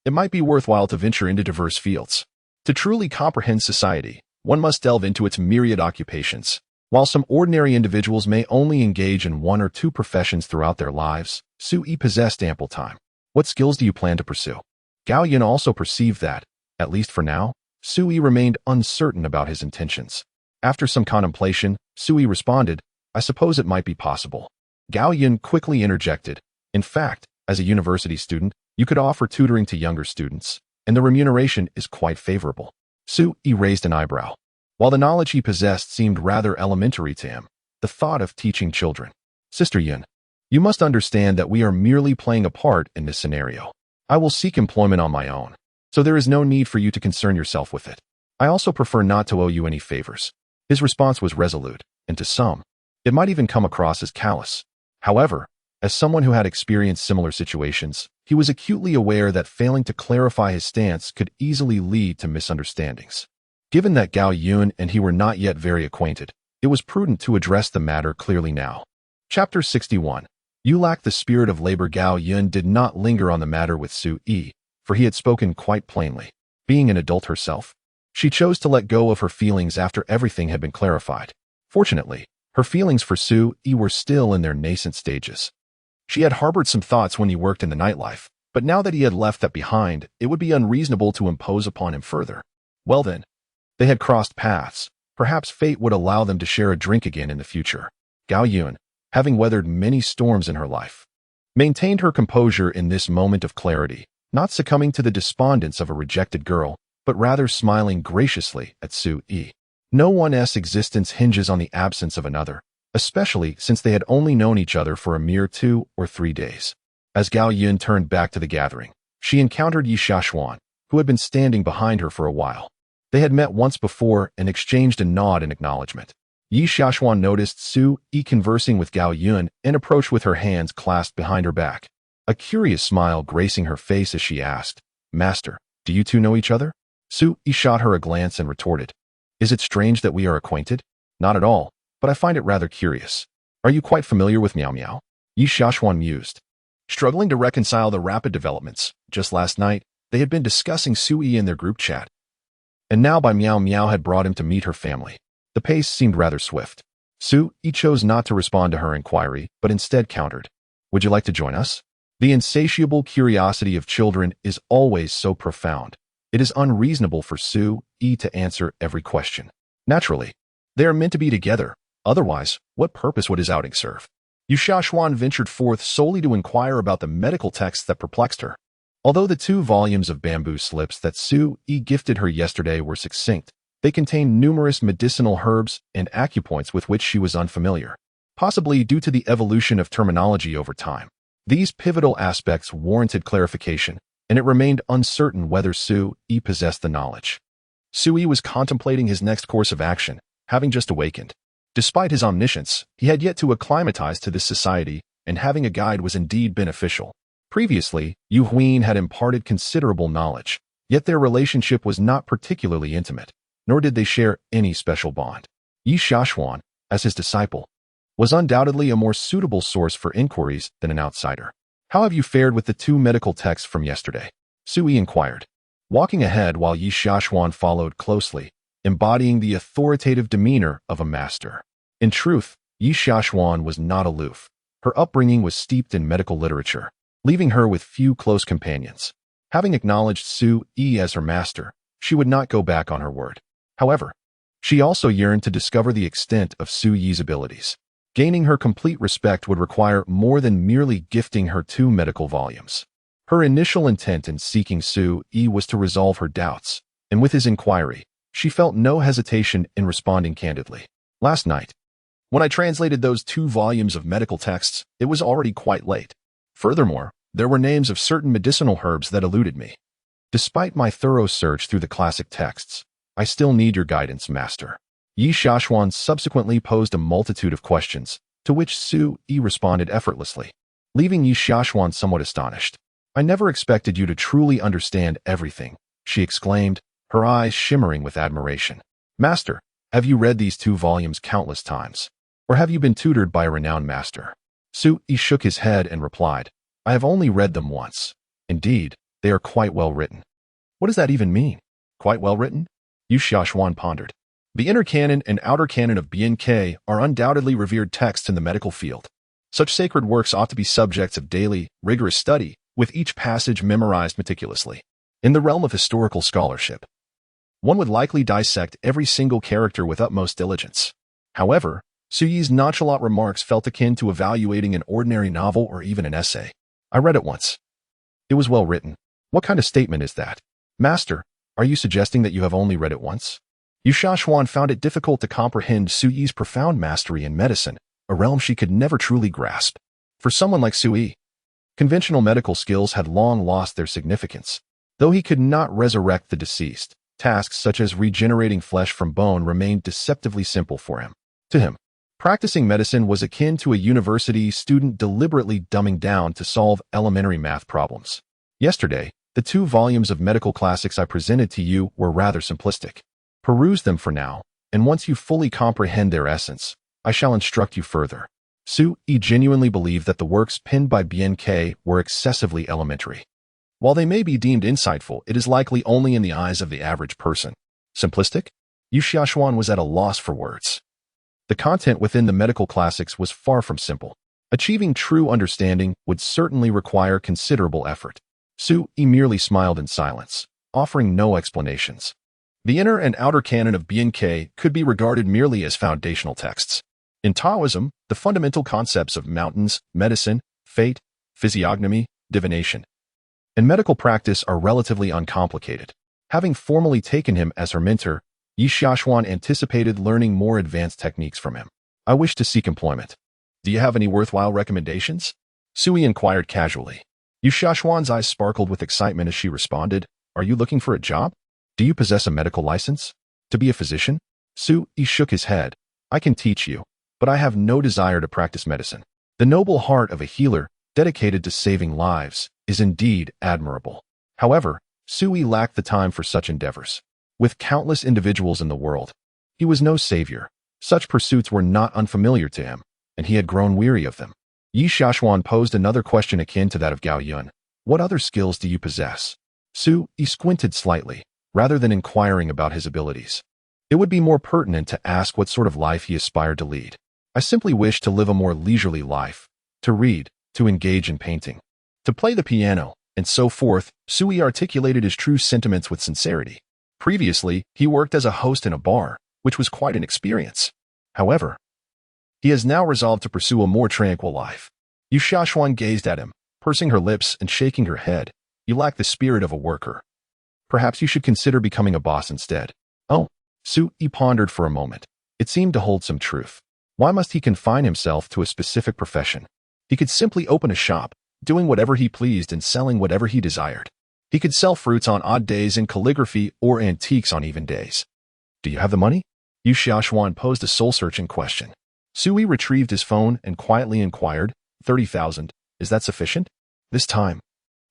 It might be worthwhile to venture into diverse fields. To truly comprehend society, one must delve into its myriad occupations. While some ordinary individuals may only engage in one or two professions throughout their lives, Sui possessed ample time. What skills do you plan to pursue? Gao Yun also perceived that, at least for now, Sui remained uncertain about his intentions. After some contemplation, Sui responded, I suppose it might be possible. Gao Yun quickly interjected, In fact, as a university student, you could offer tutoring to younger students, and the remuneration is quite favorable. Sui raised an eyebrow. While the knowledge he possessed seemed rather elementary to him, the thought of teaching children. Sister Yun, you must understand that we are merely playing a part in this scenario. I will seek employment on my own, so there is no need for you to concern yourself with it. I also prefer not to owe you any favors. His response was resolute, and to some, it might even come across as callous. However, as someone who had experienced similar situations, he was acutely aware that failing to clarify his stance could easily lead to misunderstandings. Given that Gao Yun and he were not yet very acquainted, it was prudent to address the matter clearly now. Chapter 61. You lack the spirit of labor. Gao Yun did not linger on the matter with Sui, for he had spoken quite plainly. Being an adult herself, she chose to let go of her feelings after everything had been clarified. Fortunately, her feelings for Sui were still in their nascent stages. She had harbored some thoughts when he worked in the nightlife, but now that he had left that behind, it would be unreasonable to impose upon him further. Well then, they had crossed paths. Perhaps fate would allow them to share a drink again in the future. Gao Yun, having weathered many storms in her life, maintained her composure in this moment of clarity, not succumbing to the despondence of a rejected girl, but rather smiling graciously at Sui. No one's existence hinges on the absence of another, especially since they had only known each other for a mere 2 or 3 days. As Gao Yun turned back to the gathering, she encountered Yu Xiaoshuan, who had been standing behind her for a while. They had met once before and exchanged a nod in acknowledgement. Yu Xiaoshuan noticed Sui conversing with Gao Yun and approached with her hands clasped behind her back, a curious smile gracing her face as she asked, Master, do you two know each other? Sui shot her a glance and retorted, Is it strange that we are acquainted? Not at all, but I find it rather curious. Are you quite familiar with Miao Miao? Yu Xiaoshuan mused, struggling to reconcile the rapid developments. Just last night, they had been discussing Sui in their group chat, and now Bai Miao had brought him to meet her family. The pace seemed rather swift. Sui chose not to respond to her inquiry, but instead countered, Would you like to join us? The insatiable curiosity of children is always so profound. It is unreasonable for Su Yi to answer every question. Naturally, they are meant to be together. Otherwise, what purpose would his outing serve? Yu Xiaoshuan ventured forth solely to inquire about the medical texts that perplexed her. Although the 2 volumes of bamboo slips that Su Yi gifted her yesterday were succinct, they contained numerous medicinal herbs and acupoints with which she was unfamiliar, possibly due to the evolution of terminology over time. These pivotal aspects warranted clarification, and it remained uncertain whether Su Yi possessed the knowledge. Su Yi was contemplating his next course of action, having just awakened. Despite his omniscience, he had yet to acclimatize to this society, and having a guide was indeed beneficial. Previously, Yu Huin had imparted considerable knowledge, yet their relationship was not particularly intimate, nor did they share any special bond. Yi Xiaoshuan, as his disciple, was undoubtedly a more suitable source for inquiries than an outsider. How have you fared with the 2 medical texts from yesterday? Su Yi inquired, walking ahead while Yi Xiaoshuan followed closely, embodying the authoritative demeanor of a master. In truth, Yi Xiaoshuan was not aloof. Her upbringing was steeped in medical literature, leaving her with few close companions. Having acknowledged Su Yi as her master, she would not go back on her word. However, she also yearned to discover the extent of Su Yi's abilities. Gaining her complete respect would require more than merely gifting her 2 medical volumes. Her initial intent in seeking Su Yi was to resolve her doubts, and with his inquiry, she felt no hesitation in responding candidly. Last night, when I translated those 2 volumes of medical texts, it was already quite late. Furthermore, there were names of certain medicinal herbs that eluded me. Despite my thorough search through the classic texts, I still need your guidance, master. Yi Xiaoshuan subsequently posed a multitude of questions, to which Su Yi responded effortlessly, leaving Yi Xiaoshuan somewhat astonished. I never expected you to truly understand everything, she exclaimed, her eyes shimmering with admiration. Master, have you read these 2 volumes countless times? Or have you been tutored by a renowned master? Su Yi shook his head and replied, I have only read them once. Indeed, they are quite well written. What does that even mean? Quite well written? Yu Xiaoshuan pondered. The inner canon and outer canon of BNK are undoubtedly revered texts in the medical field. Such sacred works ought to be subjects of daily, rigorous study, with each passage memorized meticulously. In the realm of historical scholarship, one would likely dissect every single character with utmost diligence. However, Su Yi's nonchalant remarks felt akin to evaluating an ordinary novel or even an essay. I read it once. It was well written. What kind of statement is that? Master, are you suggesting that you have only read it once? Yu Xiaoshuan found it difficult to comprehend Su Yi's profound mastery in medicine, a realm she could never truly grasp. For someone like Su Yi, conventional medical skills had long lost their significance. Though he could not resurrect the deceased, tasks such as regenerating flesh from bone remained deceptively simple for him. To him, practicing medicine was akin to a university student deliberately dumbing down to solve elementary math problems. Yesterday, the 2 volumes of medical classics I presented to you were rather simplistic. Peruse them for now, and once you fully comprehend their essence, I shall instruct you further. Su Yi genuinely believed that the works penned by BNK were excessively elementary. While they may be deemed insightful, it is likely only in the eyes of the average person. Simplistic? Yu Xiaoshuan was at a loss for words. The content within the medical classics was far from simple. Achieving true understanding would certainly require considerable effort. Su Yi merely smiled in silence, offering no explanations. The inner and outer canon of BNK could be regarded merely as foundational texts. In Taoism, the fundamental concepts of mountains, medicine, fate, physiognomy, divination, and medical practice are relatively uncomplicated. Having formally taken him as her mentor, Yi Xiaoshuan anticipated learning more advanced techniques from him. I wish to seek employment. Do you have any worthwhile recommendations? Su Yi inquired casually. Yu Xiaoshuan's eyes sparkled with excitement as she responded, Are you looking for a job? Do you possess a medical license? To be a physician? Su Yi shook his head. I can teach you, but I have no desire to practice medicine. The noble heart of a healer, dedicated to saving lives, is indeed admirable. However, Su Yi lacked the time for such endeavors. With countless individuals in the world, he was no savior. Such pursuits were not unfamiliar to him, and he had grown weary of them. Yi Xiaoshuan posed another question akin to that of Gao Yun. What other skills do you possess? Su Yi squinted slightly, rather than inquiring about his abilities. It would be more pertinent to ask what sort of life he aspired to lead. I simply wish to live a more leisurely life, to read, to engage in painting, to play the piano, and so forth. Sui articulated his true sentiments with sincerity. Previously, he worked as a host in a bar, which was quite an experience. However, he has now resolved to pursue a more tranquil life. Yu Xiaoshuan gazed at him, pursing her lips and shaking her head. You lack the spirit of a worker. Perhaps you should consider becoming a boss instead. Oh, Sui pondered for a moment. It seemed to hold some truth. Why must he confine himself to a specific profession? He could simply open a shop, doing whatever he pleased and selling whatever he desired. He could sell fruits on odd days and calligraphy or antiques on even days. Do you have the money? Yu Xiaoshuan posed a soul-searching question. Sui retrieved his phone and quietly inquired, 30,000, is that sufficient? This time,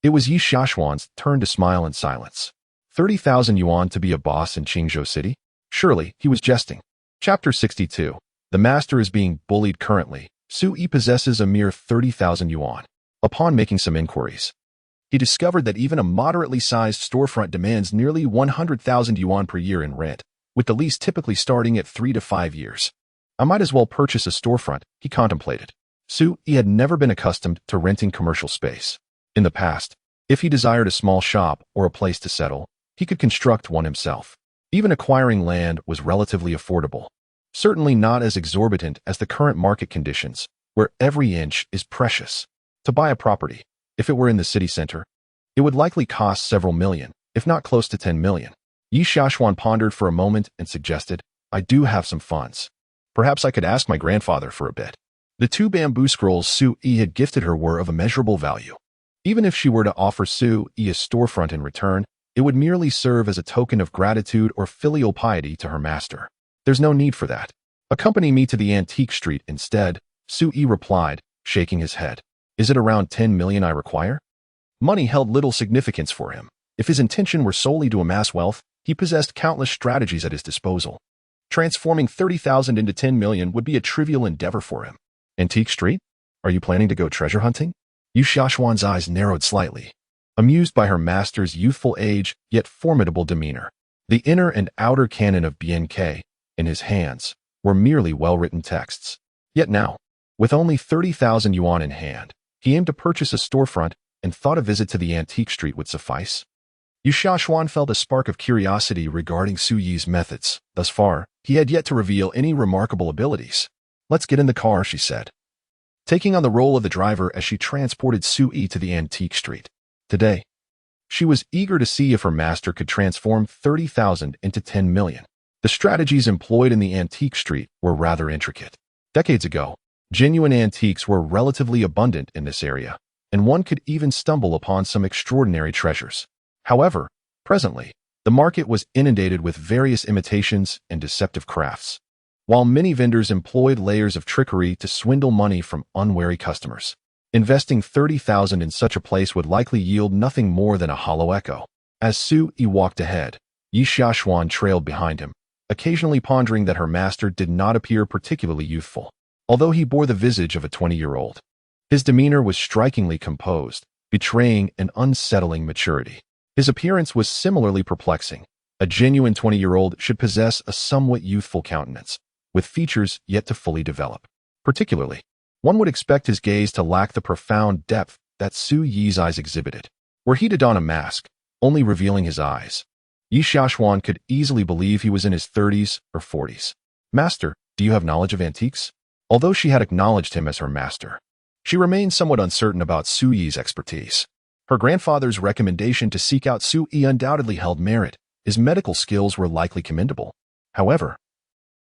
it was Yu Xiaoshuan's turn to smile in silence. 30,000 yuan to be a boss in Qingzhou City? Surely, he was jesting. Chapter 62. The master is being bullied currently. Sui possesses a mere 30,000 yuan. Upon making some inquiries, he discovered that even a moderately sized storefront demands nearly 100,000 yuan per year in rent, with the lease typically starting at 3 to 5 years. I might as well purchase a storefront, he contemplated. Sui had never been accustomed to renting commercial space. In the past, if he desired a small shop or a place to settle, he could construct one himself. Even acquiring land was relatively affordable. Certainly not as exorbitant as the current market conditions, where every inch is precious. To buy a property, if it were in the city center, it would likely cost several million, if not close to 10 million. Yu Xiaoshuan pondered for a moment and suggested, I do have some funds. Perhaps I could ask my grandfather for a bit. The 2 bamboo scrolls Sui had gifted her were of immeasurable value. Even if she were to offer Sui a storefront in return, it would merely serve as a token of gratitude or filial piety to her master. There's no need for that. Accompany me to the antique street instead, Sui replied, shaking his head. Is it around 10 million I require? Money held little significance for him. If his intention were solely to amass wealth, he possessed countless strategies at his disposal. Transforming 30,000 into 10 million would be a trivial endeavor for him. Antique street? Are you planning to go treasure hunting? Yu Xiaoshuan's eyes narrowed slightly, amused by her master's youthful age yet formidable demeanor. The inner and outer canon of BNK, in his hands, were merely well-written texts. Yet now, with only 30,000 yuan in hand, he aimed to purchase a storefront and thought a visit to the antique street would suffice. Yu Xiaoshuan felt a spark of curiosity regarding Sui's methods. Thus far, he had yet to reveal any remarkable abilities. Let's get in the car, she said, taking on the role of the driver as she transported Sui to the antique street. Today, she was eager to see if her master could transform 30,000 into 10 million. The strategies employed in the antique street were rather intricate. Decades ago, genuine antiques were relatively abundant in this area, and one could even stumble upon some extraordinary treasures. However, presently, the market was inundated with various imitations and deceptive crafts, while many vendors employed layers of trickery to swindle money from unwary customers. Investing 30,000 in such a place would likely yield nothing more than a hollow echo. As Sui walked ahead, Yu Xiaoshuan trailed behind him, occasionally pondering that her master did not appear particularly youthful, although he bore the visage of a 20-year-old. His demeanor was strikingly composed, betraying an unsettling maturity. His appearance was similarly perplexing. A genuine 20-year-old should possess a somewhat youthful countenance, with features yet to fully develop. Particularly, one would expect his gaze to lack the profound depth that Sui's eyes exhibited. Were he to don a mask, only revealing his eyes, Yu Xiaoshuan could easily believe he was in his 30s or 40s. Master, do you have knowledge of antiques? Although she had acknowledged him as her master, she remained somewhat uncertain about Sui's expertise. Her grandfather's recommendation to seek out Sui undoubtedly held merit. His medical skills were likely commendable. However,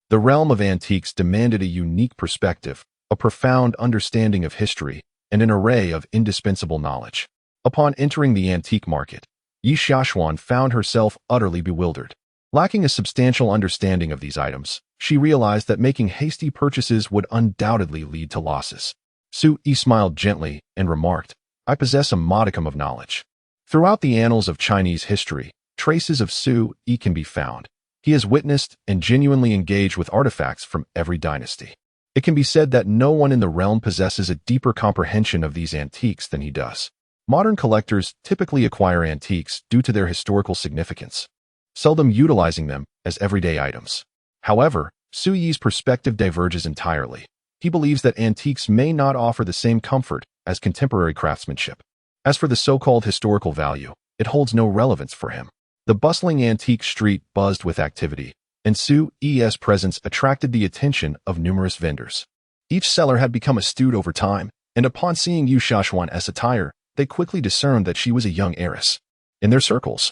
the realm of antiques demanded a unique perspective, a profound understanding of history, and an array of indispensable knowledge. Upon entering the antique market, Yu Xiaoshuan found herself utterly bewildered. Lacking a substantial understanding of these items, she realized that making hasty purchases would undoubtedly lead to losses. Sui smiled gently and remarked, I possess a modicum of knowledge. Throughout the annals of Chinese history, traces of Sui can be found. He has witnessed and genuinely engaged with artifacts from every dynasty. It can be said that no one in the realm possesses a deeper comprehension of these antiques than he does. Modern collectors typically acquire antiques due to their historical significance, seldom utilizing them as everyday items. However, Sui's perspective diverges entirely. He believes that antiques may not offer the same comfort as contemporary craftsmanship. As for the so-called historical value, it holds no relevance for him. The bustling antique street buzzed with activity, and Su Yi's presence attracted the attention of numerous vendors. Each seller had become astute over time, and upon seeing Yu Xiaoxuan's attire, they quickly discerned that she was a young heiress. In their circles,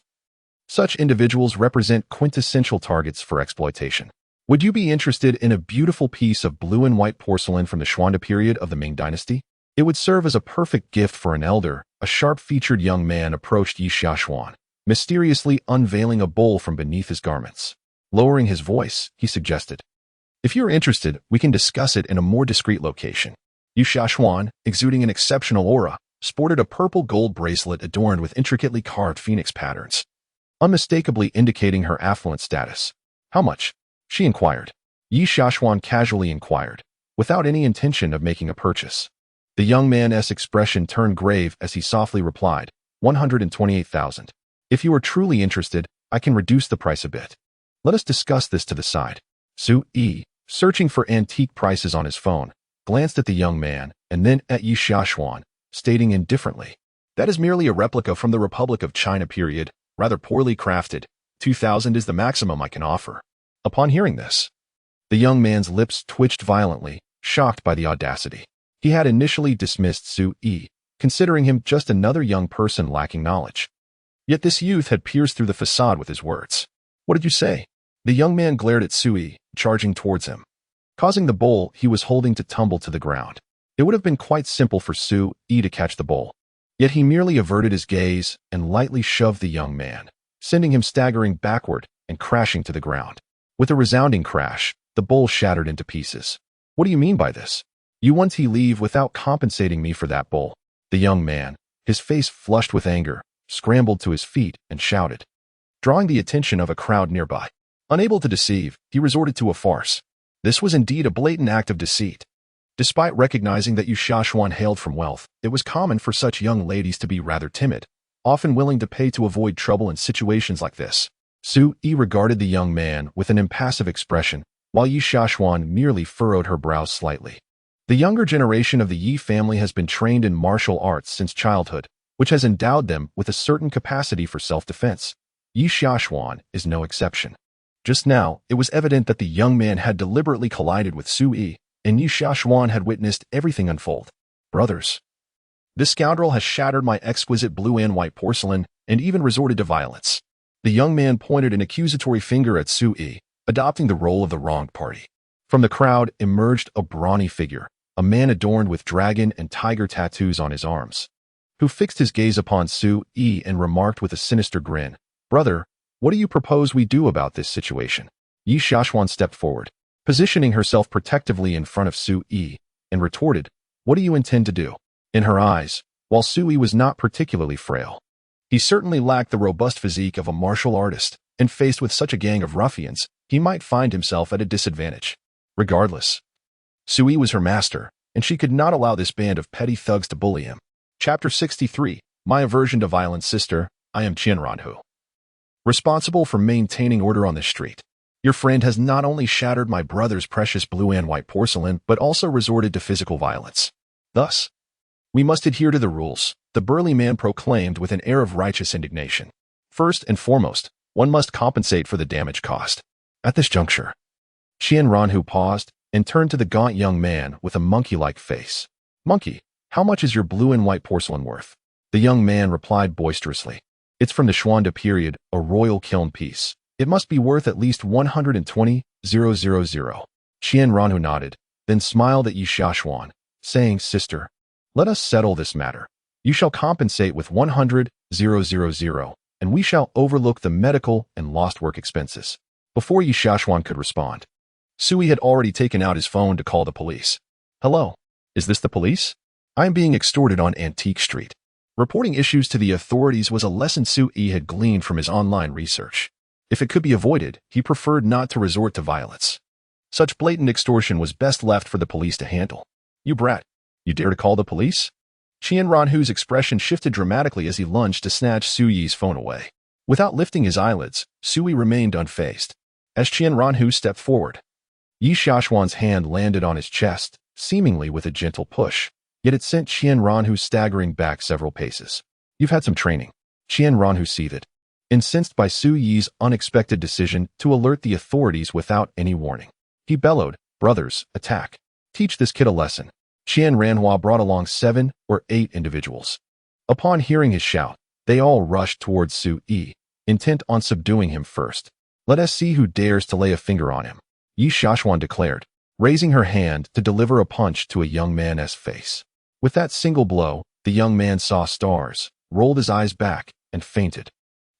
such individuals represent quintessential targets for exploitation. Would you be interested in a beautiful piece of blue and white porcelain from the Xuande period of the Ming Dynasty? It would serve as a perfect gift for an elder. A sharp-featured young man approached Yi Xiaoxuan, mysteriously unveiling a bowl from beneath his garments. Lowering his voice, he suggested, "If you're interested, we can discuss it in a more discreet location." Yu Xiaoxuan, exuding an exceptional aura, sported a purple gold bracelet adorned with intricately carved phoenix patterns, unmistakably indicating her affluent status. "How much?" she inquired. Yi Xiaoxuan casually inquired, without any intention of making a purchase. The young man's expression turned grave as he softly replied, 128,000. "If you are truly interested, I can reduce the price a bit. Let us discuss this to the side." Su Yi, searching for antique prices on his phone, glanced at the young man and then at Yi Xiaoxuan, stating indifferently, "That is merely a replica from the Republic of China period, rather poorly crafted. 2,000 is the maximum I can offer." Upon hearing this, the young man's lips twitched violently, shocked by the audacity. He had initially dismissed Su Yi, considering him just another young person lacking knowledge. Yet this youth had pierced through the facade with his words. "What did you say?" The young man glared at Su Yi, charging towards him, causing the bowl he was holding to tumble to the ground. It would have been quite simple for Su Yi to catch the bowl. Yet he merely averted his gaze and lightly shoved the young man, sending him staggering backward and crashing to the ground. With a resounding crash, the bowl shattered into pieces. "What do you mean by this? You want to leave without compensating me for that bowl?" The young man, his face flushed with anger, scrambled to his feet and shouted, drawing the attention of a crowd nearby. Unable to deceive, he resorted to a farce. This was indeed a blatant act of deceit. Despite recognizing that Yu Xiaoxuan hailed from wealth, it was common for such young ladies to be rather timid, often willing to pay to avoid trouble in situations like this. Su Yi regarded the young man with an impassive expression, while Yu Xiaoxuan merely furrowed her brows slightly. The younger generation of the Yi family has been trained in martial arts since childhood, which has endowed them with a certain capacity for self-defense. Yi Xiaoxuan is no exception. Just now, it was evident that the young man had deliberately collided with Su Yi, and Yi Xiaoxuan had witnessed everything unfold. "Brothers, this scoundrel has shattered my exquisite blue and white porcelain and even resorted to violence." The young man pointed an accusatory finger at Su Yi, adopting the role of the wronged party. From the crowd emerged a brawny figure, a man adorned with dragon and tiger tattoos on his arms, who fixed his gaze upon Su Yi and remarked with a sinister grin, "Brother, what do you propose we do about this situation?" Yi Xiaoxuan stepped forward, positioning herself protectively in front of Su Yi, and retorted, "What do you intend to do?" In her eyes, while Su Yi was not particularly frail, he certainly lacked the robust physique of a martial artist, and faced with such a gang of ruffians, he might find himself at a disadvantage. Regardless, Su Yi was her master, and she could not allow this band of petty thugs to bully him. Chapter 63, My Aversion to Violence. Sister, I am Qianranhu, responsible for maintaining order on this street. Your friend has not only shattered my brother's precious blue and white porcelain, but also resorted to physical violence. Thus, we must adhere to the rules, the burly man proclaimed with an air of righteous indignation. First and foremost, one must compensate for the damage caused. At this juncture, Qianranhu paused and turned to the gaunt young man with a monkey-like face. "Monkey, how much is your blue and white porcelain worth?" The young man replied boisterously, "It's from the Xuande period, a royal kiln piece. It must be worth at least 120,000. Qianranhu nodded, then smiled at Yi Xiaoxuan, saying, "Sister, let us settle this matter. You shall compensate with 100,000, and we shall overlook the medical and lost work expenses." Before Yi Xiaoxuan could respond, Su Yi had already taken out his phone to call the police. "Hello, is this the police? I am being extorted on Antique Street." Reporting issues to the authorities was a lesson Su Yi had gleaned from his online research. If it could be avoided, he preferred not to resort to violence. Such blatant extortion was best left for the police to handle. "You brat, you dare to call the police?" Qianranhu's expression shifted dramatically as he lunged to snatch Su Yi's phone away. Without lifting his eyelids, Su Yi remained unfazed. As Qianranhu stepped forward, Yi Xiaoxuan's hand landed on his chest, seemingly with a gentle push. Yet it sent Qian Ranhu staggering back several paces. You've had some training. Qian Ranhu seethed, incensed by Su Yi's unexpected decision to alert the authorities without any warning. He bellowed, "Brothers, attack. Teach this kid a lesson." Qian Ranhua brought along 7 or 8 individuals. Upon hearing his shout, they all rushed towards Su Yi, intent on subduing him first. "Let us see who dares to lay a finger on him," Yi Xiaoshuan declared, raising her hand to deliver a punch to a young man's face. With that single blow, the young man saw stars, rolled his eyes back, and fainted.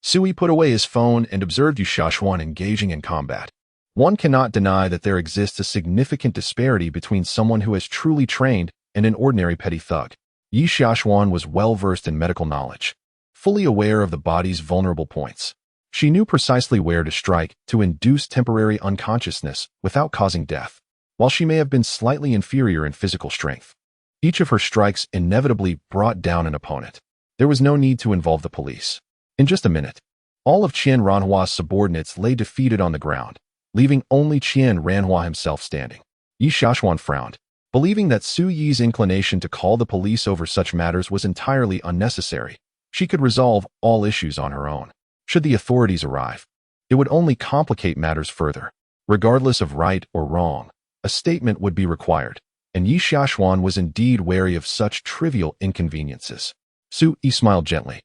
Su Yi put away his phone and observed Yi Xiaoshuan engaging in combat. One cannot deny that there exists a significant disparity between someone who has truly trained and an ordinary petty thug. Yi Xiaoshuan was well-versed in medical knowledge, fully aware of the body's vulnerable points. She knew precisely where to strike to induce temporary unconsciousness without causing death. While she may have been slightly inferior in physical strength, each of her strikes inevitably brought down an opponent. There was no need to involve the police. In just a minute, all of Qian Ranhua's subordinates lay defeated on the ground, leaving only Qian Ranhua himself standing. Yi Xiaoshuan frowned, believing that Su Yi's inclination to call the police over such matters was entirely unnecessary. She could resolve all issues on her own. Should the authorities arrive, it would only complicate matters further. Regardless of right or wrong, a statement would be required, and Yi Xiaoshuan was indeed wary of such trivial inconveniences. Su Yi smiled gently,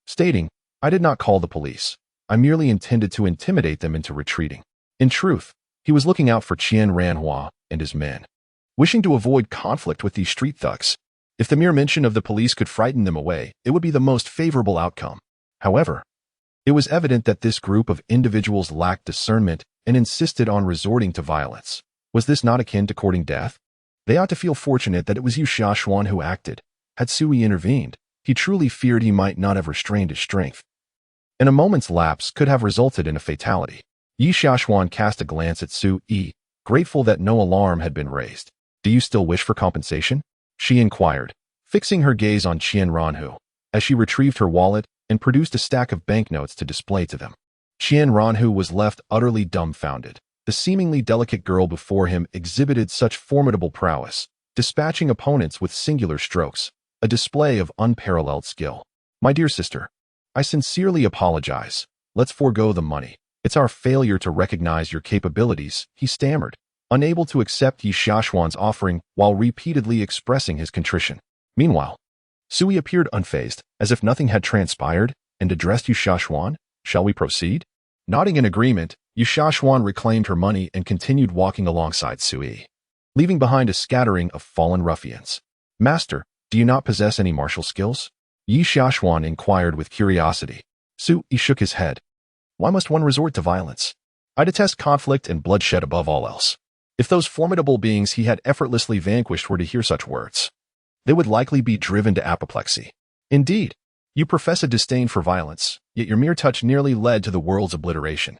stating, "I did not call the police. I merely intended to intimidate them into retreating." In truth, he was looking out for Qian Ranhua and his men, wishing to avoid conflict with these street thugs. If the mere mention of the police could frighten them away, it would be the most favorable outcome. However, it was evident that this group of individuals lacked discernment and insisted on resorting to violence. Was this not akin to courting death? They ought to feel fortunate that it was Yi Xiaoshuan who acted. Had Su Yi intervened, he truly feared he might not have restrained his strength, and a moment's lapse could have resulted in a fatality. Yi Xiaoshuan cast a glance at Su Yi, grateful that no alarm had been raised. "Do you still wish for compensation?" she inquired, fixing her gaze on Qian Ranhu, as she retrieved her wallet and produced a stack of banknotes to display to them. Qian Ranhu was left utterly dumbfounded. The seemingly delicate girl before him exhibited such formidable prowess, dispatching opponents with singular strokes, a display of unparalleled skill. "My dear sister, I sincerely apologize. Let's forego the money. It's our failure to recognize your capabilities," he stammered, unable to accept Yi Xiaoshuan's offering while repeatedly expressing his contrition. Meanwhile, Su Yi appeared unfazed, as if nothing had transpired, and addressed Yi Xiaoshuan. "Shall we proceed?" Nodding in agreement, Yi Xiaoshuan reclaimed her money and continued walking alongside Su Yi, leaving behind a scattering of fallen ruffians. "Master, do you not possess any martial skills?" Yi Xiaoshuan inquired with curiosity. Su Yi shook his head. "Why must one resort to violence? I detest conflict and bloodshed above all else." If those formidable beings he had effortlessly vanquished were to hear such words, they would likely be driven to apoplexy. "Indeed, you profess a disdain for violence, yet your mere touch nearly led to the world's obliteration.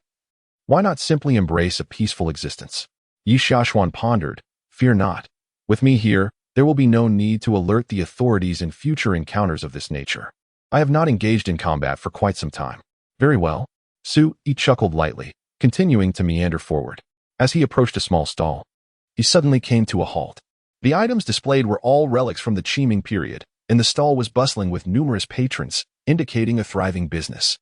Why not simply embrace a peaceful existence?" Yi Xiaoshuan pondered. "Fear not. With me here, there will be no need to alert the authorities in future encounters of this nature. I have not engaged in combat for quite some time." "Very well." Su Yi chuckled lightly, continuing to meander forward. As he approached a small stall, he suddenly came to a halt. The items displayed were all relics from the Qiming period, and the stall was bustling with numerous patrons, indicating a thriving business.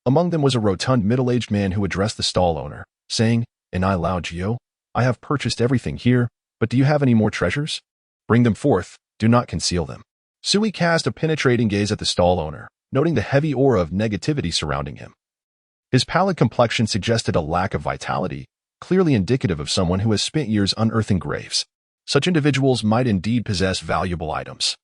Among them was a rotund middle-aged man who addressed the stall owner, saying, "In I Lao Jiu, I have purchased everything here, but do you have any more treasures? Bring them forth, do not conceal them." Su Yi cast a penetrating gaze at the stall owner, noting the heavy aura of negativity surrounding him. His pallid complexion suggested a lack of vitality, clearly indicative of someone who has spent years unearthing graves. Such individuals might indeed possess valuable items.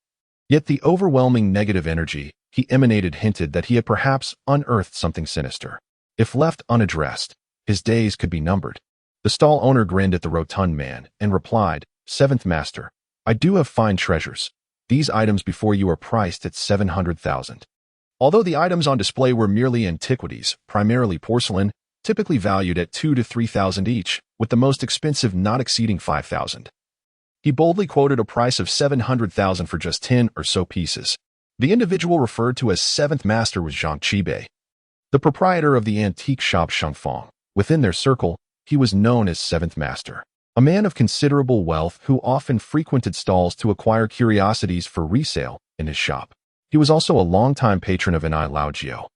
Yet the overwhelming negative energy he emanated hinted that he had perhaps unearthed something sinister. If left unaddressed, his days could be numbered. The stall owner grinned at the rotund man and replied, "Seventh Master, I do have fine treasures. These items before you are priced at 700,000. Although the items on display were merely antiquities, primarily porcelain, typically valued at 2,000 to 3,000 each, with the most expensive not exceeding 5,000. He boldly quoted a price of 700,000 for just 10 or so pieces. The individual referred to as Seventh Master was Jiang Qibei, the proprietor of the antique shop Shangfang. Within their circle, he was known as Seventh Master. a man of considerable wealth who often frequented stalls to acquire curiosities for resale in his shop. He was also a longtime patron of Enai Laojiao.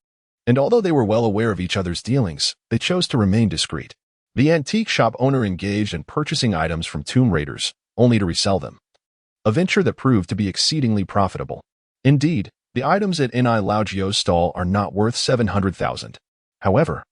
And although they were well aware of each other's dealings, they chose to remain discreet. The antique shop owner engaged in purchasing items from tomb raiders, only to resell them, a venture that proved to be exceedingly profitable. Indeed, the items at Enai Laojiao's stall are not worth 700,000. However,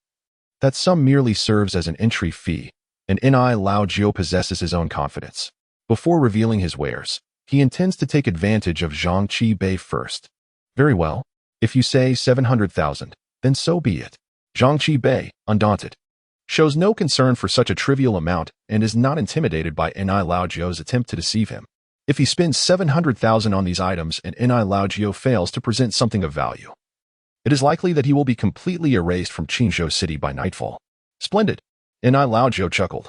that sum merely serves as an entry fee, and Enai Laojiao possesses his own confidence. Before revealing his wares, he intends to take advantage of Jiang Qibei first. Very well, if you say 700,000, then so be it. Jiang Qibei, undaunted, shows no concern for such a trivial amount and is not intimidated by Enai Laojiao's attempt to deceive him. If he spends 700,000 on these items and Enai Laojiao fails to present something of value, it is likely that he will be completely erased from Qingzhou City by nightfall. Splendid, Enai Laojiao chuckled,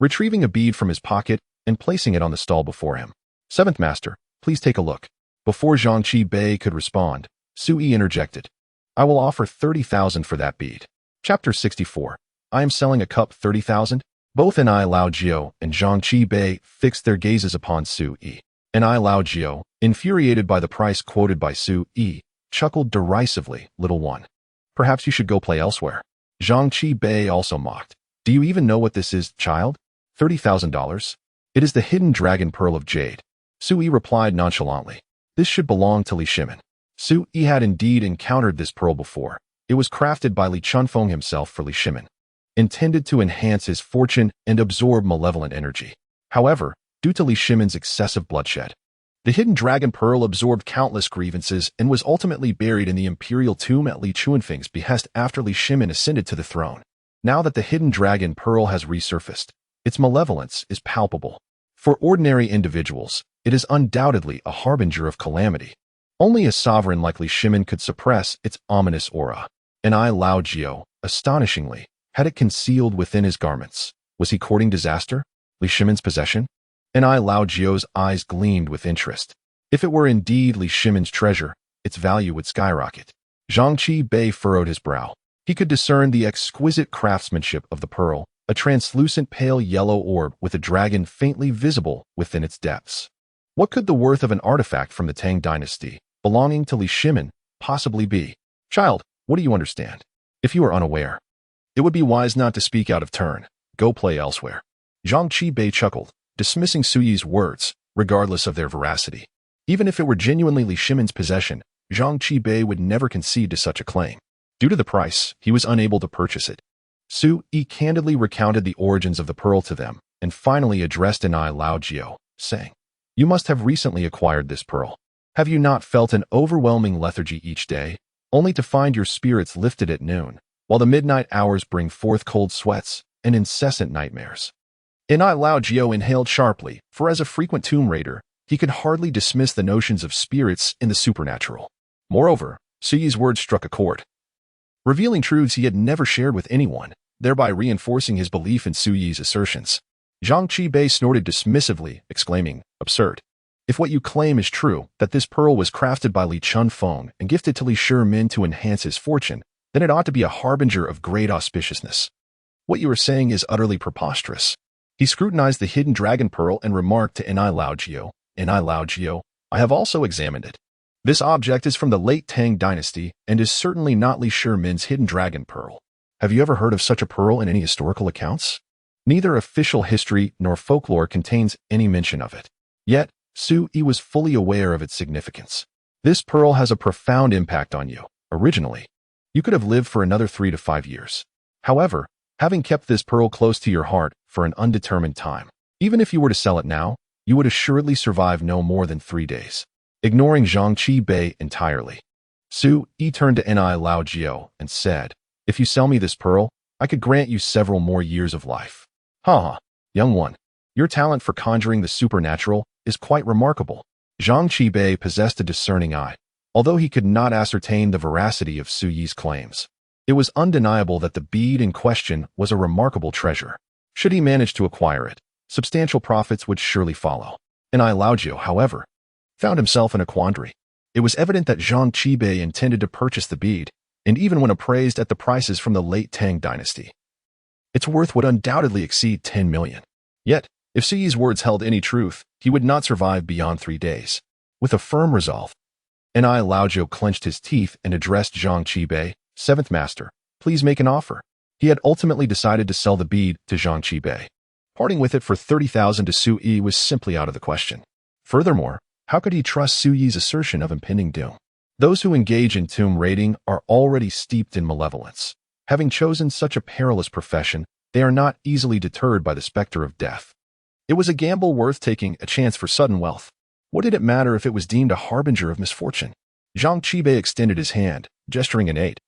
retrieving a bead from his pocket and placing it on the stall before him. Seventh Master, please take a look. Before Jiang Qibei could respond, Sui interjected. I will offer 30,000 for that bead. Chapter 64. I am selling a cup 30,000? Both Enai Laojiao and Jiang Qibei fixed their gazes upon Sui. Enai Laojiao, infuriated by the price quoted by Sui, chuckled derisively, little one. Perhaps you should go play elsewhere. Jiang Qibei also mocked. Do you even know what this is, child? $30,000? It is the hidden dragon pearl of jade. Sui replied nonchalantly. This should belong to Li Shimin. Sui had indeed encountered this pearl before. It was crafted by Li Chunfeng himself for Li Shimin, intended to enhance his fortune and absorb malevolent energy. However, due to Li Shimin's excessive bloodshed, the hidden dragon pearl absorbed countless grievances and was ultimately buried in the imperial tomb at Li Chunfeng's behest after Li Shimin ascended to the throne. Now that the hidden dragon pearl has resurfaced, its malevolence is palpable. For ordinary individuals, it is undoubtedly a harbinger of calamity. Only a sovereign like Li Shimin could suppress its ominous aura. Enai Laojiao, astonishingly, had it concealed within his garments. Was he courting disaster? Li Shimin's possession? Enai Laojiao's eyes gleamed with interest. If it were indeed Li Shimin's treasure, its value would skyrocket. Jiang Qibei furrowed his brow. He could discern the exquisite craftsmanship of the pearl, a translucent pale yellow orb with a dragon faintly visible within its depths. What could the worth of an artifact from the Tang dynasty, belonging to Li Shimin, possibly be? Child, what do you understand? If you are unaware, it would be wise not to speak out of turn. Go play elsewhere. Jiang Qibei chuckled, dismissing Suyi's words, regardless of their veracity. Even if it were genuinely Li Shimin's possession, Jiang Qibei would never concede to such a claim. Due to the price, he was unable to purchase it. Sui candidly recounted the origins of the pearl to them, and finally addressed Enai Laojiao, saying, You must have recently acquired this pearl. Have you not felt an overwhelming lethargy each day, only to find your spirits lifted at noon, while the midnight hours bring forth cold sweats and incessant nightmares? Enai Laojiao inhaled sharply, for as a frequent tomb raider, he could hardly dismiss the notions of spirits in the supernatural. Moreover, Suyi's words struck a chord, revealing truths he had never shared with anyone, thereby reinforcing his belief in Suyi's assertions. Jiang Qibei snorted dismissively, exclaiming, Absurd. If what you claim is true, that this pearl was crafted by Li Chunfeng and gifted to Li Shimin to enhance his fortune, then it ought to be a harbinger of great auspiciousness. What you are saying is utterly preposterous. He scrutinized the hidden dragon pearl and remarked to Enai Laojiao, I have also examined it. This object is from the late Tang dynasty and is certainly not Li Shimin's hidden dragon pearl. Have you ever heard of such a pearl in any historical accounts? Neither official history nor folklore contains any mention of it. Yet, Sui was fully aware of its significance. This pearl has a profound impact on you. Originally, you could have lived for another 3 to 5 years. However, having kept this pearl close to your heart for an undetermined time, even if you were to sell it now, you would assuredly survive no more than 3 days. Ignoring Jiang Qibei entirely, Sui turned to Enai Laojiao and said, If you sell me this pearl, I could grant you several more years of life. Ha! Young one, your talent for conjuring the supernatural is quite remarkable. Jiang Qibei possessed a discerning eye, although he could not ascertain the veracity of Suyi's claims. It was undeniable that the bead in question was a remarkable treasure. Should he manage to acquire it, substantial profits would surely follow. Enai Laojiao, however, found himself in a quandary. It was evident that Jiang Qibei intended to purchase the bead, and even when appraised at the prices from the late Tang dynasty, its worth would undoubtedly exceed 10 million. Yet, if Su Yi's words held any truth, he would not survive beyond 3 days. With a firm resolve, Lao Jiao clenched his teeth and addressed Zhang Qibei, seventh master, please make an offer. He had ultimately decided to sell the bead to Zhang Qibei. Parting with it for 30,000 to Su Yi was simply out of the question. Furthermore, how could he trust Su Yi's assertion of impending doom? Those who engage in tomb raiding are already steeped in malevolence. Having chosen such a perilous profession, they are not easily deterred by the specter of death. It was a gamble worth taking, a chance for sudden wealth. What did it matter if it was deemed a harbinger of misfortune? Zhang Qibei extended his hand, gesturing an aid,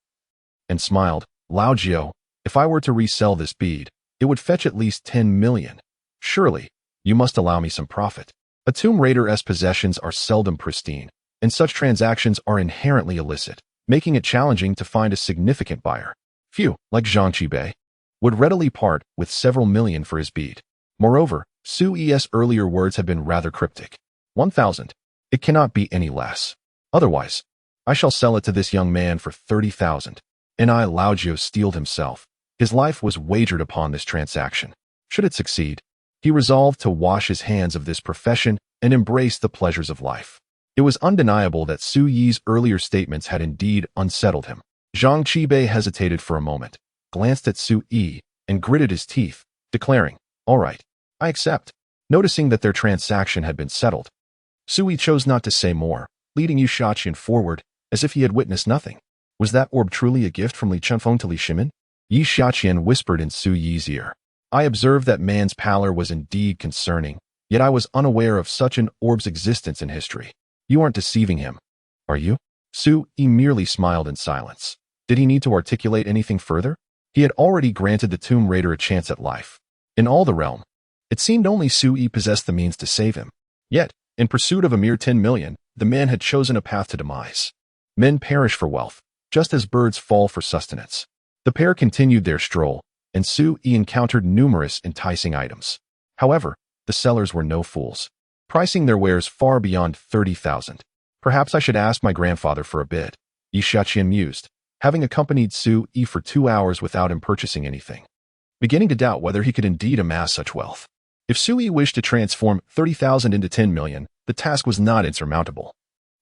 and smiled. Lao Jiao, if I were to resell this bead, it would fetch at least 10 million. Surely, you must allow me some profit. A tomb raider's possessions are seldom pristine, and such transactions are inherently illicit, making it challenging to find a significant buyer. Few, like Zhang Qibei, would readily part with several million for his bead. Moreover, Su Yi's earlier words have been rather cryptic. 1,000. It cannot be any less. Otherwise, I shall sell it to this young man for 30,000. Lao Jiao steeled himself. His life was wagered upon this transaction. Should it succeed, he resolved to wash his hands of this profession and embrace the pleasures of life. It was undeniable that Su Yi's earlier statements had indeed unsettled him. Zhang Qibei hesitated for a moment, glanced at Su Yi, and gritted his teeth, declaring, all right, I accept. Noticing that their transaction had been settled, Su Yi chose not to say more, leading Yu Shaqian forward as if he had witnessed nothing. Was that orb truly a gift from Li Chunfeng to Li Shimin? Yi Shaqian whispered in Su Yi's ear. I observed that man's pallor was indeed concerning, yet I was unaware of such an orb's existence in history. You aren't deceiving him, are you? Su Yi merely smiled in silence. Did he need to articulate anything further? He had already granted the tomb raider a chance at life. In all the realm, it seemed only Su Yi possessed the means to save him. Yet, in pursuit of a mere 10 million, the man had chosen a path to demise. Men perish for wealth, just as birds fall for sustenance. The pair continued their stroll, and Su Yi encountered numerous enticing items. However, the sellers were no fools, pricing their wares far beyond 30,000. Perhaps I should ask my grandfather for a bid, Yi Shaqian mused, having accompanied Su Yi for 2 hours without him purchasing anything, beginning to doubt whether he could indeed amass such wealth. If Su Yi wished to transform 30,000 into 10 million, the task was not insurmountable.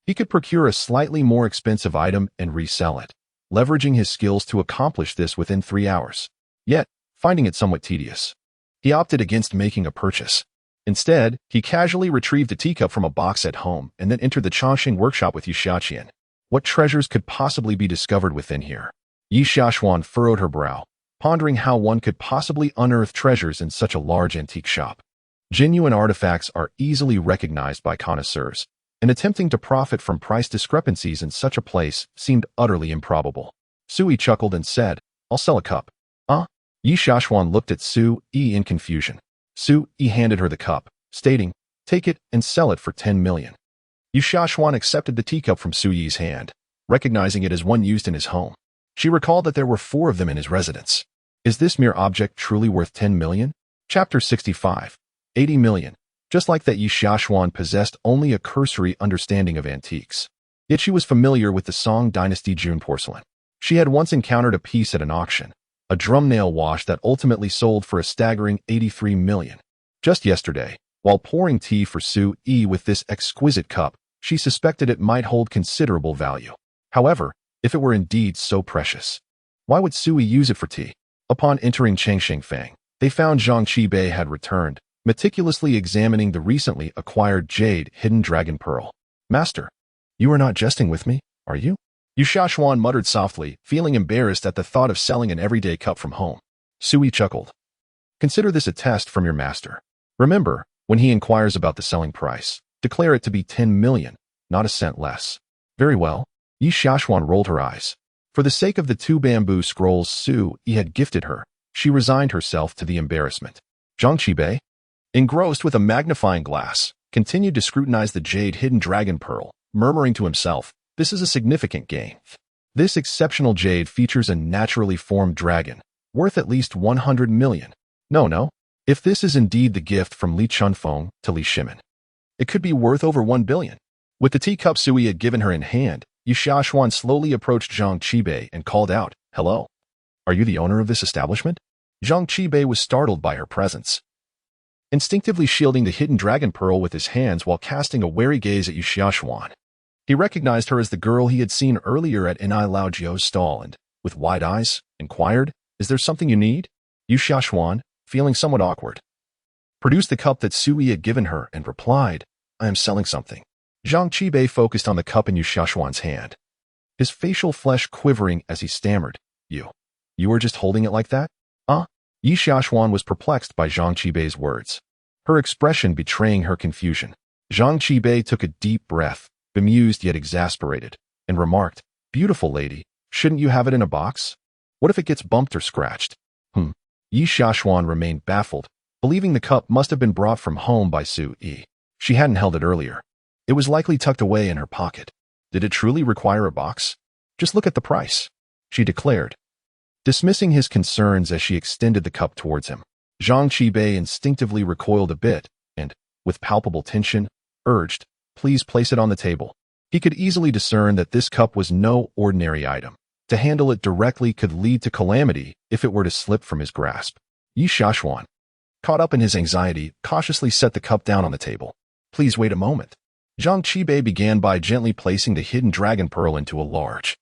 He could procure a slightly more expensive item and resell it, leveraging his skills to accomplish this within 3 hours. Yet, finding it somewhat tedious, he opted against making a purchase. Instead, he casually retrieved a teacup from a box at home and then entered the Chongqing workshop with Yu Shaqian. What treasures could possibly be discovered within here? Yi Shaqian furrowed her brow, pondering how one could possibly unearth treasures in such a large antique shop. Genuine artifacts are easily recognized by connoisseurs, and attempting to profit from price discrepancies in such a place seemed utterly improbable. Su Yi chuckled and said, I'll sell a cup. Yi Shaqian looked at Su Yi in confusion. Su Yi handed her the cup, stating, take it and sell it for 10 million. Yu Shaqian accepted the teacup from Su Yi's hand, recognizing it as one used in his home. She recalled that there were 4 of them in his residence. Is this mere object truly worth 10 million? Chapter 65. 80 million. Just like that, Yi Shaqian possessed only a cursory understanding of antiques. Yet she was familiar with the Song Dynasty June porcelain. She had once encountered a piece at an auction, a drum nail wash that ultimately sold for a staggering 83 million. Just yesterday, while pouring tea for Su Yi with this exquisite cup, she suspected it might hold considerable value. However, if it were indeed so precious, why would Su Yi use it for tea? Upon entering Changshengfang, they found Zhang Qibei had returned, meticulously examining the recently acquired jade hidden dragon pearl. Master, you are not jesting with me, are you? Yu Shaqian muttered softly, feeling embarrassed at the thought of selling an everyday cup from home. Su Yi chuckled. Consider this a test from your master. Remember, when he inquires about the selling price, declare it to be 10 million, not a cent less. Very well. Yi Shaqian rolled her eyes. For the sake of the 2 bamboo scrolls Su Yi had gifted her, she resigned herself to the embarrassment. Zhang Qibei, engrossed with a magnifying glass, continued to scrutinize the jade hidden dragon pearl, murmuring to himself, this is a significant gain. This exceptional jade features a naturally formed dragon, worth at least 100 million. No. If this is indeed the gift from Li Chunfeng to Li Shimin, it could be worth over 1 billion. With the teacup Su Yi had given her in hand, Yu Shaqian slowly approached Zhang Qibei and called out, hello. Are you the owner of this establishment? Zhang Qibei was startled by her presence. instinctively shielding the hidden dragon pearl with his hands while casting a wary gaze at Yu Xiaoshuan. He recognized her as the girl he had seen earlier at Enai Lao Jiu's stall and, with wide eyes, inquired, "Is there something you need?" Yu Xiaoshuan, feeling somewhat awkward, produced the cup that Sui had given her and replied, "I am selling something." Jiang Qibei focused on the cup in Yu Xiaoshuan's hand, his facial flesh quivering as he stammered, You were just holding it like that? Yi Xiaoshuan was perplexed by Jiang Qibei's words, her expression betraying her confusion. Jiang Qibei took a deep breath, bemused yet exasperated, and remarked, "Beautiful lady, shouldn't you have it in a box? What if it gets bumped or scratched?" Yi Xiaoshuan remained baffled, believing the cup must have been brought from home by Sui. She hadn't held it earlier. It was likely tucked away in her pocket. Did it truly require a box? Just look at the price, she declared, dismissing his concerns as she extended the cup towards him. Jiang Qibei instinctively recoiled a bit and, with palpable tension, urged, "Please place it on the table." He could easily discern that this cup was no ordinary item. To handle it directly could lead to calamity if it were to slip from his grasp. Yi Xiaoshuan, caught up in his anxiety, cautiously set the cup down on the table. "Please wait a moment." Jiang Qibei began by gently placing the hidden dragon pearl into a large,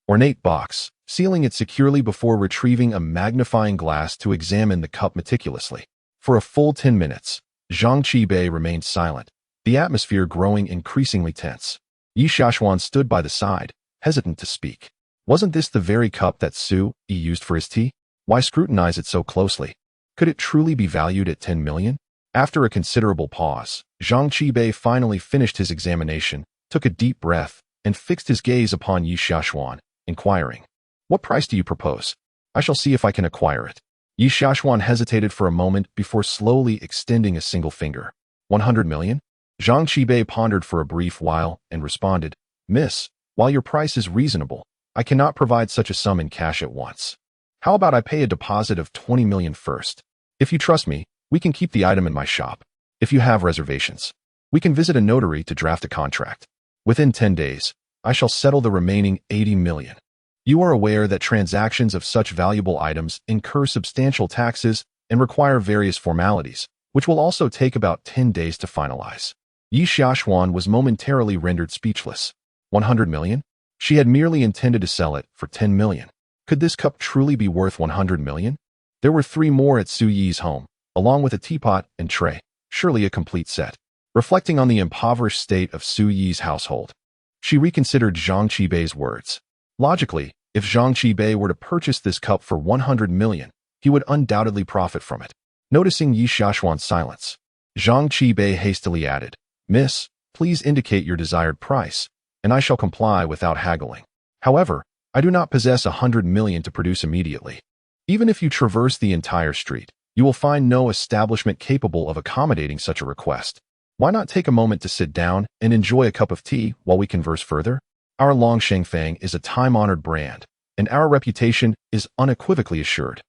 ornate box, sealing it securely before retrieving a magnifying glass to examine the cup meticulously. For a full 10 minutes, Jiang Qibei remained silent, the atmosphere growing increasingly tense. Yi Xiaoshuan stood by the side, hesitant to speak. Wasn't this the very cup that Sui used for his tea? Why scrutinize it so closely? Could it truly be valued at 10 million? After a considerable pause, Jiang Qibei finally finished his examination, took a deep breath, and fixed his gaze upon Yi Xiaoshuan, inquiring, "What price do you propose? I shall see if I can acquire it." Yi Xiaoshuan hesitated for a moment before slowly extending a single finger. 100 million? Jiang Qibei pondered for a brief while and responded, "Miss, while your price is reasonable, I cannot provide such a sum in cash at once. How about I pay a deposit of 20 million first? If you trust me, we can keep the item in my shop. If you have reservations, we can visit a notary to draft a contract. Within 10 days, I shall settle the remaining 80 million. You are aware that transactions of such valuable items incur substantial taxes and require various formalities, which will also take about 10 days to finalize." Yi Xiaoshuan was momentarily rendered speechless. 100 million? She had merely intended to sell it for 10 million. Could this cup truly be worth 100 million? There were 3 more at Su Yi's home, along with a teapot and tray, surely a complete set. Reflecting on the impoverished state of Su Yi's household, she reconsidered Jiang Qibei's words. Logically, if Jiang Qibei were to purchase this cup for 100 million, he would undoubtedly profit from it. Noticing Yi Xiaoshuan's silence, Jiang Qibei hastily added, "Miss, please indicate your desired price, and I shall comply without haggling. However, I do not possess 100 million to produce immediately. Even if you traverse the entire street, you will find no establishment capable of accommodating such a request. Why not take a moment to sit down and enjoy a cup of tea while we converse further? Our Long Shengfang is a time-honored brand, and our reputation is unequivocally assured."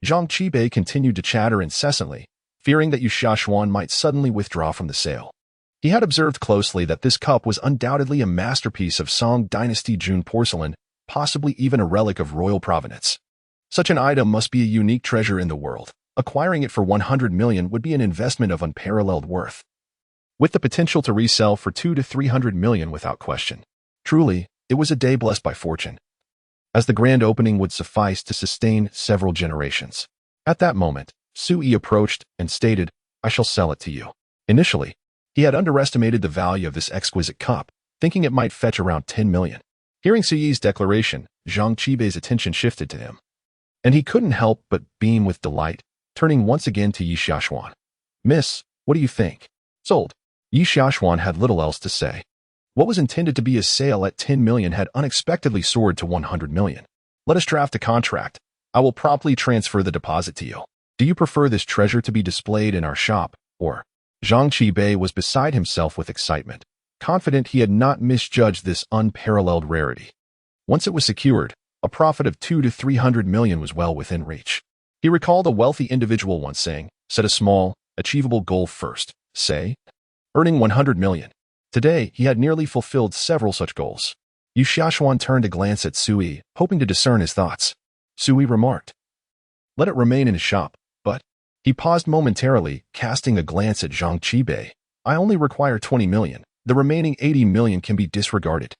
Jiang Qibei continued to chatter incessantly, fearing that Yu Xiaoshuan might suddenly withdraw from the sale. He had observed closely that this cup was undoubtedly a masterpiece of Song Dynasty Jun porcelain, possibly even a relic of royal provenance. Such an item must be a unique treasure in the world. Acquiring it for 100 million would be an investment of unparalleled worth, with the potential to resell for 200 to 300 million without question. Truly, it was a day blessed by fortune, as the grand opening would suffice to sustain several generations. At that moment, Sui approached and stated, "I shall sell it to you." Initially, he had underestimated the value of this exquisite cup, thinking it might fetch around 10 million. Hearing Suyi's declaration, Jiang Qibei's attention shifted to him, and he couldn't help but beam with delight, turning once again to Yi Xiaoshuan. "Miss, what do you think?" "Sold." Yi Xiaoshuan had little else to say. What was intended to be a sale at 10 million had unexpectedly soared to 100 million. "Let us draft a contract. I will promptly transfer the deposit to you. Do you prefer this treasure to be displayed in our shop, or?" Jiang Qibei was beside himself with excitement, confident he had not misjudged this unparalleled rarity. Once it was secured, a profit of 200 to 300 million was well within reach. He recalled a wealthy individual once saying, "Set a small, achievable goal first, say, earning 100 million. Today, he had nearly fulfilled several such goals. Yu Xiaoshuan turned a glance at Sui, hoping to discern his thoughts. Sui remarked, "Let it remain in his shop, but..." He paused momentarily, casting a glance at Jiang Qibei. I only require 20 million. The remaining 80 million can be disregarded.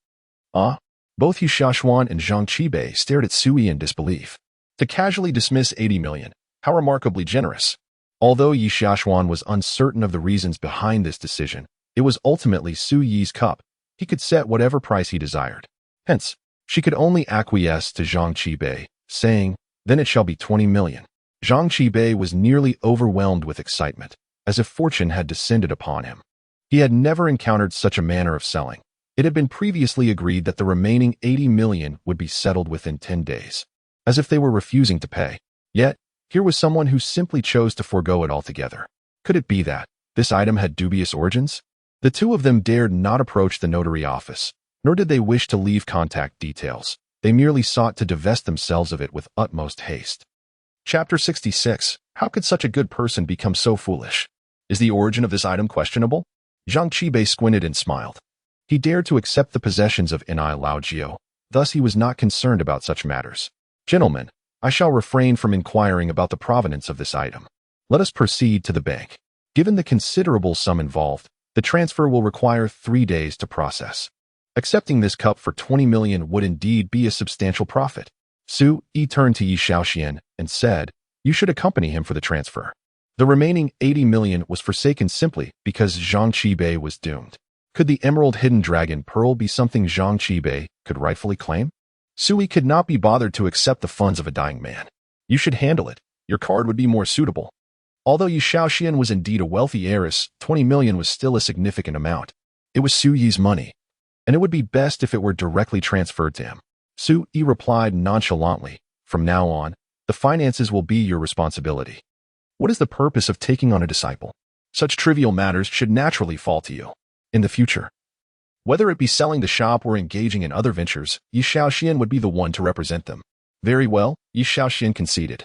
Both Yi Xiaoshuan and Jiang Qibei stared at Sui in disbelief. To casually dismiss 80 million, how remarkably generous. Although Yi Xiaoshuan was uncertain of the reasons behind this decision, it was ultimately Su Yi's cup. He could set whatever price he desired. Hence, she could only acquiesce to Jiang Qibei, saying, then it shall be 20 million. Jiang Qibei was nearly overwhelmed with excitement, as if fortune had descended upon him. He had never encountered such a manner of selling. It had been previously agreed that the remaining 80 million would be settled within 10 days, as if they were refusing to pay. Yet, here was someone who simply chose to forego it altogether. Could it be that this item had dubious origins? The two of them dared not approach the notary office, nor did they wish to leave contact details. They merely sought to divest themselves of it with utmost haste. Chapter 66. How could such a good person become so foolish? Is the origin of this item questionable? Jiang Qibei squinted and smiled. He dared to accept the possessions of Enai Laojiu, thus he was not concerned about such matters. Gentlemen, I shall refrain from inquiring about the provenance of this item. Let us proceed to the bank. Given the considerable sum involved, the transfer will require 3 days to process. Accepting this cup for 20 million would indeed be a substantial profit. Su Yi turned to Yi Xiaoxian and said, you should accompany him for the transfer. The remaining 80 million was forsaken simply because Jiang Qibei was doomed. Could the emerald hidden dragon pearl be something Jiang Qibei could rightfully claim? Sui could not be bothered to accept the funds of a dying man. You should handle it. Your card would be more suitable. Although Yi Xiaoxian was indeed a wealthy heiress, 20 million was still a significant amount. It was Su Yi's money, and it would be best if it were directly transferred to him. Su Yi replied nonchalantly, from now on, the finances will be your responsibility. What is the purpose of taking on a disciple? Such trivial matters should naturally fall to you. In the future, whether it be selling the shop or engaging in other ventures, Yi Xiaoxian would be the one to represent them. Very well, Yi Xiaoxian conceded,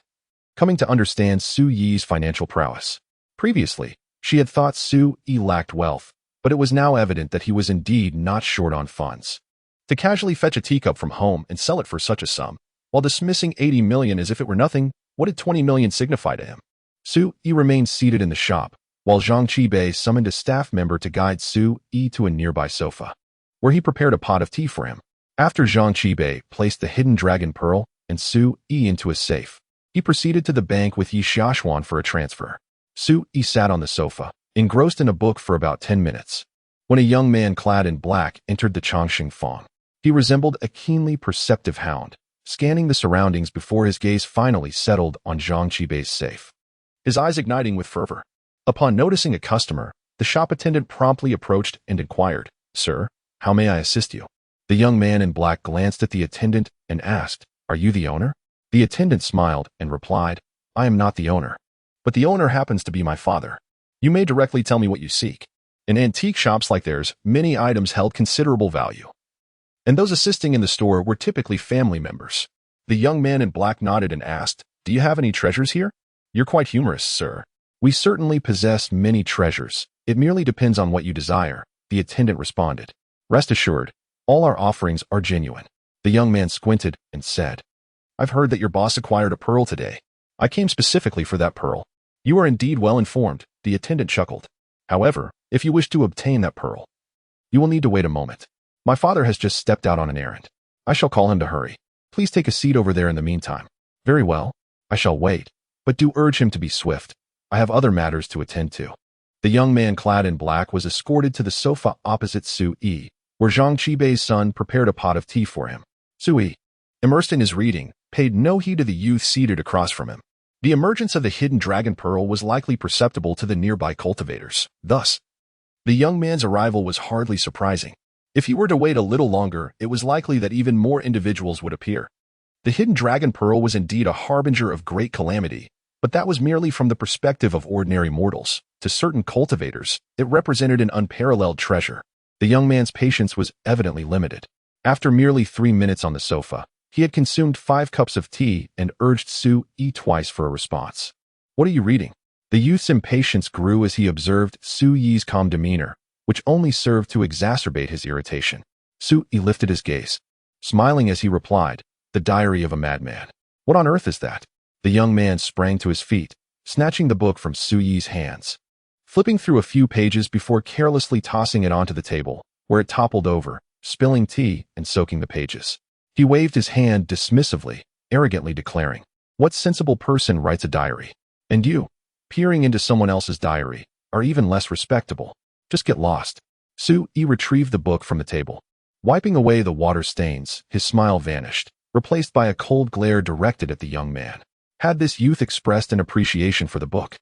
coming to understand Su Yi's financial prowess. Previously, she had thought Su Yi lacked wealth, but it was now evident that he was indeed not short on funds. To casually fetch a teacup from home and sell it for such a sum, while dismissing 80 million as if it were nothing, what did 20 million signify to him? Su Yi remained seated in the shop, while Jiang Qibei summoned a staff member to guide Su Yi to a nearby sofa, where he prepared a pot of tea for him. After Jiang Qibei placed the hidden dragon pearl and Su Yi into a safe, he proceeded to the bank with Yi Xiaoshuan for a transfer. Su Yi sat on the sofa, engrossed in a book for about 10 minutes, when a young man clad in black entered the Chongqing Fong. He resembled a keenly perceptive hound, scanning the surroundings before his gaze finally settled on Jiang Qibei's safe, his eyes igniting with fervor. Upon noticing a customer, the shop attendant promptly approached and inquired, Sir, how may I assist you? The young man in black glanced at the attendant and asked, Are you the owner? The attendant smiled and replied, I am not the owner, but the owner happens to be my father. You may directly tell me what you seek. In antique shops like theirs, many items held considerable value, and those assisting in the store were typically family members. The young man in black nodded and asked, Do you have any treasures here? You're quite humorous, sir. We certainly possess many treasures. It merely depends on what you desire, the attendant responded. Rest assured, all our offerings are genuine. The young man squinted and said, I've heard that your boss acquired a pearl today. I came specifically for that pearl. You are indeed well informed, the attendant chuckled. However, if you wish to obtain that pearl, you will need to wait a moment. My father has just stepped out on an errand. I shall call him to hurry. Please take a seat over there in the meantime. Very well, I shall wait, but do urge him to be swift. I have other matters to attend to. The young man clad in black was escorted to the sofa opposite Su Yi, where Jiang Qibei's son prepared a pot of tea for him. Su Yi, immersed in his reading, paid no heed to the youth seated across from him. The emergence of the hidden dragon pearl was likely perceptible to the nearby cultivators. Thus, the young man's arrival was hardly surprising. If he were to wait a little longer, it was likely that even more individuals would appear. The hidden dragon pearl was indeed a harbinger of great calamity, but that was merely from the perspective of ordinary mortals. To certain cultivators, it represented an unparalleled treasure. The young man's patience was evidently limited. After merely 3 minutes on the sofa, he had consumed 5 cups of tea and urged Su Yi twice for a response. What are you reading? The youth's impatience grew as he observed Su Yi's calm demeanor, which only served to exacerbate his irritation. Su Yi lifted his gaze, smiling as he replied, The Diary of a Madman. What on earth is that? The young man sprang to his feet, snatching the book from Su Yi's hands. Flipping through a few pages before carelessly tossing it onto the table, where it toppled over, spilling tea and soaking the pages. He waved his hand dismissively, arrogantly declaring, "What sensible person writes a diary? And you, peering into someone else's diary, are even less respectable. Just get lost." Su Yi retrieved the book from the table. Wiping away the water stains, his smile vanished, replaced by a cold glare directed at the young man. Had this youth expressed an appreciation for the book,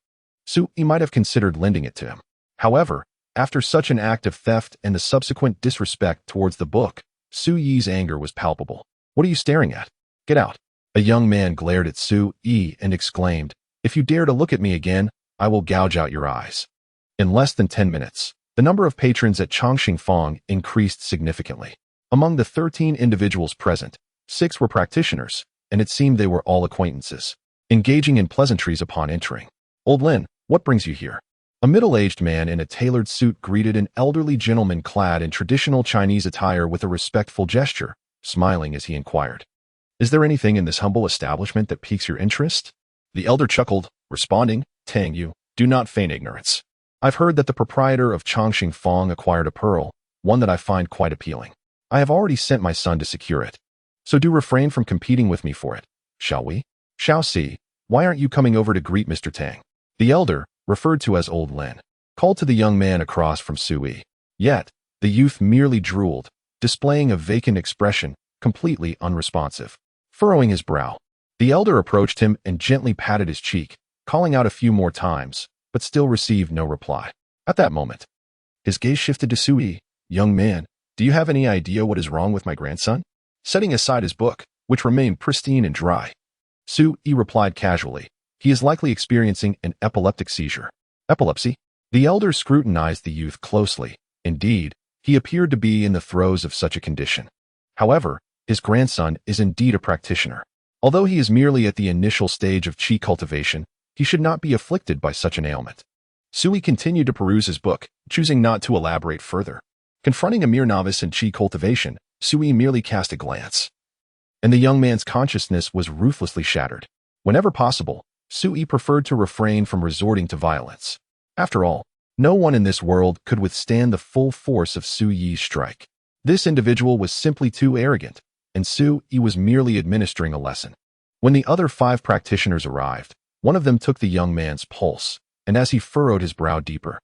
Su Yi might have considered lending it to him. However, after such an act of theft and the subsequent disrespect towards the book, Su Yi's anger was palpable. "What are you staring at? Get out." A young man glared at Su Yi and exclaimed, "If you dare to look at me again, I will gouge out your eyes." In less than 10 minutes, the number of patrons at Changxing Fong increased significantly. Among the 13 individuals present, 6 were practitioners, and it seemed they were all acquaintances, engaging in pleasantries upon entering. "Old Lin, what brings you here?" A middle-aged man in a tailored suit greeted an elderly gentleman clad in traditional Chinese attire with a respectful gesture, smiling as he inquired, "Is there anything in this humble establishment that piques your interest?" The elder chuckled, responding, "Tang, you do not feign ignorance. I've heard that the proprietor of Changxing Fong acquired a pearl, one that I find quite appealing. I have already sent my son to secure it. So do refrain from competing with me for it, shall we? Shall see, why aren't you coming over to greet Mr. Tang?" The elder, referred to as Old Lin, called to the young man across from Su Yi. Yet, the youth merely drooled, displaying a vacant expression, completely unresponsive. Furrowing his brow, the elder approached him and gently patted his cheek, calling out a few more times, but still received no reply. At that moment, his gaze shifted to Su Yi. "Young man, do you have any idea what is wrong with my grandson?" Setting aside his book, which remained pristine and dry, Su Yi replied casually, "He is likely experiencing an epileptic seizure." Epilepsy? The elder scrutinized the youth closely. Indeed, he appeared to be in the throes of such a condition. However, his grandson is indeed a practitioner. Although he is merely at the initial stage of qi cultivation, he should not be afflicted by such an ailment. Su Yi continued to peruse his book, choosing not to elaborate further. Confronting a mere novice in qi cultivation, Su Yi merely cast a glance, and the young man's consciousness was ruthlessly shattered. Whenever possible, Su Yi preferred to refrain from resorting to violence. After all, no one in this world could withstand the full force of Su Yi's strike. This individual was simply too arrogant, and Su Yi was merely administering a lesson. When the other 5 practitioners arrived, one of them took the young man's pulse, and as he furrowed his brow deeper,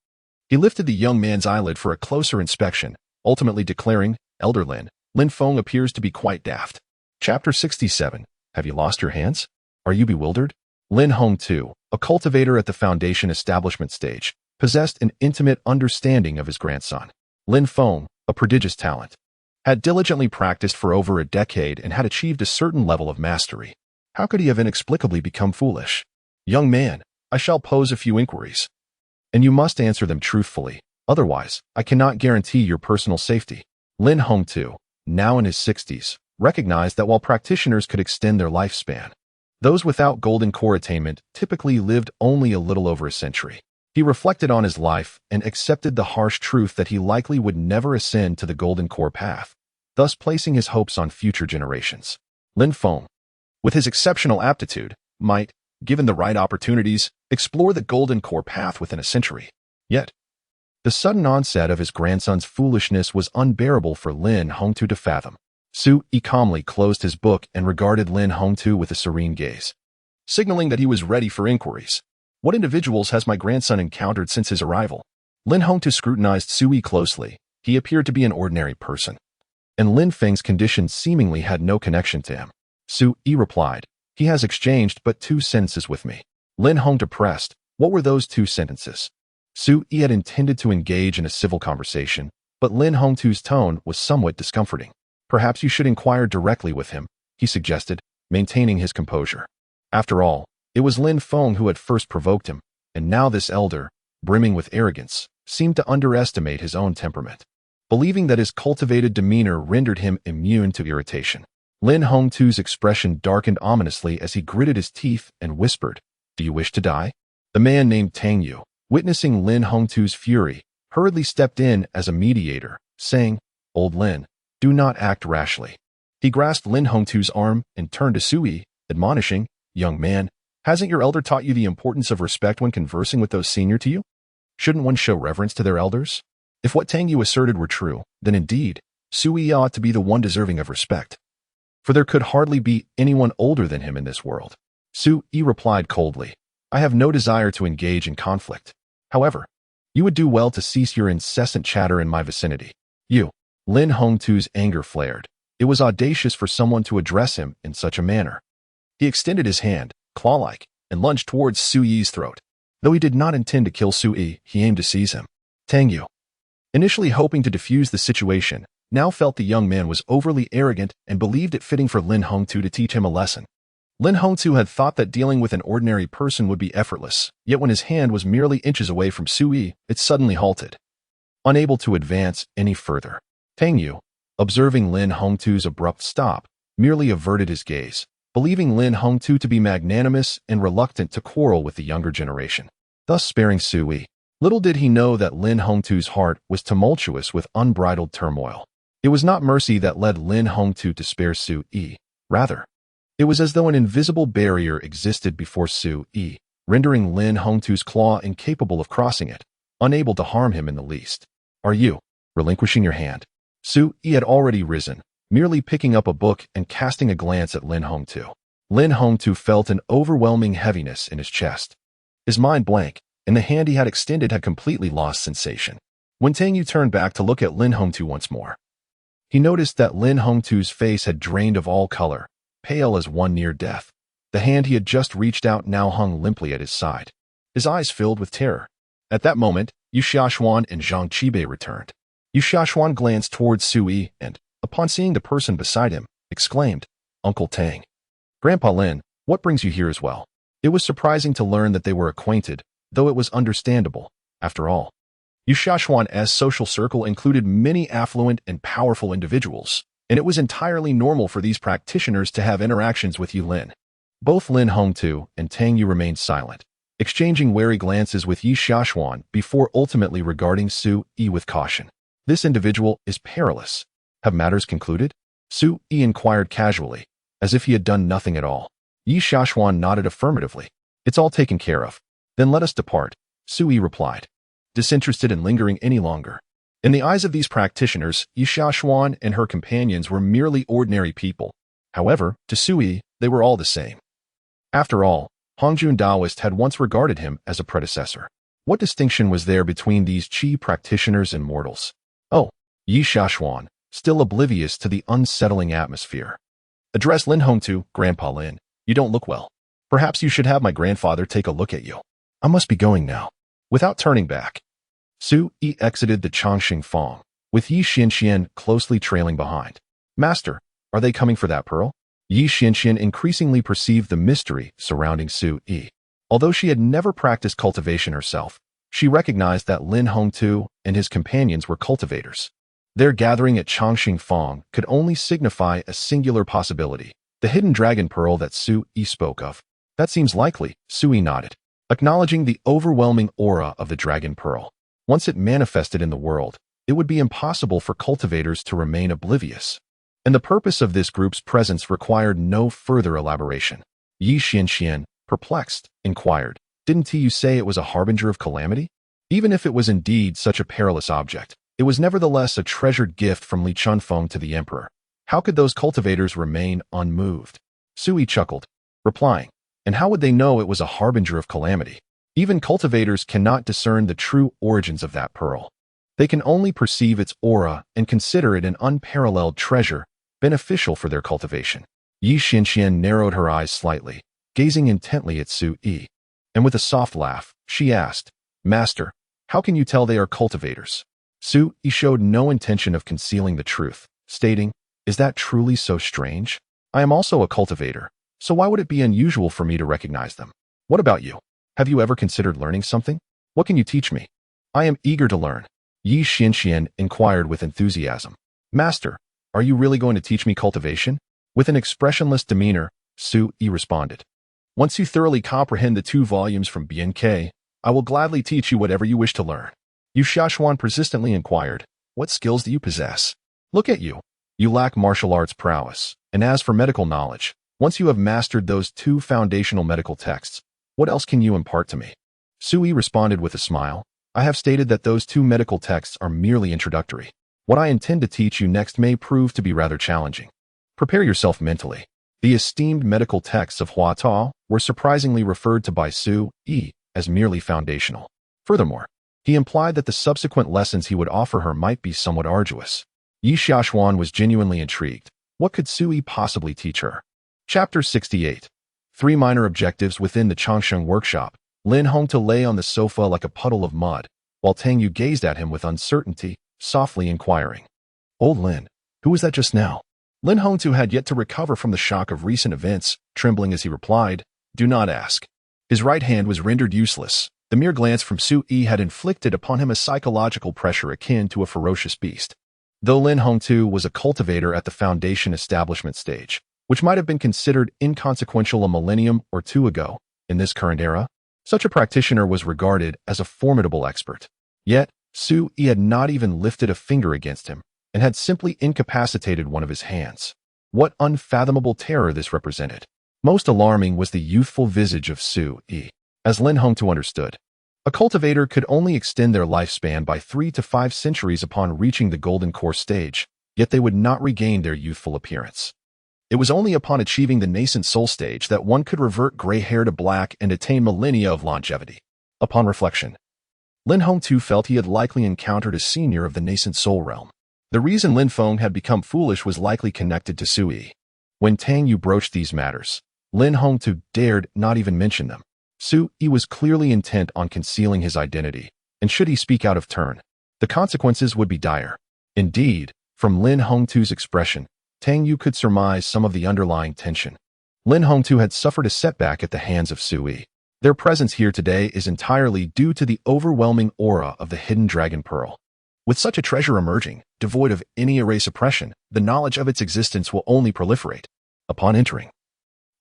he lifted the young man's eyelid for a closer inspection, ultimately declaring, "Elder Lin, Lin Feng appears to be quite daft." Chapter 67. Have you lost your hands? Are you bewildered? Lin Hong too, a cultivator at the foundation establishment stage, possessed an intimate understanding of his grandson. Lin Feng, a prodigious talent, had diligently practiced for over a decade and had achieved a certain level of mastery. How could he have inexplicably become foolish? "Young man, I shall pose a few inquiries, and you must answer them truthfully. Otherwise, I cannot guarantee your personal safety." Lin Hong too, now in his 60s, recognized that while practitioners could extend their lifespan, those without golden core attainment typically lived only a little over a century. He reflected on his life and accepted the harsh truth that he likely would never ascend to the golden core path, thus placing his hopes on future generations. Lin Feng, with his exceptional aptitude, might, given the right opportunities, explore the golden core path within a century. Yet, the sudden onset of his grandson's foolishness was unbearable for Lin Hongtu to fathom. Su Yi calmly closed his book and regarded Lin Hongtu with a serene gaze, signaling that he was ready for inquiries. "What individuals has my grandson encountered since his arrival?" Lin Hongtu scrutinized Su Yi closely. He appeared to be an ordinary person, and Lin Feng's condition seemingly had no connection to him. Su Yi replied, "He has exchanged but 2 sentences with me." Lin Hongtu pressed, "What were those 2 sentences?" Su Yi had intended to engage in a civil conversation, but Lin Hongtu's tone was somewhat discomforting. "Perhaps you should inquire directly with him," he suggested, maintaining his composure. After all, it was Lin Feng who had first provoked him, and now this elder, brimming with arrogance, seemed to underestimate his own temperament, believing that his cultivated demeanor rendered him immune to irritation. Lin Hongtu's expression darkened ominously as he gritted his teeth and whispered, "Do you wish to die?" The man named Tang Yu, witnessing Lin Hongtu's fury, hurriedly stepped in as a mediator, saying, "Old Lin, do not act rashly." He grasped Lin Hongtu's arm and turned to Su Yi, admonishing, "Young man, Hasn't your elder taught you the importance of respect when conversing with those senior to you? Shouldn't one show reverence to their elders? If what Tang Yu asserted were true, then indeed, Sui ought to be the one deserving of respect. For there could hardly be anyone older than him in this world. Sui replied coldly, I have no desire to engage in conflict. However, you would do well to cease your incessant chatter in my vicinity. You. Lin Hongtu's anger flared. It was audacious for someone to address him in such a manner. He extended his hand, claw-like, and lunged towards Sui's throat. Though he did not intend to kill Sui, he aimed to seize him. Tang Yu, initially hoping to defuse the situation, now felt the young man was overly arrogant and believed it fitting for Lin Hongtu to teach him a lesson. Lin Hongtu had thought that dealing with an ordinary person would be effortless, yet when his hand was merely inches away from Sui, it suddenly halted. Unable to advance any further, Tang Yu, observing Lin Hongtu's abrupt stop, merely averted his gaze, believing Lin Hongtu to be magnanimous and reluctant to quarrel with the younger generation, thus sparing Sui. Little did he know that Lin Hongtu's heart was tumultuous with unbridled turmoil. It was not mercy that led Lin Hongtu to spare Sui. Rather, it was as though an invisible barrier existed before Sui, rendering Lin Hongtu's claw incapable of crossing it, unable to harm him in the least. Are you relinquishing your hand? Sui had already risen, merely picking up a book and casting a glance at Lin Hongtu. Lin Hongtu felt an overwhelming heaviness in his chest. His mind blank, and the hand he had extended had completely lost sensation. When Tang Yu turned back to look at Lin Hongtu once more, he noticed that Lin Hongtu's face had drained of all color, pale as one near death. The hand he had just reached out now hung limply at his side. His eyes filled with terror. At that moment, Yu Xiaoshuan and Zhang Qibei returned. Yu Xiaoshuan glanced towards Sui and, upon seeing the person beside him, exclaimed, Uncle Tang. Grandpa Lin, what brings you here as well? It was surprising to learn that they were acquainted, though it was understandable. After all, Yu Xiaoshuan's social circle included many affluent and powerful individuals, and it was entirely normal for these practitioners to have interactions with Yu Lin. Both Lin Hongtu and Tang Yu remained silent, exchanging wary glances with Yu Xiaoshuan before ultimately regarding Sui with caution. This individual is perilous. Have matters concluded? Sui inquired casually, as if he had done nothing at all. Yu Xiaoshuan nodded affirmatively. It's all taken care of. Then let us depart, Sui replied, disinterested in lingering any longer. In the eyes of these practitioners, Yu Xiaoshuan and her companions were merely ordinary people. However, to Sui, they were all the same. After all, Hongjun Taoist had once regarded him as a predecessor. What distinction was there between these Qi practitioners and mortals? Oh, Yu Xiaoshuan, still oblivious to the unsettling atmosphere, addressed Lin Hongtu, Grandpa Lin, you don't look well. Perhaps you should have my grandfather take a look at you. I must be going now. Without turning back, Sui exited the Changxing Fong, with Yi Xianxian closely trailing behind. Master, are they coming for that pearl? Yi Xianxian increasingly perceived the mystery surrounding Sui. Although she had never practiced cultivation herself, she recognized that Lin Hongtu and his companions were cultivators. Their gathering at Changxing Fong could only signify a singular possibility, the hidden dragon pearl that Sui spoke of. That seems likely, Sui nodded, acknowledging the overwhelming aura of the dragon pearl. Once it manifested in the world, it would be impossible for cultivators to remain oblivious. And the purpose of this group's presence required no further elaboration. Yi Xianxian, perplexed, inquired, didn't you say it was a harbinger of calamity? Even if it was indeed such a perilous object, it was nevertheless a treasured gift from Li Chunfeng to the emperor. How could those cultivators remain unmoved? Sui chuckled, replying, and how would they know it was a harbinger of calamity? Even cultivators cannot discern the true origins of that pearl. They can only perceive its aura and consider it an unparalleled treasure, beneficial for their cultivation. Yi Xianxian narrowed her eyes slightly, gazing intently at Sui. And with a soft laugh, she asked, Master, how can you tell they are cultivators? Sui showed no intention of concealing the truth, stating, Is that truly so strange? I am also a cultivator, so why would it be unusual for me to recognize them? What about you? Have you ever considered learning something? What can you teach me? I am eager to learn. Yi Xianxian inquired with enthusiasm. Master, are you really going to teach me cultivation? With an expressionless demeanor, Sui responded. Once you thoroughly comprehend the 2 volumes from BNK, I will gladly teach you whatever you wish to learn. Yu Xiaoshuan persistently inquired, what skills do you possess? Look at you. You lack martial arts prowess, and as for medical knowledge, Once you have mastered those two foundational medical texts, what else can you impart to me? Sui responded with a smile. I have stated that those two medical texts are merely introductory. What I intend to teach you next may prove to be rather challenging. Prepare yourself mentally. The esteemed medical texts of Hua Tao were surprisingly referred to by Sui as merely foundational. Furthermore, he implied that the subsequent lessons he would offer her might be somewhat arduous. Yi Xiaoxuan was genuinely intrigued. What could Sui possibly teach her? Chapter 68. 3 minor objectives within the Changsheng workshop. Lin Hongtu lay on the sofa like a puddle of mud, while Tang Yu gazed at him with uncertainty, softly inquiring. Old Lin, who was that just now? Lin Hongtu had yet to recover from the shock of recent events, trembling as he replied, Do not ask. His right hand was rendered useless. The mere glance from Sui had inflicted upon him a psychological pressure akin to a ferocious beast. Though Lin Hongtu was a cultivator at the foundation establishment stage, which might have been considered inconsequential a millennium or two ago, in this current era, such a practitioner was regarded as a formidable expert. Yet, Sui had not even lifted a finger against him, and had simply incapacitated one of his hands. What unfathomable terror this represented. Most alarming was the youthful visage of Sui. As Lin Hongtu understood, a cultivator could only extend their lifespan by 3 to 5 centuries upon reaching the golden core stage, yet they would not regain their youthful appearance. It was only upon achieving the nascent soul stage that one could revert gray hair to black and attain millennia of longevity. Upon reflection, Lin Hongtu felt he had likely encountered a senior of the nascent soul realm. The reason Lin Feng had become foolish was likely connected to Sui. When Tang Yu broached these matters, Lin Hongtu dared not even mention them. Sui was clearly intent on concealing his identity, and should he speak out of turn, the consequences would be dire. Indeed, from Lin Hongtu's expression, Tang Yu could surmise some of the underlying tension. Lin Hongtu had suffered a setback at the hands of Sui. Their presence here today is entirely due to the overwhelming aura of the hidden dragon pearl. With such a treasure emerging, devoid of any array suppression, the knowledge of its existence will only proliferate. Upon entering,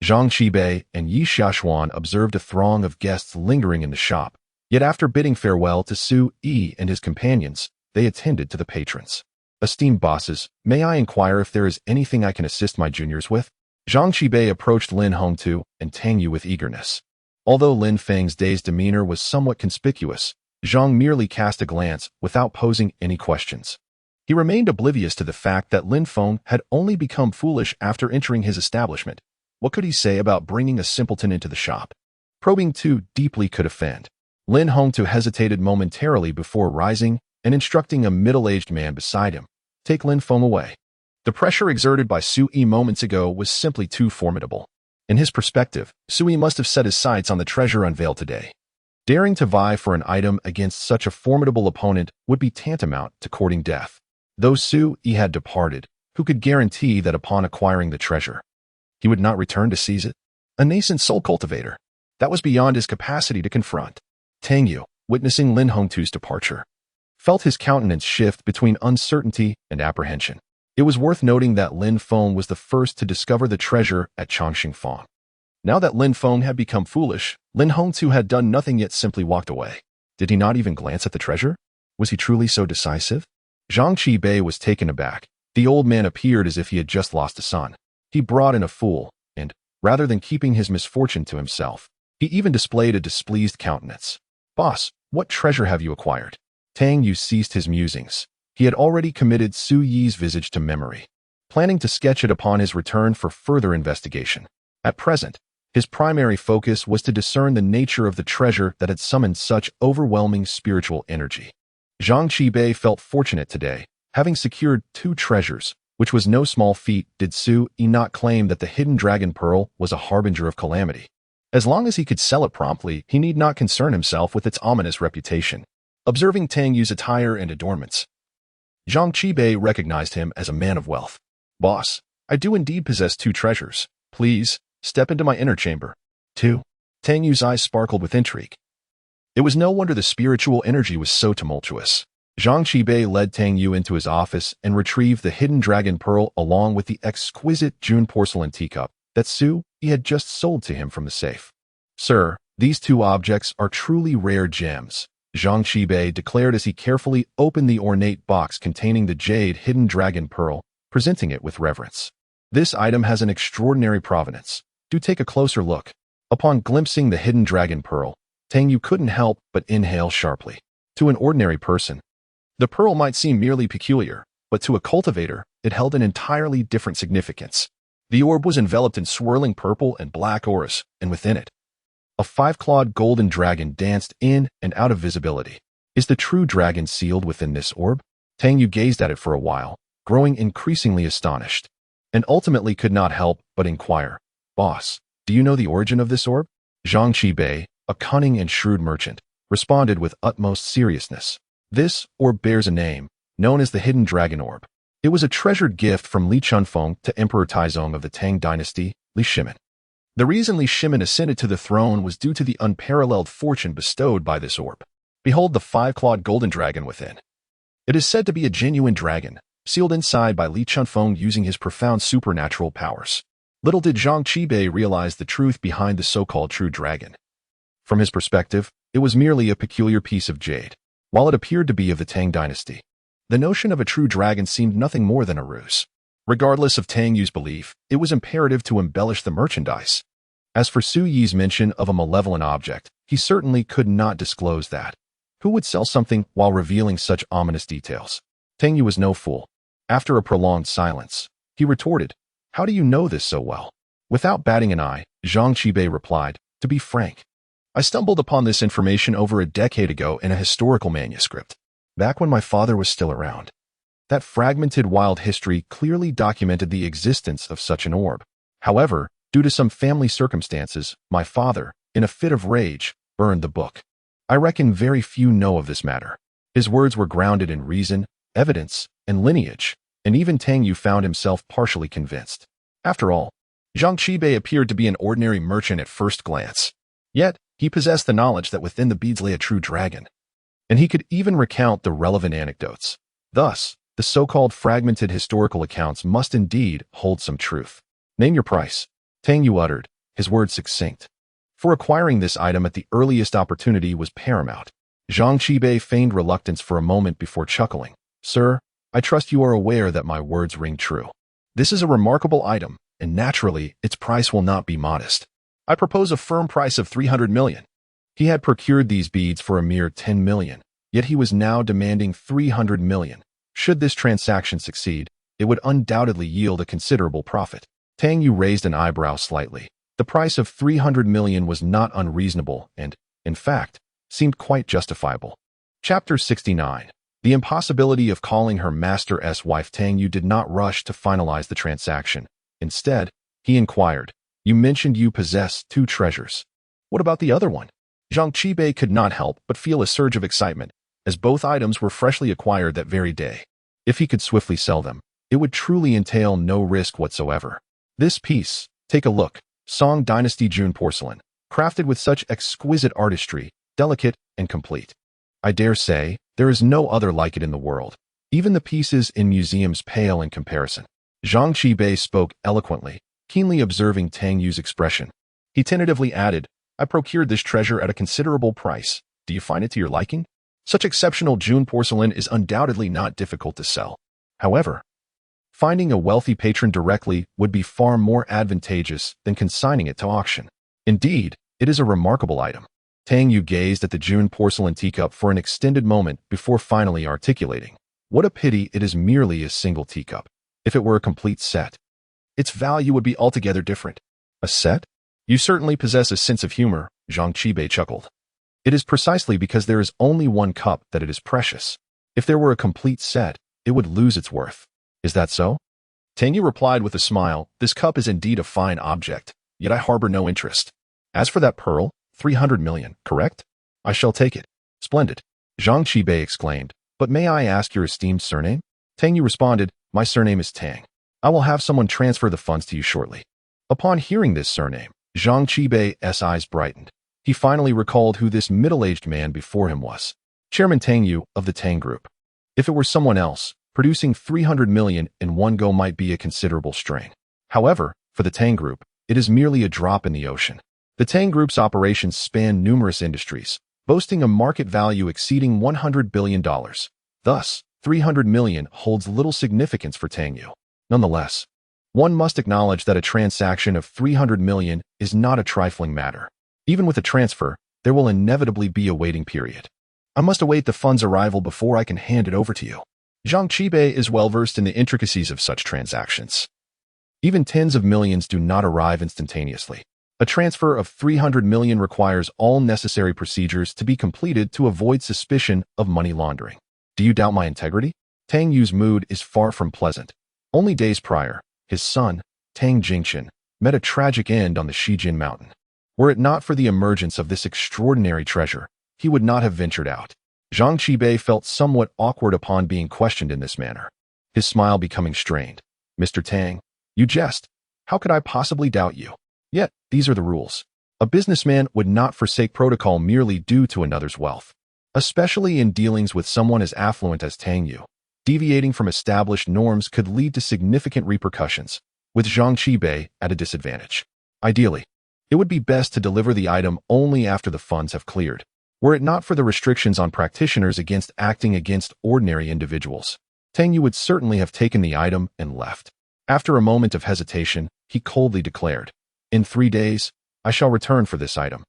Jiang Qibei and Yi Xiaoxuan observed a throng of guests lingering in the shop, yet after bidding farewell to Sui and his companions, they attended to the patrons. Esteemed bosses, may I inquire if there is anything I can assist my juniors with? Jiang Qibei approached Lin Hongtu and Tang Yu with eagerness. Although Lin Feng's dazed demeanor was somewhat conspicuous, Jiang merely cast a glance without posing any questions. He remained oblivious to the fact that Lin Feng had only become foolish after entering his establishment. What could he say about bringing a simpleton into the shop? Probing too deeply could offend. Lin Hongtu hesitated momentarily before rising and instructing a middle-aged man beside him. Take Lin Feng away. The pressure exerted by Sui moments ago was simply too formidable. In his perspective, Sui must have set his sights on the treasure unveiled today. Daring to vie for an item against such a formidable opponent would be tantamount to courting death. Though Sui had departed, who could guarantee that upon acquiring the treasure, he would not return to seize it? A nascent soul cultivator. That was beyond his capacity to confront. Tang Yu, witnessing Lin Hongtu's departure, felt his countenance shift between uncertainty and apprehension. It was worth noting that Lin Feng was the first to discover the treasure at Changsheng Fang. Now that Lin Feng had become foolish, Lin Hongtu had done nothing yet simply walked away. Did he not even glance at the treasure? Was he truly so decisive? Jiang Qibei was taken aback. The old man appeared as if he had just lost a son. He brought in a fool, and, rather than keeping his misfortune to himself, he even displayed a displeased countenance. Boss, what treasure have you acquired? Tang Yu ceased his musings. He had already committed Sui's visage to memory, planning to sketch it upon his return for further investigation. At present, his primary focus was to discern the nature of the treasure that had summoned such overwhelming spiritual energy. Jiang Qibei felt fortunate today, having secured 2 treasures, which was no small feat. Did Sui not claim that the hidden dragon pearl was a harbinger of calamity? As long as he could sell it promptly, he need not concern himself with its ominous reputation. Observing Tang Yu's attire and adornments, Jiang Qibei recognized him as a man of wealth. Boss, I do indeed possess 2 treasures. Please, step into my inner chamber. 2. Tang Yu's eyes sparkled with intrigue. It was no wonder the spiritual energy was so tumultuous. Jiang Qibei led Tang Yu into his office and retrieved the hidden dragon pearl along with the exquisite June porcelain teacup that Sui had just sold to him from the safe. Sir, these 2 objects are truly rare gems, Jiang Qibei declared as he carefully opened the ornate box containing the jade hidden dragon pearl, presenting it with reverence. This item has an extraordinary provenance. Do take a closer look. Upon glimpsing the hidden dragon pearl, Tang Yu couldn't help but inhale sharply. To an ordinary person, the pearl might seem merely peculiar, but to a cultivator, it held an entirely different significance. The orb was enveloped in swirling purple and black auras, and within it, a five-clawed golden dragon danced in and out of visibility. Is the true dragon sealed within this orb? Tang Yu gazed at it for a while, growing increasingly astonished, and ultimately could not help but inquire, "Boss, do you know the origin of this orb?" Jiang Qibei, a cunning and shrewd merchant, responded with utmost seriousness. This orb bears a name, known as the Hidden Dragon Orb. It was a treasured gift from Li Chunfeng to Emperor Taizong of the Tang dynasty, Li Shimin. The reason Li Shimin ascended to the throne was due to the unparalleled fortune bestowed by this orb. Behold the five-clawed golden dragon within. It is said to be a genuine dragon, sealed inside by Li Chunfeng using his profound supernatural powers. Little did Jiang Qibei realize the truth behind the so-called true dragon. From his perspective, it was merely a peculiar piece of jade, while it appeared to be of the Tang dynasty. The notion of a true dragon seemed nothing more than a ruse. Regardless of Tang Yu's belief, it was imperative to embellish the merchandise. As for Su Yi's mention of a malevolent object, he certainly could not disclose that. Who would sell something while revealing such ominous details? Tang Yu was no fool. After a prolonged silence, he retorted, "How do you know this so well?" Without batting an eye, Jiang Qibei replied, "To be frank, I stumbled upon this information over a decade ago in a historical manuscript, back when my father was still around. That fragmented wild history clearly documented the existence of such an orb. However, due to some family circumstances, my father, in a fit of rage, burned the book. I reckon very few know of this matter." His words were grounded in reason, evidence, and lineage, and even Tang Yu found himself partially convinced. After all, Jiang Qibei appeared to be an ordinary merchant at first glance. Yet, he possessed the knowledge that within the beads lay a true dragon, and he could even recount the relevant anecdotes. Thus, the so-called fragmented historical accounts must indeed hold some truth. "Name your price," Tang Yu uttered, his words succinct. For acquiring this item at the earliest opportunity was paramount. Jiang Qibei feigned reluctance for a moment before chuckling. "Sir, I trust you are aware that my words ring true. This is a remarkable item, and naturally, its price will not be modest. I propose a firm price of 300 million. He had procured these beads for a mere 10 million, yet he was now demanding 300 million. Should this transaction succeed, it would undoubtedly yield a considerable profit. Tang Yu raised an eyebrow slightly. The price of 300 million was not unreasonable and, in fact, seemed quite justifiable. Chapter 69. The impossibility of calling her master's wife. Tang Yu did not rush to finalize the transaction. Instead, he inquired, "You mentioned you possess 2 treasures. What about the other one?" Jiang Qibei could not help but feel a surge of excitement, as both items were freshly acquired that very day. If he could swiftly sell them, it would truly entail no risk whatsoever. This piece, take a look, Song Dynasty June porcelain, crafted with such exquisite artistry, delicate and complete. I dare say, there is no other like it in the world. Even the pieces in museums pale in comparison. Jiang Qibei spoke eloquently, keenly observing Tang Yu's expression. He tentatively added, "I procured this treasure at a considerable price. Do you find it to your liking? Such exceptional June porcelain is undoubtedly not difficult to sell. However, finding a wealthy patron directly would be far more advantageous than consigning it to auction. Indeed, it is a remarkable item." Tang Yu gazed at the June porcelain teacup for an extended moment before finally articulating, "What a pity it is merely a single teacup. If it were a complete set, its value would be altogether different." "A set? You certainly possess a sense of humor," Jiang Qibei chuckled. "It is precisely because there is only one cup that it is precious. If there were a complete set, it would lose its worth. Is that so?" Tang Yu replied with a smile, "This cup is indeed a fine object, yet I harbor no interest. As for that pearl, 300 million, correct? I shall take it." "Splendid," Jiang Qibei exclaimed. "But may I ask your esteemed surname?" Tang Yu responded, "My surname is Tang. I will have someone transfer the funds to you shortly." Upon hearing this surname, Jiang Qibei's eyes brightened. He finally recalled who this middle-aged man before him was. Chairman Tang Yu of the Tang Group. If it were someone else, producing 300 million in one go might be a considerable strain. However, for the Tang Group, it is merely a drop in the ocean. The Tang Group's operations span numerous industries, boasting a market value exceeding $100 billion. Thus, 300 million holds little significance for Tang Yu. Nonetheless, One must acknowledge that a transaction of 300 million is not a trifling matter. Even with a transfer, there will inevitably be a waiting period. I must await the fund's arrival before I can hand it over to you. Jiang Qibei is well versed in the intricacies of such transactions. Even tens of millions do not arrive instantaneously. A transfer of 300 million requires all necessary procedures to be completed to avoid suspicion of money laundering. Do you doubt my integrity? Tang Yu's mood is far from pleasant. Only days prior, his son, Tang Jingqian, met a tragic end on the Shijin mountain. Were it not for the emergence of this extraordinary treasure, he would not have ventured out. Jiang Qibei felt somewhat awkward upon being questioned in this manner, his smile becoming strained. Mr. Tang, you jest. How could I possibly doubt you? Yet, these are the rules. A businessman would not forsake protocol merely due to another's wealth, especially in dealings with someone as affluent as Tang Yu. Deviating from established norms could lead to significant repercussions, with Jiang Qibei at a disadvantage. Ideally, it would be best to deliver the item only after the funds have cleared. Were it not for the restrictions on practitioners against acting against ordinary individuals, Tang Yu would certainly have taken the item and left. After a moment of hesitation, he coldly declared, "In 3 days, I shall return for this item.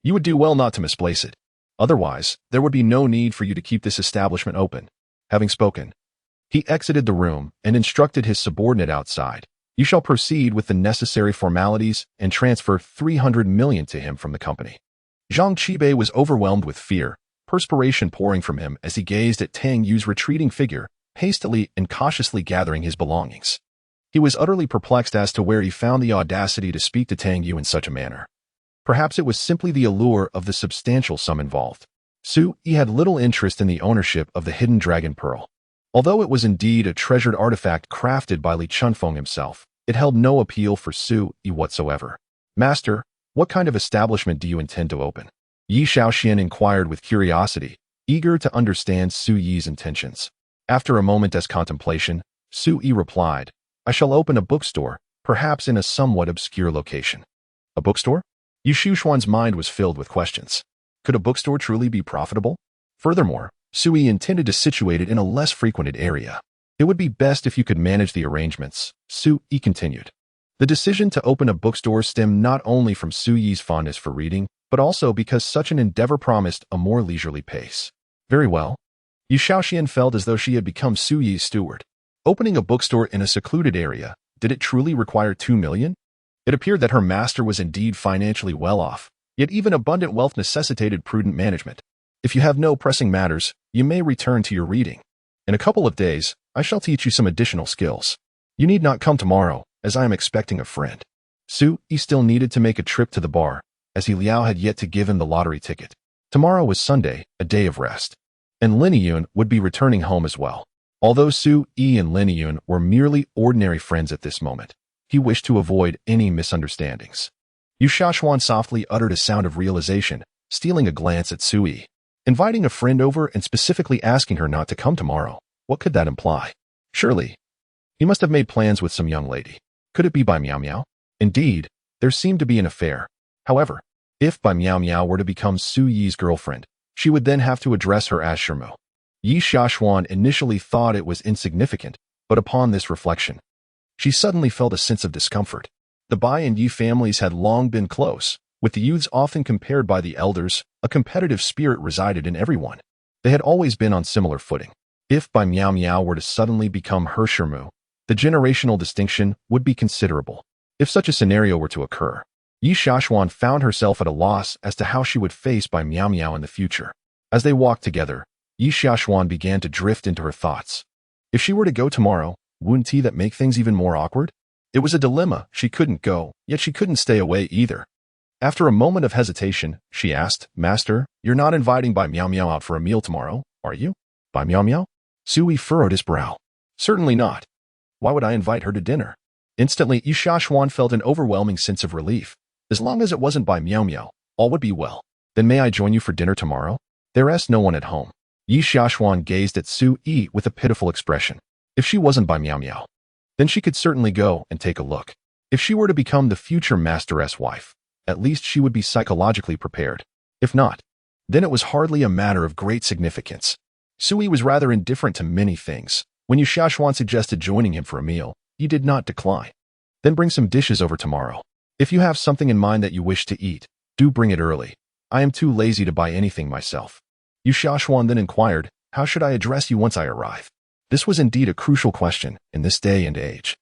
You would do well not to misplace it. Otherwise, there would be no need for you to keep this establishment open." Having spoken, he exited the room and instructed his subordinate outside. "You shall proceed with the necessary formalities and transfer 300 million to him from the company." Jiang Qibei was overwhelmed with fear, perspiration pouring from him as he gazed at Tang Yu's retreating figure, hastily and cautiously gathering his belongings. He was utterly perplexed as to where he found the audacity to speak to Tang Yu in such a manner. Perhaps it was simply the allure of the substantial sum involved. Su Yi had little interest in the ownership of the hidden dragon pearl. Although it was indeed a treasured artifact crafted by Li Chunfeng himself, it held no appeal for Su Yi whatsoever. "Master, what kind of establishment do you intend to open?" Yi Shaoxian inquired with curiosity, eager to understand Su Yi's intentions. After a moment's contemplation, Su Yi replied, "I shall open a bookstore, perhaps in a somewhat obscure location." A bookstore? Yu Shuxuan's mind was filled with questions. Could a bookstore truly be profitable? Furthermore, Su Yi intended to situate it in a less frequented area. "It would be best if you could manage the arrangements," Su Yi continued. The decision to open a bookstore stemmed not only from Su Yi's fondness for reading, but also because such an endeavor promised a more leisurely pace. Very well. Yu Shaoxian felt as though she had become Su Yi's steward. Opening a bookstore in a secluded area, did it truly require 2 million? It appeared that her master was indeed financially well off, yet even abundant wealth necessitated prudent management. "If you have no pressing matters, you may return to your reading. In a couple of days, I shall teach you some additional skills. You need not come tomorrow, as I am expecting a friend." Su Yi still needed to make a trip to the bar, as He Liao had yet to give him the lottery ticket. Tomorrow was Sunday, a day of rest, and Lin Yun would be returning home as well. Although Su Yi and Lin Yun were merely ordinary friends at this moment, he wished to avoid any misunderstandings. Yu Shaoxuan softly uttered a sound of realization, stealing a glance at Su Yi. Inviting a friend over and specifically asking her not to come tomorrow, what could that imply? Surely, he must have made plans with some young lady. Could it be Bai Miao Miao? Indeed, there seemed to be an affair. However, if Bai Miao Miao were to become Su Yi's girlfriend, she would then have to address her as Shermo. Yi Shaoxuan initially thought it was insignificant, but upon this reflection, she suddenly felt a sense of discomfort. The Bai and Yi families had long been close, with the youths often compared by the elders. A competitive spirit resided in everyone. They had always been on similar footing. If Bai Miao Miao were to suddenly become her Shermu, the generational distinction would be considerable. If such a scenario were to occur, Yi Shaoxuan found herself at a loss as to how she would face Bai Miao Miao in the future. As they walked together, Yi Shaoxuan began to drift into her thoughts. If she were to go tomorrow, wouldn't that make things even more awkward? It was a dilemma. She couldn't go, yet she couldn't stay away either. After a moment of hesitation, she asked, "Master, you're not inviting Bai Miao Miao out for a meal tomorrow, are you?" "Bai Miao Miao?" Su Yi furrowed his brow. "Certainly not. Why would I invite her to dinner?" Instantly, Yu Shaoxuan felt an overwhelming sense of relief. As long as it wasn't Bai Miao Miao, all would be well. "Then may I join you for dinner tomorrow?" There is no one at home. Yi Shaoxuan gazed at Su Yi with a pitiful expression. If she wasn't Bai Miao Miao, then she could certainly go and take a look. If she were to become the future masteress wife, at least she would be psychologically prepared. If not, then it was hardly a matter of great significance. Su Yi was rather indifferent to many things. When Yu Shaoxuan suggested joining him for a meal, he did not decline. Then bring some dishes over tomorrow. If you have something in mind that you wish to eat, do bring it early. I am too lazy to buy anything myself. Yu Xiaoshuan then inquired, how should I address you once I arrive? This was indeed a crucial question in this day and age.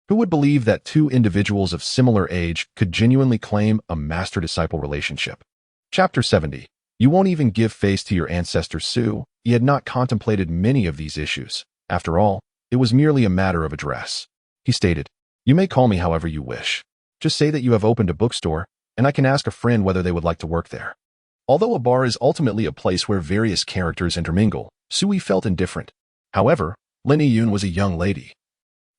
Who would believe that two individuals of similar age could genuinely claim a master-disciple relationship? Chapter 70. You won't even give face to your ancestor Su. He had not contemplated many of these issues. After all, it was merely a matter of address. He stated, you may call me however you wish. Just say that you have opened a bookstore, and I can ask a friend whether they would like to work there. Although a bar is ultimately a place where various characters intermingle, Sui felt indifferent. However, Lin Yiyun was a young lady,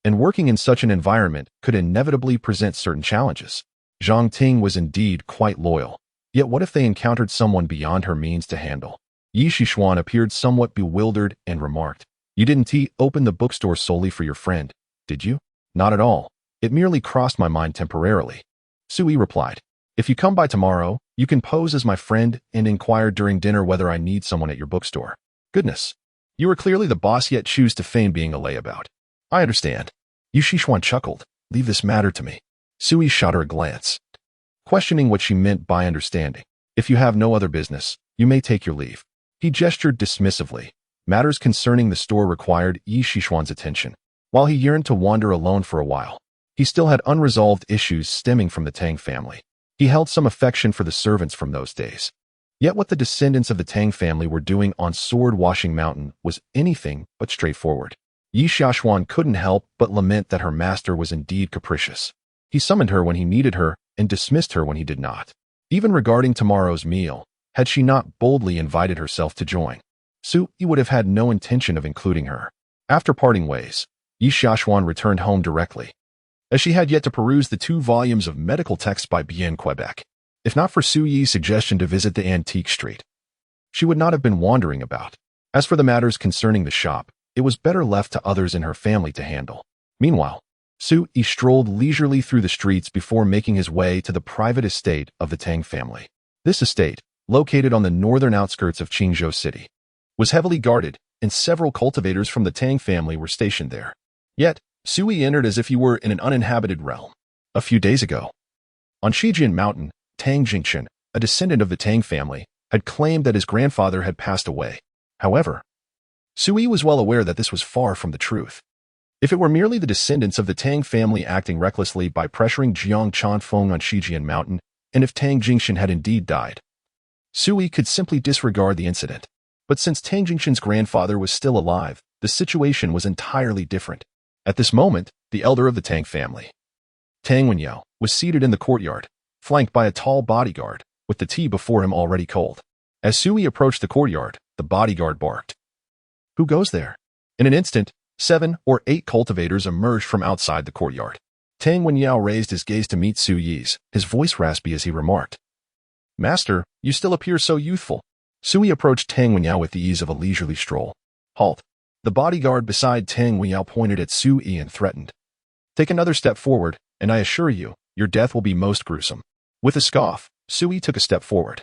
and working in such an environment could inevitably present certain challenges. Jiang Ting was indeed quite loyal. Yet what if they encountered someone beyond her means to handle? Yi Shixuan appeared somewhat bewildered and remarked, you didn't open the bookstore solely for your friend, did you? Not at all. It merely crossed my mind temporarily. Sui replied, if you come by tomorrow, you can pose as my friend and inquire during dinner whether I need someone at your bookstore. Goodness. You are clearly the boss yet choose to feign being a layabout. I understand. Yu Shixuan chuckled. Leave this matter to me. Sui shot her a glance, questioning what she meant by understanding. If you have no other business, you may take your leave. He gestured dismissively. Matters concerning the store required Yi Shixuan's attention. While he yearned to wander alone for a while, he still had unresolved issues stemming from the Tang family. He held some affection for the servants from those days. Yet what the descendants of the Tang family were doing on Sword-Washing Mountain was anything but straightforward. Yi Xiaoshuan couldn't help but lament that her master was indeed capricious. He summoned her when he needed her and dismissed her when he did not. Even regarding tomorrow's meal, had she not boldly invited herself to join, Sui would have had no intention of including her. After parting ways, Yi Xiaoshuan returned home directly, as she had yet to peruse the 2 volumes of medical texts by Bien Quebec. If not for Su Yi's suggestion to visit the antique street, she would not have been wandering about. As for the matters concerning the shop, it was better left to others in her family to handle. Meanwhile, Su Yi strolled leisurely through the streets before making his way to the private estate of the Tang family. This estate, located on the northern outskirts of Qingzhou City, was heavily guarded, and several cultivators from the Tang family were stationed there. Yet, Su Yi entered as if he were in an uninhabited realm. A few days ago, on Shijian Mountain, Tang Jingchen, a descendant of the Tang family, had claimed that his grandfather had passed away. However, Sui was well aware that this was far from the truth. If it were merely the descendants of the Tang family acting recklessly by pressuring Jiang Chanfeng on Shijian Mountain, and if Tang Jingchen had indeed died, Sui could simply disregard the incident. But since Tang Jingchen's grandfather was still alive, the situation was entirely different. At this moment, the elder of the Tang family, Tang Wenyao, was seated in the courtyard, flanked by a tall bodyguard, with the tea before him already cold. As Sui approached the courtyard, the bodyguard barked, who goes there? In an instant, 7 or 8 cultivators emerged from outside the courtyard. Tang Wenyao raised his gaze to meet Su Yi's, his voice raspy as he remarked, Master, you still appear so youthful. Sui approached Tang Wenyao with the ease of a leisurely stroll. Halt. The bodyguard beside Tang Wenyao pointed at Su Yi and threatened, take another step forward, and I assure you, your death will be most gruesome. With a scoff, Sui took a step forward,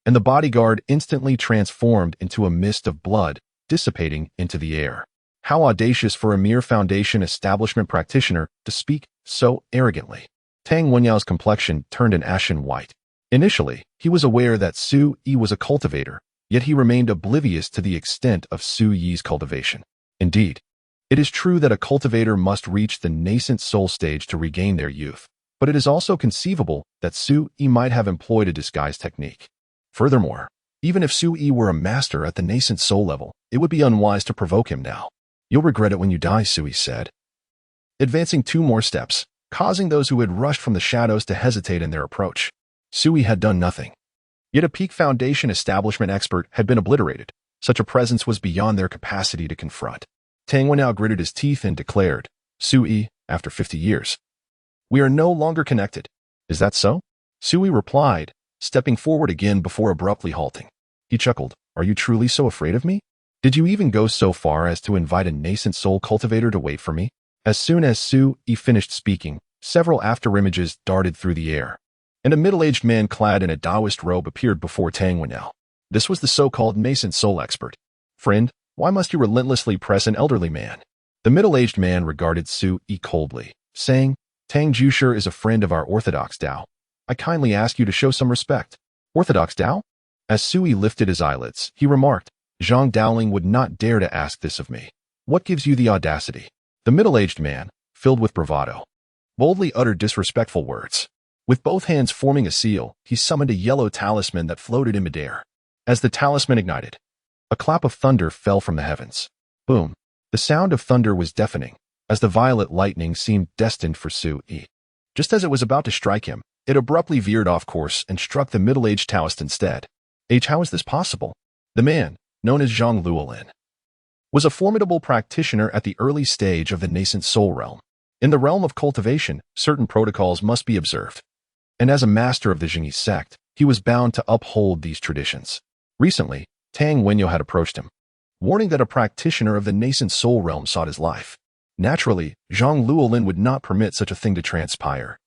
and the bodyguard instantly transformed into a mist of blood, dissipating into the air. How audacious for a mere foundation establishment practitioner to speak so arrogantly. Tang Wenyao's complexion turned an ashen white. Initially, he was aware that Su Yi was a cultivator, yet he remained oblivious to the extent of Su Yi's cultivation. Indeed, it is true that a cultivator must reach the nascent soul stage to regain their youth, but it is also conceivable that Su Yi might have employed a disguise technique. Furthermore, even if Su Yi were a master at the nascent soul level, it would be unwise to provoke him now. You'll regret it when you die, Su Yi said, advancing 2 more steps, causing those who had rushed from the shadows to hesitate in their approach. Su Yi had done nothing. Yet a peak foundation establishment expert had been obliterated. Such a presence was beyond their capacity to confront. Tang Wenao gritted his teeth and declared, Su Yi, after 50 years, we are no longer connected. Is that so? Su Yi replied, stepping forward again before abruptly halting. He chuckled, are you truly so afraid of me? Did you even go so far as to invite a nascent soul cultivator to wait for me? As soon as Su Yi finished speaking, several afterimages darted through the air, and a middle-aged man clad in a Taoist robe appeared before Tang Wenao. This was the so-called nascent soul expert. Friend, why must you relentlessly press an elderly man? The middle-aged man regarded Su Yi coldly, saying, Tang Jusher is a friend of our Orthodox Tao. I kindly ask you to show some respect. Orthodox Tao? As Sui lifted his eyelids, he remarked, Jiang Dowling would not dare to ask this of me. What gives you the audacity? The middle-aged man, filled with bravado, boldly uttered disrespectful words. With both hands forming a seal, he summoned a yellow talisman that floated in midair. As the talisman ignited, a clap of thunder fell from the heavens. Boom! The sound of thunder was deafening, as the violet lightning seemed destined for Sui. Just as it was about to strike him, it abruptly veered off course and struck the middle-aged Taoist instead. How is this possible? The man, known as Zhang Luolin, was a formidable practitioner at the early stage of the nascent soul realm. In the realm of cultivation, certain protocols must be observed. And as a master of the Jingyi sect, he was bound to uphold these traditions. Recently, Tang Wenyo had approached him, warning that a practitioner of the nascent soul realm sought his life. Naturally, Zhang Luolin would not permit such a thing to transpire.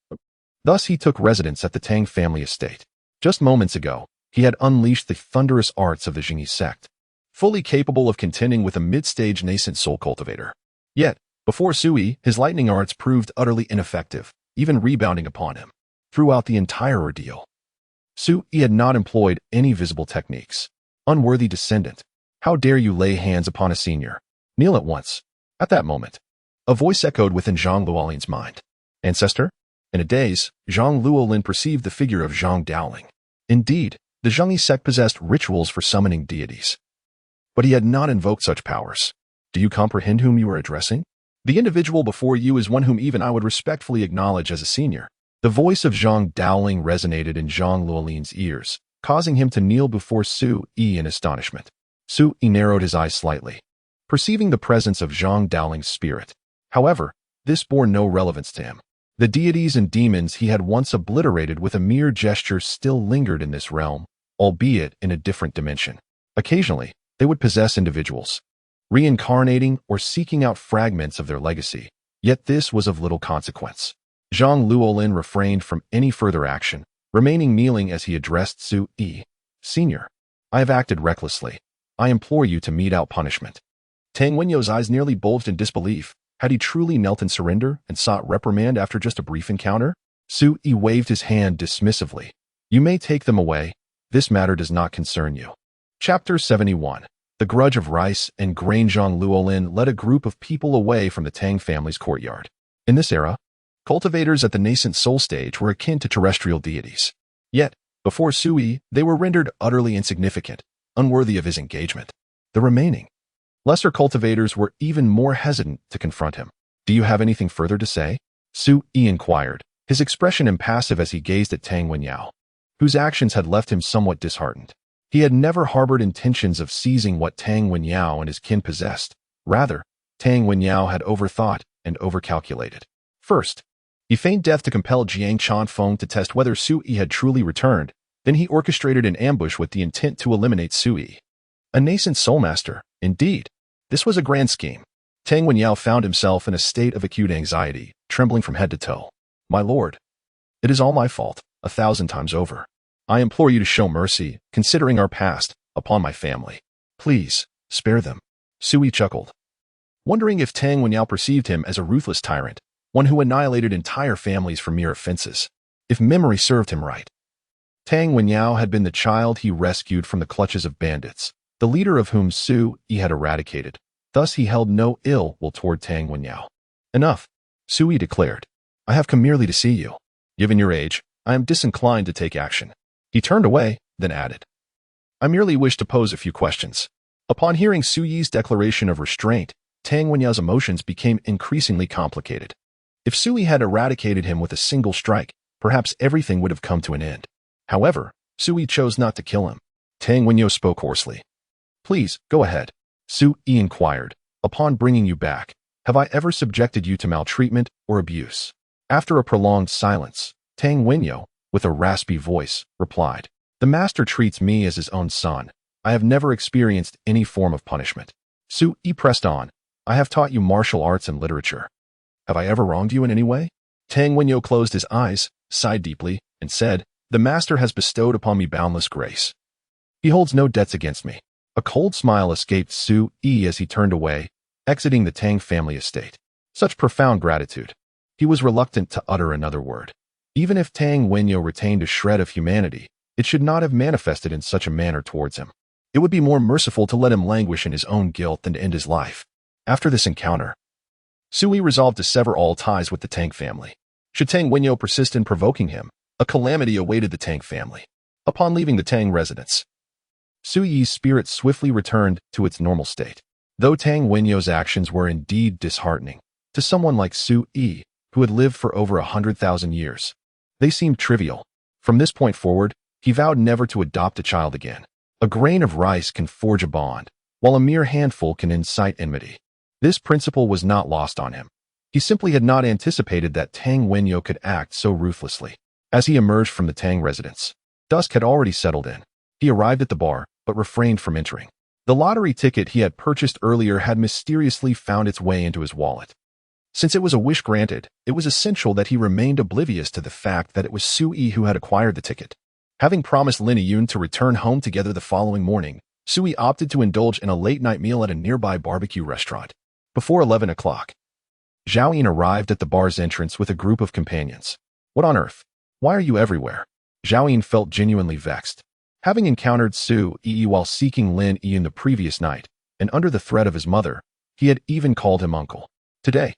Thus, he took residence at the Tang family estate. Just moments ago, he had unleashed the thunderous arts of the Jingyi sect, fully capable of contending with a mid-stage nascent soul cultivator. Yet, before Sui, his lightning arts proved utterly ineffective, even rebounding upon him. Throughout the entire ordeal, Sui had not employed any visible techniques. Unworthy descendant, how dare you lay hands upon a senior? Kneel at once. At that moment, a voice echoed within Zhang Luolin's mind. Ancestor? In a daze, Zhang Luolin perceived the figure of Jiang Dowling. Indeed, the Zhangyi sect possessed rituals for summoning deities, but he had not invoked such powers. Do you comprehend whom you are addressing? The individual before you is one whom even I would respectfully acknowledge as a senior. The voice of Jiang Dowling resonated in Zhang Luolin's ears, causing him to kneel before Sui in astonishment. Sui narrowed his eyes slightly, perceiving the presence of Jiang Dowling's spirit. However, this bore no relevance to him. The deities and demons he had once obliterated with a mere gesture still lingered in this realm, albeit in a different dimension. Occasionally, they would possess individuals, reincarnating or seeking out fragments of their legacy. Yet this was of little consequence. Zhang Luolin refrained from any further action, remaining kneeling as he addressed Sui. Senior, I have acted recklessly. I implore you to mete out punishment. Tang Wenyo's eyes nearly bulged in disbelief. Had he truly knelt in surrender and sought reprimand after just a brief encounter? Sui waved his hand dismissively. You may take them away. This matter does not concern you. Chapter 71. The Grudge of Rice and Grain. Zhang Luolin led a group of people away from the Tang family's courtyard. In this era, cultivators at the nascent soul stage were akin to terrestrial deities. Yet, before Sui, they were rendered utterly insignificant, unworthy of his engagement. The remaining lesser cultivators were even more hesitant to confront him. Do you have anything further to say? Sui inquired, his expression impassive as he gazed at Tang Wenyo, whose actions had left him somewhat disheartened. He had never harbored intentions of seizing what Tang Wenyo and his kin possessed. Rather, Tang Wenyo had overthought and overcalculated. First, he feigned death to compel Jiang Chanfeng to test whether Sui had truly returned. Then he orchestrated an ambush with the intent to eliminate Sui. A nascent soulmaster, indeed. This was a grand scheme. Tang Wenyo found himself in a state of acute anxiety, trembling from head to toe. My lord, it is all my fault, 1,000 times over. I implore you to show mercy, considering our past, upon my family. Please, spare them. Sui chuckled, wondering if Tang Wenyo perceived him as a ruthless tyrant, one who annihilated entire families for mere offenses. If memory served him right, Tang Wenyo had been the child he rescued from the clutches of bandits, the leader of whom Sui had eradicated. Thus he held no ill will toward Tang Wenyo. Enough, Sui declared. I have come merely to see you. Given your age, I am disinclined to take action. He turned away, then added, I merely wish to pose a few questions. Upon hearing Sui's declaration of restraint, Tang Wenyo's emotions became increasingly complicated. If Sui had eradicated him with a single strike, perhaps everything would have come to an end. However, Sui chose not to kill him. Tang Wenyo spoke hoarsely. Please, go ahead. Sui inquired, upon bringing you back, have I ever subjected you to maltreatment or abuse? After a prolonged silence, Tang Wenyo, with a raspy voice, replied, The master treats me as his own son. I have never experienced any form of punishment. Sui pressed on, I have taught you martial arts and literature. Have I ever wronged you in any way? Tang Wenyo closed his eyes, sighed deeply, and said, The master has bestowed upon me boundless grace. He holds no debts against me. A cold smile escaped Sui as he turned away, exiting the Tang family estate. Such profound gratitude. He was reluctant to utter another word. Even if Tang Wenyo retained a shred of humanity, it should not have manifested in such a manner towards him. It would be more merciful to let him languish in his own guilt than to end his life. After this encounter, Sui resolved to sever all ties with the Tang family. Should Tang Wenyo persist in provoking him, a calamity awaited the Tang family. Upon leaving the Tang residence, Sui's spirit swiftly returned to its normal state. Though Tang Wenyo's actions were indeed disheartening, to someone like Sui, who had lived for over 100,000 years, they seemed trivial. From this point forward, he vowed never to adopt a child again. A grain of rice can forge a bond, while a mere handful can incite enmity. This principle was not lost on him. He simply had not anticipated that Tang Wenyo could act so ruthlessly. As he emerged from the Tang residence, dusk had already settled in. He arrived at the bar, but refrained from entering. The lottery ticket he had purchased earlier had mysteriously found its way into his wallet. Since it was a wish granted, it was essential that he remained oblivious to the fact that it was Sui who had acquired the ticket. Having promised Lin Yun to return home together the following morning, Sui opted to indulge in a late-night meal at a nearby barbecue restaurant. Before 11 o'clock, Jiang arrived at the bar's entrance with a group of companions. What on earth? Why are you everywhere? Jiang felt genuinely vexed. Having encountered Sui while seeking Lin Yun the previous night, and under the threat of his mother, he had even called him uncle. Today,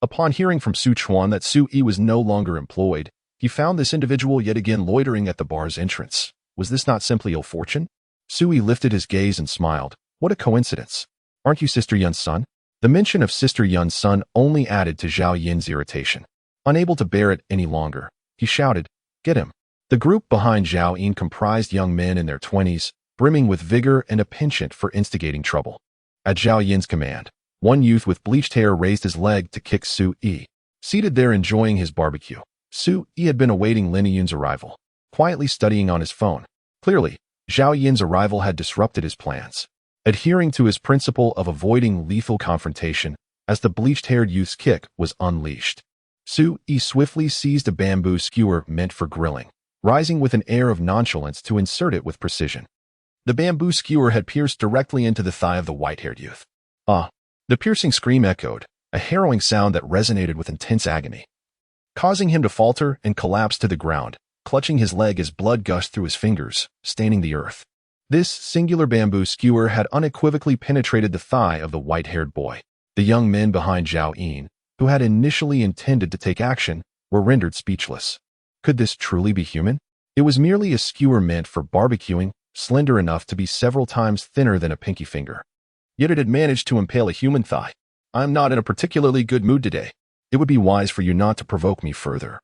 upon hearing from Su Chuan that Sui was no longer employed, he found this individual yet again loitering at the bar's entrance. Was this not simply ill fortune? Sui lifted his gaze and smiled. What a coincidence. Aren't you Sister Yun's son? The mention of Sister Yun's son only added to Zhao Yin's irritation. Unable to bear it any longer, he shouted, "Get him." The group behind Zhao Yin comprised young men in their 20s, brimming with vigor and a penchant for instigating trouble. At Zhao Yin's command, one youth with bleached hair raised his leg to kick Sui. Seated there enjoying his barbecue, Sui had been awaiting Lin Yun's arrival, quietly studying on his phone. Clearly, Zhao Yin's arrival had disrupted his plans. Adhering to his principle of avoiding lethal confrontation, as the bleached-haired youth's kick was unleashed, Sui swiftly seized a bamboo skewer meant for grilling, rising with an air of nonchalance to insert it with precision. The bamboo skewer had pierced directly into the thigh of the white-haired youth. Ah! The piercing scream echoed, a harrowing sound that resonated with intense agony, causing him to falter and collapse to the ground, clutching his leg as blood gushed through his fingers, staining the earth. This singular bamboo skewer had unequivocally penetrated the thigh of the white-haired boy. The young men behind Zhao Yin, who had initially intended to take action, were rendered speechless. Could this truly be human? It was merely a skewer meant for barbecuing, slender enough to be several times thinner than a pinky finger. Yet it had managed to impale a human thigh. I'm not in a particularly good mood today. It would be wise for you not to provoke me further,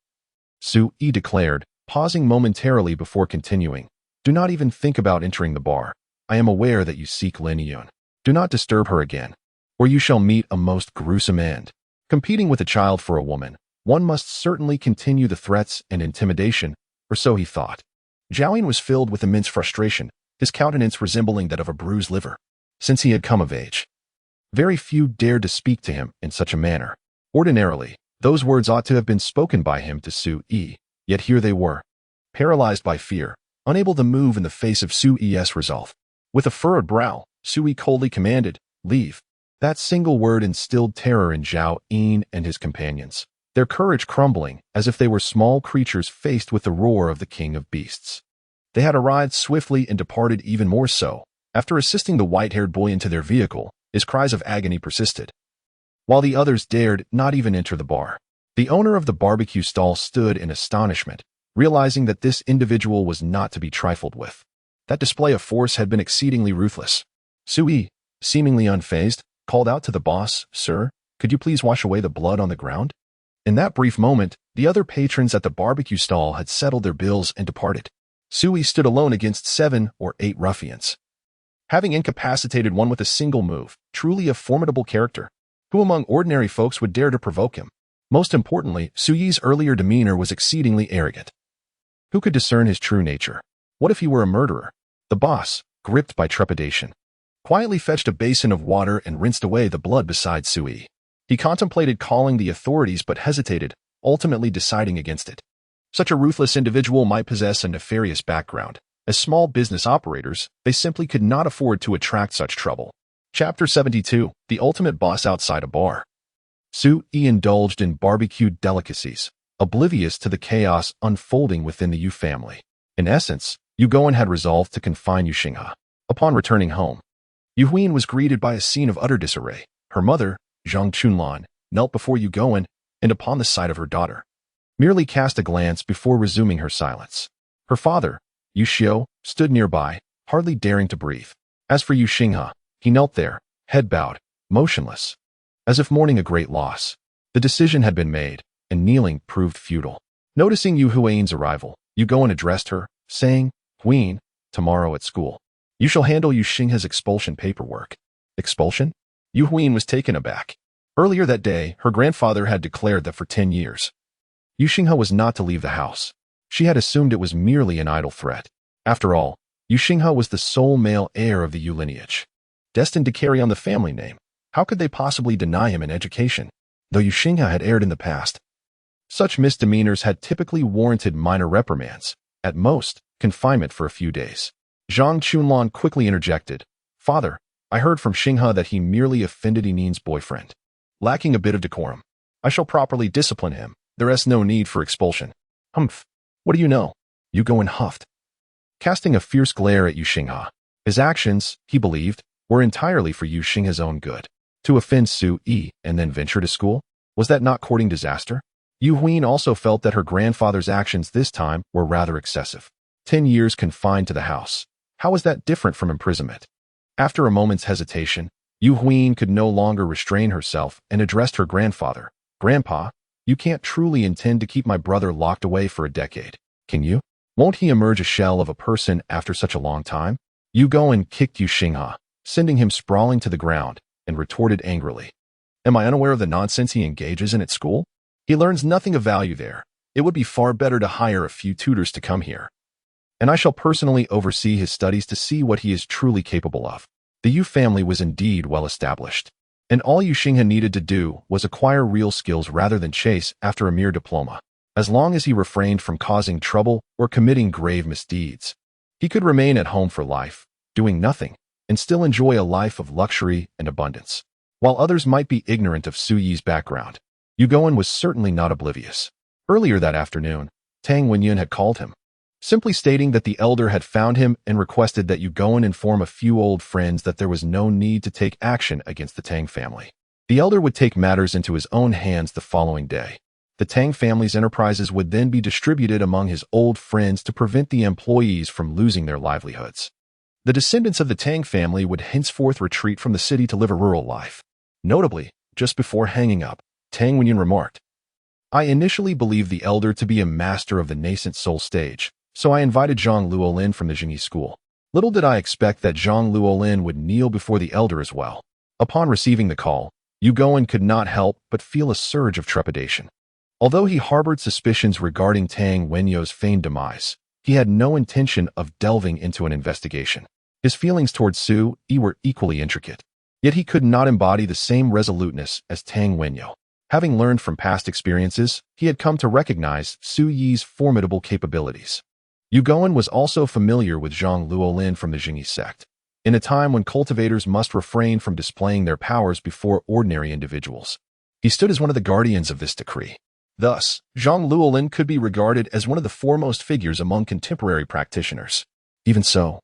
Sui declared, pausing momentarily before continuing. Do not even think about entering the bar. I am aware that you seek Lin Yun. Do not disturb her again, or you shall meet a most gruesome end. Competing with a child for a woman, one must certainly continue the threats and intimidation, or so he thought. Jiang was filled with immense frustration, his countenance resembling that of a bruised liver. Since he had come of age, very few dared to speak to him in such a manner. Ordinarily, those words ought to have been spoken by him to Sui, yet here they were, paralyzed by fear, unable to move in the face of Sui's resolve. With a furrowed brow, Sui coldly commanded, "Leave." That single word instilled terror in Zhao Yin and his companions, their courage crumbling as if they were small creatures faced with the roar of the king of beasts. They had arrived swiftly and departed even more so. After assisting the white-haired boy into their vehicle, his cries of agony persisted, while the others dared not even enter the bar. The owner of the barbecue stall stood in astonishment, realizing that this individual was not to be trifled with. That display of force had been exceedingly ruthless. Sui, seemingly unfazed, called out to the boss, "Sir, could you please wash away the blood on the ground?" In that brief moment, the other patrons at the barbecue stall had settled their bills and departed. Sui stood alone against 7 or 8 ruffians, having incapacitated one with a single move. Truly a formidable character. Who among ordinary folks would dare to provoke him? Most importantly, Sui's earlier demeanor was exceedingly arrogant. Who could discern his true nature? What if he were a murderer? The boss, gripped by trepidation, quietly fetched a basin of water and rinsed away the blood beside Sui. He contemplated calling the authorities but hesitated, ultimately deciding against it. Such a ruthless individual might possess a nefarious background. As small business operators, they simply could not afford to attract such trouble. Chapter 72, The Ultimate Boss Outside a Bar. Su-yi indulged in barbecued delicacies, oblivious to the chaos unfolding within the Yu family. In essence, Yu Goen had resolved to confine Yu Xinghe. Upon returning home, Yu Huin was greeted by a scene of utter disarray. Her mother, Jiang Chunlan, knelt before Yu Goen and upon the sight of her daughter, merely cast a glance before resuming her silence. Her father, Yu Xiu, stood nearby, hardly daring to breathe. As for Yu Xinghe, he knelt there, head bowed, motionless, as if mourning a great loss. The decision had been made, and kneeling proved futile. Noticing Yu Huin's arrival, Yu Goen addressed her, saying, "Huin, tomorrow at school, you shall handle Yu Xinghe's expulsion paperwork." Expulsion? Yu Huin was taken aback. Earlier that day, her grandfather had declared that for 10 years, Yu Xinghe was not to leave the house. She had assumed it was merely an idle threat. After all, Yu Xinghe was the sole male heir of the Yu lineage, destined to carry on the family name. How could they possibly deny him an education? Though Yu Xinghe had erred in the past, such misdemeanors had typically warranted minor reprimands, at most, confinement for a few days. Jiang Chunlan quickly interjected, "Father, I heard from Xinghe that he merely offended Yinin's boyfriend. Lacking a bit of decorum, I shall properly discipline him. There is no need for expulsion." "Humph, what do you know?" Yu Goen huffed, casting a fierce glare at Yu Xinghe. His actions, he believed, were entirely for Yu Xinghe's own good. To offend Su-yi and then venture to school? Was that not courting disaster? Yu Huin also felt that her grandfather's actions this time were rather excessive. 10 years confined to the house. How was that different from imprisonment? After a moment's hesitation, Yu Huin could no longer restrain herself and addressed her grandfather. "Grandpa, you can't truly intend to keep my brother locked away for a decade, can you? Won't he emerge a shell of a person after such a long time?" Yu Goen kicked Yu Xinghe, sending him sprawling to the ground, and retorted angrily, "Am I unaware of the nonsense he engages in at school? He learns nothing of value there. It would be far better to hire a few tutors to come here, and I shall personally oversee his studies to see what he is truly capable of." The Yu family was indeed well established, and all Yu Xinghe needed to do was acquire real skills rather than chase after a mere diploma. As long as he refrained from causing trouble or committing grave misdeeds, he could remain at home for life, doing nothing, and still enjoy a life of luxury and abundance. While others might be ignorant of Su-yi's background, Yu Goen was certainly not oblivious. Earlier that afternoon, Tang Wenyan had called him, simply stating that the elder had found him and requested that Yu Goen inform a few old friends that there was no need to take action against the Tang family. The elder would take matters into his own hands the following day. The Tang family's enterprises would then be distributed among his old friends to prevent the employees from losing their livelihoods. The descendants of the Tang family would henceforth retreat from the city to live a rural life. Notably, just before hanging up, Tang Wenyan remarked, "I initially believed the elder to be a master of the nascent soul stage, so I invited Zhang Luolin from the Jingyi school. Little did I expect that Zhang Luolin would kneel before the elder as well." Upon receiving the call, Yu Goen could not help but feel a surge of trepidation. Although he harbored suspicions regarding Tang Wenyo's feigned demise, he had no intention of delving into an investigation. His feelings towards Su-yi were equally intricate, yet he could not embody the same resoluteness as Tang Wenyo. Having learned from past experiences, he had come to recognize Su-yi's formidable capabilities. Yu Goen was also familiar with Zhang Luolin from the Jingyi sect. In a time when cultivators must refrain from displaying their powers before ordinary individuals, he stood as one of the guardians of this decree. Thus, Zhang Luolin could be regarded as one of the foremost figures among contemporary practitioners. Even so,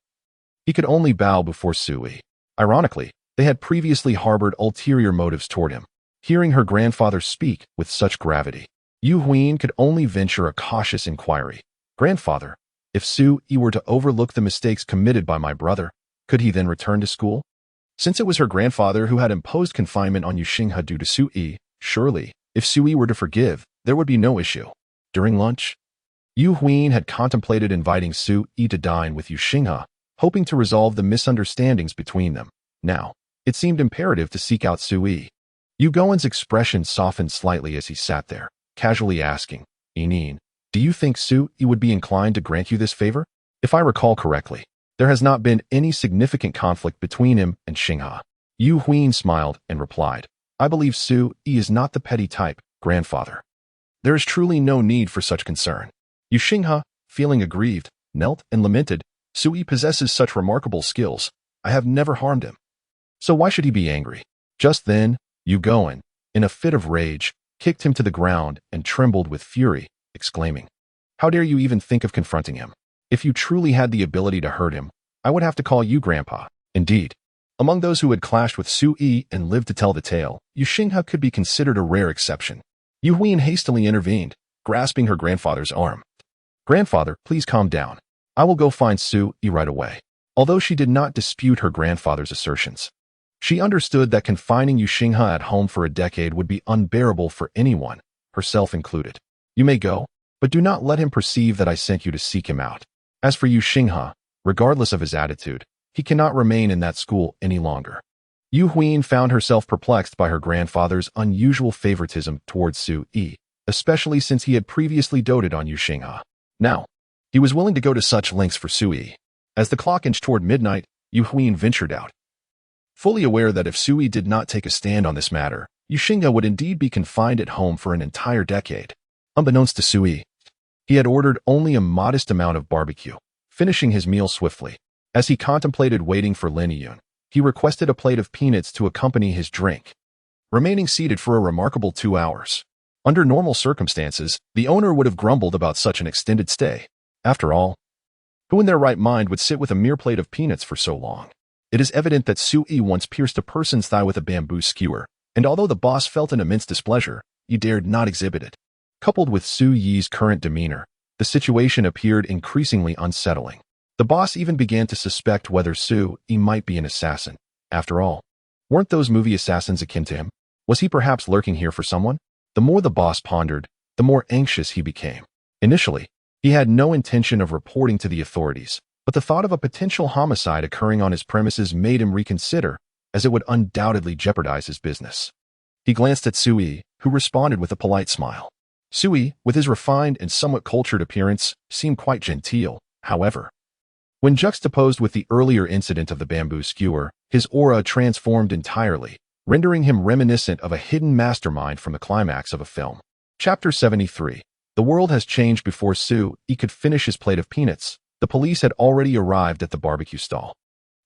he could only bow before Su-yi. Ironically, they had previously harbored ulterior motives toward him. Hearing her grandfather speak with such gravity, Yu Huin could only venture a cautious inquiry. "Grandfather, if Su-yi were to overlook the mistakes committed by my brother, could he then return to school?" Since it was her grandfather who had imposed confinement on Yu Xinghe due to Su-yi, surely, if Su-yi were to forgive, there would be no issue. During lunch, Yu Huin had contemplated inviting Su-yi to dine with Yu Xinghe, hoping to resolve the misunderstandings between them. Now, it seemed imperative to seek out Su-yi. Yu Goen's expression softened slightly as he sat there, casually asking, "Yinin, do you think Su-yi would be inclined to grant you this favor? If I recall correctly, there has not been any significant conflict between him and Xinghe." Yu Huin smiled and replied, "I believe Su-yi is not the petty type, grandfather. There is truly no need for such concern." Yu Xinghe, feeling aggrieved, knelt and lamented, "Su-yi possesses such remarkable skills. I have never harmed him. So why should he be angry?" Just then, Yu Goen, in a fit of rage, kicked him to the ground and trembled with fury, exclaiming, "How dare you even think of confronting him? If you truly had the ability to hurt him, I would have to call you Grandpa." Indeed, among those who had clashed with Su Yi and lived to tell the tale, Yu Xinghe could be considered a rare exception. Yu Huin hastily intervened, grasping her grandfather's arm. "Grandfather, please calm down. I will go find Su Yi right away." Although she did not dispute her grandfather's assertions, she understood that confining Yu Xinghe at home for a decade would be unbearable for anyone, herself included. "You may go, but do not let him perceive that I sent you to seek him out. As for Yu Xinghe, regardless of his attitude, he cannot remain in that school any longer." Yu Huin found herself perplexed by her grandfather's unusual favoritism towards Su Yi, especially since he had previously doted on Yu Xinghe. Now, he was willing to go to such lengths for Su Yi. As the clock inched toward midnight, Yu Huin ventured out. Fully aware that if Su Yi did not take a stand on this matter, Yu Xinghe would indeed be confined at home for an entire decade. Unbeknownst to Su Yi, he had ordered only a modest amount of barbecue, finishing his meal swiftly. As he contemplated waiting for Lin Yun, he requested a plate of peanuts to accompany his drink, remaining seated for a remarkable 2 hours. Under normal circumstances, the owner would have grumbled about such an extended stay. After all, who in their right mind would sit with a mere plate of peanuts for so long? It is evident that Su Yi once pierced a person's thigh with a bamboo skewer, and although the boss felt an immense displeasure, he dared not exhibit it. Coupled with Su Yi's current demeanor, the situation appeared increasingly unsettling. The boss even began to suspect whether Su Yi might be an assassin. After all, weren't those movie assassins akin to him? Was he perhaps lurking here for someone? The more the boss pondered, the more anxious he became. Initially, he had no intention of reporting to the authorities, but the thought of a potential homicide occurring on his premises made him reconsider, as it would undoubtedly jeopardize his business. He glanced at Su Yi, who responded with a polite smile. Su Yi, with his refined and somewhat cultured appearance, seemed quite genteel. However, when juxtaposed with the earlier incident of the bamboo skewer, his aura transformed entirely, rendering him reminiscent of a hidden mastermind from the climax of a film. Chapter 73. The world has changed. Before Su Yi could finish his plate of peanuts, the police had already arrived at the barbecue stall.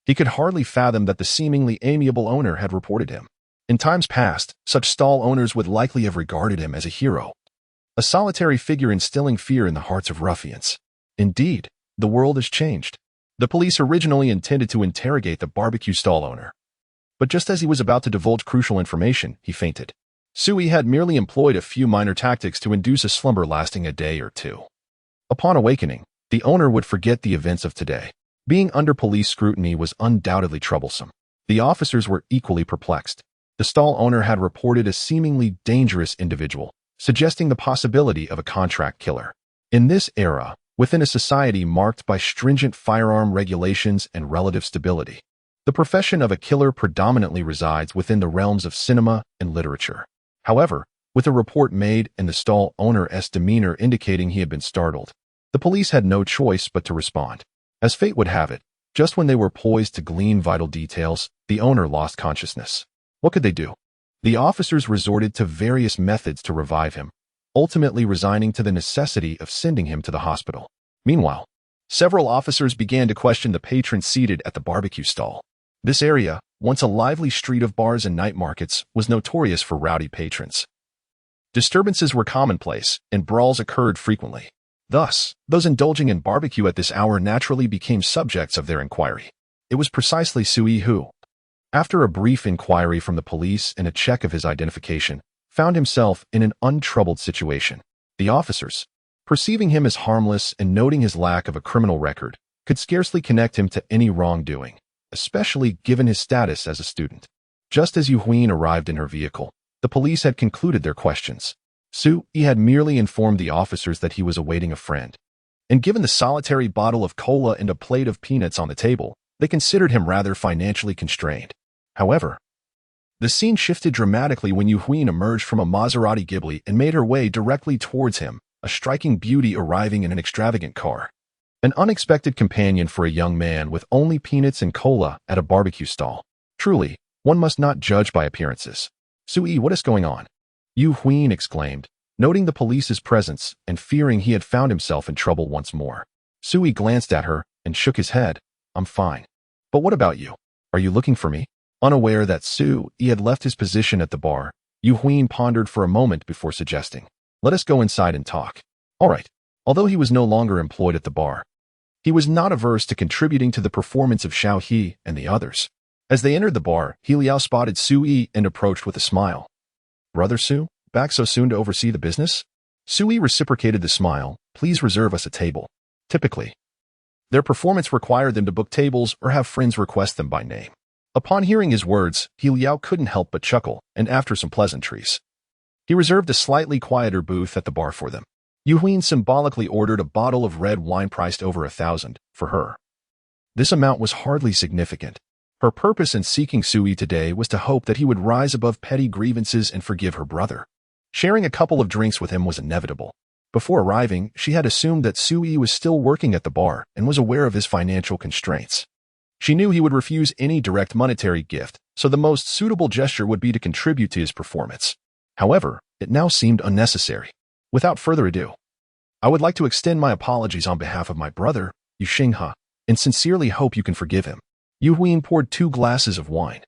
He could hardly fathom that the seemingly amiable owner had reported him. In times past, such stall owners would likely have regarded him as a hero, a solitary figure instilling fear in the hearts of ruffians. Indeed, the world has changed. The police originally intended to interrogate the barbecue stall owner, but just as he was about to divulge crucial information, he fainted. Su Yi had merely employed a few minor tactics to induce a slumber lasting a day or two. Upon awakening, the owner would forget the events of today. Being under police scrutiny was undoubtedly troublesome. The officers were equally perplexed. The stall owner had reported a seemingly dangerous individual, suggesting the possibility of a contract killer. In this era, within a society marked by stringent firearm regulations and relative stability, the profession of a killer predominantly resides within the realms of cinema and literature. However, with a report made and the stall owner's demeanor indicating he had been startled, the police had no choice but to respond. As fate would have it, just when they were poised to glean vital details, the owner lost consciousness. What could they do? The officers resorted to various methods to revive him, ultimately resigning to the necessity of sending him to the hospital. Meanwhile, several officers began to question the patrons seated at the barbecue stall. This area, once a lively street of bars and night markets, was notorious for rowdy patrons. Disturbances were commonplace, and brawls occurred frequently. Thus, those indulging in barbecue at this hour naturally became subjects of their inquiry. It was precisely Su Yi who, after a brief inquiry from the police and a check of his identification, found himself in an untroubled situation. The officers, perceiving him as harmless and noting his lack of a criminal record, could scarcely connect him to any wrongdoing, especially given his status as a student. Just as Yu Huin arrived in her vehicle, the police had concluded their questions. Su Yi had merely informed the officers that he was awaiting a friend, and given the solitary bottle of cola and a plate of peanuts on the table, they considered him rather financially constrained. However, the scene shifted dramatically when Yu Huin emerged from a Maserati Ghibli and made her way directly towards him, a striking beauty arriving in an extravagant car. An unexpected companion for a young man with only peanuts and cola at a barbecue stall. Truly, one must not judge by appearances. Su Yi, what is going on? Yu Huin exclaimed, noting the police's presence and fearing he had found himself in trouble once more. Su Yi glanced at her and shook his head. I'm fine. But what about you? Are you looking for me? Unaware that Su Yi had left his position at the bar, Yu Huin pondered for a moment before suggesting, "Let us go inside and talk." All right. Although he was no longer employed at the bar, he was not averse to contributing to the performance of Xiao He and the others. As they entered the bar, He Liao spotted Su Yi and approached with a smile. "Brother Su, back so soon to oversee the business?" Su Yi reciprocated the smile. "Please reserve us a table." Typically, their performance required them to book tables or have friends request them by name. Upon hearing his words, He Liao couldn't help but chuckle, and after some pleasantries, he reserved a slightly quieter booth at the bar for them. Yu Huin symbolically ordered a bottle of red wine priced over 1,000 for her. This amount was hardly significant. Her purpose in seeking Su Yi today was to hope that he would rise above petty grievances and forgive her brother. Sharing a couple of drinks with him was inevitable. Before arriving, she had assumed that Su Yi was still working at the bar and was aware of his financial constraints. She knew he would refuse any direct monetary gift, so the most suitable gesture would be to contribute to his performance. However, it now seemed unnecessary. Without further ado, "I would like to extend my apologies on behalf of my brother, Yu Xinghe, and sincerely hope you can forgive him." Yu Huin poured 2 glasses of wine,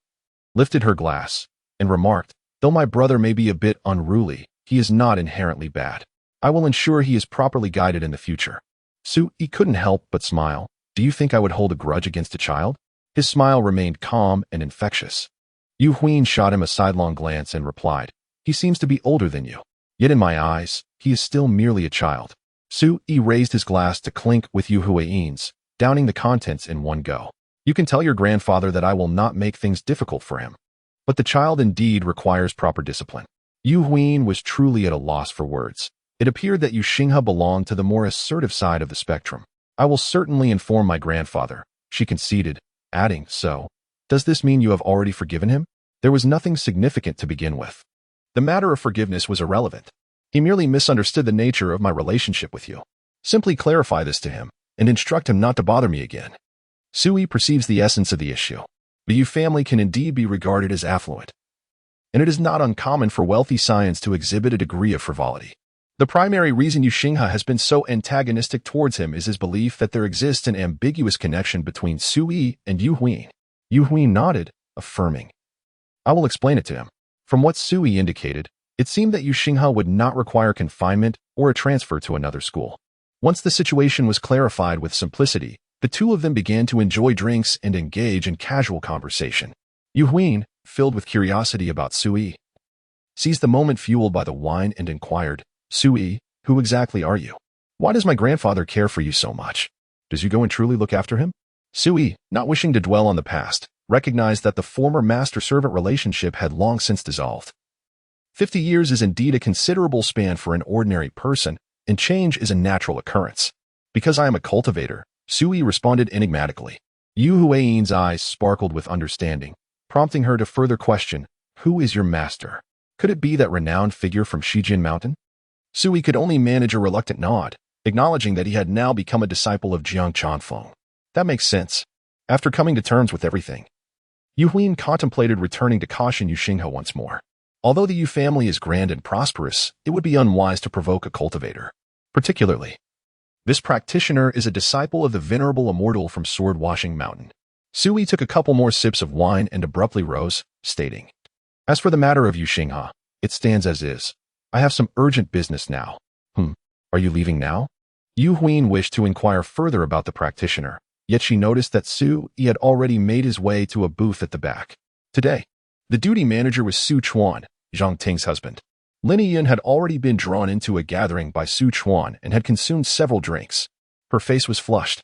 lifted her glass, and remarked, "Though my brother may be a bit unruly, he is not inherently bad. I will ensure he is properly guided in the future." Su Yi couldn't help but smile. "Do you think I would hold a grudge against a child?" His smile remained calm and infectious. Yu Huin shot him a sidelong glance and replied, "He seems to be older than you. Yet in my eyes, he is still merely a child." Su Yi raised his glass to clink with Yu Huin's, downing the contents in one go. "You can tell your grandfather that I will not make things difficult for him. But the child indeed requires proper discipline." Yu Huin was truly at a loss for words. It appeared that Yu Xinghe belonged to the more assertive side of the spectrum. "I will certainly inform my grandfather," she conceded, adding, "So, does this mean you have already forgiven him?" There was nothing significant to begin with. The matter of forgiveness was irrelevant. "He merely misunderstood the nature of my relationship with you. Simply clarify this to him, and instruct him not to bother me again." Su Yi perceives the essence of the issue. The Yu family can indeed be regarded as affluent, and it is not uncommon for wealthy scions to exhibit a degree of frivolity. The primary reason Yu Xinghe has been so antagonistic towards him is his belief that there exists an ambiguous connection between Su Yi and Yu Huin. Yu Huin nodded, affirming, "I will explain it to him." From what Su Yi indicated, it seemed that Yu Xinghe would not require confinement or a transfer to another school. Once the situation was clarified with simplicity, the two of them began to enjoy drinks and engage in casual conversation. Yu Huin, filled with curiosity about Su Yi, seized the moment fueled by the wine and inquired, "Su Yi, who exactly are you? Why does my grandfather care for you so much? Does you go and truly look after him?" Su Yi, not wishing to dwell on the past, recognized that the former master-servant relationship had long since dissolved. 50 years is indeed a considerable span for an ordinary person, and change is a natural occurrence. "Because I am a cultivator," Su Yi responded enigmatically. Yu Huin's eyes sparkled with understanding, prompting her to further question, "Who is your master? Could it be that renowned figure from Shijin Mountain?" Su Yi could only manage a reluctant nod, acknowledging that he had now become a disciple of Jiang Chanfeng. That makes sense. After coming to terms with everything, Yu Huin contemplated returning to caution Yu Xinghe once more. Although the Yu family is grand and prosperous, it would be unwise to provoke a cultivator. Particularly, this practitioner is a disciple of the venerable immortal from Sword-Washing Mountain. Su Yi took a couple more sips of wine and abruptly rose, stating, "As for the matter of Yu Xinghe, it stands as is. I have some urgent business now." Are you leaving now?" Yu Huin wished to inquire further about the practitioner, yet she noticed that Su Yi had already made his way to a booth at the back. Today, the duty manager was Su Chuan, Zhang Ting's husband. Lin Yun had already been drawn into a gathering by Su Chuan and had consumed several drinks. Her face was flushed,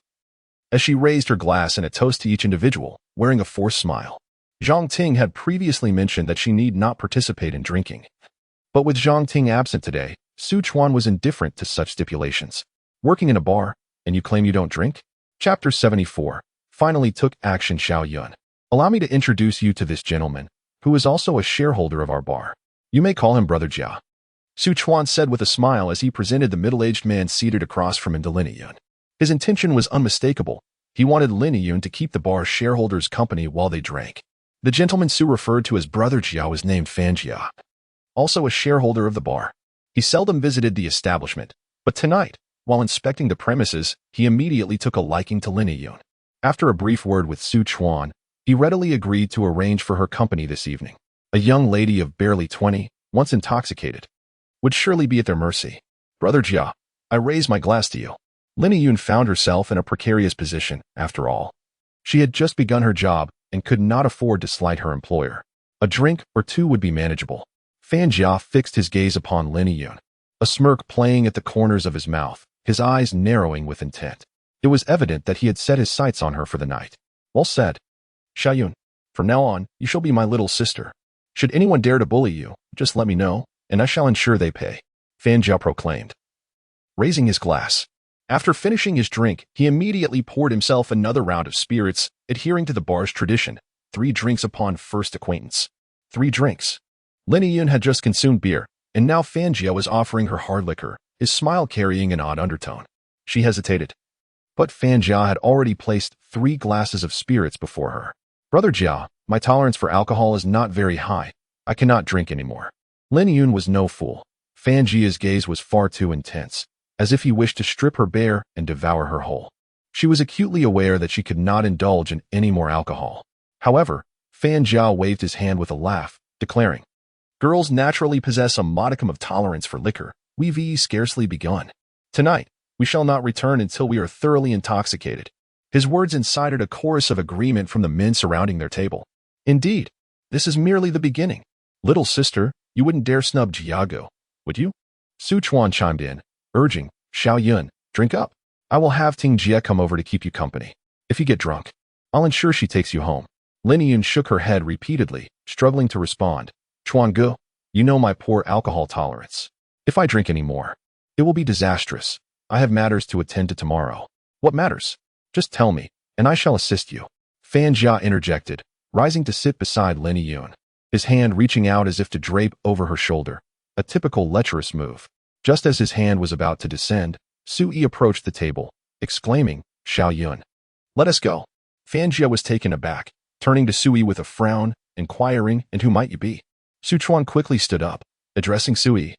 as she raised her glass in a toast to each individual, wearing a forced smile. Zhang Ting had previously mentioned that she need not participate in drinking. But with Zhang Ting absent today, Su Chuan was indifferent to such stipulations. "Working in a bar, and you claim you don't drink?" Chapter 74 finally took action. Xiao Yun. "Allow me to introduce you to this gentleman, who is also a shareholder of our bar. You may call him Brother Jia," Su Chuan said with a smile as he presented the middle-aged man seated across from him to Lin Yun. His intention was unmistakable. He wanted Lin Yun to keep the bar's shareholders company while they drank. The gentleman Su referred to as Brother Jia was named Fan Jia, also a shareholder of the bar. He seldom visited the establishment, but tonight, while inspecting the premises, he immediately took a liking to Lin Yun. After a brief word with Su Chuan, he readily agreed to arrange for her company this evening. A young lady of barely 20, once intoxicated, would surely be at their mercy. Brother Jia, I raise my glass to you. Lin Yun found herself in a precarious position, after all. She had just begun her job and could not afford to slight her employer. A drink or two would be manageable. Fan Jia fixed his gaze upon Lin Yun, a smirk playing at the corners of his mouth, his eyes narrowing with intent. It was evident that he had set his sights on her for the night. Well said. Xiaoyun, from now on, you shall be my little sister. Should anyone dare to bully you, just let me know, and I shall ensure they pay, Fan Jia proclaimed, raising his glass. After finishing his drink, he immediately poured himself another round of spirits, adhering to the bar's tradition, 3 drinks upon first acquaintance. 3 drinks. Lin Yun had just consumed beer, and now Fan Jia was offering her hard liquor, his smile carrying an odd undertone. She hesitated. But Fan Jia had already placed 3 glasses of spirits before her. Brother Jia, my tolerance for alcohol is not very high. I cannot drink anymore. Lin Yun was no fool. Fan Jia's gaze was far too intense, as if he wished to strip her bare and devour her whole. She was acutely aware that she could not indulge in any more alcohol. However, Fan Jia waved his hand with a laugh, declaring, girls naturally possess a modicum of tolerance for liquor. We've scarcely begun. Tonight, we shall not return until we are thoroughly intoxicated. His words incited a chorus of agreement from the men surrounding their table. Indeed, this is merely the beginning. Little sister, you wouldn't dare snub Jiago, would you? Su Chuan chimed in, urging, Xiaoyun, drink up. I will have Ting Jie come over to keep you company. If you get drunk, I'll ensure she takes you home. Lin Yun shook her head repeatedly, struggling to respond. Chuan Gu, you know my poor alcohol tolerance. If I drink any more, it will be disastrous. I have matters to attend to tomorrow. What matters? Just tell me, and I shall assist you. Fan Jia interjected, rising to sit beside Lin Yun, his hand reaching out as if to drape over her shoulder, a typical lecherous move. Just as his hand was about to descend, Su Yi approached the table, exclaiming, Xiaoyun, let us go. Fan Jia was taken aback, turning to Su Yi with a frown, inquiring, and who might you be? Su Chuan quickly stood up, addressing Su Yi.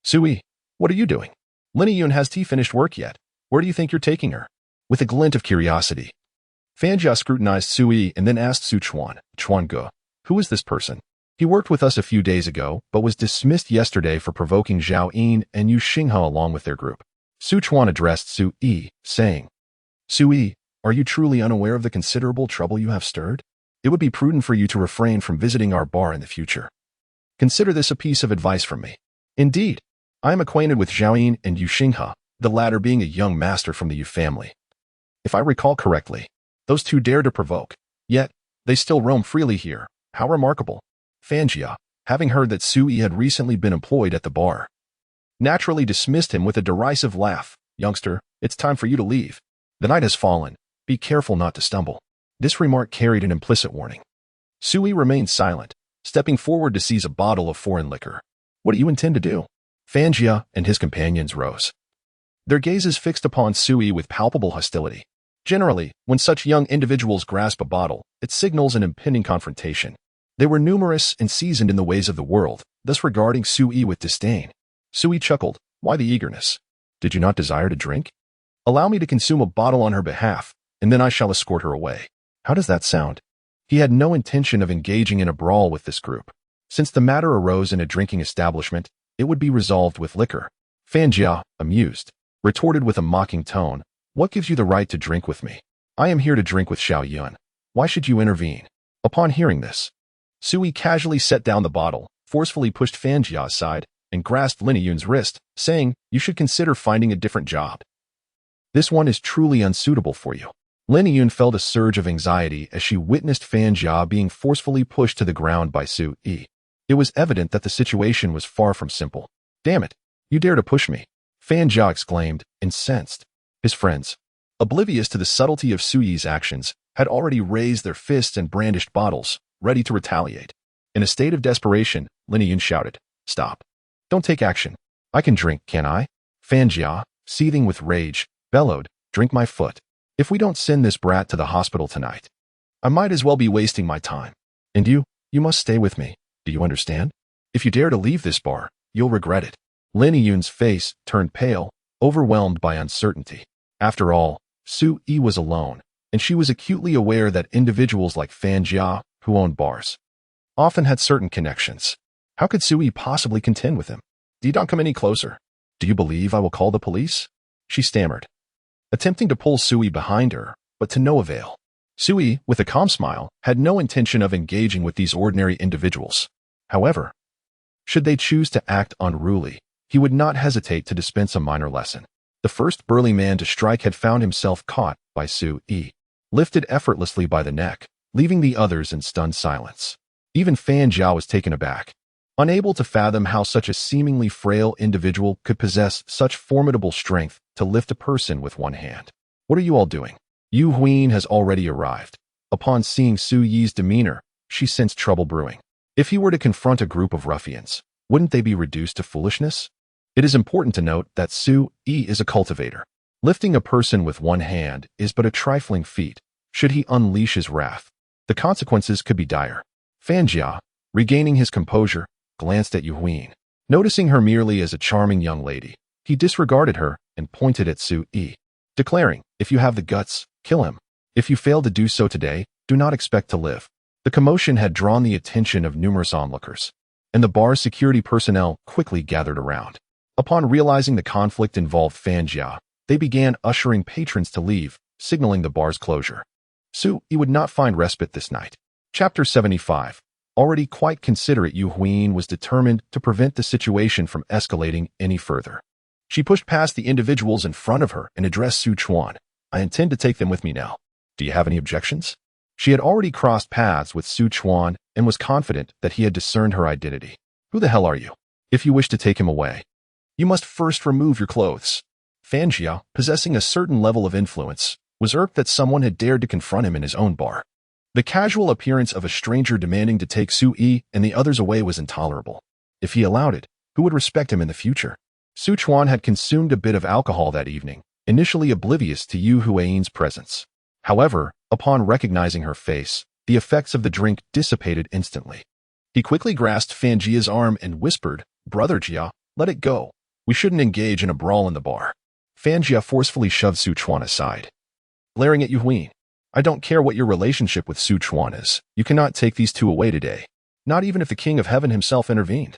Su Yi, what are you doing? Lin Yun, has tea finished work yet? Where do you think you're taking her? With a glint of curiosity, Fan Jia scrutinized Su Yi and then asked Su Chuan, Chuan Gu, who is this person? He worked with us a few days ago, but was dismissed yesterday for provoking Zhao Yin and Yu Xinghe along with their group. Su Chuan addressed Su Yi, saying, Su Yi, are you truly unaware of the considerable trouble you have stirred? It would be prudent for you to refrain from visiting our bar in the future. Consider this a piece of advice from me. Indeed, I am acquainted with Zhao Yin and Yu Xinghe, the latter being a young master from the Yu family. If I recall correctly, those 2 dared to provoke, yet they still roam freely here. How remarkable. Fan Jia, having heard that Su Yi had recently been employed at the bar, naturally dismissed him with a derisive laugh. Youngster, it's time for you to leave. The night has fallen. Be careful not to stumble. This remark carried an implicit warning. Su Yi remained silent, stepping forward to seize a bottle of foreign liquor. What do you intend to do? Fan Jia and his companions rose, their gazes fixed upon Su Yi with palpable hostility. Generally, when such young individuals grasp a bottle, it signals an impending confrontation. They were numerous and seasoned in the ways of the world, thus regarding Su Yi with disdain. Su Yi chuckled, why the eagerness? Did you not desire to drink? Allow me to consume a bottle on her behalf, and then I shall escort her away. How does that sound? He had no intention of engaging in a brawl with this group. Since the matter arose in a drinking establishment, it would be resolved with liquor. Fan Jia, amused, retorted with a mocking tone, what gives you the right to drink with me? I am here to drink with Xiaoyun. Why should you intervene? Upon hearing this, Su Yi casually set down the bottle, forcefully pushed Fan Jia aside, and grasped Lin Yun's wrist, saying, you should consider finding a different job. This one is truly unsuitable for you. Lin Yun felt a surge of anxiety as she witnessed Fan Jia being forcefully pushed to the ground by Su Yi. It was evident that the situation was far from simple. Damn it, you dare to push me, Fan Jia exclaimed, incensed. His friends, oblivious to the subtlety of Su Yi's actions, had already raised their fists and brandished bottles, ready to retaliate. In a state of desperation, Lin Yun shouted, stop. Don't take action. I can drink, can't I? Fan Jia, seething with rage, bellowed, drink my foot. If we don't send this brat to the hospital tonight, I might as well be wasting my time. And you must stay with me. Do you understand? If you dare to leave this bar, you'll regret it. Lin Yun's face turned pale, overwhelmed by uncertainty. After all, Su Yi was alone, and she was acutely aware that individuals like Fan Jia, who owned bars, often had certain connections. How could Sui possibly contend with him? Do you not come any closer? Do you believe I will call the police? She stammered, attempting to pull Sui behind her, but to no avail. Sui, with a calm smile, had no intention of engaging with these ordinary individuals. However, should they choose to act unruly, he would not hesitate to dispense a minor lesson. The first burly man to strike had found himself caught by Sui, lifted effortlessly by the neck, leaving the others in stunned silence. Even Fan Jiao was taken aback, unable to fathom how such a seemingly frail individual could possess such formidable strength to lift a person with one hand. What are you all doing? Yu Huin has already arrived. Upon seeing Su Yi's demeanor, she sensed trouble brewing. If he were to confront a group of ruffians, wouldn't they be reduced to foolishness? It is important to note that Su Yi is a cultivator. Lifting a person with one hand is but a trifling feat. Should he unleash his wrath, the consequences could be dire. Fan Jia, regaining his composure, glanced at Yu Huin. Noticing her merely as a charming young lady, he disregarded her and pointed at Su Yi, declaring, "If you have the guts, kill him. If you fail to do so today, do not expect to live." The commotion had drawn the attention of numerous onlookers, and the bar's security personnel quickly gathered around. Upon realizing the conflict involved Fan Jia, they began ushering patrons to leave, signaling the bar's closure. Su Yi would not find respite this night. Chapter 75. Already quite considerate, Yu Huin was determined to prevent the situation from escalating any further. She pushed past the individuals in front of her and addressed Su Chuan. "I intend to take them with me now. Do you have any objections?" She had already crossed paths with Su Chuan and was confident that he had discerned her identity. "Who the hell are you? If you wish to take him away, you must first remove your clothes." Fan Jia, possessing a certain level of influence, was irked that someone had dared to confront him in his own bar. The casual appearance of a stranger demanding to take Su Yi and the others away was intolerable. If he allowed it, who would respect him in the future? Su Chuan had consumed a bit of alcohol that evening, initially oblivious to Yu Huin's presence. However, upon recognizing her face, the effects of the drink dissipated instantly. He quickly grasped Fan Jia's arm and whispered, "Brother Jia, let it go. We shouldn't engage in a brawl in the bar." Fan Jia forcefully shoved Su Chuan aside, glaring at Yu Huin. "I don't care what your relationship with Su Chuan is. You cannot take these two away today, not even if the King of Heaven himself intervened."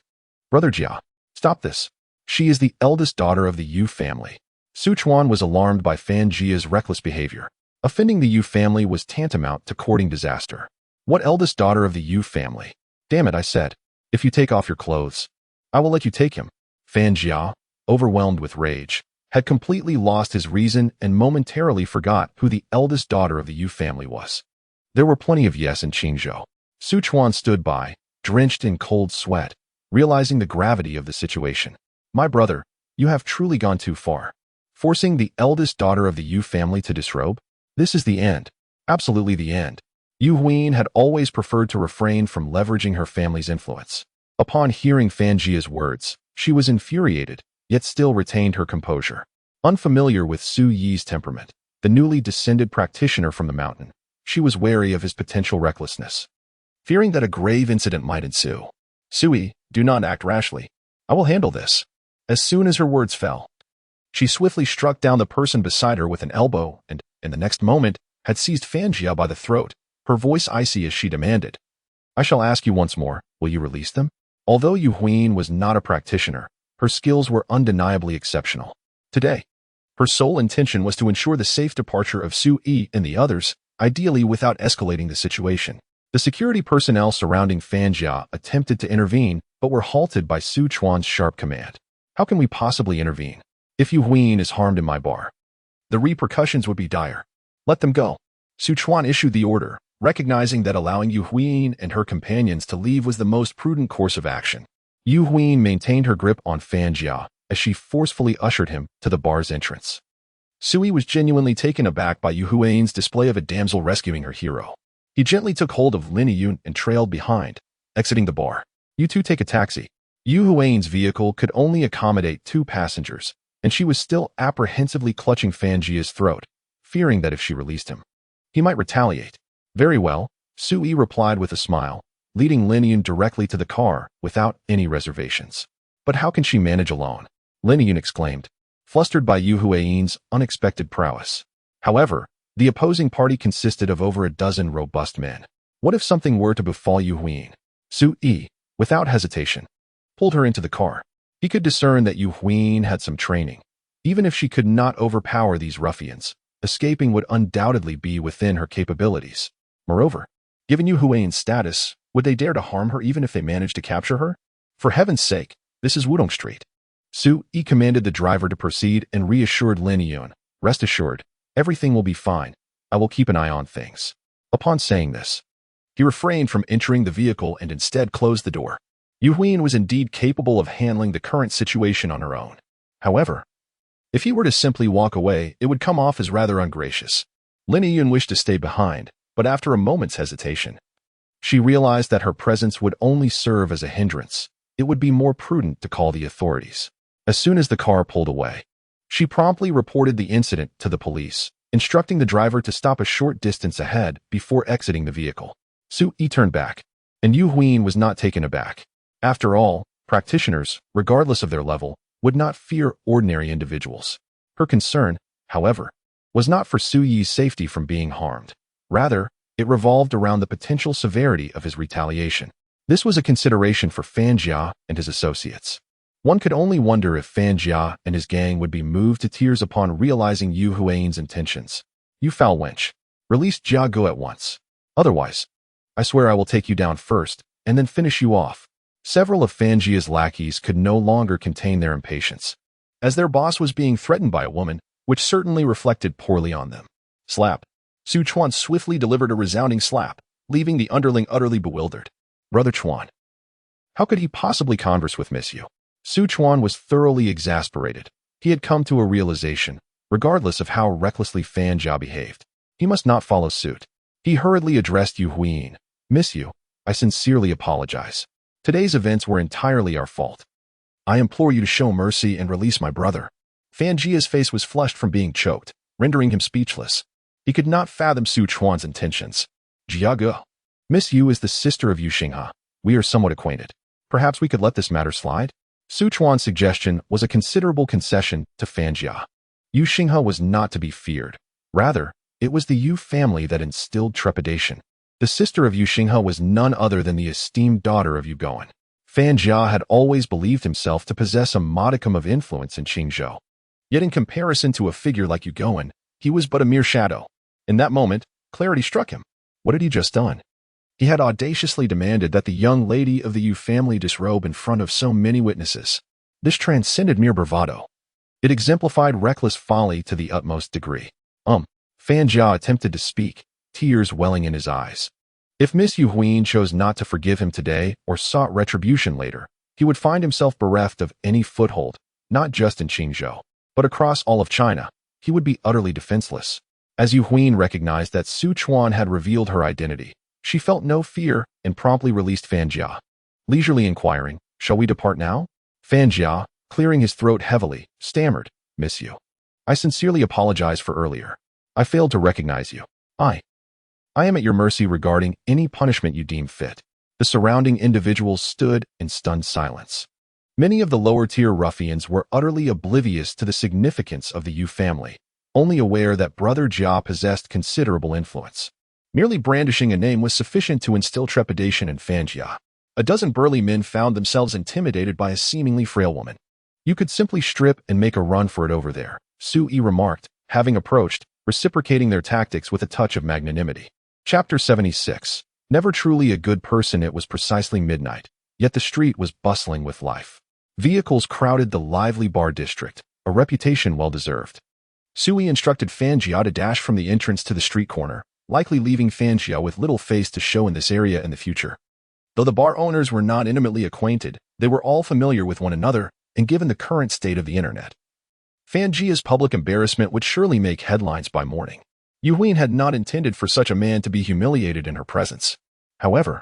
"Brother Jia, stop this. She is the eldest daughter of the Yu family." Su Chuan was alarmed by Fan Jia's reckless behavior. Offending the Yu family was tantamount to courting disaster. "What eldest daughter of the Yu family? Damn it, I said. If you take off your clothes, I will let you take him." Fan Jia, overwhelmed with rage, had completely lost his reason and momentarily forgot who the eldest daughter of the Yu family was. There were plenty of yes in Qingzhou. Su Chuan stood by, drenched in cold sweat, realizing the gravity of the situation. "My brother, you have truly gone too far. Forcing the eldest daughter of the Yu family to disrobe? This is the end. Absolutely the end." Yu Huin had always preferred to refrain from leveraging her family's influence. Upon hearing Fan Jia's words, she was infuriated, yet still retained her composure. Unfamiliar with Su Yi's temperament, the newly descended practitioner from the mountain, she was wary of his potential recklessness. Fearing that a grave incident might ensue, "Sui, do not act rashly. I will handle this." As soon as her words fell, she swiftly struck down the person beside her with an elbow and, in the next moment, had seized Fan Jia by the throat, her voice icy as she demanded, "I shall ask you once more, will you release them?" Although Yu Huin was not a practitioner, her skills were undeniably exceptional. Today, her sole intention was to ensure the safe departure of Su Yi and the others, ideally without escalating the situation. The security personnel surrounding Fan Jia attempted to intervene, but were halted by Su Chuan's sharp command. "How can we possibly intervene? If Yu Huin is harmed in my bar, the repercussions would be dire. Let them go." Su Chuan issued the order, recognizing that allowing Yu Huin and her companions to leave was the most prudent course of action. Yu Huin maintained her grip on Fan Jia as she forcefully ushered him to the bar's entrance. Sui was genuinely taken aback by Yu Huin's display of a damsel rescuing her hero. He gently took hold of Lin Yun and trailed behind, exiting the bar. "You two take a taxi." Yu Huin's vehicle could only accommodate 2 passengers, and she was still apprehensively clutching Fan Jia's throat, fearing that if she released him, he might retaliate. "Very well," Sui replied with a smile, leading Lin Yun directly to the car without any reservations. "But how can she manage alone?" Lin Yun exclaimed, flustered by Yu Huin's unexpected prowess. However, the opposing party consisted of over a dozen robust men. What if something were to befall Yu Huin? Sui, without hesitation, pulled her into the car. He could discern that Yu Huin had some training. Even if she could not overpower these ruffians, escaping would undoubtedly be within her capabilities. Moreover, given Yu Huin's status, would they dare to harm her even if they managed to capture her? For heaven's sake, this is Wudong Street. Su Yi commanded the driver to proceed and reassured Lin Yun, "Rest assured, everything will be fine. I will keep an eye on things." Upon saying this, he refrained from entering the vehicle and instead closed the door. Yu Huin was indeed capable of handling the current situation on her own. However, if he were to simply walk away, it would come off as rather ungracious. Lin Yun wished to stay behind, but after a moment's hesitation, she realized that her presence would only serve as a hindrance. It would be more prudent to call the authorities. As soon as the car pulled away, she promptly reported the incident to the police, instructing the driver to stop a short distance ahead before exiting the vehicle. Su Yi turned back, and Yu Huin was not taken aback. After all, practitioners, regardless of their level, would not fear ordinary individuals. Her concern, however, was not for Su Yi's safety from being harmed. Rather, it revolved around the potential severity of his retaliation. This was a consideration for Fan Jia and his associates. One could only wonder if Fan Jia and his gang would be moved to tears upon realizing Yu Huin's intentions. "You foul wench. Release Jia Go at once. Otherwise, I swear I will take you down first and then finish you off." Several of Fan Jia's lackeys could no longer contain their impatience, as their boss was being threatened by a woman, which certainly reflected poorly on them. Slap. Su Chuan swiftly delivered a resounding slap, leaving the underling utterly bewildered. "Brother Chuan, how could he possibly converse with Miss Yu?" Su Chuan was thoroughly exasperated. He had come to a realization, regardless of how recklessly Fan Jia behaved, he must not follow suit. He hurriedly addressed Yu Huin. "Miss Yu, I sincerely apologize. Today's events were entirely our fault. I implore you to show mercy and release my brother." Fan Jia's face was flushed from being choked, rendering him speechless. He could not fathom Su Chuan's intentions. "Jia Ge, Miss Yu is the sister of Yu Xinghe. We are somewhat acquainted. Perhaps we could let this matter slide?" Su Chuan's suggestion was a considerable concession to Fan Jia. Yu Xinghe was not to be feared. Rather, it was the Yu family that instilled trepidation. The sister of Yu Xinghe was none other than the esteemed daughter of Yu Goen. Fan Jia had always believed himself to possess a modicum of influence in Qingzhou. Yet in comparison to a figure like Yu Goen, he was but a mere shadow. In that moment, clarity struck him. What had he just done? He had audaciously demanded that the young lady of the Yu family disrobe in front of so many witnesses. This transcended mere bravado. It exemplified reckless folly to the utmost degree. Fan Jia attempted to speak, tears welling in his eyes. If Miss Yu Huin chose not to forgive him today or sought retribution later, he would find himself bereft of any foothold, not just in Qingzhou, but across all of China. He would be utterly defenseless. As Yu Huin recognized that Su Chuan had revealed her identity, she felt no fear and promptly released Fan Jia. Leisurely inquiring, "Shall we depart now?" Fan Jia, clearing his throat heavily, stammered, "Miss Yu, I sincerely apologize for earlier. I failed to recognize you. I am at your mercy regarding any punishment you deem fit." The surrounding individuals stood in stunned silence. Many of the lower-tier ruffians were utterly oblivious to the significance of the Yu family, only aware that Brother Jia possessed considerable influence. Merely brandishing a name was sufficient to instill trepidation in Fan Jia. A dozen burly men found themselves intimidated by a seemingly frail woman. "You could simply strip and make a run for it over there," Su Yi remarked, having approached, reciprocating their tactics with a touch of magnanimity. Chapter 76. Never truly a good person. It was precisely midnight, yet the street was bustling with life. Vehicles crowded the lively bar district, a reputation well-deserved. Su Yi instructed Fan Jia to dash from the entrance to the street corner, likely leaving Fan Jia with little face to show in this area in the future. Though the bar owners were not intimately acquainted, they were all familiar with one another, and given the current state of the internet, Fan Jia's public embarrassment would surely make headlines by morning. Yu Huin had not intended for such a man to be humiliated in her presence. However,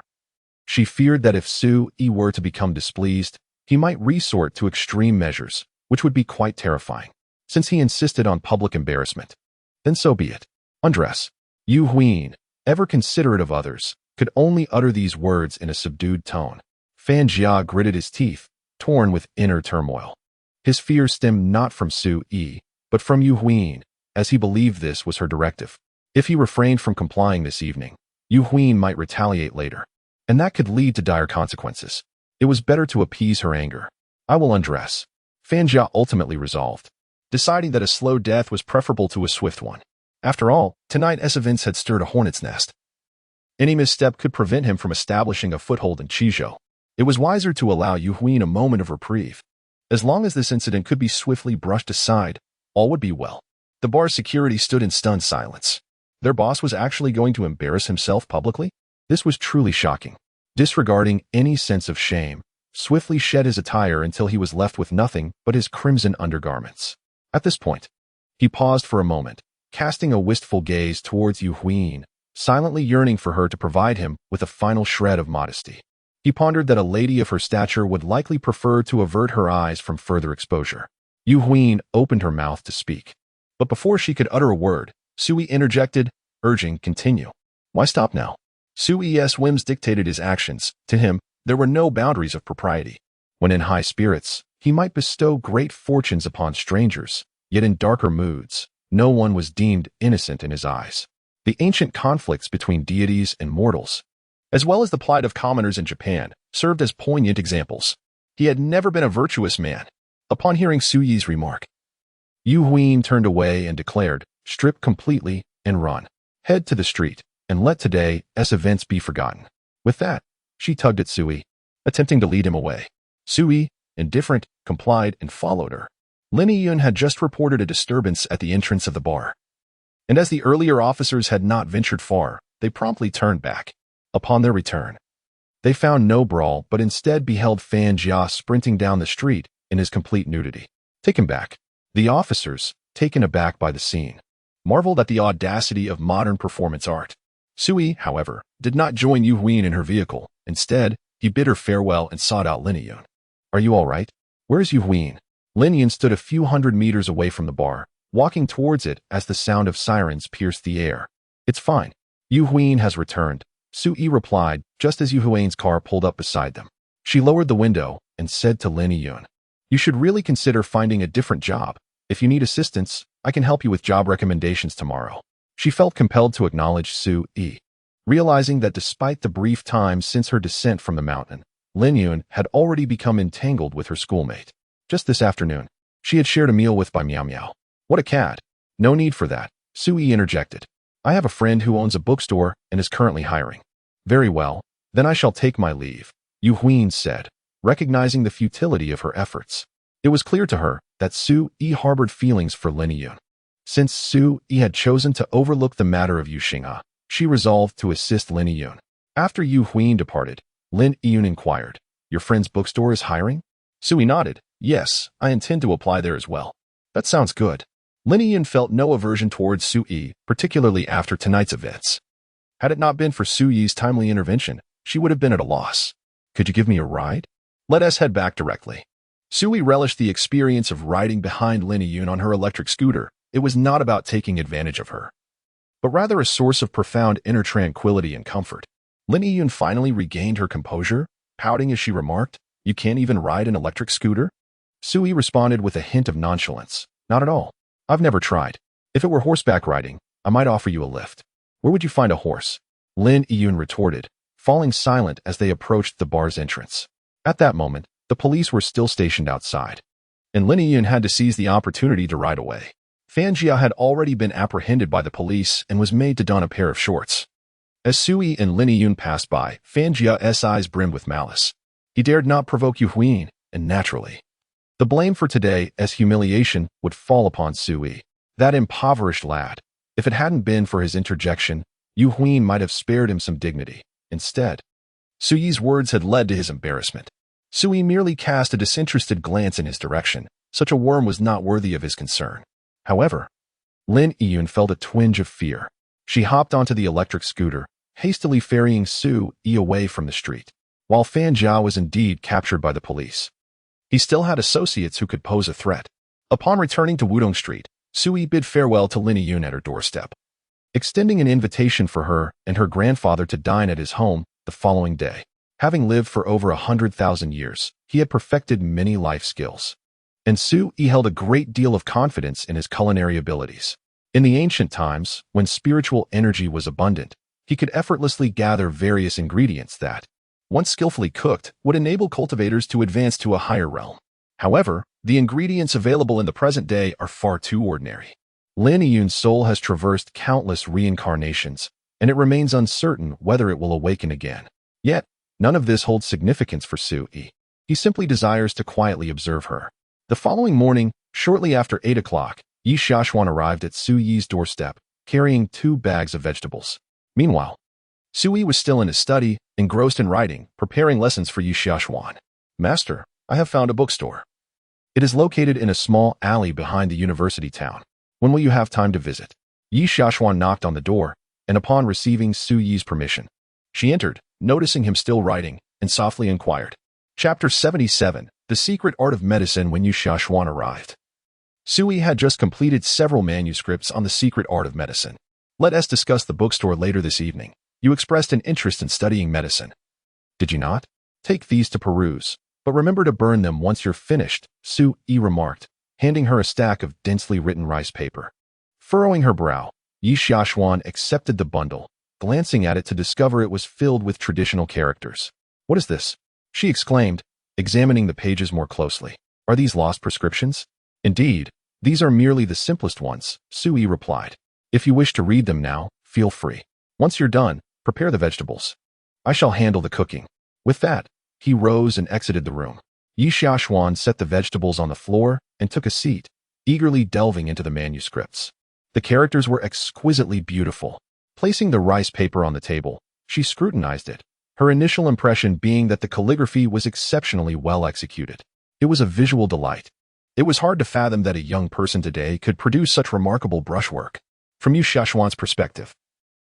she feared that if Su Yi were to become displeased, he might resort to extreme measures, which would be quite terrifying. Since he insisted on public embarrassment, then so be it. Undress. Yu Huin, ever considerate of others, could only utter these words in a subdued tone. Fan Jia gritted his teeth, torn with inner turmoil. His fear stemmed not from Su Yi, but from Yu Huin, as he believed this was her directive. If he refrained from complying this evening, Yu Huin might retaliate later, and that could lead to dire consequences. It was better to appease her anger. I will undress. Fan Jia ultimately resolved, deciding that a slow death was preferable to a swift one. After all, tonight's events had stirred a hornet's nest. Any misstep could prevent him from establishing a foothold in Qizhou. It was wiser to allow Yu Huin a moment of reprieve. As long as this incident could be swiftly brushed aside, all would be well. The bar's security stood in stunned silence. Their boss was actually going to embarrass himself publicly? This was truly shocking. Disregarding any sense of shame, swiftly shed his attire until he was left with nothing but his crimson undergarments. At this point, he paused for a moment, casting a wistful gaze towards Yu Huin, silently yearning for her to provide him with a final shred of modesty. He pondered that a lady of her stature would likely prefer to avert her eyes from further exposure. Yu Huin opened her mouth to speak, but before she could utter a word, Sui interjected, urging, "Continue." Why stop now? Sui's whims dictated his actions. To him, there were no boundaries of propriety. When in high spirits, he might bestow great fortunes upon strangers, yet in darker moods, no one was deemed innocent in his eyes. The ancient conflicts between deities and mortals, as well as the plight of commoners in Japan, served as poignant examples. He had never been a virtuous man. Upon hearing Sui's remark, Yu Huin turned away and declared, "Strip completely and run. Head to the street, and let today's events be forgotten." With that, she tugged at Sui, attempting to lead him away. Sui, indifferent, complied and followed her. Lin Yun had just reported a disturbance at the entrance of the bar, and as the earlier officers had not ventured far, they promptly turned back. Upon their return, they found no brawl but instead beheld Fan Jia sprinting down the street in his complete nudity. Taken back, the officers, taken aback by the scene, marveled at the audacity of modern performance art. Sui, however, did not join Yu Huin in her vehicle. Instead, he bid her farewell and sought out Lin Yun. "Are you all right? Where's Yu Huin?" Lin Yun stood a few hundred meters away from the bar, walking towards it as the sound of sirens pierced the air. "It's fine. Yu Huin has returned," Sui replied just as Yu Huin's car pulled up beside them. She lowered the window and said to Lin Yun, "You should really consider finding a different job. If you need assistance, I can help you with job recommendations tomorrow." She felt compelled to acknowledge Sui, realizing that despite the brief time since her descent from the mountain, Lin Yun had already become entangled with her schoolmate. Just this afternoon, she had shared a meal with by Miao Miao. "What a cad." "No need for that," Sui interjected. "I have a friend who owns a bookstore and is currently hiring." "Very well, then I shall take my leave," Yu Huin said, recognizing the futility of her efforts. It was clear to her that Sui harbored feelings for Lin Yun. Since Sui had chosen to overlook the matter of Yu Xing'a, she resolved to assist Lin Yun. After Yu Huin departed, Lin Yun inquired, "Your friend's bookstore is hiring?" Sui nodded. "Yes, I intend to apply there as well." "That sounds good." Lin Yun felt no aversion towards Sui, particularly after tonight's events. Had it not been for Sui's timely intervention, she would have been at a loss. "Could you give me a ride?" "Let us head back directly." Sui relished the experience of riding behind Lin Yun on her electric scooter. It was not about taking advantage of her, but rather a source of profound inner tranquility and comfort. Lin Yun finally regained her composure, pouting as she remarked, "You can't even ride an electric scooter?" Sui responded with a hint of nonchalance, "Not at all. I've never tried. If it were horseback riding, I might offer you a lift." "Where would you find a horse?" Lin Yun retorted, falling silent as they approached the bar's entrance. At that moment, the police were still stationed outside, and Lin Yun had to seize the opportunity to ride away. Fan Jia had already been apprehended by the police and was made to don a pair of shorts. As Sui and Lin Yun passed by, Fan Jia's eyes brimmed with malice. He dared not provoke Yu Huin, and naturally, the blame for today's humiliation would fall upon Sui, that impoverished lad. If it hadn't been for his interjection, Yu Huin might have spared him some dignity. Instead, Sui's words had led to his embarrassment. Sui merely cast a disinterested glance in his direction. Such a worm was not worthy of his concern. However, Lin Yun felt a twinge of fear. She hopped onto the electric scooter, hastily ferrying Sui away from the street. While Fan Jia was indeed captured by the police, he still had associates who could pose a threat. Upon returning to Wudong Street, Sui bid farewell to Lin Yun at her doorstep, extending an invitation for her and her grandfather to dine at his home the following day. Having lived for over 100,000 years, he had perfected many life skills, and Sui held a great deal of confidence in his culinary abilities. In the ancient times, when spiritual energy was abundant, he could effortlessly gather various ingredients that, once skillfully cooked, would enable cultivators to advance to a higher realm. However, the ingredients available in the present day are far too ordinary. Lin Yun's soul has traversed countless reincarnations, and it remains uncertain whether it will awaken again. Yet, none of this holds significance for Sui. He simply desires to quietly observe her. The following morning, shortly after 8 o'clock, Yi Xiaoshuan arrived at Suyi's doorstep, carrying 2 bags of vegetables. Meanwhile, Sui was still in his study, engrossed in writing, preparing lessons for Yi Xiaoshuan. Master, I have found a bookstore. It is located in a small alley behind the university town. When will you have time to visit? Yi Xiaoshuan knocked on the door, and upon receiving Suyi's permission, she entered, noticing him still writing, and softly inquired. Chapter 77, The Secret Art of Medicine. When Yi Xiaoshuan arrived, Sui had just completed several manuscripts on the secret art of medicine. Let us discuss the bookstore later this evening. You expressed an interest in studying medicine. Did you not? Take these to peruse, but remember to burn them once you're finished, Sui remarked, handing her a stack of densely written rice paper. Furrowing her brow, Yi Xiaoshuan accepted the bundle, glancing at it to discover it was filled with traditional characters. What is this? She exclaimed, examining the pages more closely. Are these lost prescriptions? Indeed, these are merely the simplest ones, Sui replied. If you wish to read them now, feel free. Once you're done, prepare the vegetables. I shall handle the cooking. With that, he rose and exited the room. Yi Xiaoshuan set the vegetables on the floor and took a seat, eagerly delving into the manuscripts. The characters were exquisitely beautiful. Placing the rice paper on the table, she scrutinized it, her initial impression being that the calligraphy was exceptionally well executed. It was a visual delight. It was hard to fathom that a young person today could produce such remarkable brushwork. From Yi Xiaoshuan's perspective,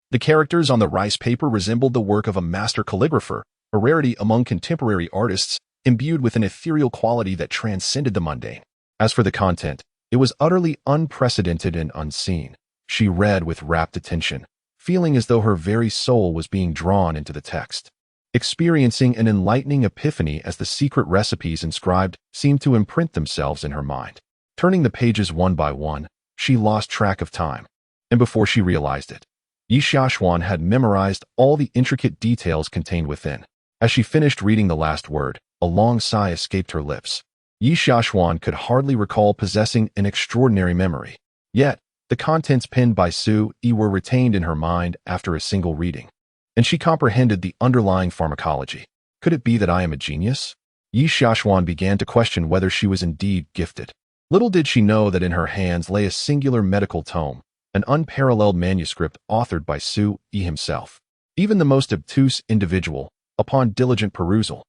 the characters on the rice paper resembled the work of a master calligrapher, a rarity among contemporary artists, imbued with an ethereal quality that transcended the mundane. As for the content, it was utterly unprecedented and unseen. She read with rapt attention, feeling as though her very soul was being drawn into the text, experiencing an enlightening epiphany as the secret recipes inscribed seemed to imprint themselves in her mind. Turning the pages one by one, she lost track of time, and before she realized it, Yi Xiaoshuan had memorized all the intricate details contained within. As she finished reading the last word, a long sigh escaped her lips. Yi Xiaoshuan could hardly recall possessing an extraordinary memory. Yet, the contents penned by Sui were retained in her mind after a single reading, and she comprehended the underlying pharmacology. Could it be that I am a genius? Yi Xiaoshuan began to question whether she was indeed gifted. Little did she know that in her hands lay a singular medical tome, an unparalleled manuscript authored by Sui himself. Even the most obtuse individual, upon diligent perusal,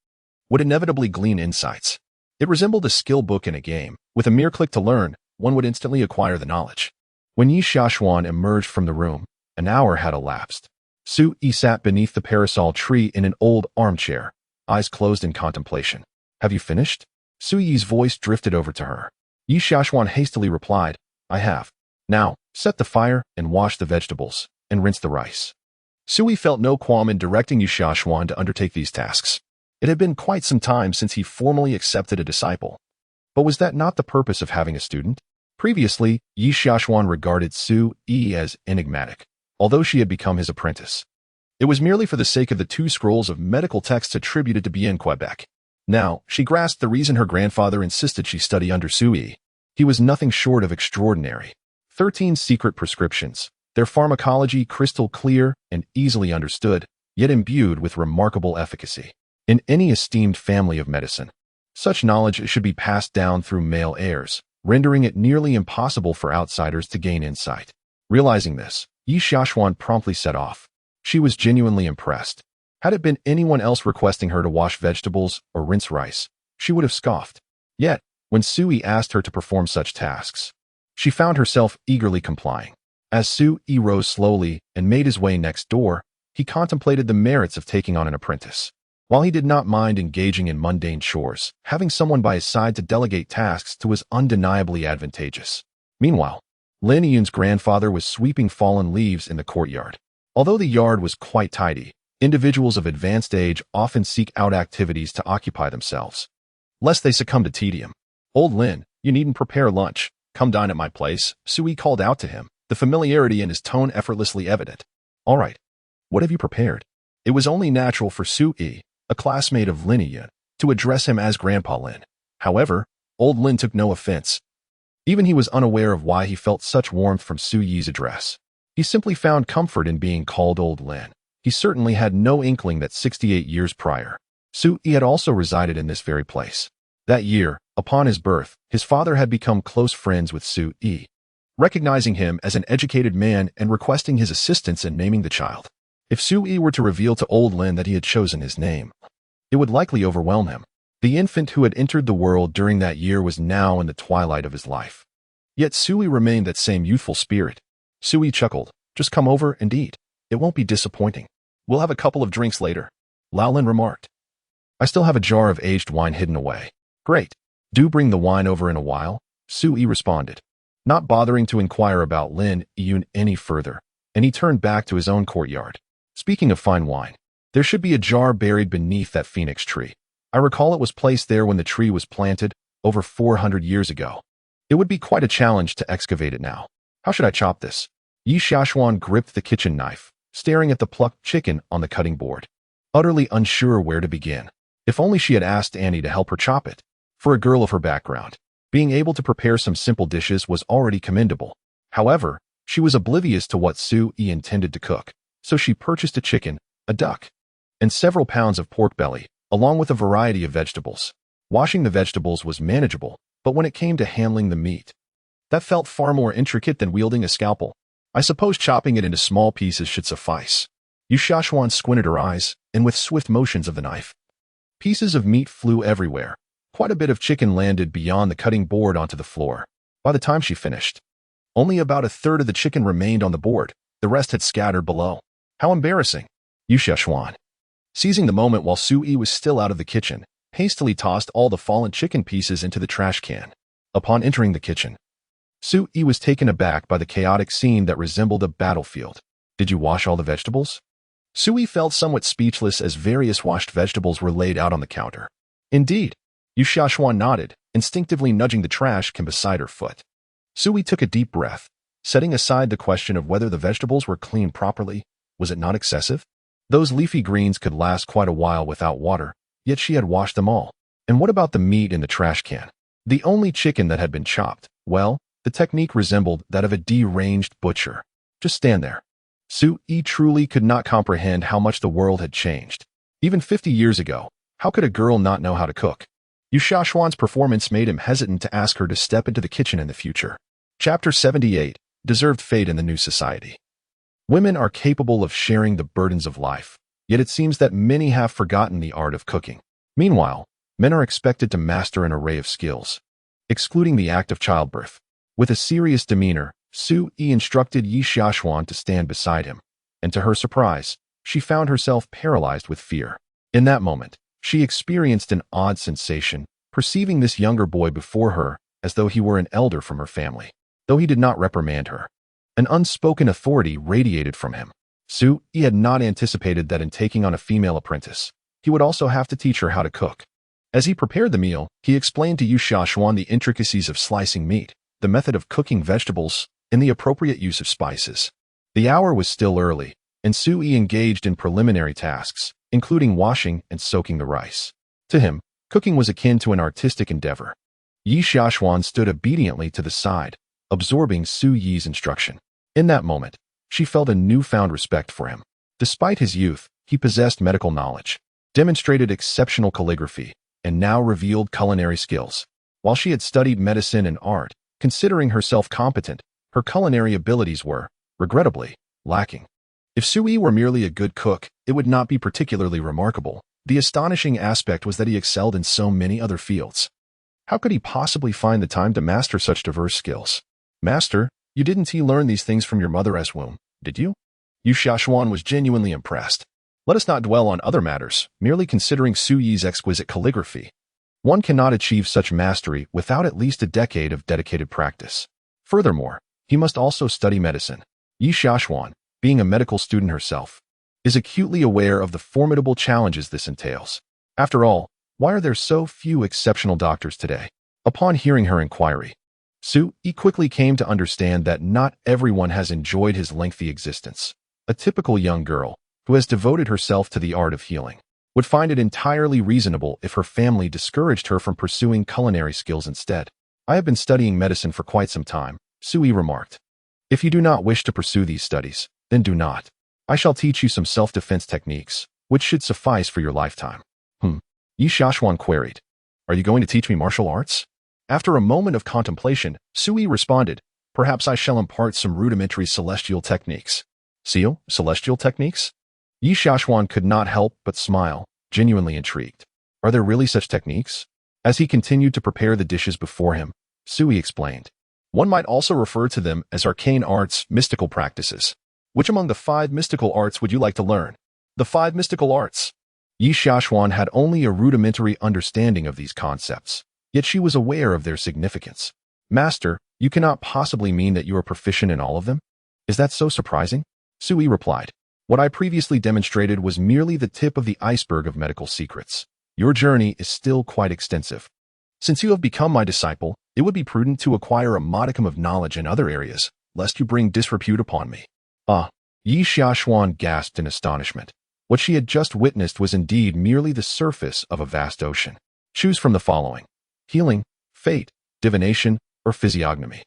would inevitably glean insights. It resembled a skill book in a game. With a mere click to learn, one would instantly acquire the knowledge. When Yi Xiaoshuan emerged from the room, an hour had elapsed. Sui sat beneath the parasol tree in an old armchair, eyes closed in contemplation. Have you finished? Sui's voice drifted over to her. Yi Xiaoshuan hastily replied, I have. Now, set the fire and wash the vegetables, and rinse the rice. Sui felt no qualm in directing Yi Xiaoshuan to undertake these tasks. It had been quite some time since he formally accepted a disciple. But was that not the purpose of having a student? Previously, Yi Xiaoshuan regarded Sui as enigmatic, although she had become his apprentice. It was merely for the sake of the 2 scrolls of medical texts attributed to Bien Quebec. Now, she grasped the reason her grandfather insisted she study under Sui. He was nothing short of extraordinary. 13 secret prescriptions, their pharmacology crystal clear and easily understood, yet imbued with remarkable efficacy. In any esteemed family of medicine, such knowledge should be passed down through male heirs, rendering it nearly impossible for outsiders to gain insight. Realizing this, Yi Xiaoshuan promptly set off. She was genuinely impressed. Had it been anyone else requesting her to wash vegetables or rinse rice, she would have scoffed. Yet, when Sui asked her to perform such tasks, she found herself eagerly complying. As Sui rose slowly and made his way next door, he contemplated the merits of taking on an apprentice. While he did not mind engaging in mundane chores, having someone by his side to delegate tasks to was undeniably advantageous. Meanwhile, Lin Yun's grandfather was sweeping fallen leaves in the courtyard. Although the yard was quite tidy, individuals of advanced age often seek out activities to occupy themselves, lest they succumb to tedium. Old Lin, you needn't prepare lunch. Come dine at my place, Sui called out to him, the familiarity in his tone effortlessly evident. All right. What have you prepared? It was only natural for Sui, a classmate of Lin Yi, to address him as Grandpa Lin. However, old Lin took no offense. Even he was unaware of why he felt such warmth from Su Yi's address. He simply found comfort in being called Old Lin. He certainly had no inkling that 68 years prior, Su Yi had also resided in this very place. That year, upon his birth, his father had become close friends with Su Yi, recognizing him as an educated man and requesting his assistance in naming the child. If Su Yi were to reveal to Old Lin that he had chosen his name, it would likely overwhelm him. The infant who had entered the world during that year was now in the twilight of his life. Yet Su Yi remained that same youthful spirit. Su Yi chuckled. Just come over and eat. It won't be disappointing. We'll have a couple of drinks later, Lao Lin remarked. I still have a jar of aged wine hidden away. Great. Do bring the wine over in a while, Su Yi responded, not bothering to inquire about Lin Yun any further, and he turned back to his own courtyard. Speaking of fine wine, there should be a jar buried beneath that phoenix tree. I recall it was placed there when the tree was planted, over 400 years ago. It would be quite a challenge to excavate it now. How should I chop this? Yi Xiaoshuan gripped the kitchen knife, staring at the plucked chicken on the cutting board, utterly unsure where to begin. If only she had asked Annie to help her chop it. For a girl of her background, being able to prepare some simple dishes was already commendable. However, she was oblivious to what Su Yi intended to cook, so she purchased a chicken, a duck, and several pounds of pork belly, along with a variety of vegetables. Washing the vegetables was manageable, but when it came to handling the meat, that felt far more intricate than wielding a scalpel. I suppose chopping it into small pieces should suffice. Yu Xiaoshuan squinted her eyes, and with swift motions of the knife, pieces of meat flew everywhere. Quite a bit of chicken landed beyond the cutting board onto the floor. By the time she finished, only about a third of the chicken remained on the board. The rest had scattered below. How embarrassing. Yu Xiaoshuan, seizing the moment while Su Yi was still out of the kitchen, hastily tossed all the fallen chicken pieces into the trash can. Upon entering the kitchen, Su Yi was taken aback by the chaotic scene that resembled a battlefield. Did you wash all the vegetables? Su Yi felt somewhat speechless as various washed vegetables were laid out on the counter. Indeed. Yu Xiaoshuan nodded, instinctively nudging the trash can beside her foot. Su Yi took a deep breath, setting aside the question of whether the vegetables were cleaned properly. Was it not excessive? Those leafy greens could last quite a while without water, yet she had washed them all. And what about the meat in the trash can? The only chicken that had been chopped. Well, the technique resembled that of a deranged butcher. Just stand there. Su Yi truly could not comprehend how much the world had changed. Even 50 years ago, how could a girl not know how to cook? Yu Xiaoshuan's performance made him hesitant to ask her to step into the kitchen in the future. Chapter 78, Deserved Fate in the New Society. Women are capable of sharing the burdens of life, yet it seems that many have forgotten the art of cooking. Meanwhile, men are expected to master an array of skills, excluding the act of childbirth. With a serious demeanor, Su Yi instructed Yi Xiaoshuan to stand beside him, and to her surprise, she found herself paralyzed with fear. In that moment, she experienced an odd sensation, perceiving this younger boy before her as though he were an elder from her family. Though he did not reprimand her, an unspoken authority radiated from him. Su Yi had not anticipated that in taking on a female apprentice, he would also have to teach her how to cook. As he prepared the meal, he explained to Yu Xiaoshuan the intricacies of slicing meat, the method of cooking vegetables, and the appropriate use of spices. The hour was still early, and Su Yi engaged in preliminary tasks, including washing and soaking the rice. To him, cooking was akin to an artistic endeavor. Yi Xiaoshuan stood obediently to the side, absorbing Su Yi's instruction. In that moment, she felt a newfound respect for him. Despite his youth, he possessed medical knowledge, demonstrated exceptional calligraphy, and now revealed culinary skills. While she had studied medicine and art, considering herself competent, her culinary abilities were, regrettably, lacking. If Su Yi were merely a good cook, it would not be particularly remarkable. The astonishing aspect was that he excelled in so many other fields. How could he possibly find the time to master such diverse skills? Master, you didn't learn these things from your mother as womb, did you? Yu Xiaoshuan was genuinely impressed. Let us not dwell on other matters, merely considering Su Yi's exquisite calligraphy. One cannot achieve such mastery without at least a decade of dedicated practice. Furthermore, he must also study medicine. Yi Xiaoshuan, being a medical student herself, is acutely aware of the formidable challenges this entails. After all, why are there so few exceptional doctors today? Upon hearing her inquiry, Su Yi quickly came to understand that not everyone has enjoyed his lengthy existence. A typical young girl, who has devoted herself to the art of healing, would find it entirely reasonable if her family discouraged her from pursuing culinary skills instead. I have been studying medicine for quite some time, Sui remarked. If you do not wish to pursue these studies, then do not. I shall teach you some self-defense techniques, which should suffice for your lifetime. Yi Xiaoshuan queried. Are you going to teach me martial arts? After a moment of contemplation, Sui responded, perhaps I shall impart some rudimentary celestial techniques. Celestial techniques? Yi Xiaoshuan could not help but smile, genuinely intrigued. Are there really such techniques? As he continued to prepare the dishes before him, Sui explained. One might also refer to them as arcane arts, mystical practices. Which among the 5 mystical arts would you like to learn? The 5 mystical arts. Yi Xiaoshuan had only a rudimentary understanding of these concepts, yet she was aware of their significance. Master, you cannot possibly mean that you are proficient in all of them? Is that so surprising? Sui replied. What I previously demonstrated was merely the tip of the iceberg of medical secrets. Your journey is still quite extensive. Since you have become my disciple, it would be prudent to acquire a modicum of knowledge in other areas, lest you bring disrepute upon me. Yi Xiaoshuan gasped in astonishment. What she had just witnessed was indeed merely the surface of a vast ocean. Choose from the following: healing, fate, divination, or physiognomy.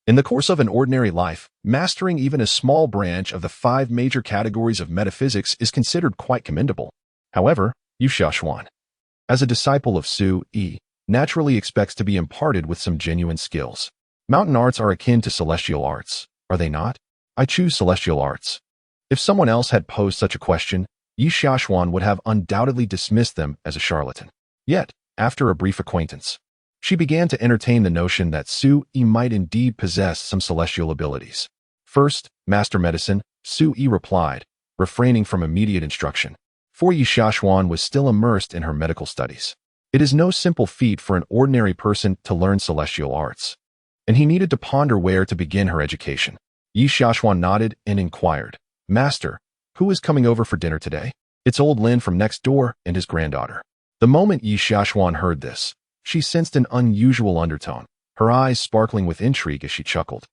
In the course of an ordinary life, mastering even a small branch of the 5 major categories of metaphysics is considered quite commendable. However, Yi Xiaoshuan, as a disciple of Sui, naturally expects to be imparted with some genuine skills. Mountain arts are akin to celestial arts, are they not? I choose celestial arts. If someone else had posed such a question, Yi Xiaoshuan would have undoubtedly dismissed them as a charlatan. Yet, after a brief acquaintance, she began to entertain the notion that Sui might indeed possess some celestial abilities. First, master medicine, Sui replied, refraining from immediate instruction, for Yi Xiaoshuan was still immersed in her medical studies. It is no simple feat for an ordinary person to learn celestial arts, and he needed to ponder where to begin her education. Yi Xiaoshuan nodded and inquired, Master, who is coming over for dinner today? It's old Lin from next door and his granddaughter. The moment Yi Xiaoshuan heard this, she sensed an unusual undertone, her eyes sparkling with intrigue as she chuckled.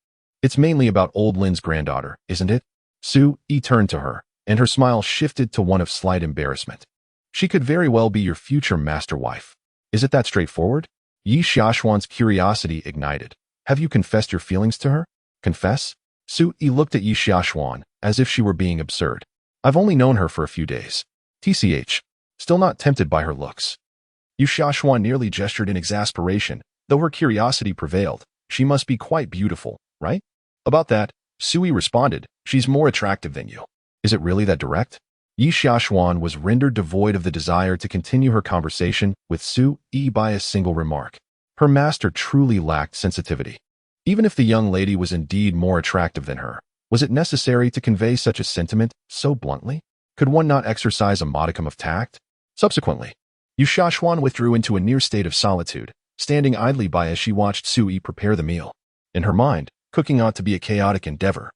It's mainly about old Lin's granddaughter, isn't it? Sui turned to her, and her smile shifted to one of slight embarrassment. She could very well be your future master wife. Is it that straightforward? Yi Xiaoshuan's curiosity ignited. Have you confessed your feelings to her? Confess? Sui looked at Yi Xiaoshuan as if she were being absurd. I've only known her for a few days. TCH. Still not tempted by her looks. Yi Xiaoshuan nearly gestured in exasperation, though her curiosity prevailed. She must be quite beautiful, right? About that, Sui responded, she's more attractive than you. Is it really that direct? Yi Xiaoshuan was rendered devoid of the desire to continue her conversation with Sui by a single remark. Her master truly lacked sensitivity. Even if the young lady was indeed more attractive than her, was it necessary to convey such a sentiment so bluntly? Could one not exercise a modicum of tact? Subsequently, Yi Xiaoshuan withdrew into a near state of solitude, standing idly by as she watched Sui prepare the meal. In her mind, cooking ought to be a chaotic endeavor,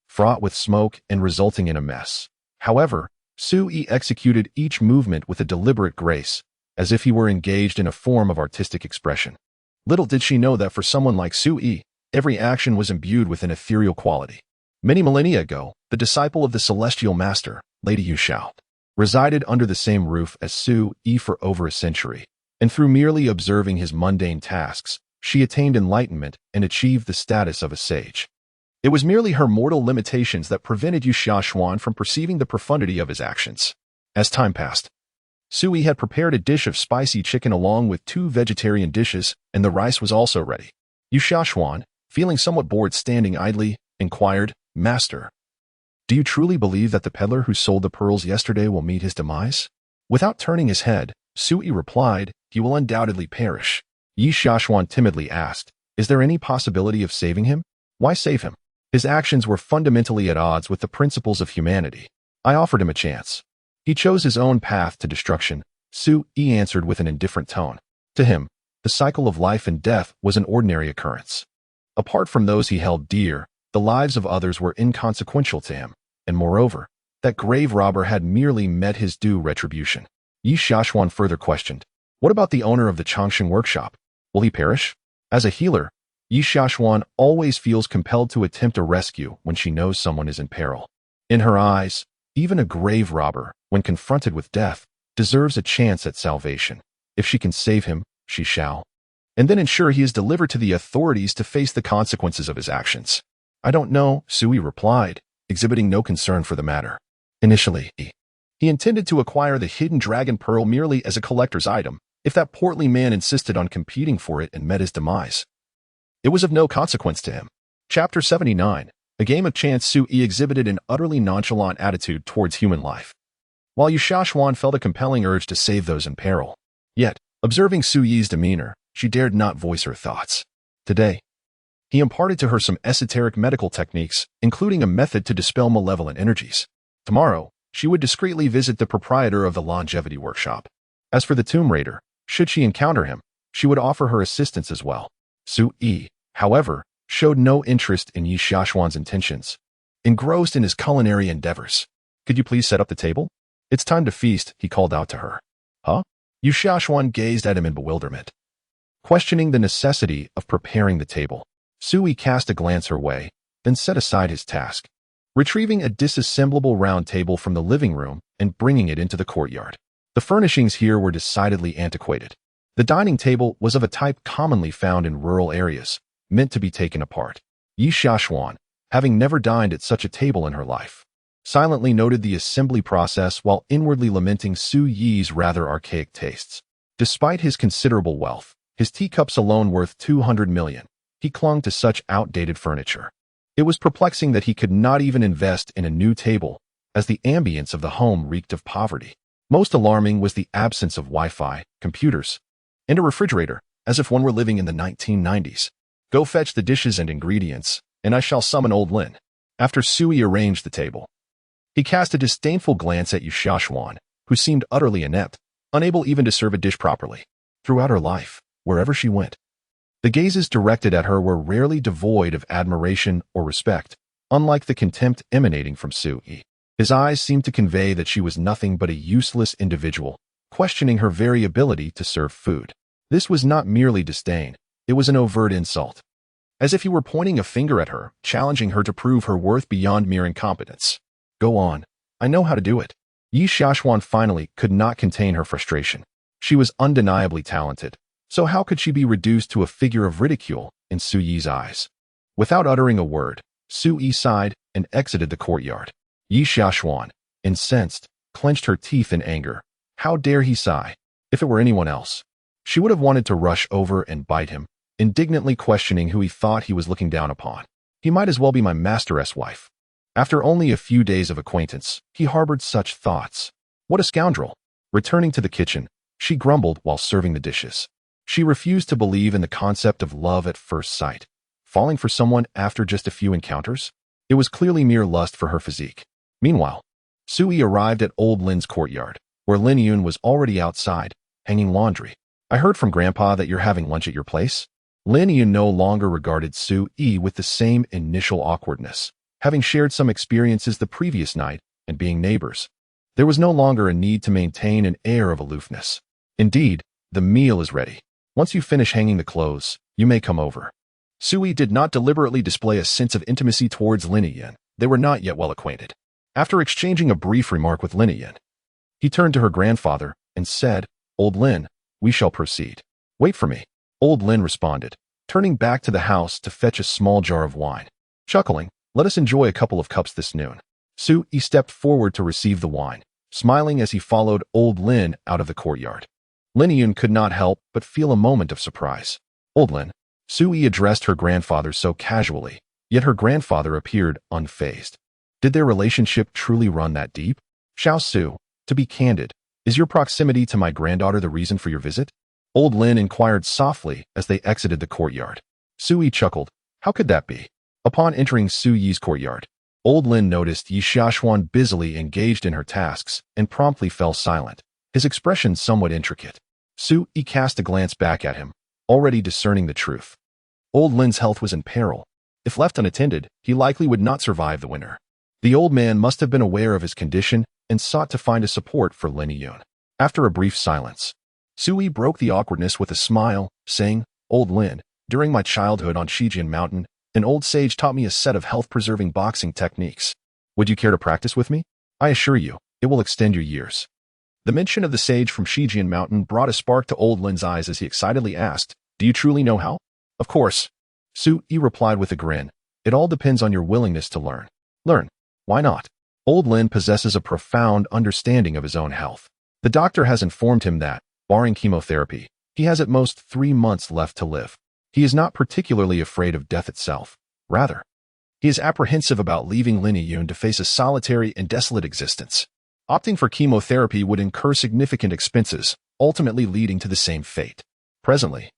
fraught with smoke and resulting in a mess. However, Sui executed each movement with a deliberate grace, as if he were engaged in a form of artistic expression. Little did she know that for someone like Sui, every action was imbued with an ethereal quality. Many millennia ago, the disciple of the celestial master, Lady Yuxiao, resided under the same roof as Sui for over a century, and through merely observing his mundane tasks, she attained enlightenment and achieved the status of a sage. It was merely her mortal limitations that prevented Yi Xiaoshuan from perceiving the profundity of his actions. As time passed, Sui had prepared a dish of spicy chicken along with 2 vegetarian dishes, and the rice was also ready. Yi Xiaoshuan, feeling somewhat bored standing idly, inquired, Master, do you truly believe that the peddler who sold the pearls yesterday will meet his demise? Without turning his head, Sui replied, he will undoubtedly perish. Yi Xiaoshuan timidly asked, is there any possibility of saving him? Why save him? His actions were fundamentally at odds with the principles of humanity. I offered him a chance. He chose his own path to destruction, Sui answered with an indifferent tone. To him, the cycle of life and death was an ordinary occurrence. Apart from those he held dear, the lives of others were inconsequential to him, and moreover, that grave robber had merely met his due retribution. Yi Xiaoshuan further questioned, what about the owner of the Changsheng workshop? Will he perish? As a healer, Yi Xiaoshuan always feels compelled to attempt a rescue when she knows someone is in peril. In her eyes, even a grave robber, when confronted with death, deserves a chance at salvation. If she can save him, she shall. And then ensure he is delivered to the authorities to face the consequences of his actions. I don't know, Sui replied, exhibiting no concern for the matter. Initially, he intended to acquire the hidden dragon pearl merely as a collector's item, if that portly man insisted on competing for it and met his demise. It was of no consequence to him. Chapter 79. A game of chance. Sui exhibited an utterly nonchalant attitude towards human life, while Yu Xiaoshuan felt a compelling urge to save those in peril. Yet, observing Suyi's demeanor, she dared not voice her thoughts. Today, he imparted to her some esoteric medical techniques, including a method to dispel malevolent energies. Tomorrow, she would discreetly visit the proprietor of the longevity workshop. As for the tomb raider, should she encounter him, she would offer her assistance as well. Sui, however, showed no interest in Yi Xiaoshuan's intentions, engrossed in his culinary endeavors. Could you please set up the table? It's time to feast, he called out to her. Huh? Yu Xiaoshuan gazed at him in bewilderment, questioning the necessity of preparing the table. Sui cast a glance her way, then set aside his task, retrieving a disassemblable round table from the living room and bringing it into the courtyard. The furnishings here were decidedly antiquated. The dining table was of a type commonly found in rural areas, meant to be taken apart. Yi Xiaoshuan, having never dined at such a table in her life, silently noted the assembly process while inwardly lamenting Su Yi's rather archaic tastes. Despite his considerable wealth, his teacups alone worth 200 million, he clung to such outdated furniture. It was perplexing that he could not even invest in a new table, as the ambience of the home reeked of poverty. Most alarming was the absence of Wi-Fi, computers, and a refrigerator, as if one were living in the 1990s. Go fetch the dishes and ingredients, and I shall summon old Lin. After Sui arranged the table, he cast a disdainful glance at Yu Xiaoshuan, who seemed utterly inept, unable even to serve a dish properly. Throughout her life, wherever she went, the gazes directed at her were rarely devoid of admiration or respect, unlike the contempt emanating from Sui. His eyes seemed to convey that she was nothing but a useless individual, questioning her very ability to serve food. This was not merely disdain, it was an overt insult, as if he were pointing a finger at her, challenging her to prove her worth beyond mere incompetence. Go on, I know how to do it. Yi Xiaoshuan finally could not contain her frustration. She was undeniably talented, so how could she be reduced to a figure of ridicule in Suyi's eyes? Without uttering a word, Sui sighed and exited the courtyard. Yi Xiaoshuan, incensed, clenched her teeth in anger. How dare he sigh? If it were anyone else, she would have wanted to rush over and bite him, indignantly questioning who he thought he was looking down upon. He might as well be my master's wife. After only a few days of acquaintance, he harbored such thoughts. What a scoundrel! Returning to the kitchen, she grumbled while serving the dishes. She refused to believe in the concept of love at first sight. Falling for someone after just a few encounters? It was clearly mere lust for her physique. Meanwhile, Sui arrived at old Lin's courtyard, where Lin Yun was already outside, hanging laundry. I heard from Grandpa that you're having lunch at your place. Lin Yun no longer regarded Sui with the same initial awkwardness, having shared some experiences the previous night and being neighbors. There was no longer a need to maintain an air of aloofness. Indeed, the meal is ready. Once you finish hanging the clothes, you may come over. Sui did not deliberately display a sense of intimacy towards Lin Yun. They were not yet well acquainted. After exchanging a brief remark with Lin Yun, he turned to her grandfather and said, Old Lin, we shall proceed. Wait for me. Old Lin responded, turning back to the house to fetch a small jar of wine. Chuckling, let us enjoy a couple of cups this noon. Sui stepped forward to receive the wine, smiling as he followed Old Lin out of the courtyard. Lin Yun could not help but feel a moment of surprise. Old Lin, Sui addressed her grandfather so casually, yet her grandfather appeared unfazed. Did their relationship truly run that deep? Xiao Su, to be candid, is your proximity to my granddaughter the reason for your visit? Old Lin inquired softly as they exited the courtyard. Sui chuckled. How could that be? Upon entering Suyi's courtyard, Old Lin noticed Yi Xiaoshuan busily engaged in her tasks and promptly fell silent, his expression somewhat intricate. Sui cast a glance back at him, already discerning the truth. Old Lin's health was in peril. If left unattended, he likely would not survive the winter. The old man must have been aware of his condition and sought to find a support for Lin Yun. After a brief silence, Sui broke the awkwardness with a smile, saying, Old Lin, during my childhood on Shijian Mountain, an old sage taught me a set of health-preserving boxing techniques. Would you care to practice with me? I assure you, it will extend your years. The mention of the sage from Shijian Mountain brought a spark to old Lin's eyes as he excitedly asked, "Do you truly know how?" "Of course," Su Yi replied with a grin. "It all depends on your willingness to learn." "Learn? Why not?" Old Lin possesses a profound understanding of his own health. The doctor has informed him that, barring chemotherapy, he has at most 3 months left to live. He is not particularly afraid of death itself. Rather, he is apprehensive about leaving Lin Yun to face a solitary and desolate existence. Opting for chemotherapy would incur significant expenses, ultimately leading to the same fate. Presently,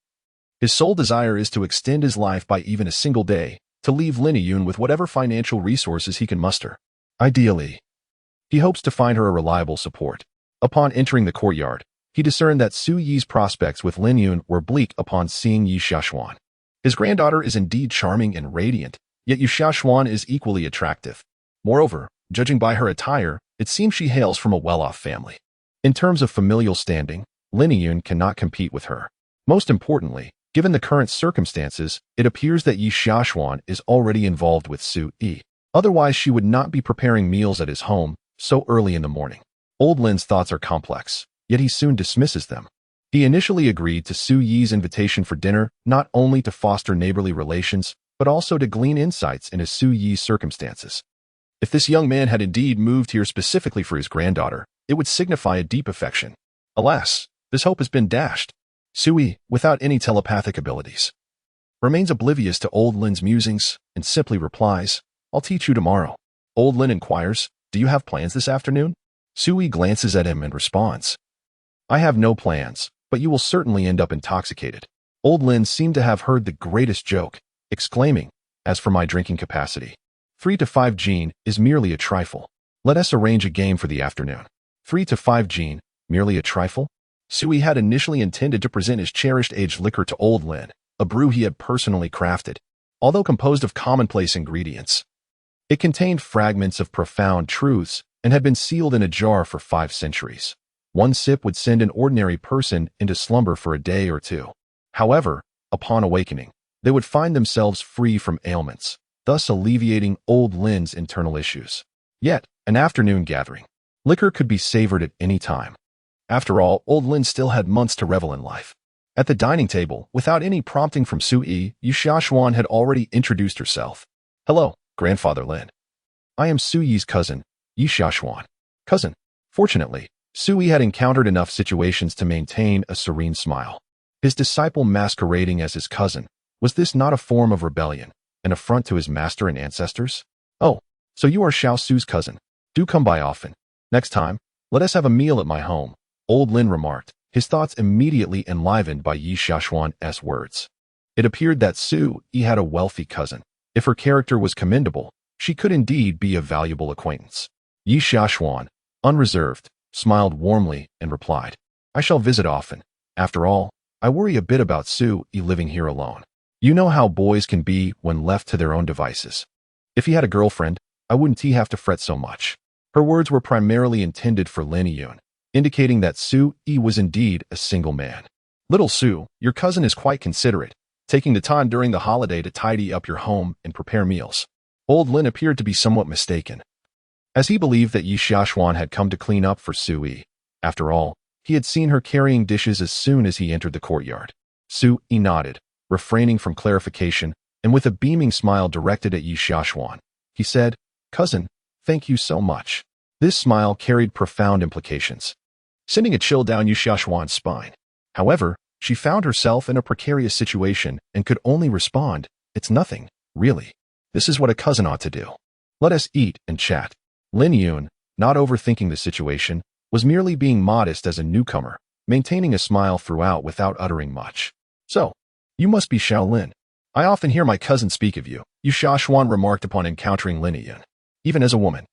his sole desire is to extend his life by even a single day, to leave Lin Yun with whatever financial resources he can muster. Ideally, he hopes to find her a reliable support. Upon entering the courtyard, he discerned that Su Yi's prospects with Lin Yun were bleak upon seeing Yi Xiaoshuan. His granddaughter is indeed charming and radiant, yet Yi Xiaoshuan is equally attractive. Moreover, judging by her attire, it seems she hails from a well-off family. In terms of familial standing, Lin Yun cannot compete with her. Most importantly, given the current circumstances, it appears that Yi Xiaoshuan is already involved with Su Yi. Otherwise, she would not be preparing meals at his home so early in the morning. Old Lin's thoughts are complex, yet he soon dismisses them. He initially agreed to Su Yi's invitation for dinner not only to foster neighborly relations, but also to glean insights into Su Yi's circumstances. If this young man had indeed moved here specifically for his granddaughter, it would signify a deep affection. Alas, this hope has been dashed. Su Yi, without any telepathic abilities, remains oblivious to Old Lin's musings and simply replies, "I'll teach you tomorrow." Old Lin inquires, "Do you have plans this afternoon?" Su Yi glances at him and responds, "I have no plans, but you will certainly end up intoxicated." Old Lin seemed to have heard the greatest joke, exclaiming, "As for my drinking capacity, 3 to 5 Jin is merely a trifle. Let us arrange a game for the afternoon." 3 to 5 Jin, merely a trifle? Su Yi had initially intended to present his cherished aged liquor to Old Lin, a brew he had personally crafted. Although composed of commonplace ingredients, it contained fragments of profound truths and had been sealed in a jar for 5 centuries. One sip would send an ordinary person into slumber for a day or two. However, upon awakening, they would find themselves free from ailments, thus alleviating Old Lin's internal issues. Yet, an afternoon gathering. Liquor could be savored at any time. After all, Old Lin still had months to revel in life. At the dining table, without any prompting from Su Yi, Yi Xiaoshuan had already introduced herself. "Hello, Grandfather Lin. I am Su Yi's cousin, Yi Xiaoshuan." Cousin. Fortunately, Su Yi had encountered enough situations to maintain a serene smile. His disciple masquerading as his cousin, was this not a form of rebellion, an affront to his master and ancestors? "Oh, so you are Xiao Su's cousin. Do come by often. Next time, let us have a meal at my home," Old Lin remarked, his thoughts immediately enlivened by Yi Xiaoshuan's words. It appeared that Su Yi had a wealthy cousin. If her character was commendable, she could indeed be a valuable acquaintance. Yi Xiaoshuan, unreserved, smiled warmly and replied, "I shall visit often. After all, I worry a bit about Su Yi living here alone. You know how boys can be when left to their own devices. If he had a girlfriend, I wouldn't have to fret so much." Her words were primarily intended for Lin Yun, indicating that Su Yi was indeed a single man. "Little Su, your cousin is quite considerate, taking the time during the holiday to tidy up your home and prepare meals." Old Lin appeared to be somewhat mistaken, as he believed that Yi Xiaoshuan had come to clean up for Su Yi. After all, he had seen her carrying dishes as soon as he entered the courtyard. Su Yi nodded, refraining from clarification, and with a beaming smile directed at Yi Xiaoshuan, he said, "Cousin, thank you so much." This smile carried profound implications, sending a chill down Yi Xiaoshuan's spine. However, she found herself in a precarious situation and could only respond, "It's nothing, really. This is what a cousin ought to do. Let us eat and chat." Lin Yun, not overthinking the situation, was merely being modest as a newcomer, maintaining a smile throughout without uttering much. "So, you must be Xiao Lin. I often hear my cousin speak of you," Yi Xiaoshuan remarked upon encountering Lin Yun. Even as a woman,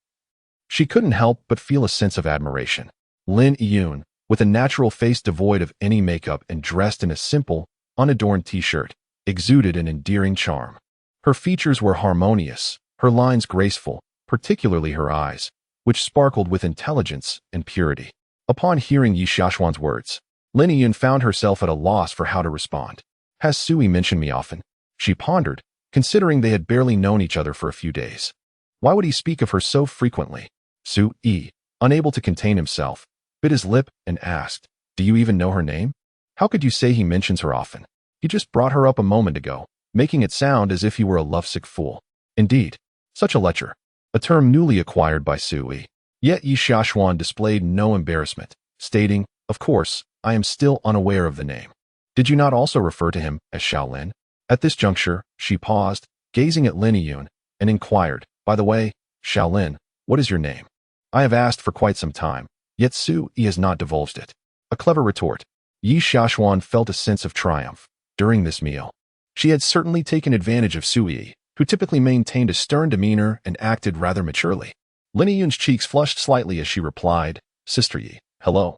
she couldn't help but feel a sense of admiration. Lin Yun, with a natural face devoid of any makeup and dressed in a simple, unadorned t-shirt, exuded an endearing charm. Her features were harmonious, her lines graceful, particularly her eyes, which sparkled with intelligence and purity. Upon hearing Yi Xiaoshuan's words, Lin Yun found herself at a loss for how to respond. "Has Su Yi mentioned me often?" she pondered, considering they had barely known each other for a few days. Why would he speak of her so frequently? Su Yi, unable to contain himself, bit his lip, and asked, "Do you even know her name? How could you say he mentions her often? He just brought her up a moment ago, making it sound as if he were a lovesick fool." Indeed, such a lecher, a term newly acquired by Sui. Yet Yi Xiaoshuan displayed no embarrassment, stating, "Of course, I am still unaware of the name. Did you not also refer to him as Xiaolin?" At this juncture, she paused, gazing at Lin Yun, and inquired, "By the way, Xiaolin, what is your name? I have asked for quite some time, yet Sui has not divulged it." A clever retort. Yi Xiaoshuan felt a sense of triumph during this meal. She had certainly taken advantage of Sui, who typically maintained a stern demeanor and acted rather maturely. Lin Yun's cheeks flushed slightly as she replied, "Sister Yi, hello.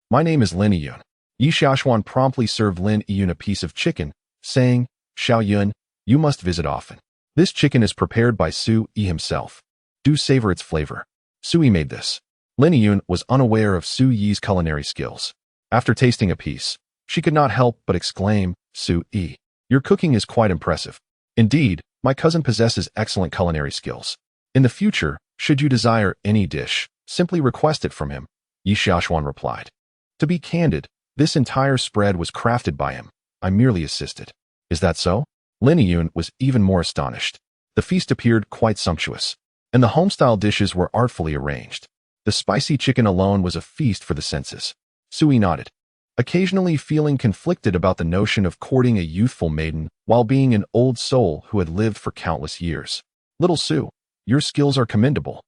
My name is Lin Yun." Yi Xiaoshuan promptly served Lin Yun a piece of chicken, saying, "Xiao Yun, you must visit often. This chicken is prepared by Sui himself. Do savor its flavor." Sui made this. Lin Yun was unaware of Sui's culinary skills. After tasting a piece, she could not help but exclaim, "Sui, your cooking is quite impressive. Indeed, my cousin possesses excellent culinary skills. In the future, should you desire any dish, simply request it from him," Yi Xiaoshuan replied. "To be candid, this entire spread was crafted by him. I merely assisted." "Is that so?" Lin Yun was even more astonished. The feast appeared quite sumptuous, and the home-style dishes were artfully arranged. The spicy chicken alone was a feast for the senses. Sui nodded, occasionally feeling conflicted about the notion of courting a youthful maiden while being an old soul who had lived for countless years. "Little Sue, your skills are commendable.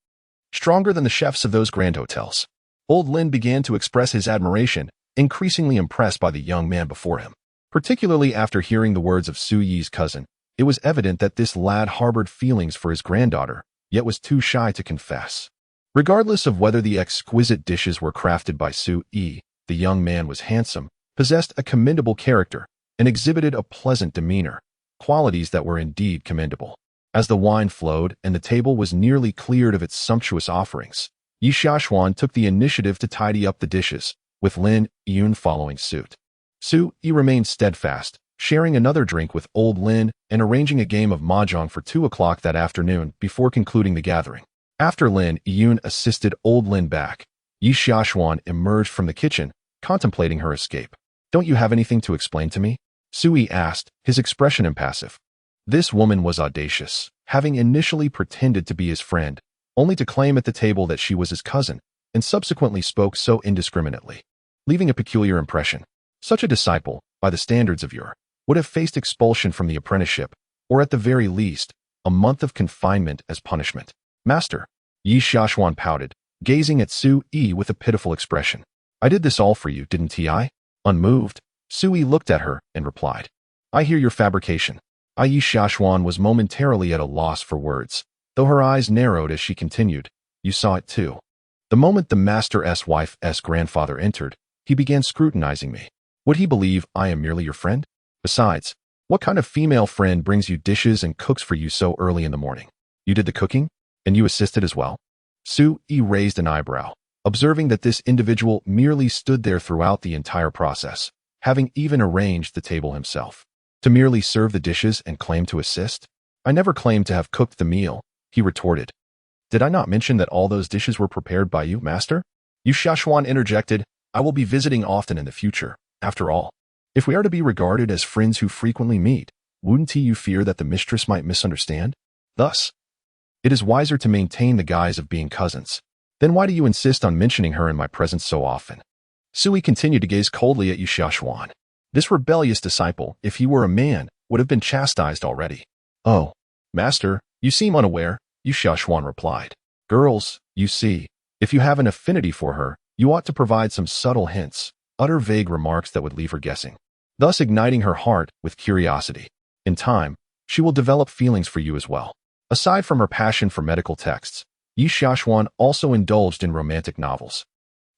Stronger than the chefs of those grand hotels." Old Lin began to express his admiration, increasingly impressed by the young man before him. Particularly after hearing the words of Sui's cousin, it was evident that this lad harbored feelings for his granddaughter, yet was too shy to confess. Regardless of whether the exquisite dishes were crafted by Sui, the young man was handsome, possessed a commendable character, and exhibited a pleasant demeanor, qualities that were indeed commendable. As the wine flowed and the table was nearly cleared of its sumptuous offerings, Yi Xiaoshuan took the initiative to tidy up the dishes, with Lin Yun following suit. Sui remained steadfast, sharing another drink with old Lin and arranging a game of mahjong for 2 o'clock that afternoon before concluding the gathering. After Lin Yun assisted old Lin back, Yi Xiaoshuan emerged from the kitchen, contemplating her escape. "Don't you have anything to explain to me?" Sui asked, his expression impassive. This woman was audacious, having initially pretended to be his friend, only to claim at the table that she was his cousin, and subsequently spoke so indiscriminately, leaving a peculiar impression. Such a disciple, by the standards of Ur, would have faced expulsion from the apprenticeship, or at the very least, a month of confinement as punishment. "Master," Yi Xiaoshuan pouted, gazing at Sui with a pitiful expression. "I did this all for you, didn't I?" Unmoved, Sui looked at her and replied, "I hear your fabrication." Yi Xiaoshuan was momentarily at a loss for words, though her eyes narrowed as she continued, "You saw it too." The moment the master's wife's grandfather entered, he began scrutinizing me. Would he believe I am merely your friend? Besides, what kind of female friend brings you dishes and cooks for you so early in the morning? You did the cooking? And you assisted as well? Sui raised an eyebrow, observing that this individual merely stood there throughout the entire process, having even arranged the table himself. To merely serve the dishes and claim to assist? "I never claimed to have cooked the meal," he retorted. "Did I not mention that all those dishes were prepared by you, master?" Yi Xiaoshuan interjected, "I will be visiting often in the future. After all, if we are to be regarded as friends who frequently meet, wouldn't you fear that the mistress might misunderstand? Thus, it is wiser to maintain the guise of being cousins. Then why do you insist on mentioning her in my presence so often?" Sui continued to gaze coldly at Yi Xiaoshuan. This rebellious disciple, if he were a man, would have been chastised already. "Oh, master, you seem unaware," Yi Xiaoshuan replied. "Girls, you see, if you have an affinity for her, you ought to provide some subtle hints, utter vague remarks that would leave her guessing, thus igniting her heart with curiosity. In time, she will develop feelings for you as well." Aside from her passion for medical texts, Yi Xiaoshuan also indulged in romantic novels.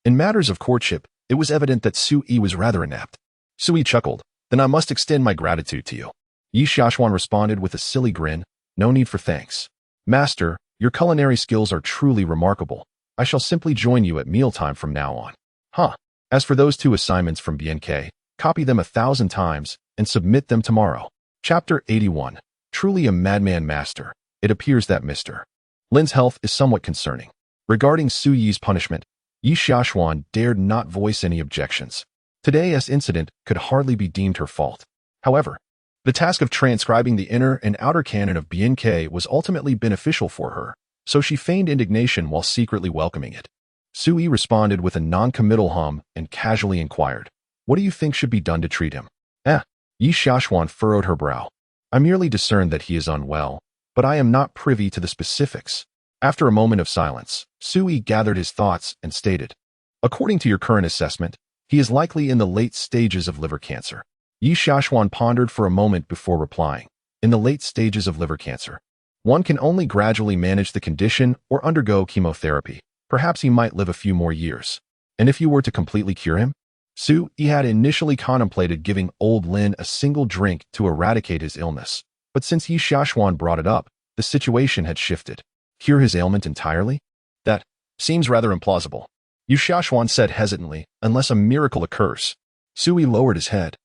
In matters of courtship, it was evident that Sui was rather inept. Sui chuckled, "Then I must extend my gratitude to you." Yi Xiaoshuan responded with a silly grin, "No need for thanks. Master, your culinary skills are truly remarkable. I shall simply join you at mealtime from now on." "Huh. As for those 2 assignments from BNK, copy them 1,000 times and submit them tomorrow." Chapter 81. Truly a madman master. It appears that Mr. Lin's health is somewhat concerning. Regarding Sui's punishment, Yi Yi Xiaoxuan dared not voice any objections. Today's incident could hardly be deemed her fault. However, the task of transcribing the inner and outer canon of BNK was ultimately beneficial for her, so she feigned indignation while secretly welcoming it. Sui responded with a non-committal hum and casually inquired, "What do you think should be done to treat him?" Yi Xiaoxuan furrowed her brow. "I merely discern that he is unwell, but I am not privy to the specifics." After a moment of silence, Sui gathered his thoughts and stated, "According to your current assessment, he is likely in the late stages of liver cancer." Yi Xiaoxuan pondered for a moment before replying, "In the late stages of liver cancer, one can only gradually manage the condition or undergo chemotherapy. Perhaps he might live a few more years. And if you were to completely cure him?" Sui had initially contemplated giving old Lin a single drink to eradicate his illness, but since Yi Xiaoxuan brought it up, the situation had shifted. Cure his ailment entirely? That seems rather implausible, Yi Xiaoxuan said hesitantly, unless a miracle occurs. Sui lowered his head,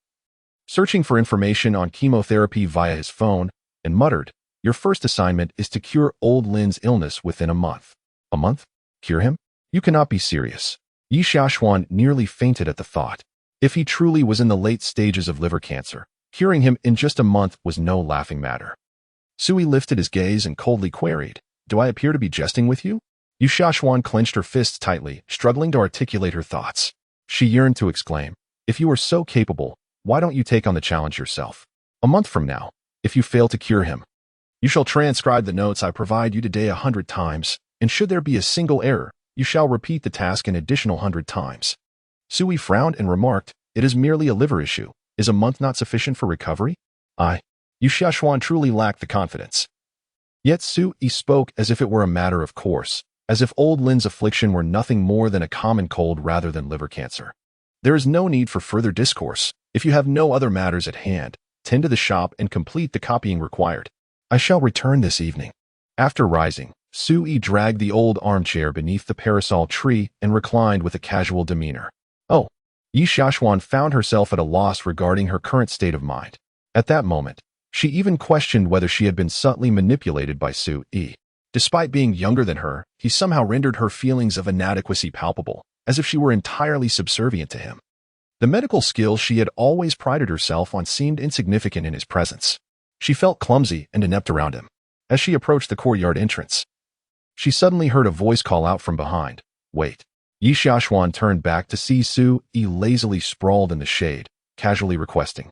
searching for information on chemotherapy via his phone, and muttered, "Your first assignment is to cure old Lin's illness within a month." "A month? Cure him? You cannot be serious." Yi Xiaoxuan nearly fainted at the thought. If he truly was in the late stages of liver cancer, curing him in just a month was no laughing matter. Sui lifted his gaze and coldly queried, "Do I appear to be jesting with you?" Yi Xiaoxuan clenched her fists tightly, struggling to articulate her thoughts. She yearned to exclaim, "If you are so capable, why don't you take on the challenge yourself? A month from now, if you fail to cure him, you shall transcribe the notes I provide you today 100 times, and should there be a single error, you shall repeat the task an additional 100 times." Sui frowned and remarked, "It is merely a liver issue. Is a month not sufficient for recovery?" Yi Xiaoxuan truly lacked the confidence. Yet Sui spoke as if it were a matter of course, as if old Lin's affliction were nothing more than a common cold rather than liver cancer. "There is no need for further discourse. If you have no other matters at hand, tend to the shop and complete the copying required. I shall return this evening." After rising, Sui dragged the old armchair beneath the parasol tree and reclined with a casual demeanor. Yi Xiaoxuan found herself at a loss regarding her current state of mind. At that moment, she even questioned whether she had been subtly manipulated by Sui. Despite being younger than her, he somehow rendered her feelings of inadequacy palpable, as if she were entirely subservient to him. The medical skills she had always prided herself on seemed insignificant in his presence. She felt clumsy and inept around him. As she approached the courtyard entrance, she suddenly heard a voice call out from behind, "Wait." Yi Xiaoxuan turned back to see Sui lazily sprawled in the shade, casually requesting,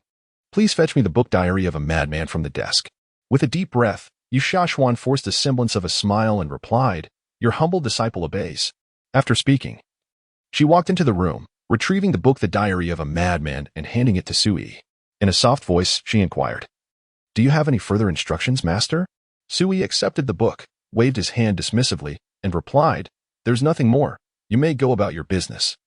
"Please fetch me the book Diary of a Madman from the desk." With a deep breath, Yi Xiaoxuan forced a semblance of a smile and replied, "Your humble disciple obeys." After speaking, she walked into the room, retrieving the book The Diary of a Madman and handing it to Sui. In a soft voice, she inquired, "Do you have any further instructions, master?" Sui accepted the book, waved his hand dismissively, and replied, "There's nothing more. You may go about your business."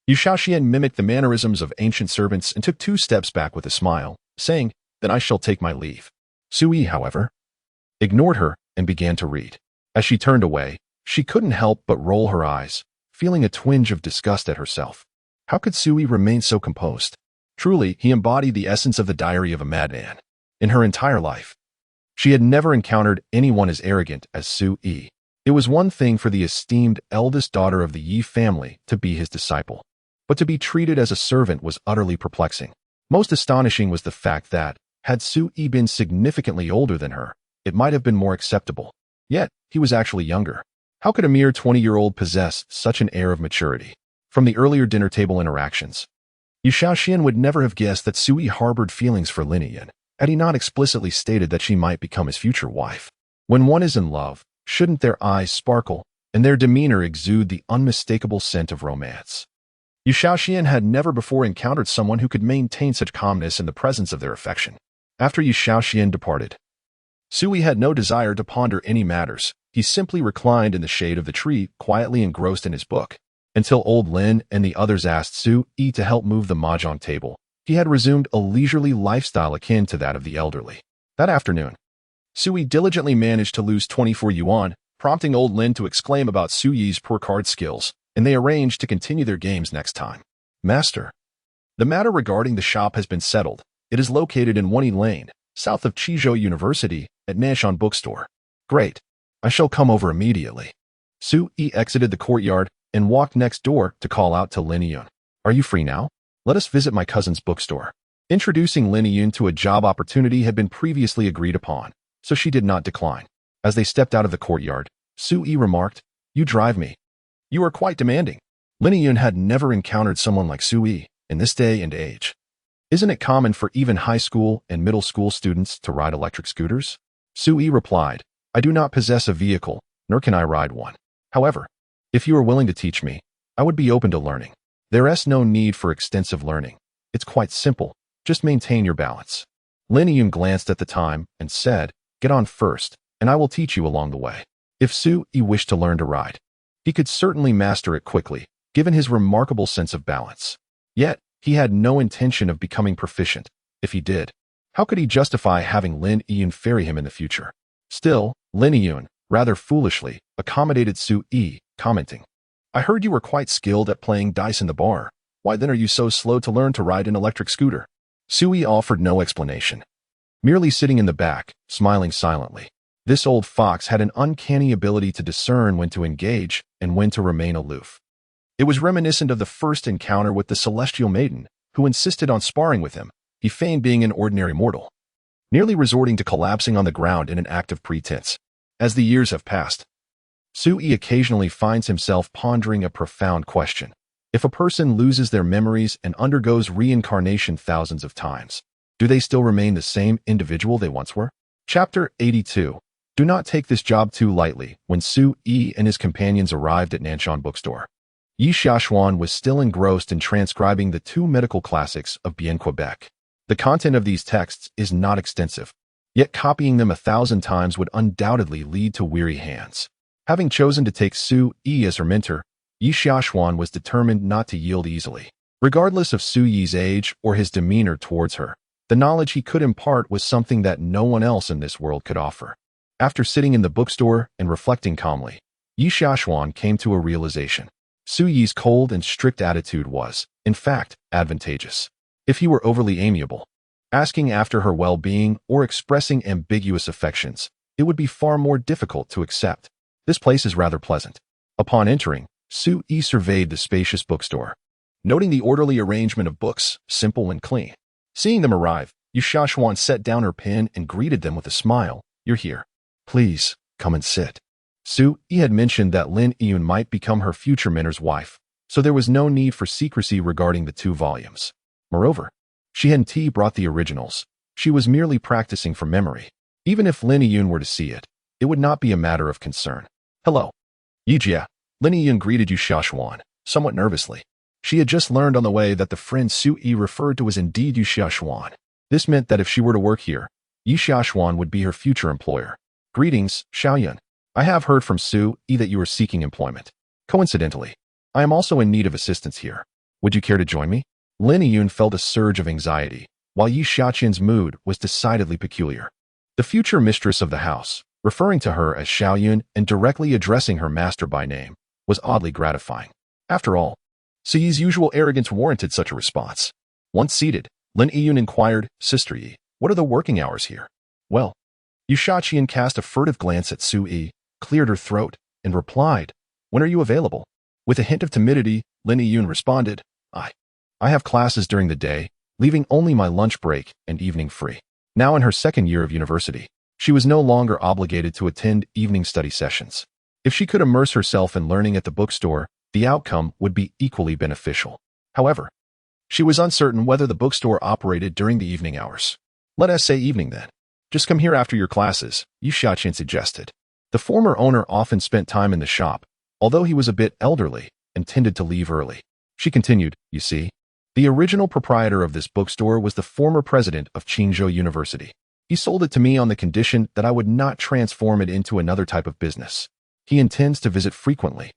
Yi Xiaoxian mimicked the mannerisms of ancient servants and took 2 steps back with a smile, saying, "Then I shall take my leave." Sui, however, ignored her and began to read. As she turned away, she couldn't help but roll her eyes, feeling a twinge of disgust at herself. How could Sui remain so composed? Truly, he embodied the essence of the Diary of a Madman. In her entire life, she had never encountered anyone as arrogant as Sui. It was one thing for the esteemed eldest daughter of the Yi family to be his disciple, but to be treated as a servant was utterly perplexing. Most astonishing was the fact that, had Sui been significantly older than her, it might have been more acceptable. Yet, he was actually younger. How could a mere 20-year-old possess such an air of maturity? From the earlier dinner table interactions, Yi Xiaoxian would never have guessed that Sui harbored feelings for Linian, had he not explicitly stated that she might become his future wife. When one is in love, shouldn't their eyes sparkle and their demeanor exude the unmistakable scent of romance? Yi Xiaoxian had never before encountered someone who could maintain such calmness in the presence of their affection. After Yi Xiaoxian departed, Sui had no desire to ponder any matters. He simply reclined in the shade of the tree, quietly engrossed in his book. Until old Lin and the others asked Sui to help move the mahjong table, he had resumed a leisurely lifestyle akin to that of the elderly. That afternoon, Sui diligently managed to lose 24 yuan, prompting old Lin to exclaim about Sui's poor card skills, and they arranged to continue their games next time. "Master, the matter regarding the shop has been settled. It is located in Wani Lane, south of Chizhou University, at Nanshan Bookstore." "Great. I shall come over immediately." Sui exited the courtyard, and walked next door to call out to Lin Yun. Are you free now? Let us visit my cousin's bookstore. Introducing Lin Yun to a job opportunity had been previously agreed upon, so she did not decline. As they stepped out of the courtyard, Su-yi remarked, "You drive me. You are quite demanding." Lin Yun had never encountered someone like Su-yi in this day and age. Isn't it common for even high school and middle school students to ride electric scooters? Su-yi replied, "I do not possess a vehicle, nor can I ride one. However, if you are willing to teach me, I would be open to learning. There is no need for extensive learning. It's quite simple. Just maintain your balance." Lin Yun glanced at the time and said, "Get on first, and I will teach you along the way." If Su-yi wished to learn to ride, he could certainly master it quickly, given his remarkable sense of balance. Yet, he had no intention of becoming proficient. If he did, how could he justify having Lin Yun ferry him in the future? Still, Lin Yun, rather foolishly, accommodated Su-yi, commenting, "I heard you were quite skilled at playing dice in the bar. Why then are you so slow to learn to ride an electric scooter?" Su-yi offered no explanation, merely sitting in the back, smiling silently. This old fox had an uncanny ability to discern when to engage and when to remain aloof. It was reminiscent of the first encounter with the celestial maiden, who insisted on sparring with him. He feigned being an ordinary mortal, nearly resorting to collapsing on the ground in an act of pretense. As the years have passed, Su-yi occasionally finds himself pondering a profound question. If a person loses their memories and undergoes reincarnation thousands of times, do they still remain the same individual they once were? Chapter 82. Do not take this job too lightly. When Su-yi and his companions arrived at Nanshan bookstore, Yi Xiaoxuan was still engrossed in transcribing the two medical classics of Bien Quebec. The content of these texts is not extensive, yet copying them 1,000 times would undoubtedly lead to weary hands. Having chosen to take Su-yi as her mentor, Yi Xiaoxuan was determined not to yield easily. Regardless of Su-yi's age or his demeanor towards her, the knowledge he could impart was something that no one else in this world could offer. After sitting in the bookstore and reflecting calmly, Yi Xiaoxuan came to a realization. Su-yi's cold and strict attitude was, in fact, advantageous. If he were overly amiable, asking after her well-being or expressing ambiguous affections, it would be far more difficult to accept. This place is rather pleasant. Upon entering, Su-yi surveyed the spacious bookstore, noting the orderly arrangement of books, simple and clean. Seeing them arrive, Yi Xiaoxuan set down her pen and greeted them with a smile. "You're here. Please, come and sit." Su-yi had mentioned that Lin Yun might become her future mentor's wife, so there was no need for secrecy regarding the two volumes. Moreover, she hadn't brought the originals. She was merely practicing from memory. Even if Lin Yun were to see it, it would not be a matter of concern. "Hello, Yijia." Lin Yun greeted Yi Xiaoxuan, somewhat nervously. She had just learned on the way that the friend Su-yi referred to was indeed Yi Xiaoxuan. This meant that if she were to work here, Yi Xiaoxuan would be her future employer. "Greetings, Xiaoyun. I have heard from Su-yi that you are seeking employment. Coincidentally, I am also in need of assistance here. Would you care to join me?" Lin Yun felt a surge of anxiety, while Yi Xiaoyun's mood was decidedly peculiar. The future mistress of the house, referring to her as Xiaoyun and directly addressing her master by name, was oddly gratifying. After all, Su-yi's usual arrogance warranted such a response. Once seated, Lin Yun inquired, "Sister Yi, what are the working hours here?" "Well," Yi Xiaoyun cast a furtive glance at Su-yi, cleared her throat, and replied, "When are you available?" With a hint of timidity, Lin Yun responded, I have classes during the day, leaving only my lunch break and evening free." Now in her second year of university, she was no longer obligated to attend evening study sessions. If she could immerse herself in learning at the bookstore, the outcome would be equally beneficial. However, she was uncertain whether the bookstore operated during the evening hours. "Let us say evening then. Just come here after your classes," Yi Xiaoyun suggested. The former owner often spent time in the shop, although he was a bit elderly and tended to leave early. She continued, "You see, the original proprietor of this bookstore was the former president of Qingzhou University. He sold it to me on the condition that I would not transform it into another type of business. He intends to visit frequently,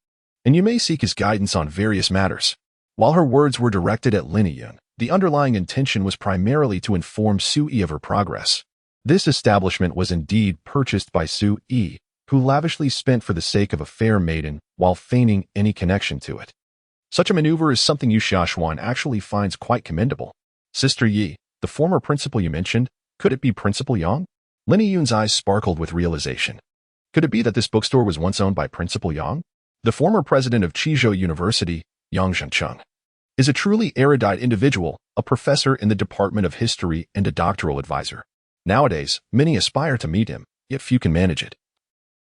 and you may seek his guidance on various matters." While her words were directed at Lin Yun, the underlying intention was primarily to inform Su-yi of her progress. This establishment was indeed purchased by Su-yi, who lavishly spent for the sake of a fair maiden while feigning any connection to it. Such a maneuver is something Yi Xiaoxuan actually finds quite commendable. "Sister Yi, the former principal you mentioned, could it be Principal Yang?" Lin Yun's eyes sparkled with realization. Could it be that this bookstore was once owned by Principal Yang? The former president of Qizhou University, Yang, is a truly erudite individual, a professor in the Department of History and a doctoral advisor. Nowadays, many aspire to meet him, yet few can manage it.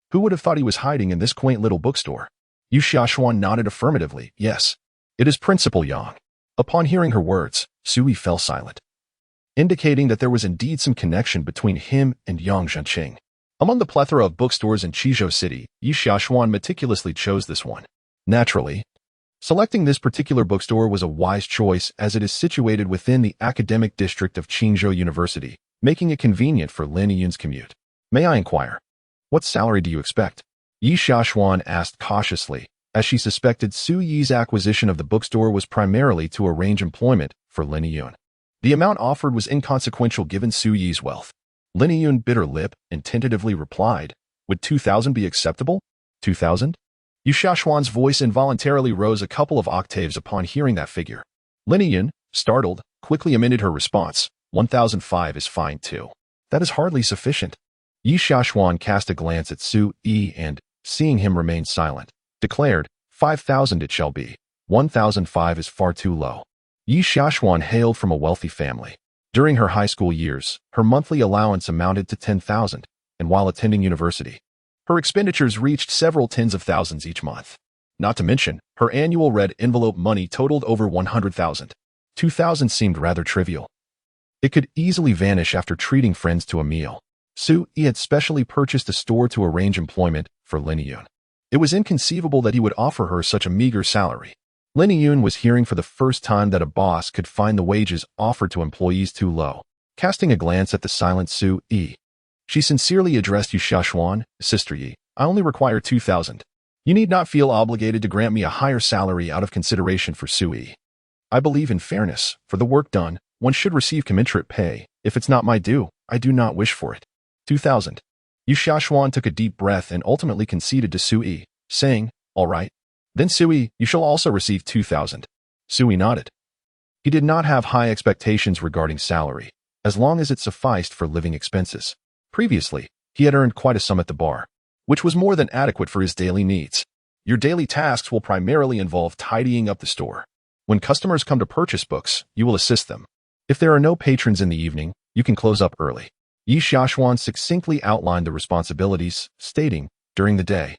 Who would have thought he was hiding in this quaint little bookstore? Yu Xiaoshuan nodded affirmatively. Yes, it is Principal Yang. Upon hearing her words, Sui fell silent, indicating that there was indeed some connection between him and Yang Zhenqing. Among the plethora of bookstores in Qizhou City, Yu Xiaoshuan meticulously chose this one. Naturally, selecting this particular bookstore was a wise choice as it is situated within the academic district of Qingzhou University, making it convenient for Lin Yun's commute. May I inquire, what salary do you expect? Yi Xiaoshuan asked cautiously, as she suspected Su Yi's acquisition of the bookstore was primarily to arrange employment for Lin Yun. The amount offered was inconsequential given Su Yi's wealth. Lin Yun bit her lip and tentatively replied, would 2,000 be acceptable? 2,000? Yu Xiaoshuan's voice involuntarily rose a couple of octaves upon hearing that figure. Lin Yun, startled, quickly amended her response, 1,005 is fine too. That is hardly sufficient. Yi Xiaoshuan cast a glance at Su Yi and, seeing him remain silent, declared, 5,000 it shall be. 1,005 is far too low. Yi Xiaoshuan hailed from a wealthy family. During her high school years, her monthly allowance amounted to 10,000, and while attending university, her expenditures reached several tens of thousands each month. Not to mention, her annual red envelope money totaled over 100,000. 2,000 seemed rather trivial. It could easily vanish after treating friends to a meal. Su Yi had specially purchased a store to arrange employment for Lin Yun. It was inconceivable that he would offer her such a meager salary. Lin Yun was hearing for the first time that a boss could find the wages offered to employees too low. Casting a glance at the silent Su Yi, she sincerely addressed Yu Xiaoshuan, Sister Yi, I only require 2,000. You need not feel obligated to grant me a higher salary out of consideration for Su Yi. I believe in fairness. For the work done, one should receive commensurate pay. If it's not my due, I do not wish for it. 2,000. Yu Xiaoshuan took a deep breath and ultimately conceded to Su Yi, saying, all right. Then Su Yi, you shall also receive 2,000. Su Yi nodded. He did not have high expectations regarding salary, as long as it sufficed for living expenses. Previously, he had earned quite a sum at the bar, which was more than adequate for his daily needs. Your daily tasks will primarily involve tidying up the store. When customers come to purchase books, you will assist them. If there are no patrons in the evening, you can close up early. Yi Xiaoshuan succinctly outlined the responsibilities, stating, during the day,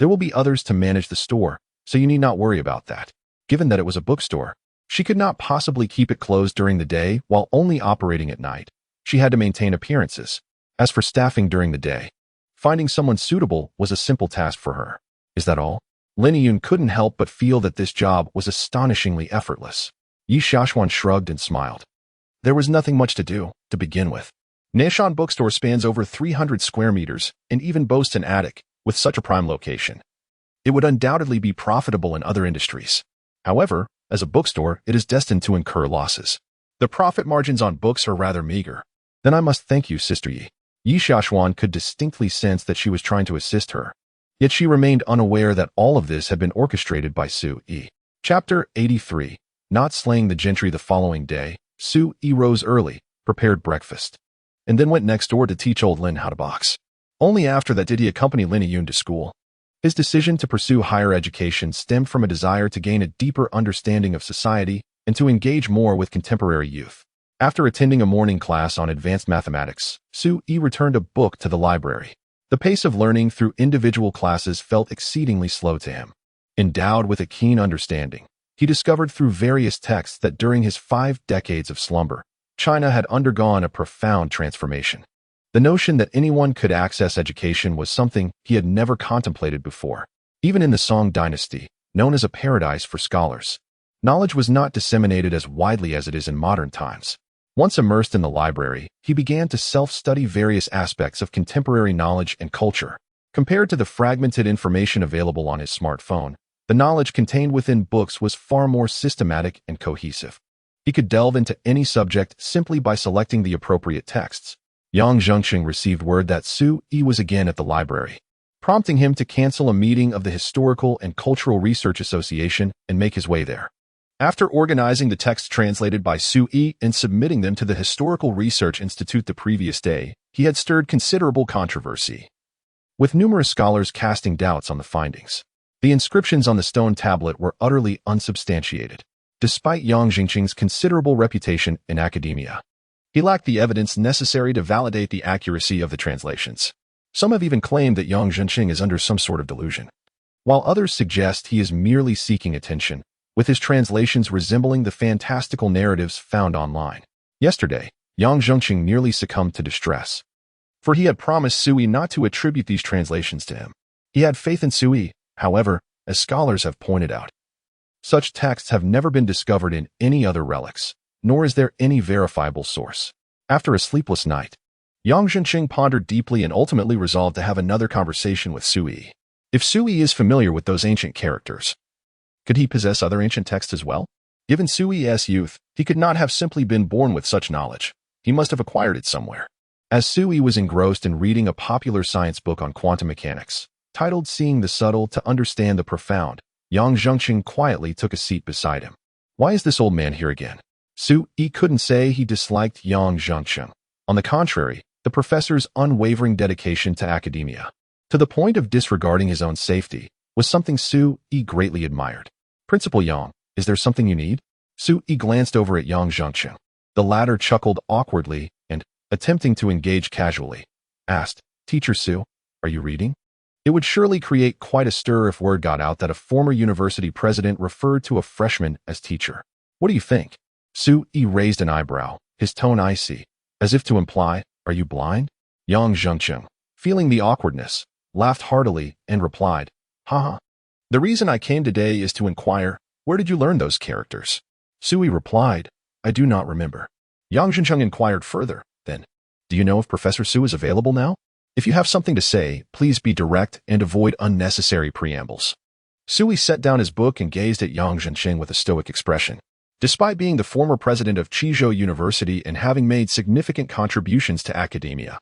there will be others to manage the store, so you need not worry about that. Given that it was a bookstore, she could not possibly keep it closed during the day while only operating at night. She had to maintain appearances. As for staffing during the day, finding someone suitable was a simple task for her. Is that all? Lin Yun couldn't help but feel that this job was astonishingly effortless. Yi Xiaoshuan shrugged and smiled. There was nothing much to do, to begin with. Naishan Bookstore spans over 300 square meters and even boasts an attic. With such a prime location, it would undoubtedly be profitable in other industries. However, as a bookstore, it is destined to incur losses. The profit margins on books are rather meager. Then I must thank you, Sister Yi. Yi Xiaoshuan could distinctly sense that she was trying to assist her, yet she remained unaware that all of this had been orchestrated by Su Yi. Chapter 83. Not slaying the gentry. The following day, Su Yi rose early, prepared breakfast, and then went next door to teach old Lin how to box. Only after that did he accompany Lin Yun to school. His decision to pursue higher education stemmed from a desire to gain a deeper understanding of society and to engage more with contemporary youth. After attending a morning class on advanced mathematics, Su Yi returned a book to the library. The pace of learning through individual classes felt exceedingly slow to him. Endowed with a keen understanding, he discovered through various texts that during his 5 decades of slumber, China had undergone a profound transformation. The notion that anyone could access education was something he had never contemplated before. Even in the Song dynasty, known as a paradise for scholars, knowledge was not disseminated as widely as it is in modern times. Once immersed in the library, he began to self-study various aspects of contemporary knowledge and culture. Compared to the fragmented information available on his smartphone, the knowledge contained within books was far more systematic and cohesive. He could delve into any subject simply by selecting the appropriate texts. Yang Zhenqing received word that Su Yi was again at the library, prompting him to cancel a meeting of the Historical and Cultural Research Association and make his way there. After organizing the texts translated by Su Yi and submitting them to the Historical Research Institute the previous day, he had stirred considerable controversy, with numerous scholars casting doubts on the findings. The inscriptions on the stone tablet were utterly unsubstantiated, despite Yang Jingqing's considerable reputation in academia. He lacked the evidence necessary to validate the accuracy of the translations. Some have even claimed that Yang Jingqing is under some sort of delusion, while others suggest he is merely seeking attention, with his translations resembling the fantastical narratives found online. Yesterday, Yang Jingqing nearly succumbed to distress, for he had promised Sui not to attribute these translations to him. He had faith in Sui, however, as scholars have pointed out. Such texts have never been discovered in any other relics, nor is there any verifiable source. After a sleepless night, Yang Jingqing pondered deeply and ultimately resolved to have another conversation with Sui. If Sui is familiar with those ancient characters, could he possess other ancient texts as well? Given Sui's youth, he could not have simply been born with such knowledge. He must have acquired it somewhere. As Sui was engrossed in reading a popular science book on quantum mechanics, titled Seeing the Subtle to Understand the Profound, Yang Jingqing quietly took a seat beside him. Why is this old man here again? Sui couldn't say he disliked Yang Jingqing. On the contrary, the professor's unwavering dedication to academia, to the point of disregarding his own safety, was something Sui greatly admired. Principal Yang, is there something you need? Sui glanced over at Yang Jingqing. The latter chuckled awkwardly and, attempting to engage casually, asked, Teacher Sui, are you reading? It would surely create quite a stir if word got out that a former university president referred to a freshman as teacher. What do you think? Sui raised an eyebrow, his tone icy, as if to imply, are you blind? Yang Jingqing, feeling the awkwardness, laughed heartily and replied, haha. The reason I came today is to inquire, where did you learn those characters? Sui replied, I do not remember. Yang Jingqing inquired further, then, do you know if Professor Sui is available now? If you have something to say, please be direct and avoid unnecessary preambles. Sui set down his book and gazed at Yang Jingqing with a stoic expression. Despite being the former president of Qizhou University and having made significant contributions to academia,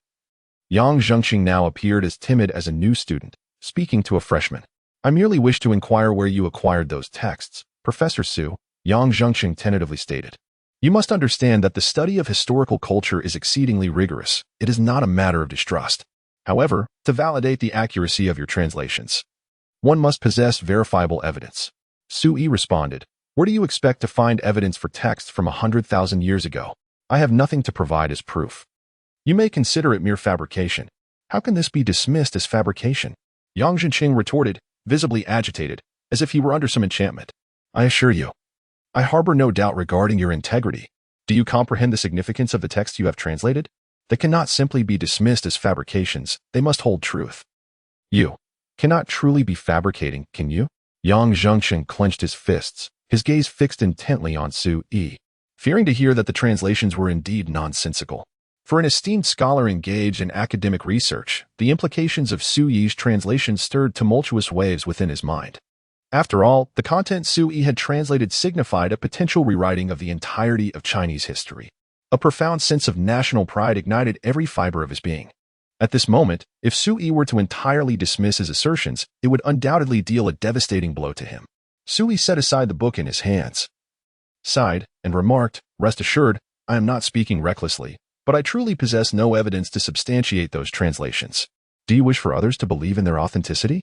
Yang Jingqing now appeared as timid as a new student, speaking to a freshman. I merely wish to inquire where you acquired those texts, Professor Sui, Yang Jingqing tentatively stated. You must understand that the study of historical culture is exceedingly rigorous. It is not a matter of distrust. However, to validate the accuracy of your translations, one must possess verifiable evidence. Sui responded, where do you expect to find evidence for texts from 100,000 years ago? I have nothing to provide as proof. You may consider it mere fabrication. How can this be dismissed as fabrication? Yang Jingqing retorted, visibly agitated, as if he were under some enchantment. I assure you, I harbor no doubt regarding your integrity. Do you comprehend the significance of the texts you have translated? They cannot simply be dismissed as fabrications, they must hold truth. You cannot truly be fabricating, can you? Yang Jingqing clenched his fists, his gaze fixed intently on Sui, fearing to hear that the translations were indeed nonsensical. For an esteemed scholar engaged in academic research, the implications of Sui's translation stirred tumultuous waves within his mind. After all, the content Sui had translated signified a potential rewriting of the entirety of Chinese history. A profound sense of national pride ignited every fiber of his being. At this moment, if Sui were to entirely dismiss his assertions, it would undoubtedly deal a devastating blow to him. Sui set aside the book in his hands, sighed, and remarked, rest assured, I am not speaking recklessly, but I truly possess no evidence to substantiate those translations. Do you wish for others to believe in their authenticity?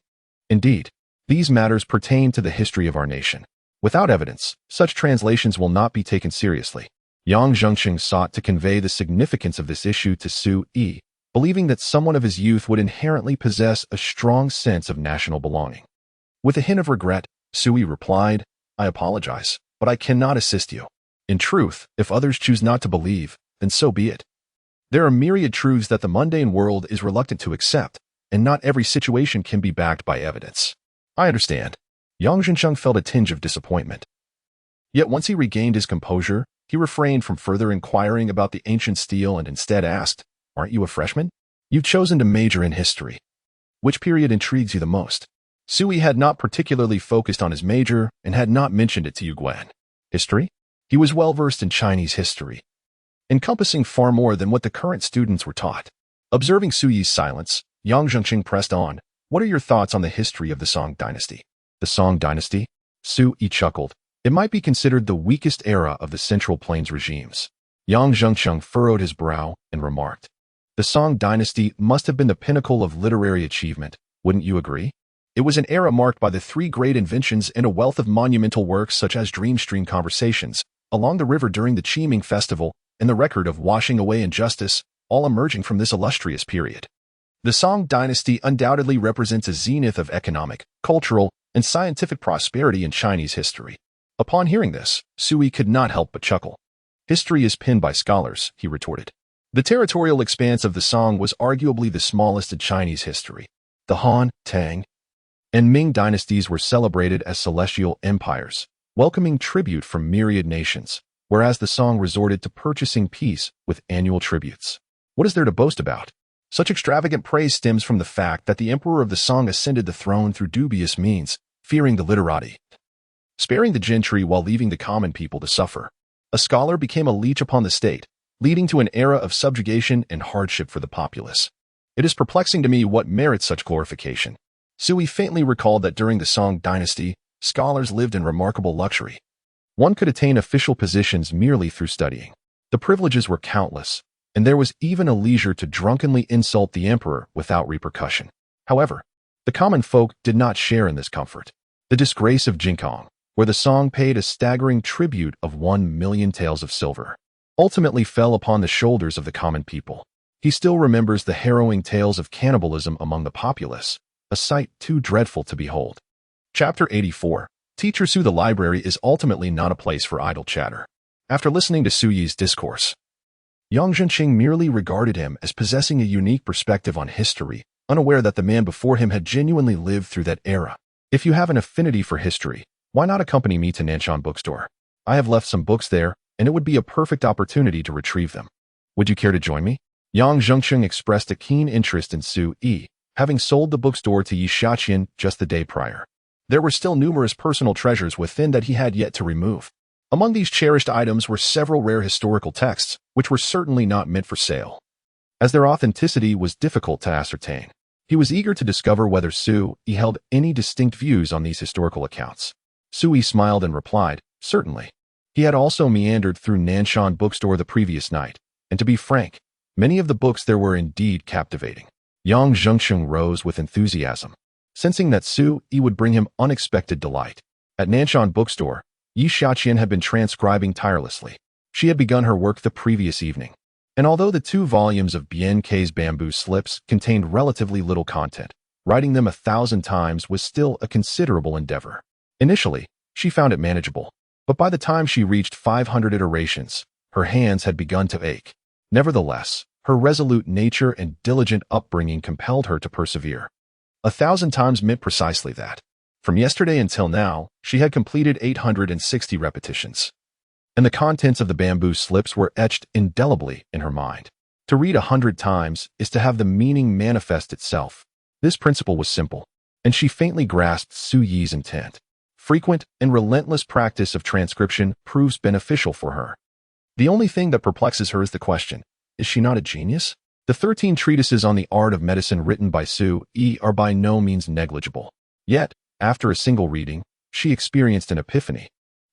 Indeed, these matters pertain to the history of our nation. Without evidence, such translations will not be taken seriously. Yang Jingqing sought to convey the significance of this issue to Sui, believing that someone of his youth would inherently possess a strong sense of national belonging. With a hint of regret, Sui replied, I apologize, but I cannot assist you. In truth, if others choose not to believe, then so be it. There are myriad truths that the mundane world is reluctant to accept, and not every situation can be backed by evidence. I understand. Yang Jingqing felt a tinge of disappointment. Yet once he regained his composure, he refrained from further inquiring about the ancient stele and instead asked, aren't you a freshman? You've chosen to major in history. Which period intrigues you the most? Sui had not particularly focused on his major and had not mentioned it to Yu Guan. History? He was well versed in Chinese history, encompassing far more than what the current students were taught. Observing Sui's silence, Yang Jingqing pressed on, what are your thoughts on the history of the Song dynasty? The Song dynasty? Sui chuckled. It might be considered the weakest era of the Central Plains regimes. Yang Jingqing furrowed his brow and remarked, the Song dynasty must have been the pinnacle of literary achievement, wouldn't you agree? It was an era marked by the three great inventions and a wealth of monumental works such as Dream Stream Conversations, Along the River during the Qiming Festival, and the Record of Washing Away Injustice, all emerging from this illustrious period. The Song dynasty undoubtedly represents a zenith of economic, cultural, and scientific prosperity in Chinese history. Upon hearing this, Sui could not help but chuckle. "History is penned by scholars," he retorted. The territorial expanse of the Song was arguably the smallest in Chinese history. The Han, Tang, and Ming dynasties were celebrated as celestial empires, welcoming tribute from myriad nations, whereas the Song resorted to purchasing peace with annual tributes. What is there to boast about? Such extravagant praise stems from the fact that the emperor of the Song ascended the throne through dubious means, fearing the literati, sparing the gentry while leaving the common people to suffer. A scholar became a leech upon the state, leading to an era of subjugation and hardship for the populace. It is perplexing to me what merits such glorification. Sui faintly recalled that during the Song dynasty, scholars lived in remarkable luxury. One could attain official positions merely through studying. The privileges were countless, and there was even a leisure to drunkenly insult the emperor without repercussion. However, the common folk did not share in this comfort. The disgrace of Jiang, where the Song paid a staggering tribute of 1,000,000 taels of silver, ultimately fell upon the shoulders of the common people. He still remembers the harrowing tales of cannibalism among the populace, a sight too dreadful to behold. Chapter 84. Teacher Su. The library is ultimately not a place for idle chatter. After listening to Su Yi's discourse, Yang Zhenqing merely regarded him as possessing a unique perspective on history, unaware that the man before him had genuinely lived through that era. "If you have an affinity for history, why not accompany me to Nanshan Bookstore? I have left some books there, and it would be a perfect opportunity to retrieve them. Would you care to join me?" Yang Zhenqing expressed a keen interest in Su Yi, having sold the bookstore to Yi Shaqian just the day prior. There were still numerous personal treasures within that he had yet to remove. Among these cherished items were several rare historical texts, which were certainly not meant for sale, as their authenticity was difficult to ascertain. He was eager to discover whether Su Yi held any distinct views on these historical accounts. Su Yi smiled and replied, "Certainly." He had also meandered through Nanshan Bookstore the previous night, and to be frank, many of the books there were indeed captivating. Yang Zhenqing rose with enthusiasm, sensing that Su Yi would bring him unexpected delight. At Nanshan Bookstore, Yi Shaqian had been transcribing tirelessly. She had begun her work the previous evening, and although the 2 volumes of Bian K's bamboo slips contained relatively little content, writing them 1,000 times was still a considerable endeavor. Initially, she found it manageable, but by the time she reached 500 iterations, her hands had begun to ache. Nevertheless, her resolute nature and diligent upbringing compelled her to persevere. 1,000 times meant precisely that. From yesterday until now, she had completed 860 repetitions, and the contents of the bamboo slips were etched indelibly in her mind. To read 100 times is to have the meaning manifest itself. This principle was simple, and she faintly grasped Su Yi's intent. Frequent and relentless practice of transcription proves beneficial for her. The only thing that perplexes her is the question, is she not a genius? The 13 treatises on the art of medicine written by Su Yi are by no means negligible. Yet, after a single reading, she experienced an epiphany,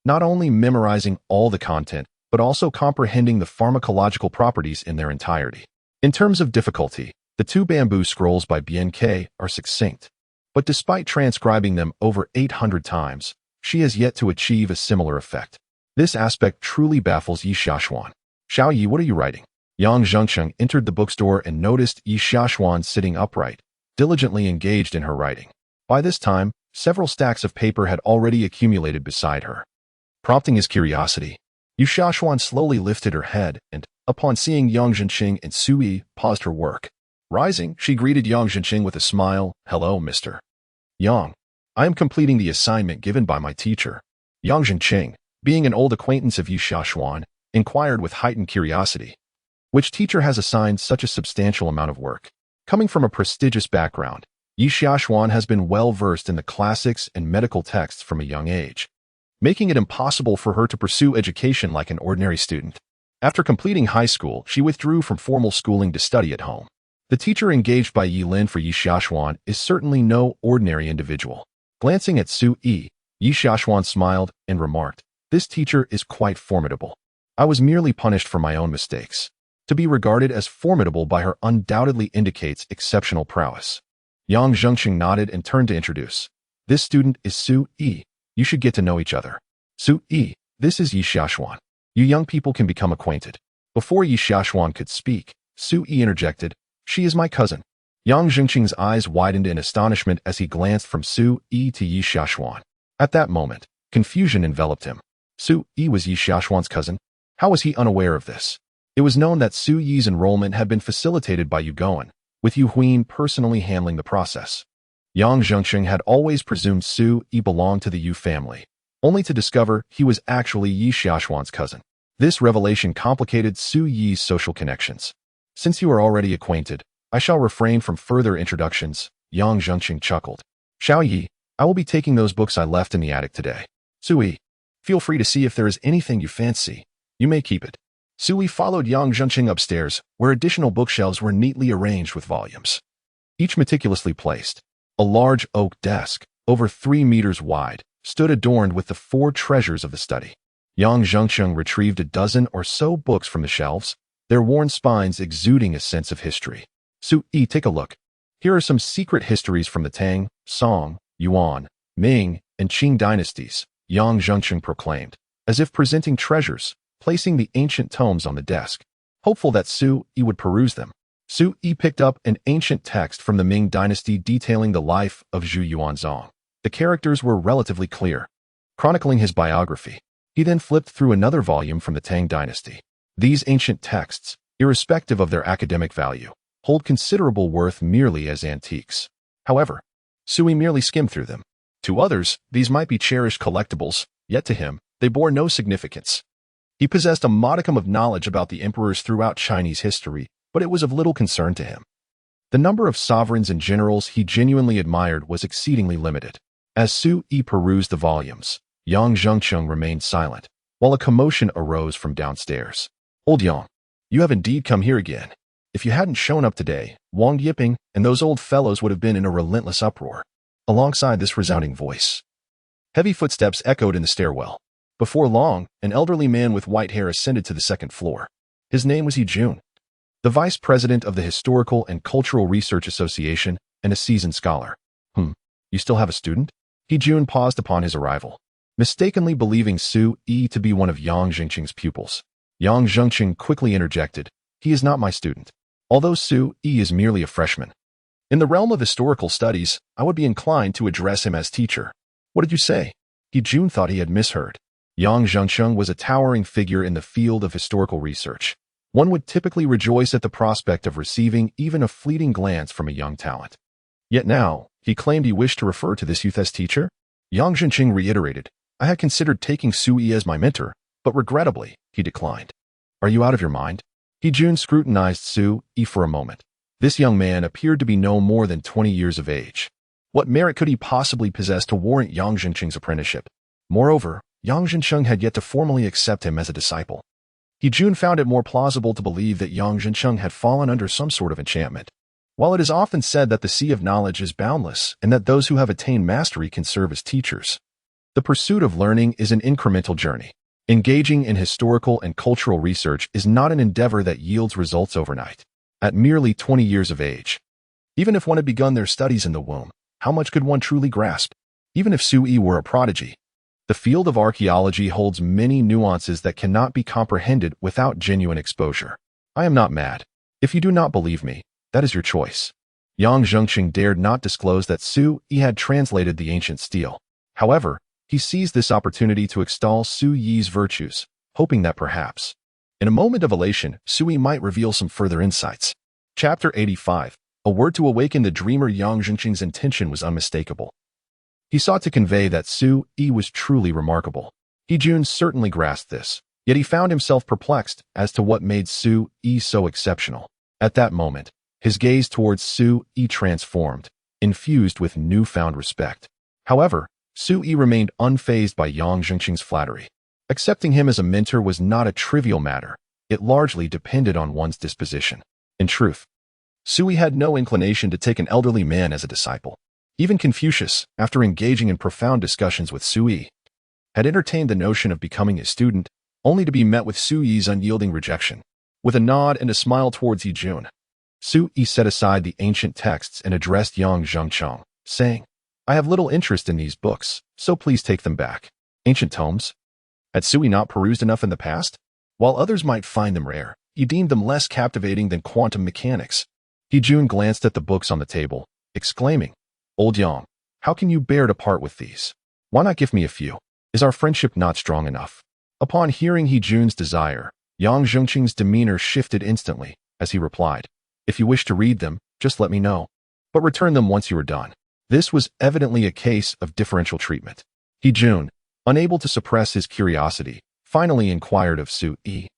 not only memorizing all the content, but also comprehending the pharmacological properties in their entirety. In terms of difficulty, the 2 bamboo scrolls by Bian Ke are succinct, but despite transcribing them over 800 times, she has yet to achieve a similar effect. This aspect truly baffles Yi Shaqian. "Xiao Yi, what are you writing?" Yang Zhenqing entered the bookstore and noticed Yi Shaqian sitting upright, diligently engaged in her writing. By this time, several stacks of paper had already accumulated beside her. Prompting his curiosity, Yi Shaqian slowly lifted her head and, upon seeing Yang Zhenqing and Su Yi, paused her work. Rising, she greeted Yang Zhenqing with a smile. "Hello, Mr. Yang. I am completing the assignment given by my teacher." Yang Zhenqing, being an old acquaintance of Yi Shaqian, inquired with heightened curiosity, "Which teacher has assigned such a substantial amount of work?" Coming from a prestigious background, Yi Shaqian has been well versed in the classics and medical texts from a young age, making it impossible for her to pursue education like an ordinary student. After completing high school, she withdrew from formal schooling to study at home. The teacher engaged by Yi Lin for Yi Shaqian is certainly no ordinary individual. Glancing at Su Yi, Yi Shaqian smiled and remarked, "This teacher is quite formidable. I was merely punished for my own mistakes." To be regarded as formidable by her undoubtedly indicates exceptional prowess. Yang Zhengqing nodded and turned to introduce. This student is Su Yi. You should get to know each other. Su Yi, this is Yi Xiaoshuan. You young people can become acquainted. Before Yi Xiaoshuan could speak, Su Yi interjected, she is my cousin. Yang Zhengqing's eyes widened in astonishment as he glanced from Su Yi to Yi Xiaoshuan. At that moment, confusion enveloped him. Su Yi was Yi Xiaoshuan's cousin. How was he unaware of this? It was known that Su Yi's enrollment had been facilitated by Yu Goen, with Yu Huin personally handling the process. Yang Zhengqing had always presumed Su Yi belonged to the Yu family, only to discover he was actually Yi Xiaoshuan's cousin. This revelation complicated Su Yi's social connections. Since you are already acquainted, I shall refrain from further introductions, Yang Zhengqing chuckled. Xiao Yi, I will be taking those books I left in the attic today. Su Yi, feel free to see if there is anything you fancy. You may keep it. Su Yi followed Yang Zhengqing upstairs, where additional bookshelves were neatly arranged with volumes, each meticulously placed. A large oak desk, over 3 meters wide, stood adorned with the 4 treasures of the study. Yang Zhengqing retrieved a dozen or so books from the shelves, their worn spines exuding a sense of history. Su Yi, take a look. Here are some secret histories from the Tang, Song, Yuan, Ming, and Qing dynasties, Yang Zhengqing proclaimed, as if presenting treasures, placing the ancient tomes on the desk, hopeful that Su Yi would peruse them. Su Yi picked up an ancient text from the Ming dynasty detailing the life of Zhu Yuanzong. The characters were relatively clear, chronicling his biography. He then flipped through another volume from the Tang dynasty. These ancient texts, irrespective of their academic value, hold considerable worth merely as antiques. However, Su Yi merely skimmed through them. To others, these might be cherished collectibles, yet to him, they bore no significance. He possessed a modicum of knowledge about the emperors throughout Chinese history, but it was of little concern to him. The number of sovereigns and generals he genuinely admired was exceedingly limited. As Su Yi perused the volumes, Yang Zhengqing remained silent, while a commotion arose from downstairs. Old Yang, you have indeed come here again. If you hadn't shown up today, Wang Yiping and those old fellows would have been in a relentless uproar. Alongside this resounding voice, heavy footsteps echoed in the stairwell. Before long, an elderly man with white hair ascended to the second floor. His name was Jiang, the vice president of the Historical and Cultural Research Association and a seasoned scholar. You still have a student? Jiang paused upon his arrival, mistakenly believing Su Yi to be one of Yang Zhengqing's pupils. Yang Zhengqing quickly interjected, he is not my student, although Su Yi is merely a freshman. In the realm of historical studies, I would be inclined to address him as teacher. What did you say? Jiang thought he had misheard. Yang Zhengqing was a towering figure in the field of historical research. One would typically rejoice at the prospect of receiving even a fleeting glance from a young talent. Yet now, he claimed he wished to refer to this youth as teacher? Yang Zhengqing reiterated, I had considered taking Su Yi as my mentor, but regrettably, he declined. Are you out of your mind? Jiang scrutinized Su Yi for a moment. This young man appeared to be no more than 20 years of age. What merit could he possibly possess to warrant Yang Zhengqing's apprenticeship? Moreover, Yang Zhengqing had yet to formally accept him as a disciple. Jiang found it more plausible to believe that Yang Zhengqing had fallen under some sort of enchantment. While it is often said that the sea of knowledge is boundless and that those who have attained mastery can serve as teachers, the pursuit of learning is an incremental journey. Engaging in historical and cultural research is not an endeavor that yields results overnight. At merely 20 years of age, even if one had begun their studies in the womb, how much could one truly grasp? Even if Su Yi were a prodigy, the field of archaeology holds many nuances that cannot be comprehended without genuine exposure. I am not mad. If you do not believe me, that is your choice. Yang Zhengqing dared not disclose that Su Yi had translated the ancient stele. However, he seized this opportunity to extol Su Yi's virtues, hoping that perhaps, in a moment of elation, Su Yi might reveal some further insights. Chapter 85. A word to awaken the dreamer. Yang Zhengqing's intention was unmistakable. He sought to convey that Su Yi was truly remarkable. Jiang certainly grasped this, yet he found himself perplexed as to what made Su Yi so exceptional. At that moment, his gaze towards Su Yi transformed, infused with newfound respect. However, Su Yi remained unfazed by Yang Zhengqing's flattery. Accepting him as a mentor was not a trivial matter. It largely depended on one's disposition. In truth, Su Yi had no inclination to take an elderly man as a disciple. Even Confucius, after engaging in profound discussions with Su Yi, had entertained the notion of becoming his student, only to be met with Su Yi's unyielding rejection. With a nod and a smile towards Jiang, Su Yi set aside the ancient texts and addressed Yang Zhengcheng, saying, I have little interest in these books, so please take them back. Ancient tomes? Had Sui not perused enough in the past? While others might find them rare, he deemed them less captivating than quantum mechanics. Jun glanced at the books on the table, exclaiming, Old Yang, how can you bear to part with these? Why not give me a few? Is our friendship not strong enough? Upon hearing Jun's desire, Yang Zhengqing's demeanor shifted instantly, as he replied, If you wish to read them, just let me know. But return them once you are done. This was evidently a case of differential treatment. Jun, unable to suppress his curiosity, finally inquired of Su Yi,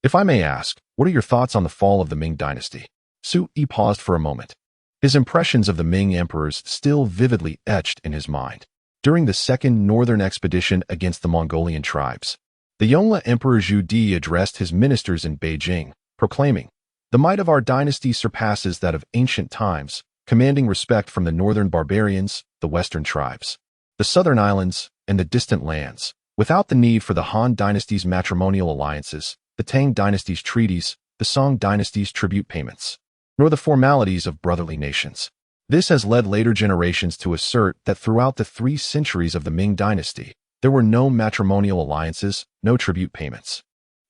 if I may ask, what are your thoughts on the fall of the Ming dynasty? Su Yi paused for a moment. His impressions of the Ming emperors still vividly etched in his mind. During the second northern expedition against the Mongolian tribes, the Yongle Emperor Zhu Di addressed his ministers in Beijing, proclaiming, The might of our dynasty surpasses that of ancient times, commanding respect from the northern barbarians, the western tribes, the southern islands, and the distant lands, without the need for the Han dynasty's matrimonial alliances, the Tang dynasty's treaties, the Song dynasty's tribute payments, nor the formalities of brotherly nations. This has led later generations to assert that throughout the 3 centuries of the Ming dynasty, there were no matrimonial alliances, no tribute payments,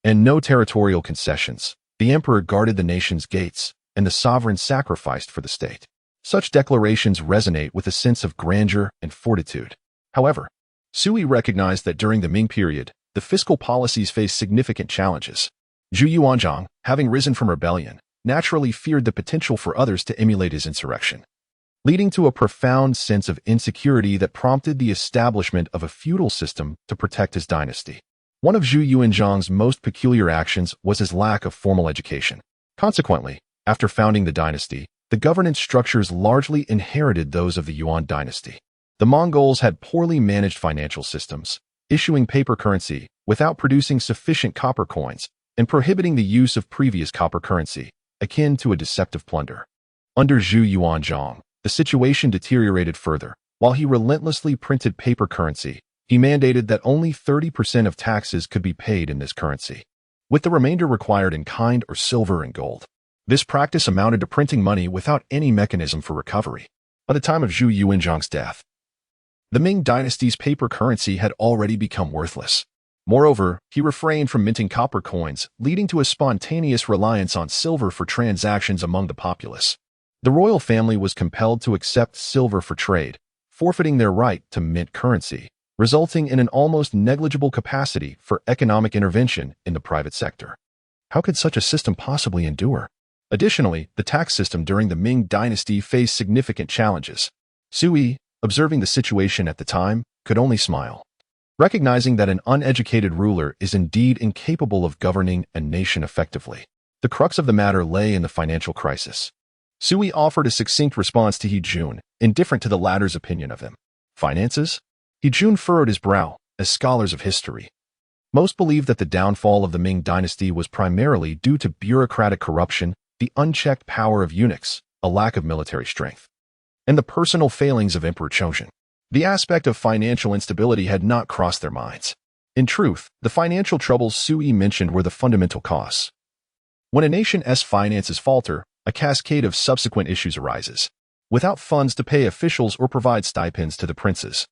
and no territorial concessions. The emperor guarded the nation's gates, and the sovereign sacrificed for the state. Such declarations resonate with a sense of grandeur and fortitude. However, Sui recognized that during the Ming period, the fiscal policies faced significant challenges. Zhu Yuanzhang, having risen from rebellion, naturally feared the potential for others to emulate his insurrection, leading to a profound sense of insecurity that prompted the establishment of a feudal system to protect his dynasty. One of Zhu Yuanzhang's most peculiar actions was his lack of formal education. Consequently, after founding the dynasty, the governance structures largely inherited those of the Yuan dynasty. The Mongols had poorly managed financial systems, issuing paper currency without producing sufficient copper coins and prohibiting the use of previous copper currency, akin to a deceptive plunder. Under Zhu Yuanzhang, the situation deteriorated further. While he relentlessly printed paper currency, he mandated that only 30% of taxes could be paid in this currency, with the remainder required in kind or silver and gold. This practice amounted to printing money without any mechanism for recovery. By the time of Zhu Yuanzhang's death, the Ming dynasty's paper currency had already become worthless. Moreover, he refrained from minting copper coins, leading to a spontaneous reliance on silver for transactions among the populace. The royal family was compelled to accept silver for trade, forfeiting their right to mint currency, resulting in an almost negligible capacity for economic intervention in the private sector. How could such a system possibly endure? Additionally, the tax system during the Ming dynasty faced significant challenges. Sui, observing the situation at the time, could only smile. Recognizing that an uneducated ruler is indeed incapable of governing a nation effectively, the crux of the matter lay in the financial crisis. Sui offered a succinct response to Jun, indifferent to the latter's opinion of him. Finances? Jun furrowed his brow, as scholars of history. Most believe that the downfall of the Ming dynasty was primarily due to bureaucratic corruption, the unchecked power of eunuchs, a lack of military strength, and the personal failings of Emperor Chongzhen. The aspect of financial instability had not crossed their minds. In truth, the financial troubles Sui mentioned were the fundamental cause. When a nation's finances falter, a cascade of subsequent issues arises. Without funds to pay officials or provide stipends to the princes,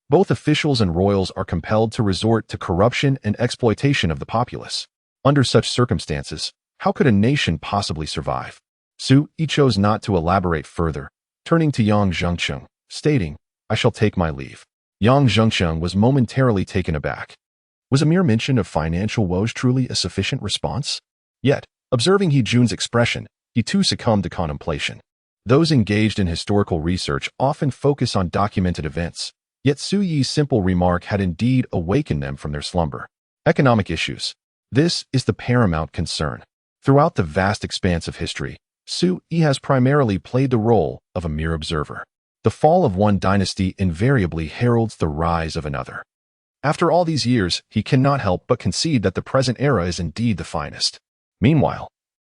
both officials and royals are compelled to resort to corruption and exploitation of the populace. Under such circumstances, how could a nation possibly survive? Sui chose not to elaborate further, turning to Yang Zhengcheng, stating, I shall take my leave. Yang Zhengcheng was momentarily taken aback. Was a mere mention of financial woes truly a sufficient response? Yet, observing Jun's expression, he too succumbed to contemplation. Those engaged in historical research often focus on documented events, yet Sui's simple remark had indeed awakened them from their slumber. Economic issues. This is the paramount concern. Throughout the vast expanse of history, Sui has primarily played the role of a mere observer. The fall of one dynasty invariably heralds the rise of another. After all these years, he cannot help but concede that the present era is indeed the finest. Meanwhile,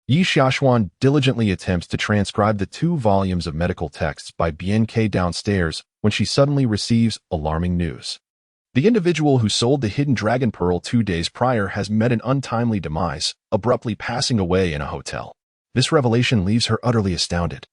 Yi Xiaoxuan diligently attempts to transcribe the 2 volumes of medical texts by BNK downstairs when she suddenly receives alarming news. The individual who sold the hidden dragon pearl 2 days prior has met an untimely demise, abruptly passing away in a hotel. This revelation leaves her utterly astounded.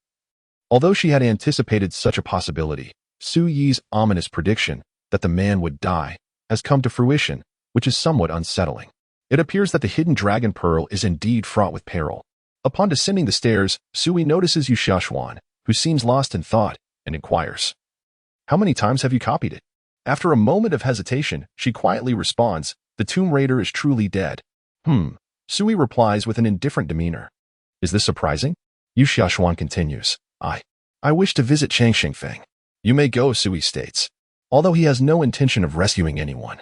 Although she had anticipated such a possibility, Su Yi's ominous prediction that the man would die has come to fruition, which is somewhat unsettling. It appears that the hidden dragon pearl is indeed fraught with peril. Upon descending the stairs, Su Yi notices Yu Xiaoxuan, who seems lost in thought, and inquires, "How many times have you copied it?" After a moment of hesitation, she quietly responds, "The Tomb Raider is truly dead." Su Yi replies with an indifferent demeanor. "Is this surprising?" Yu Xiaoxuan continues, I wish to visit Chang Xingfeng." "You may go," Su Yi states, although he has no intention of rescuing anyone.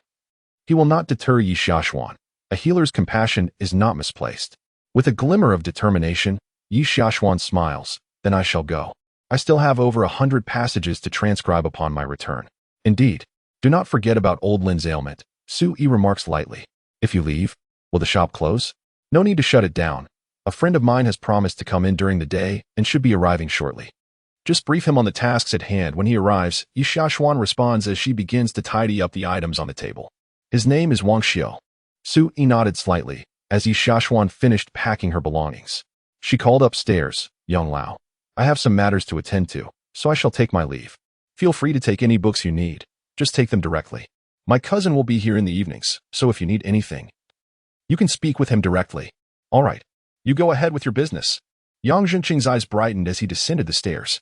He will not deter Yu Xiaoxuan. A healer's compassion is not misplaced. With a glimmer of determination, Yu Xiaoxuan smiles, "Then I shall go. I still have over 100 passages to transcribe upon my return." "Indeed. Do not forget about old Lin's ailment," Su Yi remarks lightly. "If you leave, will the shop close?" "No need to shut it down. A friend of mine has promised to come in during the day and should be arriving shortly. Just brief him on the tasks at hand when he arrives," Yu Xiaoxuan responds as she begins to tidy up the items on the table. "His name is Wang Xiu." Su Yi nodded slightly as Yu Xiaoxuan finished packing her belongings. She called upstairs, "Young Lao, I have some matters to attend to, so I shall take my leave. Feel free to take any books you need. Just take them directly. My cousin will be here in the evenings, so if you need anything, you can speak with him directly." "All right. You go ahead with your business." Yang Zhenqing's eyes brightened as he descended the stairs.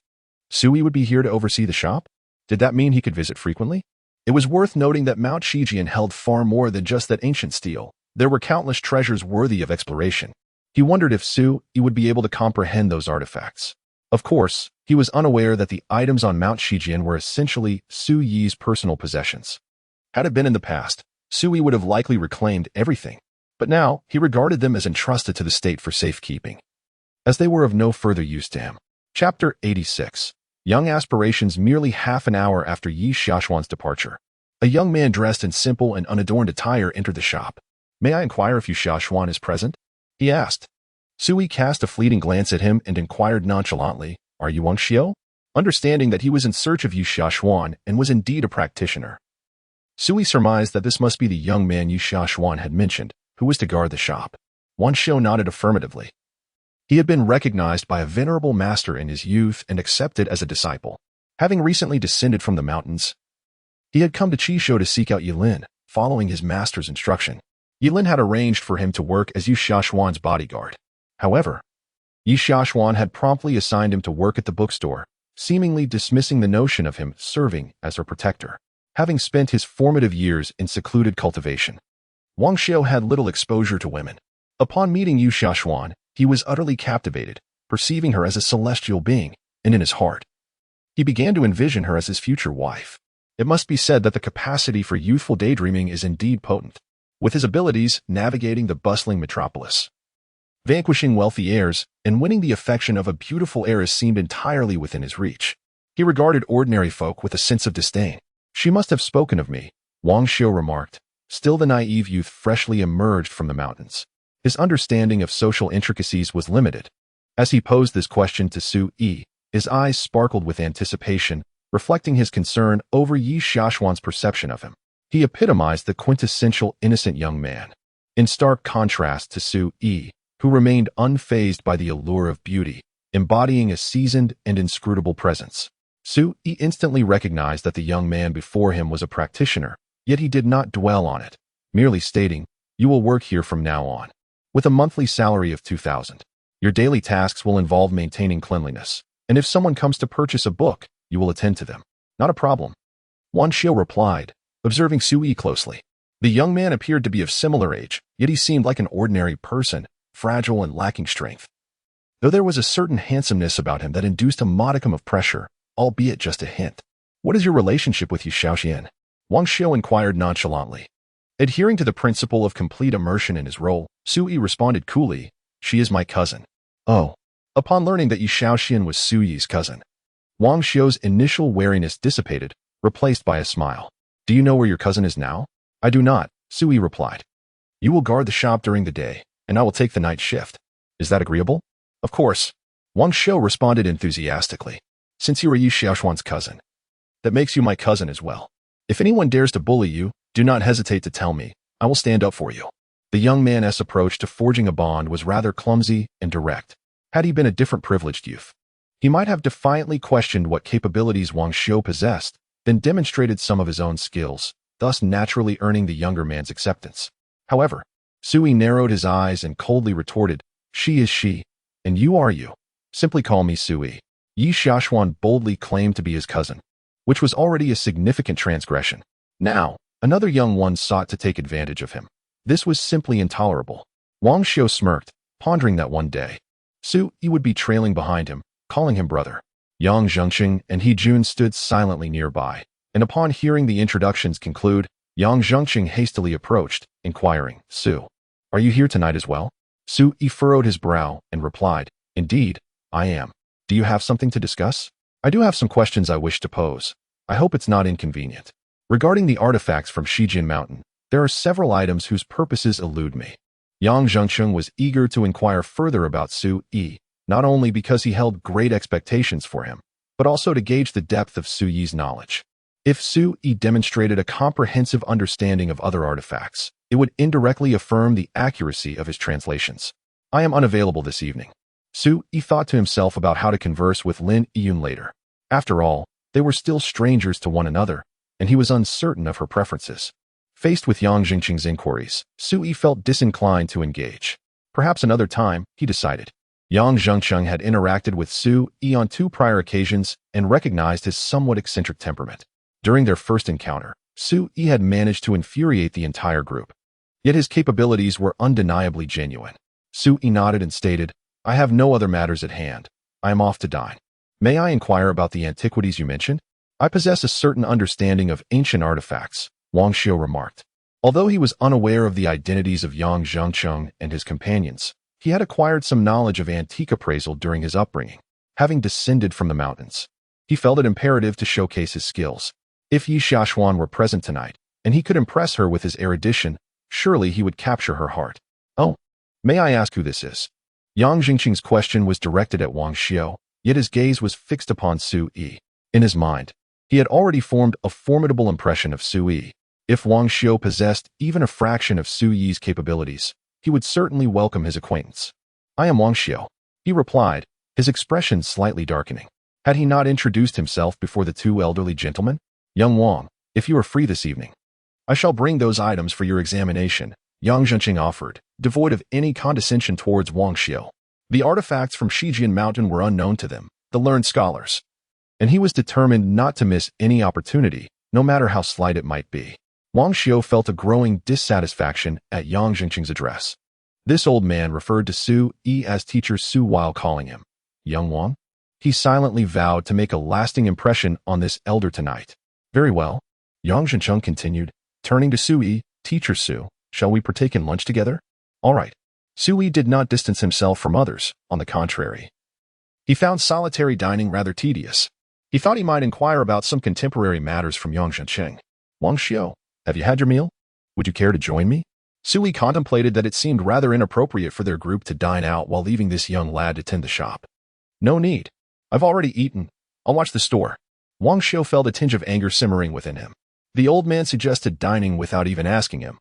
Su Yi would be here to oversee the shop? Did that mean he could visit frequently? It was worth noting that Mount Shijian held far more than just that ancient steel. There were countless treasures worthy of exploration. He wondered if Su Yi would be able to comprehend those artifacts. Of course, he was unaware that the items on Mount Shijian were essentially Su Yi's personal possessions. Had it been in the past, Su Yi would have likely reclaimed everything. But now, he regarded them as entrusted to the state for safekeeping, as they were of no further use to him. Chapter 86. Young aspirations. Merely half an hour after Yu Xiaoxuan's departure, a young man dressed in simple and unadorned attire entered the shop. "May I inquire if Yu Xiaoxuan is present?" he asked. Su Yi cast a fleeting glance at him and inquired nonchalantly, "Are you Wang Xiu?" Understanding that he was in search of Yu Xiaoxuan and was indeed a practitioner, Su Yi surmised that this must be the young man Yu Xiaoxuan had mentioned, who was to guard the shop. Wang Xiu nodded affirmatively. He had been recognized by a venerable master in his youth and accepted as a disciple. Having recently descended from the mountains, he had come to Qishou to seek out Yilin, following his master's instruction. Yilin had arranged for him to work as Yu Xiaoxuan's bodyguard. However, Yu Xiaoxuan had promptly assigned him to work at the bookstore, seemingly dismissing the notion of him serving as her protector. Having spent his formative years in secluded cultivation, Wang Xiu had little exposure to women. Upon meeting Yu Xiaoxuan, he was utterly captivated, perceiving her as a celestial being, and in his heart, he began to envision her as his future wife. It must be said that the capacity for youthful daydreaming is indeed potent. With his abilities navigating the bustling metropolis, vanquishing wealthy heirs, and winning the affection of a beautiful heiress seemed entirely within his reach. He regarded ordinary folk with a sense of disdain. "She must have spoken of me," Wang Xiu remarked, still the naive youth freshly emerged from the mountains. His understanding of social intricacies was limited. As he posed this question to Su Yi, his eyes sparkled with anticipation, reflecting his concern over Yu Xiaoxuan's perception of him. He epitomized the quintessential innocent young man, in stark contrast to Su Yi, who remained unfazed by the allure of beauty, embodying a seasoned and inscrutable presence. Su Yi instantly recognized that the young man before him was a practitioner, yet he did not dwell on it, merely stating, "You will work here from now on, with a monthly salary of 2,000. Your daily tasks will involve maintaining cleanliness, and if someone comes to purchase a book, you will attend to them." "Not a problem," Wang Xiu replied, observing Su Yi closely. The young man appeared to be of similar age, yet he seemed like an ordinary person, fragile and lacking strength, though there was a certain handsomeness about him that induced a modicum of pressure, albeit just a hint. "What is your relationship with Yu Xiaoxian?" Wang Xiu inquired nonchalantly. Adhering to the principle of complete immersion in his role, Su Yi responded coolly, "She is my cousin." "Oh." Upon learning that Yu Xiaoxian was Su Yi's cousin, Wang Xiu's initial wariness dissipated, replaced by a smile. "Do you know where your cousin is now?" "I do not," Su Yi replied. "You will guard the shop during the day, and I will take the night shift. Is that agreeable?" "Of course," Wang Xiu responded enthusiastically. "Since you are Yu Xiaoxuan's cousin, that makes you my cousin as well. If anyone dares to bully you, do not hesitate to tell me. I will stand up for you." The young man's approach to forging a bond was rather clumsy and direct. Had he been a different privileged youth, he might have defiantly questioned what capabilities Wang Xiu possessed, then demonstrated some of his own skills, thus naturally earning the younger man's acceptance. However, Sui narrowed his eyes and coldly retorted, "She is she, and you are you. Simply call me Sui." Yi Xiaoshuan boldly claimed to be his cousin, which was already a significant transgression. Now, another young one sought to take advantage of him. This was simply intolerable. Wang Xiu smirked, pondering that one day, Sui would be trailing behind him, calling him brother. Yang Zhengqing and He Jun stood silently nearby, and upon hearing the introductions conclude, Yang Zhengqing hastily approached, inquiring, "Sui, are you here tonight as well?" Sui furrowed his brow and replied, "Indeed, I am. Do you have something to discuss?" "I do have some questions I wish to pose. I hope it's not inconvenient. Regarding the artifacts from Shijin Mountain, there are several items whose purposes elude me." Yang Zhengqing was eager to inquire further about Sui, not only because he held great expectations for him, but also to gauge the depth of Sui's knowledge. If Sui demonstrated a comprehensive understanding of other artifacts, it would indirectly affirm the accuracy of his translations. "I am unavailable this evening." Sui thought to himself about how to converse with Lin Yun later. After all, they were still strangers to one another, and he was uncertain of her preferences. Faced with Yang Zhengqing's inquiries, Sui felt disinclined to engage. Perhaps another time, he decided. Yang Zhengqing had interacted with Sui on 2 prior occasions and recognized his somewhat eccentric temperament. During their first encounter, Sui had managed to infuriate the entire group. Yet his capabilities were undeniably genuine. Sui nodded and stated, "I have no other matters at hand. I am off to dine. May I inquire about the antiquities you mentioned?" "I possess a certain understanding of ancient artifacts," Wang Xiu remarked. Although he was unaware of the identities of Yang Zhengqing and his companions, he had acquired some knowledge of antique appraisal during his upbringing. Having descended from the mountains, he felt it imperative to showcase his skills. If Yi Xiaoshuan were present tonight, and he could impress her with his erudition, surely he would capture her heart. "Oh, may I ask who this is?" Yang Zhengqing's question was directed at Wang Xiu, yet his gaze was fixed upon Sui. In his mind, he had already formed a formidable impression of Sui. If Wang Xiu possessed even a fraction of Sui's capabilities, he would certainly welcome his acquaintance. "I am Wang Xiu," he replied, his expression slightly darkening. Had he not introduced himself before the 2 elderly gentlemen? "Young Wang, if you are free this evening, I shall bring those items for your examination," Yang Zhengqing offered, devoid of any condescension towards Wang Xiu. The artifacts from Shijin Mountain were unknown to them, the learned scholars, and he was determined not to miss any opportunity, no matter how slight it might be. Wang Xiu felt a growing dissatisfaction at Yang Zhengqing's address. This old man referred to Sui as Teacher Sui while calling him Young Wang. He silently vowed to make a lasting impression on this elder tonight. "Very well," Yang Zhengqing continued, turning to Sui, "Teacher Sui, shall we partake in lunch together?" "All right." Sui did not distance himself from others, on the contrary. He found solitary dining rather tedious. He thought he might inquire about some contemporary matters from Yang Zhengqing. "Wang Xiu, have you had your meal? Would you care to join me?" Sui contemplated that it seemed rather inappropriate for their group to dine out while leaving this young lad to tend the shop. "No need. I've already eaten. I'll watch the store." Wang Xiu felt a tinge of anger simmering within him. The old man suggested dining without even asking him.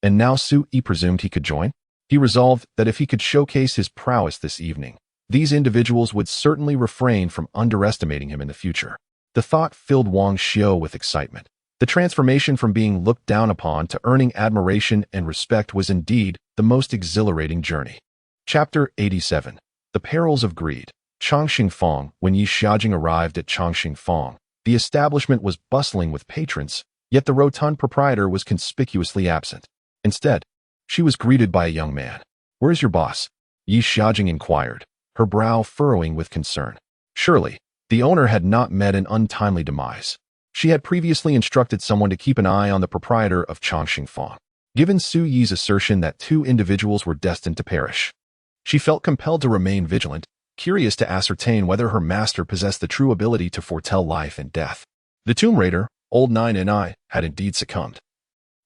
And now Sui presumed he could join? He resolved that if he could showcase his prowess this evening, these individuals would certainly refrain from underestimating him in the future. The thought filled Wang Xiu with excitement. The transformation from being looked down upon to earning admiration and respect was indeed the most exhilarating journey. Chapter 87. The Perils of Greed. Changxing Fong. When Yi Xiaojing arrived at Changxing Fong, the establishment was bustling with patrons, yet the rotund proprietor was conspicuously absent. Instead, she was greeted by a young man. "Where's your boss?" Yi Xiaojing inquired, her brow furrowing with concern. Surely, the owner had not met an untimely demise. She had previously instructed someone to keep an eye on the proprietor of Changxing Fong. Given Su Yi's assertion that 2 individuals were destined to perish, she felt compelled to remain vigilant, curious to ascertain whether her master possessed the true ability to foretell life and death. The tomb raider, Old Nine and I, had indeed succumbed.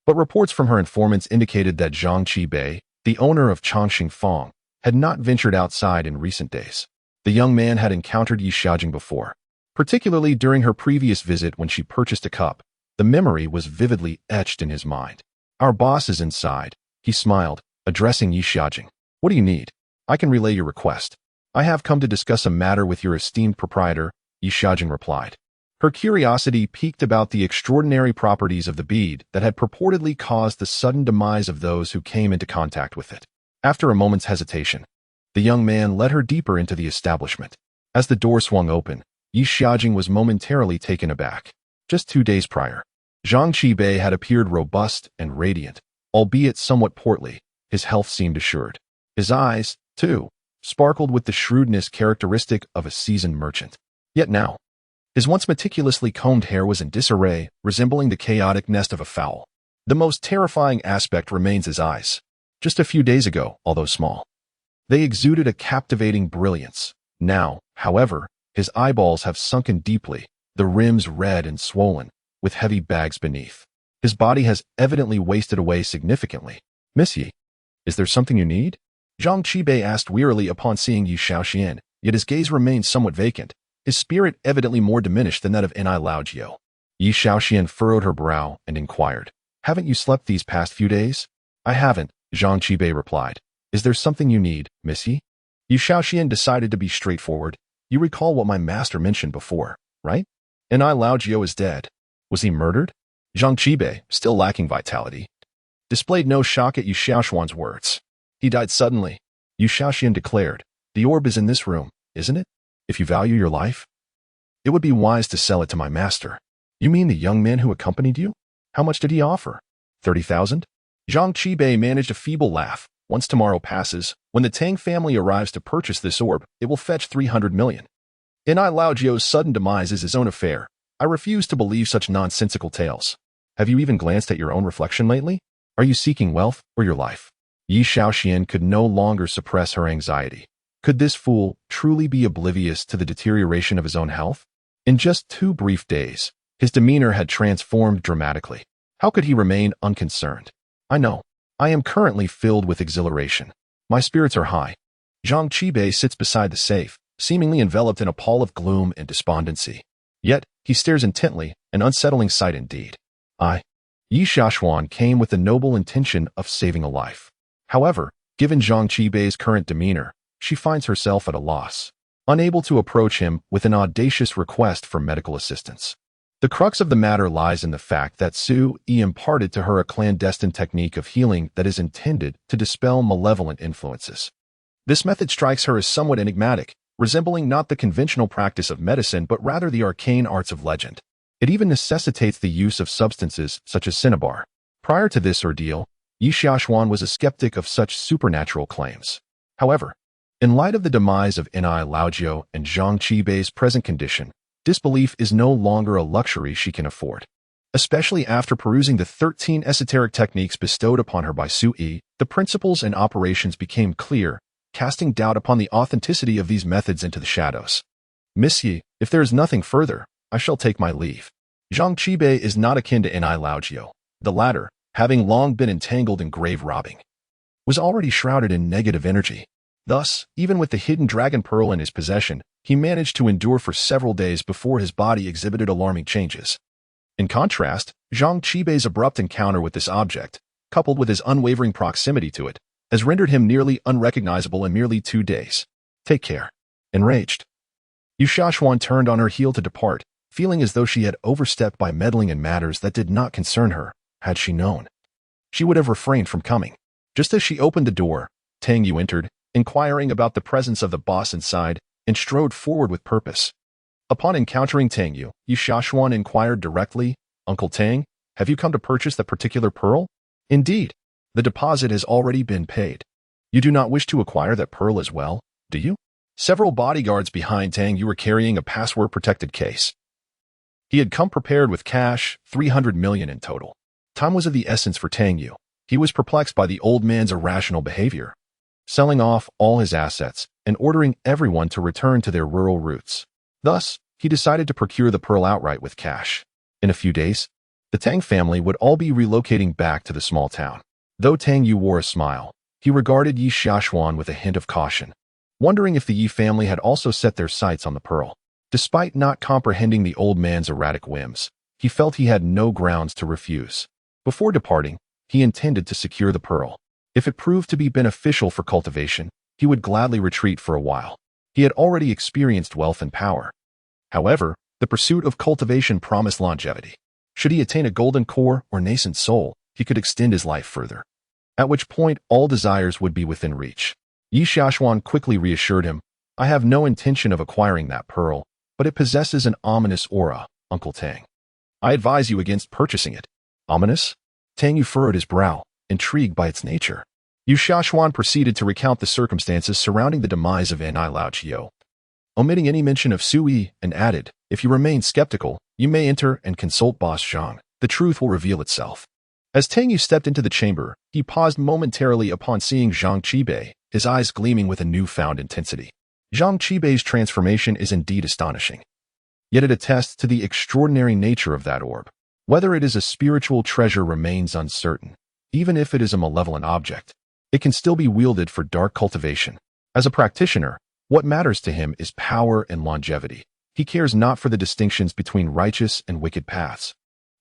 But reports from her informants indicated that Zhang Qibei, the owner of Changxing Fong, had not ventured outside in recent days. The young man had encountered Yi Xiaojing before, particularly during her previous visit when she purchased a cup. The memory was vividly etched in his mind. "Our boss is inside," he smiled, addressing Yi Xiaojing. "What do you need? I can relay your request." I have come to discuss a matter with your esteemed proprietor, Yi Xiaojing replied. Her curiosity piqued about the extraordinary properties of the bead that had purportedly caused the sudden demise of those who came into contact with it. After a moment's hesitation, the young man led her deeper into the establishment. As the door swung open, Yi Xiaojing was momentarily taken aback. Just 2 days prior, Zhang Qibei had appeared robust and radiant, albeit somewhat portly. His health seemed assured. His eyes, too, sparkled with the shrewdness characteristic of a seasoned merchant. Yet now, his once meticulously combed hair was in disarray, resembling the chaotic nest of a fowl. The most terrifying aspect remains his eyes. Just a few days ago, although small, they exuded a captivating brilliance. Now, however, his eyeballs have sunken deeply, the rims red and swollen, with heavy bags beneath. His body has evidently wasted away significantly. Miss Yi, is there something you need? Zhang Qibei asked wearily upon seeing Yi Xiaoxian, yet his gaze remained somewhat vacant, his spirit evidently more diminished than that of Ni Laojiu. Yi Xiaoxian furrowed her brow and inquired, Haven't you slept these past few days? I haven't, Zhang Qibei replied. Is there something you need, Miss Yi? Yi Xiaoxian decided to be straightforward. You recall what my master mentioned before, right? Ni Laojiu is dead. Was he murdered? Zhang Qibei, still lacking vitality, displayed no shock at Yi Xiaoxian's words. He died suddenly, Yi Xiaoxian declared. The orb is in this room, isn't it? If you value your life, it would be wise to sell it to my master. You mean the young man who accompanied you? How much did he offer? 30,000? Zhang Qibei managed a feeble laugh. Once tomorrow passes, when the Tang family arrives to purchase this orb, it will fetch 300 million. Ni Laojiu's sudden demise is his own affair. I refuse to believe such nonsensical tales. Have you even glanced at your own reflection lately? Are you seeking wealth or your life? Yi Xiaoxian could no longer suppress her anxiety. Could this fool truly be oblivious to the deterioration of his own health? In just 2 brief days, his demeanor had transformed dramatically. How could he remain unconcerned? I know. I am currently filled with exhilaration. My spirits are high. Zhang Qibei sits beside the safe, seemingly enveloped in a pall of gloom and despondency. Yet, he stares intently, an unsettling sight indeed. Yi Xiaoxian came with the noble intention of saving a life. However, given Zhang Qibei's current demeanor, she finds herself at a loss, unable to approach him with an audacious request for medical assistance. The crux of the matter lies in the fact that Su Yi imparted to her a clandestine technique of healing that is intended to dispel malevolent influences. This method strikes her as somewhat enigmatic, resembling not the conventional practice of medicine but rather the arcane arts of legend. It even necessitates the use of substances such as cinnabar. Prior to this ordeal, Yi Xiaoxian was a skeptic of such supernatural claims. However, in light of the demise of Ni Laojiu and Zhang Qibei's present condition, disbelief is no longer a luxury she can afford. Especially after perusing the 13 esoteric techniques bestowed upon her by Su Yi, the principles and operations became clear, casting doubt upon the authenticity of these methods into the shadows. Miss Yi, if there is nothing further, I shall take my leave. Zhang Qibei is not akin to Ni Laojiu. The latter, having long been entangled in grave robbing, was already shrouded in negative energy. Thus, even with the hidden dragon pearl in his possession, he managed to endure for several days before his body exhibited alarming changes. In contrast, Zhang Qibei's abrupt encounter with this object, coupled with his unwavering proximity to it, has rendered him nearly unrecognizable in merely 2 days. Take care. Enraged, Yi Xiaoxian turned on her heel to depart, feeling as though she had overstepped by meddling in matters that did not concern her. Had she known, she would have refrained from coming. Just as she opened the door, Tang Yu entered, inquiring about the presence of the boss inside, and strode forward with purpose. Upon encountering Tang Yu, Yi Xiaoxian inquired directly, Uncle Tang, have you come to purchase that particular pearl? Indeed, the deposit has already been paid. You do not wish to acquire that pearl as well, do you? Several bodyguards behind Tang Yu were carrying a password-protected case. He had come prepared with cash, 300 million in total. Time was of the essence for Tang Yu. He was perplexed by the old man's irrational behavior, selling off all his assets and ordering everyone to return to their rural roots. Thus, he decided to procure the pearl outright with cash. In a few days, the Tang family would all be relocating back to the small town. Though Tang Yu wore a smile, he regarded Yi Xiaoxian with a hint of caution, wondering if the Yi family had also set their sights on the pearl. Despite not comprehending the old man's erratic whims, he felt he had no grounds to refuse. Before departing, he intended to secure the pearl. If it proved to be beneficial for cultivation, he would gladly retreat for a while. He had already experienced wealth and power. However, the pursuit of cultivation promised longevity. Should he attain a golden core or nascent soul, he could extend his life further, at which point all desires would be within reach. Yi Xiaoshuan quickly reassured him, I have no intention of acquiring that pearl, but it possesses an ominous aura, Uncle Tang. I advise you against purchasing it. Ominous? Tang Yu furrowed his brow, intrigued by its nature. Yu Xiaoshuan proceeded to recount the circumstances surrounding the demise of Ni Lao Chiu, omitting any mention of Sui, and added, if you remain skeptical, you may enter and consult Boss Jiang. The truth will reveal itself. As Tang Yu stepped into the chamber, he paused momentarily upon seeing Jiang Qibei, his eyes gleaming with a newfound intensity. Jiang Qibei's transformation is indeed astonishing. Yet it attests to the extraordinary nature of that orb. Whether it is a spiritual treasure remains uncertain. Even if it is a malevolent object, it can still be wielded for dark cultivation. As a practitioner, what matters to him is power and longevity. He cares not for the distinctions between righteous and wicked paths.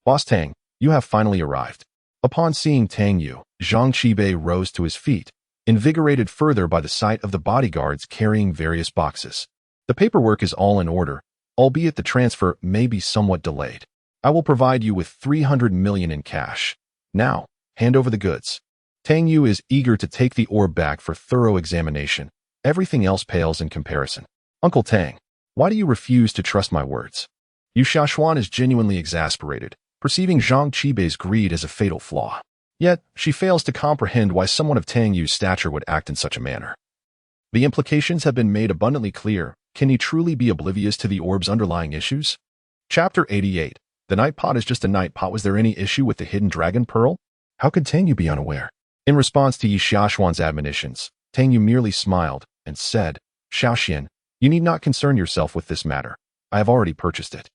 Boss Tang, you have finally arrived. Upon seeing Tang Yu, Jiang Qibei rose to his feet, invigorated further by the sight of the bodyguards carrying various boxes. The paperwork is all in order, albeit the transfer may be somewhat delayed. I will provide you with 300 million in cash. Now, hand over the goods. Tang Yu is eager to take the orb back for thorough examination. Everything else pales in comparison. Uncle Tang, why do you refuse to trust my words? Yu Xiaoshuan is genuinely exasperated, perceiving Jiang Qibei's greed as a fatal flaw. Yet, she fails to comprehend why someone of Tang Yu's stature would act in such a manner. The implications have been made abundantly clear. Can he truly be oblivious to the orb's underlying issues? Chapter 88. The night pot is just a night pot. Was there any issue with the hidden dragon pearl? How could Tang Yu be unaware? In response to Yi Xiaoshuan's admonitions, Tang Yu merely smiled and said, Xiaoxian, you need not concern yourself with this matter. I have already purchased it.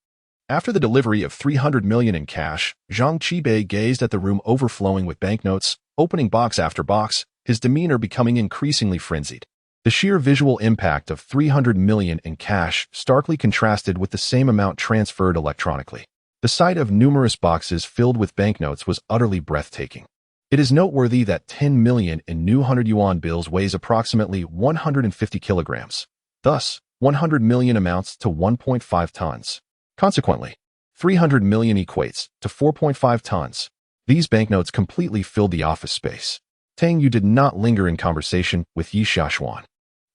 After the delivery of 300 million in cash, Jiang Qibei gazed at the room overflowing with banknotes, opening box after box, his demeanor becoming increasingly frenzied. The sheer visual impact of 300 million in cash starkly contrasted with the same amount transferred electronically. The sight of numerous boxes filled with banknotes was utterly breathtaking. It is noteworthy that 10 million in new 100 yuan bills weighs approximately 150 kilograms. Thus, 100 million amounts to 1.5 tons. Consequently, 300 million equates to 4.5 tons. These banknotes completely filled the office space. Tang Yu did not linger in conversation with Yi Xiaoshuan.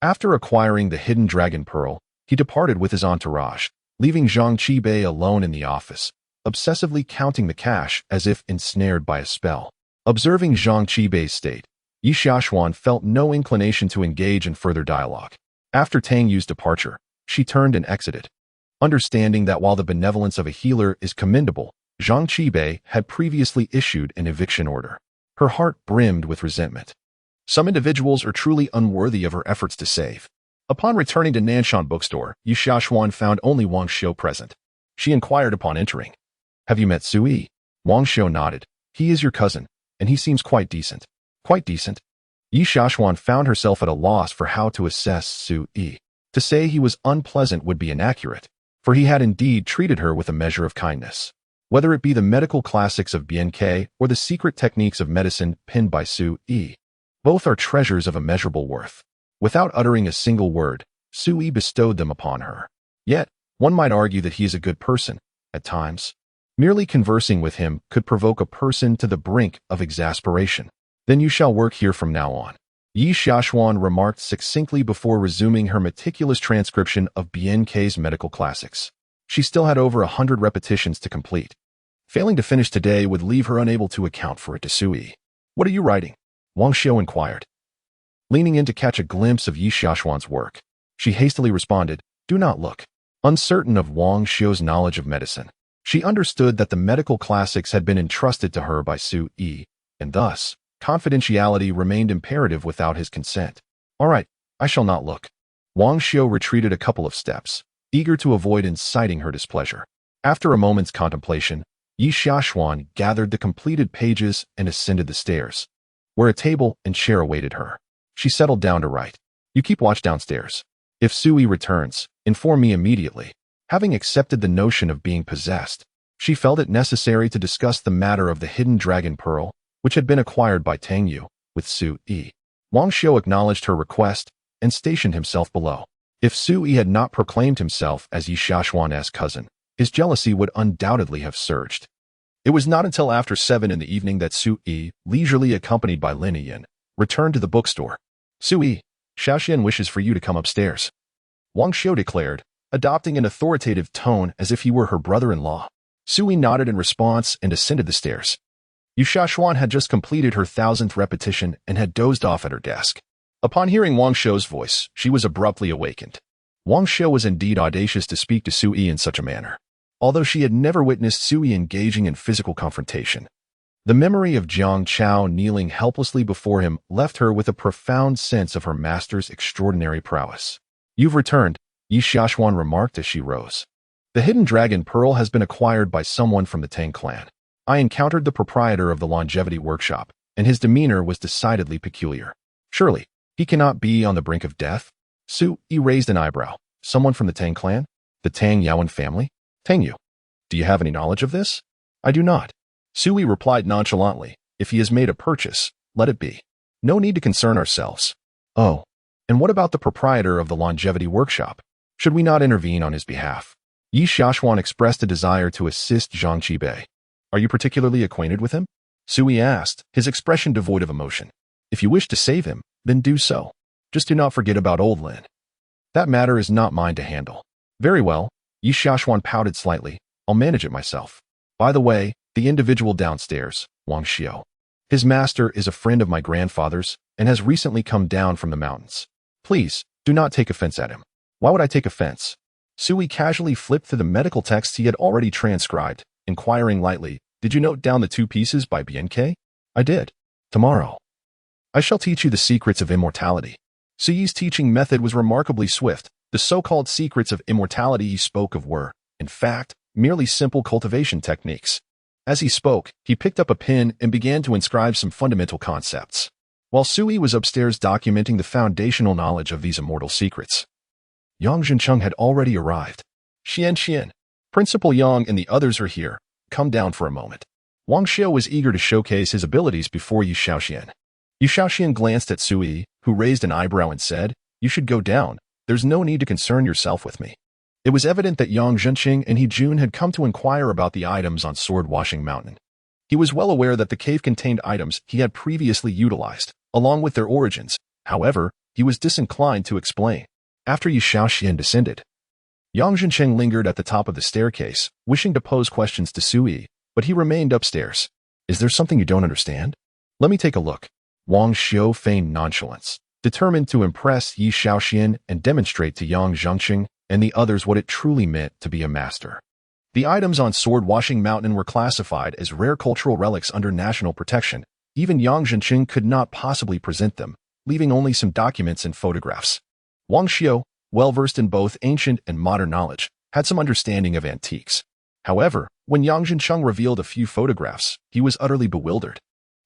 After acquiring the hidden dragon pearl, he departed with his entourage, leaving Jiang Qibei alone in the office, obsessively counting the cash as if ensnared by a spell. Observing Jiang Qibei's state, Yi Xiaoshuan felt no inclination to engage in further dialogue. After Tang Yu's departure, she turned and exited. Understanding that while the benevolence of a healer is commendable, Jiang Qibei had previously issued an eviction order. Her heart brimmed with resentment. Some individuals are truly unworthy of her efforts to save. Upon returning to Nanshan bookstore, Yi Xiaoshuan found only Wang Shou present. She inquired upon entering, Have you met Sui? Wang Shou nodded. He is your cousin, and he seems quite decent. Quite decent? Yi Xiaoshuan found herself at a loss for how to assess Sui. To say he was unpleasant would be inaccurate, for he had indeed treated her with a measure of kindness. Whether it be the medical classics of BNK or the secret techniques of medicine penned by Sui, both are treasures of immeasurable worth. Without uttering a single word, Sui bestowed them upon her. Yet, one might argue that he is a good person, at times. Merely conversing with him could provoke a person to the brink of exasperation. Then you shall work here from now on. Yi Xiaoshuan remarked succinctly before resuming her meticulous transcription of BNK's medical classics. She still had over 100 repetitions to complete. Failing to finish today would leave her unable to account for it to Sui. What are you writing? Wang Shou inquired. Leaning in to catch a glimpse of Yi Xiaoshuan's work, she hastily responded, Do not look. Uncertain of Wang Shou's knowledge of medicine, she understood that the medical classics had been entrusted to her by Sui, and thus, confidentiality remained imperative without his consent. All right, I shall not look. Wang Shou retreated a couple of steps, eager to avoid inciting her displeasure. After a moment's contemplation, Yi Xiaoshuan gathered the completed pages and ascended the stairs, where a table and chair awaited her. She settled down to write. You keep watch downstairs. If Sui returns, inform me immediately. Having accepted the notion of being possessed, she felt it necessary to discuss the matter of the hidden dragon pearl, which had been acquired by Tang Yu, with Sui. Wang Shou acknowledged her request and stationed himself below. If Sui had not proclaimed himself as Yi Xiaoshuan's cousin, his jealousy would undoubtedly have surged. It was not until after 7 in the evening that Sui, leisurely accompanied by Lin Yin, returned to the bookstore. Sui, Xiaoxian wishes for you to come upstairs, Wang Xiu declared, adopting an authoritative tone as if he were her brother-in-law. Sui nodded in response and ascended the stairs. Yi Xiaoshuan had just completed her 1000th repetition and had dozed off at her desk. Upon hearing Wang Xiu's voice, she was abruptly awakened. Wang Xiu was indeed audacious to speak to Sui in such a manner, although she had never witnessed Sui engaging in physical confrontation. The memory of Jiang Chao kneeling helplessly before him left her with a profound sense of her master's extraordinary prowess. You've returned, Yi Xiaoshuan remarked as she rose. The hidden dragon pearl has been acquired by someone from the Tang clan. I encountered the proprietor of the longevity workshop, and his demeanor was decidedly peculiar. Surely, he cannot be on the brink of death? Sui raised an eyebrow. Someone from the Tang clan? The Tang Yaowen family? Tang Yu. Do you have any knowledge of this? I do not. Sui replied nonchalantly. If he has made a purchase, let it be. No need to concern ourselves. Oh, and what about the proprietor of the longevity workshop? Should we not intervene on his behalf? Yi Xiaoshuan expressed a desire to assist Zhang Qibei. Are you particularly acquainted with him? Sui asked, his expression devoid of emotion. If you wish to save him, then do so. Just do not forget about old Lin. That matter is not mine to handle. Very well, Yi Xiaoshuan pouted slightly. I'll manage it myself. By the way, the individual downstairs, Wang Xiu. His master is a friend of my grandfather's and has recently come down from the mountains. Please, do not take offense at him. Why would I take offense? Sui casually flipped through the medical texts he had already transcribed, inquiring lightly, did you note down the 2 pieces by Bianke? I did. Tomorrow. I shall teach you the secrets of immortality. Sui's teaching method was remarkably swift. The so-called secrets of immortality he spoke of were, in fact, merely simple cultivation techniques. As he spoke, he picked up a pen and began to inscribe some fundamental concepts, while Sui was upstairs documenting the foundational knowledge of these immortal secrets. Yang Zhencheng had already arrived. Xian, Principal Yang and the others are here. Come down for a moment. Wang Xiu was eager to showcase his abilities before Yi Xiaoxian. Yi Xiaoxian glanced at Sui, who raised an eyebrow and said, you should go down. There's no need to concern yourself with me. It was evident that Yang Zhenqing and He Jun had come to inquire about the items on Sword Washing Mountain. He was well aware that the cave contained items he had previously utilized, along with their origins. However, he was disinclined to explain. After Yi Xiaoxian descended, Yang Zhenqing lingered at the top of the staircase, wishing to pose questions to Sui, but he remained upstairs. Is there something you don't understand? Let me take a look. Wang Xiu feigned nonchalance, determined to impress Yi Xiaoxian and demonstrate to Yang Zhenqing and the others what it truly meant to be a master. The items on Sword Washing Mountain were classified as rare cultural relics under national protection. Even Yang Zhenqing could not possibly present them, leaving only some documents and photographs. Wang Xiu, well-versed in both ancient and modern knowledge, had some understanding of antiques. However, when Yang Zhencheng revealed a few photographs, he was utterly bewildered.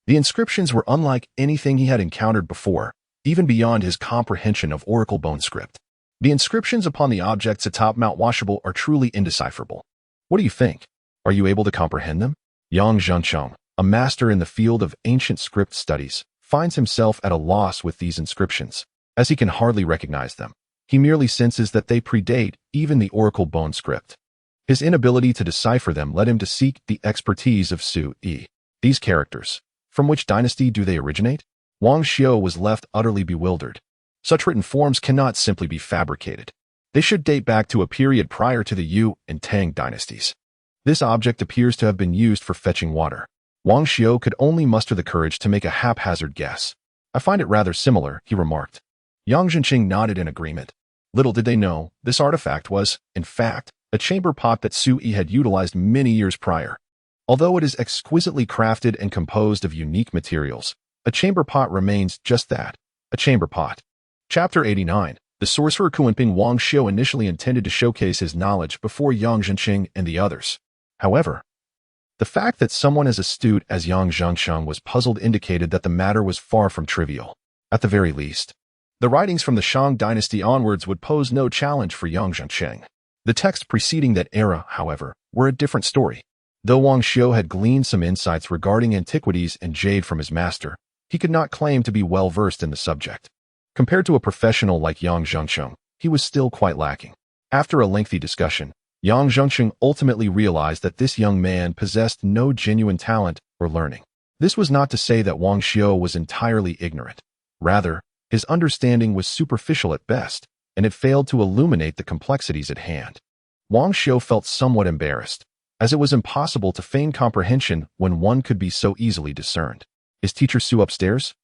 The inscriptions were unlike anything he had encountered before, even beyond his comprehension of Oracle bone script. The inscriptions upon the objects atop Mount Washable are truly indecipherable. What do you think? Are you able to comprehend them? Yang Zhencheng, a master in the field of ancient script studies, finds himself at a loss with these inscriptions, as he can hardly recognize them. He merely senses that they predate even the Oracle bone script. His inability to decipher them led him to seek the expertise of Sui. These characters, from which dynasty do they originate? Wang Xiu was left utterly bewildered. Such written forms cannot simply be fabricated. They should date back to a period prior to the Yu and Tang dynasties. This object appears to have been used for fetching water. Wang Xiu could only muster the courage to make a haphazard guess. I find it rather similar, he remarked. Yang Zhenqing nodded in agreement. Little did they know, this artifact was, in fact, a chamber pot that Sui had utilized many years prior. Although it is exquisitely crafted and composed of unique materials, a chamber pot remains just that, a chamber pot. Chapter 89. The sorcerer Kuanping. Wang Xiu initially intended to showcase his knowledge before Yang Zhenqing and the others. However, the fact that someone as astute as Yang Zhencheng was puzzled indicated that the matter was far from trivial. At the very least, the writings from the Shang dynasty onwards would pose no challenge for Yang Zhenqing. The texts preceding that era, however, were a different story. Though Wang Xiu had gleaned some insights regarding antiquities and jade from his master, he could not claim to be well-versed in the subject. Compared to a professional like Yang Zhencheng, he was still quite lacking. After a lengthy discussion, Yang Zhengsheng ultimately realized that this young man possessed no genuine talent or learning. This was not to say that Wang Xiu was entirely ignorant. Rather, his understanding was superficial at best, and it failed to illuminate the complexities at hand. Wang Xiu felt somewhat embarrassed, as it was impossible to feign comprehension when one could be so easily discerned. Is Teacher Su upstairs?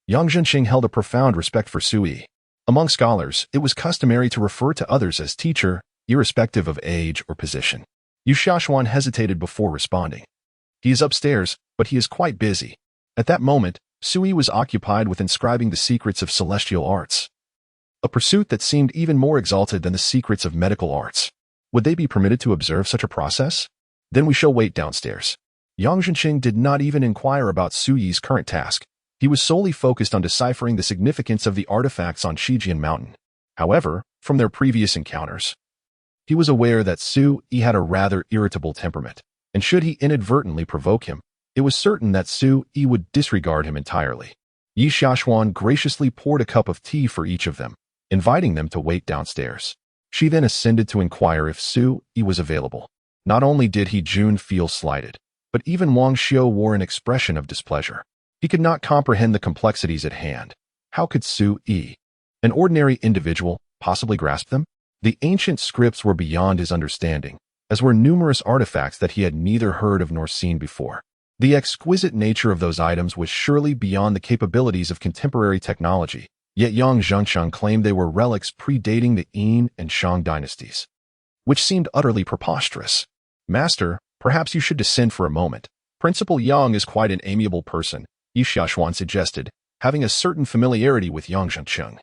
Yang Zhengsheng held a profound respect for Sui. Among scholars, it was customary to refer to others as teacher, irrespective of age or position. Yu Xiaoshuan hesitated before responding. He is upstairs, but he is quite busy. At that moment, Sui was occupied with inscribing the secrets of celestial arts, a pursuit that seemed even more exalted than the secrets of medical arts. Would they be permitted to observe such a process? Then we shall wait downstairs. Yang Zhengsheng did not even inquire about Suyi's current task. He was solely focused on deciphering the significance of the artifacts on Shijian Mountain. However, from their previous encounters, he was aware that Su-yi had a rather irritable temperament, and should he inadvertently provoke him, it was certain that Su-yi would disregard him entirely. Yi Xiaoshuan graciously poured a cup of tea for each of them, inviting them to wait downstairs. She then ascended to inquire if Su-yi was available. Not only did Jun feel slighted, but even Wang Xiu wore an expression of displeasure. He could not comprehend the complexities at hand. How could Su-yi, an ordinary individual, possibly grasp them? The ancient scripts were beyond his understanding, as were numerous artifacts that he had neither heard of nor seen before. The exquisite nature of those items was surely beyond the capabilities of contemporary technology, yet Yang Zhengsheng claimed they were relics predating the Yin and Shang dynasties, which seemed utterly preposterous. Master, perhaps you should descend for a moment. Principal Yang is quite an amiable person, Yi Xiaoshuan suggested, having a certain familiarity with Yang Zhengsheng,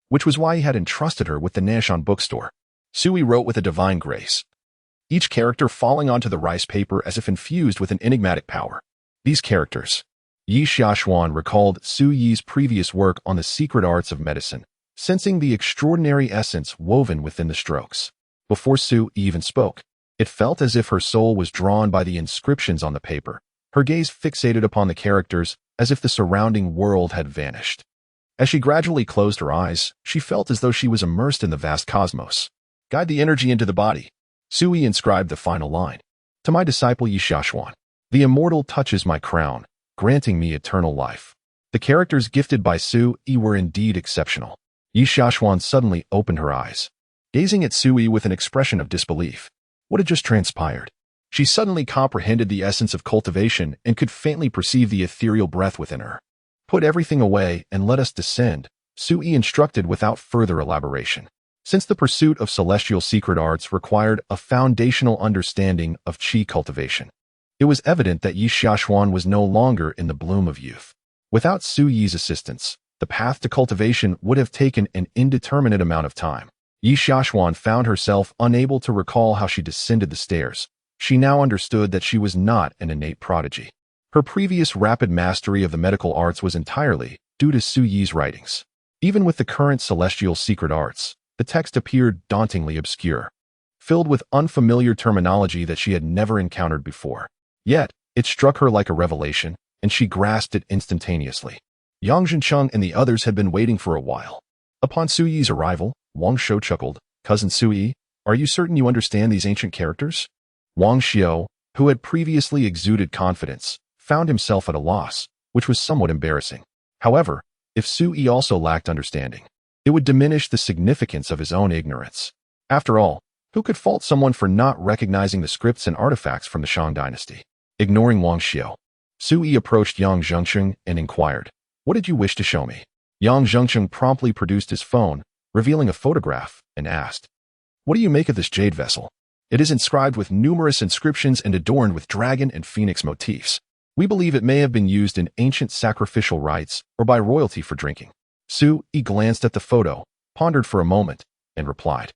which was why he had entrusted her with the Nanshan bookstore. Sui wrote with a divine grace, each character falling onto the rice paper as if infused with an enigmatic power. These characters. Yi Xiaoshuan recalled Su-yi's previous work on the secret arts of medicine, sensing the extraordinary essence woven within the strokes. Before Su even spoke, it felt as if her soul was drawn by the inscriptions on the paper, her gaze fixated upon the characters as if the surrounding world had vanished. As she gradually closed her eyes, she felt as though she was immersed in the vast cosmos. Guide the energy into the body. Sui inscribed the final line. To my disciple Yi Xiaoshuan, the immortal touches my crown, granting me eternal life. The characters gifted by Sui were indeed exceptional. Yi Xiaoshuan suddenly opened her eyes, gazing at Sui with an expression of disbelief. What had just transpired? She suddenly comprehended the essence of cultivation and could faintly perceive the ethereal breath within her. Put everything away and let us descend, Sui instructed without further elaboration. Since the pursuit of celestial secret arts required a foundational understanding of qi cultivation, it was evident that Yi Xiaoshuan was no longer in the bloom of youth. Without Su-yi's assistance, the path to cultivation would have taken an indeterminate amount of time. Yi Xiaoshuan found herself unable to recall how she descended the stairs. She now understood that she was not an innate prodigy. Her previous rapid mastery of the medical arts was entirely due to Su-yi's writings. Even with the current celestial secret arts, the text appeared dauntingly obscure, filled with unfamiliar terminology that she had never encountered before. Yet, it struck her like a revelation, and she grasped it instantaneously. Yang Zhengsheng and the others had been waiting for a while. Upon Su-yi's arrival, Wang Xiu chuckled. Cousin Su-yi, are you certain you understand these ancient characters? Wang Xiu, who had previously exuded confidence, found himself at a loss, which was somewhat embarrassing. However, if Su-yi also lacked understanding, it would diminish the significance of his own ignorance. After all, who could fault someone for not recognizing the scripts and artifacts from the Shang dynasty? Ignoring Wang Xiu, Su-yi approached Yang Zhengsheng and inquired, what did you wish to show me? Yang Zhengsheng promptly produced his phone, revealing a photograph, and asked, what do you make of this jade vessel? It is inscribed with numerous inscriptions and adorned with dragon and phoenix motifs. We believe it may have been used in ancient sacrificial rites or by royalty for drinking. Su-yi glanced at the photo, pondered for a moment, and replied,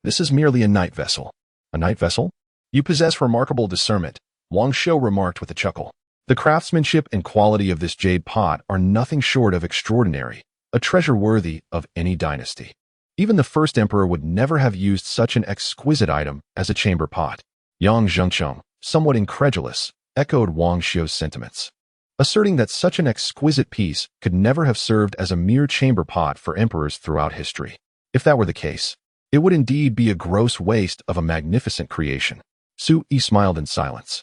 this is merely a night vessel. A night vessel? You possess remarkable discernment, Wang Xiu remarked with a chuckle. The craftsmanship and quality of this jade pot are nothing short of extraordinary, a treasure worthy of any dynasty. Even the first emperor would never have used such an exquisite item as a chamber pot. Yang Zhengsheng, somewhat incredulous, echoed Wang Xiu's sentiments, asserting that such an exquisite piece could never have served as a mere chamber pot for emperors throughout history. If that were the case, it would indeed be a gross waste of a magnificent creation. Sui smiled in silence.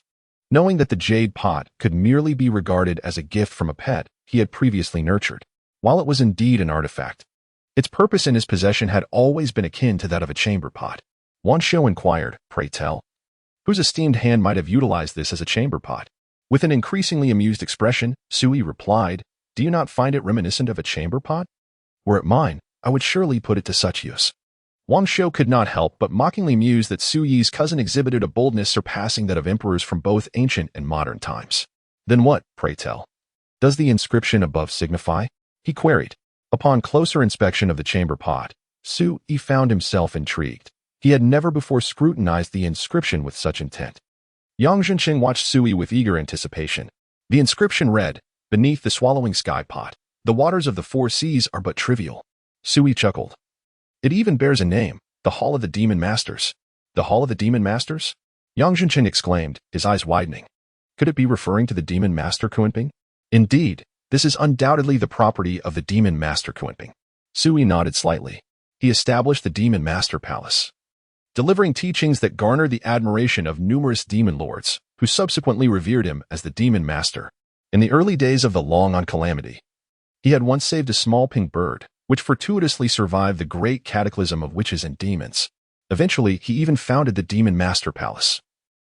Knowing that the jade pot could merely be regarded as a gift from a pet he had previously nurtured, while it was indeed an artifact, its purpose in his possession had always been akin to that of a chamber pot. Wanshou inquired, "Pray tell, whose esteemed hand might have utilized this as a chamber pot?" With an increasingly amused expression, Sui replied, "Do you not find it reminiscent of a chamber pot? Were it mine, I would surely put it to such use." Wanshou could not help but mockingly muse that Suyi's cousin exhibited a boldness surpassing that of emperors from both ancient and modern times. "Then what, pray tell, does the inscription above signify?" he queried. Upon closer inspection of the chamber pot, Sui found himself intrigued. He had never before scrutinized the inscription with such intent. Yang Zhenqing watched Sui with eager anticipation. The inscription read, "Beneath the swallowing sky pot, the waters of the four seas are but trivial." Sui chuckled. "It even bears a name, the Hall of the Demon Masters." "The Hall of the Demon Masters?" Yang Zhenqing exclaimed, his eyes widening. Could it be referring to the Demon Master Kunping? Indeed, this is undoubtedly the property of the Demon Master Kunping. Sui nodded slightly. He established the Demon Master Palace, delivering teachings that garnered the admiration of numerous demon lords, who subsequently revered him as the Demon Master. In the early days of the Long-On Calamity, he had once saved a small pink bird, which fortuitously survived the great cataclysm of witches and demons. Eventually, he even founded the Demon Master Palace,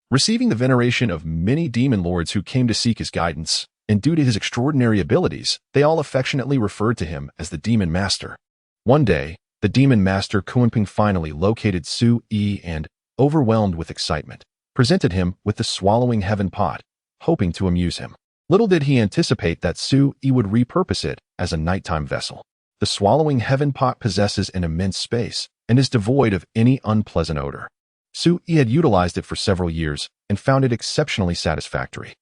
receiving the veneration of many demon lords who came to seek his guidance, and due to his extraordinary abilities, they all affectionately referred to him as the Demon Master. One day, the Demon Master Kunping finally located Sui and, overwhelmed with excitement, presented him with the swallowing heaven pot, hoping to amuse him. Little did he anticipate that Sui would repurpose it as a nighttime vessel. The swallowing heaven pot possesses an immense space and is devoid of any unpleasant odor. Sui had utilized it for several years and found it exceptionally satisfactory.